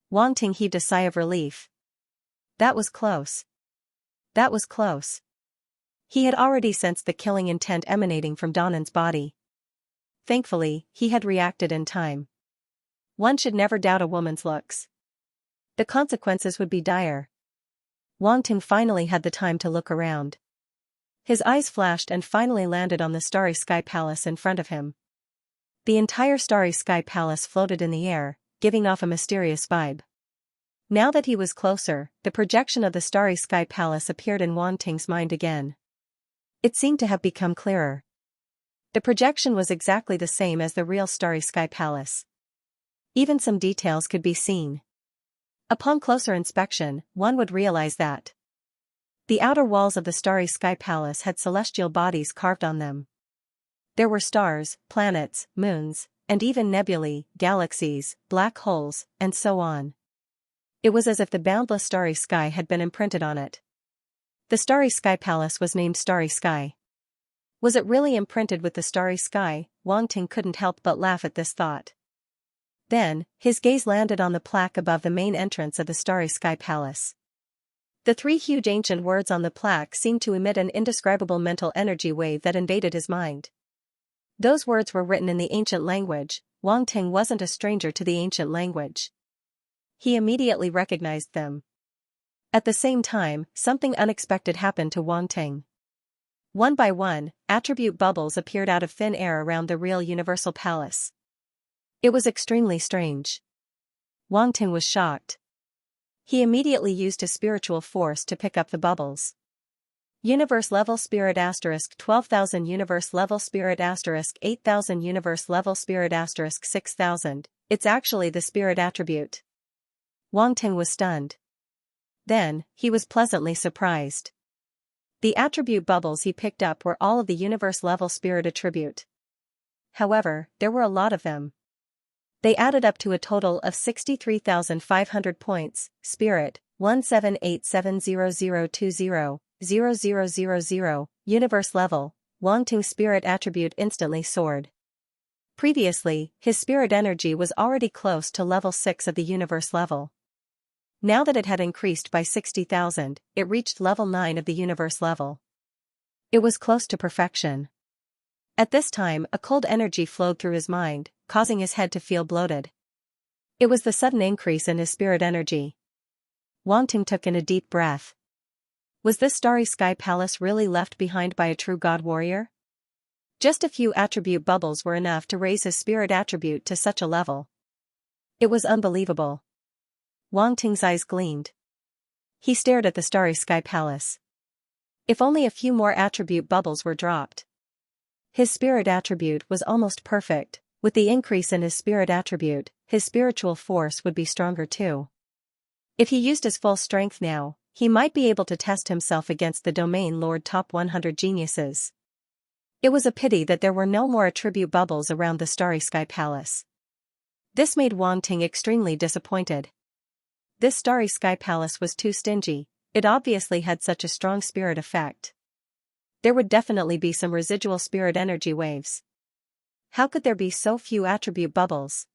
[SPEAKER 1] Wang Ting heaved a sigh of relief. That was close. That was close. He had already sensed the killing intent emanating from Donan's body. Thankfully, he had reacted in time. One should never doubt a woman's looks. The consequences would be dire. Wang Ting finally had the time to look around. His eyes flashed and finally landed on the starry sky palace in front of him. The entire starry sky palace floated in the air, giving off a mysterious vibe. Now that he was closer, the projection of the starry sky palace appeared in Wang Ting's mind again. It seemed to have become clearer. The projection was exactly the same as the real starry sky palace. Even some details could be seen. Upon closer inspection, one would realize that the outer walls of the starry sky palace had celestial bodies carved on them. There were stars, planets, moons, and even nebulae, galaxies, black holes, and so on. It was as if the boundless starry sky had been imprinted on it. The starry sky palace was named Starry Sky. Was it really imprinted with the starry sky? Wang Ting couldn't help but laugh at this thought. Then, his gaze landed on the plaque above the main entrance of the starry sky palace. The three huge ancient words on the plaque seemed to emit an indescribable mental energy wave that invaded his mind. Those words were written in the ancient language. Wang Ting wasn't a stranger to the ancient language. He immediately recognized them. At the same time, something unexpected happened to Wang Ting. One by one, attribute bubbles appeared out of thin air around the real universal palace. It was extremely strange. Wang Ting was shocked. He immediately used his spiritual force to pick up the bubbles. Universe level spirit * 12,000 universe level spirit * 8,000 universe level spirit * 6,000. It's actually the spirit attribute. Wang Ting was stunned. Then, he was pleasantly surprised. The attribute bubbles he picked up were all of the universe level spirit attribute. However, there were a lot of them. They added up to a total of 63,500 points. Spirit 17870200000. Universe level. Wang Ting's spirit attribute instantly soared. Previously, his spirit energy was already close to level 6 of the universe level. Now that it had increased by 60,000, it reached level 9 of the universe level. It was close to perfection. At this time, a cold energy flowed through his mind, causing his head to feel bloated. It was the sudden increase in his spirit energy. Wang Ting took in a deep breath. Was this starry sky palace really left behind by a true god warrior? Just a few attribute bubbles were enough to raise his spirit attribute to such a level. It was unbelievable. Wang Ting's eyes gleamed. He stared at the starry sky palace. If only a few more attribute bubbles were dropped. His spirit attribute was almost perfect. With the increase in his spirit attribute, his spiritual force would be stronger too. If he used his full strength now, he might be able to test himself against the Domain Lord top 100 geniuses. It was a pity that there were no more attribute bubbles around the Starry Sky Palace. This made Wang Ting extremely disappointed. This Starry Sky Palace was too stingy. It obviously had such a strong spirit effect. There would definitely be some residual spirit energy waves. How could there be so few attribute bubbles?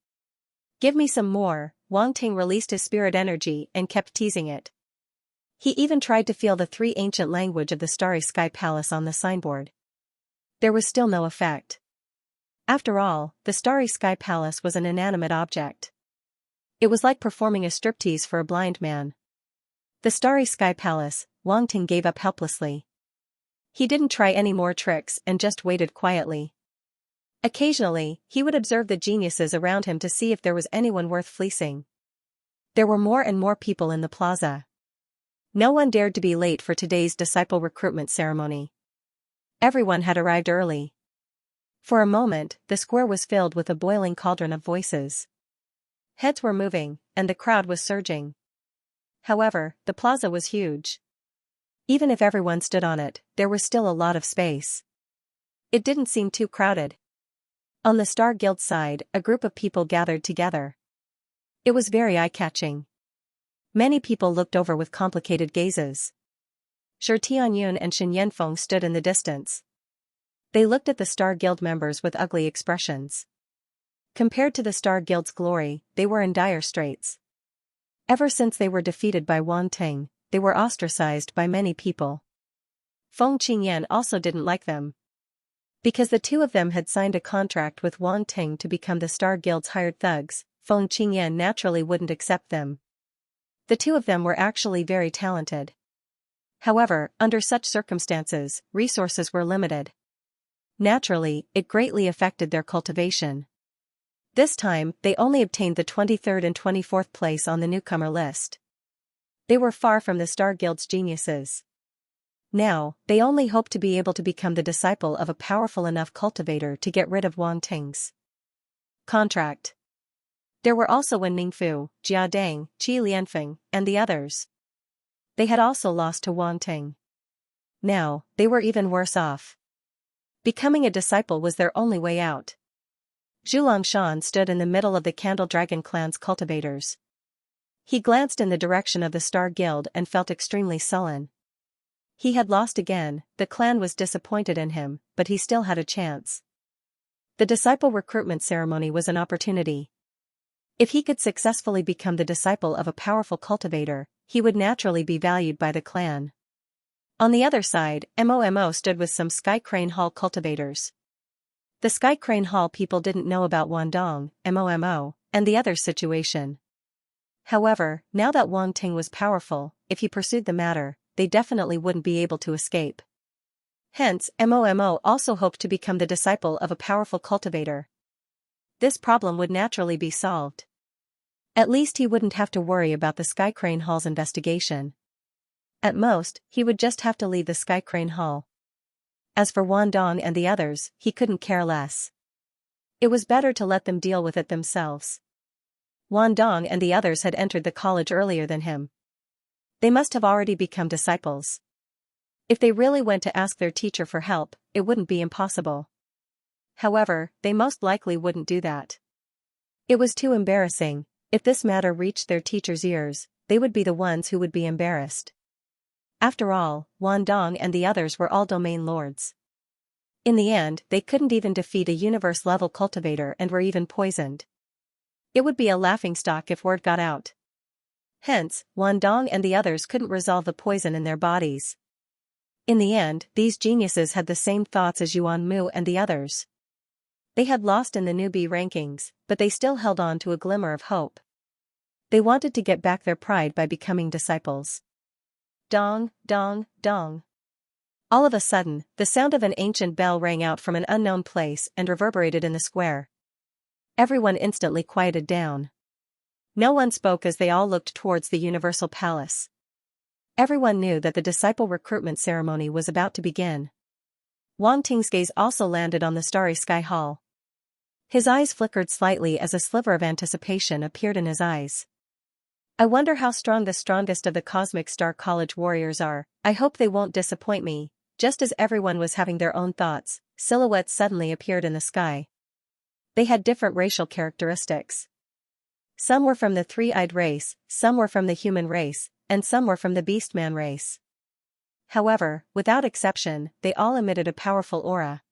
[SPEAKER 1] Give me some more. Wang Ting released his spirit energy and kept teasing it. He even tried to feel the 3 ancient language of the Starry Sky Palace on the signboard. There was still no effect. After all, the Starry Sky Palace was an inanimate object. It was like performing a striptease for a blind man. The Starry Sky Palace, Wang Ting gave up helplessly. He didn't try any more tricks and just waited quietly. Occasionally, he would observe the geniuses around him to see if there was anyone worth fleecing. There were more and more people in the plaza. No one dared to be late for today's disciple recruitment ceremony. Everyone had arrived early. For a moment, the square was filled with a boiling cauldron of voices. Heads were moving, and the crowd was surging. However, the plaza was huge. Even if everyone stood on it, there was still a lot of space. It didn't seem too crowded. On the Star Guild side, a group of people gathered together. It was very eye-catching. Many people looked over with complicated gazes. Shi Tianyun and Shen Yanfeng stood in the distance. They looked at the Star Guild members with ugly expressions. Compared to the Star Guild's glory, they were in dire straits. Ever since they were defeated by Wang Ting, they were ostracized by many people. Feng Qingyan also didn't like them. Because the two of them had signed a contract with Wang Ting to become the Star Guild's hired thugs, Feng Qingyan naturally wouldn't accept them. The two of them were actually very talented. However, under such circumstances, resources were limited. Naturally, it greatly affected their cultivation. This time, they only obtained the 23rd and 24th place on the newcomer list. They were far from the Star Guild's geniuses. Now, they only hoped to be able to become the disciple of a powerful enough cultivator to get rid of Wang Ting's contract. There were also Wen Ningfu, Jia Dang, Qi Lianfeng, and the others. They had also lost to Wang Ting. Now, they were even worse off. Becoming a disciple was their only way out. Zhulang Shan stood in the middle of the Candle Dragon clan's cultivators. He glanced in the direction of the Star Guild and felt extremely sullen. He had lost again, the clan was disappointed in him, but he still had a chance. The disciple recruitment ceremony was an opportunity. If he could successfully become the disciple of a powerful cultivator, he would naturally be valued by the clan. On the other side, Momo stood with some Sky Crane Hall cultivators. The Sky Crane Hall people didn't know about Wandong, Momo, and the other's situation. However, now that Wang Ting was powerful, if he pursued the matter, they definitely wouldn't be able to escape. Hence, Momo also hoped to become the disciple of a powerful cultivator. This problem would naturally be solved. At least he wouldn't have to worry about the Sky Crane Hall's investigation. At most, he would just have to leave the Sky Crane Hall. As for Wandong and the others, he couldn't care less. It was better to let them deal with it themselves. Wandong and the others had entered the college earlier than him. They must have already become disciples. If they really went to ask their teacher for help, it wouldn't be impossible. However, they most likely wouldn't do that. It was too embarrassing. If this matter reached their teacher's ears, they would be the ones who would be embarrassed. After all, Wandong and the others were all domain lords. In the end, they couldn't even defeat a universe-level cultivator and were even poisoned. It would be a laughingstock if word got out. Hence, Wandong and the others couldn't resolve the poison in their bodies. In the end, these geniuses had the same thoughts as Yuan Mu and the others. They had lost in the newbie rankings, but they still held on to a glimmer of hope. They wanted to get back their pride by becoming disciples. Dong, dong, dong. All of a sudden, the sound of an ancient bell rang out from an unknown place and reverberated in the square. Everyone instantly quieted down. No one spoke as they all looked towards the Universal Palace. Everyone knew that the disciple recruitment ceremony was about to begin. Wang Ting's gaze also landed on the starry sky hall. His eyes flickered slightly as a sliver of anticipation appeared in his eyes. I wonder how strong the strongest of the Cosmic Star College warriors are. I hope they won't disappoint me. Just as everyone was having their own thoughts, silhouettes suddenly appeared in the sky. They had different racial characteristics. Some were from the three-eyed race, some were from the human race, and some were from the beastman race. However, without exception, they all emitted a powerful aura.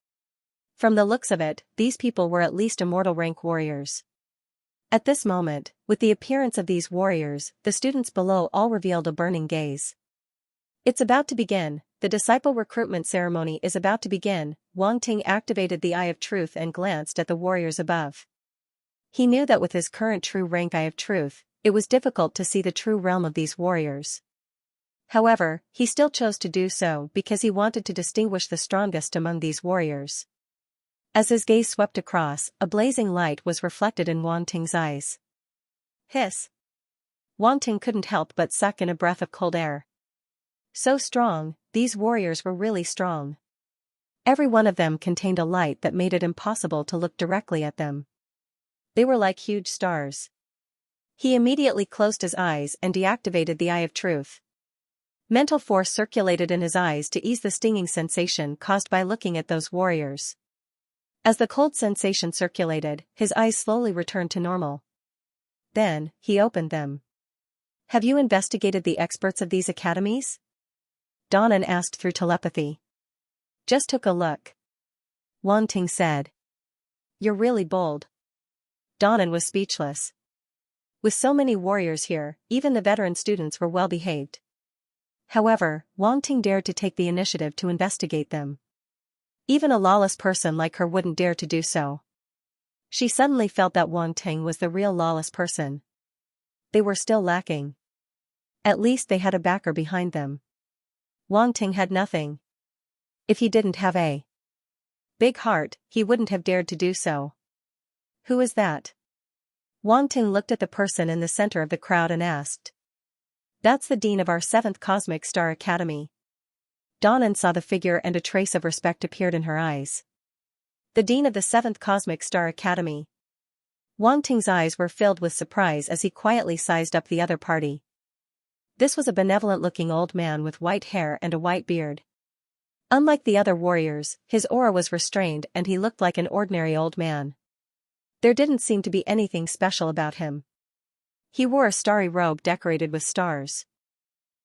[SPEAKER 1] From the looks of it, these people were at least immortal rank warriors. At this moment, with the appearance of these warriors, the students below all revealed a burning gaze. It's about to begin. The disciple recruitment ceremony is about to begin. Wang Ting activated the Eye of Truth and glanced at the warriors above. He knew that with his current true rank Eye of Truth, it was difficult to see the true realm of these warriors. However, he still chose to do so because he wanted to distinguish the strongest among these warriors. As his gaze swept across, a blazing light was reflected in Wang Ting's eyes. Hiss! Wang Ting couldn't help but suck in a breath of cold air. So strong, these warriors were really strong. Every one of them contained a light that made it impossible to look directly at them. They were like huge stars. He immediately closed his eyes and deactivated the Eye of Truth. Mental force circulated in his eyes to ease the stinging sensation caused by looking at those warriors. As the cold sensation circulated, his eyes slowly returned to normal. Then, he opened them. Have you investigated the experts of these academies? Donnan asked through telepathy. Just took a look. Wang Ting said. You're really bold. Donnan was speechless. With so many warriors here, even the veteran students were well behaved. However, Wang Ting dared to take the initiative to investigate them. Even a lawless person like her wouldn't dare to do so. She suddenly felt that Wang Ting was the real lawless person. They were still lacking. At least they had a backer behind them. Wang Ting had nothing. If he didn't have a big heart, he wouldn't have dared to do so. Who is that? Wang Ting looked at the person in the center of the crowd and asked. That's the dean of our 7th Cosmic Star Academy. Donnan saw the figure and a trace of respect appeared in her eyes. The dean of the 7th Cosmic Star Academy. Wang Ting's eyes were filled with surprise as he quietly sized up the other party. This was a benevolent-looking old man with white hair and a white beard. Unlike the other warriors, his aura was restrained and he looked like an ordinary old man. There didn't seem to be anything special about him. He wore a starry robe decorated with stars.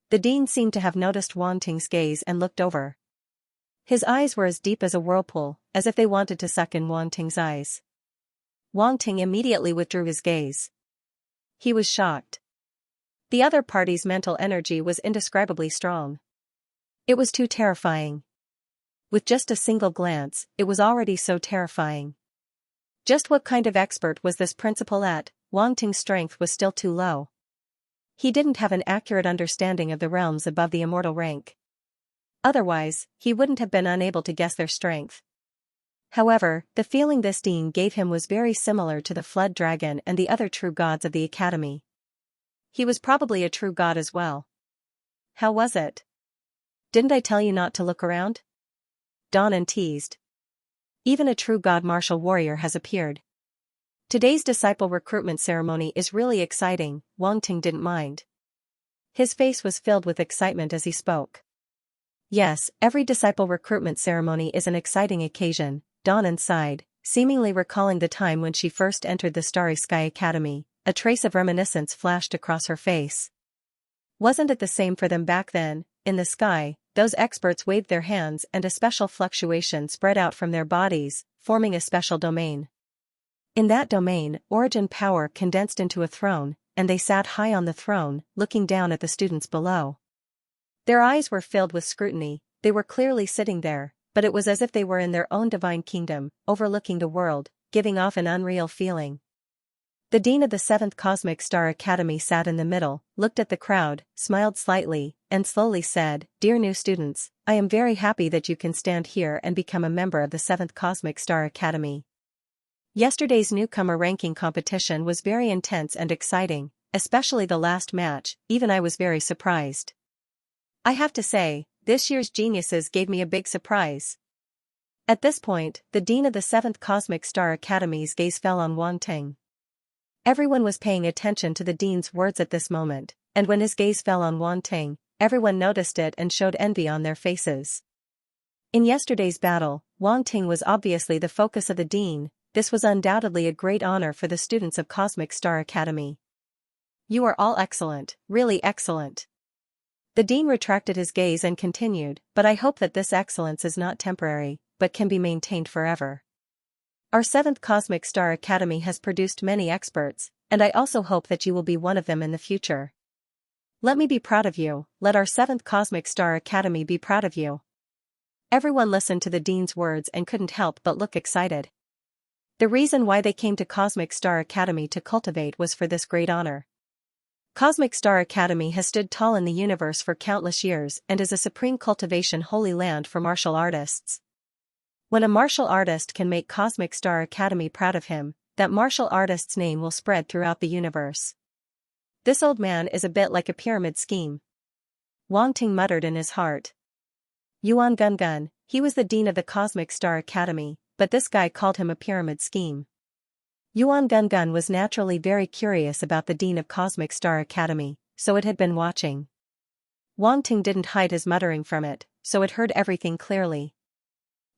[SPEAKER 1] The dean seemed to have noticed Wang Ting's gaze and looked over. His eyes were as deep as a whirlpool, as if they wanted to suck in Wang Ting's eyes. Wang Ting immediately withdrew his gaze. He was shocked. The other party's mental energy was indescribably strong. It was too terrifying. With just a single glance, it was already so terrifying. Just what kind of expert was this principal at? Wang Ting's strength was still too low. He didn't have an accurate understanding of the realms above the immortal rank. Otherwise, he wouldn't have been unable to guess their strength. However, the feeling this dean gave him was very similar to the Flood Dragon and the other true gods of the academy. He was probably a true god as well. How was it? Didn't I tell you not to look around? Donnan teased. Even a true god martial warrior has appeared. Today's disciple recruitment ceremony is really exciting. Wang Ting didn't mind. His face was filled with excitement as he spoke. Yes, every disciple recruitment ceremony is an exciting occasion, Donnan sighed, seemingly recalling the time when she first entered the Starry Sky Academy. A trace of reminiscence flashed across her face. Wasn't it the same for them back then? In the sky, those experts waved their hands and a special fluctuation spread out from their bodies, forming a special domain. In that domain, origin power condensed into a throne, and they sat high on the throne, looking down at the students below. Their eyes were filled with scrutiny. They were clearly sitting there, but it was as if they were in their own divine kingdom, overlooking the world, giving off an unreal feeling. The dean of the 7th Cosmic Star Academy sat in the middle, looked at the crowd, smiled slightly, and slowly said, "Dear new students, I am very happy that you can stand here and become a member of the 7th Cosmic Star Academy. Yesterday's newcomer ranking competition was very intense and exciting, especially the last match. Even I was very surprised. I have to say, this year's geniuses gave me a big surprise. At this point, the dean of the 7th Cosmic Star Academy's gaze fell on Wang Ting. Everyone was paying attention to the dean's words at this moment, and when his gaze fell on Wang Ting, everyone noticed it and showed envy on their faces. In yesterday's battle, Wang Ting was obviously the focus of the dean. This was undoubtedly a great honor for the students of Cosmic Star Academy. You are all excellent, really excellent. The dean retracted his gaze and continued, but I hope that this excellence is not temporary, but can be maintained forever. Our 7th Cosmic Star Academy has produced many experts, and I also hope that you will be one of them in the future. Let me be proud of you, let our 7th Cosmic Star Academy be proud of you. Everyone listened to the dean's words and couldn't help but look excited. The reason why they came to Cosmic Star Academy to cultivate was for this great honor. Cosmic Star Academy has stood tall in the universe for countless years and is a supreme cultivation holy land for martial artists. When a martial artist can make Cosmic Star Academy proud of him, that martial artist's name will spread throughout the universe. This old man is a bit like a pyramid scheme. Wang Ting muttered in his heart. Yuan Gun, he was the dean of the Cosmic Star Academy, but this guy called him a pyramid scheme. Yuan Gun was naturally very curious about the dean of Cosmic Star Academy, so it had been watching. Wang Ting didn't hide his muttering from it, so it heard everything clearly.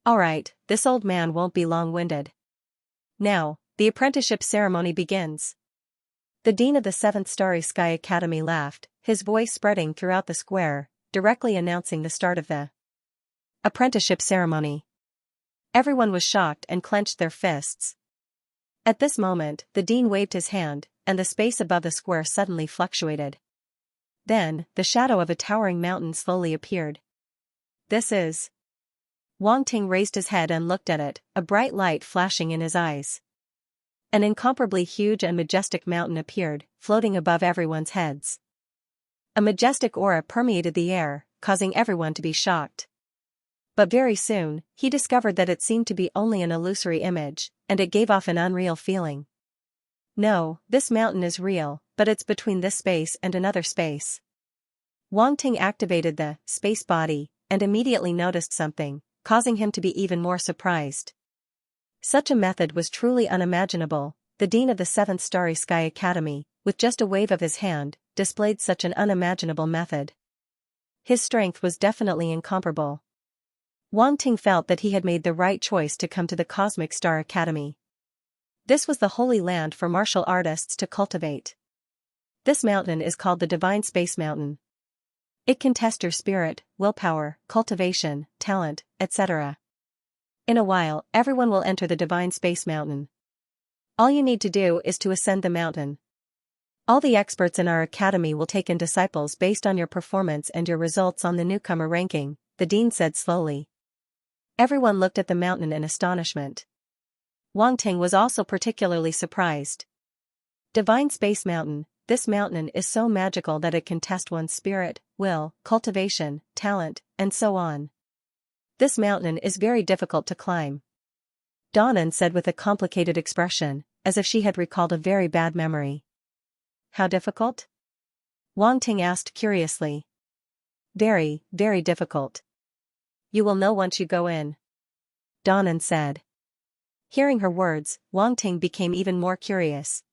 [SPEAKER 1] Alright, this old man won't be long-winded. Now, the apprenticeship ceremony begins. The dean of the 7th Starry Sky Academy laughed, his voice spreading throughout the square, directly announcing the start of the apprenticeship ceremony. Everyone was shocked and clenched their fists. At this moment, the dean waved his hand, and the space above the square suddenly fluctuated. Then, the shadow of a towering mountain slowly appeared. This is... Wang Ting raised his head and looked at it, a bright light flashing in his eyes. An incomparably huge and majestic mountain appeared, floating above everyone's heads. A majestic aura permeated the air, causing everyone to be shocked. But very soon, he discovered that it seemed to be only an illusory image, and it gave off an unreal feeling. No, this mountain is real, but it's between this space and another space. Wang Ting activated the space body, and immediately noticed something, causing him to be even more surprised. Such a method was truly unimaginable. The dean of the 7th Starry Sky Academy, with just a wave of his hand, displayed such an unimaginable method. His strength was definitely incomparable. Wang Ting felt that he had made the right choice to come to the Cosmic Star Academy. This was the holy land for martial artists to cultivate. This mountain is called the Divine Space Mountain. It can test your spirit, willpower, cultivation, talent, etc. In a while, everyone will enter the Divine Space Mountain. All you need to do is to ascend the mountain. All the experts in our academy will take in disciples based on your performance and your results on the newcomer ranking, the dean said slowly. Everyone looked at the mountain in astonishment. Wang Ting was also particularly surprised. Divine Space Mountain, this mountain is so magical that it can test one's spirit, will, cultivation, talent, and so on. This mountain is very difficult to climb. Donnan said with a complicated expression, as if she had recalled a very bad memory. How difficult? Wang Ting asked curiously. Very, very difficult. You will know once you go in. Donnan said. Hearing her words, Wang Ting became even more curious.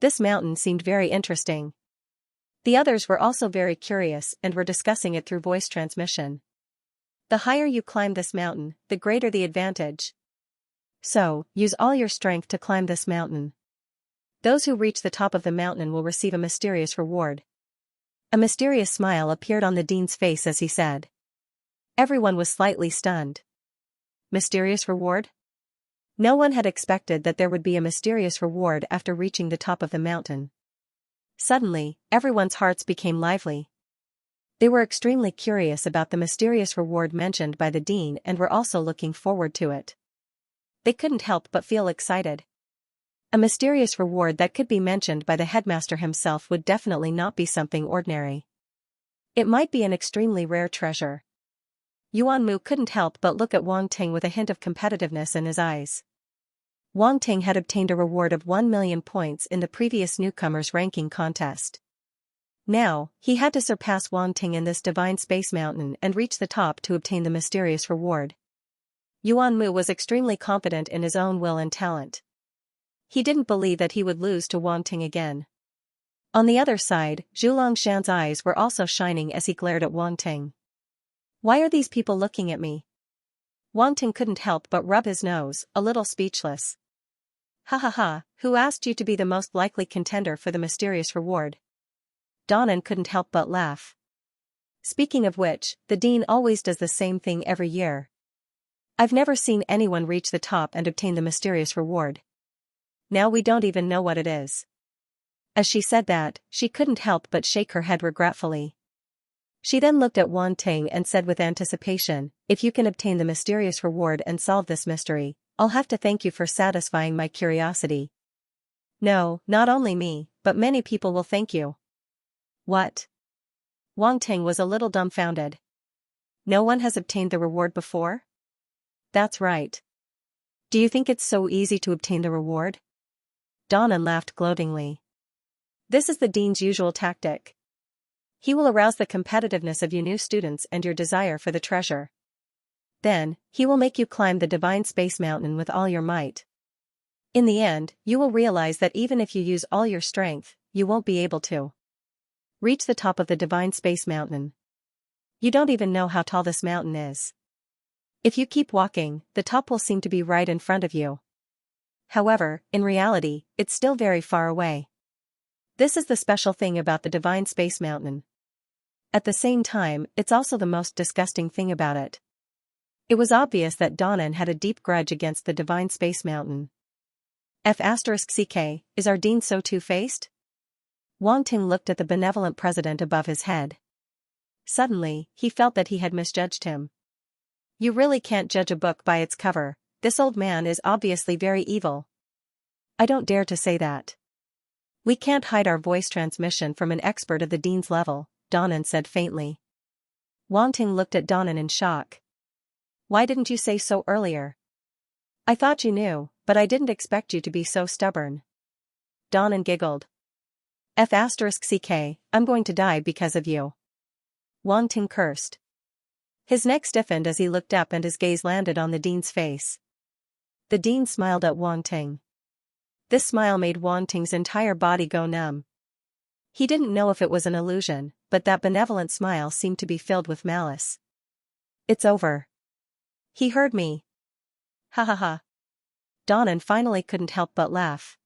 [SPEAKER 1] This mountain seemed very interesting. The others were also very curious and were discussing it through voice transmission. The higher you climb this mountain, the greater the advantage. So, use all your strength to climb this mountain. Those who reach the top of the mountain will receive a mysterious reward. A mysterious smile appeared on the dean's face as he said. Everyone was slightly stunned. Mysterious reward? No one had expected that there would be a mysterious reward after reaching the top of the mountain. Suddenly, everyone's hearts became lively. They were extremely curious about the mysterious reward mentioned by the dean and were also looking forward to it. They couldn't help but feel excited. A mysterious reward that could be mentioned by the headmaster himself would definitely not be something ordinary. It might be an extremely rare treasure. Yuan Mu couldn't help but look at Wang Ting with a hint of competitiveness in his eyes. Wang Ting had obtained a reward of 1 million points in the previous newcomers ranking contest. Now, he had to surpass Wang Ting in this divine space mountain and reach the top to obtain the mysterious reward. Yuan Mu was extremely confident in his own will and talent. He didn't believe that he would lose to Wang Ting again. On the other side, Zhu Longshan's eyes were also shining as he glared at Wang Ting. Why are these people looking at me? Wang Ting couldn't help but rub his nose, a little speechless. Ha ha ha, who asked you to be the most likely contender for the mysterious reward? Donnan couldn't help but laugh. Speaking of which, the dean always does the same thing every year. I've never seen anyone reach the top and obtain the mysterious reward. Now we don't even know what it is. As she said that, she couldn't help but shake her head regretfully. She then looked at Wang Ting and said with anticipation, if you can obtain the mysterious reward and solve this mystery, I'll have to thank you for satisfying my curiosity. No, not only me, but many people will thank you. What? Wang Ting was a little dumbfounded. No one has obtained the reward before? That's right. Do you think it's so easy to obtain the reward? Donnan laughed gloatingly. This is the dean's usual tactic. He will arouse the competitiveness of you new students and your desire for the treasure. Then, he will make you climb the divine space mountain with all your might. In the end, you will realize that even if you use all your strength, you won't be able to reach the top of the divine space mountain. You don't even know how tall this mountain is. If you keep walking, the top will seem to be right in front of you. However, in reality, it's still very far away. This is the special thing about the divine space mountain. At the same time, it's also the most disgusting thing about it. It was obvious that Donnan had a deep grudge against the divine space mountain. F***ck, is our dean so two-faced? Wang Ting looked at the benevolent president above his head. Suddenly, he felt that he had misjudged him. You really can't judge a book by its cover. This old man is obviously very evil. I don't dare to say that. We can't hide our voice transmission from an expert of the dean's level, Donnan said faintly. Wang Ting looked at Donnan in shock. Why didn't you say so earlier? I thought you knew, but I didn't expect you to be so stubborn. Donnan giggled. F***ck, I'm going to die because of you. Wang Ting cursed. His neck stiffened as he looked up and his gaze landed on the dean's face. The dean smiled at Wang Ting. This smile made Wang Ting's entire body go numb. He didn't know if it was an illusion, but that benevolent smile seemed to be filled with malice. It's over. He heard me. Ha ha ha. Donnan finally couldn't help but laugh.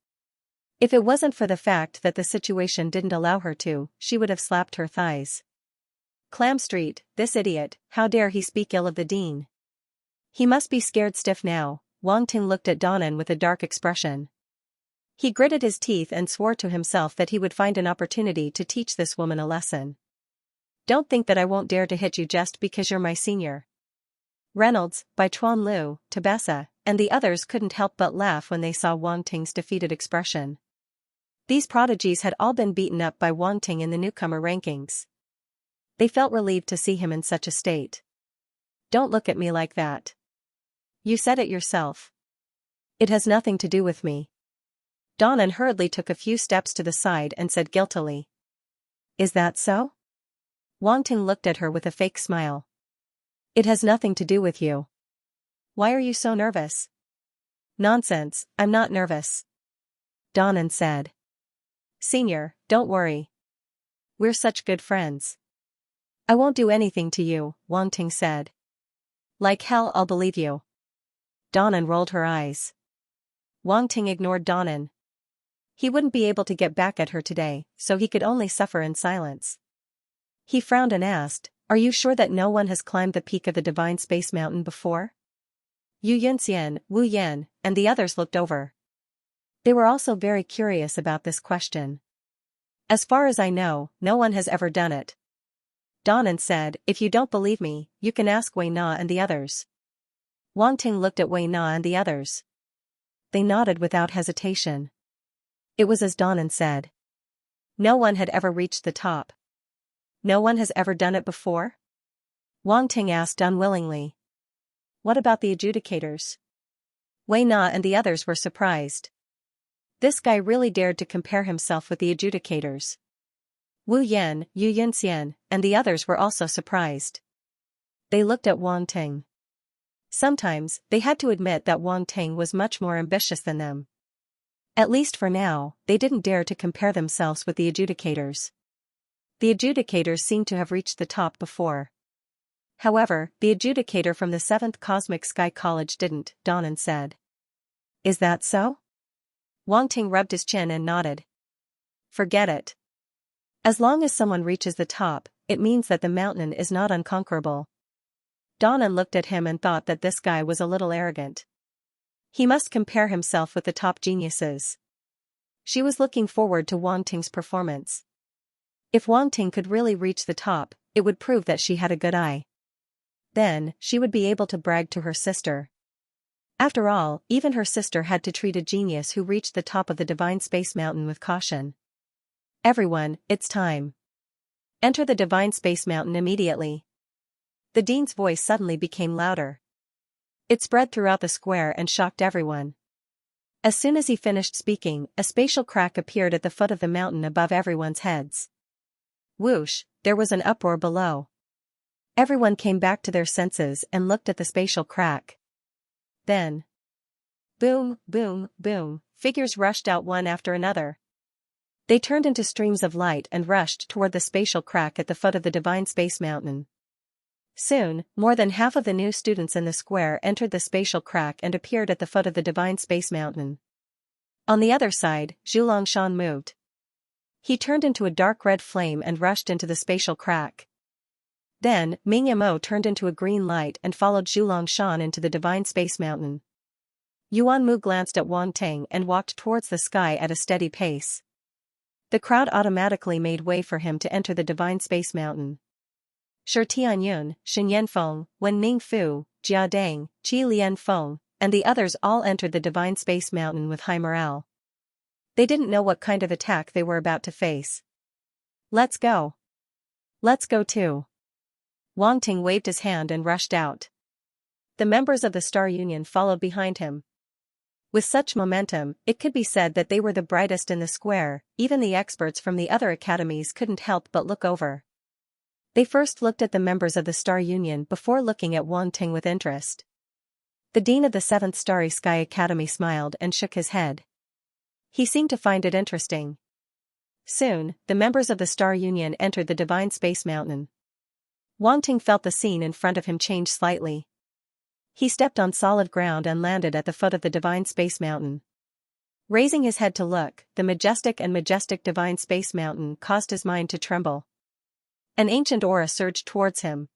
[SPEAKER 1] If it wasn't for the fact that the situation didn't allow her to, she would have slapped her thighs. Clam Street, this idiot, how dare he speak ill of the dean? He must be scared stiff now. Wang Ting looked at Donnan with a dark expression. He gritted his teeth and swore to himself that he would find an opportunity to teach this woman a lesson. Don't think that I won't dare to hit you just because you're my senior. Reynolds, Baichuan Liu, Tabessa, and the others couldn't help but laugh when they saw Wang Ting's defeated expression. These prodigies had all been beaten up by Wang Ting in the newcomer rankings. They felt relieved to see him in such a state. Don't look at me like that. You said it yourself. It has nothing to do with me. Donnan hurriedly took a few steps to the side and said guiltily. Is that so? Wang Ting looked at her with a fake smile. It has nothing to do with you. Why are you so nervous? Nonsense, I'm not nervous. Donnan said. Senior, don't worry. We're such good friends. I won't do anything to you, Wang Ting said. Like hell I'll believe you. Donnan rolled her eyes. Wang Ting ignored Donnan. He wouldn't be able to get back at her today, so he could only suffer in silence. He frowned and asked, are you sure that no one has climbed the peak of the divine space mountain before? Yu Yunxian, Wu Yan, and the others looked over. They were also very curious about this question. As far as I know, no one has ever done it. Donnan said, if you don't believe me, you can ask Wei Na and the others. Wang Ting looked at Wei Na and the others. They nodded without hesitation. It was as Donnan said. No one had ever reached the top. No one has ever done it before? Wang Ting asked unwillingly. What about the adjudicators? Wei Na and the others were surprised. This guy really dared to compare himself with the adjudicators. Wu Yan, Yu Yunxian, and the others were also surprised. They looked at Wang Ting. Sometimes, they had to admit that Wang Ting was much more ambitious than them. At least for now, they didn't dare to compare themselves with the adjudicators. The adjudicators seemed to have reached the top before. However, the adjudicator from the 7th Cosmic Sky College didn't, Donnan said. Is that so? Wang Ting rubbed his chin and nodded. Forget it. As long as someone reaches the top, it means that the mountain is not unconquerable. Donnan looked at him and thought that this guy was a little arrogant. He must compare himself with the top geniuses. She was looking forward to Wang Ting's performance. If Wang Ting could really reach the top, it would prove that she had a good eye. Then, she would be able to brag to her sister. After all, even her sister had to treat a genius who reached the top of the Divine Space Mountain with caution. Everyone, it's time. Enter the Divine Space Mountain immediately. The dean's voice suddenly became louder. It spread throughout the square and shocked everyone. As soon as he finished speaking, a spatial crack appeared at the foot of the mountain above everyone's heads. Whoosh, there was an uproar below. Everyone came back to their senses and looked at the spatial crack. Then, boom, boom, boom, figures rushed out one after another. They turned into streams of light and rushed toward the spatial crack at the foot of the Divine Space Mountain. Soon, more than half of the new students in the square entered the spatial crack and appeared at the foot of the Divine Space Mountain. On the other side, Xianxia moved. He turned into a dark red flame and rushed into the spatial crack. Then, Ming Yamo turned into a green light and followed Xianxia into the Divine Space Mountain. Yuan Mu glanced at Wang Ting and walked towards the sky at a steady pace. The crowd automatically made way for him to enter the Divine Space Mountain. Shi Tianyun, Shen Yanfeng, Wen Ningfu, Jia Dang, Qi Lianfeng, and the others all entered the Divine Space Mountain with high morale. They didn't know what kind of attack they were about to face. Let's go. Let's go too. Wang Ting waved his hand and rushed out. The members of the Star Union followed behind him. With such momentum, it could be said that they were the brightest in the square. Even the experts from the other academies couldn't help but look over. They first looked at the members of the Star Union before looking at Wang Ting with interest. The dean of the 7th Starry Sky Academy smiled and shook his head. He seemed to find it interesting. Soon, the members of the Star Union entered the Divine Space Mountain. Wang Ting felt the scene in front of him change slightly. He stepped on solid ground and landed at the foot of the Divine Space Mountain. Raising his head to look, the majestic Divine Space Mountain caused his mind to tremble. An ancient aura surged towards him.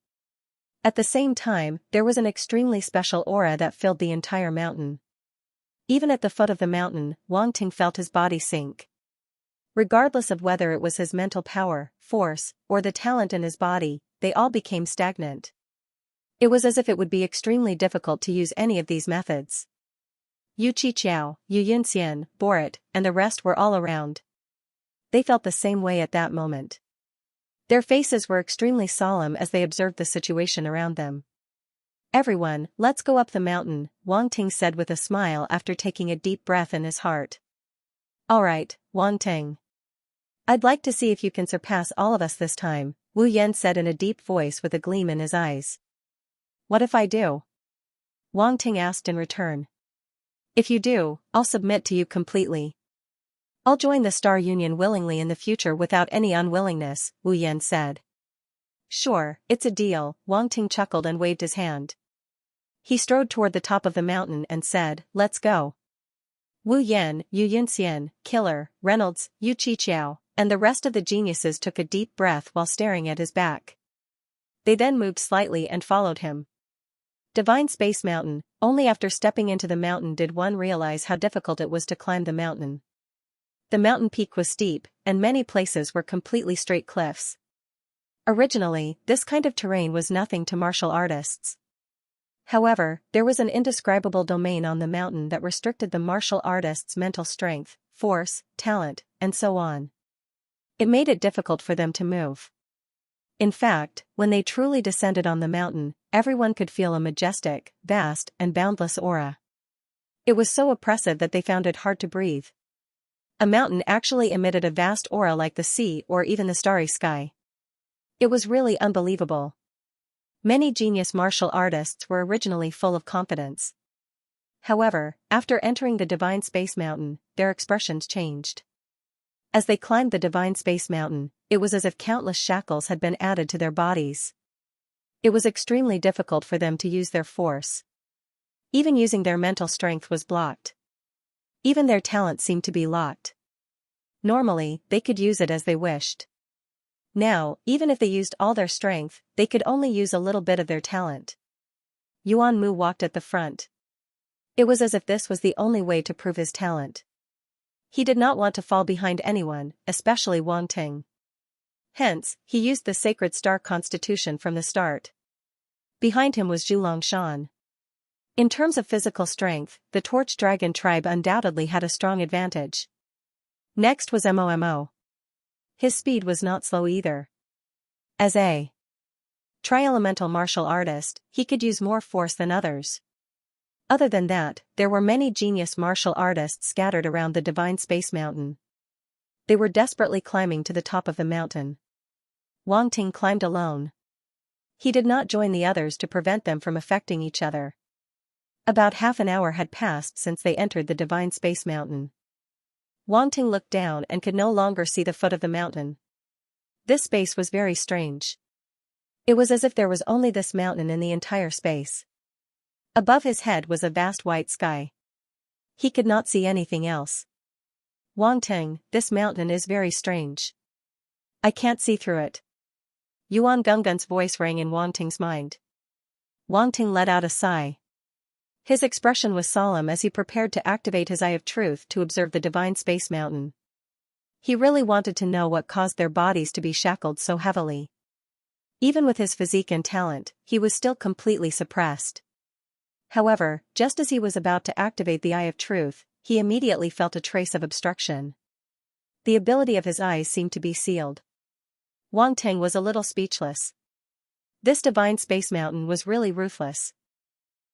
[SPEAKER 1] At the same time, there was an extremely special aura that filled the entire mountain. Even at the foot of the mountain, Wang Ting felt his body sink. Regardless of whether it was his mental power, force, or the talent in his body, they all became stagnant. It was as if it would be extremely difficult to use any of these methods. Yu Qiqiao, Yu Yunxian, Borat, and the rest were all around. They felt the same way at that moment. Their faces were extremely solemn as they observed the situation around them. Everyone, let's go up the mountain, Wang Ting said with a smile after taking a deep breath in his heart. Alright, Wang Ting. I'd like to see if you can surpass all of us this time, Wu Yan said in a deep voice with a gleam in his eyes. What if I do? Wang Ting asked in return. If you do, I'll submit to you completely. I'll join the Star Union willingly in the future without any unwillingness, Wu Yan said. Sure, it's a deal, Wang Ting chuckled and waved his hand. He strode toward the top of the mountain and said, let's go. Wu Yan, Yu Yunxian, Killer, Reynolds, Yu Qiqiao, and the rest of the geniuses took a deep breath while staring at his back. They then moved slightly and followed him. Divine Space Mountain, only after stepping into the mountain did one realize how difficult it was to climb the mountain. The mountain peak was steep, and many places were completely straight cliffs. Originally, this kind of terrain was nothing to martial artists. However, there was an indescribable domain on the mountain that restricted the martial artists' mental strength, force, talent, and so on. It made it difficult for them to move. In fact, when they truly descended on the mountain, everyone could feel a majestic, vast, and boundless aura. It was so oppressive that they found it hard to breathe. A mountain actually emitted a vast aura like the sea or even the starry sky. It was really unbelievable. Many genius martial artists were originally full of confidence. However, after entering the Divine Space Mountain, their expressions changed. As they climbed the Divine Space Mountain, it was as if countless shackles had been added to their bodies. It was extremely difficult for them to use their force. Even using their mental strength was blocked. Even their talent seemed to be locked. Normally, they could use it as they wished. Now, even if they used all their strength, they could only use a little bit of their talent. Yuan Mu walked at the front. It was as if this was the only way to prove his talent. He did not want to fall behind anyone, especially Wang Ting. Hence, he used the sacred star constitution from the start. Behind him was Zhu Longshan. In terms of physical strength, the Torch Dragon tribe undoubtedly had a strong advantage. Next was Momo. His speed was not slow either. As a tri-elemental martial artist, he could use more force than others. Other than that, there were many genius martial artists scattered around the Divine Space Mountain. They were desperately climbing to the top of the mountain. Wang Ting climbed alone. He did not join the others to prevent them from affecting each other. About half an hour had passed since they entered the Divine Space Mountain. Wang Ting looked down and could no longer see the foot of the mountain. This space was very strange. It was as if there was only this mountain in the entire space. Above his head was a vast white sky. He could not see anything else. Wang Ting, this mountain is very strange. I can't see through it. Yuan Gunggun's voice rang in Wang Ting's mind. Wang Ting let out a sigh. His expression was solemn as he prepared to activate his Eye of Truth to observe the Divine Space Mountain. He really wanted to know what caused their bodies to be shackled so heavily. Even with his physique and talent, he was still completely suppressed. However, just as he was about to activate the Eye of Truth, he immediately felt a trace of obstruction. The ability of his eyes seemed to be sealed. Wang Ting was a little speechless. This Divine Space Mountain was really ruthless.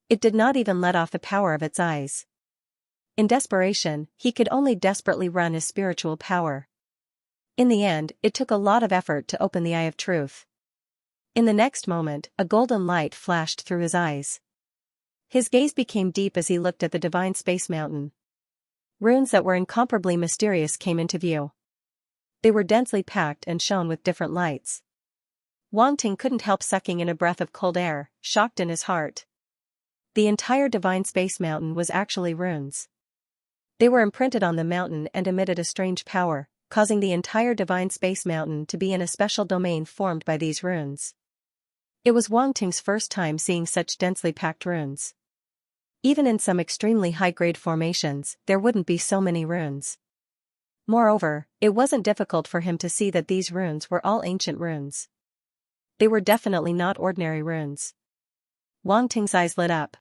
[SPEAKER 1] It did not even let off the power of its eyes. In desperation, he could only desperately run his spiritual power. In the end, it took a lot of effort to open the Eye of Truth. In the next moment, a golden light flashed through his eyes. His gaze became deep as he looked at the Divine Space Mountain. Runes that were incomparably mysterious came into view. They were densely packed and shone with different lights. Wang Ting couldn't help sucking in a breath of cold air, shocked in his heart. The entire Divine Space Mountain was actually runes. They were imprinted on the mountain and emitted a strange power, causing the entire Divine Space Mountain to be in a special domain formed by these runes. It was Wang Ting's first time seeing such densely packed runes. Even in some extremely high-grade formations, there wouldn't be so many runes. Moreover, it wasn't difficult for him to see that these runes were all ancient runes. They were definitely not ordinary runes. Wang Ting's eyes lit up.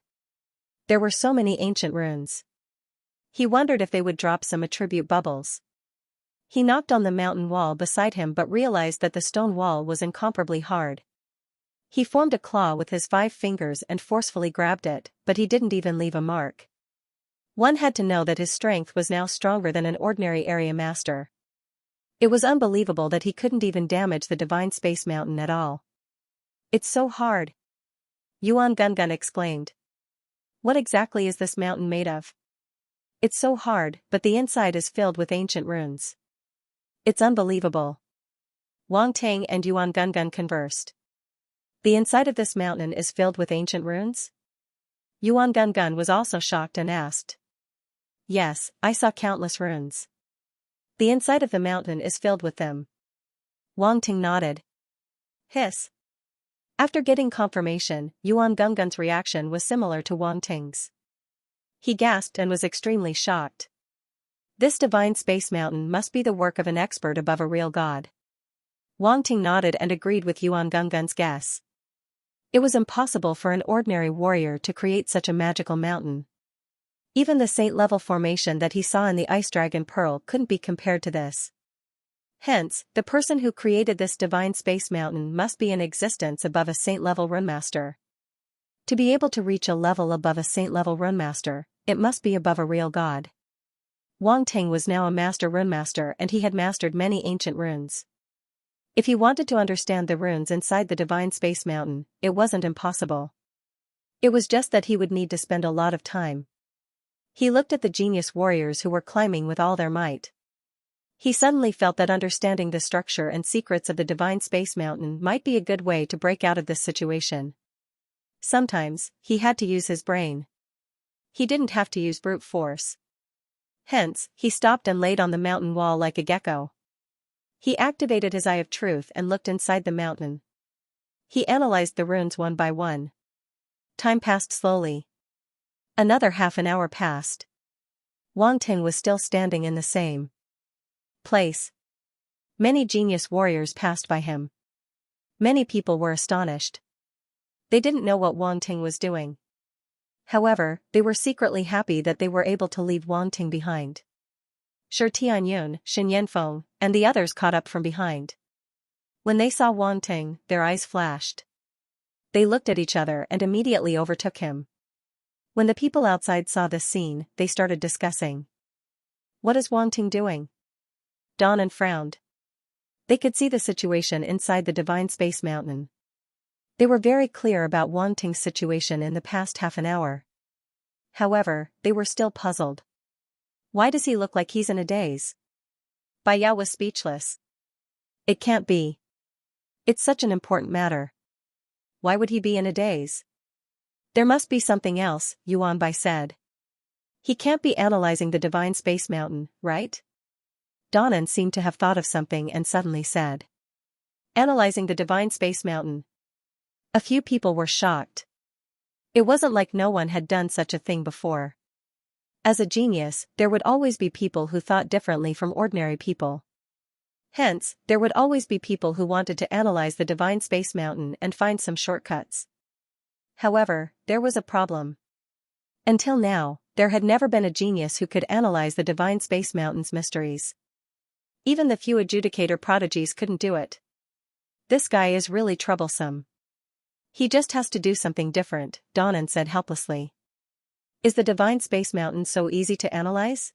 [SPEAKER 1] There were so many ancient runes. He wondered if they would drop some attribute bubbles. He knocked on the mountain wall beside him but realized that the stone wall was incomparably hard. He formed a claw with his 5 fingers and forcefully grabbed it, but he didn't even leave a mark. One had to know that his strength was now stronger than an ordinary area master. It was unbelievable that he couldn't even damage the Divine Space Mountain at all. It's so hard. Yuan Gungun exclaimed. What exactly is this mountain made of? It's so hard, but the inside is filled with ancient runes. It's unbelievable. Wang Ting and Yuan Gungun conversed. The inside of this mountain is filled with ancient runes? Yuan Gungun was also shocked and asked. Yes, I saw countless runes. The inside of the mountain is filled with them. Wang Ting nodded. Hiss. After getting confirmation, Yuan Gungun's reaction was similar to Wang Ting's. He gasped and was extremely shocked. This Divine Space Mountain must be the work of an expert above a real god. Wang Ting nodded and agreed with Yuan Gungun's guess. It was impossible for an ordinary warrior to create such a magical mountain. Even the saint-level formation that he saw in the Ice Dragon Pearl couldn't be compared to this. Hence, the person who created this Divine Space Mountain must be in existence above a saint-level runemaster. To be able to reach a level above a saint-level runemaster, it must be above a real god. Wang Ting was now a master runemaster and he had mastered many ancient runes. If he wanted to understand the runes inside the Divine Space Mountain, it wasn't impossible. It was just that he would need to spend a lot of time. He looked at the genius warriors who were climbing with all their might. He suddenly felt that understanding the structure and secrets of the Divine Space Mountain might be a good way to break out of this situation. Sometimes, he had to use his brain. He didn't have to use brute force. Hence, he stopped and laid on the mountain wall like a gecko. He activated his eye of truth and looked inside the mountain. He analyzed the runes one by one. Time passed slowly. Another half an hour passed. Wang Ting was still standing in the same place. Many genius warriors passed by him. Many people were astonished. They didn't know what Wang Ting was doing. However, they were secretly happy that they were able to leave Wang Ting behind. Shi Tianyun, Shen Yanfeng, and the others caught up from behind. When they saw Wang Ting, their eyes flashed. They looked at each other and immediately overtook him. When the people outside saw this scene, they started discussing. What is Wang Ting doing? Don frowned. They could see the situation inside the Divine Space Mountain. They were very clear about Wang Ting's situation in the past half an hour. However, they were still puzzled. Why does he look like he's in a daze? Bai Yao was speechless. It can't be. It's such an important matter. Why would he be in a daze? There must be something else, Yuan Bai said. He can't be analyzing the Divine Space Mountain, right? Donan seemed to have thought of something and suddenly said. Analyzing the Divine Space Mountain. A few people were shocked. It wasn't like no one had done such a thing before. As a genius, there would always be people who thought differently from ordinary people. Hence, there would always be people who wanted to analyze the Divine Space Mountain and find some shortcuts. However, there was a problem. Until now, there had never been a genius who could analyze the Divine Space Mountain's mysteries. Even the few adjudicator prodigies couldn't do it. This guy is really troublesome. He just has to do something different, Donan said helplessly. Is the Divine Space Mountain so easy to analyze?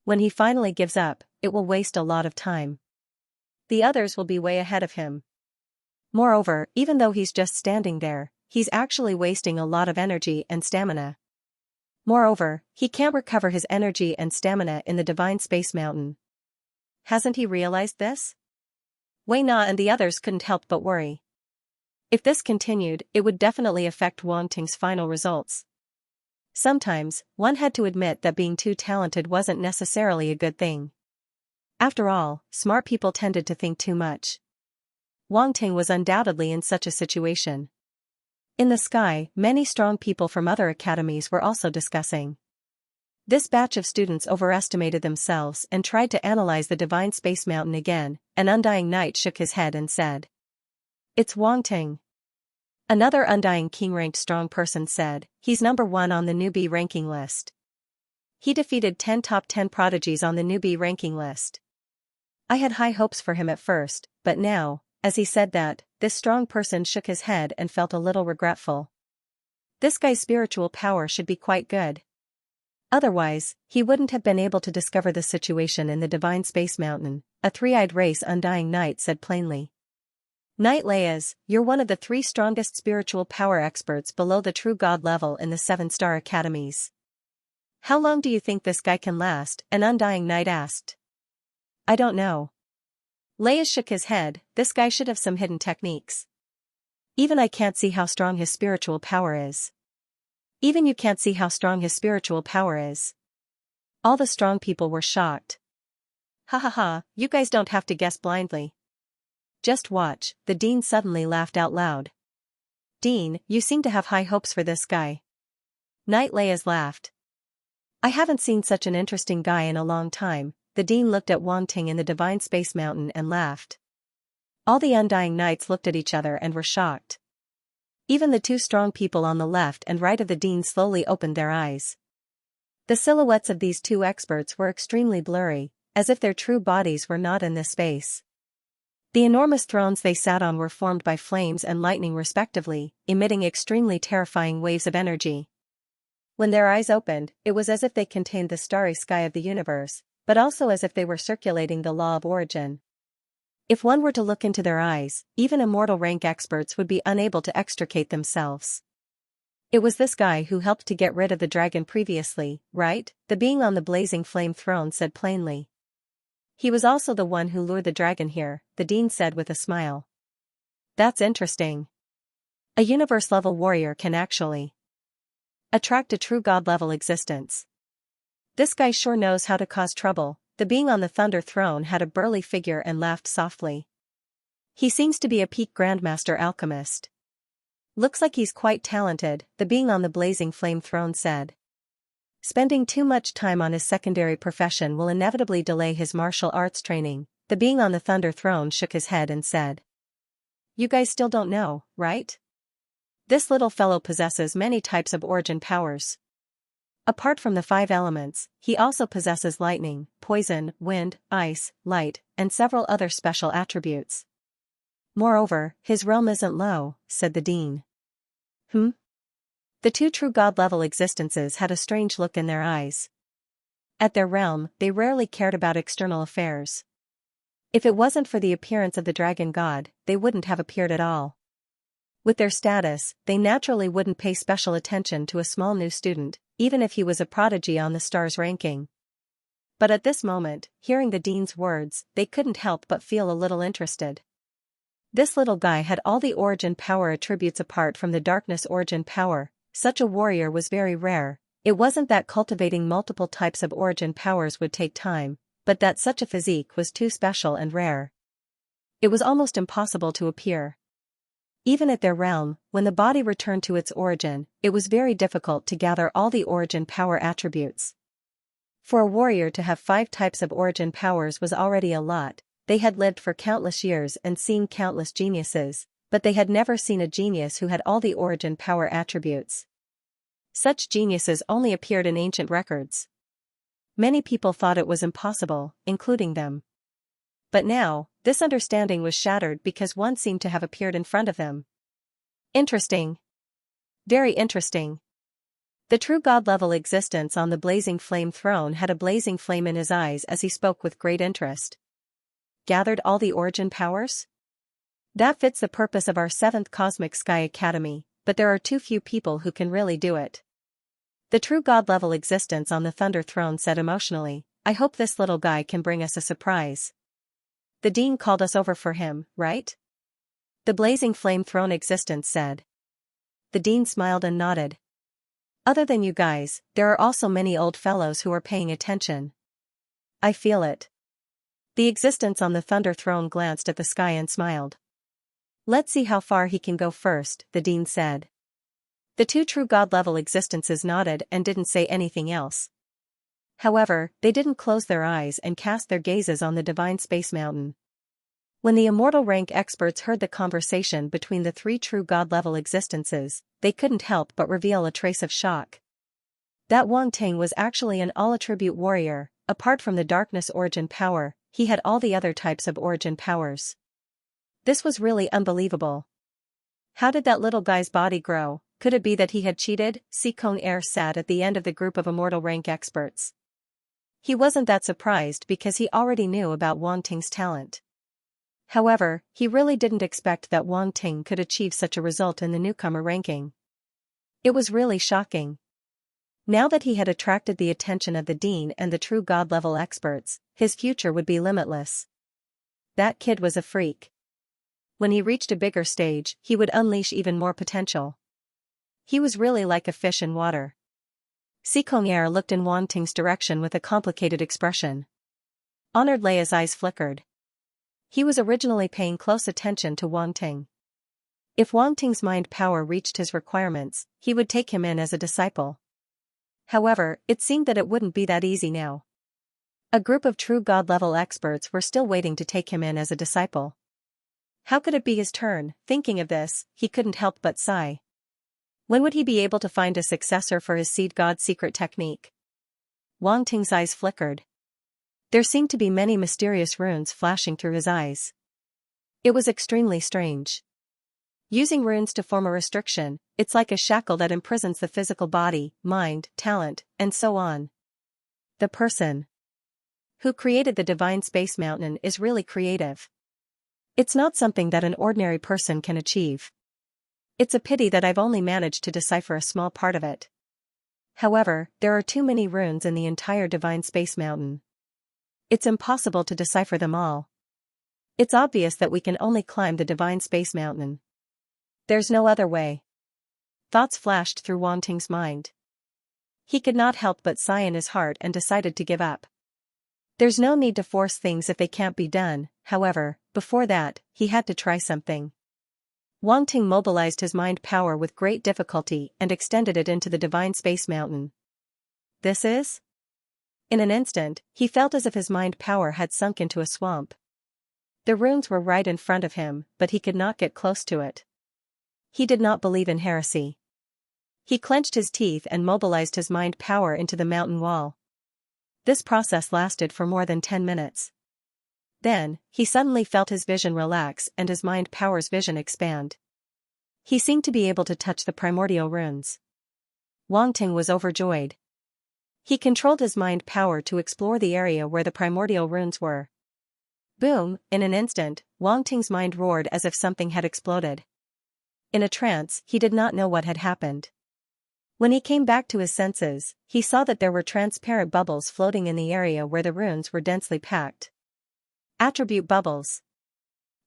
[SPEAKER 1] When he finally gives up, it will waste a lot of time. The others will be way ahead of him. Moreover, even though he's just standing there, he's actually wasting a lot of energy and stamina. Moreover, he can't recover his energy and stamina in the Divine Space Mountain. Hasn't he realized this? Wei Na and the others couldn't help but worry. If this continued, it would definitely affect Wang Ting's final results. Sometimes, one had to admit that being too talented wasn't necessarily a good thing. After all, smart people tended to think too much. Wang Ting was undoubtedly in such a situation. In the sky, many strong people from other academies were also discussing. This batch of students overestimated themselves and tried to analyze the Divine Space Mountain again. An Undying Knight shook his head and said. It's Wang Ting. Another Undying King-ranked strong person said, he's number 1 on the newbie ranking list. He defeated 10 top 10 prodigies on the newbie ranking list. I had high hopes for him at first, but now, as he said that, this strong person shook his head and felt a little regretful. This guy's spiritual power should be quite good. Otherwise, he wouldn't have been able to discover the situation in the Divine Space Mountain, a three-eyed race Undying Knight said plainly. Knight Leias, you're one of the 3 strongest spiritual power experts below the true god level in the 7-star academies. How long do you think this guy can last? An Undying Knight asked. I don't know. Leias shook his head, this guy should have some hidden techniques. Even I can't see how strong his spiritual power is. Even you can't see how strong his spiritual power is. All the strong people were shocked. Ha ha ha, you guys don't have to guess blindly. Just watch, the dean suddenly laughed out loud. Dean, you seem to have high hopes for this guy. Knight Leias laughed. I haven't seen such an interesting guy in a long time. The dean looked at Wang Ting in the Divine Space Mountain and laughed. All the Undying Knights looked at each other and were shocked. Even the 2 strong people on the left and right of the dean slowly opened their eyes. The silhouettes of these 2 experts were extremely blurry, as if their true bodies were not in this space. The enormous thrones they sat on were formed by flames and lightning respectively, emitting extremely terrifying waves of energy. When their eyes opened, it was as if they contained the starry sky of the universe, but also as if they were circulating the law of origin. If one were to look into their eyes, even immortal rank experts would be unable to extricate themselves. It was this guy who helped to get rid of the dragon previously, right? The being on the blazing flame throne said plainly. He was also the one who lured the dragon here, the dean said with a smile. That's interesting. A universe-level warrior can actually attract a true god-level existence. This guy sure knows how to cause trouble. The being on the thunder throne had a burly figure and laughed softly. He seems to be a peak grandmaster alchemist. Looks like he's quite talented, the being on the blazing flame throne said. Spending too much time on his secondary profession will inevitably delay his martial arts training. The being on the thunder throne shook his head and said. You guys still don't know, right? This little fellow possesses many types of origin powers. Apart from the 5 elements, he also possesses lightning, poison, wind, ice, light, and several other special attributes. Moreover, his realm isn't low, said the dean. The 2 true god-level existences had a strange look in their eyes. At their realm, they rarely cared about external affairs. If it wasn't for the appearance of the dragon god, they wouldn't have appeared at all. With their status, they naturally wouldn't pay special attention to a small new student, even if he was a prodigy on the stars ranking. But at this moment, hearing the dean's words, they couldn't help but feel a little interested. This little guy had all the origin power attributes apart from the darkness origin power. Such a warrior was very rare. It wasn't that cultivating multiple types of origin powers would take time, but that such a physique was too special and rare. It was almost impossible to appear. Even at their realm, when the body returned to its origin, it was very difficult to gather all the origin power attributes. For a warrior to have 5 types of origin powers was already a lot. They had lived for countless years and seen countless geniuses, but they had never seen a genius who had all the origin power attributes. Such geniuses only appeared in ancient records. Many people thought it was impossible, including them. But now, this understanding was shattered because one seemed to have appeared in front of them. Interesting. Very interesting. The true god-level existence on the blazing flame throne had a blazing flame in his eyes as he spoke with great interest. Gathered all the origin powers? That fits the purpose of our 7th Cosmic Sky Academy, but there are too few people who can really do it. The true god-level existence on the Thunder Throne said emotionally, I hope this little guy can bring us a surprise. The dean called us over for him, right? The blazing flame throne existence said. The dean smiled and nodded. Other than you guys, there are also many old fellows who are paying attention. I feel it. The existence on the Thunder Throne glanced at the sky and smiled. Let's see how far he can go first, the dean said. The 2 true god-level existences nodded and didn't say anything else. However, they didn't close their eyes and cast their gazes on the divine space mountain. When the immortal rank experts heard the conversation between the 3 true god-level existences, they couldn't help but reveal a trace of shock. That Wang Ting was actually an all-attribute warrior. Apart from the darkness origin power, he had all the other types of origin powers. This was really unbelievable. How did that little guy's body grow? Could it be that he had cheated? Xianxia sat at the end of the group of immortal rank experts. He wasn't that surprised because he already knew about Wang Ting's talent. However, he really didn't expect that Wang Ting could achieve such a result in the newcomer ranking. It was really shocking. Now that he had attracted the attention of the dean and the true god-level experts, his future would be limitless. That kid was a freak. When he reached a bigger stage, he would unleash even more potential. He was really like a fish in water. Xianxia looked in Wang Ting's direction with a complicated expression. Honored Leia's eyes flickered. He was originally paying close attention to Wang Ting. If Wang Ting's mind power reached his requirements, he would take him in as a disciple. However, it seemed that it wouldn't be that easy now. A group of true god-level experts were still waiting to take him in as a disciple. How could it be his turn? Thinking of this, he couldn't help but sigh. When would he be able to find a successor for his seed god secret technique? Wang Ting's eyes flickered. There seemed to be many mysterious runes flashing through his eyes. It was extremely strange. Using runes to form a restriction, it's like a shackle that imprisons the physical body, mind, talent, and so on. The person who created the divine space mountain is really creative. It's not something that an ordinary person can achieve. It's a pity that I've only managed to decipher a small part of it. However, there are too many runes in the entire divine space mountain. It's impossible to decipher them all. It's obvious that we can only climb the divine space mountain. There's no other way. Thoughts flashed through Wang Ting's mind. He could not help but sigh in his heart and decided to give up. There's no need to force things if they can't be done. However, before that, he had to try something. Wang Ting mobilized his mind power with great difficulty and extended it into the divine space mountain. This is? In an instant, he felt as if his mind power had sunk into a swamp. The runes were right in front of him, but he could not get close to it. He did not believe in heresy. He clenched his teeth and mobilized his mind power into the mountain wall. This process lasted for more than 10 minutes. Then, he suddenly felt his vision relax and his mind power's vision expand. He seemed to be able to touch the primordial runes. Wang Ting was overjoyed. He controlled his mind power to explore the area where the primordial runes were. Boom! In an instant, Wang Ting's mind roared as if something had exploded. In a trance, he did not know what had happened. When he came back to his senses, he saw that there were transparent bubbles floating in the area where the runes were densely packed. Attribute bubbles.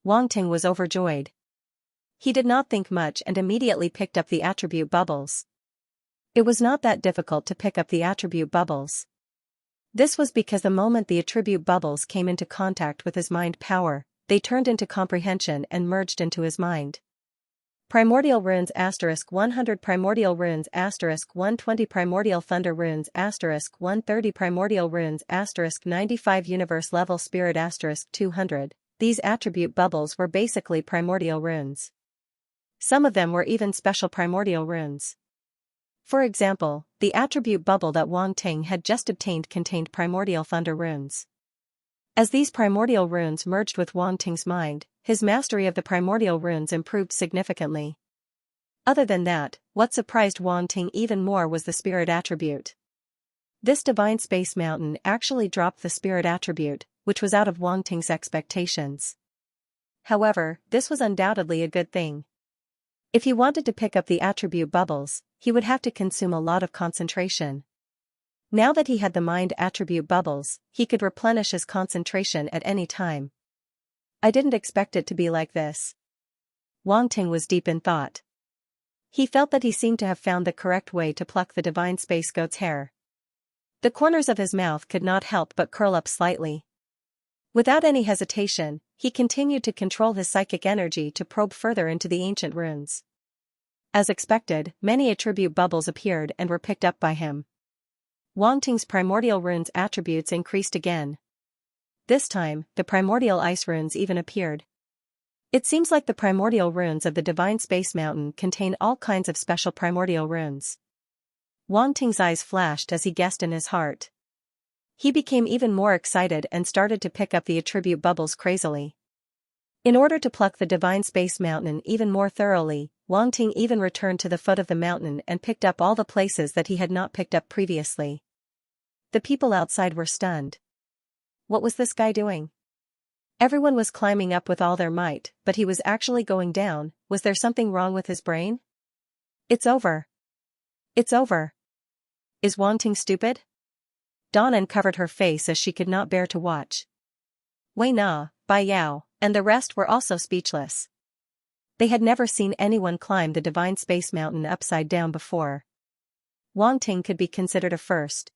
[SPEAKER 1] Wang Ting was overjoyed. He did not think much and immediately picked up the attribute bubbles. It was not that difficult to pick up the attribute bubbles. This was because the moment the attribute bubbles came into contact with his mind power, they turned into comprehension and merged into his mind. Primordial runes *100 primordial runes *120 primordial thunder runes *130 primordial runes *95 universe level spirit *200. These attribute bubbles were basically primordial runes. Some of them were even special primordial runes. For example, the attribute bubble that Wang Ting had just obtained contained primordial thunder runes. As these primordial runes merged with Wang Ting's mind, his mastery of the primordial runes improved significantly. Other than that, what surprised Wang Ting even more was the spirit attribute. This divine space mountain actually dropped the spirit attribute, which was out of Wang Ting's expectations. However, this was undoubtedly a good thing. If he wanted to pick up the attribute bubbles, he would have to consume a lot of concentration. Now that he had the mind attribute bubbles, he could replenish his concentration at any time. I didn't expect it to be like this. Wang Ting was deep in thought. He felt that he seemed to have found the correct way to pluck the divine space goat's hair. The corners of his mouth could not help but curl up slightly. Without any hesitation, he continued to control his psychic energy to probe further into the ancient runes. As expected, many attribute bubbles appeared and were picked up by him. Wang Ting's primordial runes attributes increased again. This time, the primordial ice runes even appeared. It seems like the primordial runes of the divine space mountain contain all kinds of special primordial runes. Wang Ting's eyes flashed as he guessed in his heart. He became even more excited and started to pick up the attribute bubbles crazily. In order to pluck the divine space mountain even more thoroughly, Wang Ting even returned to the foot of the mountain and picked up all the places that he had not picked up previously. The people outside were stunned. What was this guy doing? Everyone was climbing up with all their might, but he was actually going down. Was there something wrong with his brain? It's over. It's over. Is Wang Ting stupid? Dawn uncovered her face as she could not bear to watch. Wei Na, Bai Yao, and the rest were also speechless. They had never seen anyone climb the divine space mountain upside down before. Wang Ting could be considered a first.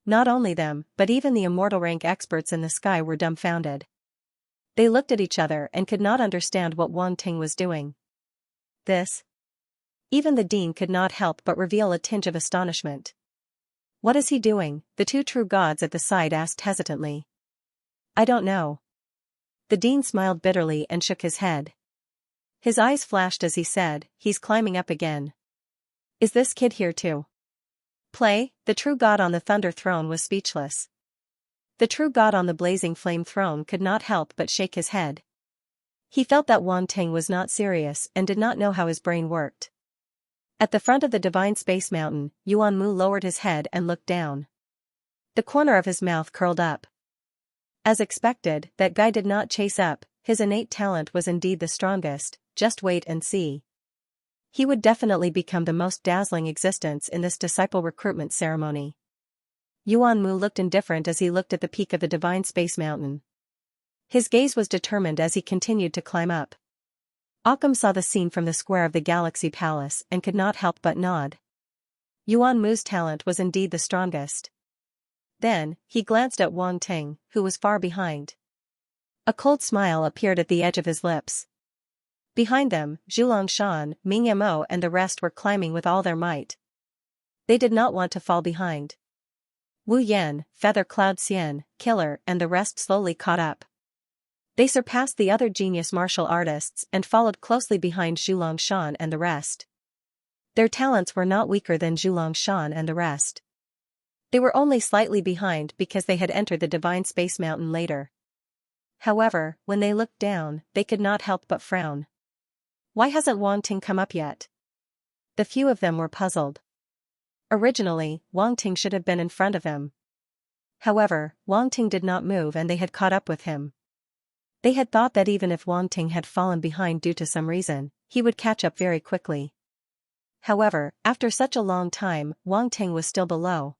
[SPEAKER 1] Not only them, but even the immortal rank experts in the sky were dumbfounded. They looked at each other and could not understand what Wang Ting was doing. This? Even the dean could not help but reveal a tinge of astonishment. What is he doing? The two true gods at the side asked hesitantly. I don't know. The dean smiled bitterly and shook his head. His eyes flashed as he said, he's climbing up again. Is this kid here too? Play, the true god on the thunder throne was speechless. The true god on the blazing flame throne could not help but shake his head. He felt that Wang Ting was not serious and did not know how his brain worked. At the front of the divine space mountain, Yuan Mu lowered his head and looked down. The corner of his mouth curled up. As expected, that guy did not chase up. His innate talent was indeed the strongest. Just wait and see. He would definitely become the most dazzling existence in this disciple recruitment ceremony. Yuan Mu looked indifferent as he looked at the peak of the divine space mountain. His gaze was determined as he continued to climb up. Occam saw the scene from the square of the Galaxy Palace and could not help but nod. Yuan Mu's talent was indeed the strongest. Then, he glanced at Wang Ting, who was far behind. A cold smile appeared at the edge of his lips. Behind them, Zhuliangshan, Ming Yamo and the rest were climbing with all their might. They did not want to fall behind. Wu Yan, Feather Cloud Xian, Killer and the rest slowly caught up. They surpassed the other genius martial artists and followed closely behind Zhuliangshan and the rest. Their talents were not weaker than Zhuliangshan and the rest. They were only slightly behind because they had entered the divine space mountain later. However, when they looked down, they could not help but frown. Why hasn't Wang Ting come up yet? The few of them were puzzled. Originally, Wang Ting should have been in front of him. However, Wang Ting did not move and they had caught up with him. They had thought that even if Wang Ting had fallen behind due to some reason, he would catch up very quickly. However, after such a long time, Wang Ting was still below.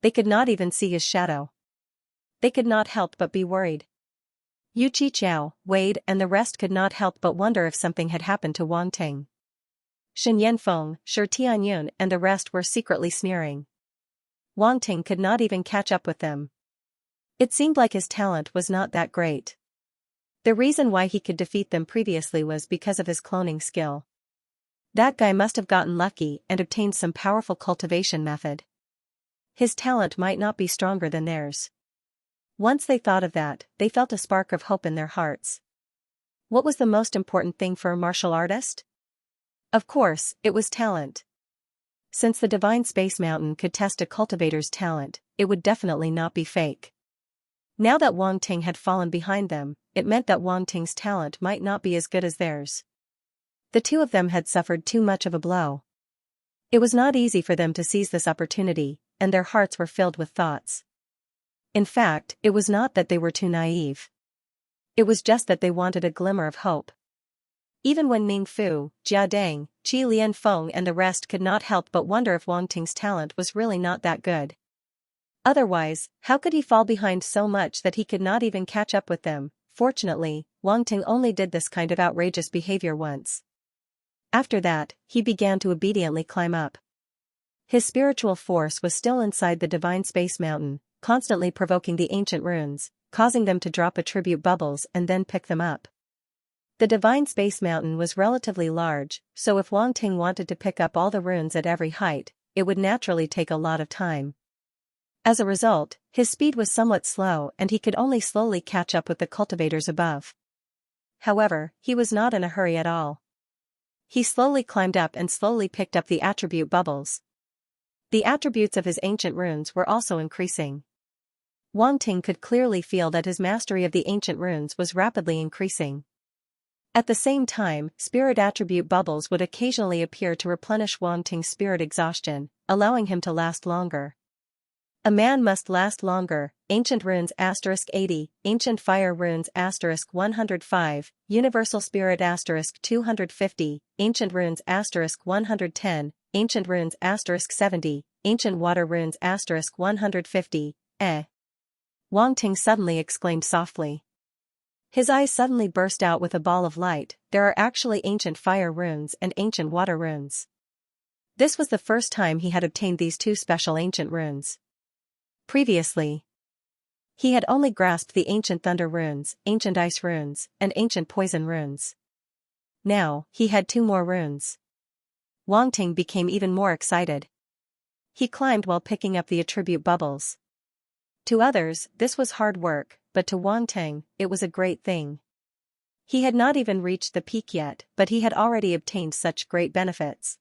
[SPEAKER 1] They could not even see his shadow. They could not help but be worried. Yu Qiqiao, Wade and the rest could not help but wonder if something had happened to Wang Ting. Shen Yanfeng, Shi Tianyun and the rest were secretly sneering. Wang Ting could not even catch up with them. It seemed like his talent was not that great. The reason why he could defeat them previously was because of his cloning skill. That guy must have gotten lucky and obtained some powerful cultivation method. His talent might not be stronger than theirs. Once they thought of that, they felt a spark of hope in their hearts. What was the most important thing for a martial artist? Of course, it was talent. Since the divine space mountain could test a cultivator's talent, it would definitely not be fake. Now that Wang Ting had fallen behind them, it meant that Wang Ting's talent might not be as good as theirs. The two of them had suffered too much of a blow. It was not easy for them to seize this opportunity, and their hearts were filled with thoughts. In fact, it was not that they were too naive. It was just that they wanted a glimmer of hope. Even when Ning Fu, Jia Deng, Qi Lianfeng and the rest could not help but wonder if Wang Ting's talent was really not that good. Otherwise, how could he fall behind so much that he could not even catch up with them? Fortunately, Wang Ting only did this kind of outrageous behavior once. After that, he began to obediently climb up. His spiritual force was still inside the divine space mountain, constantly provoking the ancient runes, causing them to drop attribute bubbles and then pick them up. The divine space mountain was relatively large, so if Wang Ting wanted to pick up all the runes at every height, it would naturally take a lot of time. As a result, his speed was somewhat slow and he could only slowly catch up with the cultivators above. However, he was not in a hurry at all. He slowly climbed up and slowly picked up the attribute bubbles. The attributes of his ancient runes were also increasing. Wang Ting could clearly feel that his mastery of the ancient runes was rapidly increasing. At the same time, spirit attribute bubbles would occasionally appear to replenish Wang Ting's spirit exhaustion, allowing him to last longer. A man must last longer. Ancient runes *80, ancient fire runes *105, universal spirit *250, ancient runes *110, ancient runes *70, ancient water runes *150, Wang Ting suddenly exclaimed softly. His eyes suddenly burst out with a ball of light. There are actually ancient fire runes and ancient water runes. This was the first time he had obtained these two special ancient runes. Previously, he had only grasped the ancient thunder runes, ancient ice runes, and ancient poison runes. Now, he had two more runes. Wang Ting became even more excited. He climbed while picking up the attribute bubbles. To others, this was hard work, but to Wang Ting, it was a great thing. He had not even reached the peak yet, but he had already obtained such great benefits.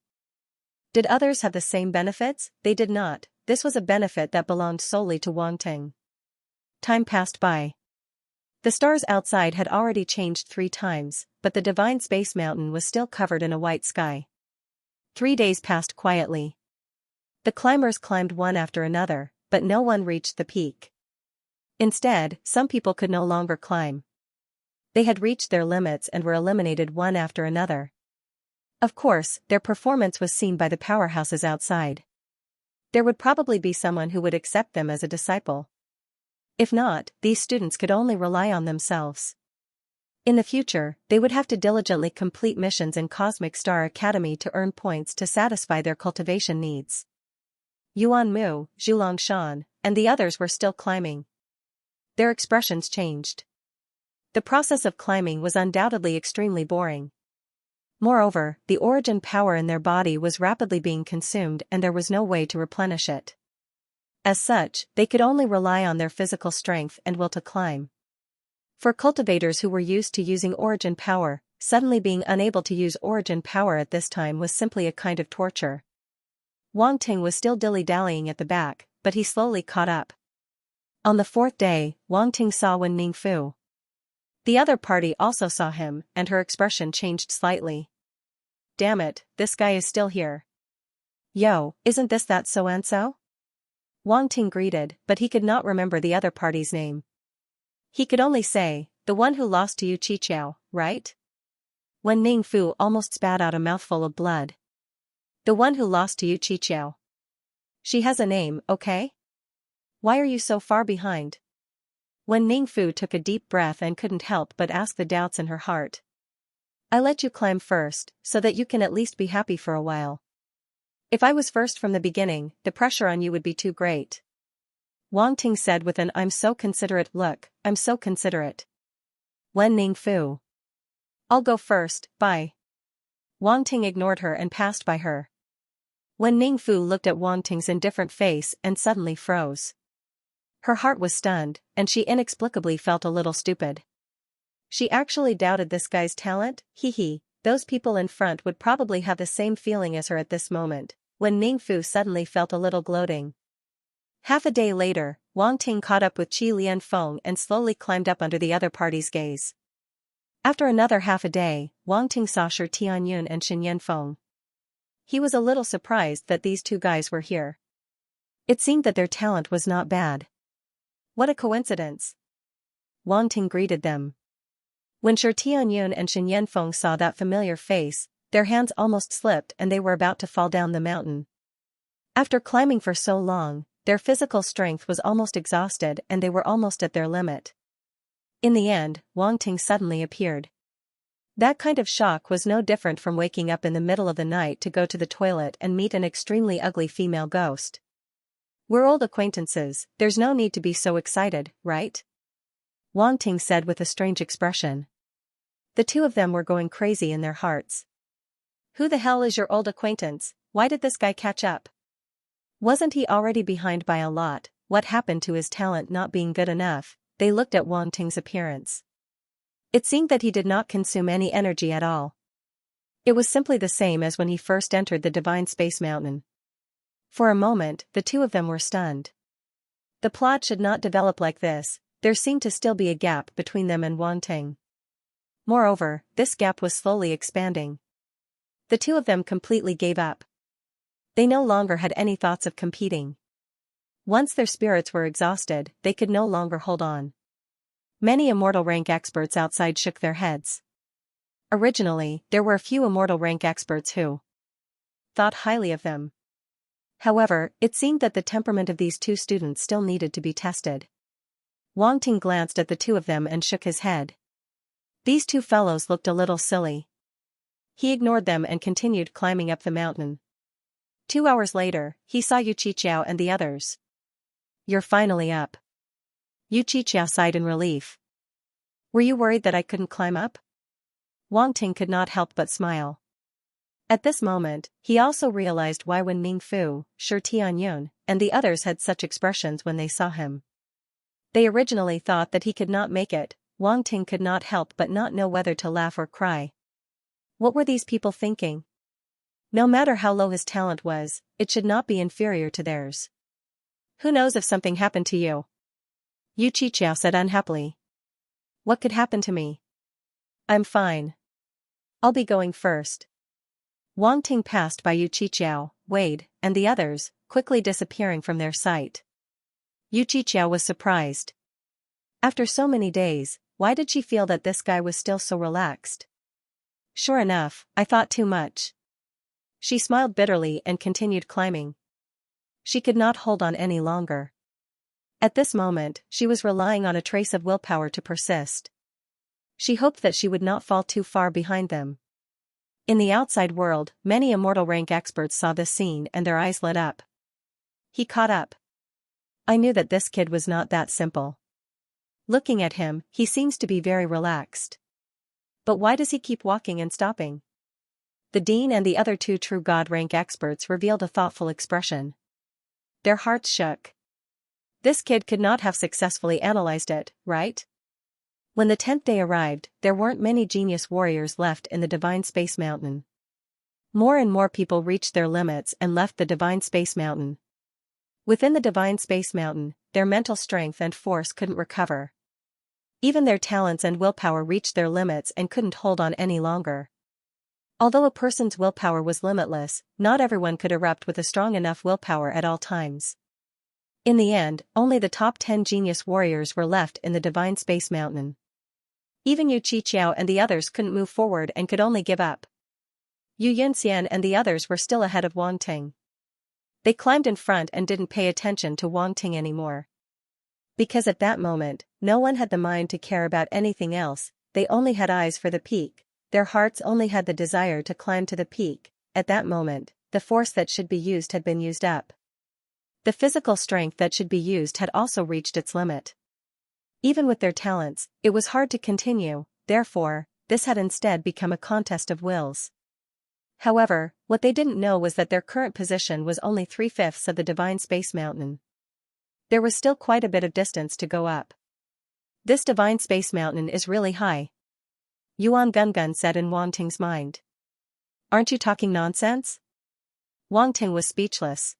[SPEAKER 1] Did others have the same benefits? They did not. This was a benefit that belonged solely to Wang Ting. Time passed by. The stars outside had already changed 3 times, but the divine space mountain was still covered in a white sky. 3 days passed quietly. The climbers climbed one after another, but no one reached the peak. Instead, some people could no longer climb. They had reached their limits and were eliminated one after another. Of course, their performance was seen by the powerhouses outside. There would probably be someone who would accept them as a disciple. If not, these students could only rely on themselves. In the future, they would have to diligently complete missions in Cosmic Star Academy to earn points to satisfy their cultivation needs. Yuan Mu, Zhulong Shan, and the others were still climbing. Their expressions changed. The process of climbing was undoubtedly extremely boring. Moreover, the origin power in their body was rapidly being consumed and there was no way to replenish it. As such, they could only rely on their physical strength and will to climb. For cultivators who were used to using origin power, suddenly being unable to use origin power at this time was simply a kind of torture. Wang Ting was still dilly-dallying at the back, but he slowly caught up. On the 4th day, Wang Ting saw Wen Ningfu. The other party also saw him, and her expression changed slightly. Damn it, this guy is still here. Yo, isn't this that so-and-so? Wang Ting greeted, but he could not remember the other party's name. He could only say, the one who lost to Yu Qiqiao, right? Wen Ningfu almost spat out a mouthful of blood. The one who lost to Yu Qiqiao. She has a name, okay? Why are you so far behind? Wen Ningfu took a deep breath and couldn't help but ask the doubts in her heart. I let you climb first, so that you can at least be happy for a while. If I was first from the beginning, the pressure on you would be too great. Wang Ting said with an I'm so considerate look, I'm so considerate. Wen Ningfu. I'll go first, bye. Wang Ting ignored her and passed by her. Wen Ningfu looked at Wang Ting's indifferent face and suddenly froze. Her heart was stunned, and she inexplicably felt a little stupid. She actually doubted this guy's talent, hee. Those people in front would probably have the same feeling as her at this moment, when Ningfu suddenly felt a little gloating. Half a day later, Wang Ting caught up with Qi Lianfeng and slowly climbed up under the other party's gaze. After another half a day, Wang Ting saw Shi Tianyun and Xin Yanfeng. He was a little surprised that these two guys were here. It seemed that their talent was not bad. What a coincidence. Wang Ting greeted them. When Shi Tianyun and Xin Yanfeng saw that familiar face, their hands almost slipped and they were about to fall down the mountain. After climbing for so long, their physical strength was almost exhausted and they were almost at their limit. In the end, Wang Ting suddenly appeared. That kind of shock was no different from waking up in the middle of the night to go to the toilet and meet an extremely ugly female ghost. We're old acquaintances, there's no need to be so excited, right? Wang Ting said with a strange expression. The two of them were going crazy in their hearts. Who the hell is your old acquaintance? Why did this guy catch up? Wasn't he already behind by a lot? What happened to his talent not being good enough? They looked at Wang Ting's appearance. It seemed that he did not consume any energy at all. It was simply the same as when he first entered the Divine Space Mountain. For a moment, the two of them were stunned. The plot should not develop like this. There seemed to still be a gap between them and Wang Ting. Moreover, this gap was slowly expanding. The two of them completely gave up. They no longer had any thoughts of competing. Once their spirits were exhausted, they could no longer hold on. Many immortal rank experts outside shook their heads. Originally, there were a few immortal rank experts who thought highly of them. However, it seemed that the temperament of these two students still needed to be tested. Wang Ting glanced at the two of them and shook his head. These two fellows looked a little silly. He ignored them and continued climbing up the mountain. 2 hours later, he saw Yu Qiqiao and the others. You're finally up. Yu Qiqiao sighed in relief. Were you worried that I couldn't climb up? Wang Ting could not help but smile. At this moment, he also realized why Wen Ningfu, Shi Tianyun, and the others had such expressions when they saw him. They originally thought that he could not make it. Wang Ting could not help but not know whether to laugh or cry. What were these people thinking? No matter how low his talent was, it should not be inferior to theirs. Who knows if something happened to you? Yu Qiqiao said unhappily. What could happen to me? I'm fine. I'll be going first. Wang Ting passed by Yu Qiqiao, Wade, and the others, quickly disappearing from their sight. Yu Qiqiao was surprised. After so many days, why did she feel that this guy was still so relaxed? Sure enough, I thought too much. She smiled bitterly and continued climbing. She could not hold on any longer. At this moment, she was relying on a trace of willpower to persist. She hoped that she would not fall too far behind them. In the outside world, many immortal rank experts saw this scene and their eyes lit up. He caught up. I knew that this kid was not that simple. Looking at him, he seems to be very relaxed. But why does he keep walking and stopping? The dean and the other two true god rank experts revealed a thoughtful expression. Their hearts shook. This kid could not have successfully analyzed it, right? When the 10th day arrived, there weren't many genius warriors left in the Divine Space Mountain. More and more people reached their limits and left the Divine Space Mountain. Within the Divine Space Mountain, their mental strength and force couldn't recover. Even their talents and willpower reached their limits and couldn't hold on any longer. Although a person's willpower was limitless, not everyone could erupt with a strong enough willpower at all times. In the end, only the top 10 genius warriors were left in the Divine Space Mountain. Even Yu Qiqiao and the others couldn't move forward and could only give up. Yu Yunxian and the others were still ahead of Wang Ting. They climbed in front and didn't pay attention to Wang Ting anymore. Because at that moment, no one had the mind to care about anything else, they only had eyes for the peak, their hearts only had the desire to climb to the peak. At that moment, the force that should be used had been used up. The physical strength that should be used had also reached its limit. Even with their talents, it was hard to continue, therefore, this had instead become a contest of wills. However, what they didn't know was that their current position was only 3/5 of the Divine Space Mountain. There was still quite a bit of distance to go up. This Divine Space Mountain is really high. Yuan Gungun said in Wang Ting's mind. Aren't you talking nonsense? Wang Ting was speechless.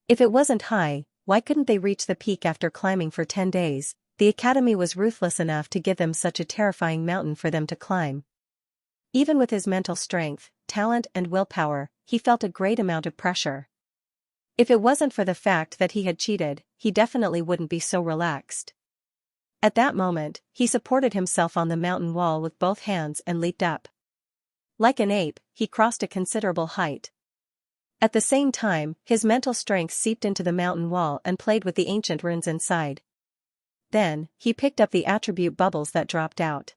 [SPEAKER 1] If it wasn't high, why couldn't they reach the peak after climbing for 10 days? The academy was ruthless enough to give them such a terrifying mountain for them to climb. Even with his mental strength, talent and willpower, he felt a great amount of pressure. If it wasn't for the fact that he had cheated, he definitely wouldn't be so relaxed. At that moment, he supported himself on the mountain wall with both hands and leaped up. Like an ape, he crossed a considerable height. At the same time, his mental strength seeped into the mountain wall and played with the ancient runes inside. Then, he picked up the attribute bubbles that dropped out.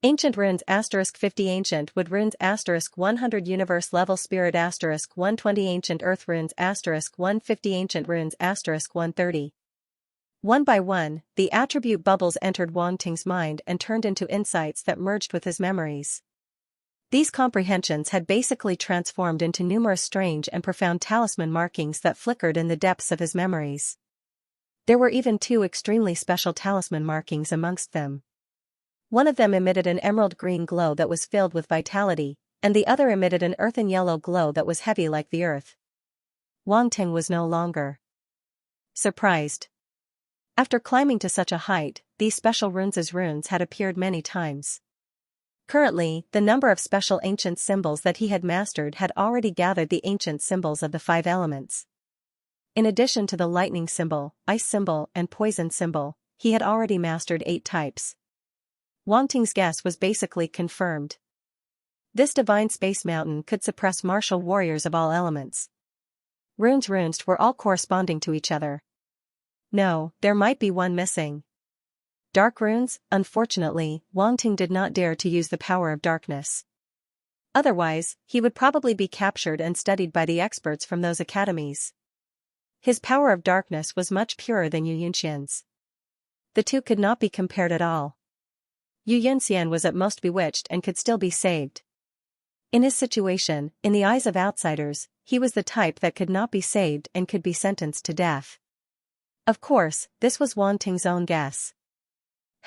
[SPEAKER 1] Ancient runes *50 Ancient Wood runes *100 Universe Level Spirit *120 Ancient Earth runes *150 Ancient runes *130. One by one, the attribute bubbles entered Wang Ting's mind and turned into insights that merged with his memories. These comprehensions had basically transformed into numerous strange and profound talisman markings that flickered in the depths of his memories. There were even 2 extremely special talisman markings amongst them. One of them emitted an emerald green glow that was filled with vitality, and the other emitted an earthen yellow glow that was heavy like the earth. Wang Ting was no longer surprised. After climbing to such a height, these special runes had appeared many times. Currently, the number of special ancient symbols that he had mastered had already gathered the ancient symbols of the 5 elements. In addition to the lightning symbol, ice symbol and poison symbol, he had already mastered 8 types. Wang Ting's guess was basically confirmed. This Divine Space Mountain could suppress martial warriors of all elements. Runes were all corresponding to each other. No, there might be one missing. Dark runes. Unfortunately, Wang Ting did not dare to use the power of darkness. Otherwise, he would probably be captured and studied by the experts from those academies. His power of darkness was much purer than Yu Yunxian's. The two could not be compared at all. Yu Yunxian was at most bewitched and could still be saved. In his situation, in the eyes of outsiders, he was the type that could not be saved and could be sentenced to death. Of course, this was Wang Ting's own guess.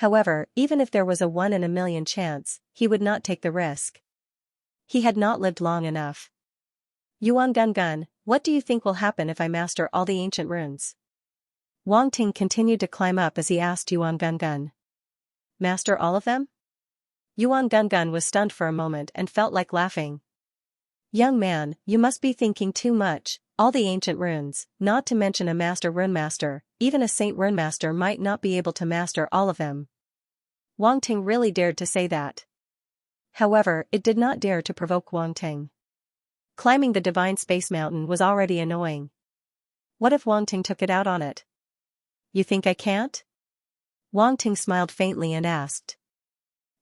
[SPEAKER 1] However, even if there was a 1 in a million chance, he would not take the risk. He had not lived long enough. Yuan Gungun, what do you think will happen if I master all the ancient runes? Wang Ting continued to climb up as he asked Yuan Gungun. master all of them? Yuan Gungun was stunned for a moment and felt like laughing. Young man, you must be thinking too much. All the ancient runes, not to mention a master runemaster, even a saint runemaster might not be able to master all of them. Wang Ting really dared to say that. However, it did not dare to provoke Wang Ting. Climbing the divine space mountain was already annoying. What if Wang Ting took it out on it? You think I can't? Wang Ting smiled faintly and asked.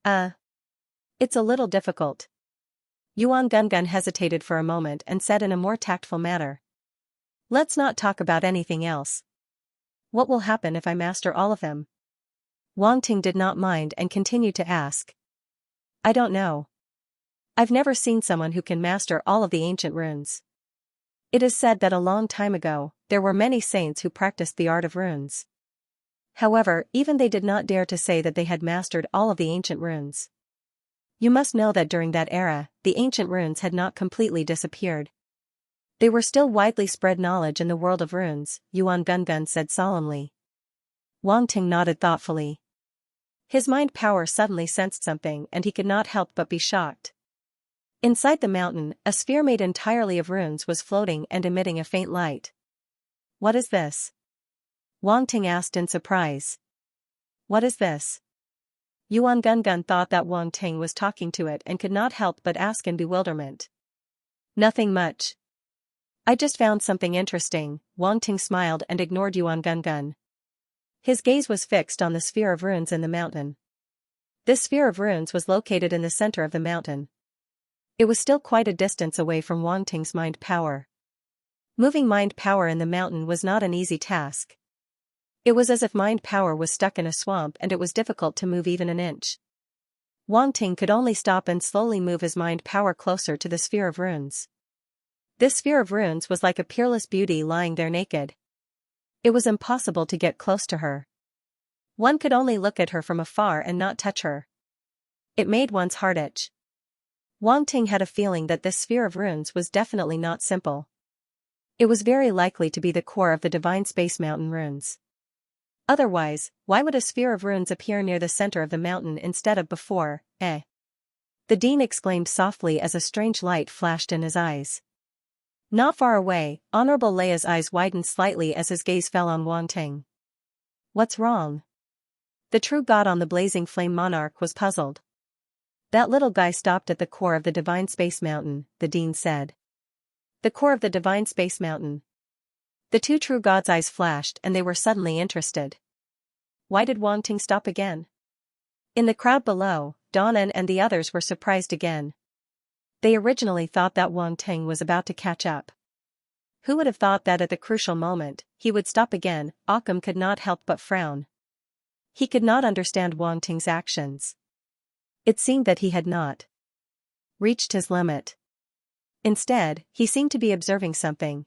[SPEAKER 1] It's a little difficult. Yuan Gungun hesitated for a moment and said in a more tactful manner. Let's not talk about anything else. What will happen if I master all of them? Wang Ting did not mind and continued to ask. I don't know. I've never seen someone who can master all of the ancient runes. It is said that a long time ago, there were many saints who practiced the art of runes. However, even they did not dare to say that they had mastered all of the ancient runes. You must know that during that era, the ancient runes had not completely disappeared. They were still widely spread knowledge in the world of runes, Yuan Gungun said solemnly. Wang Ting nodded thoughtfully. His mind power suddenly sensed something and he could not help but be shocked. Inside the mountain, a sphere made entirely of runes was floating and emitting a faint light. What is this? Wang Ting asked in surprise. What is this? Yuan Gungun thought that Wang Ting was talking to it and could not help but ask in bewilderment. Nothing much. I just found something interesting. Wang Ting smiled and ignored Yuan Gungun. His gaze was fixed on the sphere of runes in the mountain. This sphere of runes was located in the center of the mountain. It was still quite a distance away from Wang Ting's mind power. Moving mind power in the mountain was not an easy task. It was as if mind power was stuck in a swamp and it was difficult to move even an inch. Wang Ting could only stop and slowly move his mind power closer to the sphere of runes. This sphere of runes was like a peerless beauty lying there naked. It was impossible to get close to her. One could only look at her from afar and not touch her. It made one's heart itch. Wang Ting had a feeling that this sphere of runes was definitely not simple. It was very likely to be the core of the divine space mountain runes. Otherwise, why would a sphere of runes appear near the center of the mountain instead of before? The dean exclaimed softly as a strange light flashed in his eyes. Not far away, Honorable Leia's eyes widened slightly as his gaze fell on Wang Ting. What's wrong? The true god on the blazing flame monarch was puzzled. That little guy stopped at the core of the divine space mountain, the dean said. The core of the divine space mountain. The two true gods' eyes flashed and they were suddenly interested. Why did Wang Ting stop again? In the crowd below, Donnan and the others were surprised again. They originally thought that Wang Ting was about to catch up. Who would have thought that at the crucial moment, he would stop again? Occam could not help but frown. He could not understand Wang Ting's actions. It seemed that he had not reached his limit. Instead, he seemed to be observing something.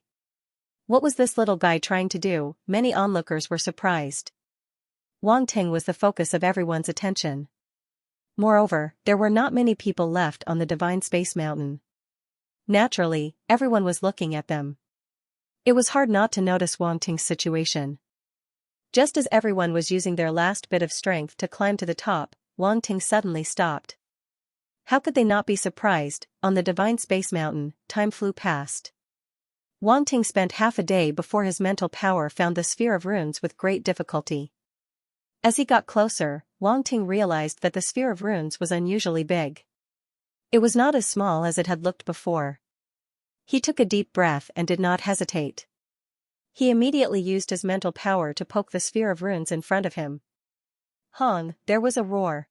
[SPEAKER 1] What was this little guy trying to do? Many onlookers were surprised. Wang Ting was the focus of everyone's attention. Moreover, there were not many people left on the divine space mountain. Naturally, everyone was looking at them. It was hard not to notice Wang Ting's situation. Just as everyone was using their last bit of strength to climb to the top, Wang Ting suddenly stopped. How could they not be surprised? On the divine space mountain, time flew past. Wang Ting spent half a day before his mental power found the sphere of runes with great difficulty. As he got closer, Wang Ting realized that the sphere of runes was unusually big. It was not as small as it had looked before. He took a deep breath and did not hesitate. He immediately used his mental power to poke the sphere of runes in front of him. Hong, there was a roar.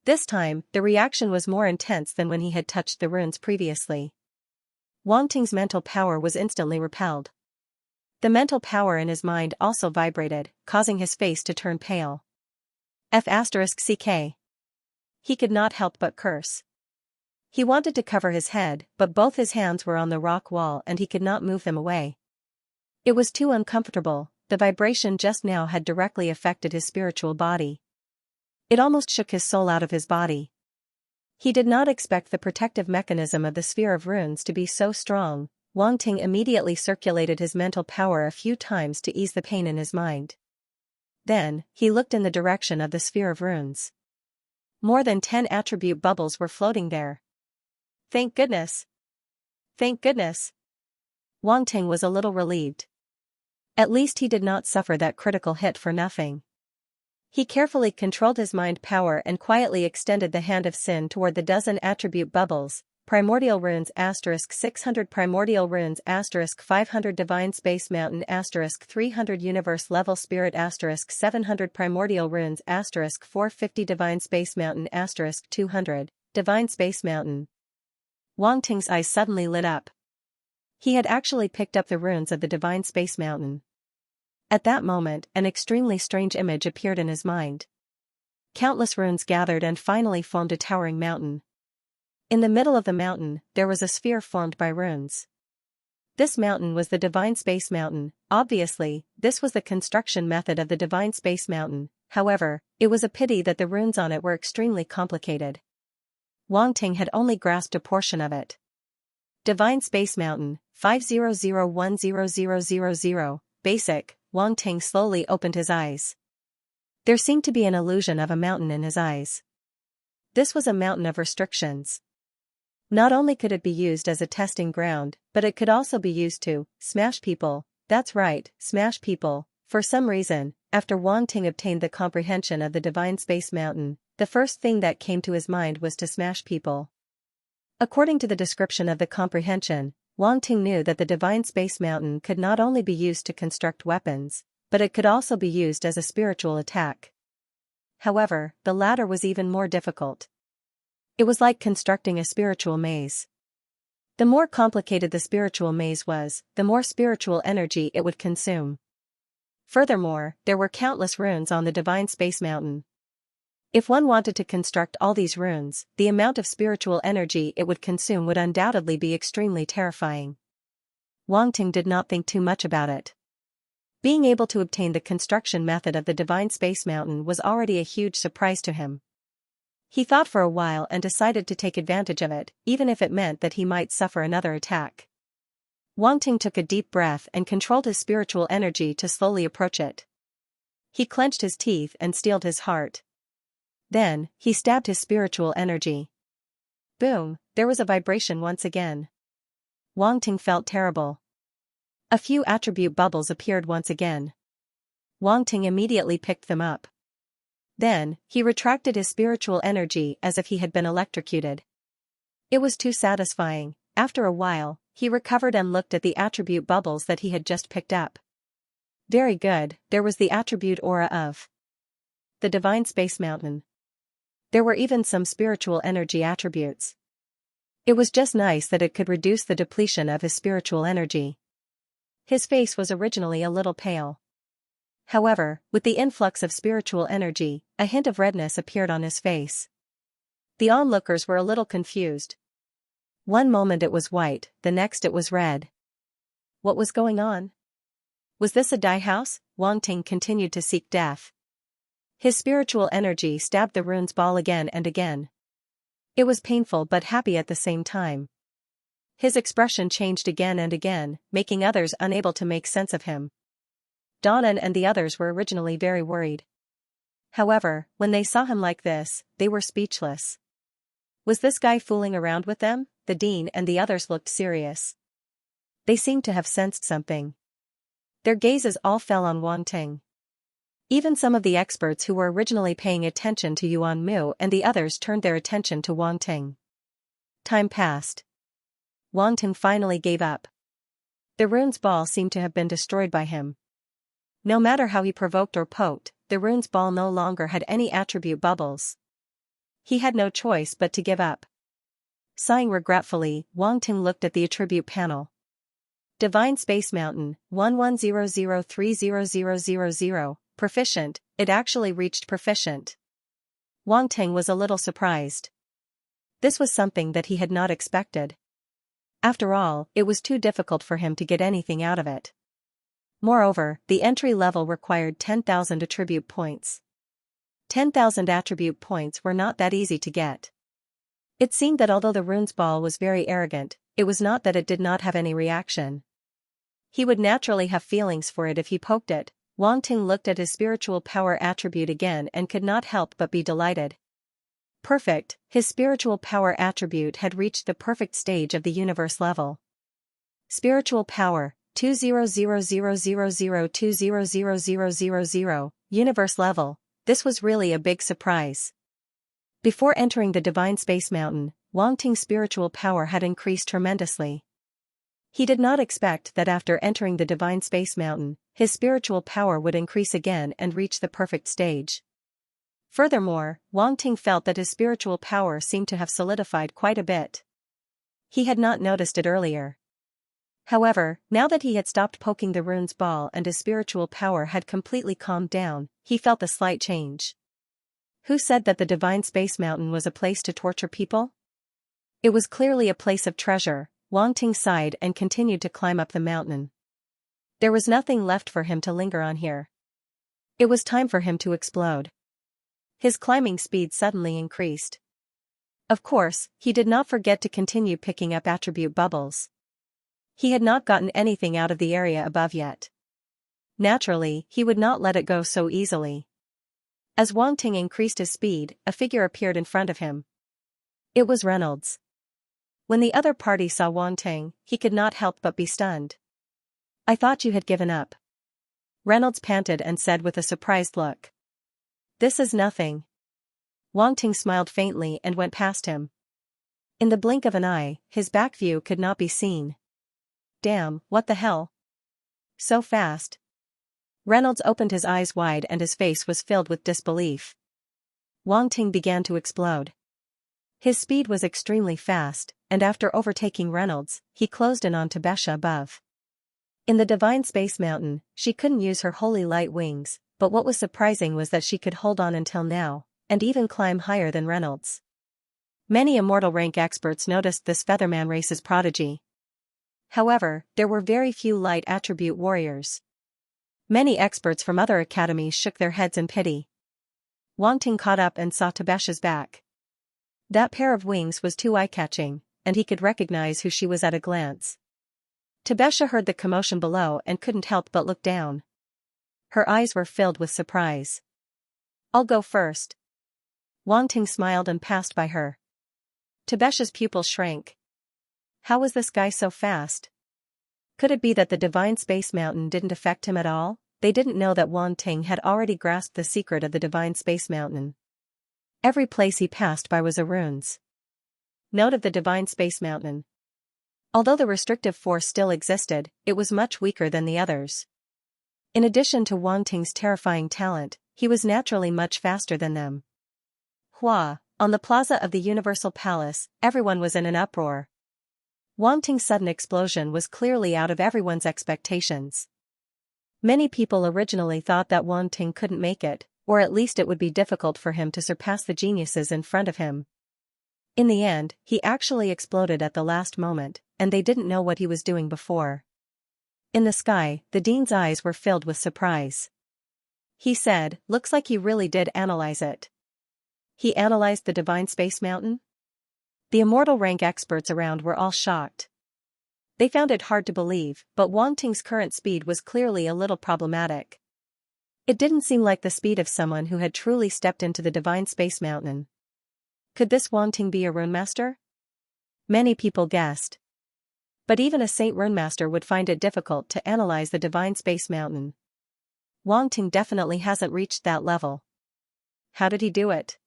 [SPEAKER 1] This time, the reaction was more intense than when he had touched the runes previously. Wang Ting's mental power was instantly repelled. The mental power in his mind also vibrated, causing his face to turn pale. F***ck. He could not help but curse. He wanted to cover his head, but both his hands were on the rock wall and he could not move them away. It was too uncomfortable. The vibration just now had directly affected his spiritual body. It almost shook his soul out of his body. He did not expect the protective mechanism of the sphere of runes to be so strong. Wang Ting immediately circulated his mental power a few times to ease the pain in his mind. Then, he looked in the direction of the sphere of runes. More than 10 attribute bubbles were floating there. Thank goodness! Thank goodness! Wang Ting was a little relieved. At least he did not suffer that critical hit for nothing. He carefully controlled his mind power and quietly extended the hand of Sin toward the dozen attribute bubbles. Primordial runes *600 primordial runes *500 divine space mountain *300 universe level spirit *700 primordial runes *450 divine space mountain *200 divine space mountain. Wang Ting's eyes suddenly lit up. He had actually picked up the runes of the divine space mountain. At that moment, an extremely strange image appeared in his mind. Countless runes gathered and finally formed a towering mountain. In the middle of the mountain, there was a sphere formed by runes. This mountain was the Divine Space Mountain. Obviously, this was the construction method of the Divine Space Mountain. However, it was a pity that the runes on it were extremely complicated. Wang Ting had only grasped a portion of it. Divine Space Mountain, 500100000, basic. Wang Ting slowly opened his eyes. There seemed to be an illusion of a mountain in his eyes. This was a mountain of restrictions. Not only could it be used as a testing ground, but it could also be used to smash people. That's right, smash people. For some reason, after Wang Ting obtained the comprehension of the Divine Space Mountain, the first thing that came to his mind was to smash people. According to the description of the comprehension, Wang Ting knew that the Divine Space Mountain could not only be used to construct weapons, but it could also be used as a spiritual attack. However, the latter was even more difficult. It was like constructing a spiritual maze. The more complicated the spiritual maze was, the more spiritual energy it would consume. Furthermore, there were countless runes on the Divine Space Mountain. If one wanted to construct all these runes, the amount of spiritual energy it would consume would undoubtedly be extremely terrifying. Wang Ting did not think too much about it. Being able to obtain the construction method of the Divine Space Mountain was already a huge surprise to him. He thought for a while and decided to take advantage of it, even if it meant that he might suffer another attack. Wang Ting took a deep breath and controlled his spiritual energy to slowly approach it. He clenched his teeth and steeled his heart. Then, he stabbed his spiritual energy. Boom, there was a vibration once again. Wang Ting felt terrible. A few attribute bubbles appeared once again. Wang Ting immediately picked them up. Then, he retracted his spiritual energy as if he had been electrocuted. It was too satisfying. After a while, he recovered and looked at the attribute bubbles that he had just picked up. Very good, there was the attribute aura of the Divine Space Mountain. There were even some spiritual energy attributes. It was just nice that it could reduce the depletion of his spiritual energy. His face was originally a little pale. However, with the influx of spiritual energy, a hint of redness appeared on his face. The onlookers were a little confused. One moment it was white, the next it was red. What was going on? Was this a die house? Wang Ting continued to seek death. His spiritual energy stabbed the rune's ball again and again. It was painful but happy at the same time. His expression changed again and again, making others unable to make sense of him. Donnan and the others were originally very worried. However, when they saw him like this, they were speechless. Was this guy fooling around with them? The dean and the others looked serious. They seemed to have sensed something. Their gazes all fell on Wang Ting. Even some of the experts who were originally paying attention to Yuan Mu and the others turned their attention to Wang Ting. Time passed. Wang Ting finally gave up. The rune's ball seemed to have been destroyed by him. No matter how he provoked or poked, the rune's ball no longer had any attribute bubbles. He had no choice but to give up. Sighing regretfully, Wang Ting looked at the attribute panel. Divine Space Mountain, 1100300000. Proficient, it actually reached proficient. Wang Ting was a little surprised. This was something that he had not expected. After all, it was too difficult for him to get anything out of it. Moreover, the entry level required 10,000 attribute points. 10,000 attribute points were not that easy to get. It seemed that although the rune's ball was very arrogant, it was not that it did not have any reaction. He would naturally have feelings for it if he poked it, Wang Ting looked at his spiritual power attribute again and could not help but be delighted. Perfect, his spiritual power attribute had reached the perfect stage of the universe level. Spiritual power, 2000002000000, universe level, this was really a big surprise. Before entering the Divine Space Mountain, Wang Ting's spiritual power had increased tremendously. He did not expect that after entering the Divine Space Mountain, his spiritual power would increase again and reach the perfect stage. Furthermore, Wang Ting felt that his spiritual power seemed to have solidified quite a bit. He had not noticed it earlier. However, now that he had stopped poking the rune's ball and his spiritual power had completely calmed down, he felt a slight change. Who said that the Divine Space Mountain was a place to torture people? It was clearly a place of treasure. Wang Ting sighed and continued to climb up the mountain. There was nothing left for him to linger on here. It was time for him to explode. His climbing speed suddenly increased. Of course, he did not forget to continue picking up attribute bubbles. He had not gotten anything out of the area above yet. Naturally, he would not let it go so easily. As Wang Ting increased his speed, a figure appeared in front of him. It was Reynolds. When the other party saw Wang Ting, he could not help but be stunned. "I thought you had given up," Reynolds panted and said with a surprised look. "This is nothing." Wang Ting smiled faintly and went past him. In the blink of an eye, his back view could not be seen. "Damn, what the hell? So fast." Reynolds opened his eyes wide and his face was filled with disbelief. Wang Ting began to explode. His speed was extremely fast, and after overtaking Reynolds, he closed in on Tibesha above. In the Divine Space Mountain, she couldn't use her holy light wings, but what was surprising was that she could hold on until now, and even climb higher than Reynolds. Many immortal rank experts noticed this Featherman race's prodigy. However, there were very few light attribute warriors. Many experts from other academies shook their heads in pity. Wang Ting caught up and saw Tibesha's back. That pair of wings was too eye-catching, and he could recognize who she was at a glance. Tibesha heard the commotion below and couldn't help but look down. Her eyes were filled with surprise. "I'll go first." Wang Ting smiled and passed by her. Tibesha's pupils shrank. How was this guy so fast? Could it be that the Divine Space Mountain didn't affect him at all? They didn't know that Wang Ting had already grasped the secret of the Divine Space Mountain. Every place he passed by was a ruins. Note of the Divine Space Mountain. Although the restrictive force still existed, it was much weaker than the others. In addition to Wang Ting's terrifying talent, he was naturally much faster than them. Hua, on the plaza of the Universal Palace, everyone was in an uproar. Wang Ting's sudden explosion was clearly out of everyone's expectations. Many people originally thought that Wang Ting couldn't make it, or at least it would be difficult for him to surpass the geniuses in front of him. In the end, he actually exploded at the last moment, and they didn't know what he was doing before. In the sky, the dean's eyes were filled with surprise. He said, "Looks like he really did analyze it." He analyzed the Divine Space Mountain? The immortal rank experts around were all shocked. They found it hard to believe, but Wang Ting's current speed was clearly a little problematic. It didn't seem like the speed of someone who had truly stepped into the Divine Space Mountain. Could this Wang Ting be a runemaster? Many people guessed. But even a Saint runemaster would find it difficult to analyze the Divine Space Mountain. Wang Ting definitely hasn't reached that level. How did he do it?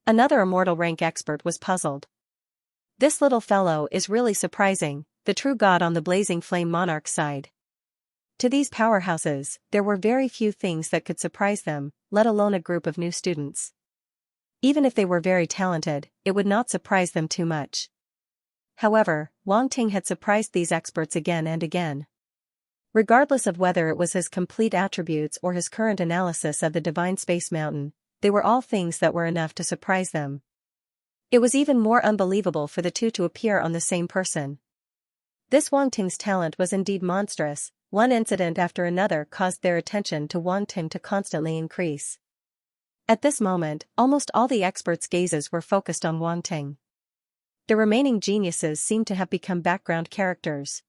[SPEAKER 1] Another immortal rank expert was puzzled. This little fellow is really surprising, the true god on the blazing flame monarch side. To these powerhouses, there were very few things that could surprise them, let alone a group of new students. Even if they were very talented, it would not surprise them too much. However, Wang Ting had surprised these experts again and again. Regardless of whether it was his complete attributes or his current analysis of the Divine Space Mountain, they were all things that were enough to surprise them. It was even more unbelievable for the two to appear on the same person. This Wang Ting's talent was indeed monstrous. One incident after another caused their attention to Wang Ting to constantly increase. At this moment, almost all the experts' gazes were focused on Wang Ting. The remaining geniuses seemed to have become background characters.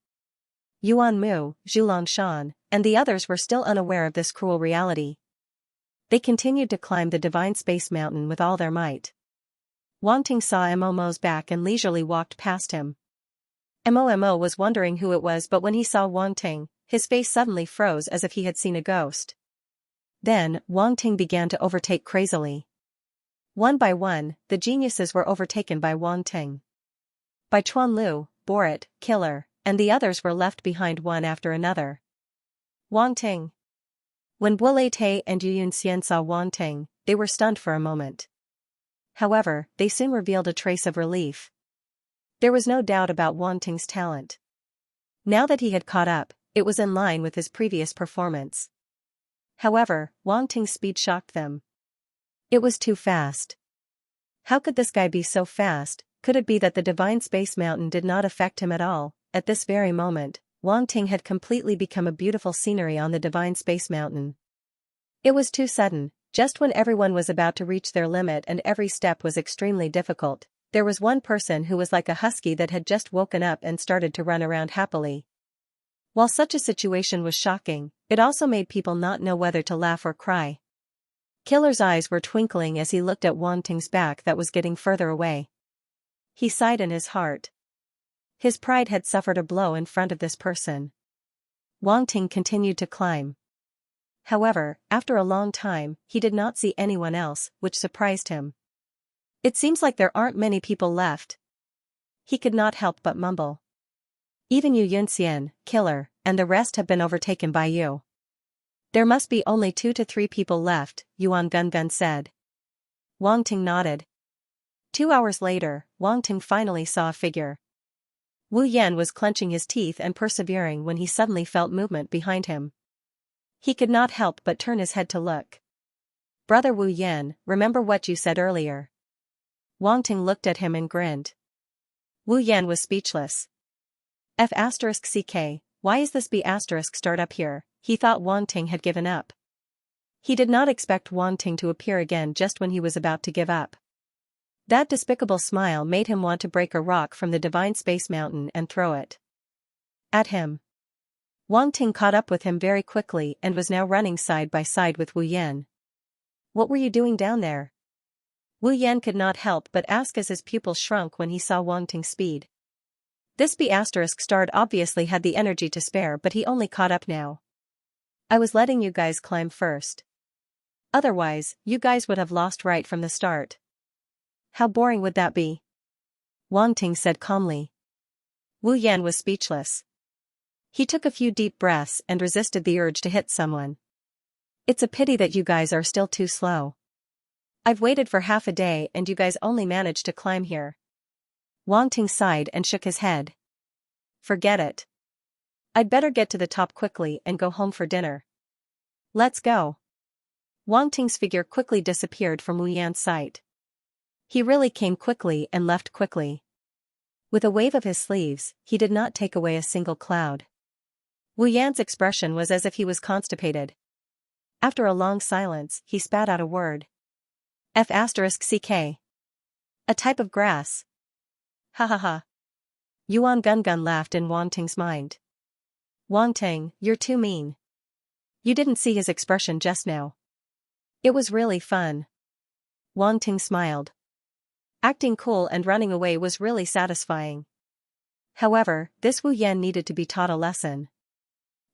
[SPEAKER 1] Yuan Mu, Zhulang Shan, and the others were still unaware of this cruel reality. They continued to climb the divine space mountain with all their might. Wang Ting saw Momo's back and leisurely walked past him. Mo was wondering who it was, but when he saw Wang Ting, his face suddenly froze as if he had seen a ghost. Then, Wang Ting began to overtake crazily. One by one, the geniuses were overtaken by Wang Ting. By Chuan Lu, Borat, Killer, and the others were left behind one after another. Wang Ting. When Buolei Te and Xianxia saw Wang Ting, they were stunned for a moment. However, they soon revealed a trace of relief. There was no doubt about Wang Ting's talent. Now that he had caught up, it was in line with his previous performance. However, Wang Ting's speed shocked them. It was too fast. How could this guy be so fast? Could it be that the divine space mountain did not affect him at all? At this very moment, Wang Ting had completely become a beautiful scenery on the divine space mountain. It was too sudden. Just when everyone was about to reach their limit and every step was extremely difficult, there was one person who was like a husky that had just woken up and started to run around happily. While such a situation was shocking, it also made people not know whether to laugh or cry. Killer's eyes were twinkling as he looked at Wang Ting's back that was getting further away. He sighed in his heart. His pride had suffered a blow in front of this person. Wang Ting continued to climb. However, after a long time, he did not see anyone else, which surprised him. It seems like there aren't many people left. He could not help but mumble. Even Yu Yunxian, Killer, and the rest have been overtaken by you. There must be only 2 to 3 people left, Yuan Gun said. Wang Ting nodded. 2 hours later, Wang Ting finally saw a figure. Wu Yan was clenching his teeth and persevering when he suddenly felt movement behind him. He could not help but turn his head to look. Brother Wu Yan, remember what you said earlier? Wang Ting looked at him and grinned. Wu Yan was speechless. F***CK, why is this B** start up here? He thought Wang Ting had given up. He did not expect Wang Ting to appear again just when he was about to give up. That despicable smile made him want to break a rock from the divine space mountain and throw it at him. Wang Ting caught up with him very quickly and was now running side by side with Wu Yan. What were you doing down there? Wu Yan could not help but ask as his pupils shrunk when he saw Wang Ting's speed. This B** starred obviously had the energy to spare, but he only caught up now. I was letting you guys climb first. Otherwise, you guys would have lost right from the start. How boring would that be? Wang Ting said calmly. Wu Yan was speechless. He took a few deep breaths and resisted the urge to hit someone. It's a pity that you guys are still too slow. I've waited for half a day and you guys only managed to climb here. Wang Ting sighed and shook his head. Forget it. I'd better get to the top quickly and go home for dinner. Let's go. Wang Ting's figure quickly disappeared from Wu Yan's sight. He really came quickly and left quickly. With a wave of his sleeves, he did not take away a single cloud. Wu Yan's expression was as if he was constipated. After a long silence, he spat out a word. F***CK. A type of grass. Ha ha ha. Yuan Gun laughed in Wang Ting's mind. Wang Ting, you're too mean. You didn't see his expression just now. It was really fun. Wang Ting smiled. Acting cool and running away was really satisfying. However, this Wu Yan needed to be taught a lesson.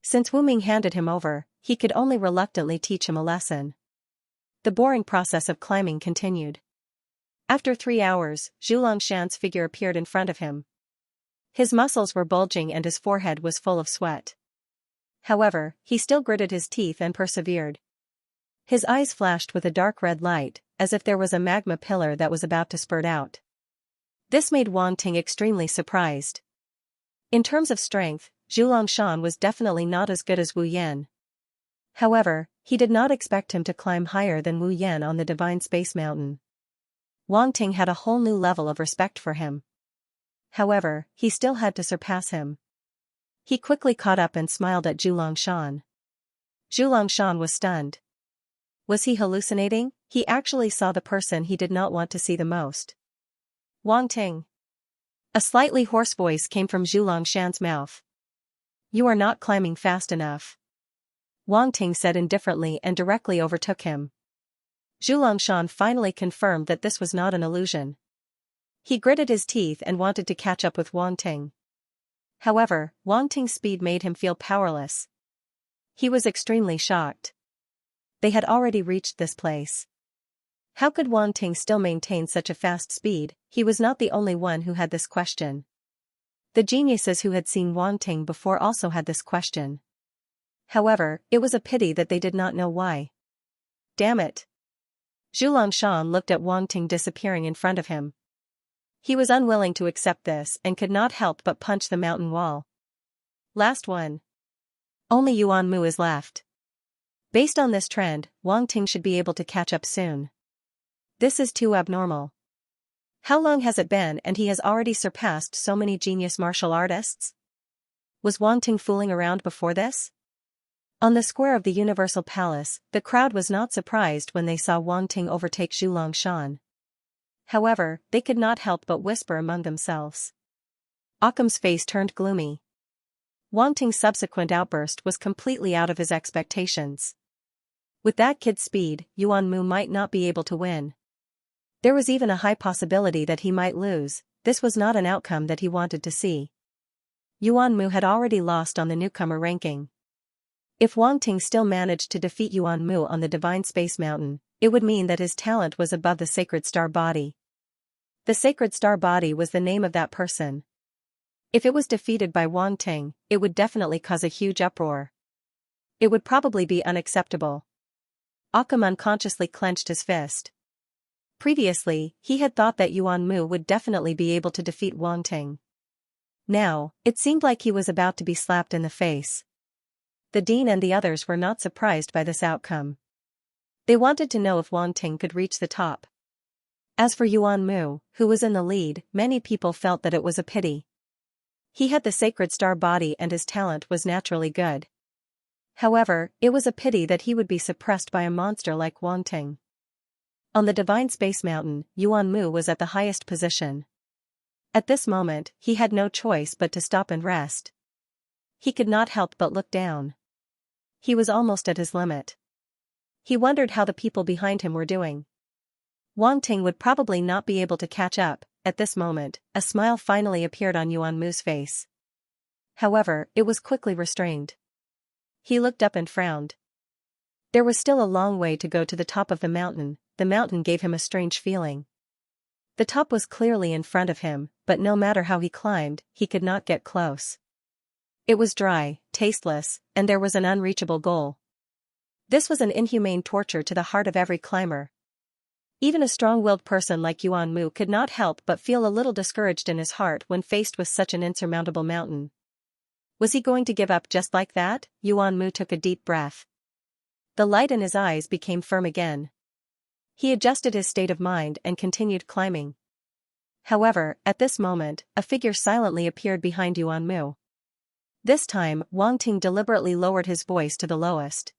[SPEAKER 1] Since Wu Ming handed him over, he could only reluctantly teach him a lesson. The boring process of climbing continued. After 3 hours, Zhuliangshan's figure appeared in front of him. His muscles were bulging and his forehead was full of sweat. However, he still gritted his teeth and persevered. His eyes flashed with a dark red light, as if there was a magma pillar that was about to spurt out. This made Wang Ting extremely surprised. In terms of strength, Zhuliangshan was definitely not as good as Wu Yan. However, he did not expect him to climb higher than Wu Yan on the divine space mountain. Wang Ting had a whole new level of respect for him. However, he still had to surpass him. He quickly caught up and smiled at Zhuliangshan. Zhuliangshan was stunned. Was he hallucinating? He actually saw the person he did not want to see the most. Wang Ting. A slightly hoarse voice came from Zhuliangshan's mouth. You are not climbing fast enough. Wang Ting said indifferently and directly overtook him. Zhuliangshan finally confirmed that this was not an illusion. He gritted his teeth and wanted to catch up with Wang Ting. However, Wang Ting's speed made him feel powerless. He was extremely shocked. They had already reached this place. How could Wang Ting still maintain such a fast speed? He was not the only one who had this question. The geniuses who had seen Wang Ting before also had this question. However, it was a pity that they did not know why. Damn it! Zhuliangshan looked at Wang Ting disappearing in front of him. He was unwilling to accept this and could not help but punch the mountain wall. Last one. Only Yuan Mu is left. Based on this trend, Wang Ting should be able to catch up soon. This is too abnormal. How long has it been and he has already surpassed so many genius martial artists? Was Wang Ting fooling around before this? On the square of the Universal Palace, the crowd was not surprised when they saw Wang Ting overtake Zhuliangshan. However, they could not help but whisper among themselves. Occam's face turned gloomy. Wang Ting's subsequent outburst was completely out of his expectations. With that kid's speed, Yuan Mu might not be able to win. There was even a high possibility that he might lose. This was not an outcome that he wanted to see. Yuan Mu had already lost on the newcomer ranking. If Wang Ting still managed to defeat Yuan Mu on the Divine Space Mountain, it would mean that his talent was above the Sacred Star Body. The Sacred Star Body was the name of that person. If it was defeated by Wang Ting, it would definitely cause a huge uproar. It would probably be unacceptable. Occam unconsciously clenched his fist. Previously, he had thought that Yuan Mu would definitely be able to defeat Wang Ting. Now, it seemed like he was about to be slapped in the face. The dean and the others were not surprised by this outcome. They wanted to know if Wang Ting could reach the top. As for Yuan Mu, who was in the lead, many people felt that it was a pity. He had the Sacred Star Body and his talent was naturally good. However, it was a pity that he would be suppressed by a monster like Wang Ting. On the Divine Space Mountain, Yuan Mu was at the highest position. At this moment, he had no choice but to stop and rest. He could not help but look down. He was almost at his limit. He wondered how the people behind him were doing. Wang Ting would probably not be able to catch up. At this moment, a smile finally appeared on Yuan Mu's face. However, it was quickly restrained. He looked up and frowned. There was still a long way to go to the top of the mountain. The mountain gave him a strange feeling. The top was clearly in front of him, but no matter how he climbed, he could not get close. It was dry, tasteless, and there was an unreachable goal. This was an inhumane torture to the heart of every climber. Even a strong-willed person like Yuan Mu could not help but feel a little discouraged in his heart when faced with such an insurmountable mountain. Was he going to give up just like that? Yuan Mu took a deep breath. The light in his eyes became firm again. He adjusted his state of mind and continued climbing. However, at this moment, a figure silently appeared behind Yuan Mu. This time, Wang Ting deliberately lowered his voice to the lowest.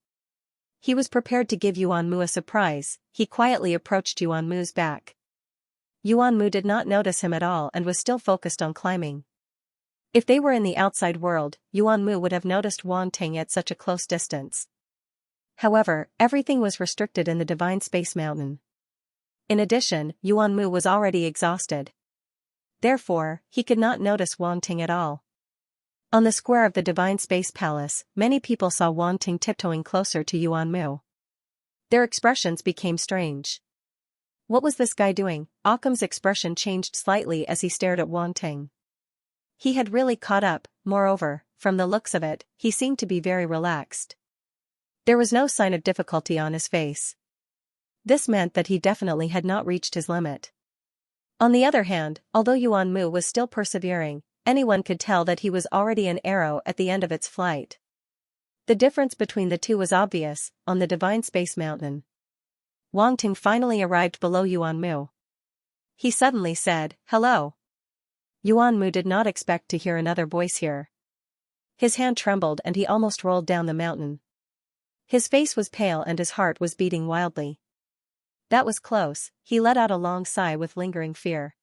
[SPEAKER 1] He was prepared to give Yuan Mu a surprise. He quietly approached Yuan Mu's back. Yuan Mu did not notice him at all and was still focused on climbing. If they were in the outside world, Yuan Mu would have noticed Wang Ting at such a close distance. However, everything was restricted in the Divine Space Mountain. In addition, Yuan Mu was already exhausted. Therefore, he could not notice Wang Ting at all. On the square of the Divine Space Palace, many people saw Wang Ting tiptoeing closer to Yuan Mu. Their expressions became strange. What was this guy doing? Occam's expression changed slightly as he stared at Wang Ting. He had really caught up. Moreover, from the looks of it, he seemed to be very relaxed. There was no sign of difficulty on his face. This meant that he definitely had not reached his limit. On the other hand, although Yuan Mu was still persevering, anyone could tell that he was already an arrow at the end of its flight. The difference between the two was obvious. On the Divine Space Mountain, Wang Ting finally arrived below Yuan Mu. He suddenly said, "Hello." Yuan Mu did not expect to hear another voice here. His hand trembled and he almost rolled down the mountain. His face was pale and his heart was beating wildly. That was close. He let out a long sigh with lingering fear.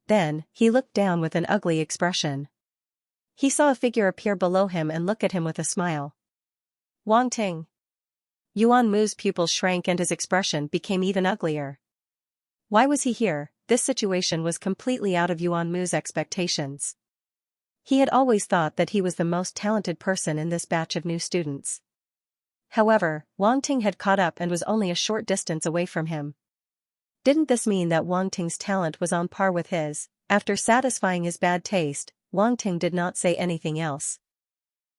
[SPEAKER 1] Then, he looked down with an ugly expression. He saw a figure appear below him and look at him with a smile. Wang Ting. Yuan Mu's pupils shrank and his expression became even uglier. Why was he here? This situation was completely out of Yuan Mu's expectations. He had always thought that he was the most talented person in this batch of new students. However, Wang Ting had caught up and was only a short distance away from him. Didn't this mean that Wang Ting's talent was on par with his? After satisfying his bad taste, Wang Ting did not say anything else.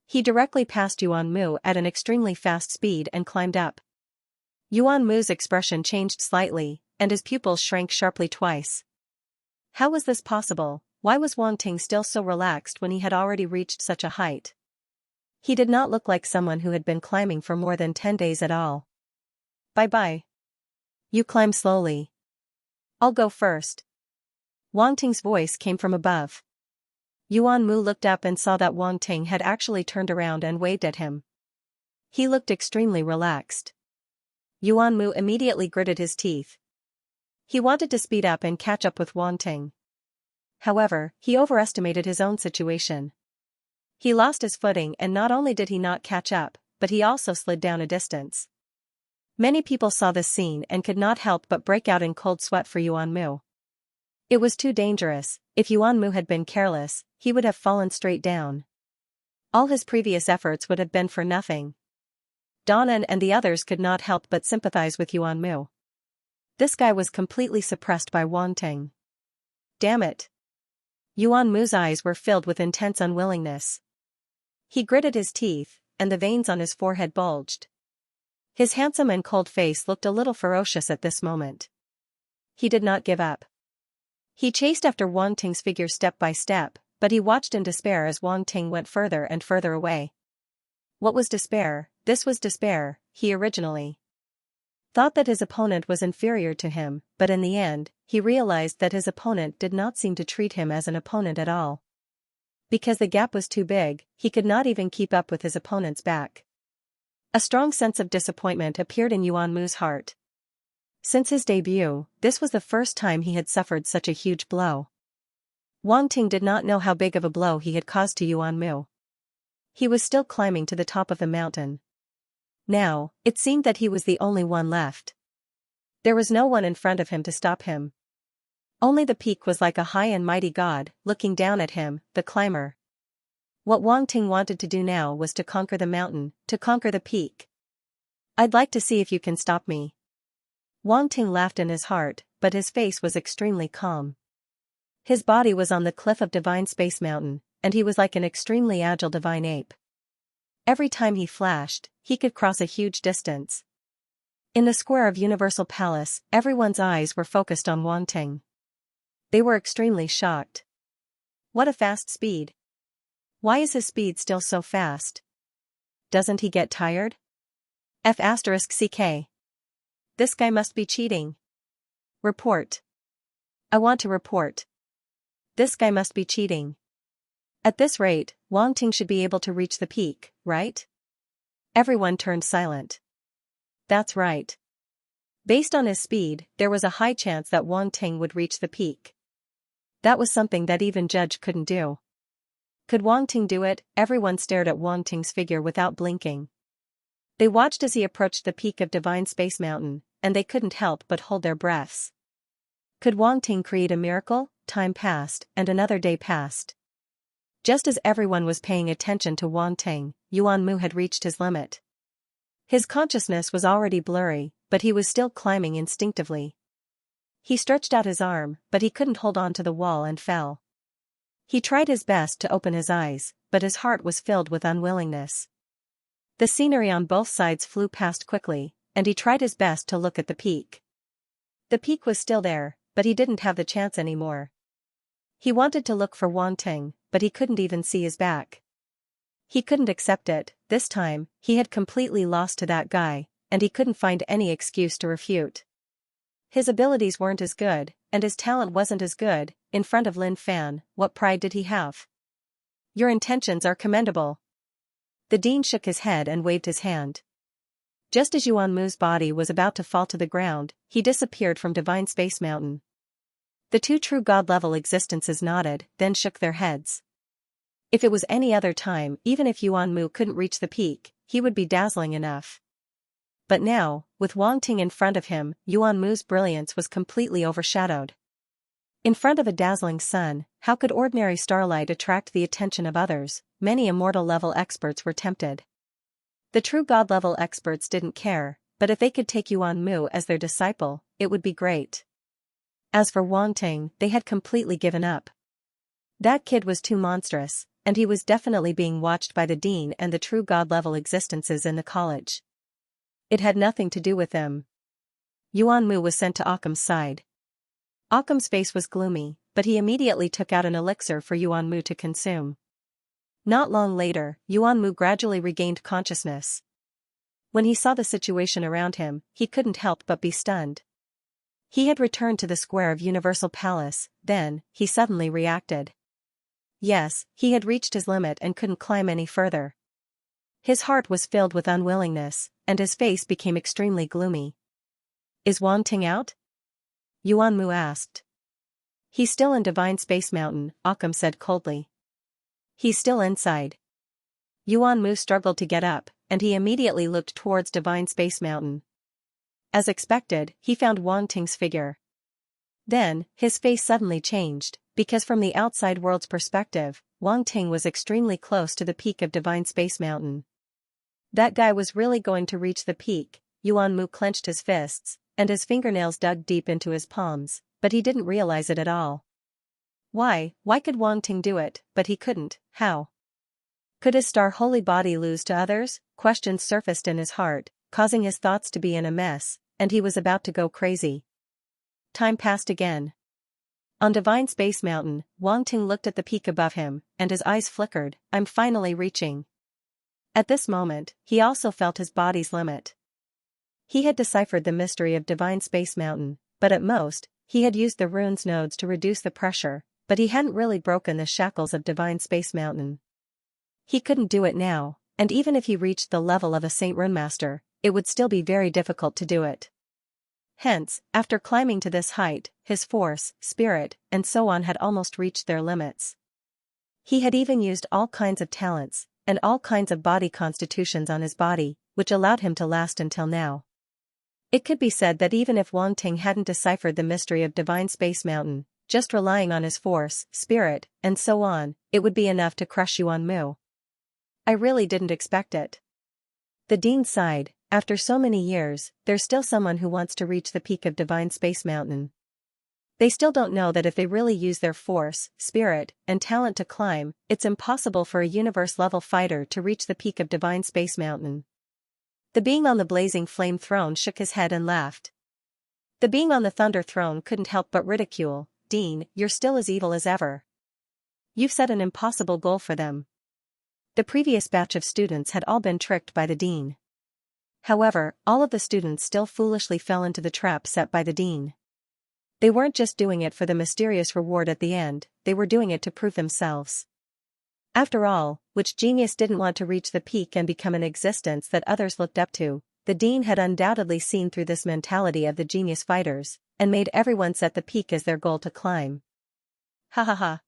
[SPEAKER 1] He directly passed Yuan Mu at an extremely fast speed and climbed up. Yuan Mu's expression changed slightly, and his pupils shrank sharply twice. How was this possible? Why was Wang Ting still so relaxed when he had already reached such a height? He did not look like someone who had been climbing for more than 10 days at all. Bye-bye. You climb slowly. I'll go first. Wang Ting's voice came from above. Yuan Mu looked up and saw that Wang Ting had actually turned around and waved at him. He looked extremely relaxed. Yuan Mu immediately gritted his teeth. He wanted to speed up and catch up with Wang Ting. However, he overestimated his own situation. He lost his footing, and not only did he not catch up, but he also slid down a distance. Many people saw this scene and could not help but break out in cold sweat for Yuan Mu. It was too dangerous. If Yuan Mu had been careless, he would have fallen straight down. All his previous efforts would have been for nothing. Donnan and the others could not help but sympathize with Yuan Mu. This guy was completely suppressed by Wang Ting. Damn it. Yuan Mu's eyes were filled with intense unwillingness. He gritted his teeth, and the veins on his forehead bulged. His handsome and cold face looked a little ferocious at this moment. He did not give up. He chased after Wang Ting's figure step by step, but he watched in despair as Wang Ting went further and further away. What was despair? This was despair. He originally thought that his opponent was inferior to him, but in the end, he realized that his opponent did not seem to treat him as an opponent at all. Because the gap was too big, he could not even keep up with his opponent's back. A strong sense of disappointment appeared in Yuan Mu's heart. Since his debut, this was the first time he had suffered such a huge blow. Wang Ting did not know how big of a blow he had caused to Yuan Mu. He was still climbing to the top of the mountain. Now, it seemed that he was the only one left. There was no one in front of him to stop him. Only the peak was like a high and mighty god, looking down at him, the climber. What Wang Ting wanted to do now was to conquer the mountain, to conquer the peak. I'd like to see if you can stop me. Wang Ting laughed in his heart, but his face was extremely calm. His body was on the cliff of Divine Space Mountain, and he was like an extremely agile divine ape. Every time he flashed, he could cross a huge distance. In the square of Universal Palace, everyone's eyes were focused on Wang Ting. They were extremely shocked. What a fast speed. Why is his speed still so fast? Doesn't he get tired? F***ck. This guy must be cheating. Report. I want to report. This guy must be cheating. At this rate, Wang Ting should be able to reach the peak, right? Everyone turned silent. That's right. Based on his speed, there was a high chance that Wang Ting would reach the peak. That was something that even Judge couldn't do. Could Wang Ting do it? Everyone stared at Wang Ting's figure without blinking. They watched as he approached the peak of Divine Space Mountain, and they couldn't help but hold their breaths. Could Wang Ting create a miracle? Time passed, and another day passed. Just as everyone was paying attention to Wang Ting, Yuan Mu had reached his limit. His consciousness was already blurry, but he was still climbing instinctively. He stretched out his arm, but he couldn't hold on to the wall and fell. He tried his best to open his eyes, but his heart was filled with unwillingness. The scenery on both sides flew past quickly, and he tried his best to look at the peak. The peak was still there, but he didn't have the chance anymore. He wanted to look for Wang Ting, but he couldn't even see his back. He couldn't accept it. This time, he had completely lost to that guy, and he couldn't find any excuse to refute. His abilities weren't as good, and his talent wasn't as good. In front of Lin Fan, what pride did he have? Your intentions are commendable. The dean shook his head and waved his hand. Just as Yuan Mu's body was about to fall to the ground, he disappeared from Divine Space Mountain. The two true god-level existences nodded, then shook their heads. If it was any other time, even if Yuan Mu couldn't reach the peak, he would be dazzling enough. But now, with Wang Ting in front of him, Yuan Mu's brilliance was completely overshadowed. In front of a dazzling sun, how could ordinary starlight attract the attention of others? Many immortal-level experts were tempted. The true god-level experts didn't care, but if they could take Yuan Mu as their disciple, it would be great. As for Wang Ting, they had completely given up. That kid was too monstrous, and he was definitely being watched by the dean and the true god-level existences in the college. It had nothing to do with them. Yuan Mu was sent to Occam's side. Occam's face was gloomy, but he immediately took out an elixir for Yuan Mu to consume. Not long later, Yuan Mu gradually regained consciousness. When he saw the situation around him, he couldn't help but be stunned. He had returned to the square of Universal Palace, then, he suddenly reacted. Yes, he had reached his limit and couldn't climb any further. His heart was filled with unwillingness, and his face became extremely gloomy. Is Wang Ting out? Yuan Mu asked. He's still in Divine Space Mountain, Occam said coldly. He's still inside. Yuan Mu struggled to get up, and he immediately looked towards Divine Space Mountain. As expected, he found Wang Ting's figure. Then, his face suddenly changed, because from the outside world's perspective, Wang Ting was extremely close to the peak of Divine Space Mountain. That guy was really going to reach the peak. Yuan Mu clenched his fists, and his fingernails dug deep into his palms, but he didn't realize it at all. Why could Wang Ting do it, but he couldn't? How? Could his star-holy body lose to others? Questions surfaced in his heart, causing his thoughts to be in a mess, and he was about to go crazy. Time passed again. On Divine Space Mountain, Wang Ting looked at the peak above him, and his eyes flickered. I'm finally reaching. At this moment, he also felt his body's limit. He had deciphered the mystery of Divine Space Mountain, but at most, he had used the runes nodes to reduce the pressure, but he hadn't really broken the shackles of Divine Space Mountain. He couldn't do it now, and even if he reached the level of a Saint Runemaster, it would still be very difficult to do it. Hence, after climbing to this height, his force, spirit, and so on had almost reached their limits. He had even used all kinds of talents, and all kinds of body constitutions on his body, which allowed him to last until now. It could be said that even if Wang Ting hadn't deciphered the mystery of Divine Space Mountain, just relying on his force, spirit, and so on, it would be enough to crush Yuan Mu. I really didn't expect it. The dean sighed. After so many years, there's still someone who wants to reach the peak of Divine Space Mountain. They still don't know that if they really use their force, spirit, and talent to climb, it's impossible for a universe-level fighter to reach the peak of Divine Space Mountain. The being on the blazing flame throne shook his head and laughed. The being on the thunder throne couldn't help but ridicule. Dean, you're still as evil as ever. You've set an impossible goal for them. The previous batch of students had all been tricked by the dean. However, all of the students still foolishly fell into the trap set by the dean. They weren't just doing it for the mysterious reward at the end, they were doing it to prove themselves. After all, which genius didn't want to reach the peak and become an existence that others looked up to? The dean had undoubtedly seen through this mentality of the genius fighters, and made everyone set the peak as their goal to climb. Ha ha ha.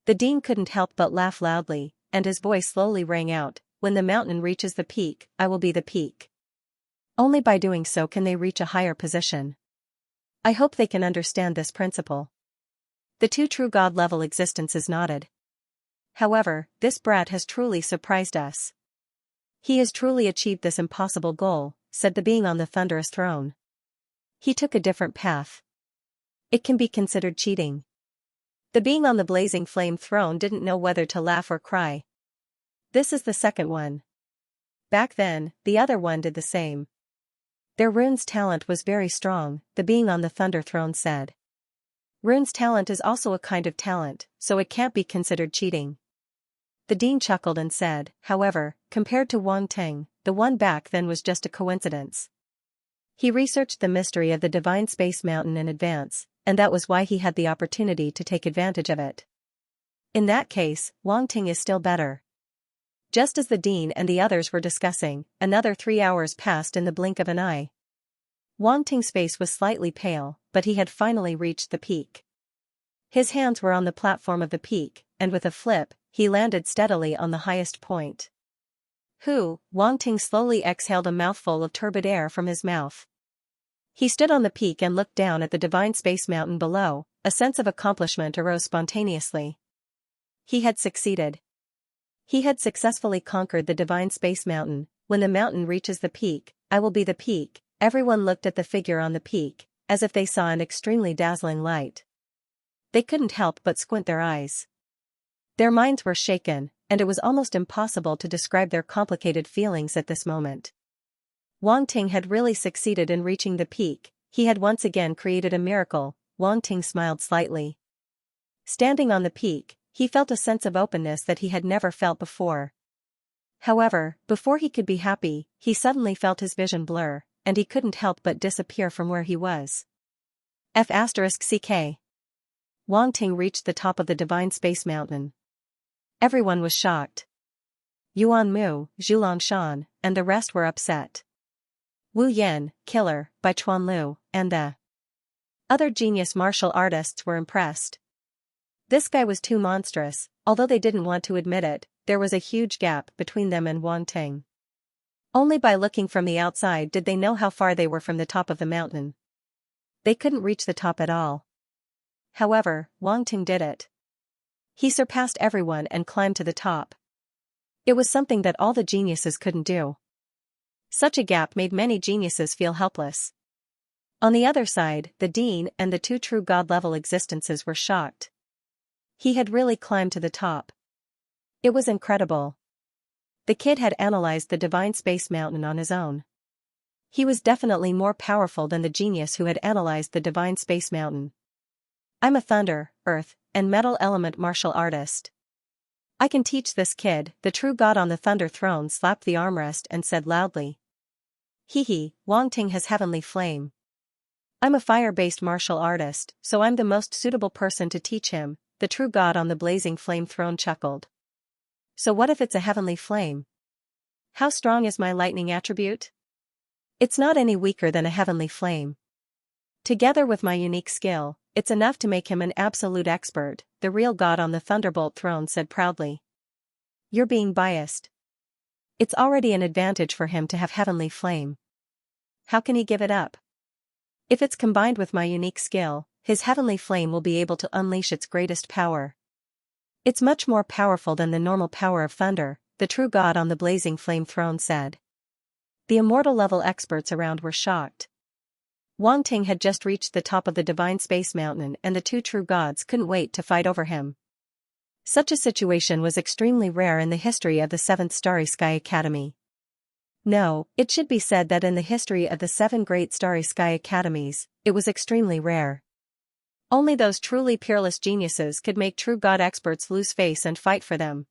[SPEAKER 1] The dean couldn't help but laugh loudly, and his voice slowly rang out, when the mountain reaches the peak, I will be the peak. Only by doing so can they reach a higher position. I hope they can understand this principle. The two true god-level existences nodded. However, this brat has truly surprised us. He has truly achieved this impossible goal, said the being on the thunderous throne. He took a different path. It can be considered cheating. The being on the blazing flame throne didn't know whether to laugh or cry. This is the second one. Back then, the other one did the same. Their rune's talent was very strong, the being on the thunder throne said. Rune's talent is also a kind of talent, so it can't be considered cheating. The dean chuckled and said, however, compared to Wang Ting, the one back then was just a coincidence. He researched the mystery of the Divine Space Mountain in advance, and that was why he had the opportunity to take advantage of it. In that case, Wang Ting is still better. Just as the dean and the others were discussing, another 3 hours passed in the blink of an eye. Wang Ting's face was slightly pale, but he had finally reached the peak. His hands were on the platform of the peak, and with a flip, he landed steadily on the highest point. Wang Ting slowly exhaled a mouthful of turbid air from his mouth. He stood on the peak and looked down at the divine space mountain below. A sense of accomplishment arose spontaneously. He had succeeded. He had successfully conquered the divine space mountain. When the mountain reaches the peak, I will be the peak. Everyone looked at the figure on the peak, as if they saw an extremely dazzling light. They couldn't help but squint their eyes. Their minds were shaken, and it was almost impossible to describe their complicated feelings at this moment. Wang Ting had really succeeded in reaching the peak. He had once again created a miracle. Wang Ting smiled slightly. Standing on the peak, he felt a sense of openness that he had never felt before. However, before he could be happy, he suddenly felt his vision blur, and he couldn't help but disappear from where he was. F***ck. Wang Ting reached the top of the divine space mountain. Everyone was shocked. Yuan Mu, Zhulan Shan, and the rest were upset. Wu Yan, Killer, Bai Chuan Lu, and the other genius martial artists were impressed. This guy was too monstrous. Although they didn't want to admit it, there was a huge gap between them and Wang Ting. Only by looking from the outside did they know how far they were from the top of the mountain. They couldn't reach the top at all. However, Wang Ting did it. He surpassed everyone and climbed to the top. It was something that all the geniuses couldn't do. Such a gap made many geniuses feel helpless. On the other side, the Dean and the two true god-level existences were shocked. He had really climbed to the top. It was incredible. The kid had analyzed the divine space mountain on his own. He was definitely more powerful than the genius who had analyzed the divine space mountain. I'm a thunder, earth, and metal element martial artist. I can teach this kid. The true god on the thunder throne slapped the armrest and said loudly. Wang Ting has heavenly flame. I'm a fire-based martial artist, so I'm the most suitable person to teach him. The true god on the blazing flame throne chuckled. So what if it's a heavenly flame? How strong is my lightning attribute? It's not any weaker than a heavenly flame. Together with my unique skill, it's enough to make him an absolute expert, the real god on the thunderbolt throne said proudly. You're being biased. It's already an advantage for him to have heavenly flame. How can he give it up? If it's combined with my unique skill, his heavenly flame will be able to unleash its greatest power. It's much more powerful than the normal power of thunder, the true god on the blazing flame throne said. The immortal level experts around were shocked. Wang Ting had just reached the top of the divine space mountain and the two true gods couldn't wait to fight over him. Such a situation was extremely rare in the history of the 7th Starry Sky Academy. No, it should be said that in the history of the 7 great Starry Sky Academies, it was extremely rare. Only those truly peerless geniuses could make true god experts lose face and fight for them.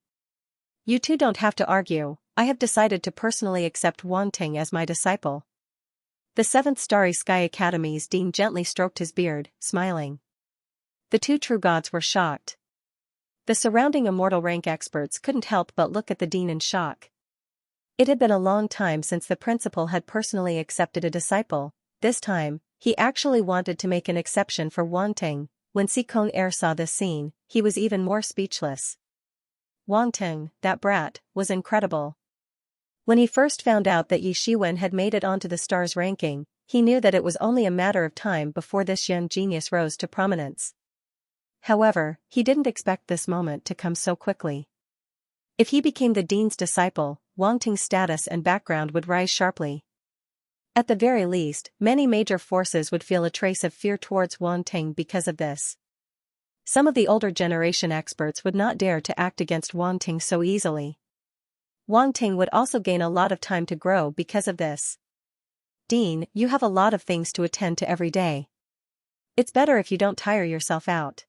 [SPEAKER 1] You two don't have to argue. I have decided to personally accept Wang Ting as my disciple. The 7th Starry Sky Academy's dean gently stroked his beard, smiling. The two true gods were shocked. The surrounding immortal rank experts couldn't help but look at the dean in shock. It had been a long time since the principal had personally accepted a disciple. This time, he actually wanted to make an exception for Wang Ting. When Si Kong Er saw this scene, he was even more speechless. Wang Ting, that brat, was incredible. When he first found out that Yi Shiwen had made it onto the stars ranking, he knew that it was only a matter of time before this young genius rose to prominence. However, he didn't expect this moment to come so quickly. If he became the dean's disciple, Wang Ting's status and background would rise sharply. At the very least, many major forces would feel a trace of fear towards Wang Ting because of this. Some of the older generation experts would not dare to act against Wang Ting so easily. Wang Ting would also gain a lot of time to grow because of this. Dean, you have a lot of things to attend to every day. It's better if you don't tire yourself out.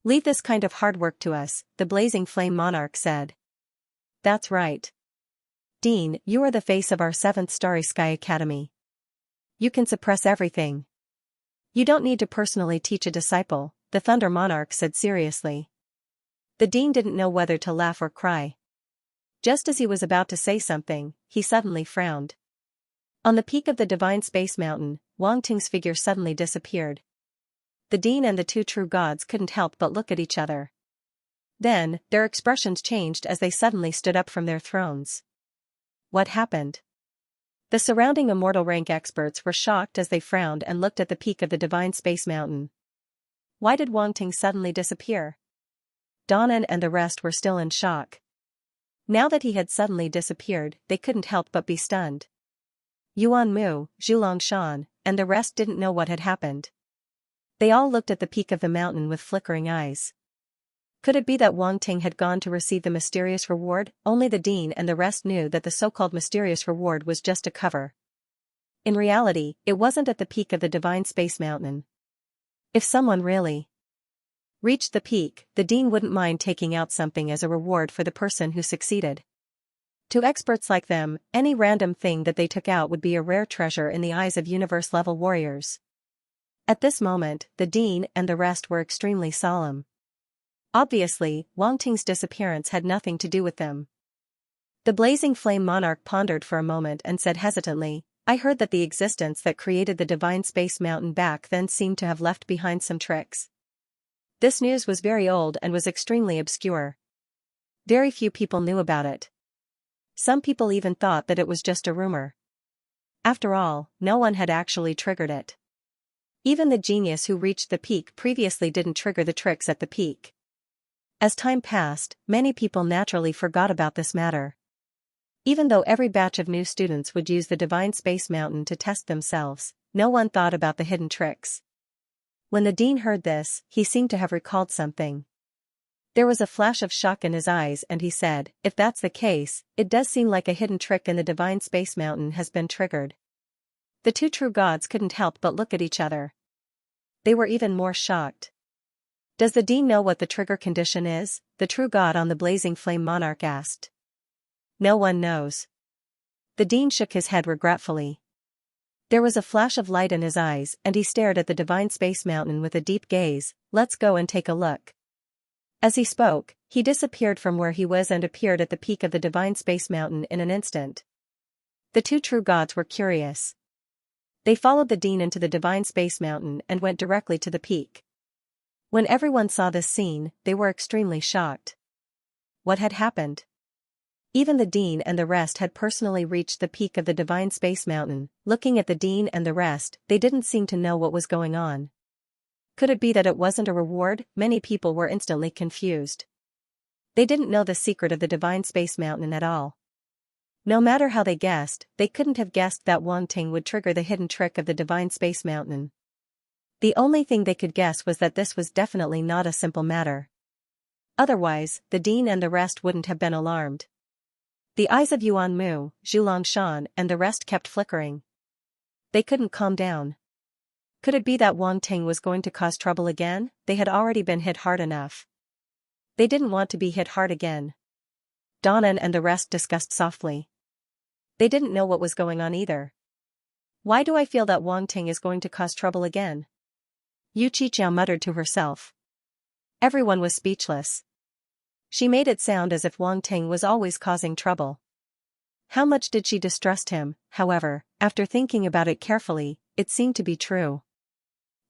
[SPEAKER 1] Leave this kind of hard work to us, the blazing flame monarch said. That's right. Dean, you are the face of our 7th Starry Sky Academy. You can suppress everything. You don't need to personally teach a disciple, the Thunder Monarch said seriously. The dean didn't know whether to laugh or cry. Just as he was about to say something, he suddenly frowned. On the peak of the divine space mountain, Wang Ting's figure suddenly disappeared. The dean and the two true gods couldn't help but look at each other. Then, their expressions changed as they suddenly stood up from their thrones. What happened? The surrounding immortal rank experts were shocked as they frowned and looked at the peak of the divine space mountain. Why did Wang Ting suddenly disappear? Donnan and the rest were still in shock. Now that he had suddenly disappeared, they couldn't help but be stunned. Yuan Mu, Zhulong Shan, and the rest didn't know what had happened. They all looked at the peak of the mountain with flickering eyes. Could it be that Wang Ting had gone to receive the mysterious reward? Only the dean and the rest knew that the so-called mysterious reward was just a cover. In reality, it wasn't at the peak of the divine space mountain. If someone really reached the peak, the dean wouldn't mind taking out something as a reward for the person who succeeded. To experts like them, any random thing that they took out would be a rare treasure in the eyes of universe-level warriors. At this moment, the dean and the rest were extremely solemn. Obviously, Wang Ting's disappearance had nothing to do with them. The blazing flame monarch pondered for a moment and said hesitantly, I heard that the existence that created the divine space mountain back then seemed to have left behind some tricks. This news was very old and was extremely obscure. Very few people knew about it. Some people even thought that it was just a rumor. After all, no one had actually triggered it. Even the genius who reached the peak previously didn't trigger the tricks at the peak. As time passed, many people naturally forgot about this matter. Even though every batch of new students would use the divine space mountain to test themselves, no one thought about the hidden tricks. When the dean heard this, he seemed to have recalled something. There was a flash of shock in his eyes and he said, if that's the case, it does seem like a hidden trick in the divine space mountain has been triggered. The two true gods couldn't help but look at each other. They were even more shocked. Does the dean know what the trigger condition is? The true god on the blazing flame monarch asked. No one knows. The dean shook his head regretfully. There was a flash of light in his eyes and he stared at the divine space mountain with a deep gaze. Let's go and take a look. As he spoke, he disappeared from where he was and appeared at the peak of the divine space mountain in an instant. The two true gods were curious. They followed the dean into the divine space mountain and went directly to the peak. When everyone saw this scene, they were extremely shocked. What had happened? Even the dean and the rest had personally reached the peak of the divine space mountain. Looking at the dean and the rest, they didn't seem to know what was going on. Could it be that it wasn't a reward? Many people were instantly confused. They didn't know the secret of the divine space mountain at all. No matter how they guessed, they couldn't have guessed that Wang Ting would trigger the hidden trick of the divine space mountain. The only thing they could guess was that this was definitely not a simple matter. Otherwise, the dean and the rest wouldn't have been alarmed. The eyes of Yuan Mu, Zhulong Shan, and the rest kept flickering. They couldn't calm down. Could it be that Wang Ting was going to cause trouble again? They had already been hit hard enough. They didn't want to be hit hard again. Donnan and the rest discussed softly. They didn't know what was going on either. Why do I feel that Wang Ting is going to cause trouble again? Yu Qiqiao muttered to herself. Everyone was speechless. She made it sound as if Wang Ting was always causing trouble. How much did she distrust him? However, after thinking about it carefully, it seemed to be true.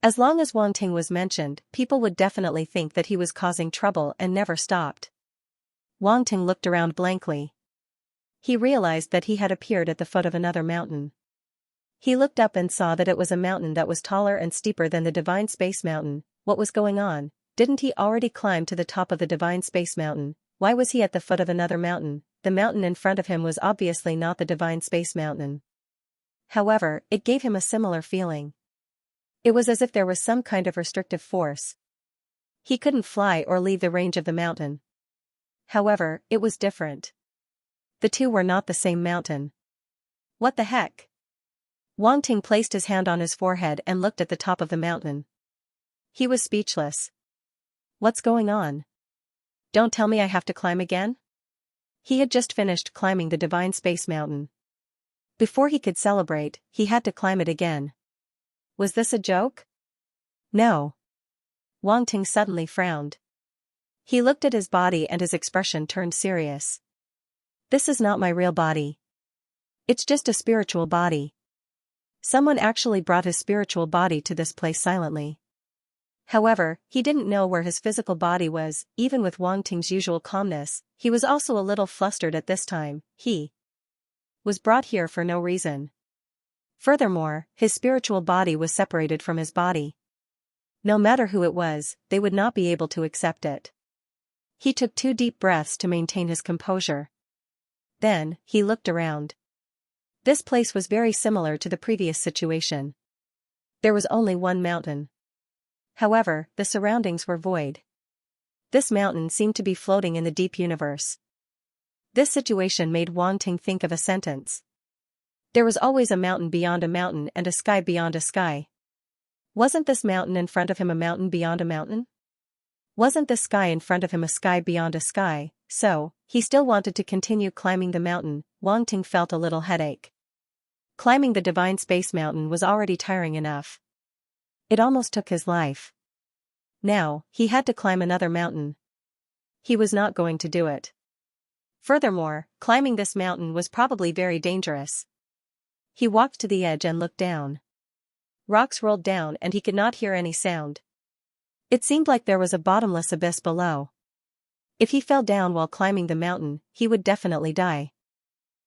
[SPEAKER 1] As long as Wang Ting was mentioned, people would definitely think that he was causing trouble and never stopped. Wang Ting looked around blankly. He realized that he had appeared at the foot of another mountain. He looked up and saw that it was a mountain that was taller and steeper than the divine space mountain. What was going on? Didn't he already climb to the top of the divine space mountain? Why was he at the foot of another mountain? The mountain in front of him was obviously not the divine space mountain. However, it gave him a similar feeling. It was as if there was some kind of restrictive force. He couldn't fly or leave the range of the mountain. However, it was different. The two were not the same mountain. What the heck? Wang Ting placed his hand on his forehead and looked at the top of the mountain. He was speechless. What's going on? Don't tell me I have to climb again? He had just finished climbing the divine space mountain. Before he could celebrate, he had to climb it again. Was this a joke? No. Wang Ting suddenly frowned. He looked at his body and his expression turned serious. This is not my real body. It's just a spiritual body. Someone actually brought his spiritual body to this place silently. However, he didn't know where his physical body was. Even with Wang Ting's usual calmness, he was also a little flustered at this time. He was brought here for no reason. Furthermore, his spiritual body was separated from his body. No matter who it was, they would not be able to accept it. He took 2 deep breaths to maintain his composure. Then, he looked around. This place was very similar to the previous situation. There was only one mountain. However, the surroundings were void. This mountain seemed to be floating in the deep universe. This situation made Wang Ting think of a sentence. There was always a mountain beyond a mountain and a sky beyond a sky. Wasn't this mountain in front of him a mountain beyond a mountain? Wasn't the sky in front of him a sky beyond a sky? So, he still wanted to continue climbing the mountain. Wang Ting felt a little headache. Climbing the Divine Space Mountain was already tiring enough. It almost took his life. Now, he had to climb another mountain. He was not going to do it. Furthermore, climbing this mountain was probably very dangerous. He walked to the edge and looked down. Rocks rolled down and he could not hear any sound. It seemed like there was a bottomless abyss below. If he fell down while climbing the mountain, he would definitely die.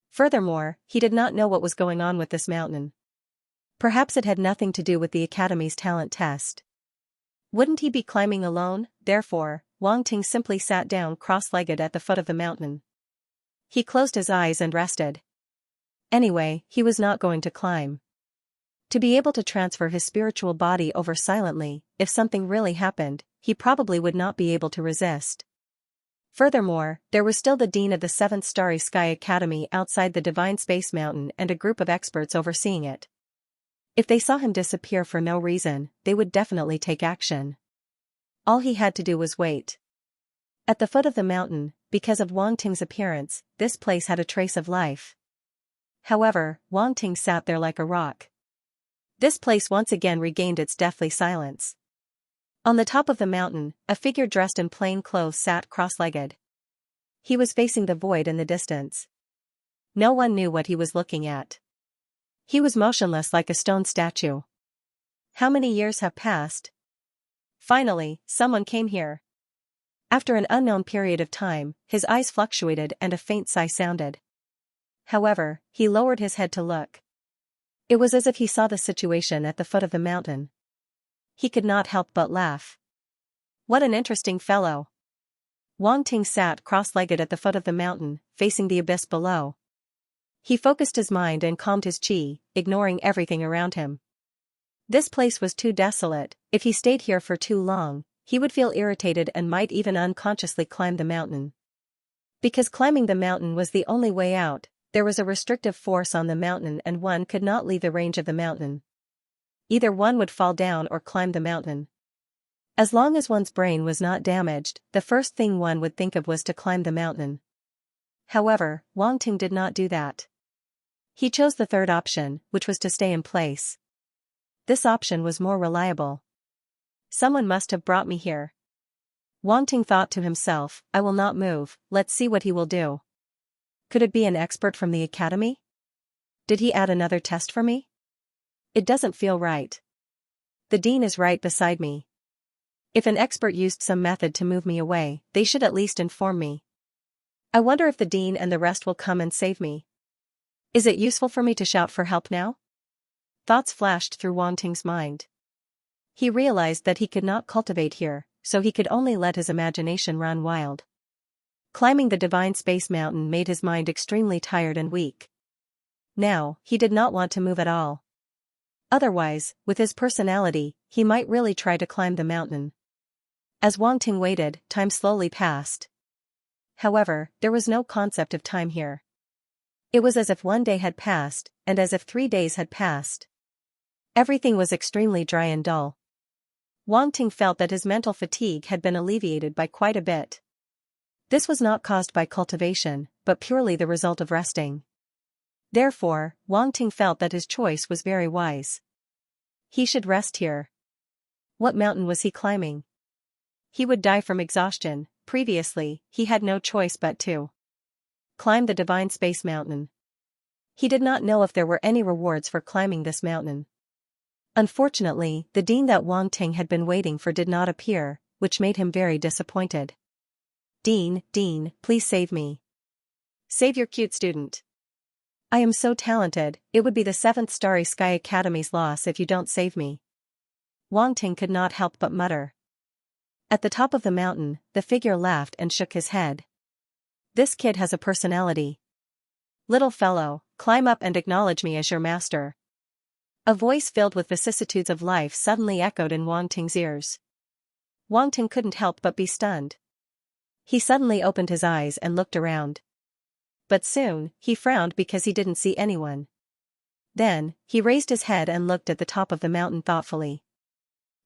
[SPEAKER 1] Furthermore, he did not know what was going on with this mountain. Perhaps it had nothing to do with the Academy's talent test. Wouldn't he be climbing alone? Therefore, Wang Ting simply sat down cross-legged at the foot of the mountain. He closed his eyes and rested. Anyway, he was not going to climb. To be able to transfer his spiritual body over silently, if something really happened, he probably would not be able to resist. Furthermore, there was still the Dean of the 7th Starry Sky Academy outside the Divine Space Mountain and a group of experts overseeing it. If they saw him disappear for no reason, they would definitely take action. All he had to do was wait. At the foot of the mountain, because of Wang Ting's appearance, this place had a trace of life. However, Wang Ting sat there like a rock. This place once again regained its deathly silence. On the top of the mountain, a figure dressed in plain clothes sat cross-legged. He was facing the void in the distance. No one knew what he was looking at. He was motionless like a stone statue. How many years have passed? Finally, someone came here. After an unknown period of time, his eyes fluctuated and a faint sigh sounded. However, he lowered his head to look. It was as if he saw the situation at the foot of the mountain. He could not help but laugh. What an interesting fellow. Wang Ting sat cross-legged at the foot of the mountain, facing the abyss below. He focused his mind and calmed his chi, ignoring everything around him. This place was too desolate. If he stayed here for too long, he would feel irritated and might even unconsciously climb the mountain. Because climbing the mountain was the only way out, there was a restrictive force on the mountain and one could not leave the range of the mountain. Either one would fall down or climb the mountain. As long as one's brain was not damaged, the first thing one would think of was to climb the mountain. However, Wang Ting did not do that. He chose the third option, which was to stay in place. This option was more reliable. Someone must have brought me here. Wang Ting thought to himself, I will not move, let's see what he will do. Could it be an expert from the academy? Did he add another test for me? It doesn't feel right. The dean is right beside me. If an expert used some method to move me away, they should at least inform me. I wonder if the dean and the rest will come and save me. Is it useful for me to shout for help now? Thoughts flashed through Wang Ting's mind. He realized that he could not cultivate here, so he could only let his imagination run wild. Climbing the Divine Space Mountain made his mind extremely tired and weak. Now, he did not want to move at all. Otherwise, with his personality, he might really try to climb the mountain. As Wang Ting waited, time slowly passed. However, there was no concept of time here. It was as if one day had passed, and as if 3 days had passed. Everything was extremely dry and dull. Wang Ting felt that his mental fatigue had been alleviated by quite a bit. This was not caused by cultivation, but purely the result of resting. Therefore, Wang Ting felt that his choice was very wise. He should rest here. What mountain was he climbing? He would die from exhaustion. Previously, he had no choice but to climb the Divine Space Mountain. He did not know if there were any rewards for climbing this mountain. Unfortunately, the dean that Wang Ting had been waiting for did not appear, which made him very disappointed. Dean, please save me. Save your cute student. I am so talented, it would be the 7th Starry Sky Academy's loss if you don't save me. Wang Ting could not help but mutter. At the top of the mountain, the figure laughed and shook his head. This kid has a personality. Little fellow, climb up and acknowledge me as your master. A voice filled with vicissitudes of life suddenly echoed in Wang Ting's ears. Wang Ting couldn't help but be stunned. He suddenly opened his eyes and looked around. But soon, he frowned because he didn't see anyone. Then, he raised his head and looked at the top of the mountain thoughtfully.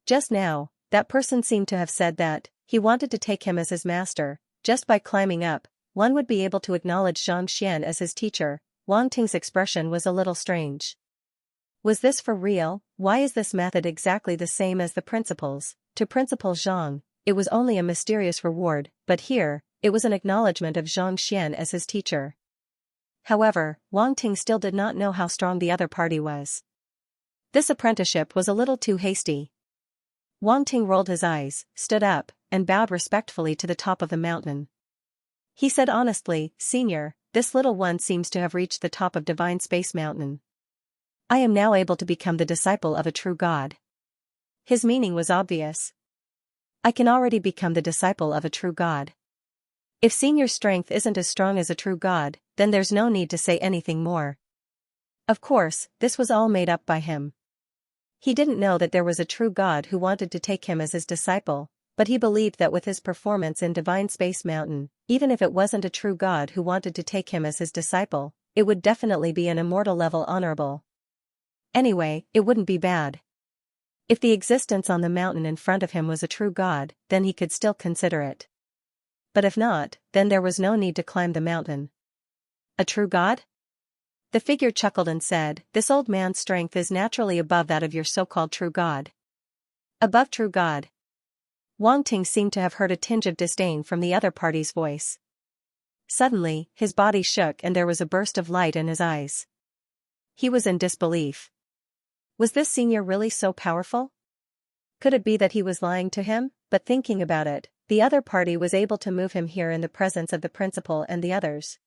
[SPEAKER 1] Just now, that person seemed to have said that he wanted to take him as his master. Just by climbing up, one would be able to acknowledge Xianxia as his teacher. Wang Ting's expression was a little strange. Was this for real? Why is this method exactly the same as the principal's? To Principal Zhang, it was only a mysterious reward, but here, it was an acknowledgement of Xianxia as his teacher. However, Wang Ting still did not know how strong the other party was. This apprenticeship was a little too hasty. Wang Ting rolled his eyes, stood up, and bowed respectfully to the top of the mountain. He said honestly, "Senior, this little one seems to have reached the top of Divine Space Mountain. I am now able to become the disciple of a true god." His meaning was obvious. I can already become the disciple of a true god. If Senior's strength isn't as strong as a true god, then there's no need to say anything more. Of course, this was all made up by him. He didn't know that there was a true god who wanted to take him as his disciple, but he believed that with his performance in Divine Space Mountain, even if it wasn't a true god who wanted to take him as his disciple, it would definitely be an immortal level honorable. Anyway, it wouldn't be bad. If the existence on the mountain in front of him was a true god, then he could still consider it. But if not, then there was no need to climb the mountain. A true god? The figure chuckled and said, "This old man's strength is naturally above that of your so-called true god." Above true god? Wang Ting seemed to have heard a tinge of disdain from the other party's voice. Suddenly, his body shook and there was a burst of light in his eyes. He was in disbelief. Was this senior really so powerful? Could it be that he was lying to him? But thinking about it, the other party was able to move him here in the presence of the principal and the others.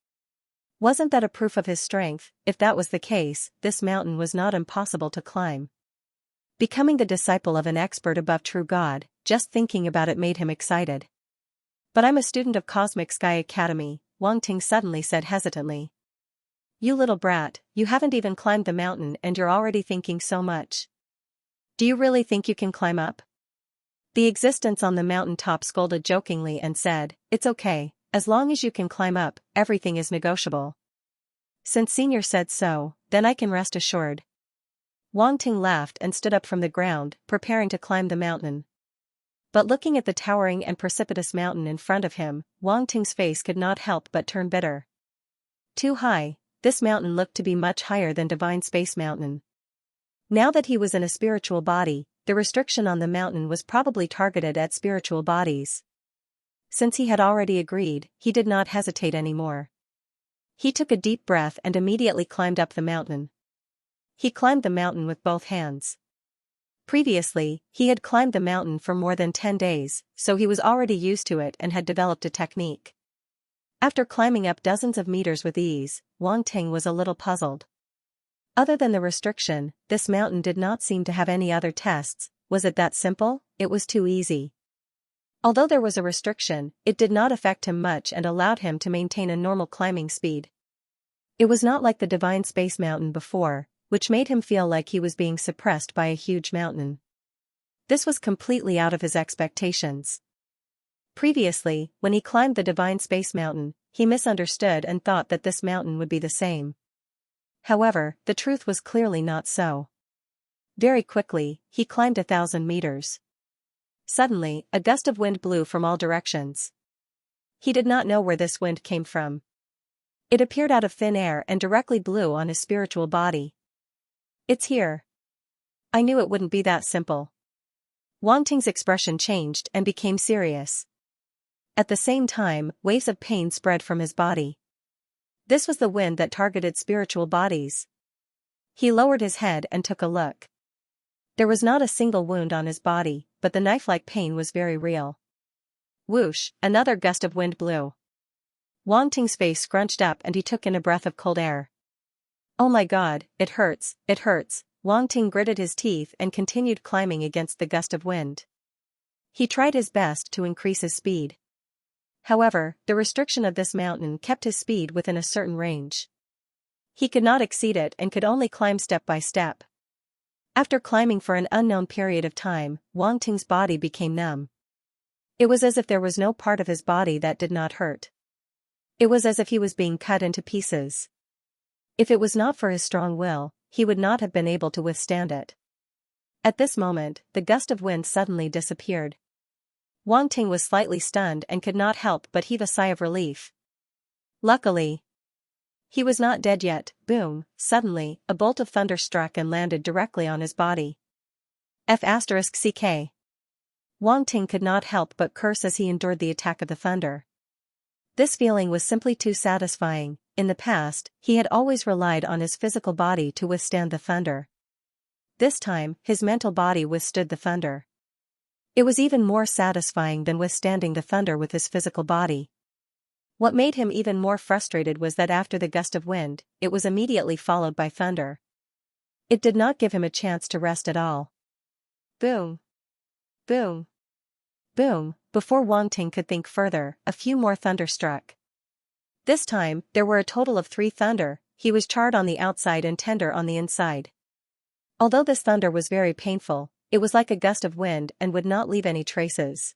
[SPEAKER 1] Wasn't that a proof of his strength? If that was the case, this mountain was not impossible to climb. Becoming the disciple of an expert above true god, just thinking about it made him excited. "But I'm a student of Cosmic Sky Academy," Wang Ting suddenly said hesitantly. "You little brat, you haven't even climbed the mountain and you're already thinking so much. Do you really think you can climb up?" The existence on the mountain top scolded jokingly and said, "It's okay, as long as you can climb up, everything is negotiable. Since Senior said so, then I can rest assured." Wang Ting laughed and stood up from the ground, preparing to climb the mountain. But looking at the towering and precipitous mountain in front of him, Wang Ting's face could not help but turn bitter. Too high, this mountain looked to be much higher than Divine Space Mountain. Now that he was in a spiritual body, the restriction on the mountain was probably targeted at spiritual bodies. Since he had already agreed, he did not hesitate anymore. He took a deep breath and immediately climbed up the mountain. He climbed the mountain with both hands. Previously, he had climbed the mountain for more than 10 days, so he was already used to it and had developed a technique. After climbing up dozens of meters with ease, Wang Ting was a little puzzled. Other than the restriction, this mountain did not seem to have any other tests. Was it that simple? It was too easy. Although there was a restriction, it did not affect him much and allowed him to maintain a normal climbing speed. It was not like the Divine Space Mountain before, which made him feel like he was being suppressed by a huge mountain. This was completely out of his expectations. Previously, when he climbed the Divine Space Mountain, he misunderstood and thought that this mountain would be the same. However, the truth was clearly not so. Very quickly, he climbed 1,000 meters. Suddenly, a gust of wind blew from all directions. He did not know where this wind came from. It appeared out of thin air and directly blew on his spiritual body. "It's here. I knew it wouldn't be that simple." Wang Ting's expression changed and became serious. At the same time, waves of pain spread from his body. This was the wind that targeted spiritual bodies. He lowered his head and took a look. There was not a single wound on his body, but the knife-like pain was very real. Whoosh, another gust of wind blew. Wang Ting's face scrunched up and he took in a breath of cold air. Oh my god, it hurts, it hurts. Wang Ting gritted his teeth and continued climbing against the gust of wind. He tried his best to increase his speed. However, the restriction of this mountain kept his speed within a certain range. He could not exceed it and could only climb step by step. After climbing for an unknown period of time, Wang Ting's body became numb. It was as if there was no part of his body that did not hurt. It was as if he was being cut into pieces. If it was not for his strong will, he would not have been able to withstand it. At this moment, the gust of wind suddenly disappeared. Wang Ting was slightly stunned and could not help but heave a sigh of relief. Luckily, he was not dead yet. Boom, suddenly, a bolt of thunder struck and landed directly on his body. F***ck. Wang Ting could not help but curse as he endured the attack of the thunder. This feeling was simply too satisfying. In the past, he had always relied on his physical body to withstand the thunder. This time, his mental body withstood the thunder. It was even more satisfying than withstanding the thunder with his physical body. What made him even more frustrated was that after the gust of wind, it was immediately followed by thunder. It did not give him a chance to rest at all. Boom. Boom. Boom. Before Wang Ting could think further, a few more thunder struck. This time, there were a total of 3 thunder. He was charred on the outside and tender on the inside. Although this thunder was very painful, it was like a gust of wind and would not leave any traces.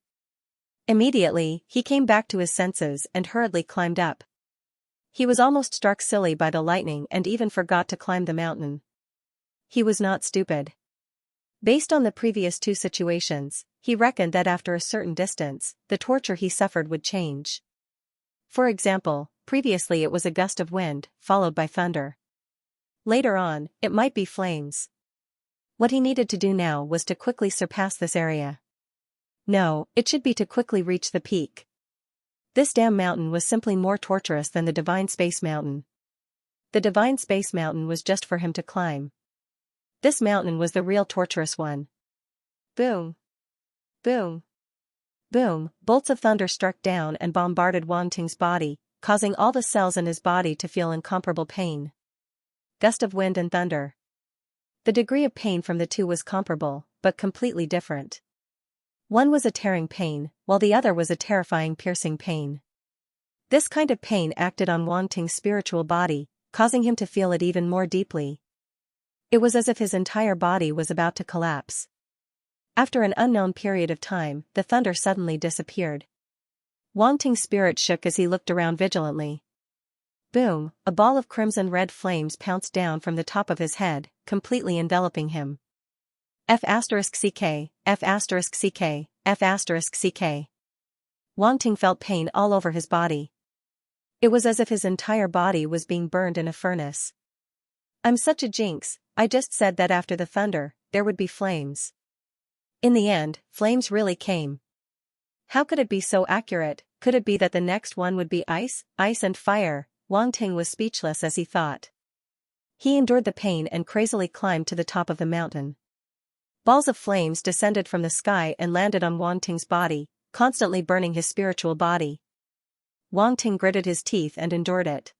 [SPEAKER 1] Immediately, he came back to his senses and hurriedly climbed up. He was almost struck silly by the lightning and even forgot to climb the mountain. He was not stupid. Based on the previous 2 situations, he reckoned that after a certain distance, the torture he suffered would change. For example, previously it was a gust of wind, followed by thunder. Later on, it might be flames. What he needed to do now was to quickly surpass this area. No, it should be to quickly reach the peak. This damn mountain was simply more torturous than the Divine Space Mountain. The Divine Space Mountain was just for him to climb. This mountain was the real torturous one. Boom. Boom. Boom, bolts of thunder struck down and bombarded Wang Ting's body, causing all the cells in his body to feel incomparable pain. Gust of wind and thunder. The degree of pain from the 2 was comparable, but completely different. One was a tearing pain, while the other was a terrifying piercing pain. This kind of pain acted on Wang Ting's spiritual body, causing him to feel it even more deeply. It was as if his entire body was about to collapse. After an unknown period of time, the thunder suddenly disappeared. Wang Ting's spirit shook as he looked around vigilantly. Boom, a ball of crimson-red flames pounced down from the top of his head, completely enveloping him. F***ck, F***ck, F***ck. Wang Ting felt pain all over his body. It was as if his entire body was being burned in a furnace. I'm such a jinx, I just said that after the thunder, there would be flames. In the end, flames really came. How could it be so accurate? Could it be that the next one would be ice and fire? Wang Ting was speechless as he thought. He endured the pain and crazily climbed to the top of the mountain. Balls of flames descended from the sky and landed on Wang Ting's body, constantly burning his spiritual body. Wang Ting gritted his teeth and endured it.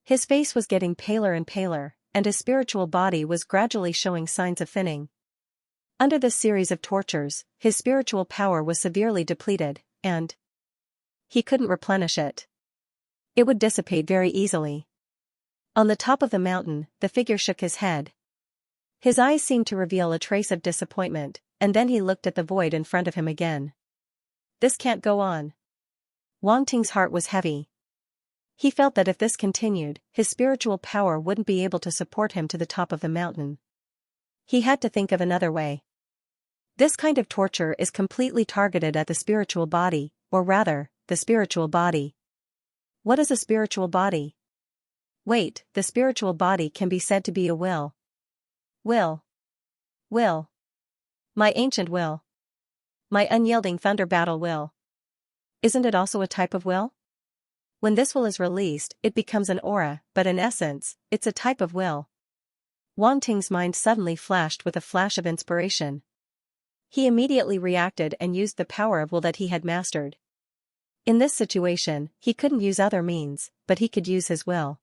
[SPEAKER 1] His face was getting paler and paler, and his spiritual body was gradually showing signs of thinning. Under this series of tortures, his spiritual power was severely depleted, and he couldn't replenish it. It would dissipate very easily. On the top of the mountain, the figure shook his head. His eyes seemed to reveal a trace of disappointment, and then he looked at the void in front of him again. This can't go on. Wang Ting's heart was heavy. He felt that if this continued, his spiritual power wouldn't be able to support him to the top of the mountain. He had to think of another way. This kind of torture is completely targeted at the spiritual body, or rather, the spiritual body. What is a spiritual body? Wait, the spiritual body can be said to be a will. Will. Will. My ancient will. My unyielding thunder battle will. Isn't it also a type of will? When this will is released, it becomes an aura, but in essence, it's a type of will. Wang Ting's mind suddenly flashed with a flash of inspiration. He immediately reacted and used the power of will that he had mastered. In this situation, he couldn't use other means, but he could use his will.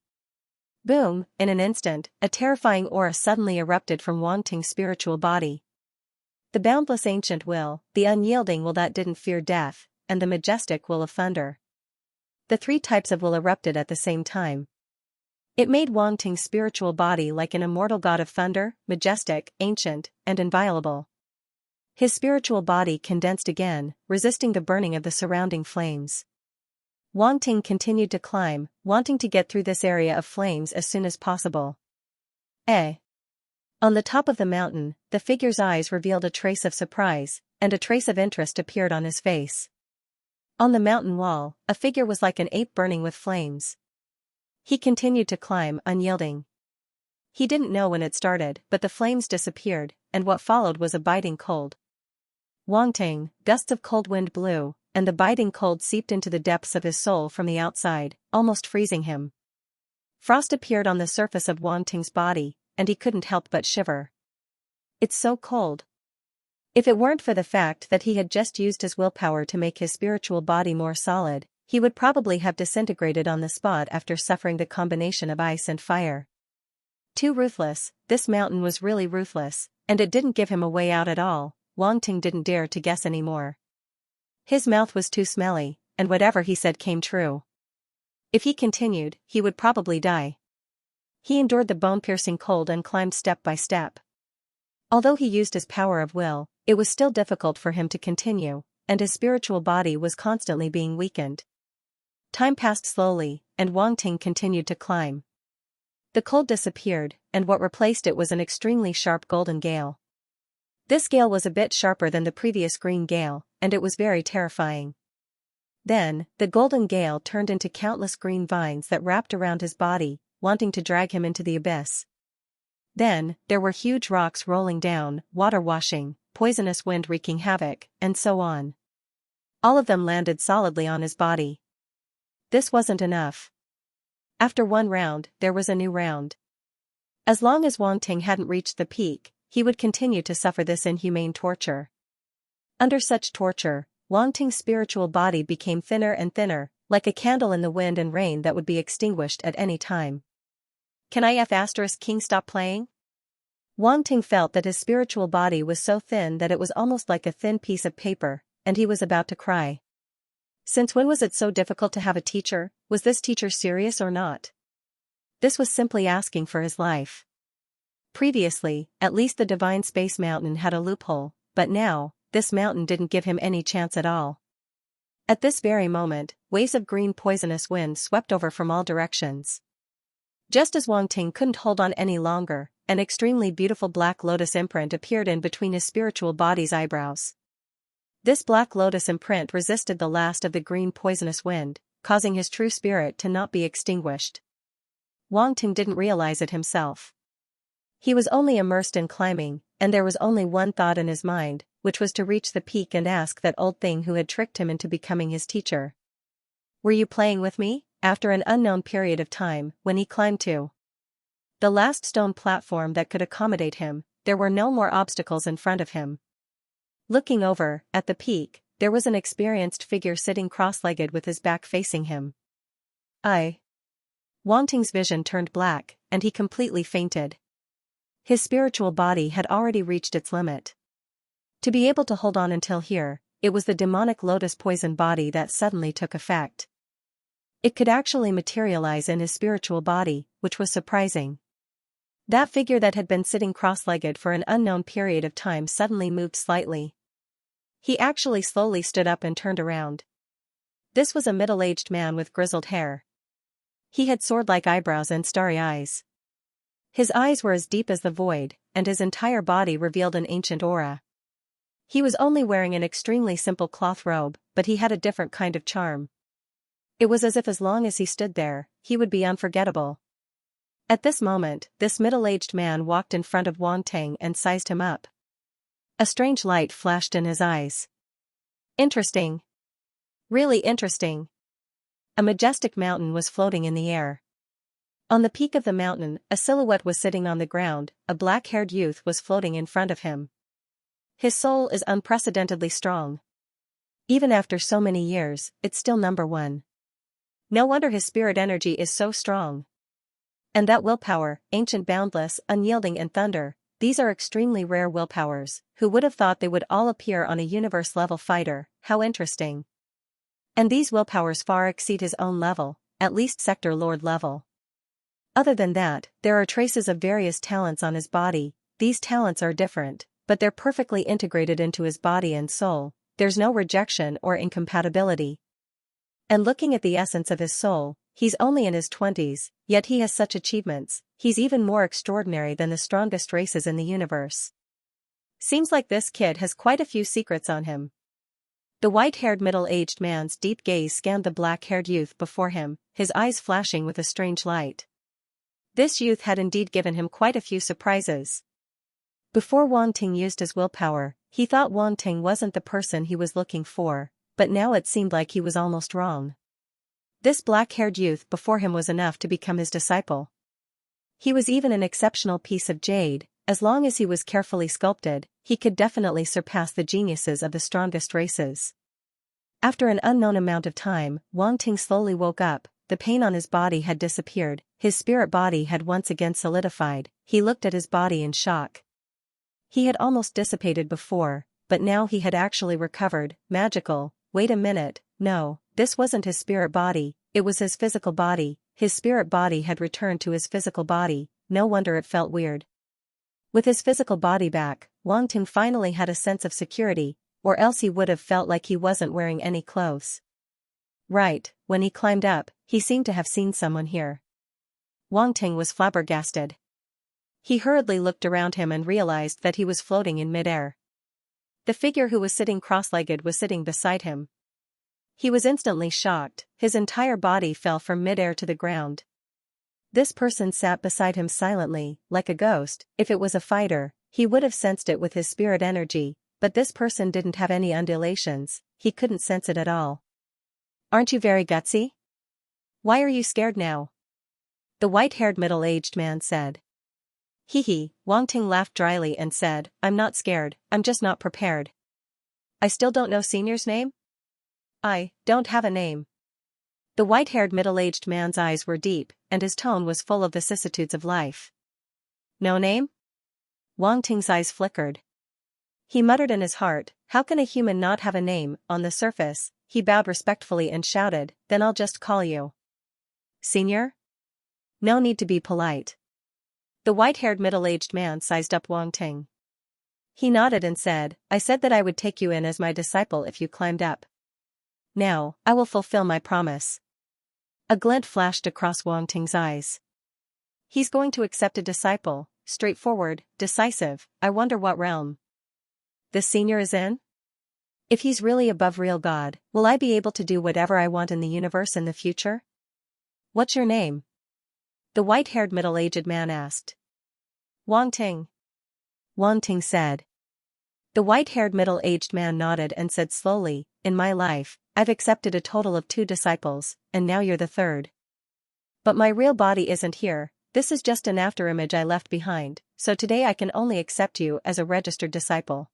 [SPEAKER 1] Boom, in an instant, a terrifying aura suddenly erupted from Wang Ting's spiritual body. The boundless ancient will, the unyielding will that didn't fear death, and the majestic will of thunder. The three types of will erupted at the same time. It made Wang Ting's spiritual body like an immortal god of thunder, majestic, ancient, and inviolable. His spiritual body condensed again, resisting the burning of the surrounding flames. Wang Ting continued to climb, wanting to get through this area of flames as soon as possible. On the top of the mountain, the figure's eyes revealed a trace of surprise, and a trace of interest appeared on his face. On the mountain wall, a figure was like an ape burning with flames. He continued to climb, unyielding. He didn't know when it started, but the flames disappeared, and what followed was a biting cold. Wang Ting, gusts of cold wind blew, and the biting cold seeped into the depths of his soul from the outside, almost freezing him. Frost appeared on the surface of Wang Ting's body, and he couldn't help but shiver. It's so cold. If it weren't for the fact that he had just used his willpower to make his spiritual body more solid, he would probably have disintegrated on the spot after suffering the combination of ice and fire. Too ruthless, this mountain was really ruthless, and it didn't give him a way out at all. Wang Ting didn't dare to guess anymore. His mouth was too smelly, and whatever he said came true. If he continued, he would probably die. He endured the bone-piercing cold and climbed step by step. Although he used his power of will, it was still difficult for him to continue, and his spiritual body was constantly being weakened. Time passed slowly, and Wang Ting continued to climb. The cold disappeared, and what replaced it was an extremely sharp golden gale. This gale was a bit sharper than the previous green gale, and it was very terrifying. Then, the golden gale turned into countless green vines that wrapped around his body, wanting to drag him into the abyss. Then, there were huge rocks rolling down, water washing, poisonous wind wreaking havoc, and so on. All of them landed solidly on his body. This wasn't enough. After one round, there was a new round. As long as Wang Ting hadn't reached the peak, he would continue to suffer this inhumane torture. Under such torture, Wang Ting's spiritual body became thinner and thinner, like a candle in the wind and rain that would be extinguished at any time. Can King stop playing? Wang Ting felt that his spiritual body was so thin that it was almost like a thin piece of paper, and he was about to cry. Since when was it so difficult to have a teacher? Was this teacher serious or not? This was simply asking for his life. Previously, at least the Divine Space Mountain had a loophole, but now, this mountain didn't give him any chance at all. At this very moment, waves of green poisonous wind swept over from all directions. Just as Wang Ting couldn't hold on any longer, an extremely beautiful black lotus imprint appeared in between his spiritual body's eyebrows. This black lotus imprint resisted the last of the green poisonous wind, causing his true spirit to not be extinguished. Wang Ting didn't realize it himself. He was only immersed in climbing, and there was only one thought in his mind, which was to reach the peak and ask that old thing who had tricked him into becoming his teacher. Were you playing with me? After an unknown period of time, when he climbed to the last stone platform that could accommodate him, there were no more obstacles in front of him. Looking over, at the peak, there was an experienced figure sitting cross-legged with his back facing him. Wang Ting's vision turned black, and he completely fainted. His spiritual body had already reached its limit. To be able to hold on until here, it was the demonic lotus poison body that suddenly took effect. It could actually materialize in his spiritual body, which was surprising. That figure that had been sitting cross-legged for an unknown period of time suddenly moved slightly. He actually slowly stood up and turned around. This was a middle-aged man with grizzled hair. He had sword-like eyebrows and starry eyes. His eyes were as deep as the void, and his entire body revealed an ancient aura. He was only wearing an extremely simple cloth robe, but he had a different kind of charm. It was as if as long as he stood there, he would be unforgettable. At this moment, this middle-aged man walked in front of Wang Ting and sized him up. A strange light flashed in his eyes. Interesting. Really interesting. A majestic mountain was floating in the air. On the peak of the mountain, a silhouette was sitting on the ground, a black-haired youth was floating in front of him. His soul is unprecedentedly strong. Even after so many years, it's still number one. No wonder his spirit energy is so strong. And that willpower, ancient, boundless, unyielding, and thunder, these are extremely rare willpowers. Who would have thought they would all appear on a universe-level fighter? How interesting. And these willpowers far exceed his own level, at least Sector Lord level. Other than that, there are traces of various talents on his body. These talents are different, but they're perfectly integrated into his body and soul. There's no rejection or incompatibility. And looking at the essence of his soul, he's only in his 20s, yet he has such achievements. He's even more extraordinary than the strongest races in the universe. Seems like this kid has quite a few secrets on him. The white-haired middle-aged man's deep gaze scanned the black-haired youth before him, his eyes flashing with a strange light. This youth had indeed given him quite a few surprises. Before Wang Ting used his willpower, he thought Wang Ting wasn't the person he was looking for, but now it seemed like he was almost wrong. This black-haired youth before him was enough to become his disciple. He was even an exceptional piece of jade. As long as he was carefully sculpted, he could definitely surpass the geniuses of the strongest races. After an unknown amount of time, Wang Ting slowly woke up. The pain on his body had disappeared, his spirit body had once again solidified. He looked at his body in shock. He had almost dissipated before, but now he had actually recovered. Magical. Wait a minute, no, this wasn't his spirit body, it was his physical body. His spirit body had returned to his physical body. No wonder it felt weird. With his physical body back, Wang Ting finally had a sense of security, or else he would have felt like he wasn't wearing any clothes. Right, when he climbed up, he seemed to have seen someone here. Wang Ting was flabbergasted. He hurriedly looked around him and realized that he was floating in midair. The figure who was sitting cross-legged was sitting beside him. He was instantly shocked, his entire body fell from midair to the ground. This person sat beside him silently, like a ghost. If it was a fighter, he would have sensed it with his spirit energy, but this person didn't have any undulations, he couldn't sense it at all. Aren't you very gutsy? Why are you scared now? The white-haired middle-aged man said. Hee, Wang Ting laughed dryly and said, I'm not scared, I'm just not prepared. I still don't know Senior's name? I don't have a name. The white-haired middle-aged man's eyes were deep, and his tone was full of vicissitudes of life. No name? Wang Ting's eyes flickered. He muttered in his heart, how can a human not have a name? On the surface, he bowed respectfully and shouted, then I'll just call you Senior? No need to be polite. The white-haired middle-aged man sized up Wang Ting. He nodded and said, I said that I would take you in as my disciple if you climbed up. Now, I will fulfill my promise. A glint flashed across Wang Ting's eyes. He's going to accept a disciple, straightforward, decisive, I wonder what realm. The senior is in? If he's really above real God, will I be able to do whatever I want in the universe in the future? What's your name? The white-haired middle-aged man asked. Wang Ting. Wang Ting said. The white-haired middle-aged man nodded and said slowly, in my life, I've accepted a total of 2 disciples, and now you're the 3rd. But my real body isn't here, this is just an afterimage I left behind, so today I can only accept you as a registered disciple.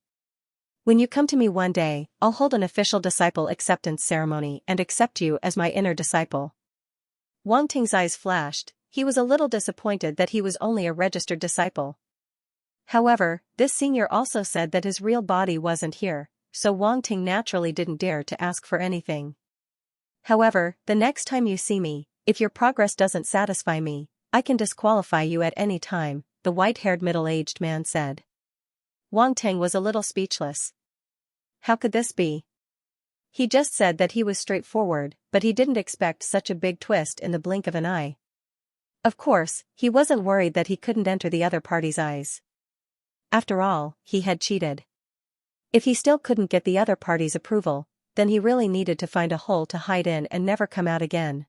[SPEAKER 1] When you come to me one day, I'll hold an official disciple acceptance ceremony and accept you as my inner disciple. Wang Ting's eyes flashed, he was a little disappointed that he was only a registered disciple. However, this senior also said that his real body wasn't here, so Wang Ting naturally didn't dare to ask for anything. However, the next time you see me, if your progress doesn't satisfy me, I can disqualify you at any time, the white-haired middle-aged man said. Wang Ting was a little speechless. How could this be? He just said that he was straightforward, but he didn't expect such a big twist in the blink of an eye. Of course, he wasn't worried that he couldn't enter the other party's eyes. After all, he had cheated. If he still couldn't get the other party's approval, then he really needed to find a hole to hide in and never come out again.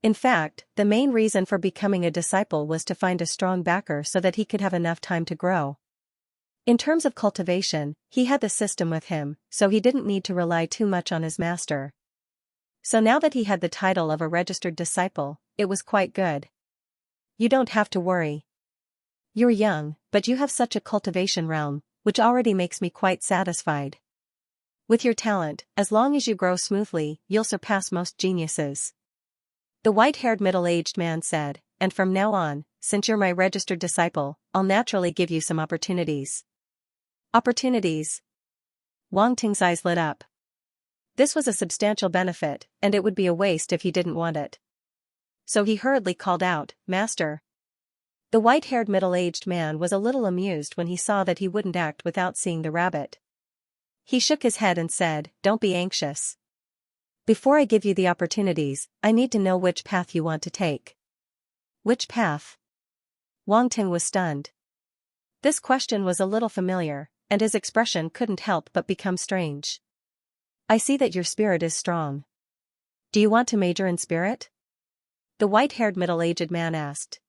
[SPEAKER 1] In fact, the main reason for becoming a disciple was to find a strong backer so that he could have enough time to grow. In terms of cultivation, he had the system with him, so he didn't need to rely too much on his master. So now that he had the title of a registered disciple, it was quite good. You don't have to worry. You're young, but you have such a cultivation realm, which already makes me quite satisfied. With your talent, as long as you grow smoothly, you'll surpass most geniuses. The white-haired middle-aged man said, and from now on, since you're my registered disciple, I'll naturally give you some opportunities. Opportunities? Wang Ting's eyes lit up. This was a substantial benefit, and it would be a waste if he didn't want it. So he hurriedly called out, "Master." The white-haired middle-aged man was a little amused when he saw that he wouldn't act without seeing the rabbit. He shook his head and said, "Don't be anxious. Before I give you the opportunities, I need to know which path you want to take." Which path? Wang Ting was stunned. This question was a little familiar, and his expression couldn't help but become strange. "I see that your spirit is strong. Do you want to major in spirit?" The white-haired middle-aged man asked.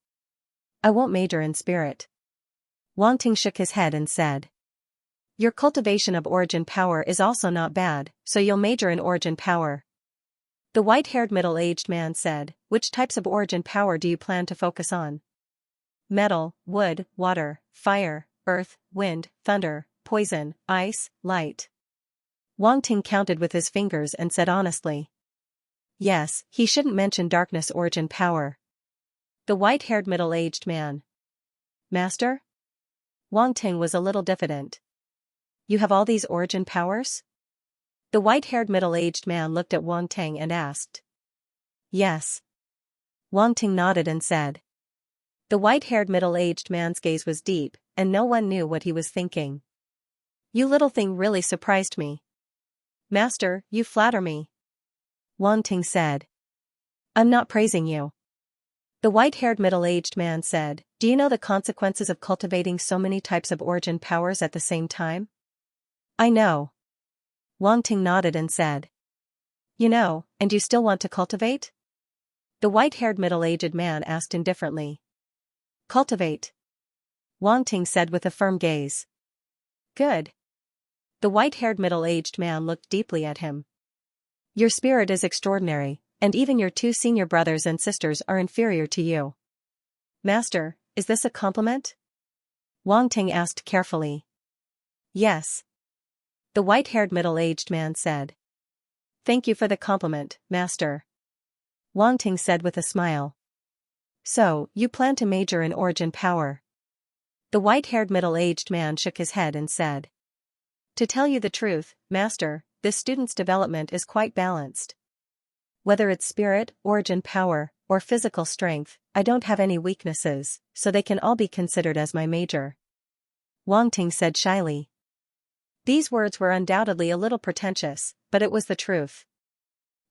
[SPEAKER 1] "I won't major in spirit." Wang Ting shook his head and said. "Your cultivation of origin power is also not bad, so you'll major in origin power." The white-haired middle-aged man said, "Which types of origin power do you plan to focus on?" "Metal, wood, water, fire, earth, wind, thunder, poison, ice, light." Wang Ting counted with his fingers and said honestly. Yes, he shouldn't mention darkness origin power. The white-haired middle-aged man. "Master?" Wang Ting was a little diffident. "You have all these origin powers?" The white-haired middle-aged man looked at Wang Ting and asked. "Yes." Wang Ting nodded and said. The white-haired middle-aged man's gaze was deep, and no one knew what he was thinking. "You little thing really surprised me." "Master, you flatter me." Wang Ting said. "I'm not praising you." The white-haired middle-aged man said, "Do you know the consequences of cultivating so many types of origin powers at the same time?" "I know." Wang Ting nodded and said. "You know, and you still want to cultivate?" The white-haired middle-aged man asked indifferently. "Cultivate?" Wang Ting said with a firm gaze. "Good." The white-haired middle-aged man looked deeply at him. "Your spirit is extraordinary, and even your two senior brothers and sisters are inferior to you." "Master, is this a compliment?" Wang Ting asked carefully. "Yes." The white-haired middle-aged man said. "Thank you for the compliment, Master." Wang Ting said with a smile. "So, you plan to major in origin power?" The white-haired middle-aged man shook his head and said. "To tell you the truth, Master, this student's development is quite balanced. Whether it's spirit, origin power, or physical strength, I don't have any weaknesses, so they can all be considered as my major." Wang Ting said shyly. These words were undoubtedly a little pretentious, but it was the truth.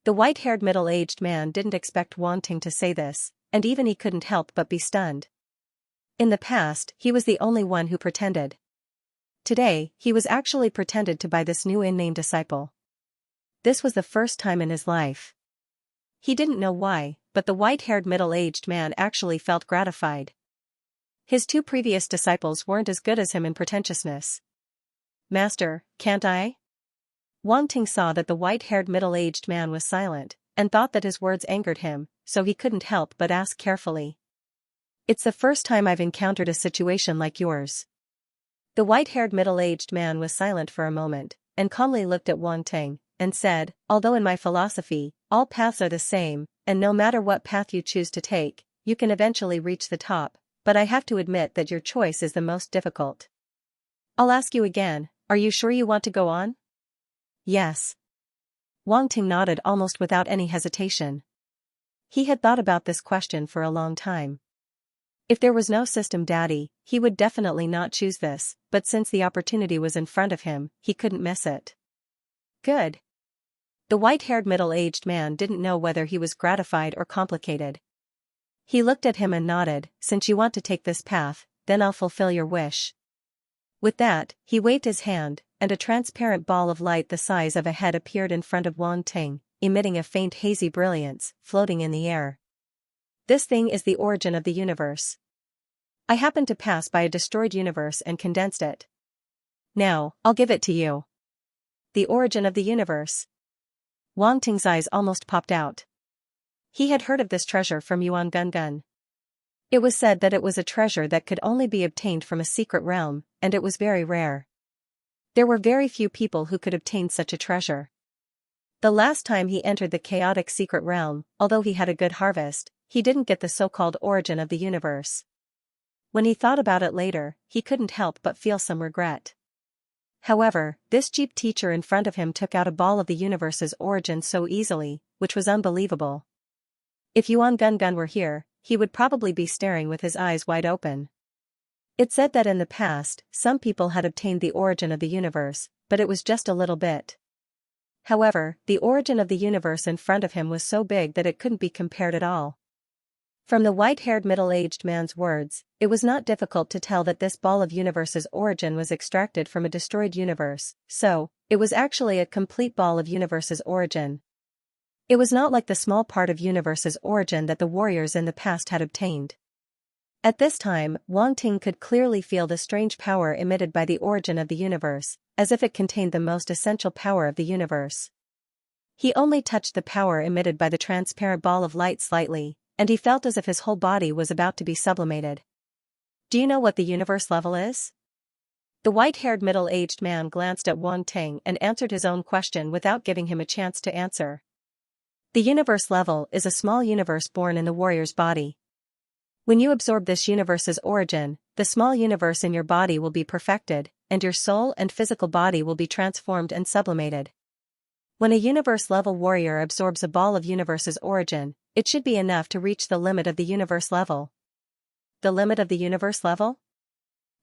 [SPEAKER 1] The white-haired middle-aged man didn't expect Wang Ting to say this, and even he couldn't help but be stunned. In the past, he was the only one who pretended. Today, he was actually pretended to by this new in-name disciple. This was the first time in his life. He didn't know why, but the white-haired middle-aged man actually felt gratified. His two previous disciples weren't as good as him in pretentiousness. "Master, can't I?" Wang Ting saw that the white-haired middle-aged man was silent, and thought that his words angered him, so he couldn't help but ask carefully. "It's the first time I've encountered a situation like yours." The white-haired middle-aged man was silent for a moment, and calmly looked at Wang Ting, and said, "Although in my philosophy, all paths are the same, and no matter what path you choose to take, you can eventually reach the top, but I have to admit that your choice is the most difficult. I'll ask you again, are you sure you want to go on?" "Yes." Wang Ting nodded almost without any hesitation. He had thought about this question for a long time. If there was no system daddy, he would definitely not choose this, but since the opportunity was in front of him, he couldn't miss it. "Good." The white-haired middle-aged man didn't know whether he was gratified or complicated. He looked at him and nodded, "Since you want to take this path, then I'll fulfill your wish." With that, he waved his hand, and a transparent ball of light the size of a head appeared in front of Wang Ting, emitting a faint hazy brilliance, floating in the air. "This thing is the origin of the universe. I happened to pass by a destroyed universe and condensed it. Now, I'll give it to you." The origin of the universe. Wang Ting's eyes almost popped out. He had heard of this treasure from Yuan Gungun. It was said that it was a treasure that could only be obtained from a secret realm, and it was very rare. There were very few people who could obtain such a treasure. The last time he entered the chaotic secret realm, although he had a good harvest, he didn't get the so-called origin of the universe. When he thought about it later, he couldn't help but feel some regret. However, this cheap teacher in front of him took out a ball of the universe's origin so easily, which was unbelievable. If Yuan Gun were here, he would probably be staring with his eyes wide open. It said that in the past, some people had obtained the origin of the universe, but it was just a little bit. However, the origin of the universe in front of him was so big that it couldn't be compared at all. From the white-haired middle-aged man's words, it was not difficult to tell that this ball of universe's origin was extracted from a destroyed universe, so, it was actually a complete ball of universe's origin. It was not like the small part of universe's origin that the warriors in the past had obtained. At this time, Wang Ting could clearly feel the strange power emitted by the origin of the universe, as if it contained the most essential power of the universe. He only touched the power emitted by the transparent ball of light slightly, and he felt as if his whole body was about to be sublimated. Do you know what the universe level is? The white-haired middle-aged man glanced at Wang Ting and answered his own question without giving him a chance to answer. The universe level is a small universe born in the warrior's body. When you absorb this universe's origin, the small universe in your body will be perfected, and your soul and physical body will be transformed and sublimated. When a universe-level warrior absorbs a ball of universe's origin, it should be enough to reach the limit of the universe level. The limit of the universe level?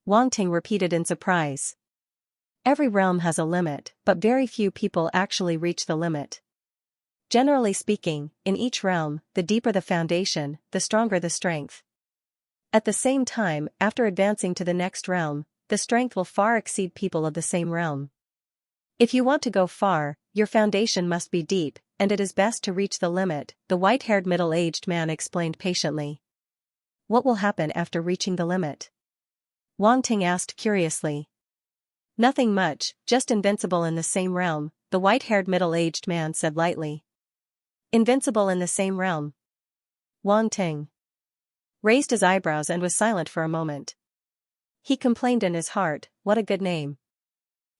[SPEAKER 1] Wang Ting repeated in surprise. Every realm has a limit, but very few people actually reach the limit. Generally speaking, in each realm, the deeper the foundation, the stronger the strength. At the same time, after advancing to the next realm, the strength will far exceed people of the same realm. If you want to go far, your foundation must be deep, and it is best to reach the limit, the white-haired middle-aged man explained patiently. What will happen after reaching the limit? Wang Ting asked curiously. Nothing much, just invincible in the same realm, the white-haired middle-aged man said lightly. Invincible in the same realm. Wang Ting raised his eyebrows and was silent for a moment. He complained in his heart, what a good name.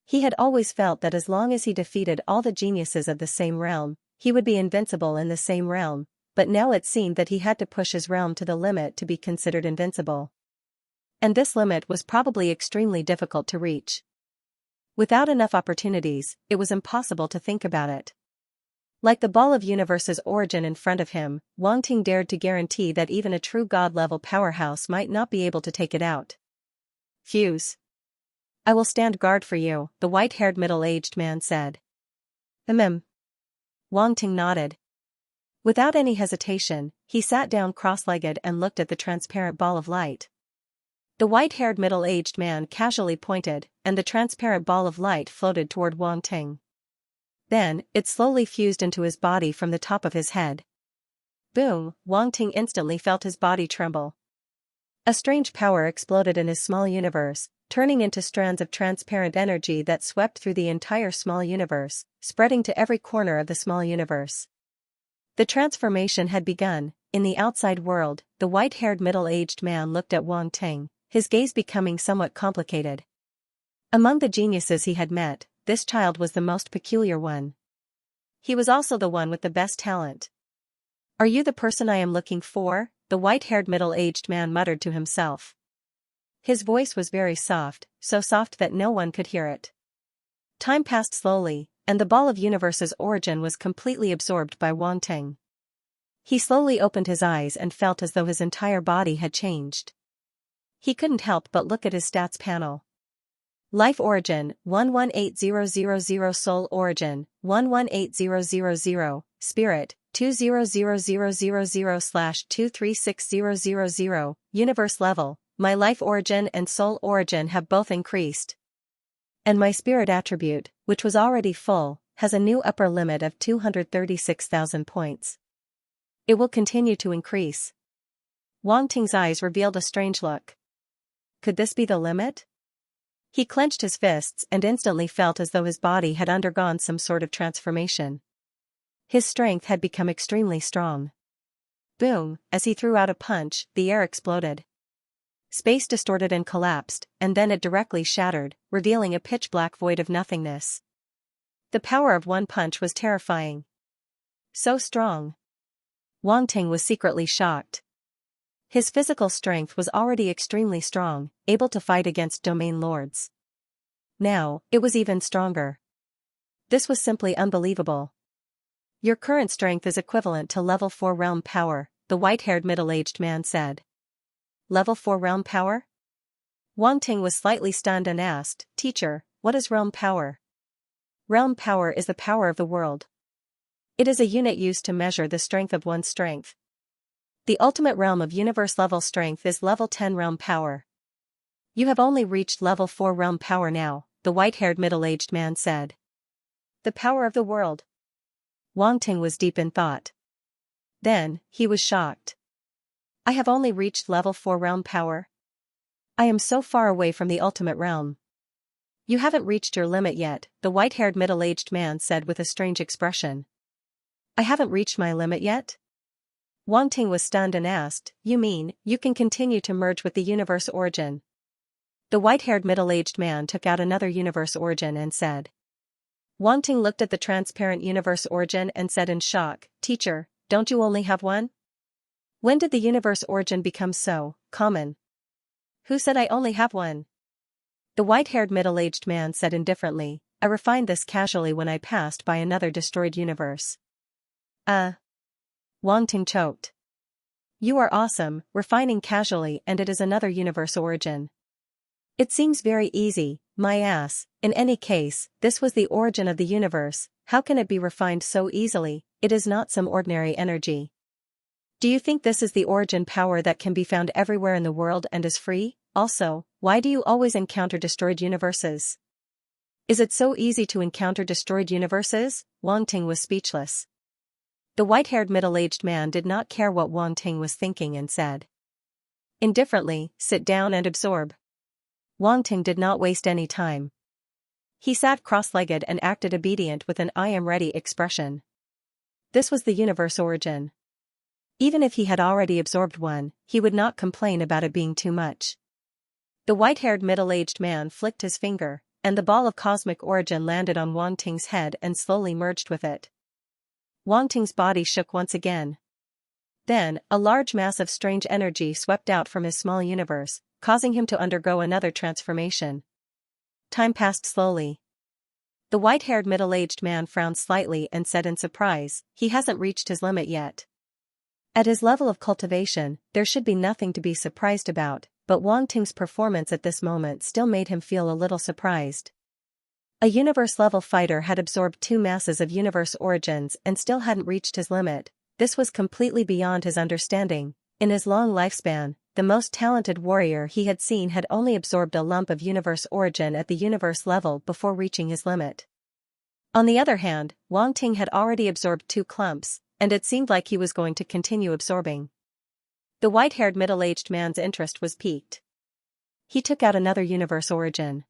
[SPEAKER 1] He had always felt that as long as he defeated all the geniuses of the same realm, he would be invincible in the same realm, but now it seemed that he had to push his realm to the limit to be considered invincible. And this limit was probably extremely difficult to reach. Without enough opportunities, it was impossible to think about it. Like the ball of universe's origin in front of him, Wang Ting dared to guarantee that even a true god-level powerhouse might not be able to take it out. Fuse. I will stand guard for you, the white-haired middle-aged man said. Wang Ting nodded. Without any hesitation, he sat down cross-legged and looked at the transparent ball of light. The white-haired middle-aged man casually pointed, and the transparent ball of light floated toward Wang Ting. Then, it slowly fused into his body from the top of his head. Boom! Wang Ting instantly felt his body tremble. A strange power exploded in his small universe, turning into strands of transparent energy that swept through the entire small universe, spreading to every corner of the small universe. The transformation had begun. In the outside world, the white-haired middle-aged man looked at Wang Ting, his gaze becoming somewhat complicated. Among the geniuses he had met, this child was the most peculiar one. He was also the one with the best talent. Are you the person I am looking for? The white-haired middle-aged man muttered to himself. His voice was very soft, so soft that no one could hear it. Time passed slowly, and the ball of universe's origin was completely absorbed by Wang Ting. He slowly opened his eyes and felt as though his entire body had changed. He couldn't help but look at his stats panel. Life origin, 118000, soul origin, 118000, spirit, 200000/236000, universe level, my life origin and soul origin have both increased. And my spirit attribute, which was already full, has a new upper limit of 236,000 points. It will continue to increase. Wang Ting's eyes revealed a strange look. Could this be the limit? He clenched his fists and instantly felt as though his body had undergone some sort of transformation. His strength had become extremely strong. Boom! As he threw out a punch, the air exploded. Space distorted and collapsed, and then it directly shattered, revealing a pitch-black void of nothingness. The power of one punch was terrifying. So strong. Wang Ting was secretly shocked. His physical strength was already extremely strong, able to fight against domain lords. Now, it was even stronger. This was simply unbelievable. Your current strength is equivalent to level 4 realm power, the white-haired middle-aged man said. Level 4 realm power? Wang Ting was slightly stunned and asked, Teacher, what is realm power? Realm power is the power of the world. It is a unit used to measure the strength of one's strength. The ultimate realm of universe level strength is level 10 realm power. You have only reached level 4 realm power now, the white-haired middle-aged man said. The power of the world. Wang Ting was deep in thought. Then, he was shocked. I have only reached level 4 realm power. I am so far away from the ultimate realm. You haven't reached your limit yet, the white-haired middle-aged man said with a strange expression. I haven't reached my limit yet? Wang Ting was stunned and asked, You mean, you can continue to merge with the universe origin? The white-haired middle-aged man took out another universe origin and said. Wang Ting looked at the transparent universe origin and said in shock, Teacher, don't you only have one? When did the universe origin become so common? Who said I only have one? The white-haired middle-aged man said indifferently, I refined this casually when I passed by another destroyed universe. Wang Ting choked. You are awesome, refining casually, and it is another universe origin. It seems very easy, my ass. In any case, this was the origin of the universe. How can it be refined so easily? It is not some ordinary energy. Do you think this is the origin power that can be found everywhere in the world and is free? Also, why do you always encounter destroyed universes? Is it so easy to encounter destroyed universes? Wang Ting was speechless. The white-haired middle-aged man did not care what Wang Ting was thinking and said. Indifferently, sit down and absorb. Wang Ting did not waste any time. He sat cross-legged and acted obedient with an I am ready expression. This was the universe origin. Even if he had already absorbed one, he would not complain about it being too much. The white-haired middle-aged man flicked his finger, and the ball of cosmic origin landed on Wang Ting's head and slowly merged with it. Wang Ting's body shook once again. Then, a large mass of strange energy swept out from his small universe, causing him to undergo another transformation. Time passed slowly. The white-haired middle-aged man frowned slightly and said in surprise, he hasn't reached his limit yet. At his level of cultivation, there should be nothing to be surprised about, but Wang Ting's performance at this moment still made him feel a little surprised. A universe-level fighter had absorbed 2 masses of universe origins and still hadn't reached his limit. This was completely beyond his understanding. In his long lifespan, the most talented warrior he had seen had only absorbed a lump of universe origin at the universe level before reaching his limit. On the other hand, Wang Ting had already absorbed 2 clumps, and it seemed like he was going to continue absorbing. The white-haired middle-aged man's interest was piqued. He took out another universe origin.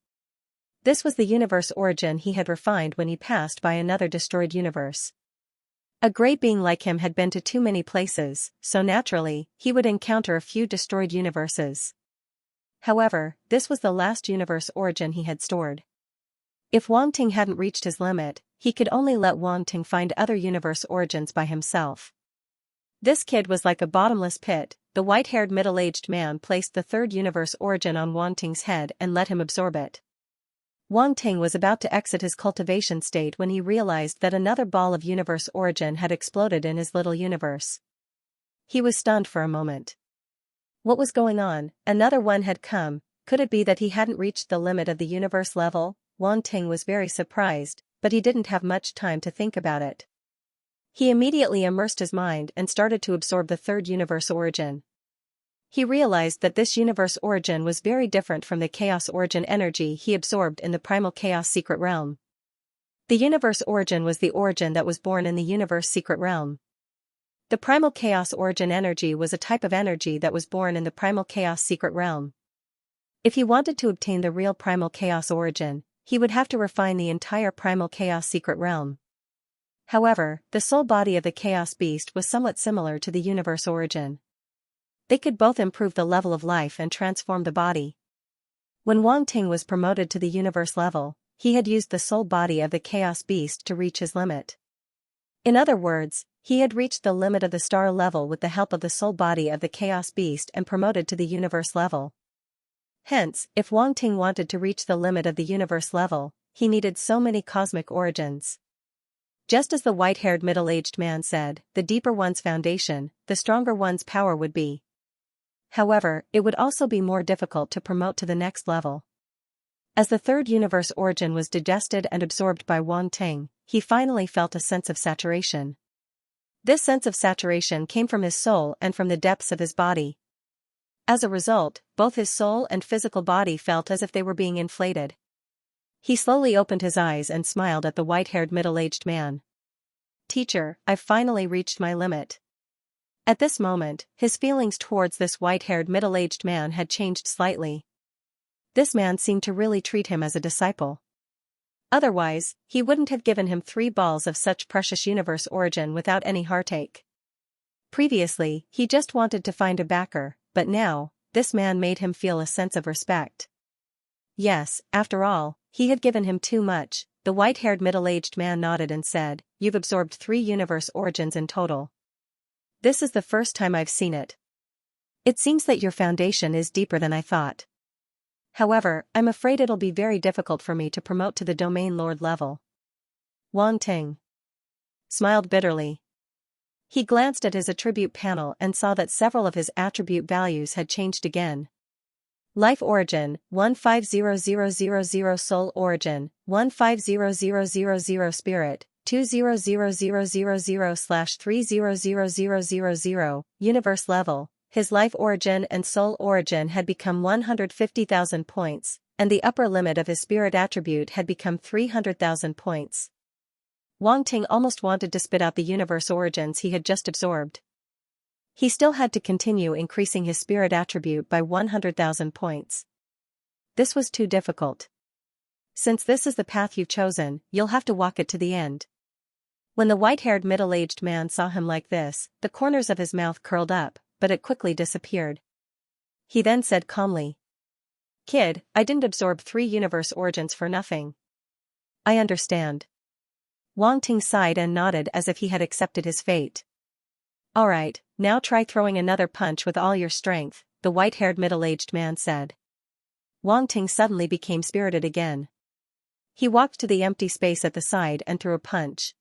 [SPEAKER 1] This was the universe origin he had refined when he passed by another destroyed universe. A great being like him had been to too many places, so naturally, he would encounter a few destroyed universes. However, this was the last universe origin he had stored. If Wang Ting hadn't reached his limit, he could only let Wang Ting find other universe origins by himself. This kid was like a bottomless pit. The white-haired middle-aged man placed the 3rd universe origin on Wang Ting's head and let him absorb it. Wang Ting was about to exit his cultivation state when he realized that another ball of universe origin had exploded in his little universe. He was stunned for a moment. What was going on? Another one had come. Could it be that he hadn't reached the limit of the universe level? Wang Ting was very surprised, but he didn't have much time to think about it. He immediately immersed his mind and started to absorb the 3rd universe origin. He realized that this universe origin was very different from the chaos origin energy he absorbed in the primal chaos secret realm. The universe origin was the origin that was born in the universe secret realm. The primal chaos origin energy was a type of energy that was born in the primal chaos secret realm. If he wanted to obtain the real primal chaos origin, he would have to refine the entire primal chaos secret realm. However, the soul body of the chaos beast was somewhat similar to the universe origin. They could both improve the level of life and transform the body. When Wang Ting was promoted to the universe level, he had used the soul body of the chaos beast to reach his limit. In other words, he had reached the limit of the star level with the help of the soul body of the Chaos Beast and promoted to the universe level. Hence, if Wang Ting wanted to reach the limit of the universe level, he needed so many cosmic origins. Just as the white-haired middle-aged man said, the deeper one's foundation, the stronger one's power would be. However, it would also be more difficult to promote to the next level. As the third universe origin was digested and absorbed by Wang Ting, he finally felt a sense of saturation. This sense of saturation came from his soul and from the depths of his body. As a result, both his soul and physical body felt as if they were being inflated. He slowly opened his eyes and smiled at the white-haired middle-aged man. "Teacher, I've finally reached my limit." At this moment, his feelings towards this white-haired middle-aged man had changed slightly. This man seemed to really treat him as a disciple. Otherwise, he wouldn't have given him 3 balls of such precious universe origin without any heartache. Previously, he just wanted to find a backer, but now, this man made him feel a sense of respect. Yes, after all, he had given him too much. The white-haired middle-aged man nodded and said, "You've absorbed 3 universe origins in total. This is the first time I've seen it. It seems that your foundation is deeper than I thought. However, I'm afraid it'll be very difficult for me to promote to the domain lord level." Wang Ting smiled bitterly. He glanced at his attribute panel and saw that several of his attribute values had changed again. Life origin, 150000 soul origin, 150000 spirit, 200000/300000, universe level. His life origin and soul origin had become 150,000 points, and the upper limit of his spirit attribute had become 300,000 points. Wang Ting almost wanted to spit out the universe origins he had just absorbed. He still had to continue increasing his spirit attribute by 100,000 points. This was too difficult. Since this is the path you've chosen, you'll have to walk it to the end. When the white-haired middle-aged man saw him like this, the corners of his mouth curled up, but it quickly disappeared. He then said calmly, "Kid, I didn't absorb 3 universe origins for nothing. I understand." Wang Ting sighed and nodded as if he had accepted his fate. "Alright, now try throwing another punch with all your strength," the white-haired middle-aged man said. Wang Ting suddenly became spirited again. He walked to the empty space at the side and threw a punch.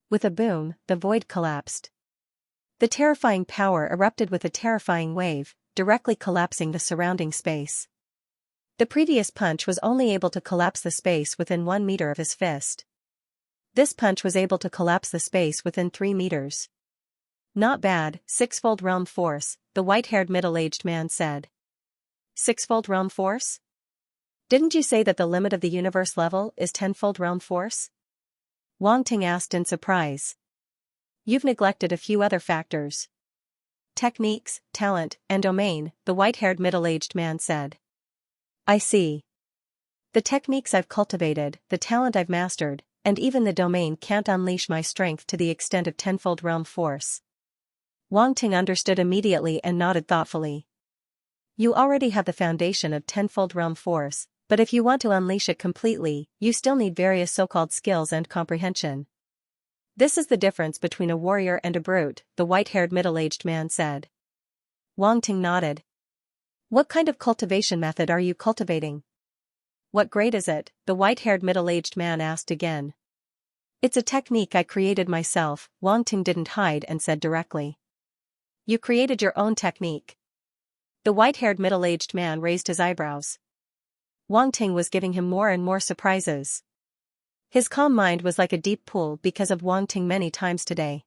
[SPEAKER 1] With a boom, the void collapsed. The terrifying power erupted with a terrifying wave, directly collapsing the surrounding space. The previous punch was only able to collapse the space within 1 meter of his fist. This punch was able to collapse the space within 3 meters. "Not bad, 6-fold realm force," the white-haired middle-aged man said. "6-fold realm force? Didn't you say that the limit of the universe level is 10-fold realm force?" Wang Ting asked in surprise. "You've neglected a few other factors. Techniques, talent, and domain," the white-haired middle-aged man said. "I see. The techniques I've cultivated, the talent I've mastered, and even the domain can't unleash my strength to the extent of 10-fold realm force." Wang Ting understood immediately and nodded thoughtfully. "You already have the foundation of 10-fold realm force, but if you want to unleash it completely, you still need various so-called skills and comprehension. This is the difference between a warrior and a brute," the white-haired middle-aged man said. Wang Ting nodded. "What kind of cultivation method are you cultivating? What grade is it?" the white-haired middle-aged man asked again. "It's a technique I created myself," Wang Ting didn't hide and said directly. "You created your own technique?" The white-haired middle-aged man raised his eyebrows. Wang Ting was giving him more and more surprises. His calm mind was like a deep pool because of Wang Ting many times today.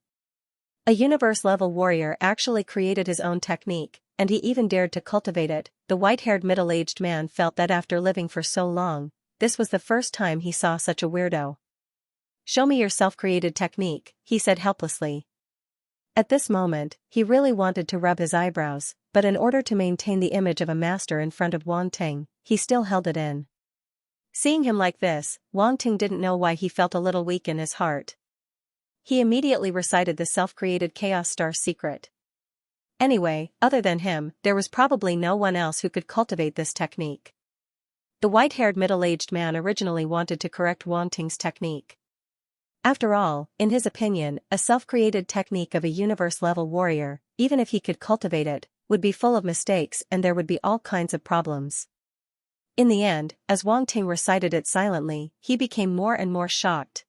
[SPEAKER 1] A universe-level warrior actually created his own technique, and he even dared to cultivate it. The white-haired middle-aged man felt that after living for so long, this was the first time he saw such a weirdo. "Show me your self-created technique," he said helplessly. At this moment, he really wanted to rub his eyebrows, but in order to maintain the image of a master in front of Wang Ting, he still held it in. Seeing him like this, Wang Ting didn't know why he felt a little weak in his heart. He immediately recited the self-created Chaos Star secret. Anyway, other than him, there was probably no one else who could cultivate this technique. The white-haired middle-aged man originally wanted to correct Wang Ting's technique. After all, in his opinion, a self-created technique of a universe-level warrior, even if he could cultivate it, would be full of mistakes and there would be all kinds of problems. In the end, as Wang Ting recited it silently, he became more and more shocked.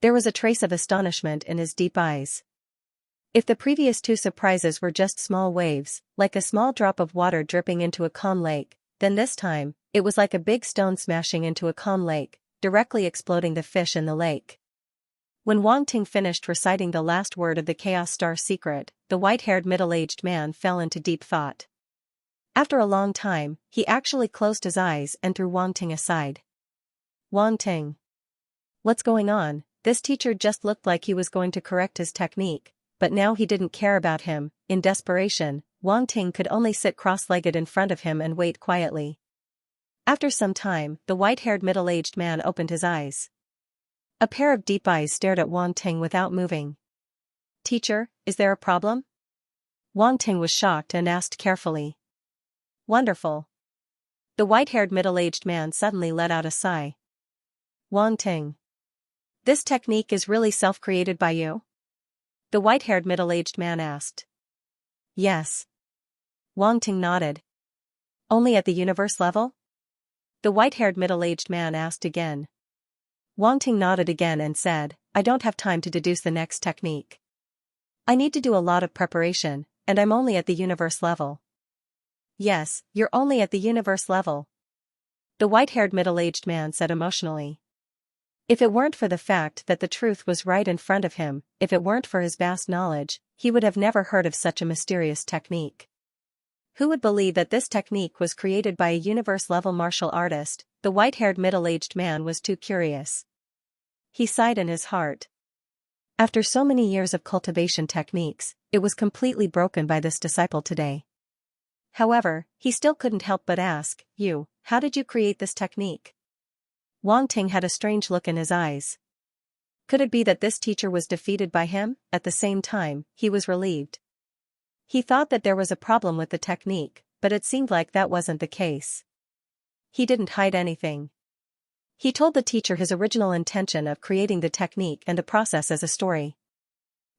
[SPEAKER 1] There was a trace of astonishment in his deep eyes. If the previous two surprises were just small waves, like a small drop of water dripping into a calm lake, then this time, it was like a big stone smashing into a calm lake, directly exploding the fish in the lake. When Wang Ting finished reciting the last word of the Chaos Star secret, the white-haired middle-aged man fell into deep thought. After a long time, he actually closed his eyes and threw Wang Ting aside. Wang Ting. What's going on? This teacher just looked like he was going to correct his technique, but now he didn't care about him. In desperation, Wang Ting could only sit cross-legged in front of him and wait quietly. After some time, the white-haired middle-aged man opened his eyes. A pair of deep eyes stared at Wang Ting without moving. Teacher, is there a problem? Wang Ting was shocked and asked carefully. Wonderful. The white-haired middle-aged man suddenly let out a sigh. Wang Ting. This technique is really self-created by you? The white-haired middle-aged man asked. Yes. Wang Ting nodded. Only at the universe level? The white-haired middle-aged man asked again. Wang Ting nodded again and said, I don't have time to deduce the next technique. I need to do a lot of preparation, and I'm only at the universe level. Yes, you're only at the universe level. The white-haired middle-aged man said emotionally. If it weren't for the fact that the truth was right in front of him, if it weren't for his vast knowledge, he would have never heard of such a mysterious technique. Who would believe that this technique was created by a universe-level martial artist? The white-haired middle-aged man was too curious. He sighed in his heart. After so many years of cultivation techniques, it was completely broken by this disciple today. However, he still couldn't help but ask, how did you create this technique? Wang Ting had a strange look in his eyes. Could it be that this teacher was defeated by him? At the same time, he was relieved. He thought that there was a problem with the technique, but it seemed like that wasn't the case. He didn't hide anything. He told the teacher his original intention of creating the technique and the process as a story.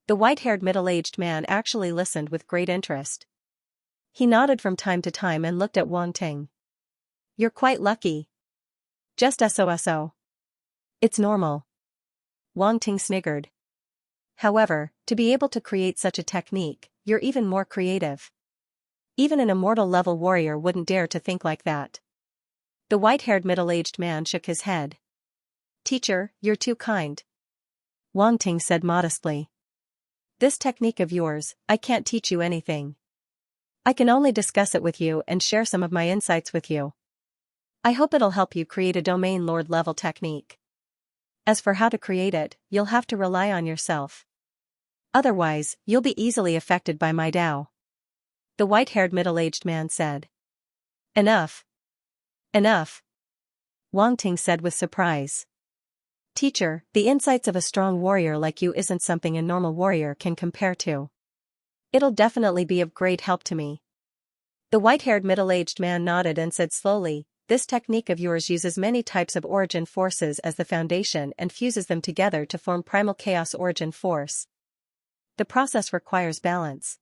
[SPEAKER 1] The white-haired middle-aged man actually listened with great interest. He nodded from time to time and looked at Wang Ting. You're quite lucky. Just so. It's normal. Wang Ting sniggered. However, to be able to create such a technique, you're even more creative. Even an immortal-level warrior wouldn't dare to think like that. The white-haired middle-aged man shook his head. Teacher, you're too kind. Wang Ting said modestly. This technique of yours, I can't teach you anything. I can only discuss it with you and share some of my insights with you. I hope it'll help you create a domain lord level technique. As for how to create it, you'll have to rely on yourself. Otherwise, you'll be easily affected by my Tao. The white-haired middle-aged man said. Enough. Enough. Wang Ting said with surprise. Teacher, the insights of a strong warrior like you isn't something a normal warrior can compare to. It'll definitely be of great help to me. The white-haired middle-aged man nodded and said slowly, this technique of yours uses many types of origin forces as the foundation and fuses them together to form primal chaos origin force. The process requires balance.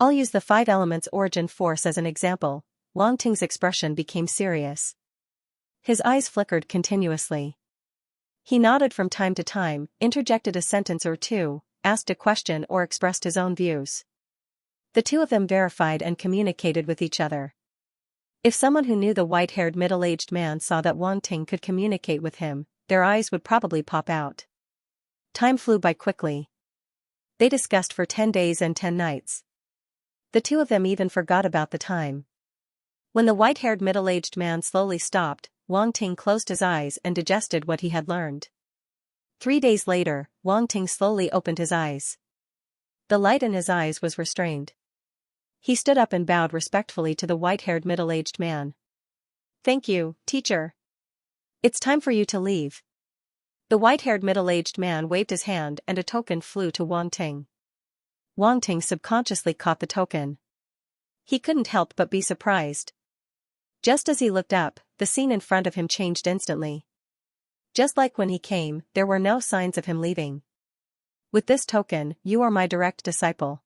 [SPEAKER 1] I'll use the 5 elements origin force as an example. Wang Ting's expression became serious. His eyes flickered continuously. He nodded from time to time, interjected a sentence or two, asked a question or expressed his own views. The two of them verified and communicated with each other. If someone who knew the white-haired middle-aged man saw that Wang Ting could communicate with him, their eyes would probably pop out. Time flew by quickly. They discussed for 10 days and 10 nights. The two of them even forgot about the time. When the white-haired middle-aged man slowly stopped, Wang Ting closed his eyes and digested what he had learned. 3 days later, Wang Ting slowly opened his eyes. The light in his eyes was restrained. He stood up and bowed respectfully to the white-haired middle-aged man. Thank you, teacher. It's time for you to leave. The white-haired middle-aged man waved his hand and a token flew to Wang Ting. Wang Ting subconsciously caught the token. He couldn't help but be surprised. Just as he looked up, the scene in front of him changed instantly. Just like when he came, there were no signs of him leaving. With this token, you are my direct disciple.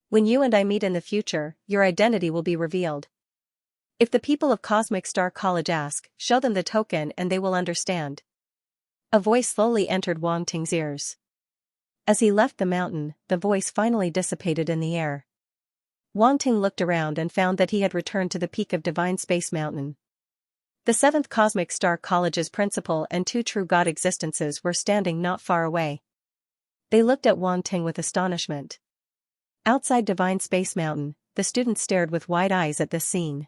[SPEAKER 1] When you and I meet in the future, your identity will be revealed. If the people of Cosmic Star College ask, show them the token and they will understand. A voice slowly entered Wang Ting's ears. As he left the mountain, the voice finally dissipated in the air. Wang Ting looked around and found that he had returned to the peak of Divine Space Mountain. The 7th Cosmic Star College's principal and 2 true God existences were standing not far away. They looked at Wang Ting with astonishment. Outside Divine Space Mountain, the students stared with wide eyes at this scene.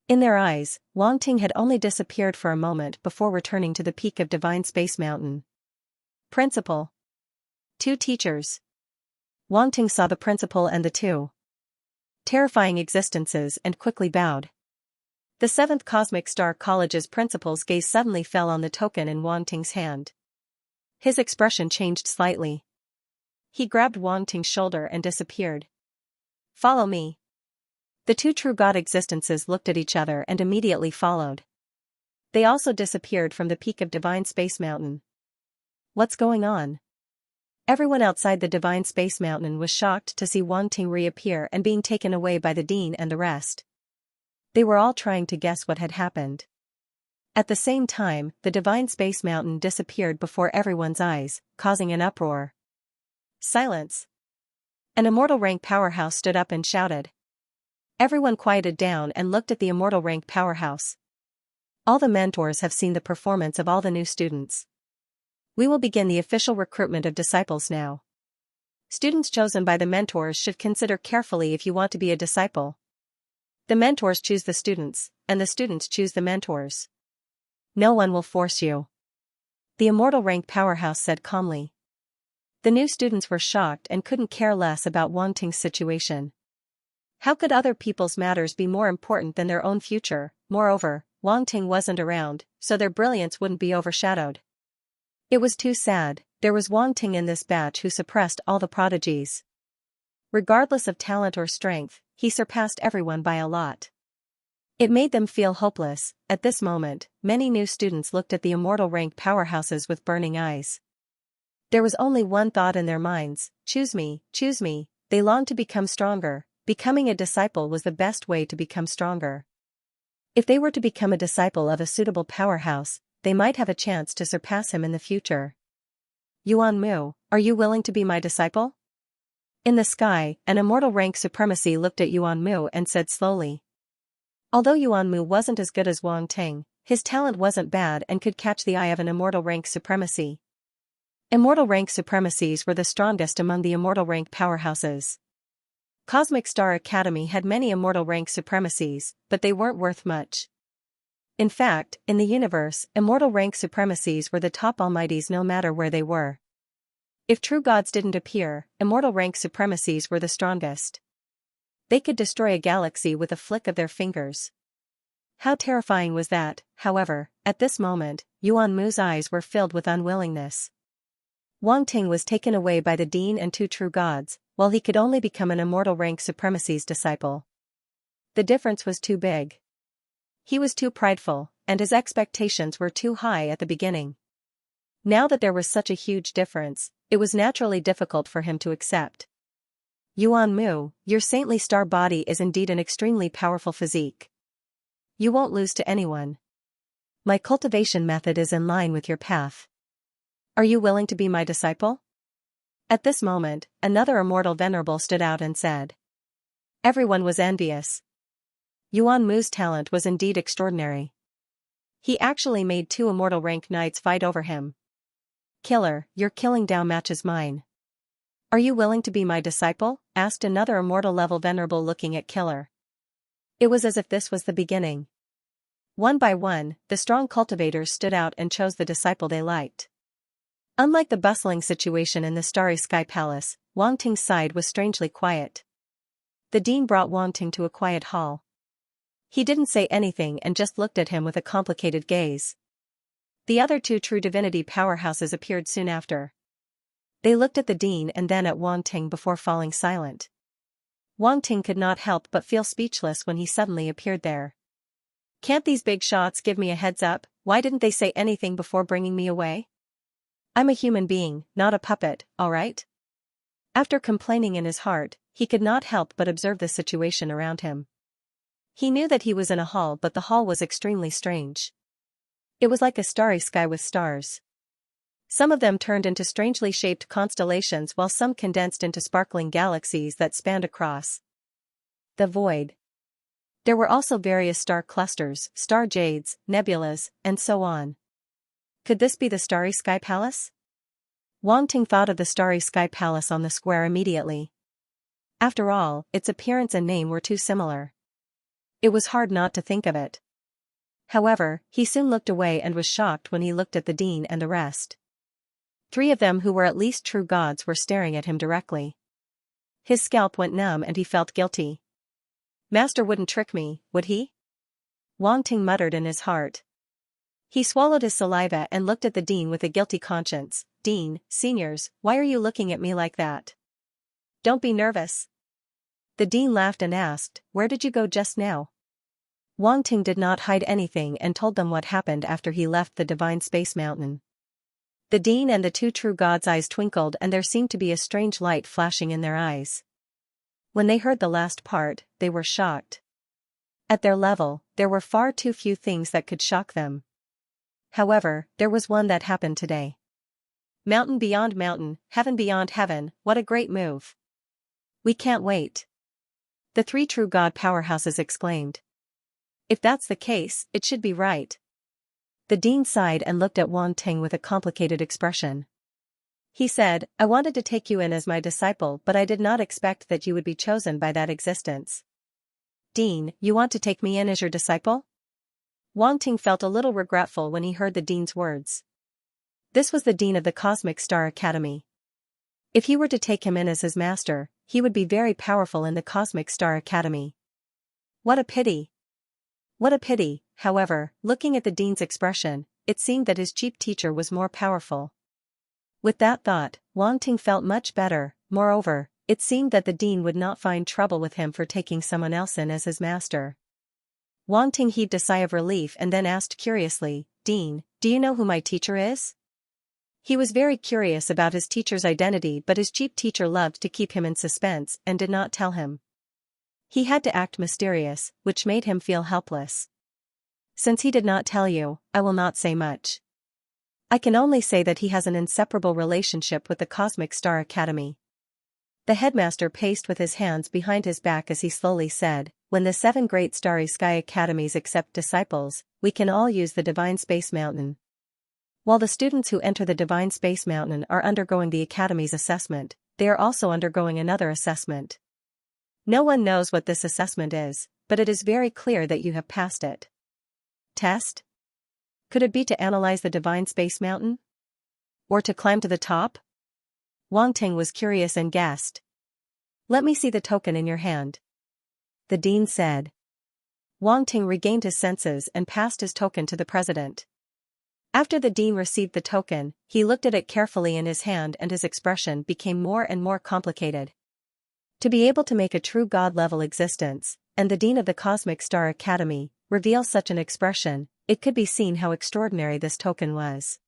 [SPEAKER 1] In their eyes, Wang Ting had only disappeared for a moment before returning to the peak of Divine Space Mountain. Principal. 2 teachers. Wang Ting saw the principal and the 2 terrifying existences and quickly bowed. The 7th Cosmic Star College's principal's gaze suddenly fell on the token in Wang Ting's hand. His expression changed slightly. He grabbed Wang Ting's shoulder and disappeared. Follow me. The 2 true God existences looked at each other and immediately followed. They also disappeared from the peak of Divine Space Mountain. What's going on? Everyone outside the Divine Space Mountain was shocked to see Wang Ting reappear and being taken away by the dean and the rest. They were all trying to guess what had happened. At the same time, the Divine Space Mountain disappeared before everyone's eyes, causing an uproar. Silence. An immortal rank powerhouse stood up and shouted. Everyone quieted down and looked at the immortal rank powerhouse. All the mentors have seen the performance of all the new students. We will begin the official recruitment of disciples now. Students chosen by the mentors should consider carefully if you want to be a disciple. The mentors choose the students, and the students choose the mentors. No one will force you. The immortal rank powerhouse said calmly. The new students were shocked and couldn't care less about Wang Ting's situation. How could other people's matters be more important than their own future? Moreover, Wang Ting wasn't around, so their brilliance wouldn't be overshadowed. It was too sad. There was Wang Ting in this batch who suppressed all the prodigies. Regardless of talent or strength, he surpassed everyone by a lot. It made them feel hopeless. At this moment, many new students looked at the immortal rank powerhouses with burning eyes. There was only one thought in their minds: choose me, choose me. They longed to become stronger. Becoming a disciple was the best way to become stronger. If they were to become a disciple of a suitable powerhouse, they might have a chance to surpass him in the future. Yuan Mu, are you willing to be my disciple? In the sky, an immortal rank supremacy looked at Yuan Mu and said slowly. Although Yuan Mu wasn't as good as Wang Ting, his talent wasn't bad and could catch the eye of an immortal rank supremacy. Immortal rank supremacies were the strongest among the immortal rank powerhouses. Cosmic Star Academy had many immortal rank supremacies, but they weren't worth much. In fact, in the universe, immortal rank supremacies were the top almighties no matter where they were. If true gods didn't appear, immortal rank supremacies were the strongest. They could destroy a galaxy with a flick of their fingers. How terrifying was that? However, at this moment, Yuan Mu's eyes were filled with unwillingness. Wang Ting was taken away by the dean and 2 true gods, while he could only become an immortal rank supremacy's disciple. The difference was too big. He was too prideful, and his expectations were too high at the beginning. Now that there was such a huge difference, it was naturally difficult for him to accept. Yuan Mu, your saintly star body is indeed an extremely powerful physique. You won't lose to anyone. My cultivation method is in line with your path. Are you willing to be my disciple? At this moment, another immortal venerable stood out and said. Everyone was envious. Yuan Mu's talent was indeed extraordinary. He actually made 2 immortal rank knights fight over him. Killer, your killing Dao matches mine. Are you willing to be my disciple? Asked another immortal level venerable looking at Killer. It was as if this was the beginning. One by one, the strong cultivators stood out and chose the disciple they liked. Unlike the bustling situation in the Starry Sky Palace, Wang Ting's side was strangely quiet. The dean brought Wang Ting to a quiet hall. He didn't say anything and just looked at him with a complicated gaze. The other 2 true divinity powerhouses appeared soon after. They looked at the dean and then at Wang Ting before falling silent. Wang Ting could not help but feel speechless when he suddenly appeared there. Can't these big shots give me a heads up? why didn't they say anything before bringing me away? I'm a human being, not a puppet, alright? After complaining in his heart, he could not help but observe the situation around him. He knew that he was in a hall, but the hall was extremely strange. It was like a starry sky with stars. Some of them turned into strangely shaped constellations while some condensed into sparkling galaxies that spanned across the void. There were also various star clusters, star jades, nebulas, and so on. Could this be the Starry Sky Palace? Wang Ting thought of the Starry Sky Palace on the square immediately. After all, its appearance and name were too similar. It was hard not to think of it. However, he soon looked away and was shocked when he looked at the dean and the rest. 3 of them who were at least true gods were staring at him directly. His scalp went numb and he felt guilty. Master wouldn't trick me, would he? Wang Ting muttered in his heart. He swallowed his saliva and looked at the dean with a guilty conscience. Dean, seniors, why are you looking at me like that? Don't be nervous. The dean laughed and asked, where did you go just now? Wang Ting did not hide anything and told them what happened after he left the Divine Space Mountain. The dean and the 2 true gods' eyes twinkled and there seemed to be a strange light flashing in their eyes. When they heard the last part, they were shocked. At their level, there were far too few things that could shock them. However, there was one that happened today. Mountain beyond mountain, heaven beyond heaven, what a great move. We can't wait. The 3 true god powerhouses exclaimed. If that's the case, it should be right. The dean sighed and looked at Wang Ting with a complicated expression. He said, I wanted to take you in as my disciple, but I did not expect that you would be chosen by that existence. Dean, you want to take me in as your disciple? Wang Ting felt a little regretful when he heard the dean's words. This was the dean of the Cosmic Star Academy. If he were to take him in as his master, he would be very powerful in the Cosmic Star Academy. What a pity. What a pity, however, looking at the dean's expression, it seemed that his cheap teacher was more powerful. With that thought, Wang Ting felt much better. Moreover, it seemed that the dean would not find trouble with him for taking someone else in as his master. Wang Ting heaved a sigh of relief and then asked curiously, Dean, do you know who my teacher is? He was very curious about his teacher's identity, but his cheap teacher loved to keep him in suspense and did not tell him. He had to act mysterious, which made him feel helpless. Since he did not tell you, I will not say much. I can only say that he has an inseparable relationship with the Cosmic Star Academy. The headmaster paced with his hands behind his back as he slowly said, when the 7 great Starry Sky Academies accept disciples, we can all use the Divine Space Mountain. While the students who enter the Divine Space Mountain are undergoing the Academy's assessment, they are also undergoing another assessment. No one knows what this assessment is, but it is very clear that you have passed it. Test? Could it be to analyze the Divine Space Mountain? Or to climb to the top? Wang Ting was curious and guessed. Let me see the token in your hand. The dean said. Wang Ting regained his senses and passed his token to the president. After the dean received the token, he looked at it carefully in his hand and his expression became more and more complicated. To be able to make a true god-level existence, and the dean of the Cosmic Star Academy, reveal such an expression, it could be seen how extraordinary this token was.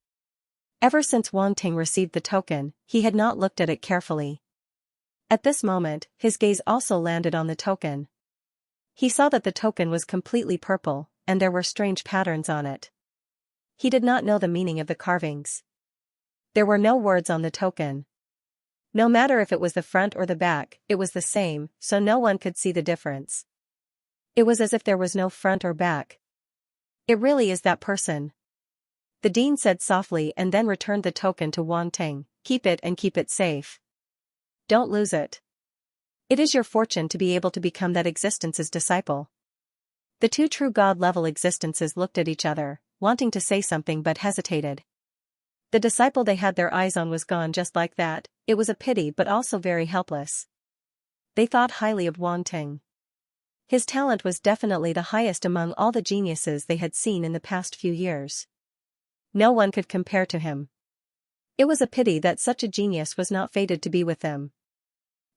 [SPEAKER 1] Ever since Wang Ting received the token, he had not looked at it carefully. At this moment, his gaze also landed on the token. He saw that the token was completely purple, and there were strange patterns on it. He did not know the meaning of the carvings. There were no words on the token. No matter if it was the front or the back, it was the same, so no one could see the difference. It was as if there was no front or back. It really is that person. The dean said softly and then returned the token to Wang Ting. Keep it and keep it safe. Don't lose it. It is your fortune to be able to become that existence's disciple. The 2 true god-level existences looked at each other, wanting to say something but hesitated. The disciple they had their eyes on was gone just like that. It was a pity but also very helpless. They thought highly of Wang Ting. His talent was definitely the highest among all the geniuses they had seen in the past few years. No one could compare to him. It was a pity that such a genius was not fated to be with them.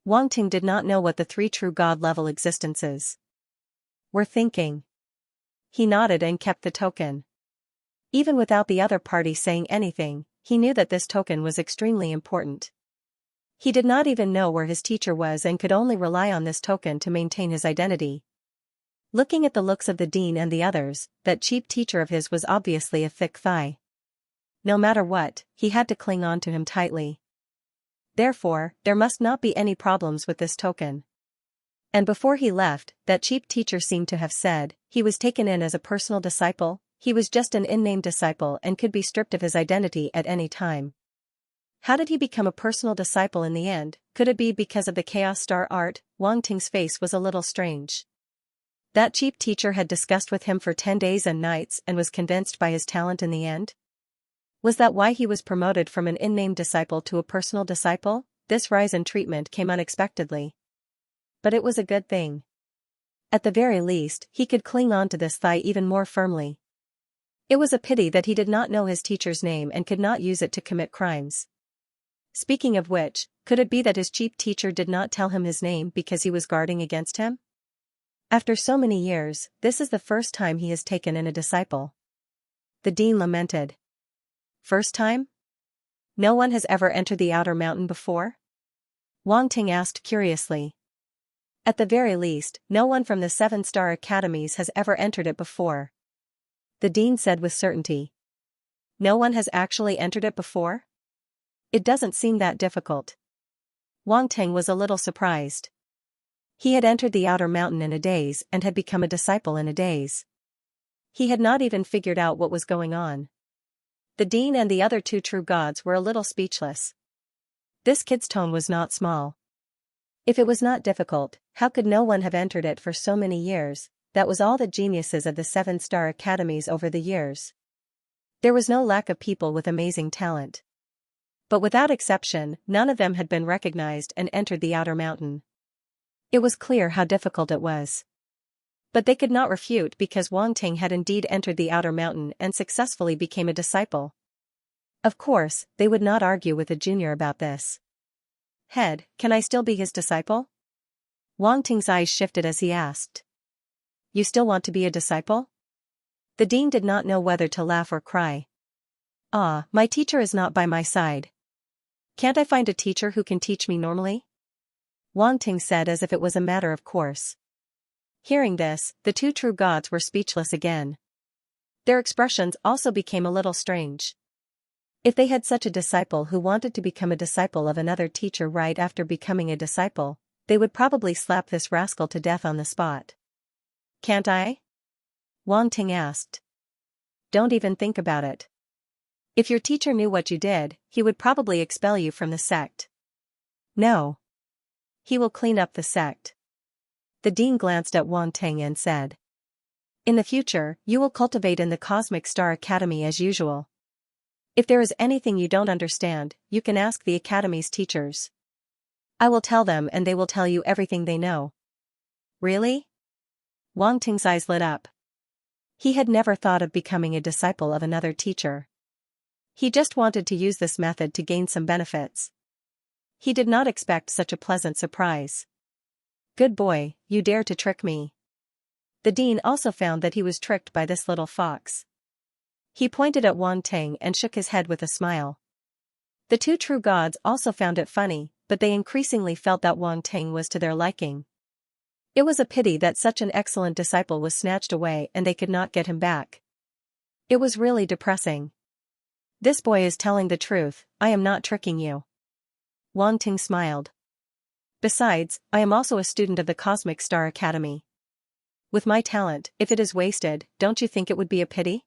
[SPEAKER 1] Wang Ting did not know what the 3 true god-level existences were thinking. He nodded and kept the token. Even without the other party saying anything, he knew that this token was extremely important. He did not even know where his teacher was and could only rely on this token to maintain his identity. Looking at the looks of the dean and the others, that cheap teacher of his was obviously a thick thigh. No matter what, he had to cling on to him tightly. Therefore, there must not be any problems with this token. And before he left, that cheap teacher seemed to have said, he was taken in as a personal disciple. He was just an in-name disciple and could be stripped of his identity at any time. How did he become a personal disciple in the end? Could it be because of the Chaos Star art? Wang Ting's face was a little strange. That cheap teacher had discussed with him for 10 days and nights and was convinced by his talent in the end? Was that why he was promoted from an in-name disciple to a personal disciple? This rise in treatment came unexpectedly. But it was a good thing. At the very least, he could cling on to this thigh even more firmly. It was a pity that he did not know his teacher's name and could not use it to commit crimes. Speaking of which, could it be that his cheap teacher did not tell him his name because he was guarding against him? After so many years, this is the first time he has taken in a disciple. The dean lamented. First time? No one has ever entered the outer mountain before? Wang Ting asked curiously. At the very least, no one from the 7-star academies has ever entered it before. The dean said with certainty. No one has actually entered it before? It doesn't seem that difficult. Wang Ting was a little surprised. He had entered the outer mountain in a daze and had become a disciple in a daze. He had not even figured out what was going on. The dean and the other 2 true gods were a little speechless. This kid's tone was not small. If it was not difficult, how could no one have entered it for so many years? That was all the geniuses of the 7-star academies over the years. There was no lack of people with amazing talent. But without exception, none of them had been recognized and entered the outer mountain. It was clear how difficult it was. But they could not refute because Wang Ting had indeed entered the outer mountain and successfully became a disciple. Of course, they would not argue with a junior about this. Head, can I still be his disciple? Wang Ting's eyes shifted as he asked. You still want to be a disciple? The dean did not know whether to laugh or cry. Ah, my teacher is not by my side. Can't I find a teacher who can teach me normally? Wang Ting said as if it was a matter of course. Hearing this, the 2 true gods were speechless again. Their expressions also became a little strange. If they had such a disciple who wanted to become a disciple of another teacher right after becoming a disciple, they would probably slap this rascal to death on the spot. Can't I? Wang Ting asked. Don't even think about it. If your teacher knew what you did, he would probably expel you from the sect. No. He will clean up the sect. The dean glanced at Wang Ting and said. In the future, you will cultivate in the Cosmic Star Academy as usual. If there is anything you don't understand, you can ask the Academy's teachers. I will tell them and they will tell you everything they know. Really? Wang Ting's eyes lit up. He had never thought of becoming a disciple of another teacher. He just wanted to use this method to gain some benefits. He did not expect such a pleasant surprise. Good boy, you dare to trick me. The dean also found that he was tricked by this little fox. He pointed at Wang Ting and shook his head with a smile. The 2 true gods also found it funny, but they increasingly felt that Wang Ting was to their liking. It was a pity that such an excellent disciple was snatched away and they could not get him back. It was really depressing. This boy is telling the truth, I am not tricking you. Wang Ting smiled. Besides, I am also a student of the Cosmic Star Academy. With my talent, if it is wasted, don't you think it would be a pity?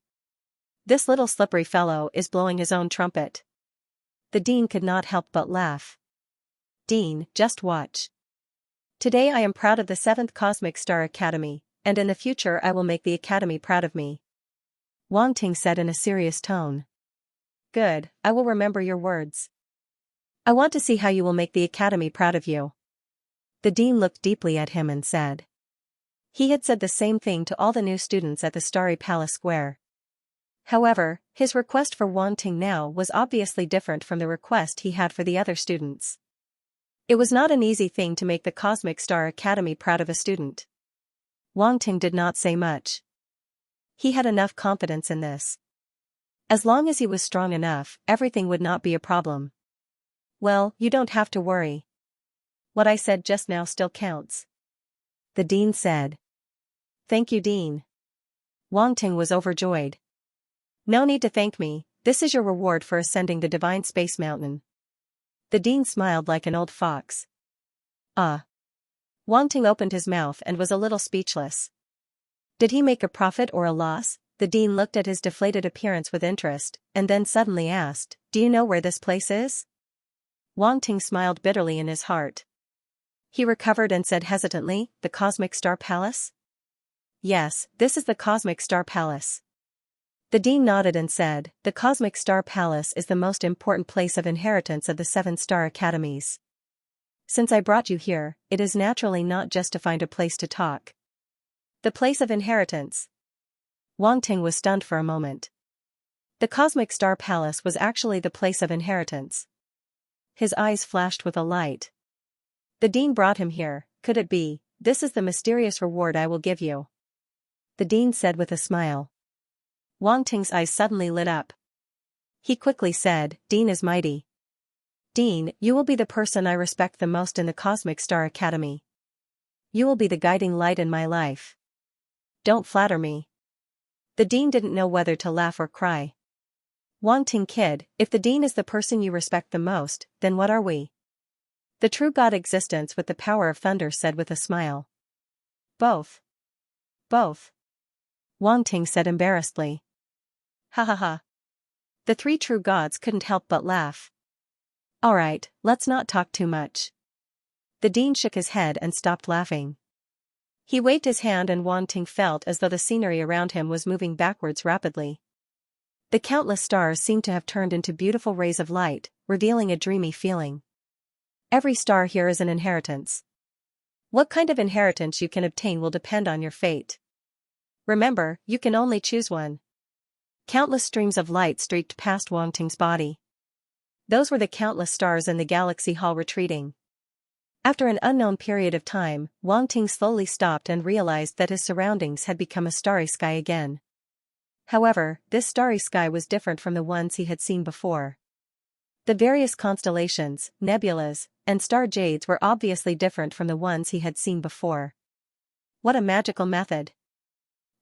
[SPEAKER 1] This little slippery fellow is blowing his own trumpet. The dean could not help but laugh. Dean, just watch. Today I am proud of the 7th Cosmic Star Academy, and in the future I will make the Academy proud of me. Wang Ting said in a serious tone. Good, I will remember your words. I want to see how you will make the Academy proud of you. The dean looked deeply at him and said. He had said the same thing to all the new students at the Starry Palace Square. However, his request for Wang Ting now was obviously different from the request he had for the other students. It was not an easy thing to make the Cosmic Star Academy proud of a student. Wang Ting did not say much. He had enough confidence in this. As long as he was strong enough, everything would not be a problem. Well, you don't have to worry. What I said just now still counts. The dean said. Thank you, Dean. Wang Ting was overjoyed. No need to thank me, this is your reward for ascending the divine space mountain. The dean smiled like an old fox. Wang Ting opened his mouth and was a little speechless. Did he make a profit or a loss? The dean looked at his deflated appearance with interest, and then suddenly asked, Do you know where this place is? Wang Ting smiled bitterly in his heart. He recovered and said hesitantly, The Cosmic Star Palace? Yes, this is the Cosmic Star Palace. The dean nodded and said, The Cosmic Star Palace is the most important place of inheritance of the 7-star academies. Since I brought you here, it is naturally not just to find a place to talk. The place of inheritance. Wang Ting was stunned for a moment. The Cosmic Star Palace was actually the place of inheritance. His eyes flashed with a light. The dean brought him here, could it be? This is the mysterious reward I will give you. The dean said with a smile. Wang Ting's eyes suddenly lit up. He quickly said, Dean is mighty. Dean, you will be the person I respect the most in the Cosmic Star Academy. You will be the guiding light in my life. Don't flatter me. The dean didn't know whether to laugh or cry. Wang Ting kid, if the dean is the person you respect the most, then what are we? The true God existence with the power of thunder said with a smile. Both. Both. Wang Ting said embarrassedly. Ha ha ha. The 3 true gods couldn't help but laugh. Alright, let's not talk too much. The dean shook his head and stopped laughing. He waved his hand and Wang Ting felt as though the scenery around him was moving backwards rapidly. The countless stars seemed to have turned into beautiful rays of light, revealing a dreamy feeling. Every star here is an inheritance. What kind of inheritance you can obtain will depend on your fate. Remember, you can only choose one. Countless streams of light streaked past Wang Ting's body. Those were the countless stars in the galaxy hall retreating. After an unknown period of time, Wang Ting slowly stopped and realized that his surroundings had become a starry sky again. However, this starry sky was different from the ones he had seen before. The various constellations, nebulas, and star jades were obviously different from the ones he had seen before. What a magical method!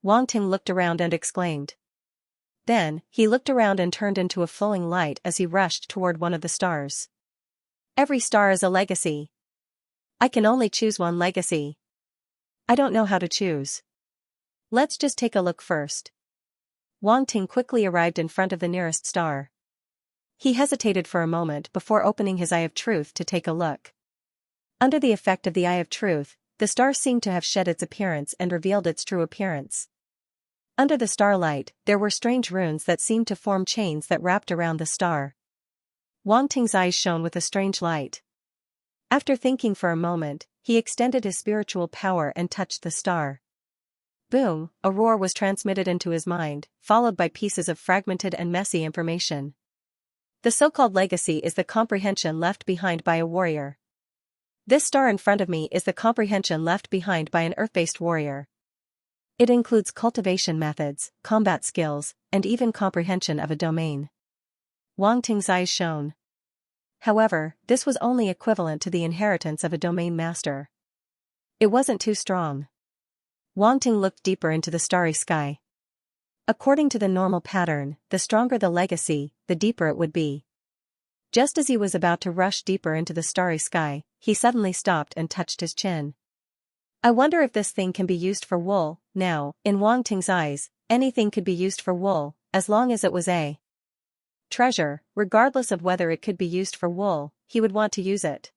[SPEAKER 1] Wang Ting looked around and exclaimed. Then, he looked around and turned into a flowing light as he rushed toward one of the stars. Every star is a legacy. I can only choose one legacy. I don't know how to choose. Let's just take a look first. Wang Ting quickly arrived in front of the nearest star. He hesitated for a moment before opening his Eye of Truth to take a look. Under the effect of the Eye of Truth, the star seemed to have shed its appearance and revealed its true appearance. Under the starlight, there were strange runes that seemed to form chains that wrapped around the star. Wang Ting's eyes shone with a strange light. After thinking for a moment, he extended his spiritual power and touched the star. Boom, a roar was transmitted into his mind, followed by pieces of fragmented and messy information. The so-called legacy is the comprehension left behind by a warrior. This star in front of me is the comprehension left behind by an earth-based warrior. It includes cultivation methods, combat skills, and even comprehension of a domain. Wang Ting's eyes shone. However, this was only equivalent to the inheritance of a domain master. It wasn't too strong. Wang Ting looked deeper into the starry sky. According to the normal pattern, the stronger the legacy, the deeper it would be. Just as he was about to rush deeper into the starry sky, he suddenly stopped and touched his chin. I wonder if this thing can be used for wool. Now, in Wang Ting's eyes, anything could be used for wool, as long as it was a treasure, regardless of whether it could be used for wool, he would want to use it.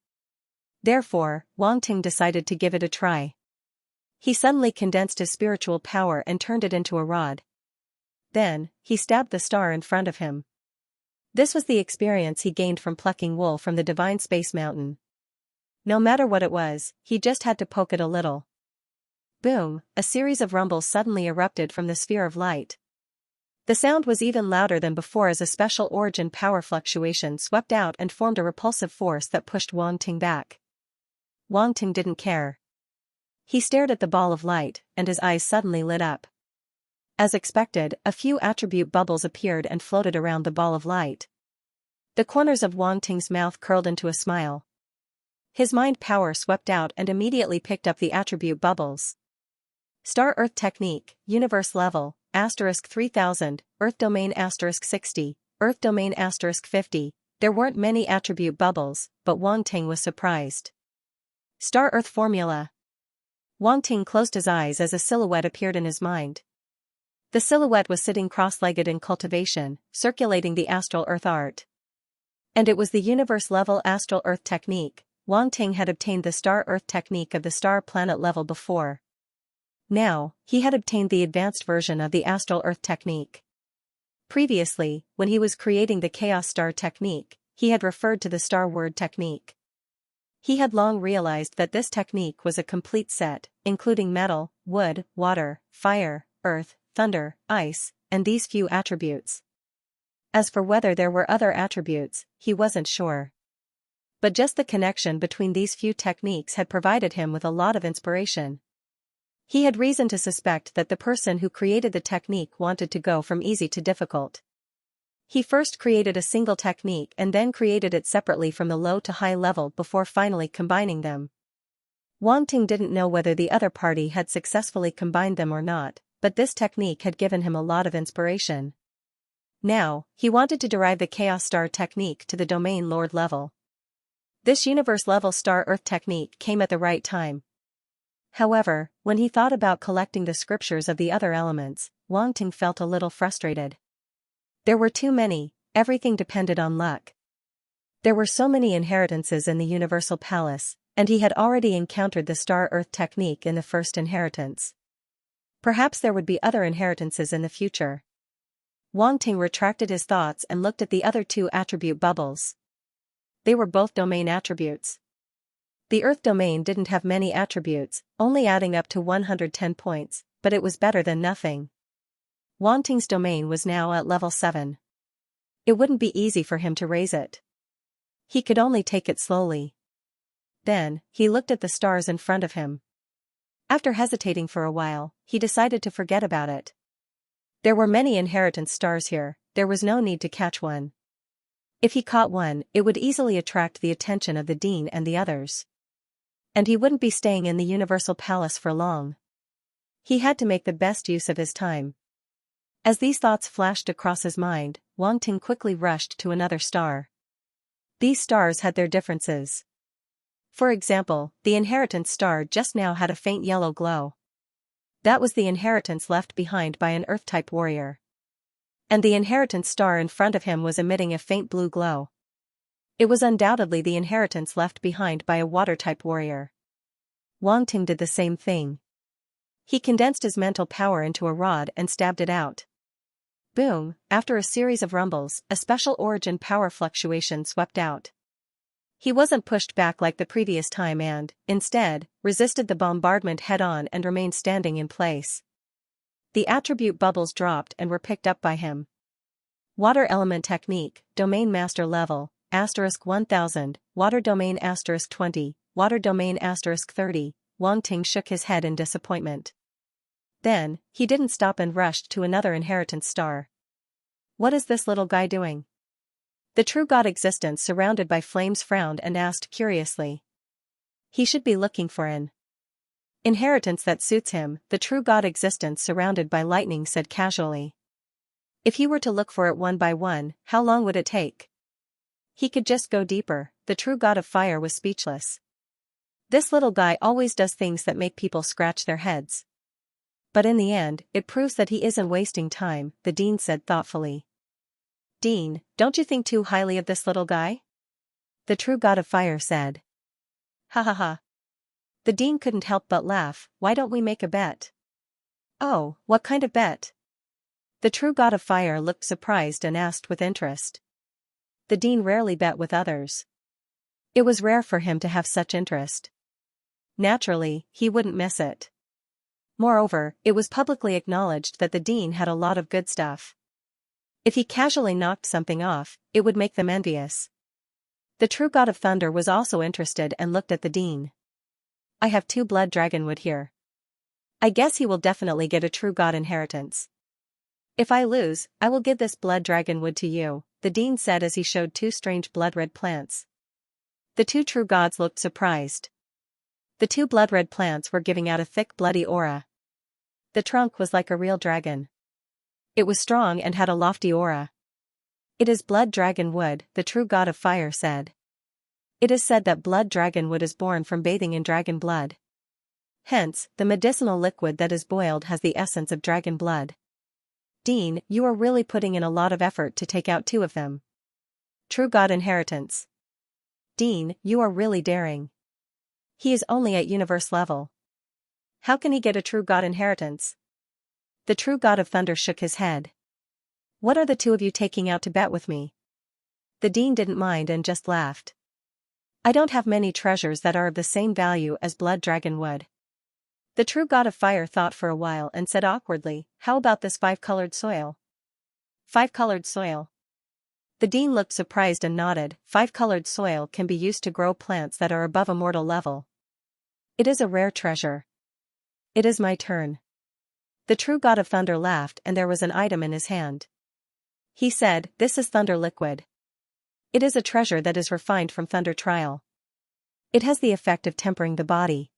[SPEAKER 1] Therefore, Wang Ting decided to give it a try. He suddenly condensed his spiritual power and turned it into a rod. Then, he stabbed the star in front of him. This was the experience he gained from plucking wool from the divine space mountain. No matter what it was, he just had to poke it a little. Boom, a series of rumbles suddenly erupted from the sphere of light. The sound was even louder than before as a special origin power fluctuation swept out and formed a repulsive force that pushed Wang Ting back. Wang Ting didn't care. He stared at the ball of light, and his eyes suddenly lit up. As expected, a few attribute bubbles appeared and floated around the ball of light. The corners of Wang Ting's mouth curled into a smile. His mind power swept out and immediately picked up the attribute bubbles. Star Earth Technique, Universe Level, *3000, Earth Domain *60, Earth Domain *50. There weren't many attribute bubbles, but Wang Ting was surprised. Star Earth Formula. Wang Ting closed his eyes as a silhouette appeared in his mind. The silhouette was sitting cross-legged in cultivation, circulating the Astral Earth art. And it was the universe-level Astral Earth technique. Wang Ting had obtained the Star Earth technique of the Star Planet level before. Now, he had obtained the advanced version of the Astral Earth technique. Previously, when he was creating the Chaos Star technique, he had referred to the Star Word technique. He had long realized that this technique was a complete set, including metal, wood, water, fire, earth, thunder, ice, and these few attributes. As for whether there were other attributes, he wasn't sure. But just the connection between these few techniques had provided him with a lot of inspiration. He had reason to suspect that the person who created the technique wanted to go from easy to difficult. He first created a single technique and then created it separately from the low to high level before finally combining them. Wang Ting didn't know whether the other party had successfully combined them or not, but this technique had given him a lot of inspiration. Now, he wanted to derive the Chaos Star technique to the Domain Lord level. This universe-level Star Earth technique came at the right time. However, when he thought about collecting the scriptures of the other elements, Wang Ting felt a little frustrated. There were too many, everything depended on luck. There were so many inheritances in the Universal Palace, and he had already encountered the Star Earth technique in the first inheritance. Perhaps there would be other inheritances in the future. Wang Ting retracted his thoughts and looked at the other two attribute bubbles. They were both domain attributes. The Earth domain didn't have many attributes, only adding up to 110 points, but it was better than nothing. Wang Ting's domain was now at level 7. It wouldn't be easy for him to raise it. He could only take it slowly. Then, he looked at the stars in front of him. After hesitating for a while, he decided to forget about it. There were many inheritance stars here, there was no need to catch one. If he caught one, it would easily attract the attention of the dean and the others. And he wouldn't be staying in the Universal Palace for long. He had to make the best use of his time. As these thoughts flashed across his mind, Wang Ting quickly rushed to another star. These stars had their differences. For example, the inheritance star just now had a faint yellow glow. That was the inheritance left behind by an Earth-type warrior. And the inheritance star in front of him was emitting a faint blue glow. It was undoubtedly the inheritance left behind by a water-type warrior. Wang Ting did the same thing. He condensed his mental power into a rod and stabbed it out. Boom, after a series of rumbles, a special origin power fluctuation swept out. He wasn't pushed back like the previous time and, instead, resisted the bombardment head-on and remained standing in place. The attribute bubbles dropped and were picked up by him. Water Element Technique, Domain Master Level, *1000, Water Domain *20, Water Domain *30, Wang Ting shook his head in disappointment. Then, he didn't stop and rushed to another inheritance star. What is this little guy doing? The true god existence surrounded by flames frowned and asked curiously. He should be looking for an inheritance that suits him, the true god existence surrounded by lightning said casually. If he were to look for it one by one, how long would it take? He could just go deeper, the true god of fire was speechless. This little guy always does things that make people scratch their heads. But in the end, it proves that he isn't wasting time, the dean said thoughtfully. Dean, don't you think too highly of this little guy? The true god of fire said. Ha ha ha. The dean couldn't help but laugh. Why don't we make a bet? Oh, what kind of bet? The true god of fire looked surprised and asked with interest. The dean rarely bet with others. It was rare for him to have such interest. Naturally, he wouldn't miss it. Moreover, it was publicly acknowledged that the dean had a lot of good stuff. If he casually knocked something off, it would make them envious. The true god of thunder was also interested and looked at the dean. I have 2 blood dragon wood here. I guess he will definitely get a true god inheritance. If I lose, I will give this blood dragon wood to you, the dean said as he showed two strange blood-red plants. The two true gods looked surprised. The two blood-red plants were giving out a thick bloody aura. The trunk was like a real dragon. It was strong and had a lofty aura. It is blood dragon wood, the true god of fire said. It is said that blood dragon wood is born from bathing in dragon blood. Hence, the medicinal liquid that is boiled has the essence of dragon blood. Dean, you are really putting in a lot of effort to take out two of them. True god inheritance. Dean, you are really daring. He is only at universe level. How can he get a true god inheritance? The true god of thunder shook his head. What are the two of you taking out to bet with me? The dean didn't mind and just laughed. I don't have many treasures that are of the same value as blood dragon wood. The true god of fire thought for a while and said awkwardly, how about this 5-colored soil? 5-colored soil. The dean looked surprised and nodded. 5-colored soil can be used to grow plants that are above a mortal level. It is a rare treasure. It is my turn. The true god of thunder laughed and there was an item in his hand. He said, this is thunder liquid. It is a treasure that is refined from thunder trial. It has the effect of tempering the body.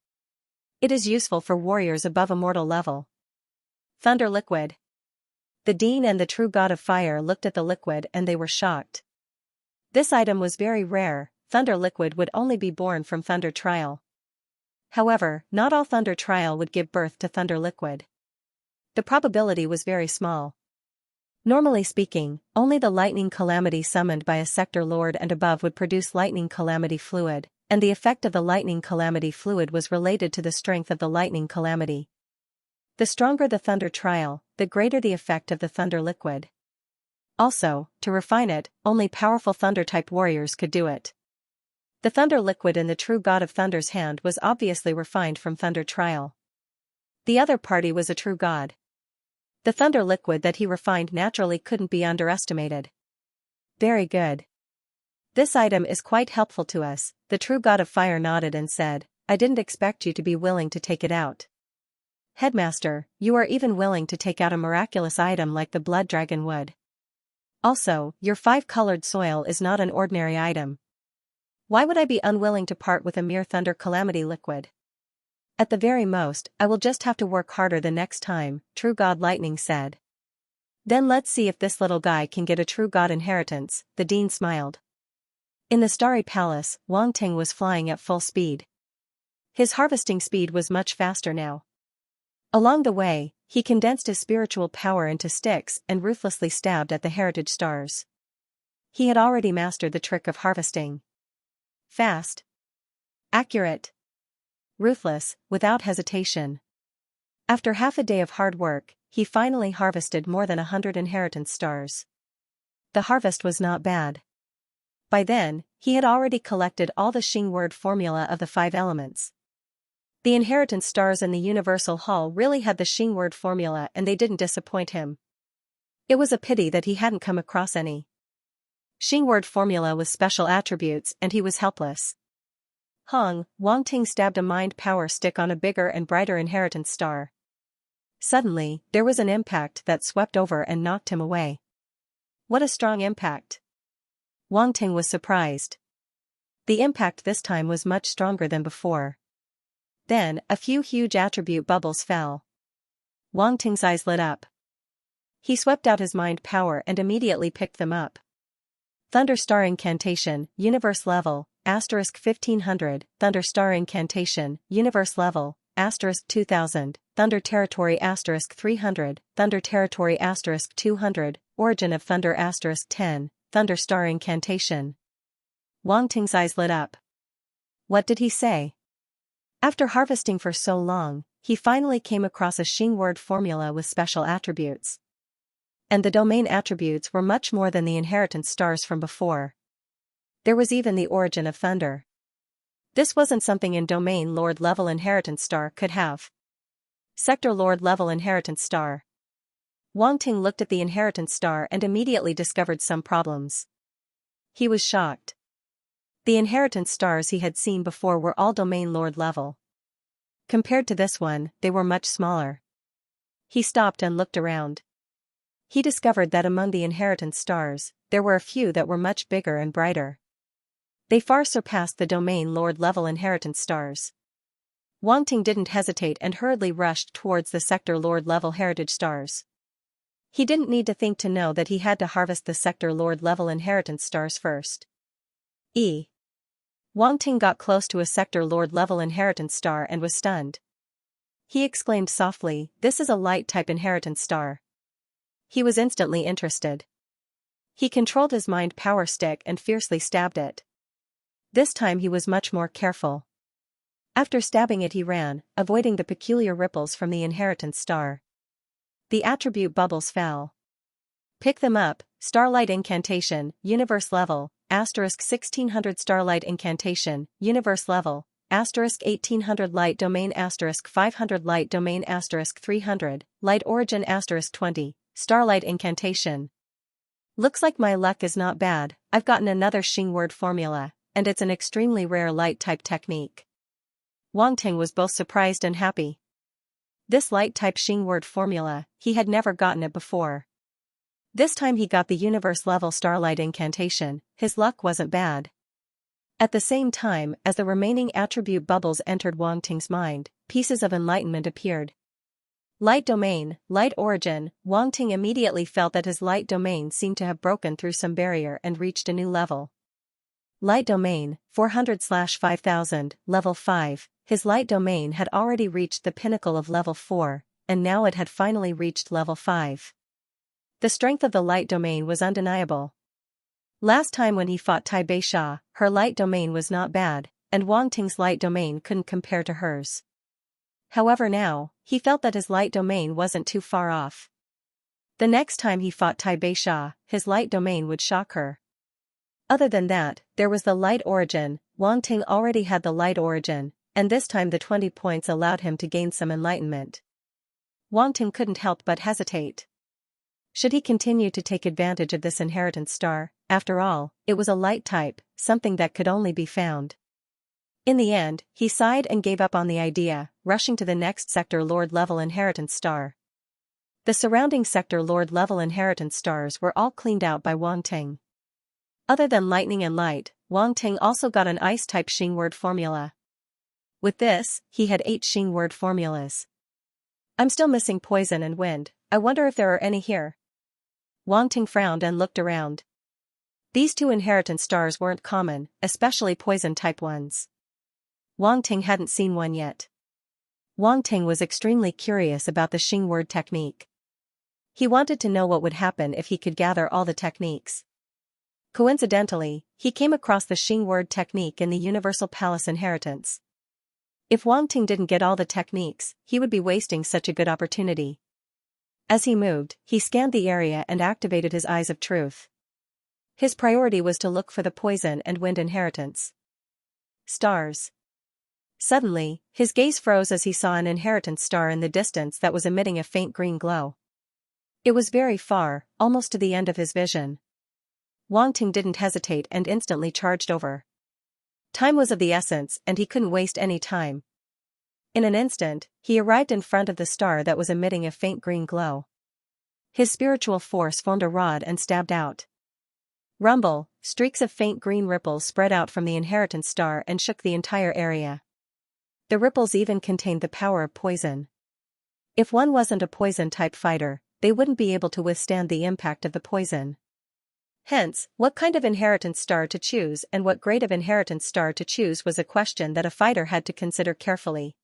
[SPEAKER 1] It is useful for warriors above a mortal level. Thunder liquid. The dean and the true god of fire looked at the liquid and they were shocked. This item was very rare. Thunder liquid would only be born from thunder trial. However, not all thunder trial would give birth to thunder liquid. The probability was very small. Normally speaking, only the lightning calamity summoned by a sector lord and above would produce lightning calamity fluid, and the effect of the lightning calamity fluid was related to the strength of the lightning calamity. The stronger the thunder trial, the greater the effect of the thunder liquid. Also, to refine it, only powerful thunder-type warriors could do it. The thunder liquid in the true god of thunder's hand was obviously refined from thunder trial. The other party was a true god. The thunder liquid that he refined naturally couldn't be underestimated. Very good. This item is quite helpful to us, the true god of fire nodded and said, I didn't expect you to be willing to take it out. Headmaster, you are even willing to take out a miraculous item like the blood dragon wood. Also, your 5-colored soil is not an ordinary item. Why would I be unwilling to part with a mere thunder calamity liquid? At the very most, I will just have to work harder the next time, True God Lightning said. Then let's see if this little guy can get a true god inheritance, the dean smiled. In the Starry Palace, Wang Ting was flying at full speed. His harvesting speed was much faster now. Along the way, he condensed his spiritual power into sticks and ruthlessly stabbed at the heritage stars. He had already mastered the trick of harvesting. Fast. Accurate. Ruthless, without hesitation. After half a day of hard work, he finally harvested more than 100 inheritance stars. The harvest was not bad. By then, he had already collected all the Xing word formula of the 5 elements. The inheritance stars in the Universal Hall really had the Xing word formula and they didn't disappoint him. It was a pity that he hadn't come across any Xing word formula with special attributes and he was helpless. Wang Ting stabbed a mind power stick on a bigger and brighter inheritance star. Suddenly, there was an impact that swept over and knocked him away. What a strong impact! Wang Ting was surprised. The impact this time was much stronger than before. Then, a few huge attribute bubbles fell. Wang Ting's eyes lit up. He swept out his mind power and immediately picked them up. Thunder Star Incantation, Universe Level, * 1500, Thunder Star Incantation, Universe Level, * 2000, Thunder Territory * 300, Thunder Territory * 200, Origin of Thunder * 10, Thunder Star Incantation. Wang Ting's eyes lit up. What did he say? After harvesting for so long, he finally came across a Xing word formula with special attributes. And the domain attributes were much more than the inheritance stars from before. There was even the origin of thunder. This wasn't something in domain lord level inheritance star could have. Sector lord level inheritance star. Wang Ting looked at the inheritance star and immediately discovered some problems. He was shocked. The inheritance stars he had seen before were all domain lord level. Compared to this one, they were much smaller. He stopped and looked around. He discovered that among the inheritance stars, there were a few that were much bigger and brighter. They far surpassed the domain lord level inheritance stars. Wang Ting didn't hesitate and hurriedly rushed towards the sector lord level heritage stars. He didn't need to think to know that he had to harvest the sector lord level inheritance stars first. Wang Ting got close to a sector lord level inheritance star and was stunned. He exclaimed softly, "This is a light type inheritance star." He was instantly interested. He controlled his mind power stick and fiercely stabbed it. This time he was much more careful. After stabbing it he ran, avoiding the peculiar ripples from the inheritance star. The attribute bubbles fell. Pick them up, Starlight Incantation, Universe Level, *1600 Starlight Incantation, Universe Level, *1800 Light Domain *500 Light Domain *300, Light Origin *20, Starlight Incantation. Looks like my luck is not bad, I've gotten another Xing word formula, and it's an extremely rare light type technique. Wang Ting was both surprised and happy. This light type Xing word formula, he had never gotten it before. This time he got the universe level Starlight Incantation, his luck wasn't bad. At the same time as the remaining attribute bubbles entered Wang Ting's mind, pieces of enlightenment appeared. Light Domain, Light Origin. Wang Ting immediately felt that his light domain seemed to have broken through some barrier and reached a new level. Light Domain, 400/5000, Level 5. His light domain had already reached the pinnacle of Level 4, and now it had finally reached Level 5. The strength of the light domain was undeniable. Last time when he fought Tai Bei, her light domain was not bad, and Wang Ting's light domain couldn't compare to hers. However now, he felt that his light domain wasn't too far off. The next time he fought Tai Bei, his light domain would shock her. Other than that, there was the light origin. Wang Ting already had the light origin, and this time the 20 points allowed him to gain some enlightenment. Wang Ting couldn't help but hesitate. Should he continue to take advantage of this inheritance star? After all, it was a light type, something that could only be found. In the end, he sighed and gave up on the idea, rushing to the next sector lord level inheritance star. The surrounding sector lord level inheritance stars were all cleaned out by Wang Ting. Other than lightning and light, Wang Ting also got an ice type Xing word formula. With this, he had 8 Xing word formulas. I'm still missing poison and wind, I wonder if there are any here. Wang Ting frowned and looked around. These 2 inheritance stars weren't common, especially poison type ones. Wang Ting hadn't seen one yet. Wang Ting was extremely curious about the Xing word technique. He wanted to know what would happen if he could gather all the techniques. Coincidentally, he came across the Xing word technique in the Universal Palace inheritance. If Wang Ting didn't get all the techniques, he would be wasting such a good opportunity. As he moved, he scanned the area and activated his eyes of truth. His priority was to look for the poison and wind inheritance stars. Suddenly, his gaze froze as he saw an inheritance star in the distance that was emitting a faint green glow. It was very far, almost to the end of his vision. Wang Ting didn't hesitate and instantly charged over. Time was of the essence and he couldn't waste any time. In an instant, he arrived in front of the star that was emitting a faint green glow. His spiritual force formed a rod and stabbed out. Rumble, streaks of faint green ripples spread out from the inheritance star and shook the entire area. The ripples even contained the power of poison. If one wasn't a poison-type fighter, they wouldn't be able to withstand the impact of the poison. Hence, what kind of inheritance star to choose and what grade of inheritance star to choose was a question that a fighter had to consider carefully.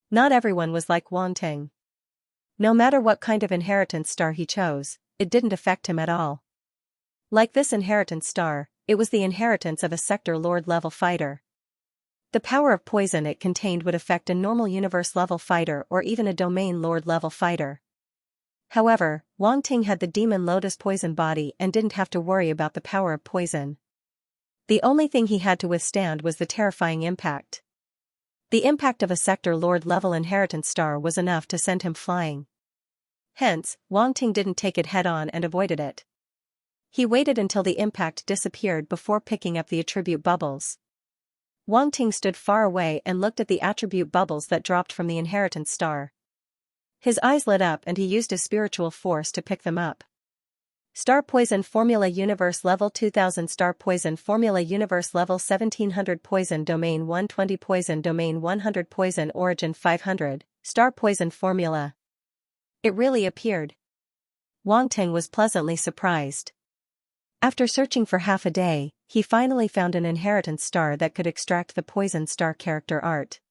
[SPEAKER 1] Not everyone was like Wang Ting. No matter what kind of inheritance star he chose, it didn't affect him at all. Like this inheritance star, it was the inheritance of a sector lord level fighter. The power of poison it contained would affect a normal universe level fighter or even a domain lord level fighter. However, Wang Ting had the demon lotus poison body and didn't have to worry about the power of poison. The only thing he had to withstand was the terrifying impact. The impact of a sector lord level inheritance star was enough to send him flying. Hence, Wang Ting didn't take it head-on and avoided it. He waited until the impact disappeared before picking up the attribute bubbles. Wang Ting stood far away and looked at the attribute bubbles that dropped from the inheritance star. His eyes lit up and he used his spiritual force to pick them up. Star Poison Formula Universe Level 2000 Star Poison Formula Universe Level 1700 Poison Domain 120 Poison Domain 100 Poison Origin 500, Star Poison Formula. It really appeared. Wang Ting was pleasantly surprised. After searching for half a day, he finally found an inheritance star that could extract the poison star character art.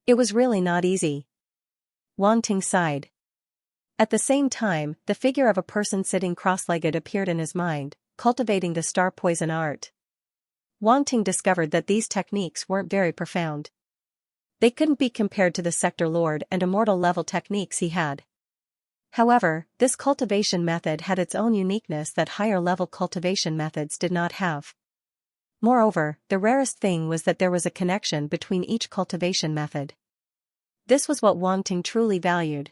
[SPEAKER 1] It was really not easy. Wang Ting sighed. At the same time, the figure of a person sitting cross-legged appeared in his mind, cultivating the star poison art. Wang Ting discovered that these techniques weren't very profound. They couldn't be compared to the Sector Lord and Immortal level techniques he had. However, this cultivation method had its own uniqueness that higher-level cultivation methods did not have. Moreover, the rarest thing was that there was a connection between each cultivation method. This was what Wang Ting truly valued.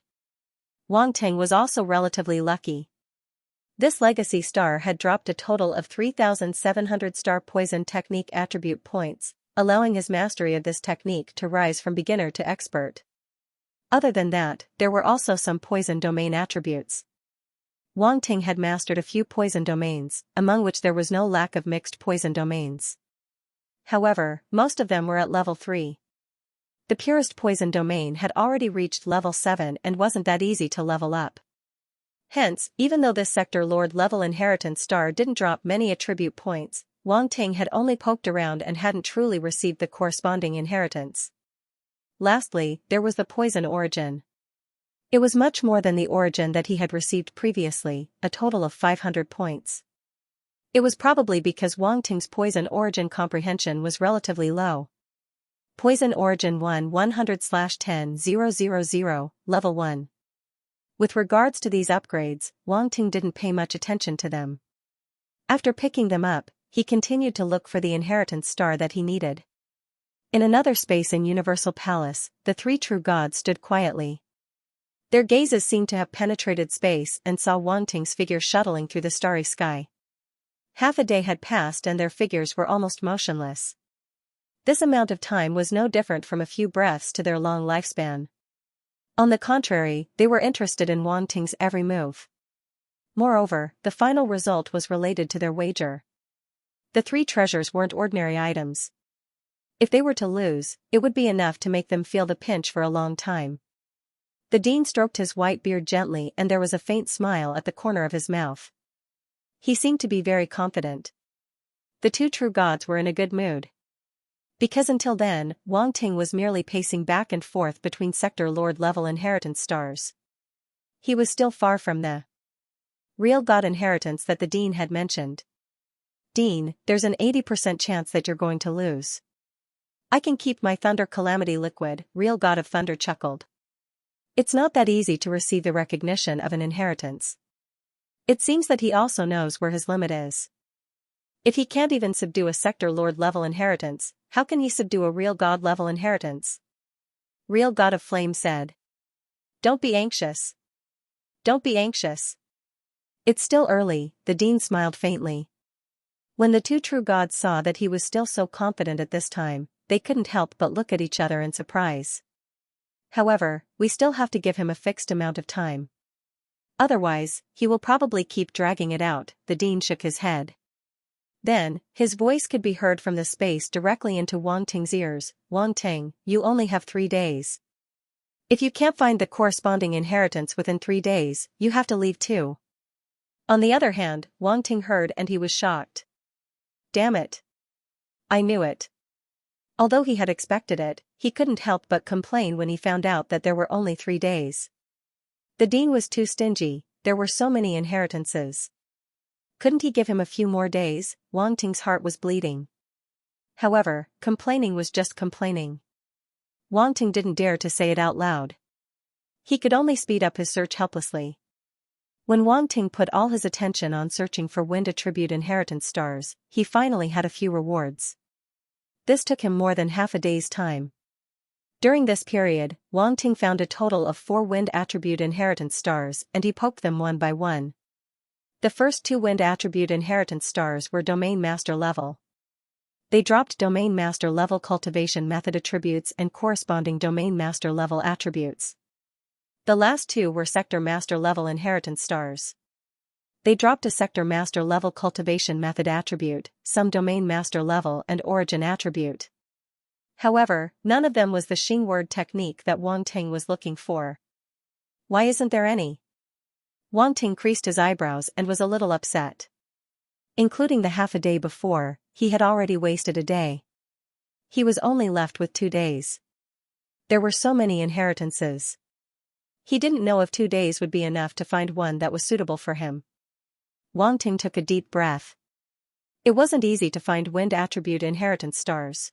[SPEAKER 1] Wang Ting was also relatively lucky. This legacy star had dropped a total of 3,700 star poison technique attribute points, allowing his mastery of this technique to rise from beginner to expert. Other than that, there were also some poison domain attributes. Wang Ting had mastered a few poison domains, among which there was no lack of mixed poison domains. However, most of them were at level 3. The purest poison domain had already reached level 7 and wasn't that easy to level up. Hence, even though this Sector Lord level inheritance star didn't drop many attribute points, Wang Ting had only poked around and hadn't truly received the corresponding inheritance. Lastly, there was the poison origin. It was much more than the origin that he had received previously, a total of 500 points. It was probably because Wang Ting's poison origin comprehension was relatively low. Poison Origin 1 100/10,000, Level 1. With regards to these upgrades, Wang Ting didn't pay much attention to them. After picking them up, he continued to look for the inheritance star that he needed. In another space in Universal Palace, the three true gods stood quietly. Their gazes seemed to have penetrated space and saw Wang Ting's figure shuttling through the starry sky. Half a day had passed and their figures were almost motionless. This amount of time was no different from a few breaths to their long lifespan. On the contrary, they were interested in Wang Ting's every move. Moreover, the final result was related to their wager. The three treasures weren't ordinary items. If they were to lose, it would be enough to make them feel the pinch for a long time. The dean stroked his white beard gently and there was a faint smile at the corner of his mouth. He seemed to be very confident. The two true gods were in a good mood. Because until then, Wang Ting was merely pacing back and forth between Sector Lord level inheritance stars. He was still far from the real god inheritance that the dean had mentioned. Dean, there's an 80% chance that you're going to lose. I can keep my Thunder Calamity liquid, real god of thunder chuckled. It's not that easy to receive the recognition of an inheritance. It seems that he also knows where his limit is. If he can't even subdue a Sector Lord level inheritance, how can he subdue a real god level inheritance? Real God of Flame said. Don't be anxious. Don't be anxious. It's still early, the dean smiled faintly. When the two true gods saw that he was still so confident at this time, they couldn't help but look at each other in surprise. However, we still have to give him a fixed amount of time. Otherwise, he will probably keep dragging it out, the dean shook his head. Then, his voice could be heard from the space directly into Wang Ting's ears. Wang Ting, you only have 3 days. If you can't find the corresponding inheritance within 3 days, you have to leave too. On the other hand, Wang Ting heard and he was shocked. Damn it. I knew it. Although he had expected it, he couldn't help but complain when he found out that there were only 3 days. The dean was too stingy, there were so many inheritances. Couldn't he give him a few more days? Wang Ting's heart was bleeding. However, complaining was just complaining. Wang Ting didn't dare to say it out loud. He could only speed up his search helplessly. When Wang Ting put all his attention on searching for wind attribute inheritance stars, he finally had a few rewards. This took him more than half a day's time. During this period, Wang Ting found a total of 4 wind attribute inheritance stars and he poked them one by one. The first 2 wind attribute inheritance stars were domain master level. They dropped domain master level cultivation method attributes and corresponding domain master level attributes. The last two were Sector Master level inheritance stars. They dropped a Sector Master level cultivation method attribute, some Domain Master level and origin attribute. However, none of them was the Xing word technique that Wang Ting was looking for. Why isn't there any? Wang Ting creased his eyebrows and was a little upset. Including the half a day before, he had already wasted a day. He was only left with 2 days. There were so many inheritances. He didn't know if 2 days would be enough to find one that was suitable for him. Wang Ting took a deep breath. It wasn't easy to find wind attribute inheritance stars.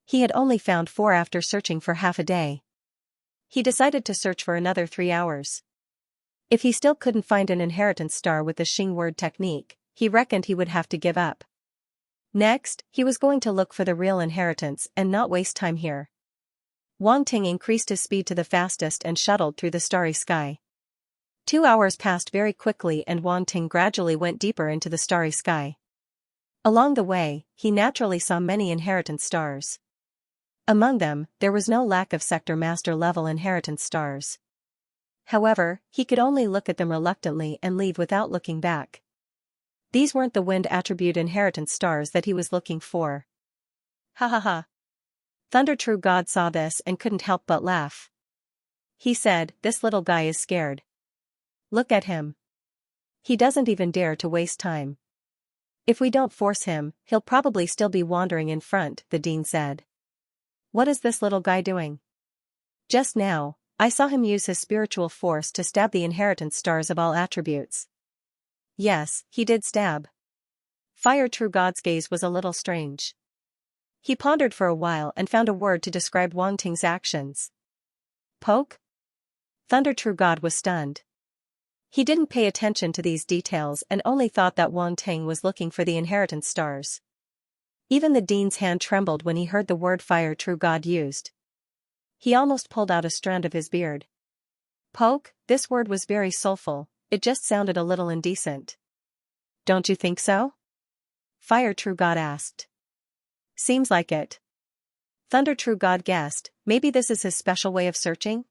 [SPEAKER 1] He had only found 4 after searching for half a day. He decided to search for another 3 hours. If he still couldn't find an inheritance star with the Xing word technique, he reckoned he would have to give up. Next, he was going to look for the real inheritance and not waste time here. Wang Ting increased his speed to the fastest and shuttled through the starry sky. 2 hours passed very quickly and Wang Ting gradually went deeper into the starry sky. Along the way, he naturally saw many inheritance stars. Among them, there was no lack of Sector Master level inheritance stars. However, he could only look at them reluctantly and leave without looking back. These weren't the wind attribute inheritance stars that he was looking for. Ha ha ha. Thunder True God saw this and couldn't help but laugh. He said, "This little guy is scared. Look at him. He doesn't even dare to waste time. If we don't force him, he'll probably still be wandering in front," the dean said. "What is this little guy doing?" "Just now, I saw him use his spiritual force to stab the inheritance stars of all attributes." Yes, he did stab. Fire True God's gaze was a little strange. He pondered for a while and found a word to describe Wang Ting's actions. Poke? Thunder True God was stunned. He didn't pay attention to these details and only thought that Wang Ting was looking for the inheritance stars. Even the dean's hand trembled when he heard the word Fire True God used. He almost pulled out a strand of his beard. Poke, this word was very soulful, it just sounded a little indecent. Don't you think so? Fire True God asked. Seems like it. Thunder True God guessed, maybe this is his special way of searching?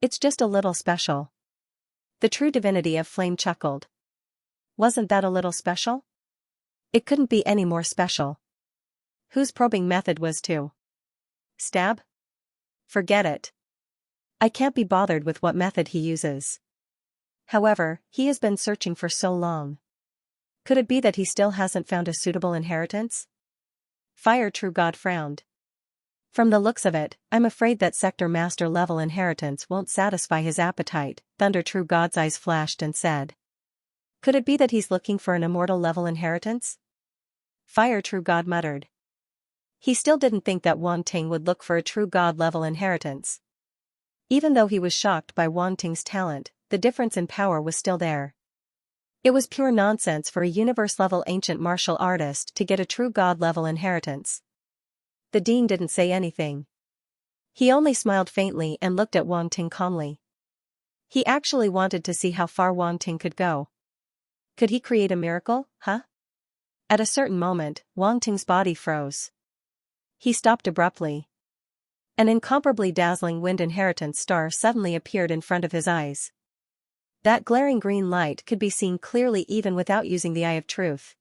[SPEAKER 1] It's just a little special. The true divinity of Flame chuckled. Wasn't that a little special? It couldn't be any more special. Whose probing method was to stab? Forget it. I can't be bothered with what method he uses. However, he has been searching for so long. Could it be that he still hasn't found a suitable inheritance? Fire True God frowned. From the looks of it, I'm afraid that Sector Master level inheritance won't satisfy his appetite, Thunder True God's eyes flashed and said. Could it be that he's looking for an immortal level inheritance? Fire True God muttered. He still didn't think that Wang Ting would look for a true god level inheritance. Even though he was shocked by Wang Ting's talent, the difference in power was still there. It was pure nonsense for a universe-level ancient martial artist to get a true god-level inheritance. The dean didn't say anything. He only smiled faintly and looked at Wang Ting calmly. He actually wanted to see how far Wang Ting could go. Could he create a miracle, huh? At a certain moment, Wang Ting's body froze. He stopped abruptly. An incomparably dazzling wind inheritance star suddenly appeared in front of his eyes. That glaring green light could be seen clearly even without using the eye of truth.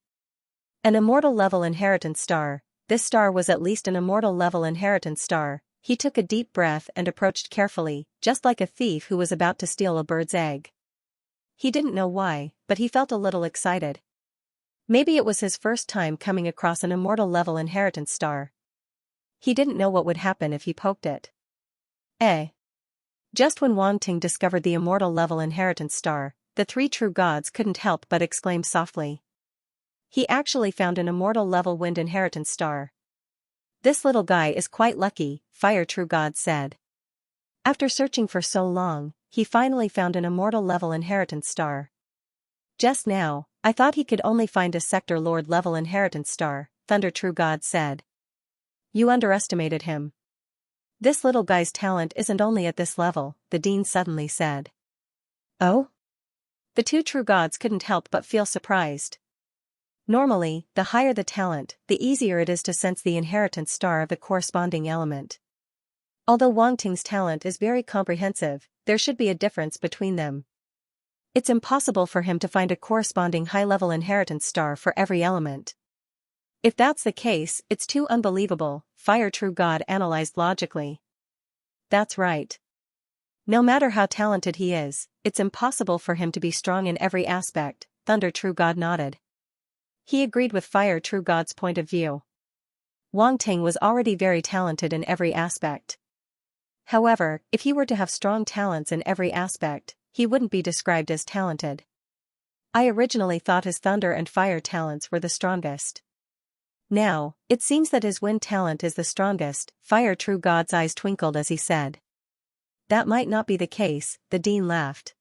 [SPEAKER 1] An immortal level inheritance star. This star was at least an immortal level inheritance star. He took a deep breath and approached carefully, just like a thief who was about to steal a bird's egg. He didn't know why, but he felt a little excited. Maybe it was his first time coming across an immortal level inheritance star. He didn't know what would happen if he poked it. Just when Wang Ting discovered the immortal level inheritance star, the 3 true gods couldn't help but exclaim softly. He actually found an immortal level wind inheritance star. This little guy is quite lucky, Fire True God said. After searching for so long, he finally found an immortal level inheritance star. Just now, I thought he could only find a Sector Lord level inheritance star, Thunder True God said. You underestimated him. This little guy's talent isn't only at this level, the dean suddenly said. Oh? The 2 true gods couldn't help but feel surprised. Normally, the higher the talent, the easier it is to sense the inheritance star of the corresponding element. Although Wang Ting's talent is very comprehensive, there should be a difference between them. It's impossible for him to find a corresponding high-level inheritance star for every element. If that's the case, it's too unbelievable, Fire True God analyzed logically. That's right. No matter how talented he is, it's impossible for him to be strong in every aspect, Thunder True God nodded. He agreed with Fire True God's point of view. Wang Ting was already very talented in every aspect. However, if he were to have strong talents in every aspect, he wouldn't be described as talented. I originally thought his thunder and fire talents were the strongest. Now, it seems that his wind talent is the strongest, Fire True God's eyes twinkled as he said. That might not be the case, the Dean laughed.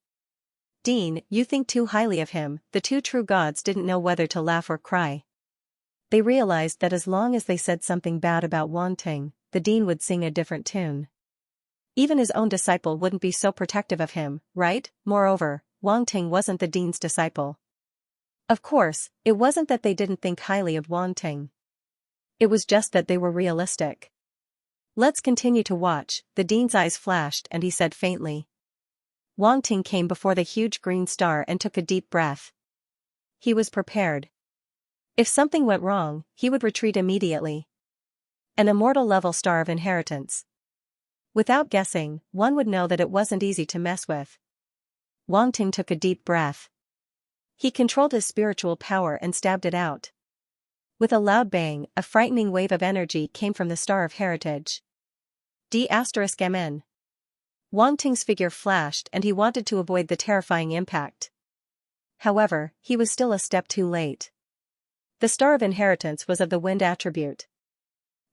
[SPEAKER 1] Dean, you think too highly of him. The two true gods didn't know whether to laugh or cry. They realized that as long as they said something bad about Wang Ting, the Dean would sing a different tune. Even his own disciple wouldn't be so protective of him, right? Moreover, Wang Ting wasn't the Dean's disciple. Of course, it wasn't that they didn't think highly of Wang Ting. It was just that they were realistic. Let's continue to watch, the Dean's eyes flashed and he said faintly. Wang Ting came before the huge green star and took a deep breath. He was prepared. If something went wrong, he would retreat immediately. An immortal level star of inheritance. Without guessing, one would know that it wasn't easy to mess with. Wang Ting took a deep breath. He controlled his spiritual power and stabbed it out. With a loud bang, a frightening wave of energy came from the Star of Heritage. D*MN. Wang Ting's figure flashed and he wanted to avoid the terrifying impact. However, he was still a step too late. The Star of Inheritance was of the wind attribute.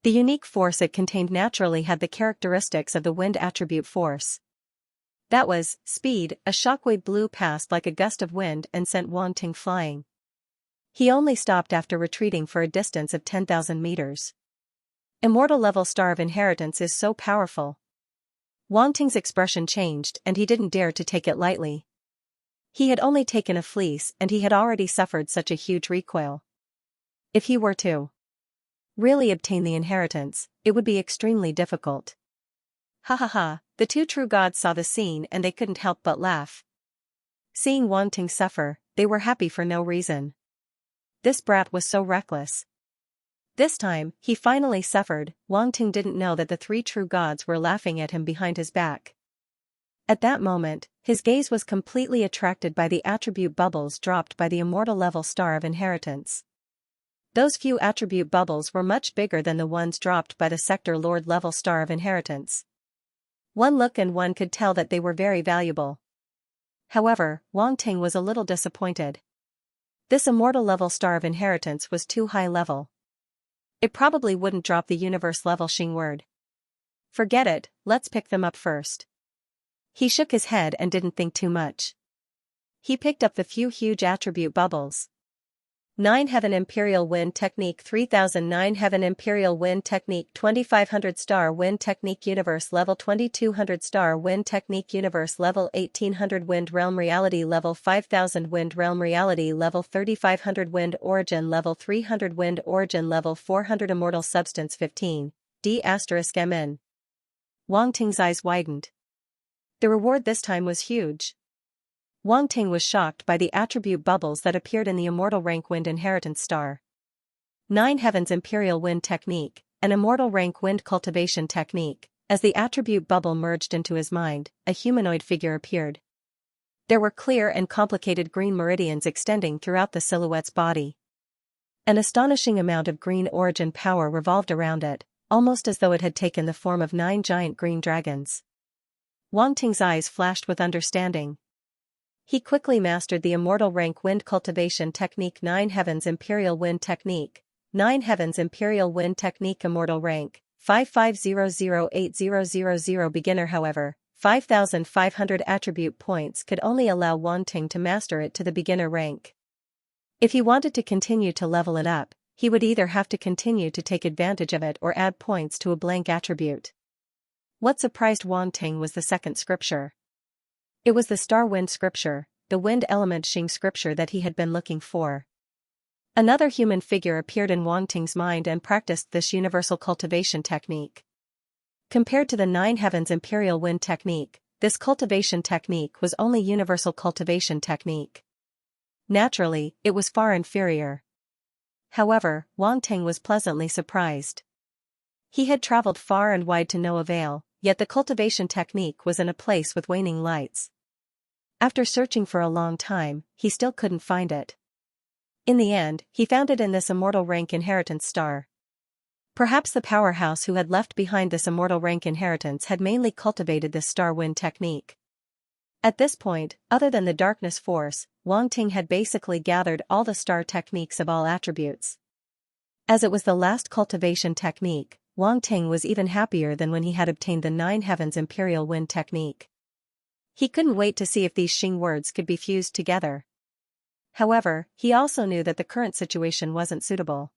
[SPEAKER 1] The unique force it contained naturally had the characteristics of the wind attribute force. That was, speed. A shockwave blew past like a gust of wind and sent Wang Ting flying. He only stopped after retreating for a distance of 10,000 meters. Immortal level Star of Inheritance is so powerful. Wang Ting's expression changed and he didn't dare to take it lightly. He had only taken a fleece and he had already suffered such a huge recoil. If he were to really obtain the inheritance, it would be extremely difficult. Ha ha ha, the two true gods saw the scene and they couldn't help but laugh. Seeing Wang Ting suffer, they were happy for no reason. This brat was so reckless. This time, he finally suffered. Wang Ting didn't know that the three true gods were laughing at him behind his back. At that moment, his gaze was completely attracted by the attribute bubbles dropped by the immortal level Star of Inheritance. Those few attribute bubbles were much bigger than the ones dropped by the Sector Lord level Star of Inheritance. One look and one could tell that they were very valuable. However, Wang Ting was a little disappointed. This immortal level Star of Inheritance was too high level. It probably wouldn't drop the universe level Xing word. Forget it, let's pick them up first. He shook his head and didn't think too much. He picked up the few huge attribute bubbles. 9 Heaven Imperial Wind Technique 3009 Heaven Imperial Wind Technique 2500 Star Wind Technique Universe Level 2200 Star Wind Technique Universe Level 1800 Wind Realm Reality Level 5000 Wind Realm Reality Level 3500 Wind Origin Level 300 Wind Origin Level 400 Immortal Substance 15, D*MN. Wang Ting's eyes widened. The reward this time was huge. Wang Ting was shocked by the attribute bubbles that appeared in the immortal rank wind inheritance star. 9 Heavens Imperial Wind Technique, an immortal rank wind cultivation technique. As the attribute bubble merged into his mind, a humanoid figure appeared. There were clear and complicated green meridians extending throughout the silhouette's body. An astonishing amount of green origin power revolved around it, almost as though it had taken the form of 9 giant green dragons. Wang Ting's eyes flashed with understanding. He quickly mastered the immortal rank wind cultivation technique 9 Heavens Imperial Wind Technique, 9 Heavens Imperial Wind Technique Immortal Rank, 55008000 Beginner. However, 5,500 attribute points could only allow Wang Ting to master it to the beginner rank. If he wanted to continue to level it up, he would either have to continue to take advantage of it or add points to a blank attribute. What surprised Wang Ting was the second scripture. It was the Star Wind scripture, the wind element Xing scripture that he had been looking for. Another human figure appeared in Wang Ting's mind and practiced this universal cultivation technique. Compared to the Nine Heavens Imperial Wind technique, this cultivation technique was only universal cultivation technique. Naturally, it was far inferior. However, Wang Ting was pleasantly surprised. He had traveled far and wide to no avail, yet the cultivation technique was in a place with waning lights. After searching for a long time, he still couldn't find it. In the end, he found it in this immortal rank inheritance star. Perhaps the powerhouse who had left behind this immortal rank inheritance had mainly cultivated this star wind technique. At this point, other than the darkness force, Wang Ting had basically gathered all the star techniques of all attributes. As it was the last cultivation technique, Wang Ting was even happier than when he had obtained the Nine Heavens Imperial Wind technique. He couldn't wait to see if these Xing words could be fused together. However, he also knew that the current situation wasn't suitable.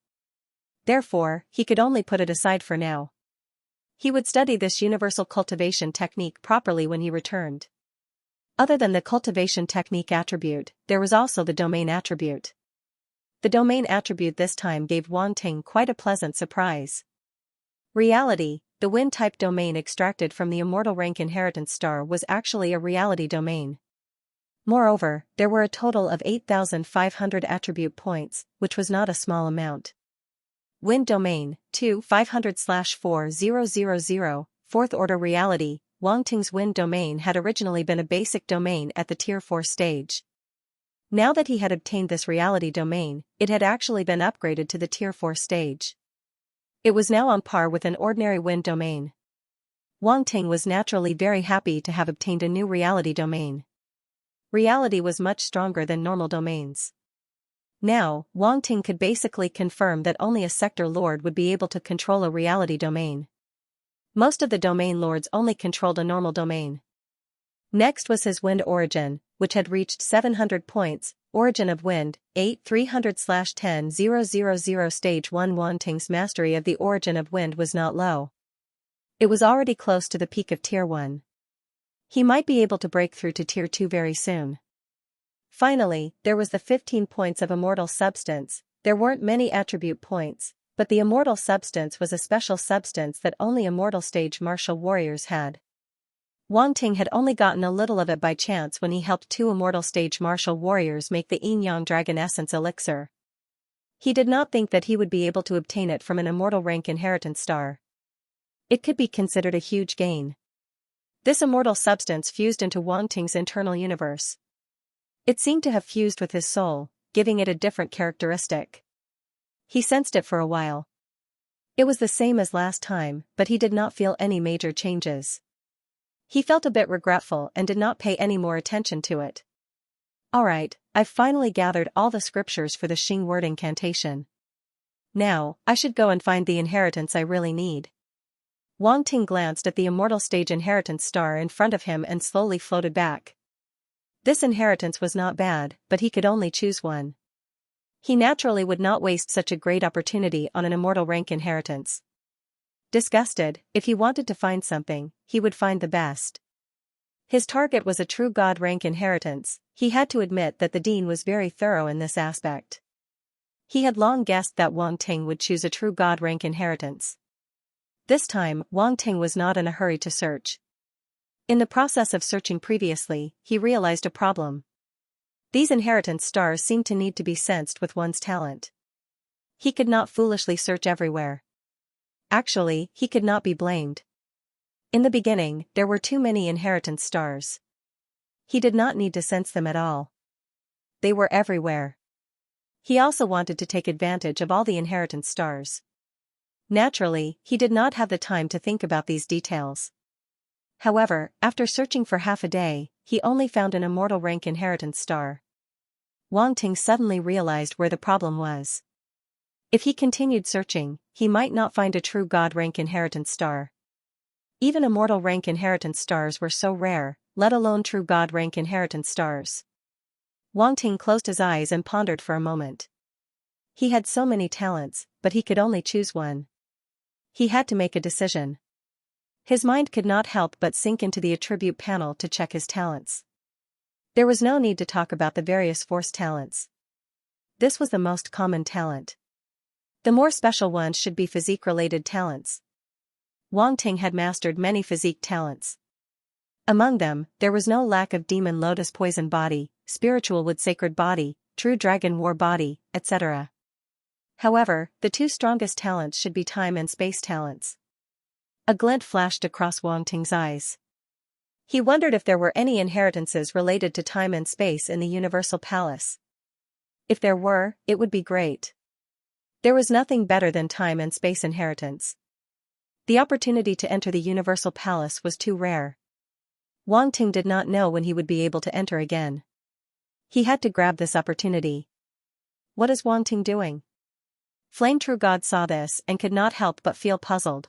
[SPEAKER 1] Therefore, he could only put it aside for now. He would study this universal cultivation technique properly when he returned. Other than the cultivation technique attribute, there was also the domain attribute. The domain attribute this time gave Wang Ting quite a pleasant surprise. Reality, the wind-type domain extracted from the immortal rank inheritance star was actually a reality domain. Moreover, there were a total of 8,500 attribute points, which was not a small amount. Wind domain, 2-500/4000, fourth order reality. Wang Ting's wind domain had originally been a basic domain at the Tier 4 stage. Now that he had obtained this reality domain, it had actually been upgraded to the Tier 4 stage. It was now on par with an ordinary wind domain. Wang Ting was naturally very happy to have obtained a new reality domain. Reality was much stronger than normal domains. Now, Wang Ting could basically confirm that only a sector lord would be able to control a reality domain. Most of the domain lords only controlled a normal domain. Next was his wind origin, which had reached 700 points, origin of wind, 8-300/10,000 stage 1. Wang Ting's mastery of the origin of wind was not low. It was already close to the peak of Tier 1. He might be able to break through to Tier 2 very soon. Finally, there was the 15 points of immortal substance. There weren't many attribute points, but the immortal substance was a special substance that only immortal stage martial warriors had. Wang Ting had only gotten a little of it by chance when he helped two immortal stage martial warriors make the Yin-Yang Dragon Essence Elixir. He did not think that he would be able to obtain it from an immortal rank inheritance star. It could be considered a huge gain. This immortal substance fused into Wang Ting's internal universe. It seemed to have fused with his soul, giving it a different characteristic. He sensed it for a while. It was the same as last time, but he did not feel any major changes. He felt a bit regretful and did not pay any more attention to it. Alright, I've finally gathered all the scriptures for the Xing word incantation. Now, I should go and find the inheritance I really need. Wang Ting glanced at the immortal stage inheritance star in front of him and slowly floated back. This inheritance was not bad, but he could only choose one. He naturally would not waste such a great opportunity on an immortal rank inheritance. Disgusted, if he wanted to find something, he would find the best. His target was a true god rank inheritance. He had to admit that the dean was very thorough in this aspect. He had long guessed that Wang Ting would choose a true god rank inheritance. This time, Wang Ting was not in a hurry to search. In the process of searching previously, he realized a problem. These inheritance stars seemed to need to be sensed with one's talent. He could not foolishly search everywhere. Actually, he could not be blamed. In the beginning, there were too many inheritance stars. He did not need to sense them at all. They were everywhere. He also wanted to take advantage of all the inheritance stars. Naturally, he did not have the time to think about these details. However, after searching for half a day, he only found an immortal rank inheritance star. Wang Ting suddenly realized where the problem was. If he continued searching, he might not find a true god rank inheritance star. Even immortal rank inheritance stars were so rare, let alone true god rank inheritance stars. Wang Ting closed his eyes and pondered for a moment. He had so many talents, but he could only choose one. He had to make a decision. His mind could not help but sink into the attribute panel to check his talents. There was no need to talk about the various force talents. This was the most common talent. The more special ones should be physique-related talents. Wang Ting had mastered many physique talents. Among them, there was no lack of demon lotus poison body, spiritual wood sacred body, true dragon war body, etc. However, the two strongest talents should be time and space talents. A glint flashed across Wang Ting's eyes. He wondered if there were any inheritances related to time and space in the Universal Palace. If there were, it would be great. There was nothing better than time and space inheritance. The opportunity to enter the Universal Palace was too rare. Wang Ting did not know when he would be able to enter again. He had to grab this opportunity. What is Wang Ting doing? Flame True God saw this and could not help but feel puzzled.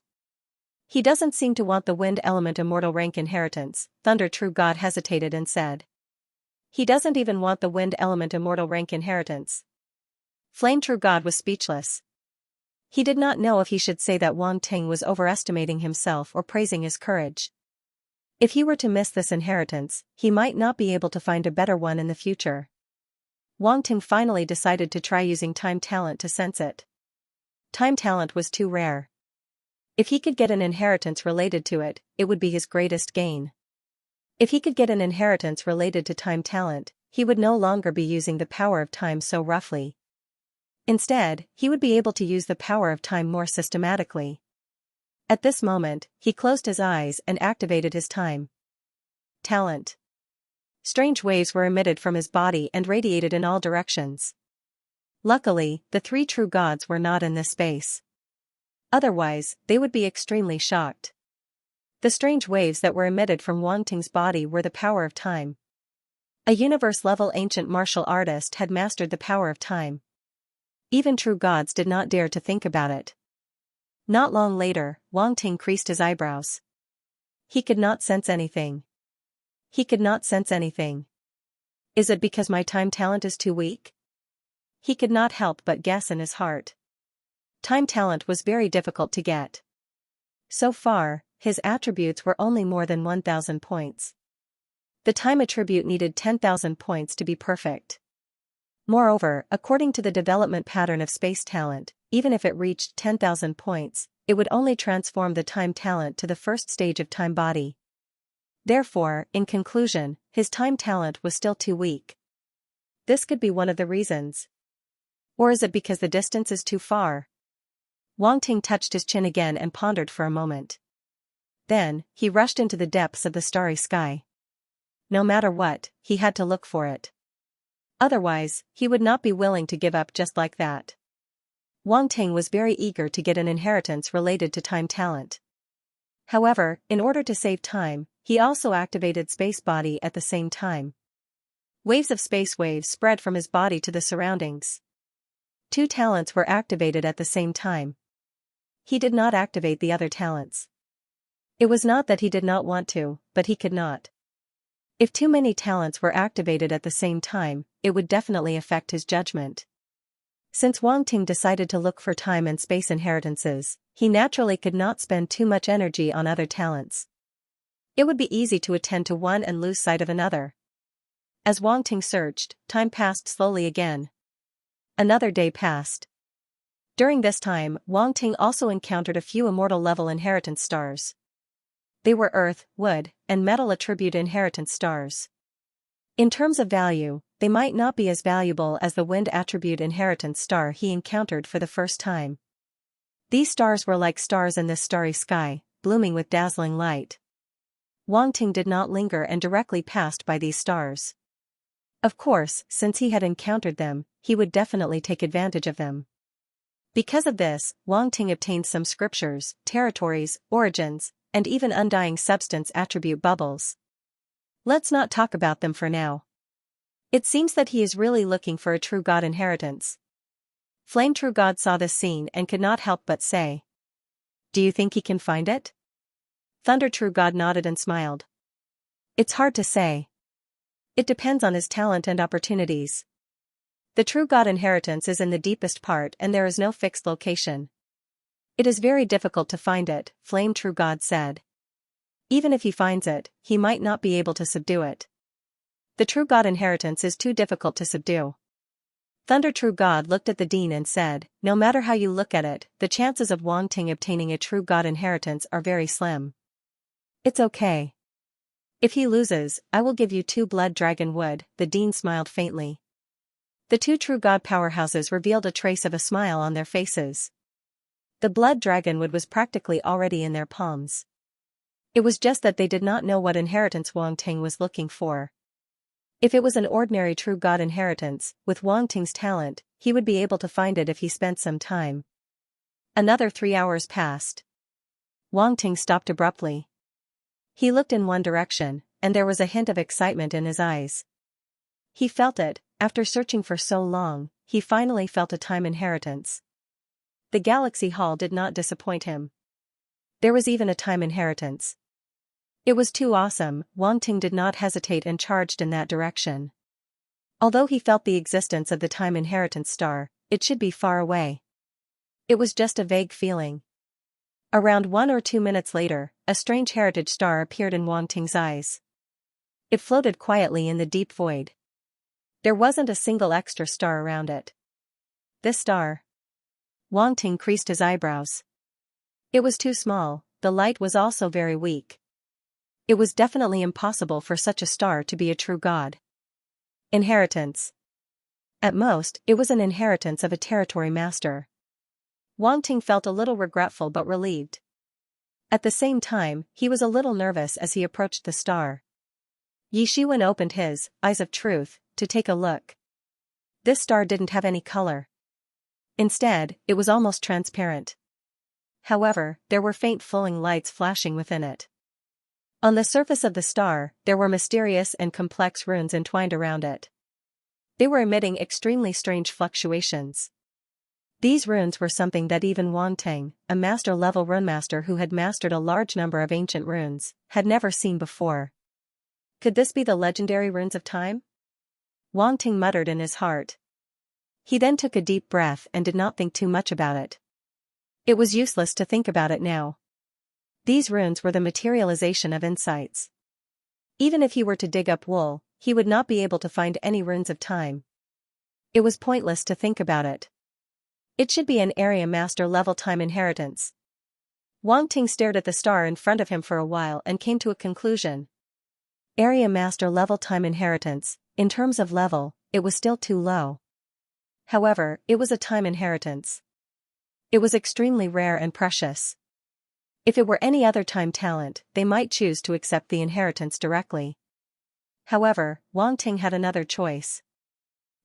[SPEAKER 1] He doesn't seem to want the wind element immortal rank inheritance, Thunder True God hesitated and said. He doesn't even want the wind element immortal rank inheritance. Flame True God was speechless. He did not know if he should say that Wang Ting was overestimating himself or praising his courage. If he were to miss this inheritance, he might not be able to find a better one in the future. Wang Ting finally decided to try using time talent to sense it. Time talent was too rare. If he could get an inheritance related to it, it would be his greatest gain. If he could get an inheritance related to time talent, he would no longer be using the power of time so roughly. Instead, he would be able to use the power of time more systematically. At this moment, he closed his eyes and activated his time talent. Strange waves were emitted from his body and radiated in all directions. Luckily, the three true gods were not in this space. Otherwise, they would be extremely shocked. The strange waves that were emitted from Wang Ting's body were the power of time. A universe-level ancient martial artist had mastered the power of time. Even true gods did not dare to think about it. Not long later, Wang Ting creased his eyebrows. He could not sense anything. He could not sense anything. Is it because my time talent is too weak? He could not help but guess in his heart. Time talent was very difficult to get. So far, his attributes were only more than 1,000 points. The time attribute needed 10,000 points to be perfect. Moreover, according to the development pattern of space talent, even if it reached 10,000 points, it would only transform the time talent to the first stage of time body. Therefore, in conclusion, his time talent was still too weak. This could be one of the reasons. Or is it because the distance is too far? Wang Ting touched his chin again and pondered for a moment. Then, he rushed into the depths of the starry sky. No matter what, he had to look for it. Otherwise, he would not be willing to give up just like that. Wang Ting was very eager to get an inheritance related to time talent. However, in order to save time, he also activated space body at the same time. Waves of space waves spread from his body to the surroundings. Two talents were activated at the same time. He did not activate the other talents. It was not that he did not want to, but he could not. If too many talents were activated at the same time, it would definitely affect his judgment. Since Wang Ting decided to look for time and space inheritances, he naturally could not spend too much energy on other talents. It would be easy to attend to one and lose sight of another. As Wang Ting searched, time passed slowly again. Another day passed. During this time, Wang Ting also encountered a few immortal-level inheritance stars. They were earth, wood, and metal attribute inheritance stars. In terms of value, they might not be as valuable as the wind attribute inheritance star he encountered for the first time. These stars were like stars in this starry sky, blooming with dazzling light. Wang Ting did not linger and directly passed by these stars. Of course, since he had encountered them, he would definitely take advantage of them. Because of this, Wang Ting obtained some scriptures, territories, origins, and even undying substance attribute bubbles. Let's not talk about them for now. It seems that he is really looking for a true god inheritance. Flame True God saw this scene and could not help but say. Do you think he can find it? Thunder True God nodded and smiled. It's hard to say. It depends on his talent and opportunities. The true god inheritance is in the deepest part and there is no fixed location. It is very difficult to find it, Flame True God said. Even if he finds it, he might not be able to subdue it. The true god inheritance is too difficult to subdue. Thunder True God looked at the dean and said, "No matter how you look at it, the chances of Wang Ting obtaining a true god inheritance are very slim. It's okay. If he loses, I will give you 2 blood dragon wood," the dean smiled faintly. The 2 true god powerhouses revealed a trace of a smile on their faces. The blood dragon wood was practically already in their palms. It was just that they did not know what inheritance Wang Ting was looking for. If it was an ordinary true god inheritance, with Wang Ting's talent, he would be able to find it if he spent some time. Another 3 hours passed. Wang Ting stopped abruptly. He looked in one direction, and there was a hint of excitement in his eyes. He felt it. After searching for so long, he finally felt a time inheritance. The Galaxy Hall did not disappoint him. There was even a time inheritance. It was too awesome. Wang Ting did not hesitate and charged in that direction. Although he felt the existence of the time inheritance star, it should be far away. It was just a vague feeling. Around 1 or 2 minutes later, a strange heritage star appeared in Wang Ting's eyes. It floated quietly in the deep void. There wasn't a single extra star around it. This star. Wang Ting creased his eyebrows. It was too small, the light was also very weak. It was definitely impossible for such a star to be a true god. Inheritance. At most, it was an inheritance of a territory master. Wang Ting felt a little regretful but relieved. At the same time, he was a little nervous as he approached the star. Yi Shiwen opened his eyes of truth to take a look. This star didn't have any color. Instead, it was almost transparent. However, there were faint flowing lights flashing within it. On the surface of the star, there were mysterious and complex runes entwined around it. They were emitting extremely strange fluctuations. These runes were something that even Wang Ting, a master-level runemaster who had mastered a large number of ancient runes, had never seen before. Could this be the legendary runes of time? Wang Ting muttered in his heart. He then took a deep breath and did not think too much about it. It was useless to think about it now. These runes were the materialization of insights. Even if he were to dig up wool, he would not be able to find any runes of time. It was pointless to think about it. It should be an area master level time inheritance. Wang Ting stared at the star in front of him for a while and came to a conclusion. Area master level time inheritance, in terms of level, it was still too low. However, it was a time inheritance. It was extremely rare and precious. If it were any other time talent, they might choose to accept the inheritance directly. However, Wang Ting had another choice.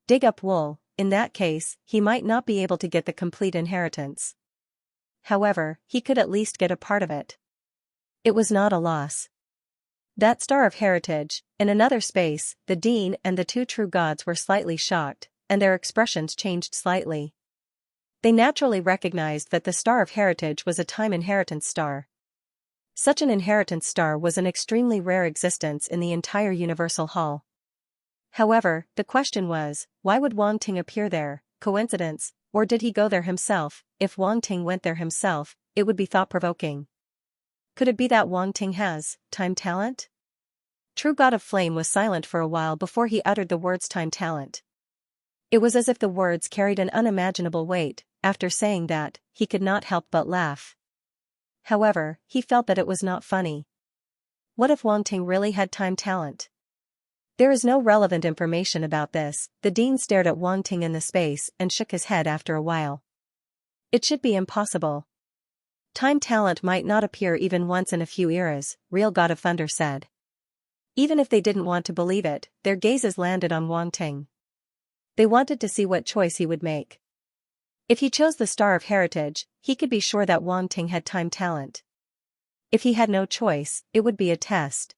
[SPEAKER 1] Dig up wool. In that case, he might not be able to get the complete inheritance. However, he could at least get a part of it. It was not a loss. That star of heritage, in another space, the dean and the 2 true gods were slightly shocked, and their expressions changed slightly. They naturally recognized that the star of heritage was a time inheritance star. Such an inheritance star was an extremely rare existence in the entire Universal Hall. However, the question was, why would Wang Ting appear there? Coincidence, or did he go there himself? If Wang Ting went there himself, it would be thought-provoking. Could it be that Wang Ting has time talent? True God of Flame was silent for a while before he uttered the words time talent. It was as if the words carried an unimaginable weight. After saying that, he could not help but laugh. However, he felt that it was not funny. What if Wang Ting really had time talent? There is no relevant information about this. The dean stared at Wang Ting in the space and shook his head after a while. It should be impossible. Time talent might not appear even once in a few eras, Real God of Thunder said. Even if they didn't want to believe it, their gazes landed on Wang Ting. They wanted to see what choice he would make. If he chose the Star of Heritage, he could be sure that Wang Ting had time talent. If he had no choice, it would be a test.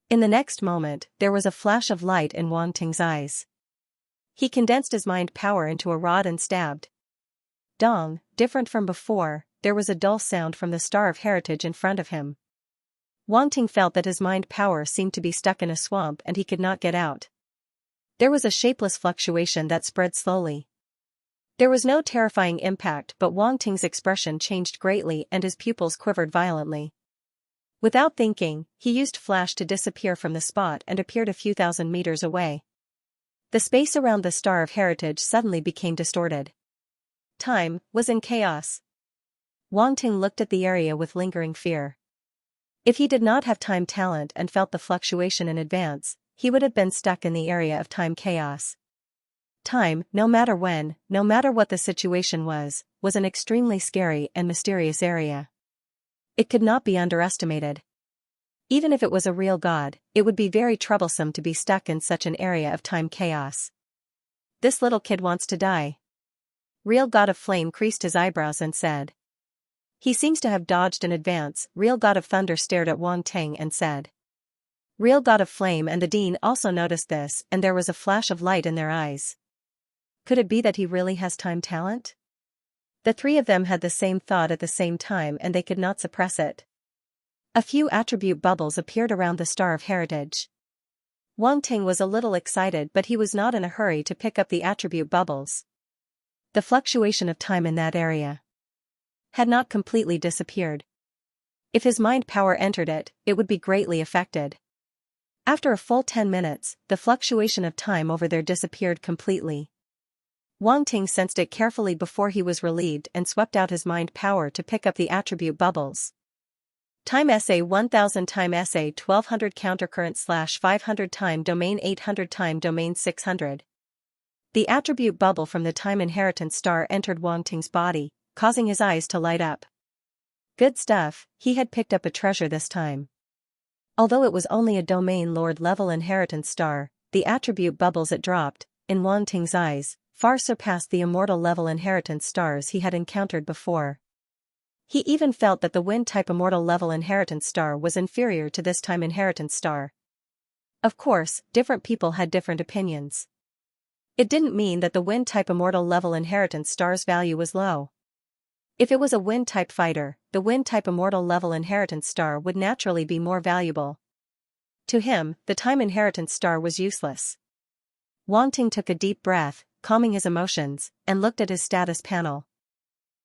[SPEAKER 1] In the next moment, there was a flash of light in Wang Ting's eyes. He condensed his mind power into a rod and stabbed. Dong, different from before, there was a dull sound from the Star of Heritage in front of him. Wang Ting felt that his mind power seemed to be stuck in a swamp and he could not get out. There was a shapeless fluctuation that spread slowly. There was no terrifying impact, but Wang Ting's expression changed greatly and his pupils quivered violently. Without thinking, he used flash to disappear from the spot and appeared a few thousand meters away. The space around the Star of Heritage suddenly became distorted. Time was in chaos. Wang Ting looked at the area with lingering fear. If he did not have time talent and felt the fluctuation in advance, he would have been stuck in the area of time chaos. Time, no matter when, no matter what the situation was an extremely scary and mysterious area. It could not be underestimated. Even if it was a real god, it would be very troublesome to be stuck in such an area of time chaos. This little kid wants to die. Real God of Flame creased his eyebrows and said. He seems to have dodged in advance. Real God of Thunder stared at Wang Ting and said. Real God of Flame and the Dean also noticed this, and there was a flash of light in their eyes. Could it be that he really has time talent? The three of them had the same thought at the same time, and they could not suppress it. A few attribute bubbles appeared around the Star of Heritage. Wang Ting was a little excited, but he was not in a hurry to pick up the attribute bubbles. The fluctuation of time in that area had not completely disappeared. If his mind power entered it, it would be greatly affected. After a full 10 minutes, the fluctuation of time over there disappeared completely. Wang Ting sensed it carefully before he was relieved and swept out his mind power to pick up the attribute bubbles. Time SA 1000 Time SA 1200 Countercurrent / 500 Time Domain 800 Time Domain 600. The attribute bubble from the Time Inheritance Star entered Wang Ting's body, causing his eyes to light up. Good stuff, he had picked up a treasure this time. Although it was only a Domain Lord level Inheritance Star, the attribute bubbles it dropped, in Wang Ting's eyes, far surpassed the Immortal level Inheritance Stars he had encountered before. He even felt that the Wind-type Immortal level Inheritance Star was inferior to this Time Inheritance Star. Of course, different people had different opinions. It didn't mean that the Wind-type Immortal level Inheritance Star's value was low. If it was a Wind-type fighter, the Wind-type Immortal level Inheritance Star would naturally be more valuable. To him, the Time Inheritance Star was useless. Wang Ting took a deep breath, calming his emotions, and looked at his status panel.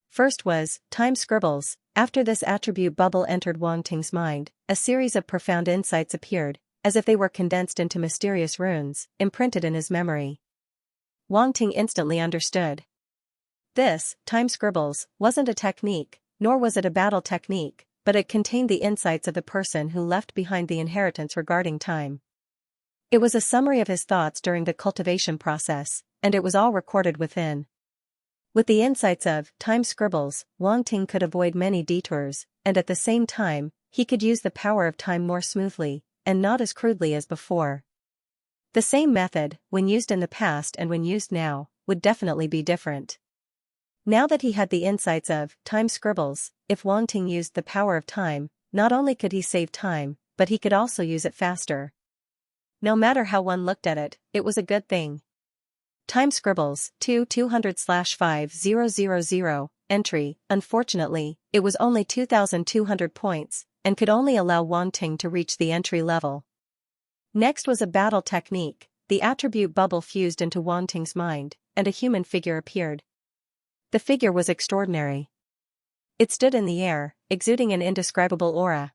[SPEAKER 1] First was, Time Scribbles. After this attribute bubble entered Wang Ting's mind, a series of profound insights appeared, as if they were condensed into mysterious runes, imprinted in his memory. Wang Ting instantly understood. This, Time Scribbles, wasn't a technique, nor was it a battle technique, but it contained the insights of the person who left behind the inheritance regarding time. It was a summary of his thoughts during the cultivation process, and it was all recorded within. With the insights of Time Scribbles, Wang Ting could avoid many detours, and at the same time, he could use the power of time more smoothly, and not as crudely as before. The same method, when used in the past and when used now, would definitely be different. Now that he had the insights of Time Scribbles, if Wang Ting used the power of time, not only could he save time, but he could also use it faster. No matter how one looked at it, it was a good thing. Time Scribbles, 200/5000, entry. Unfortunately, it was only 2,200 points, and could only allow Wang Ting to reach the entry level. Next was a battle technique. The attribute bubble fused into Wang Ting's mind, and a human figure appeared. The figure was extraordinary. It stood in the air, exuding an indescribable aura.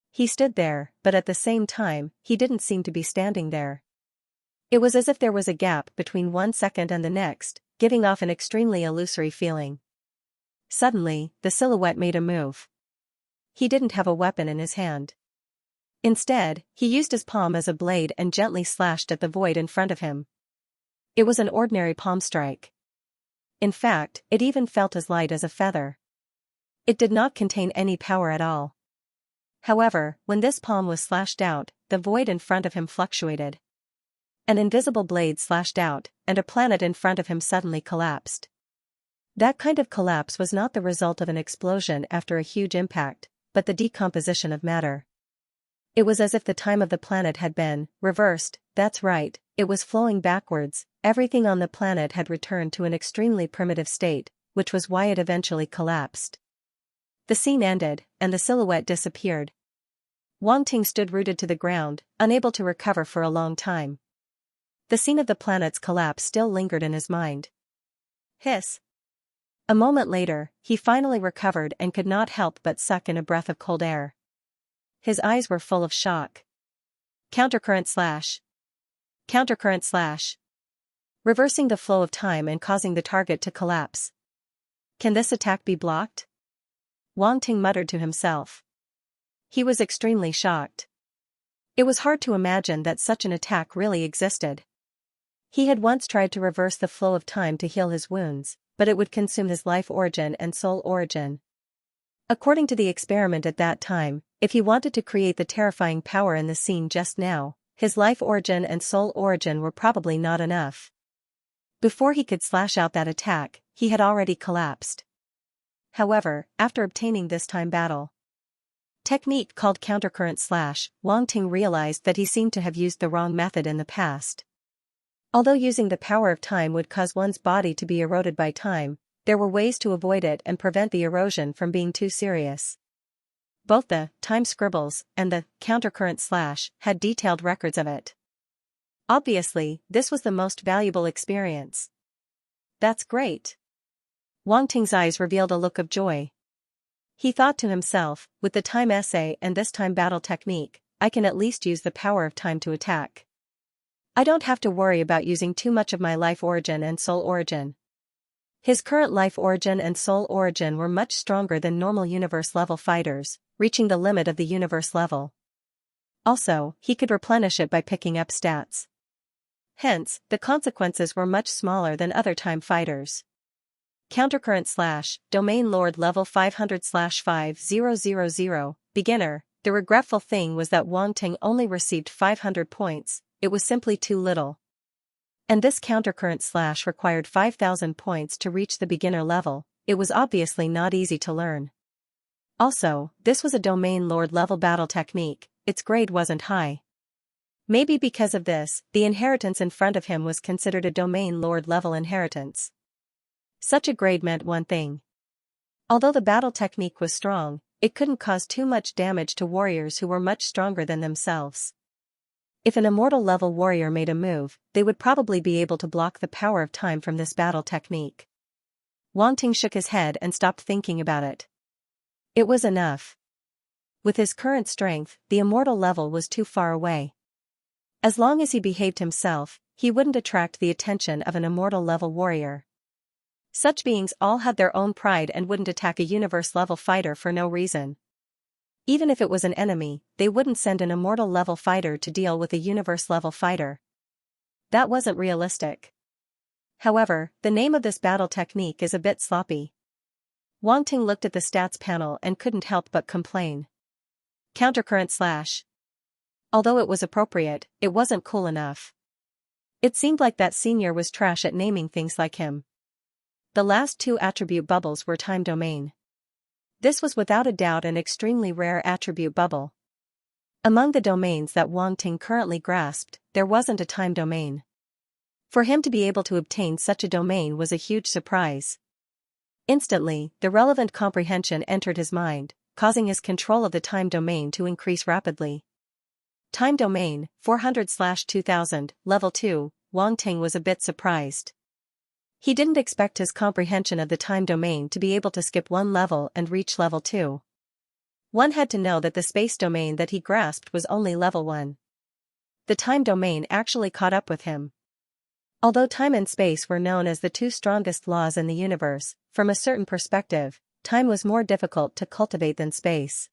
[SPEAKER 1] He stood there, but at the same time, he didn't seem to be standing there. It was as if there was a gap between 1 second and the next, giving off an extremely illusory feeling. Suddenly, the silhouette made a move. He didn't have a weapon in his hand. Instead, he used his palm as a blade and gently slashed at the void in front of him. It was an ordinary palm strike. In fact, it even felt as light as a feather. It did not contain any power at all. However, when this palm was slashed out, the void in front of him fluctuated. An invisible blade slashed out, and a planet in front of him suddenly collapsed. That kind of collapse was not the result of an explosion after a huge impact, but the decomposition of matter. It was as if the time of the planet had been reversed. That's right, it was flowing backwards. Everything on the planet had returned to an extremely primitive state, which was why it eventually collapsed. The scene ended, and the silhouette disappeared. Wang Ting stood rooted to the ground, unable to recover for a long time. The scene of the planet's collapse still lingered in his mind. Hiss. A moment later, he finally recovered and could not help but suck in a breath of cold air. His eyes were full of shock. Countercurrent slash. Countercurrent slash. reversing the flow of time and causing the target to collapse. Can this attack be blocked? Wang Ting muttered to himself. He was extremely shocked. It was hard to imagine that such an attack really existed. He had once tried to reverse the flow of time to heal his wounds, but it would consume his life origin and soul origin. According to the experiment at that time, if he wanted to create the terrifying power in the scene just now, his life origin and soul origin were probably not enough. Before he could slash out that attack, he had already collapsed. However, after obtaining this time battle technique called countercurrent slash, Wang Ting realized that he seemed to have used the wrong method in the past. Although using the power of time would cause one's body to be eroded by time, there were ways to avoid it and prevent the erosion from being too serious. Both the time scribbles and the countercurrent slash had detailed records of it. Obviously, this was the most valuable experience. That's great. Wang Ting's eyes revealed a look of joy. He thought to himself, with the time essay and this time battle technique, I can at least use the power of time to attack. I don't have to worry about using too much of my life origin and soul origin. His current life origin and soul origin were much stronger than normal universe level fighters, reaching the limit of the universe level. Also, he could replenish it by picking up stats. Hence, the consequences were much smaller than other time fighters. Countercurrent slash, Domain Lord level 500/5000, beginner. The regretful thing was that Wang Ting only received 500 points, it was simply too little. And this countercurrent slash required 5,000 points to reach the beginner level, it was obviously not easy to learn. Also, this was a Domain Lord level battle technique, its grade wasn't high. Maybe because of this, the inheritance in front of him was considered a Domain Lord level inheritance. Such a grade meant one thing. Although the battle technique was strong, it couldn't cause too much damage to warriors who were much stronger than themselves. If an immortal level warrior made a move, they would probably be able to block the power of time from this battle technique. Wang Ting shook his head and stopped thinking about it. It was enough. With his current strength, the immortal level was too far away. As long as he behaved himself, he wouldn't attract the attention of an immortal level warrior. Such beings all had their own pride and wouldn't attack a universe level fighter for no reason. Even if it was an enemy, they wouldn't send an immortal level fighter to deal with a universe level fighter. That wasn't realistic. However, the name of this battle technique is a bit sloppy. Wang Ting looked at the stats panel and couldn't help but complain. Countercurrent slash. Although it was appropriate, it wasn't cool enough. It seemed like that senior was trash at naming things like him. The last two attribute bubbles were time domain. This was without a doubt an extremely rare attribute bubble. Among the domains that Wang Ting currently grasped, there wasn't a time domain. For him to be able to obtain such a domain was a huge surprise. Instantly, the relevant comprehension entered his mind, causing his control of the time domain to increase rapidly. Time domain, 400/2000, level 2, Wang Ting was a bit surprised. He didn't expect his comprehension of the time domain to be able to skip one level and reach level 2. One had to know that the space domain that he grasped was only level 1. The time domain actually caught up with him. Although time and space were known as the two strongest laws in the universe, from a certain perspective, time was more difficult to cultivate than space.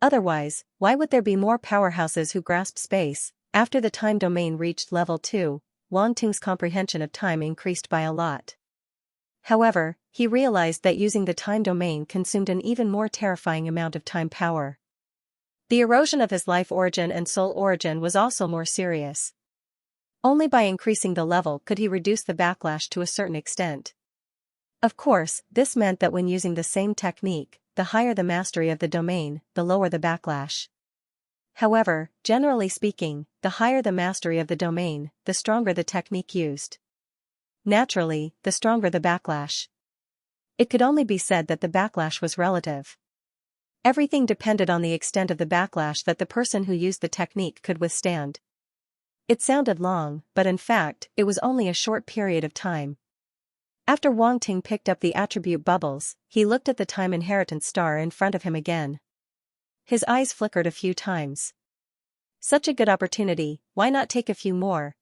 [SPEAKER 1] Otherwise, why would there be more powerhouses who grasped space? After the time domain reached level 2, Wang Ting's comprehension of time increased by a lot. However, he realized that using the time domain consumed an even more terrifying amount of time power. The erosion of his life origin and soul origin was also more serious. Only by increasing the level could he reduce the backlash to a certain extent. Of course, this meant that when using the same technique, the higher the mastery of the domain, the lower the backlash. However, generally speaking, the higher the mastery of the domain, the stronger the technique used. Naturally, the stronger the backlash. It could only be said that the backlash was relative. Everything depended on the extent of the backlash that the person who used the technique could withstand. It sounded long, but in fact, it was only a short period of time. After Wang Ting picked up the attribute bubbles, he looked at the time inheritance star in front of him again. His eyes flickered a few times. Such a good opportunity, why not take a few more,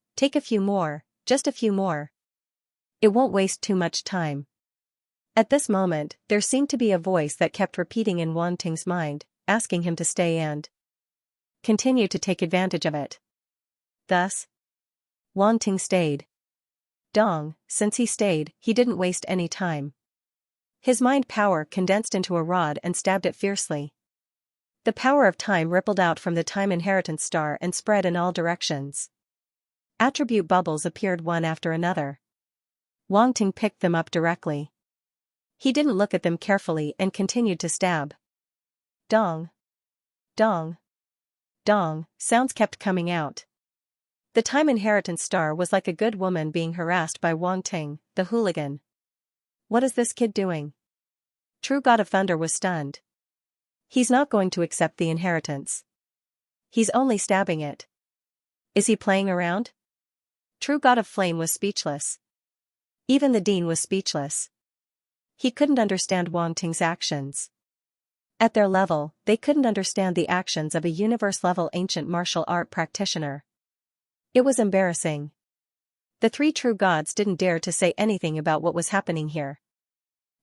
[SPEAKER 1] just a few more. It won't waste too much time. At this moment, there seemed to be a voice that kept repeating in Wang Ting's mind, asking him to stay and continue to take advantage of it. Thus, Wang Ting stayed. Dong, since he stayed, he didn't waste any time. His mind power condensed into a rod and stabbed it fiercely. The power of time rippled out from the time inheritance star and spread in all directions. Attribute bubbles appeared one after another. Wang Ting picked them up directly. He didn't look at them carefully and continued to stab. Dong. Dong. Dong, sounds kept coming out. The time inheritance star was like a good woman being harassed by Wang Ting, the hooligan. What is this kid doing? True God of Thunder was stunned. He's not going to accept the inheritance. He's only stabbing it. Is he playing around? True God of Flame was speechless. Even the dean was speechless. He couldn't understand Wang Ting's actions. At their level, they couldn't understand the actions of a universe-level ancient martial art practitioner. It was embarrassing. The three true gods didn't dare to say anything about what was happening here.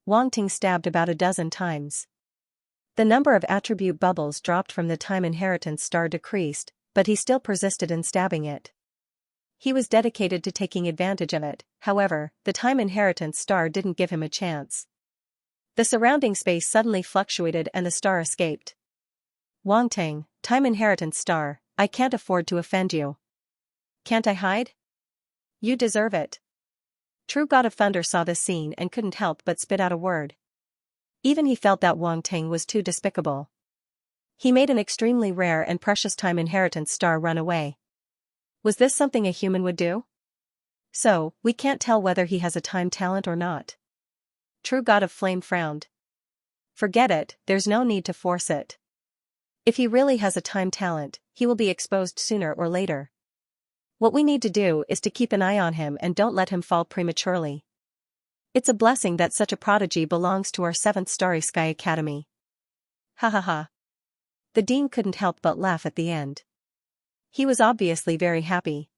[SPEAKER 1] Wang Ting stabbed about a dozen times. The number of attribute bubbles dropped from the time inheritance star decreased, but he still persisted in stabbing it. He was dedicated to taking advantage of it, however, the time inheritance star didn't give him a chance. The surrounding space suddenly fluctuated and the star escaped. Wang Ting, time inheritance star, I can't afford to offend you. Can't I hide? You deserve it. True God of Thunder saw this scene and couldn't help but spit out a word. Even he felt that Wang Ting was too despicable. He made an extremely rare and precious time inheritance star run away. Was this something a human would do? So, we can't tell whether he has a time talent or not. True God of Flame frowned. Forget it, there's no need to force it. If he really has a time talent, he will be exposed sooner or later. What we need to do is to keep an eye on him and don't let him fall prematurely. It's a blessing that such a prodigy belongs to our 7th Starry Sky Academy. Ha ha ha. The dean couldn't help but laugh at the end. He was obviously very happy.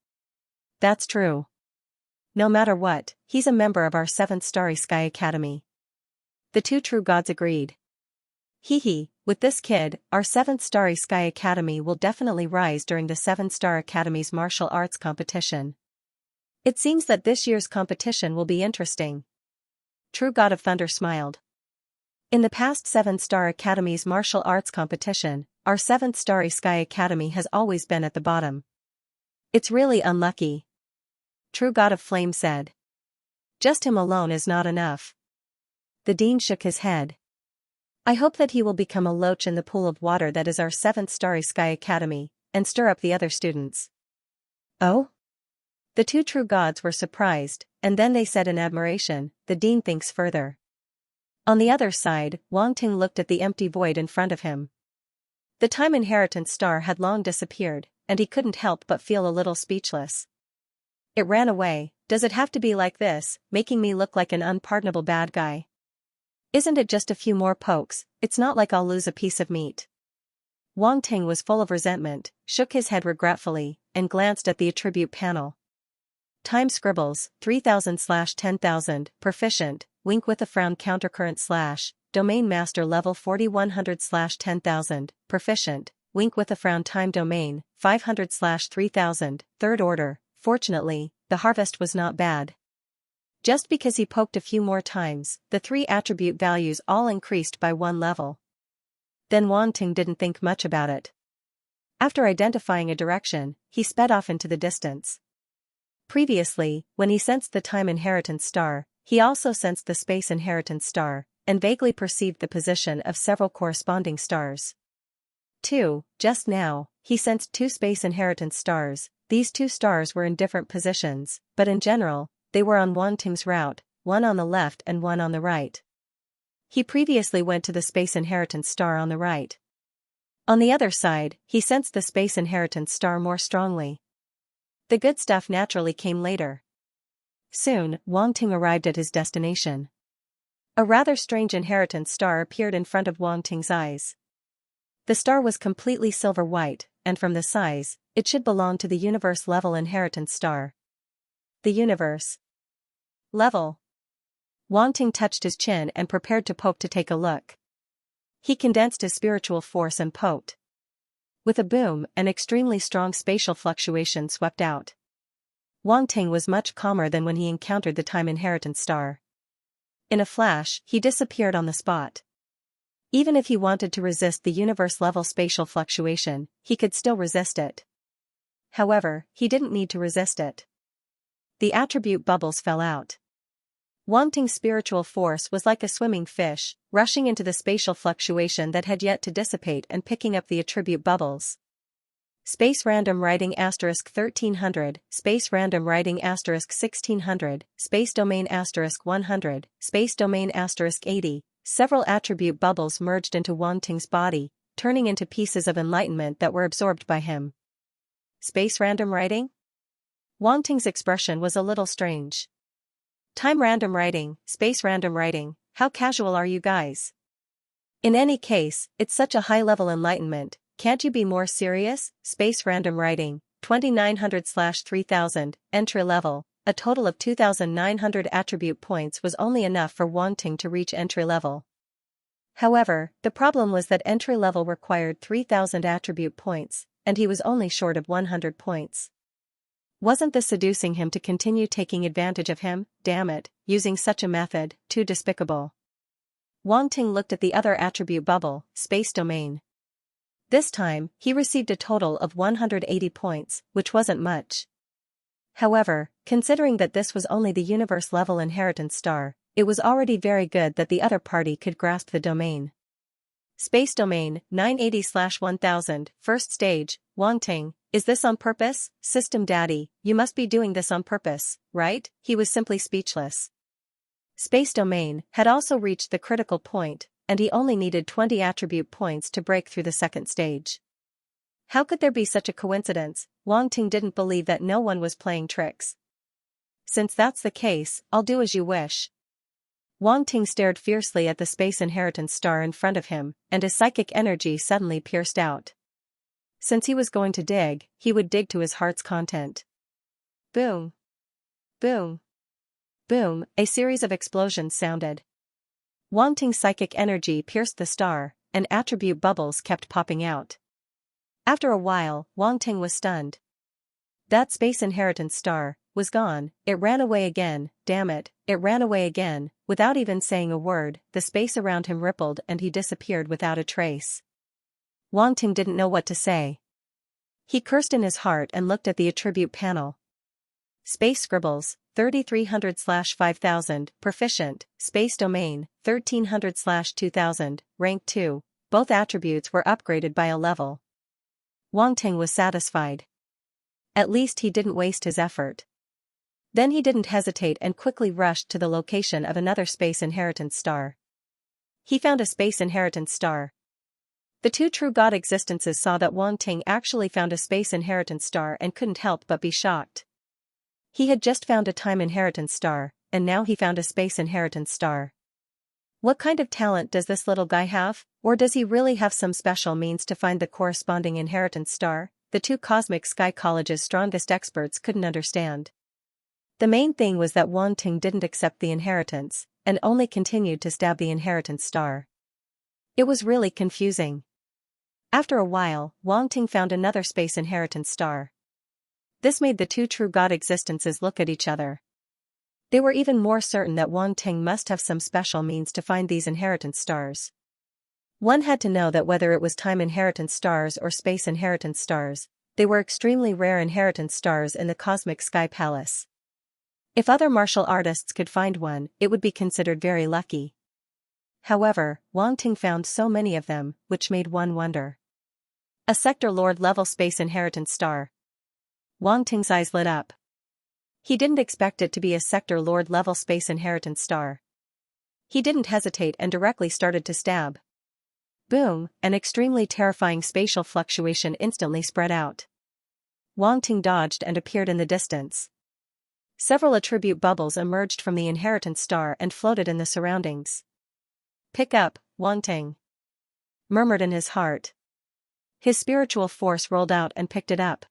[SPEAKER 1] That's true. No matter what, he's a member of our 7th Starry Sky Academy. The two true gods agreed. Hee, with this kid, our 7th Starry Sky Academy will definitely rise during the 7-Star Academy's martial arts competition. It seems that this year's competition will be interesting. True God of Thunder smiled. In the past 7-Star Academy's martial arts competition, our 7th Starry Sky Academy has always been at the bottom. It's really unlucky. True God of Flame said. Just him alone is not enough. The dean shook his head. I hope that he will become a loach in the pool of water that is our 7th Starry Sky Academy, and stir up the other students. Oh? The two true gods were surprised, and then they said in admiration, the dean thinks further. On the other side, Wang Ting looked at the empty void in front of him. The time inheritance star had long disappeared, and he couldn't help but feel a little speechless. It ran away. Does it have to be like this, making me look like an unpardonable bad guy? Isn't it just a few more pokes? It's not like I'll lose a piece of meat. Wang Ting was full of resentment, shook his head regretfully, and glanced at the attribute panel. Time scribbles, 3000/10,000, proficient, wink with a frown countercurrent / domain master level 4100/10,000, proficient, wink with a frown time domain, 500/3000, third order. Fortunately, the harvest was not bad. Just because he poked a few more times, the 3 attribute values all increased by 1 level. Then Wang Ting didn't think much about it. After identifying a direction, he sped off into the distance. Previously, when he sensed the time inheritance star, he also sensed the space inheritance star, and vaguely perceived the position of several corresponding stars. 2. Just now, he sensed 2 space inheritance stars. These 2 stars were in different positions, but in general, they were on Wang Ting's route, one on the left and one on the right. He previously went to the space inheritance star on the right. On the other side, he sensed the space inheritance star more strongly. The good stuff naturally came later. Soon, Wang Ting arrived at his destination. A rather strange inheritance star appeared in front of Wang Ting's eyes. The star was completely silver-white, and from the size, it should belong to the universe-level inheritance star. The universe. Level. Wang Ting touched his chin and prepared to poke to take a look. He condensed his spiritual force and poked. With a boom, an extremely strong spatial fluctuation swept out. Wang Ting was much calmer than when he encountered the time inheritance star. In a flash, he disappeared on the spot. Even if he wanted to resist the universe-level spatial fluctuation, he could still resist it. However, he didn't need to resist it. The attribute bubbles fell out. Wang Ting's spiritual force was like a swimming fish, rushing into the spatial fluctuation that had yet to dissipate and picking up the attribute bubbles. Space random writing asterisk 1300, space random writing asterisk 1600, space domain asterisk 100, space domain asterisk 80, several attribute bubbles merged into Wang Ting's body, turning into pieces of enlightenment that were absorbed by him. Space random writing? Wang Ting's expression was a little strange. Time random writing, space random writing, how casual are you guys? In any case, it's such a high-level enlightenment, can't you be more serious? Space random writing, 2900/3000, entry level, a total of 2,900 attribute points was only enough for Wang Ting to reach entry level. However, the problem was that entry level required 3,000 attribute points, and he was only short of 100 points. Wasn't this seducing him to continue taking advantage of him? Damn it, using such a method, too despicable. Wang Ting looked at the other attribute bubble, space domain. This time, he received a total of 180 points, which wasn't much. However, considering that this was only the universe-level inheritance star, it was already very good that the other party could grasp the domain. Space domain, 980/1000, first stage, Wang Ting, is this on purpose? System Daddy, you must be doing this on purpose, right? He was simply speechless. Space domain had also reached the critical point, and he only needed 20 attribute points to break through the second stage. How could there be such a coincidence? Wang Ting didn't believe that no one was playing tricks. Since that's the case, I'll do as you wish. Wang Ting stared fiercely at the space inheritance star in front of him, and his psychic energy suddenly pierced out. Since he was going to dig, he would dig to his heart's content. Boom. Boom. Boom, a series of explosions sounded. Wang Ting's psychic energy pierced the star, and attribute bubbles kept popping out. After a while, Wang Ting was stunned. That space inheritance star was gone. It ran away again, damn it, it ran away again. Without even saying a word, the space around him rippled and he disappeared without a trace. Wang Ting didn't know what to say. He cursed in his heart and looked at the attribute panel. Space scribbles, 3300/5000, proficient, space domain, 1300/2000, rank 2, both attributes were upgraded by a level. Wang Ting was satisfied. At least he didn't waste his effort. Then he didn't hesitate and quickly rushed to the location of another space inheritance star. He found a space inheritance star. The two true god existences saw that Wang Ting actually found a space inheritance star and couldn't help but be shocked. He had just found a time inheritance star, and now he found a space inheritance star. What kind of talent does this little guy have, or does he really have some special means to find the corresponding inheritance star? The two Cosmic Sky College's strongest experts couldn't understand. The main thing was that Wang Ting didn't accept the inheritance, and only continued to stab the inheritance star. It was really confusing. After a while, Wang Ting found another space inheritance star. This made the two true god existences look at each other. They were even more certain that Wang Ting must have some special means to find these inheritance stars. One had to know that whether it was time inheritance stars or space inheritance stars, they were extremely rare inheritance stars in the Cosmic Sky Palace. If other martial artists could find one, it would be considered very lucky. However, Wang Ting found so many of them, which made one wonder. A Sector Lord level space inheritance star. Wang Ting's eyes lit up. He didn't expect it to be a Sector Lord level space inheritance star. He didn't hesitate and directly started to stab. Boom, an extremely terrifying spatial fluctuation instantly spread out. Wang Ting dodged and appeared in the distance. Several attribute bubbles emerged from the inheritance star and floated in the surroundings. Pick up, Wang Ting murmured in his heart. His spiritual force rolled out and picked it up.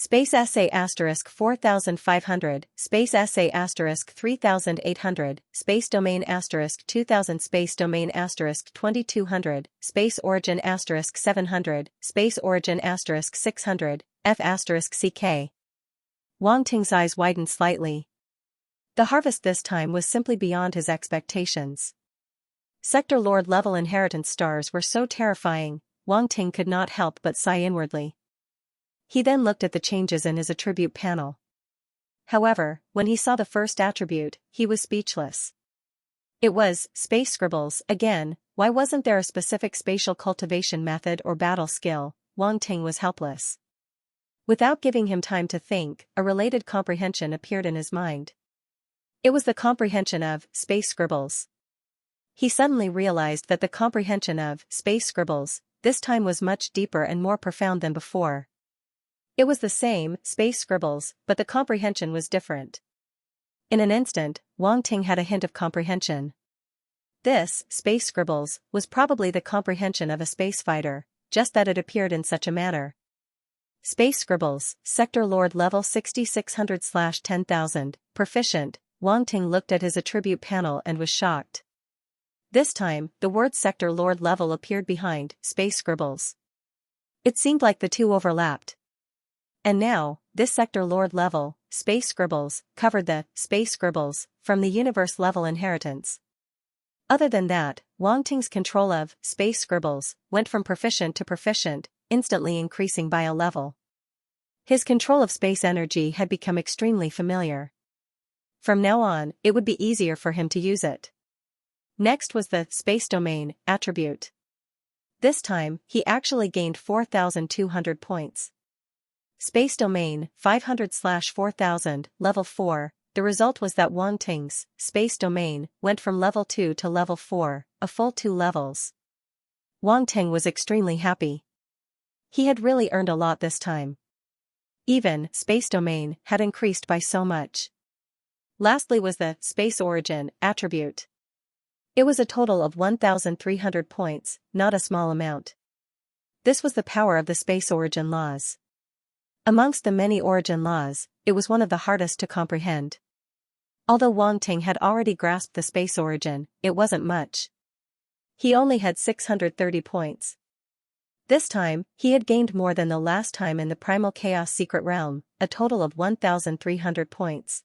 [SPEAKER 1] Space SA asterisk 4500, Space SA asterisk 3800, Space Domain asterisk 2000, Space Domain asterisk 2200, Space Origin asterisk 700, Space Origin asterisk 600, F asterisk CK. Wang Ting's eyes widened slightly. The harvest this time was simply beyond his expectations. Sector Lord level inheritance stars were so terrifying, Wang Ting could not help but sigh inwardly. He then looked at the changes in his attribute panel. However, when he saw the first attribute, he was speechless. It was space scribbles again. Why wasn't there a specific spatial cultivation method or battle skill? Wang Ting was helpless. Without giving him time to think, a related comprehension appeared in his mind. It was the comprehension of space scribbles. He suddenly realized that the comprehension of space scribbles this time was much deeper and more profound than before. It was the same space scribbles, but the comprehension was different. In an instant, Wang Ting had a hint of comprehension. This space scribbles was probably the comprehension of a space fighter, just that it appeared in such a manner. Space scribbles, Sector Lord level 6600/10,000, proficient. Wang Ting looked at his attribute panel and was shocked. This time, the word Sector Lord level appeared behind space scribbles. It seemed like the two overlapped. And now, this Sector Lord level, space scribbles, covered the space scribbles from the universe level inheritance. Other than that, Wang Ting's control of space scribbles went from proficient to proficient, instantly increasing by a level. His control of space energy had become extremely familiar. From now on, it would be easier for him to use it. Next was the space domain attribute. This time, he actually gained 4,200 points. Space Domain 500/4000, Level 4, the result was that Wang Ting's Space Domain went from Level 2 to Level 4, a full 2 levels. Wang Ting was extremely happy. He had really earned a lot this time. Even Space Domain had increased by so much. Lastly was the Space Origin attribute. It was a total of 1,300 points, not a small amount. This was the power of the Space Origin laws. Amongst the many origin laws, it was one of the hardest to comprehend. Although Wang Ting had already grasped the space origin, it wasn't much. He only had 630 points. This time, he had gained more than the last time in the Primal Chaos Secret Realm, a total of 1,300 points.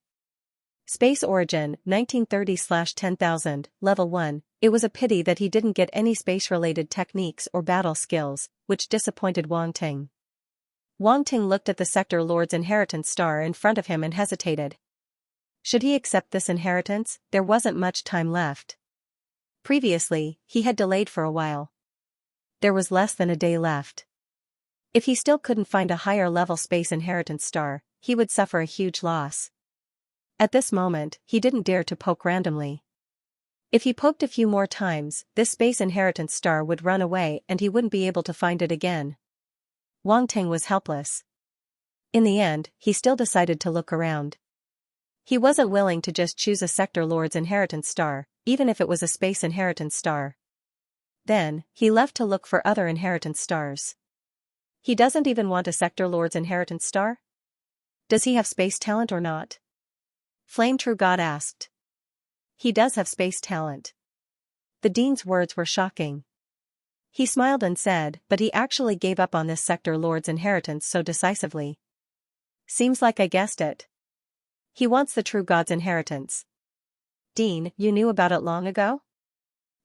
[SPEAKER 1] Space Origin 1930/10,000, Level 1, it was a pity that he didn't get any space-related techniques or battle skills, which disappointed Wang Ting. Wang Ting looked at the Sector Lord's inheritance star in front of him and hesitated. Should he accept this inheritance? There wasn't much time left. Previously, he had delayed for a while. There was less than a day left. If he still couldn't find a higher level space inheritance star, he would suffer a huge loss. At this moment, he didn't dare to poke randomly. If he poked a few more times, this space inheritance star would run away and he wouldn't be able to find it again. Wang Ting was helpless. In the end, he still decided to look around. He wasn't willing to just choose a Sector Lord's inheritance star, even if it was a space inheritance star. Then, he left to look for other inheritance stars. He doesn't even want a Sector Lord's inheritance star? Does he have space talent or not? Flame True God asked. He does have space talent. The Dean's words were shocking. He smiled and said, but he actually gave up on this Sector Lord's inheritance so decisively. Seems like I guessed it. He wants the True God's inheritance. Dean, you knew about it long ago?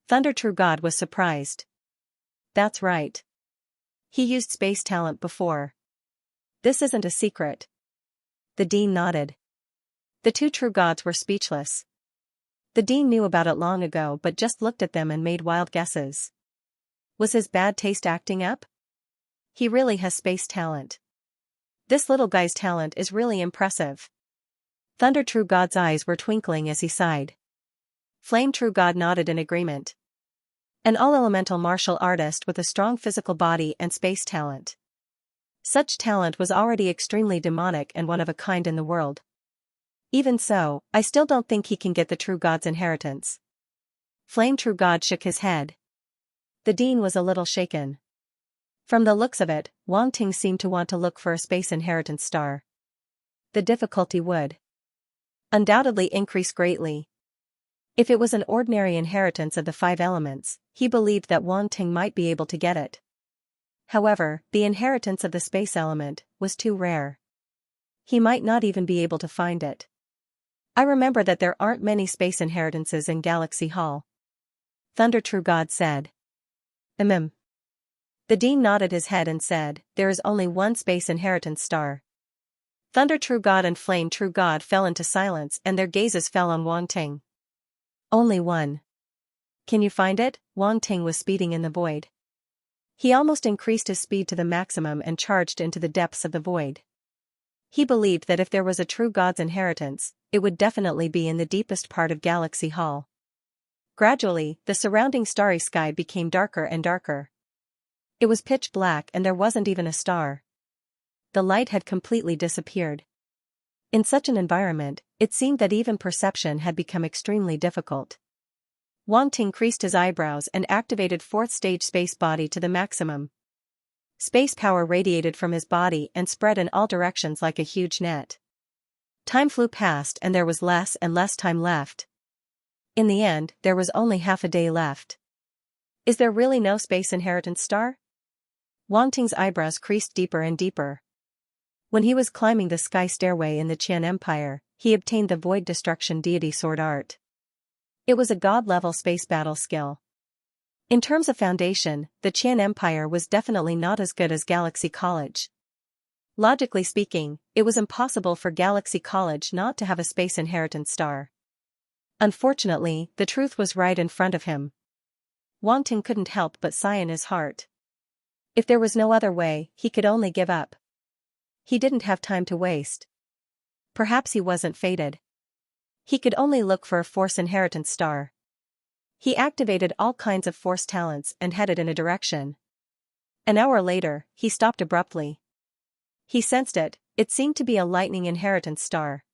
[SPEAKER 1] Thunder True God was surprised. That's right. He used space talent before. This isn't a secret. The Dean nodded. The two True Gods were speechless. The Dean knew about it long ago but just looked at them and made wild guesses. Was his bad taste acting up? He really has space talent. This little guy's talent is really impressive. Thunder True God's eyes were twinkling as he sighed. Flame True God nodded in agreement. An all-elemental martial artist with a strong physical body and space talent. Such talent was already extremely demonic and one of a kind in the world. Even so, I still don't think he can get the True God's inheritance. Flame True God shook his head. The Dean was a little shaken. From the looks of it, Wang Ting seemed to want to look for a space inheritance star. The difficulty would undoubtedly increase greatly. If it was an ordinary inheritance of the 5 elements, he believed that Wang Ting might be able to get it. However, the inheritance of the space element was too rare. He might not even be able to find it. I remember that there aren't many space inheritances in Galaxy Hall. Thunder True God said. The Dean nodded his head and said, there is only one space inheritance star. Thunder True God and Flame True God fell into silence and their gazes fell on Wang Ting. Only one. Can you find it? Wang Ting was speeding in the void. He almost increased his speed to the maximum and charged into the depths of the void. He believed that if there was a true God's inheritance, it would definitely be in the deepest part of Galaxy Hall. Gradually, the surrounding starry sky became darker and darker. It was pitch black and there wasn't even a star. The light had completely disappeared. In such an environment, it seemed that even perception had become extremely difficult. Wang Ting creased his eyebrows and activated 4th stage space body to the maximum. Space power radiated from his body and spread in all directions like a huge net. Time flew past and there was less and less time left. In the end, there was only half a day left. Is there really no space inheritance star? Wang Ting's eyebrows creased deeper and deeper. When he was climbing the sky stairway in the Qian Empire, he obtained the Void Destruction Deity Sword Art. It was a god-level space battle skill. In terms of foundation, the Qian Empire was definitely not as good as Galaxy College. Logically speaking, it was impossible for Galaxy College not to have a space inheritance star. Unfortunately, the truth was right in front of him. Wang Ting couldn't help but sigh in his heart. If there was no other way, he could only give up. He didn't have time to waste. Perhaps he wasn't fated. He could only look for a Force inheritance star. He activated all kinds of Force talents and headed in a direction. An hour later, he stopped abruptly. He sensed it, it seemed to be a lightning inheritance star.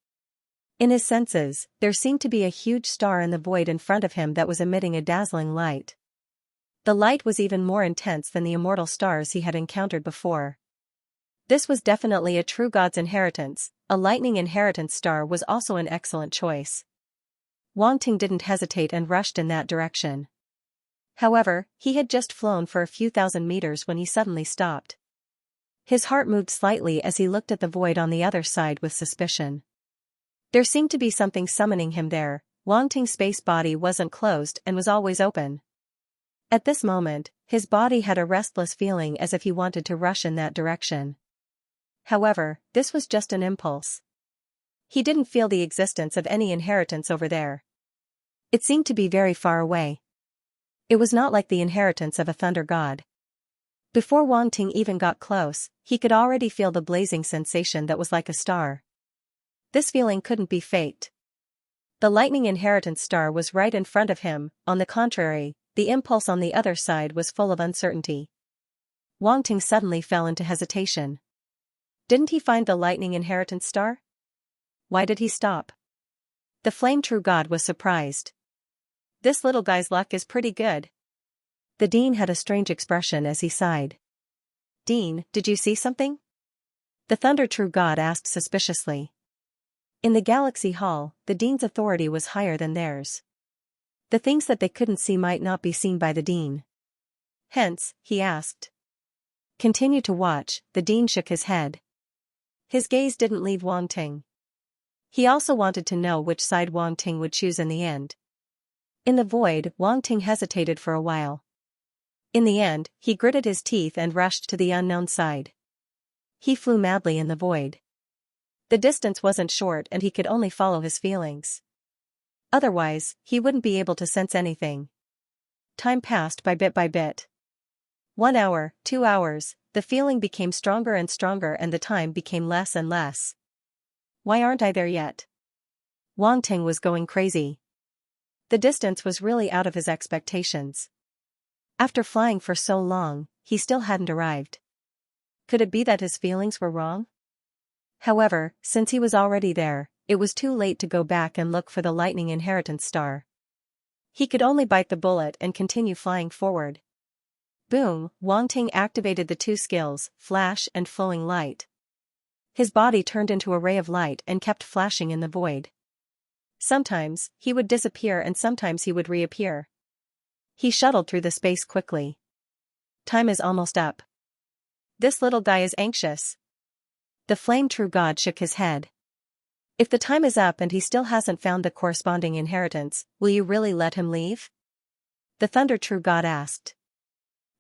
[SPEAKER 1] In his senses, there seemed to be a huge star in the void in front of him that was emitting a dazzling light. The light was even more intense than the immortal stars he had encountered before. This was definitely a true God's inheritance. A lightning inheritance star was also an excellent choice. Wang Ting didn't hesitate and rushed in that direction. However, he had just flown for a few thousand meters when he suddenly stopped. His heart moved slightly as he looked at the void on the other side with suspicion. There seemed to be something summoning him there. Wang Ting's space body wasn't closed and was always open. At this moment, his body had a restless feeling as if he wanted to rush in that direction. However, this was just an impulse. He didn't feel the existence of any inheritance over there. It seemed to be very far away. It was not like the inheritance of a thunder god. Before Wang Ting even got close, he could already feel the blazing sensation that was like a star. This feeling couldn't be faked. The lightning inheritance star was right in front of him. On the contrary, the impulse on the other side was full of uncertainty. Wang Ting suddenly fell into hesitation. Didn't he find the lightning inheritance star? Why did he stop? The Flame True God was surprised. This little guy's luck is pretty good. The Dean had a strange expression as he sighed. Dean, did you see something? The Thunder True God asked suspiciously. In the Galaxy Hall, the Dean's authority was higher than theirs. The things that they couldn't see might not be seen by the Dean. Hence, he asked. Continue to watch. The Dean shook his head. His gaze didn't leave Wang Ting. He also wanted to know which side Wang Ting would choose in the end. In the void, Wang Ting hesitated for a while. In the end, he gritted his teeth and rushed to the unknown side. He flew madly in the void. The distance wasn't short and he could only follow his feelings. Otherwise, he wouldn't be able to sense anything. Time passed by bit. 1 hour, 2 hours, the feeling became stronger and stronger and the time became less and less. Why aren't I there yet? Wang Ting was going crazy. The distance was really out of his expectations. After flying for so long, he still hadn't arrived. Could it be that his feelings were wrong? However, since he was already there, it was too late to go back and look for the lightning inheritance star. He could only bite the bullet and continue flying forward. Boom, Wang Ting activated the two skills, flash and flowing light. His body turned into a ray of light and kept flashing in the void. Sometimes, he would disappear and sometimes he would reappear. He shuttled through the space quickly. Time is almost up. This little guy is anxious. The flame true god shook his head. If the time is up and he still hasn't found the corresponding inheritance, will you really let him leave? The thunder true god asked.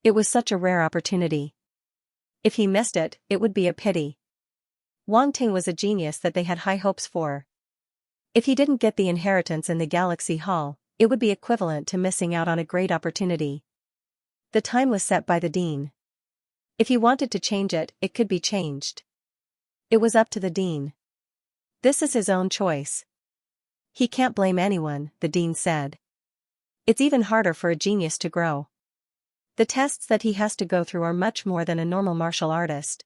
[SPEAKER 1] It was such a rare opportunity. If he missed it, it would be a pity. Wang Ting was a genius that they had high hopes for. If he didn't get the inheritance in the Galaxy Hall, it would be equivalent to missing out on a great opportunity. The time was set by the Dean. If he wanted to change it, it could be changed. It was up to the Dean. This is his own choice. He can't blame anyone, the Dean said. It's even harder for a genius to grow. The tests that he has to go through are much more than a normal martial artist.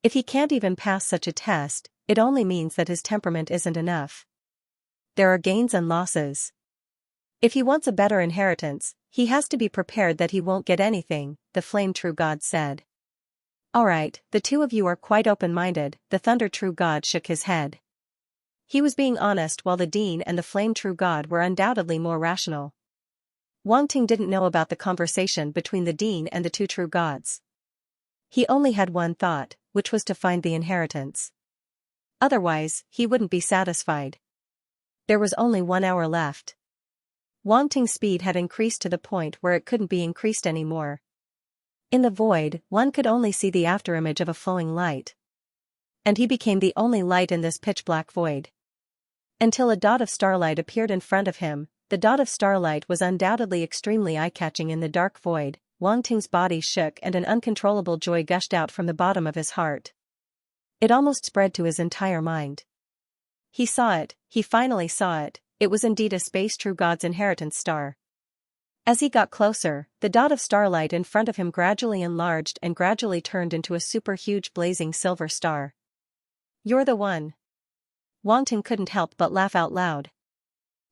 [SPEAKER 1] If he can't even pass such a test, it only means that his temperament isn't enough. There are gains and losses. If he wants a better inheritance, he has to be prepared that he won't get anything, the flame true god said. Alright, the two of you are quite open-minded, the thunder true god shook his head. He was being honest while the Dean and the flame true god were undoubtedly more rational. Wang Ting didn't know about the conversation between the Dean and the two true gods. He only had one thought, which was to find the inheritance. Otherwise, he wouldn't be satisfied. There was only 1 hour left. Wang Ting's speed had increased to the point where it couldn't be increased anymore. In the void, one could only see the afterimage of a flowing light. And he became the only light in this pitch-black void. Until a dot of starlight appeared in front of him. The dot of starlight was undoubtedly extremely eye-catching in the dark void. Wang Ting's body shook and an uncontrollable joy gushed out from the bottom of his heart. It almost spread to his entire mind. He saw it, he finally saw it, it was indeed a space true god's inheritance star. As he got closer, the dot of starlight in front of him gradually enlarged and gradually turned into a super huge blazing silver star. You're the one. Wang Ting couldn't help but laugh out loud.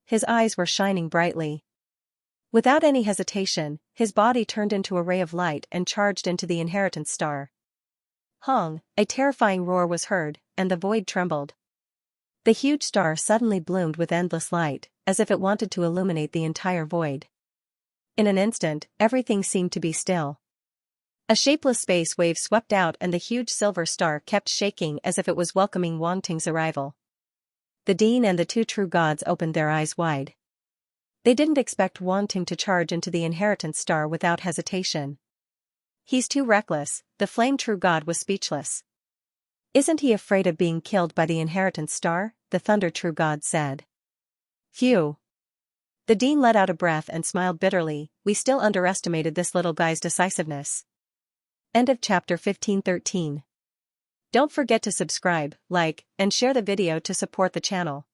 [SPEAKER 1] His eyes were shining brightly. Without any hesitation, his body turned into a ray of light and charged into the inheritance star. Hong, a terrifying roar was heard, and the void trembled. The huge star suddenly bloomed with endless light, as if it wanted to illuminate the entire void. In an instant, everything seemed to be still. A shapeless space wave swept out and the huge silver star kept shaking as if it was welcoming Wang Ting's arrival. The Dean and the two true gods opened their eyes wide. They didn't expect Wang Ting to charge into the inheritance star without hesitation. He's too reckless, the flame true god was speechless. Isn't he afraid of being killed by the inheritance star? The thunder true god said. Phew. The Dean let out a breath and smiled bitterly. We still underestimated this little guy's decisiveness. End of chapter 15:13. Don't forget to subscribe, like, and share the video to support the channel.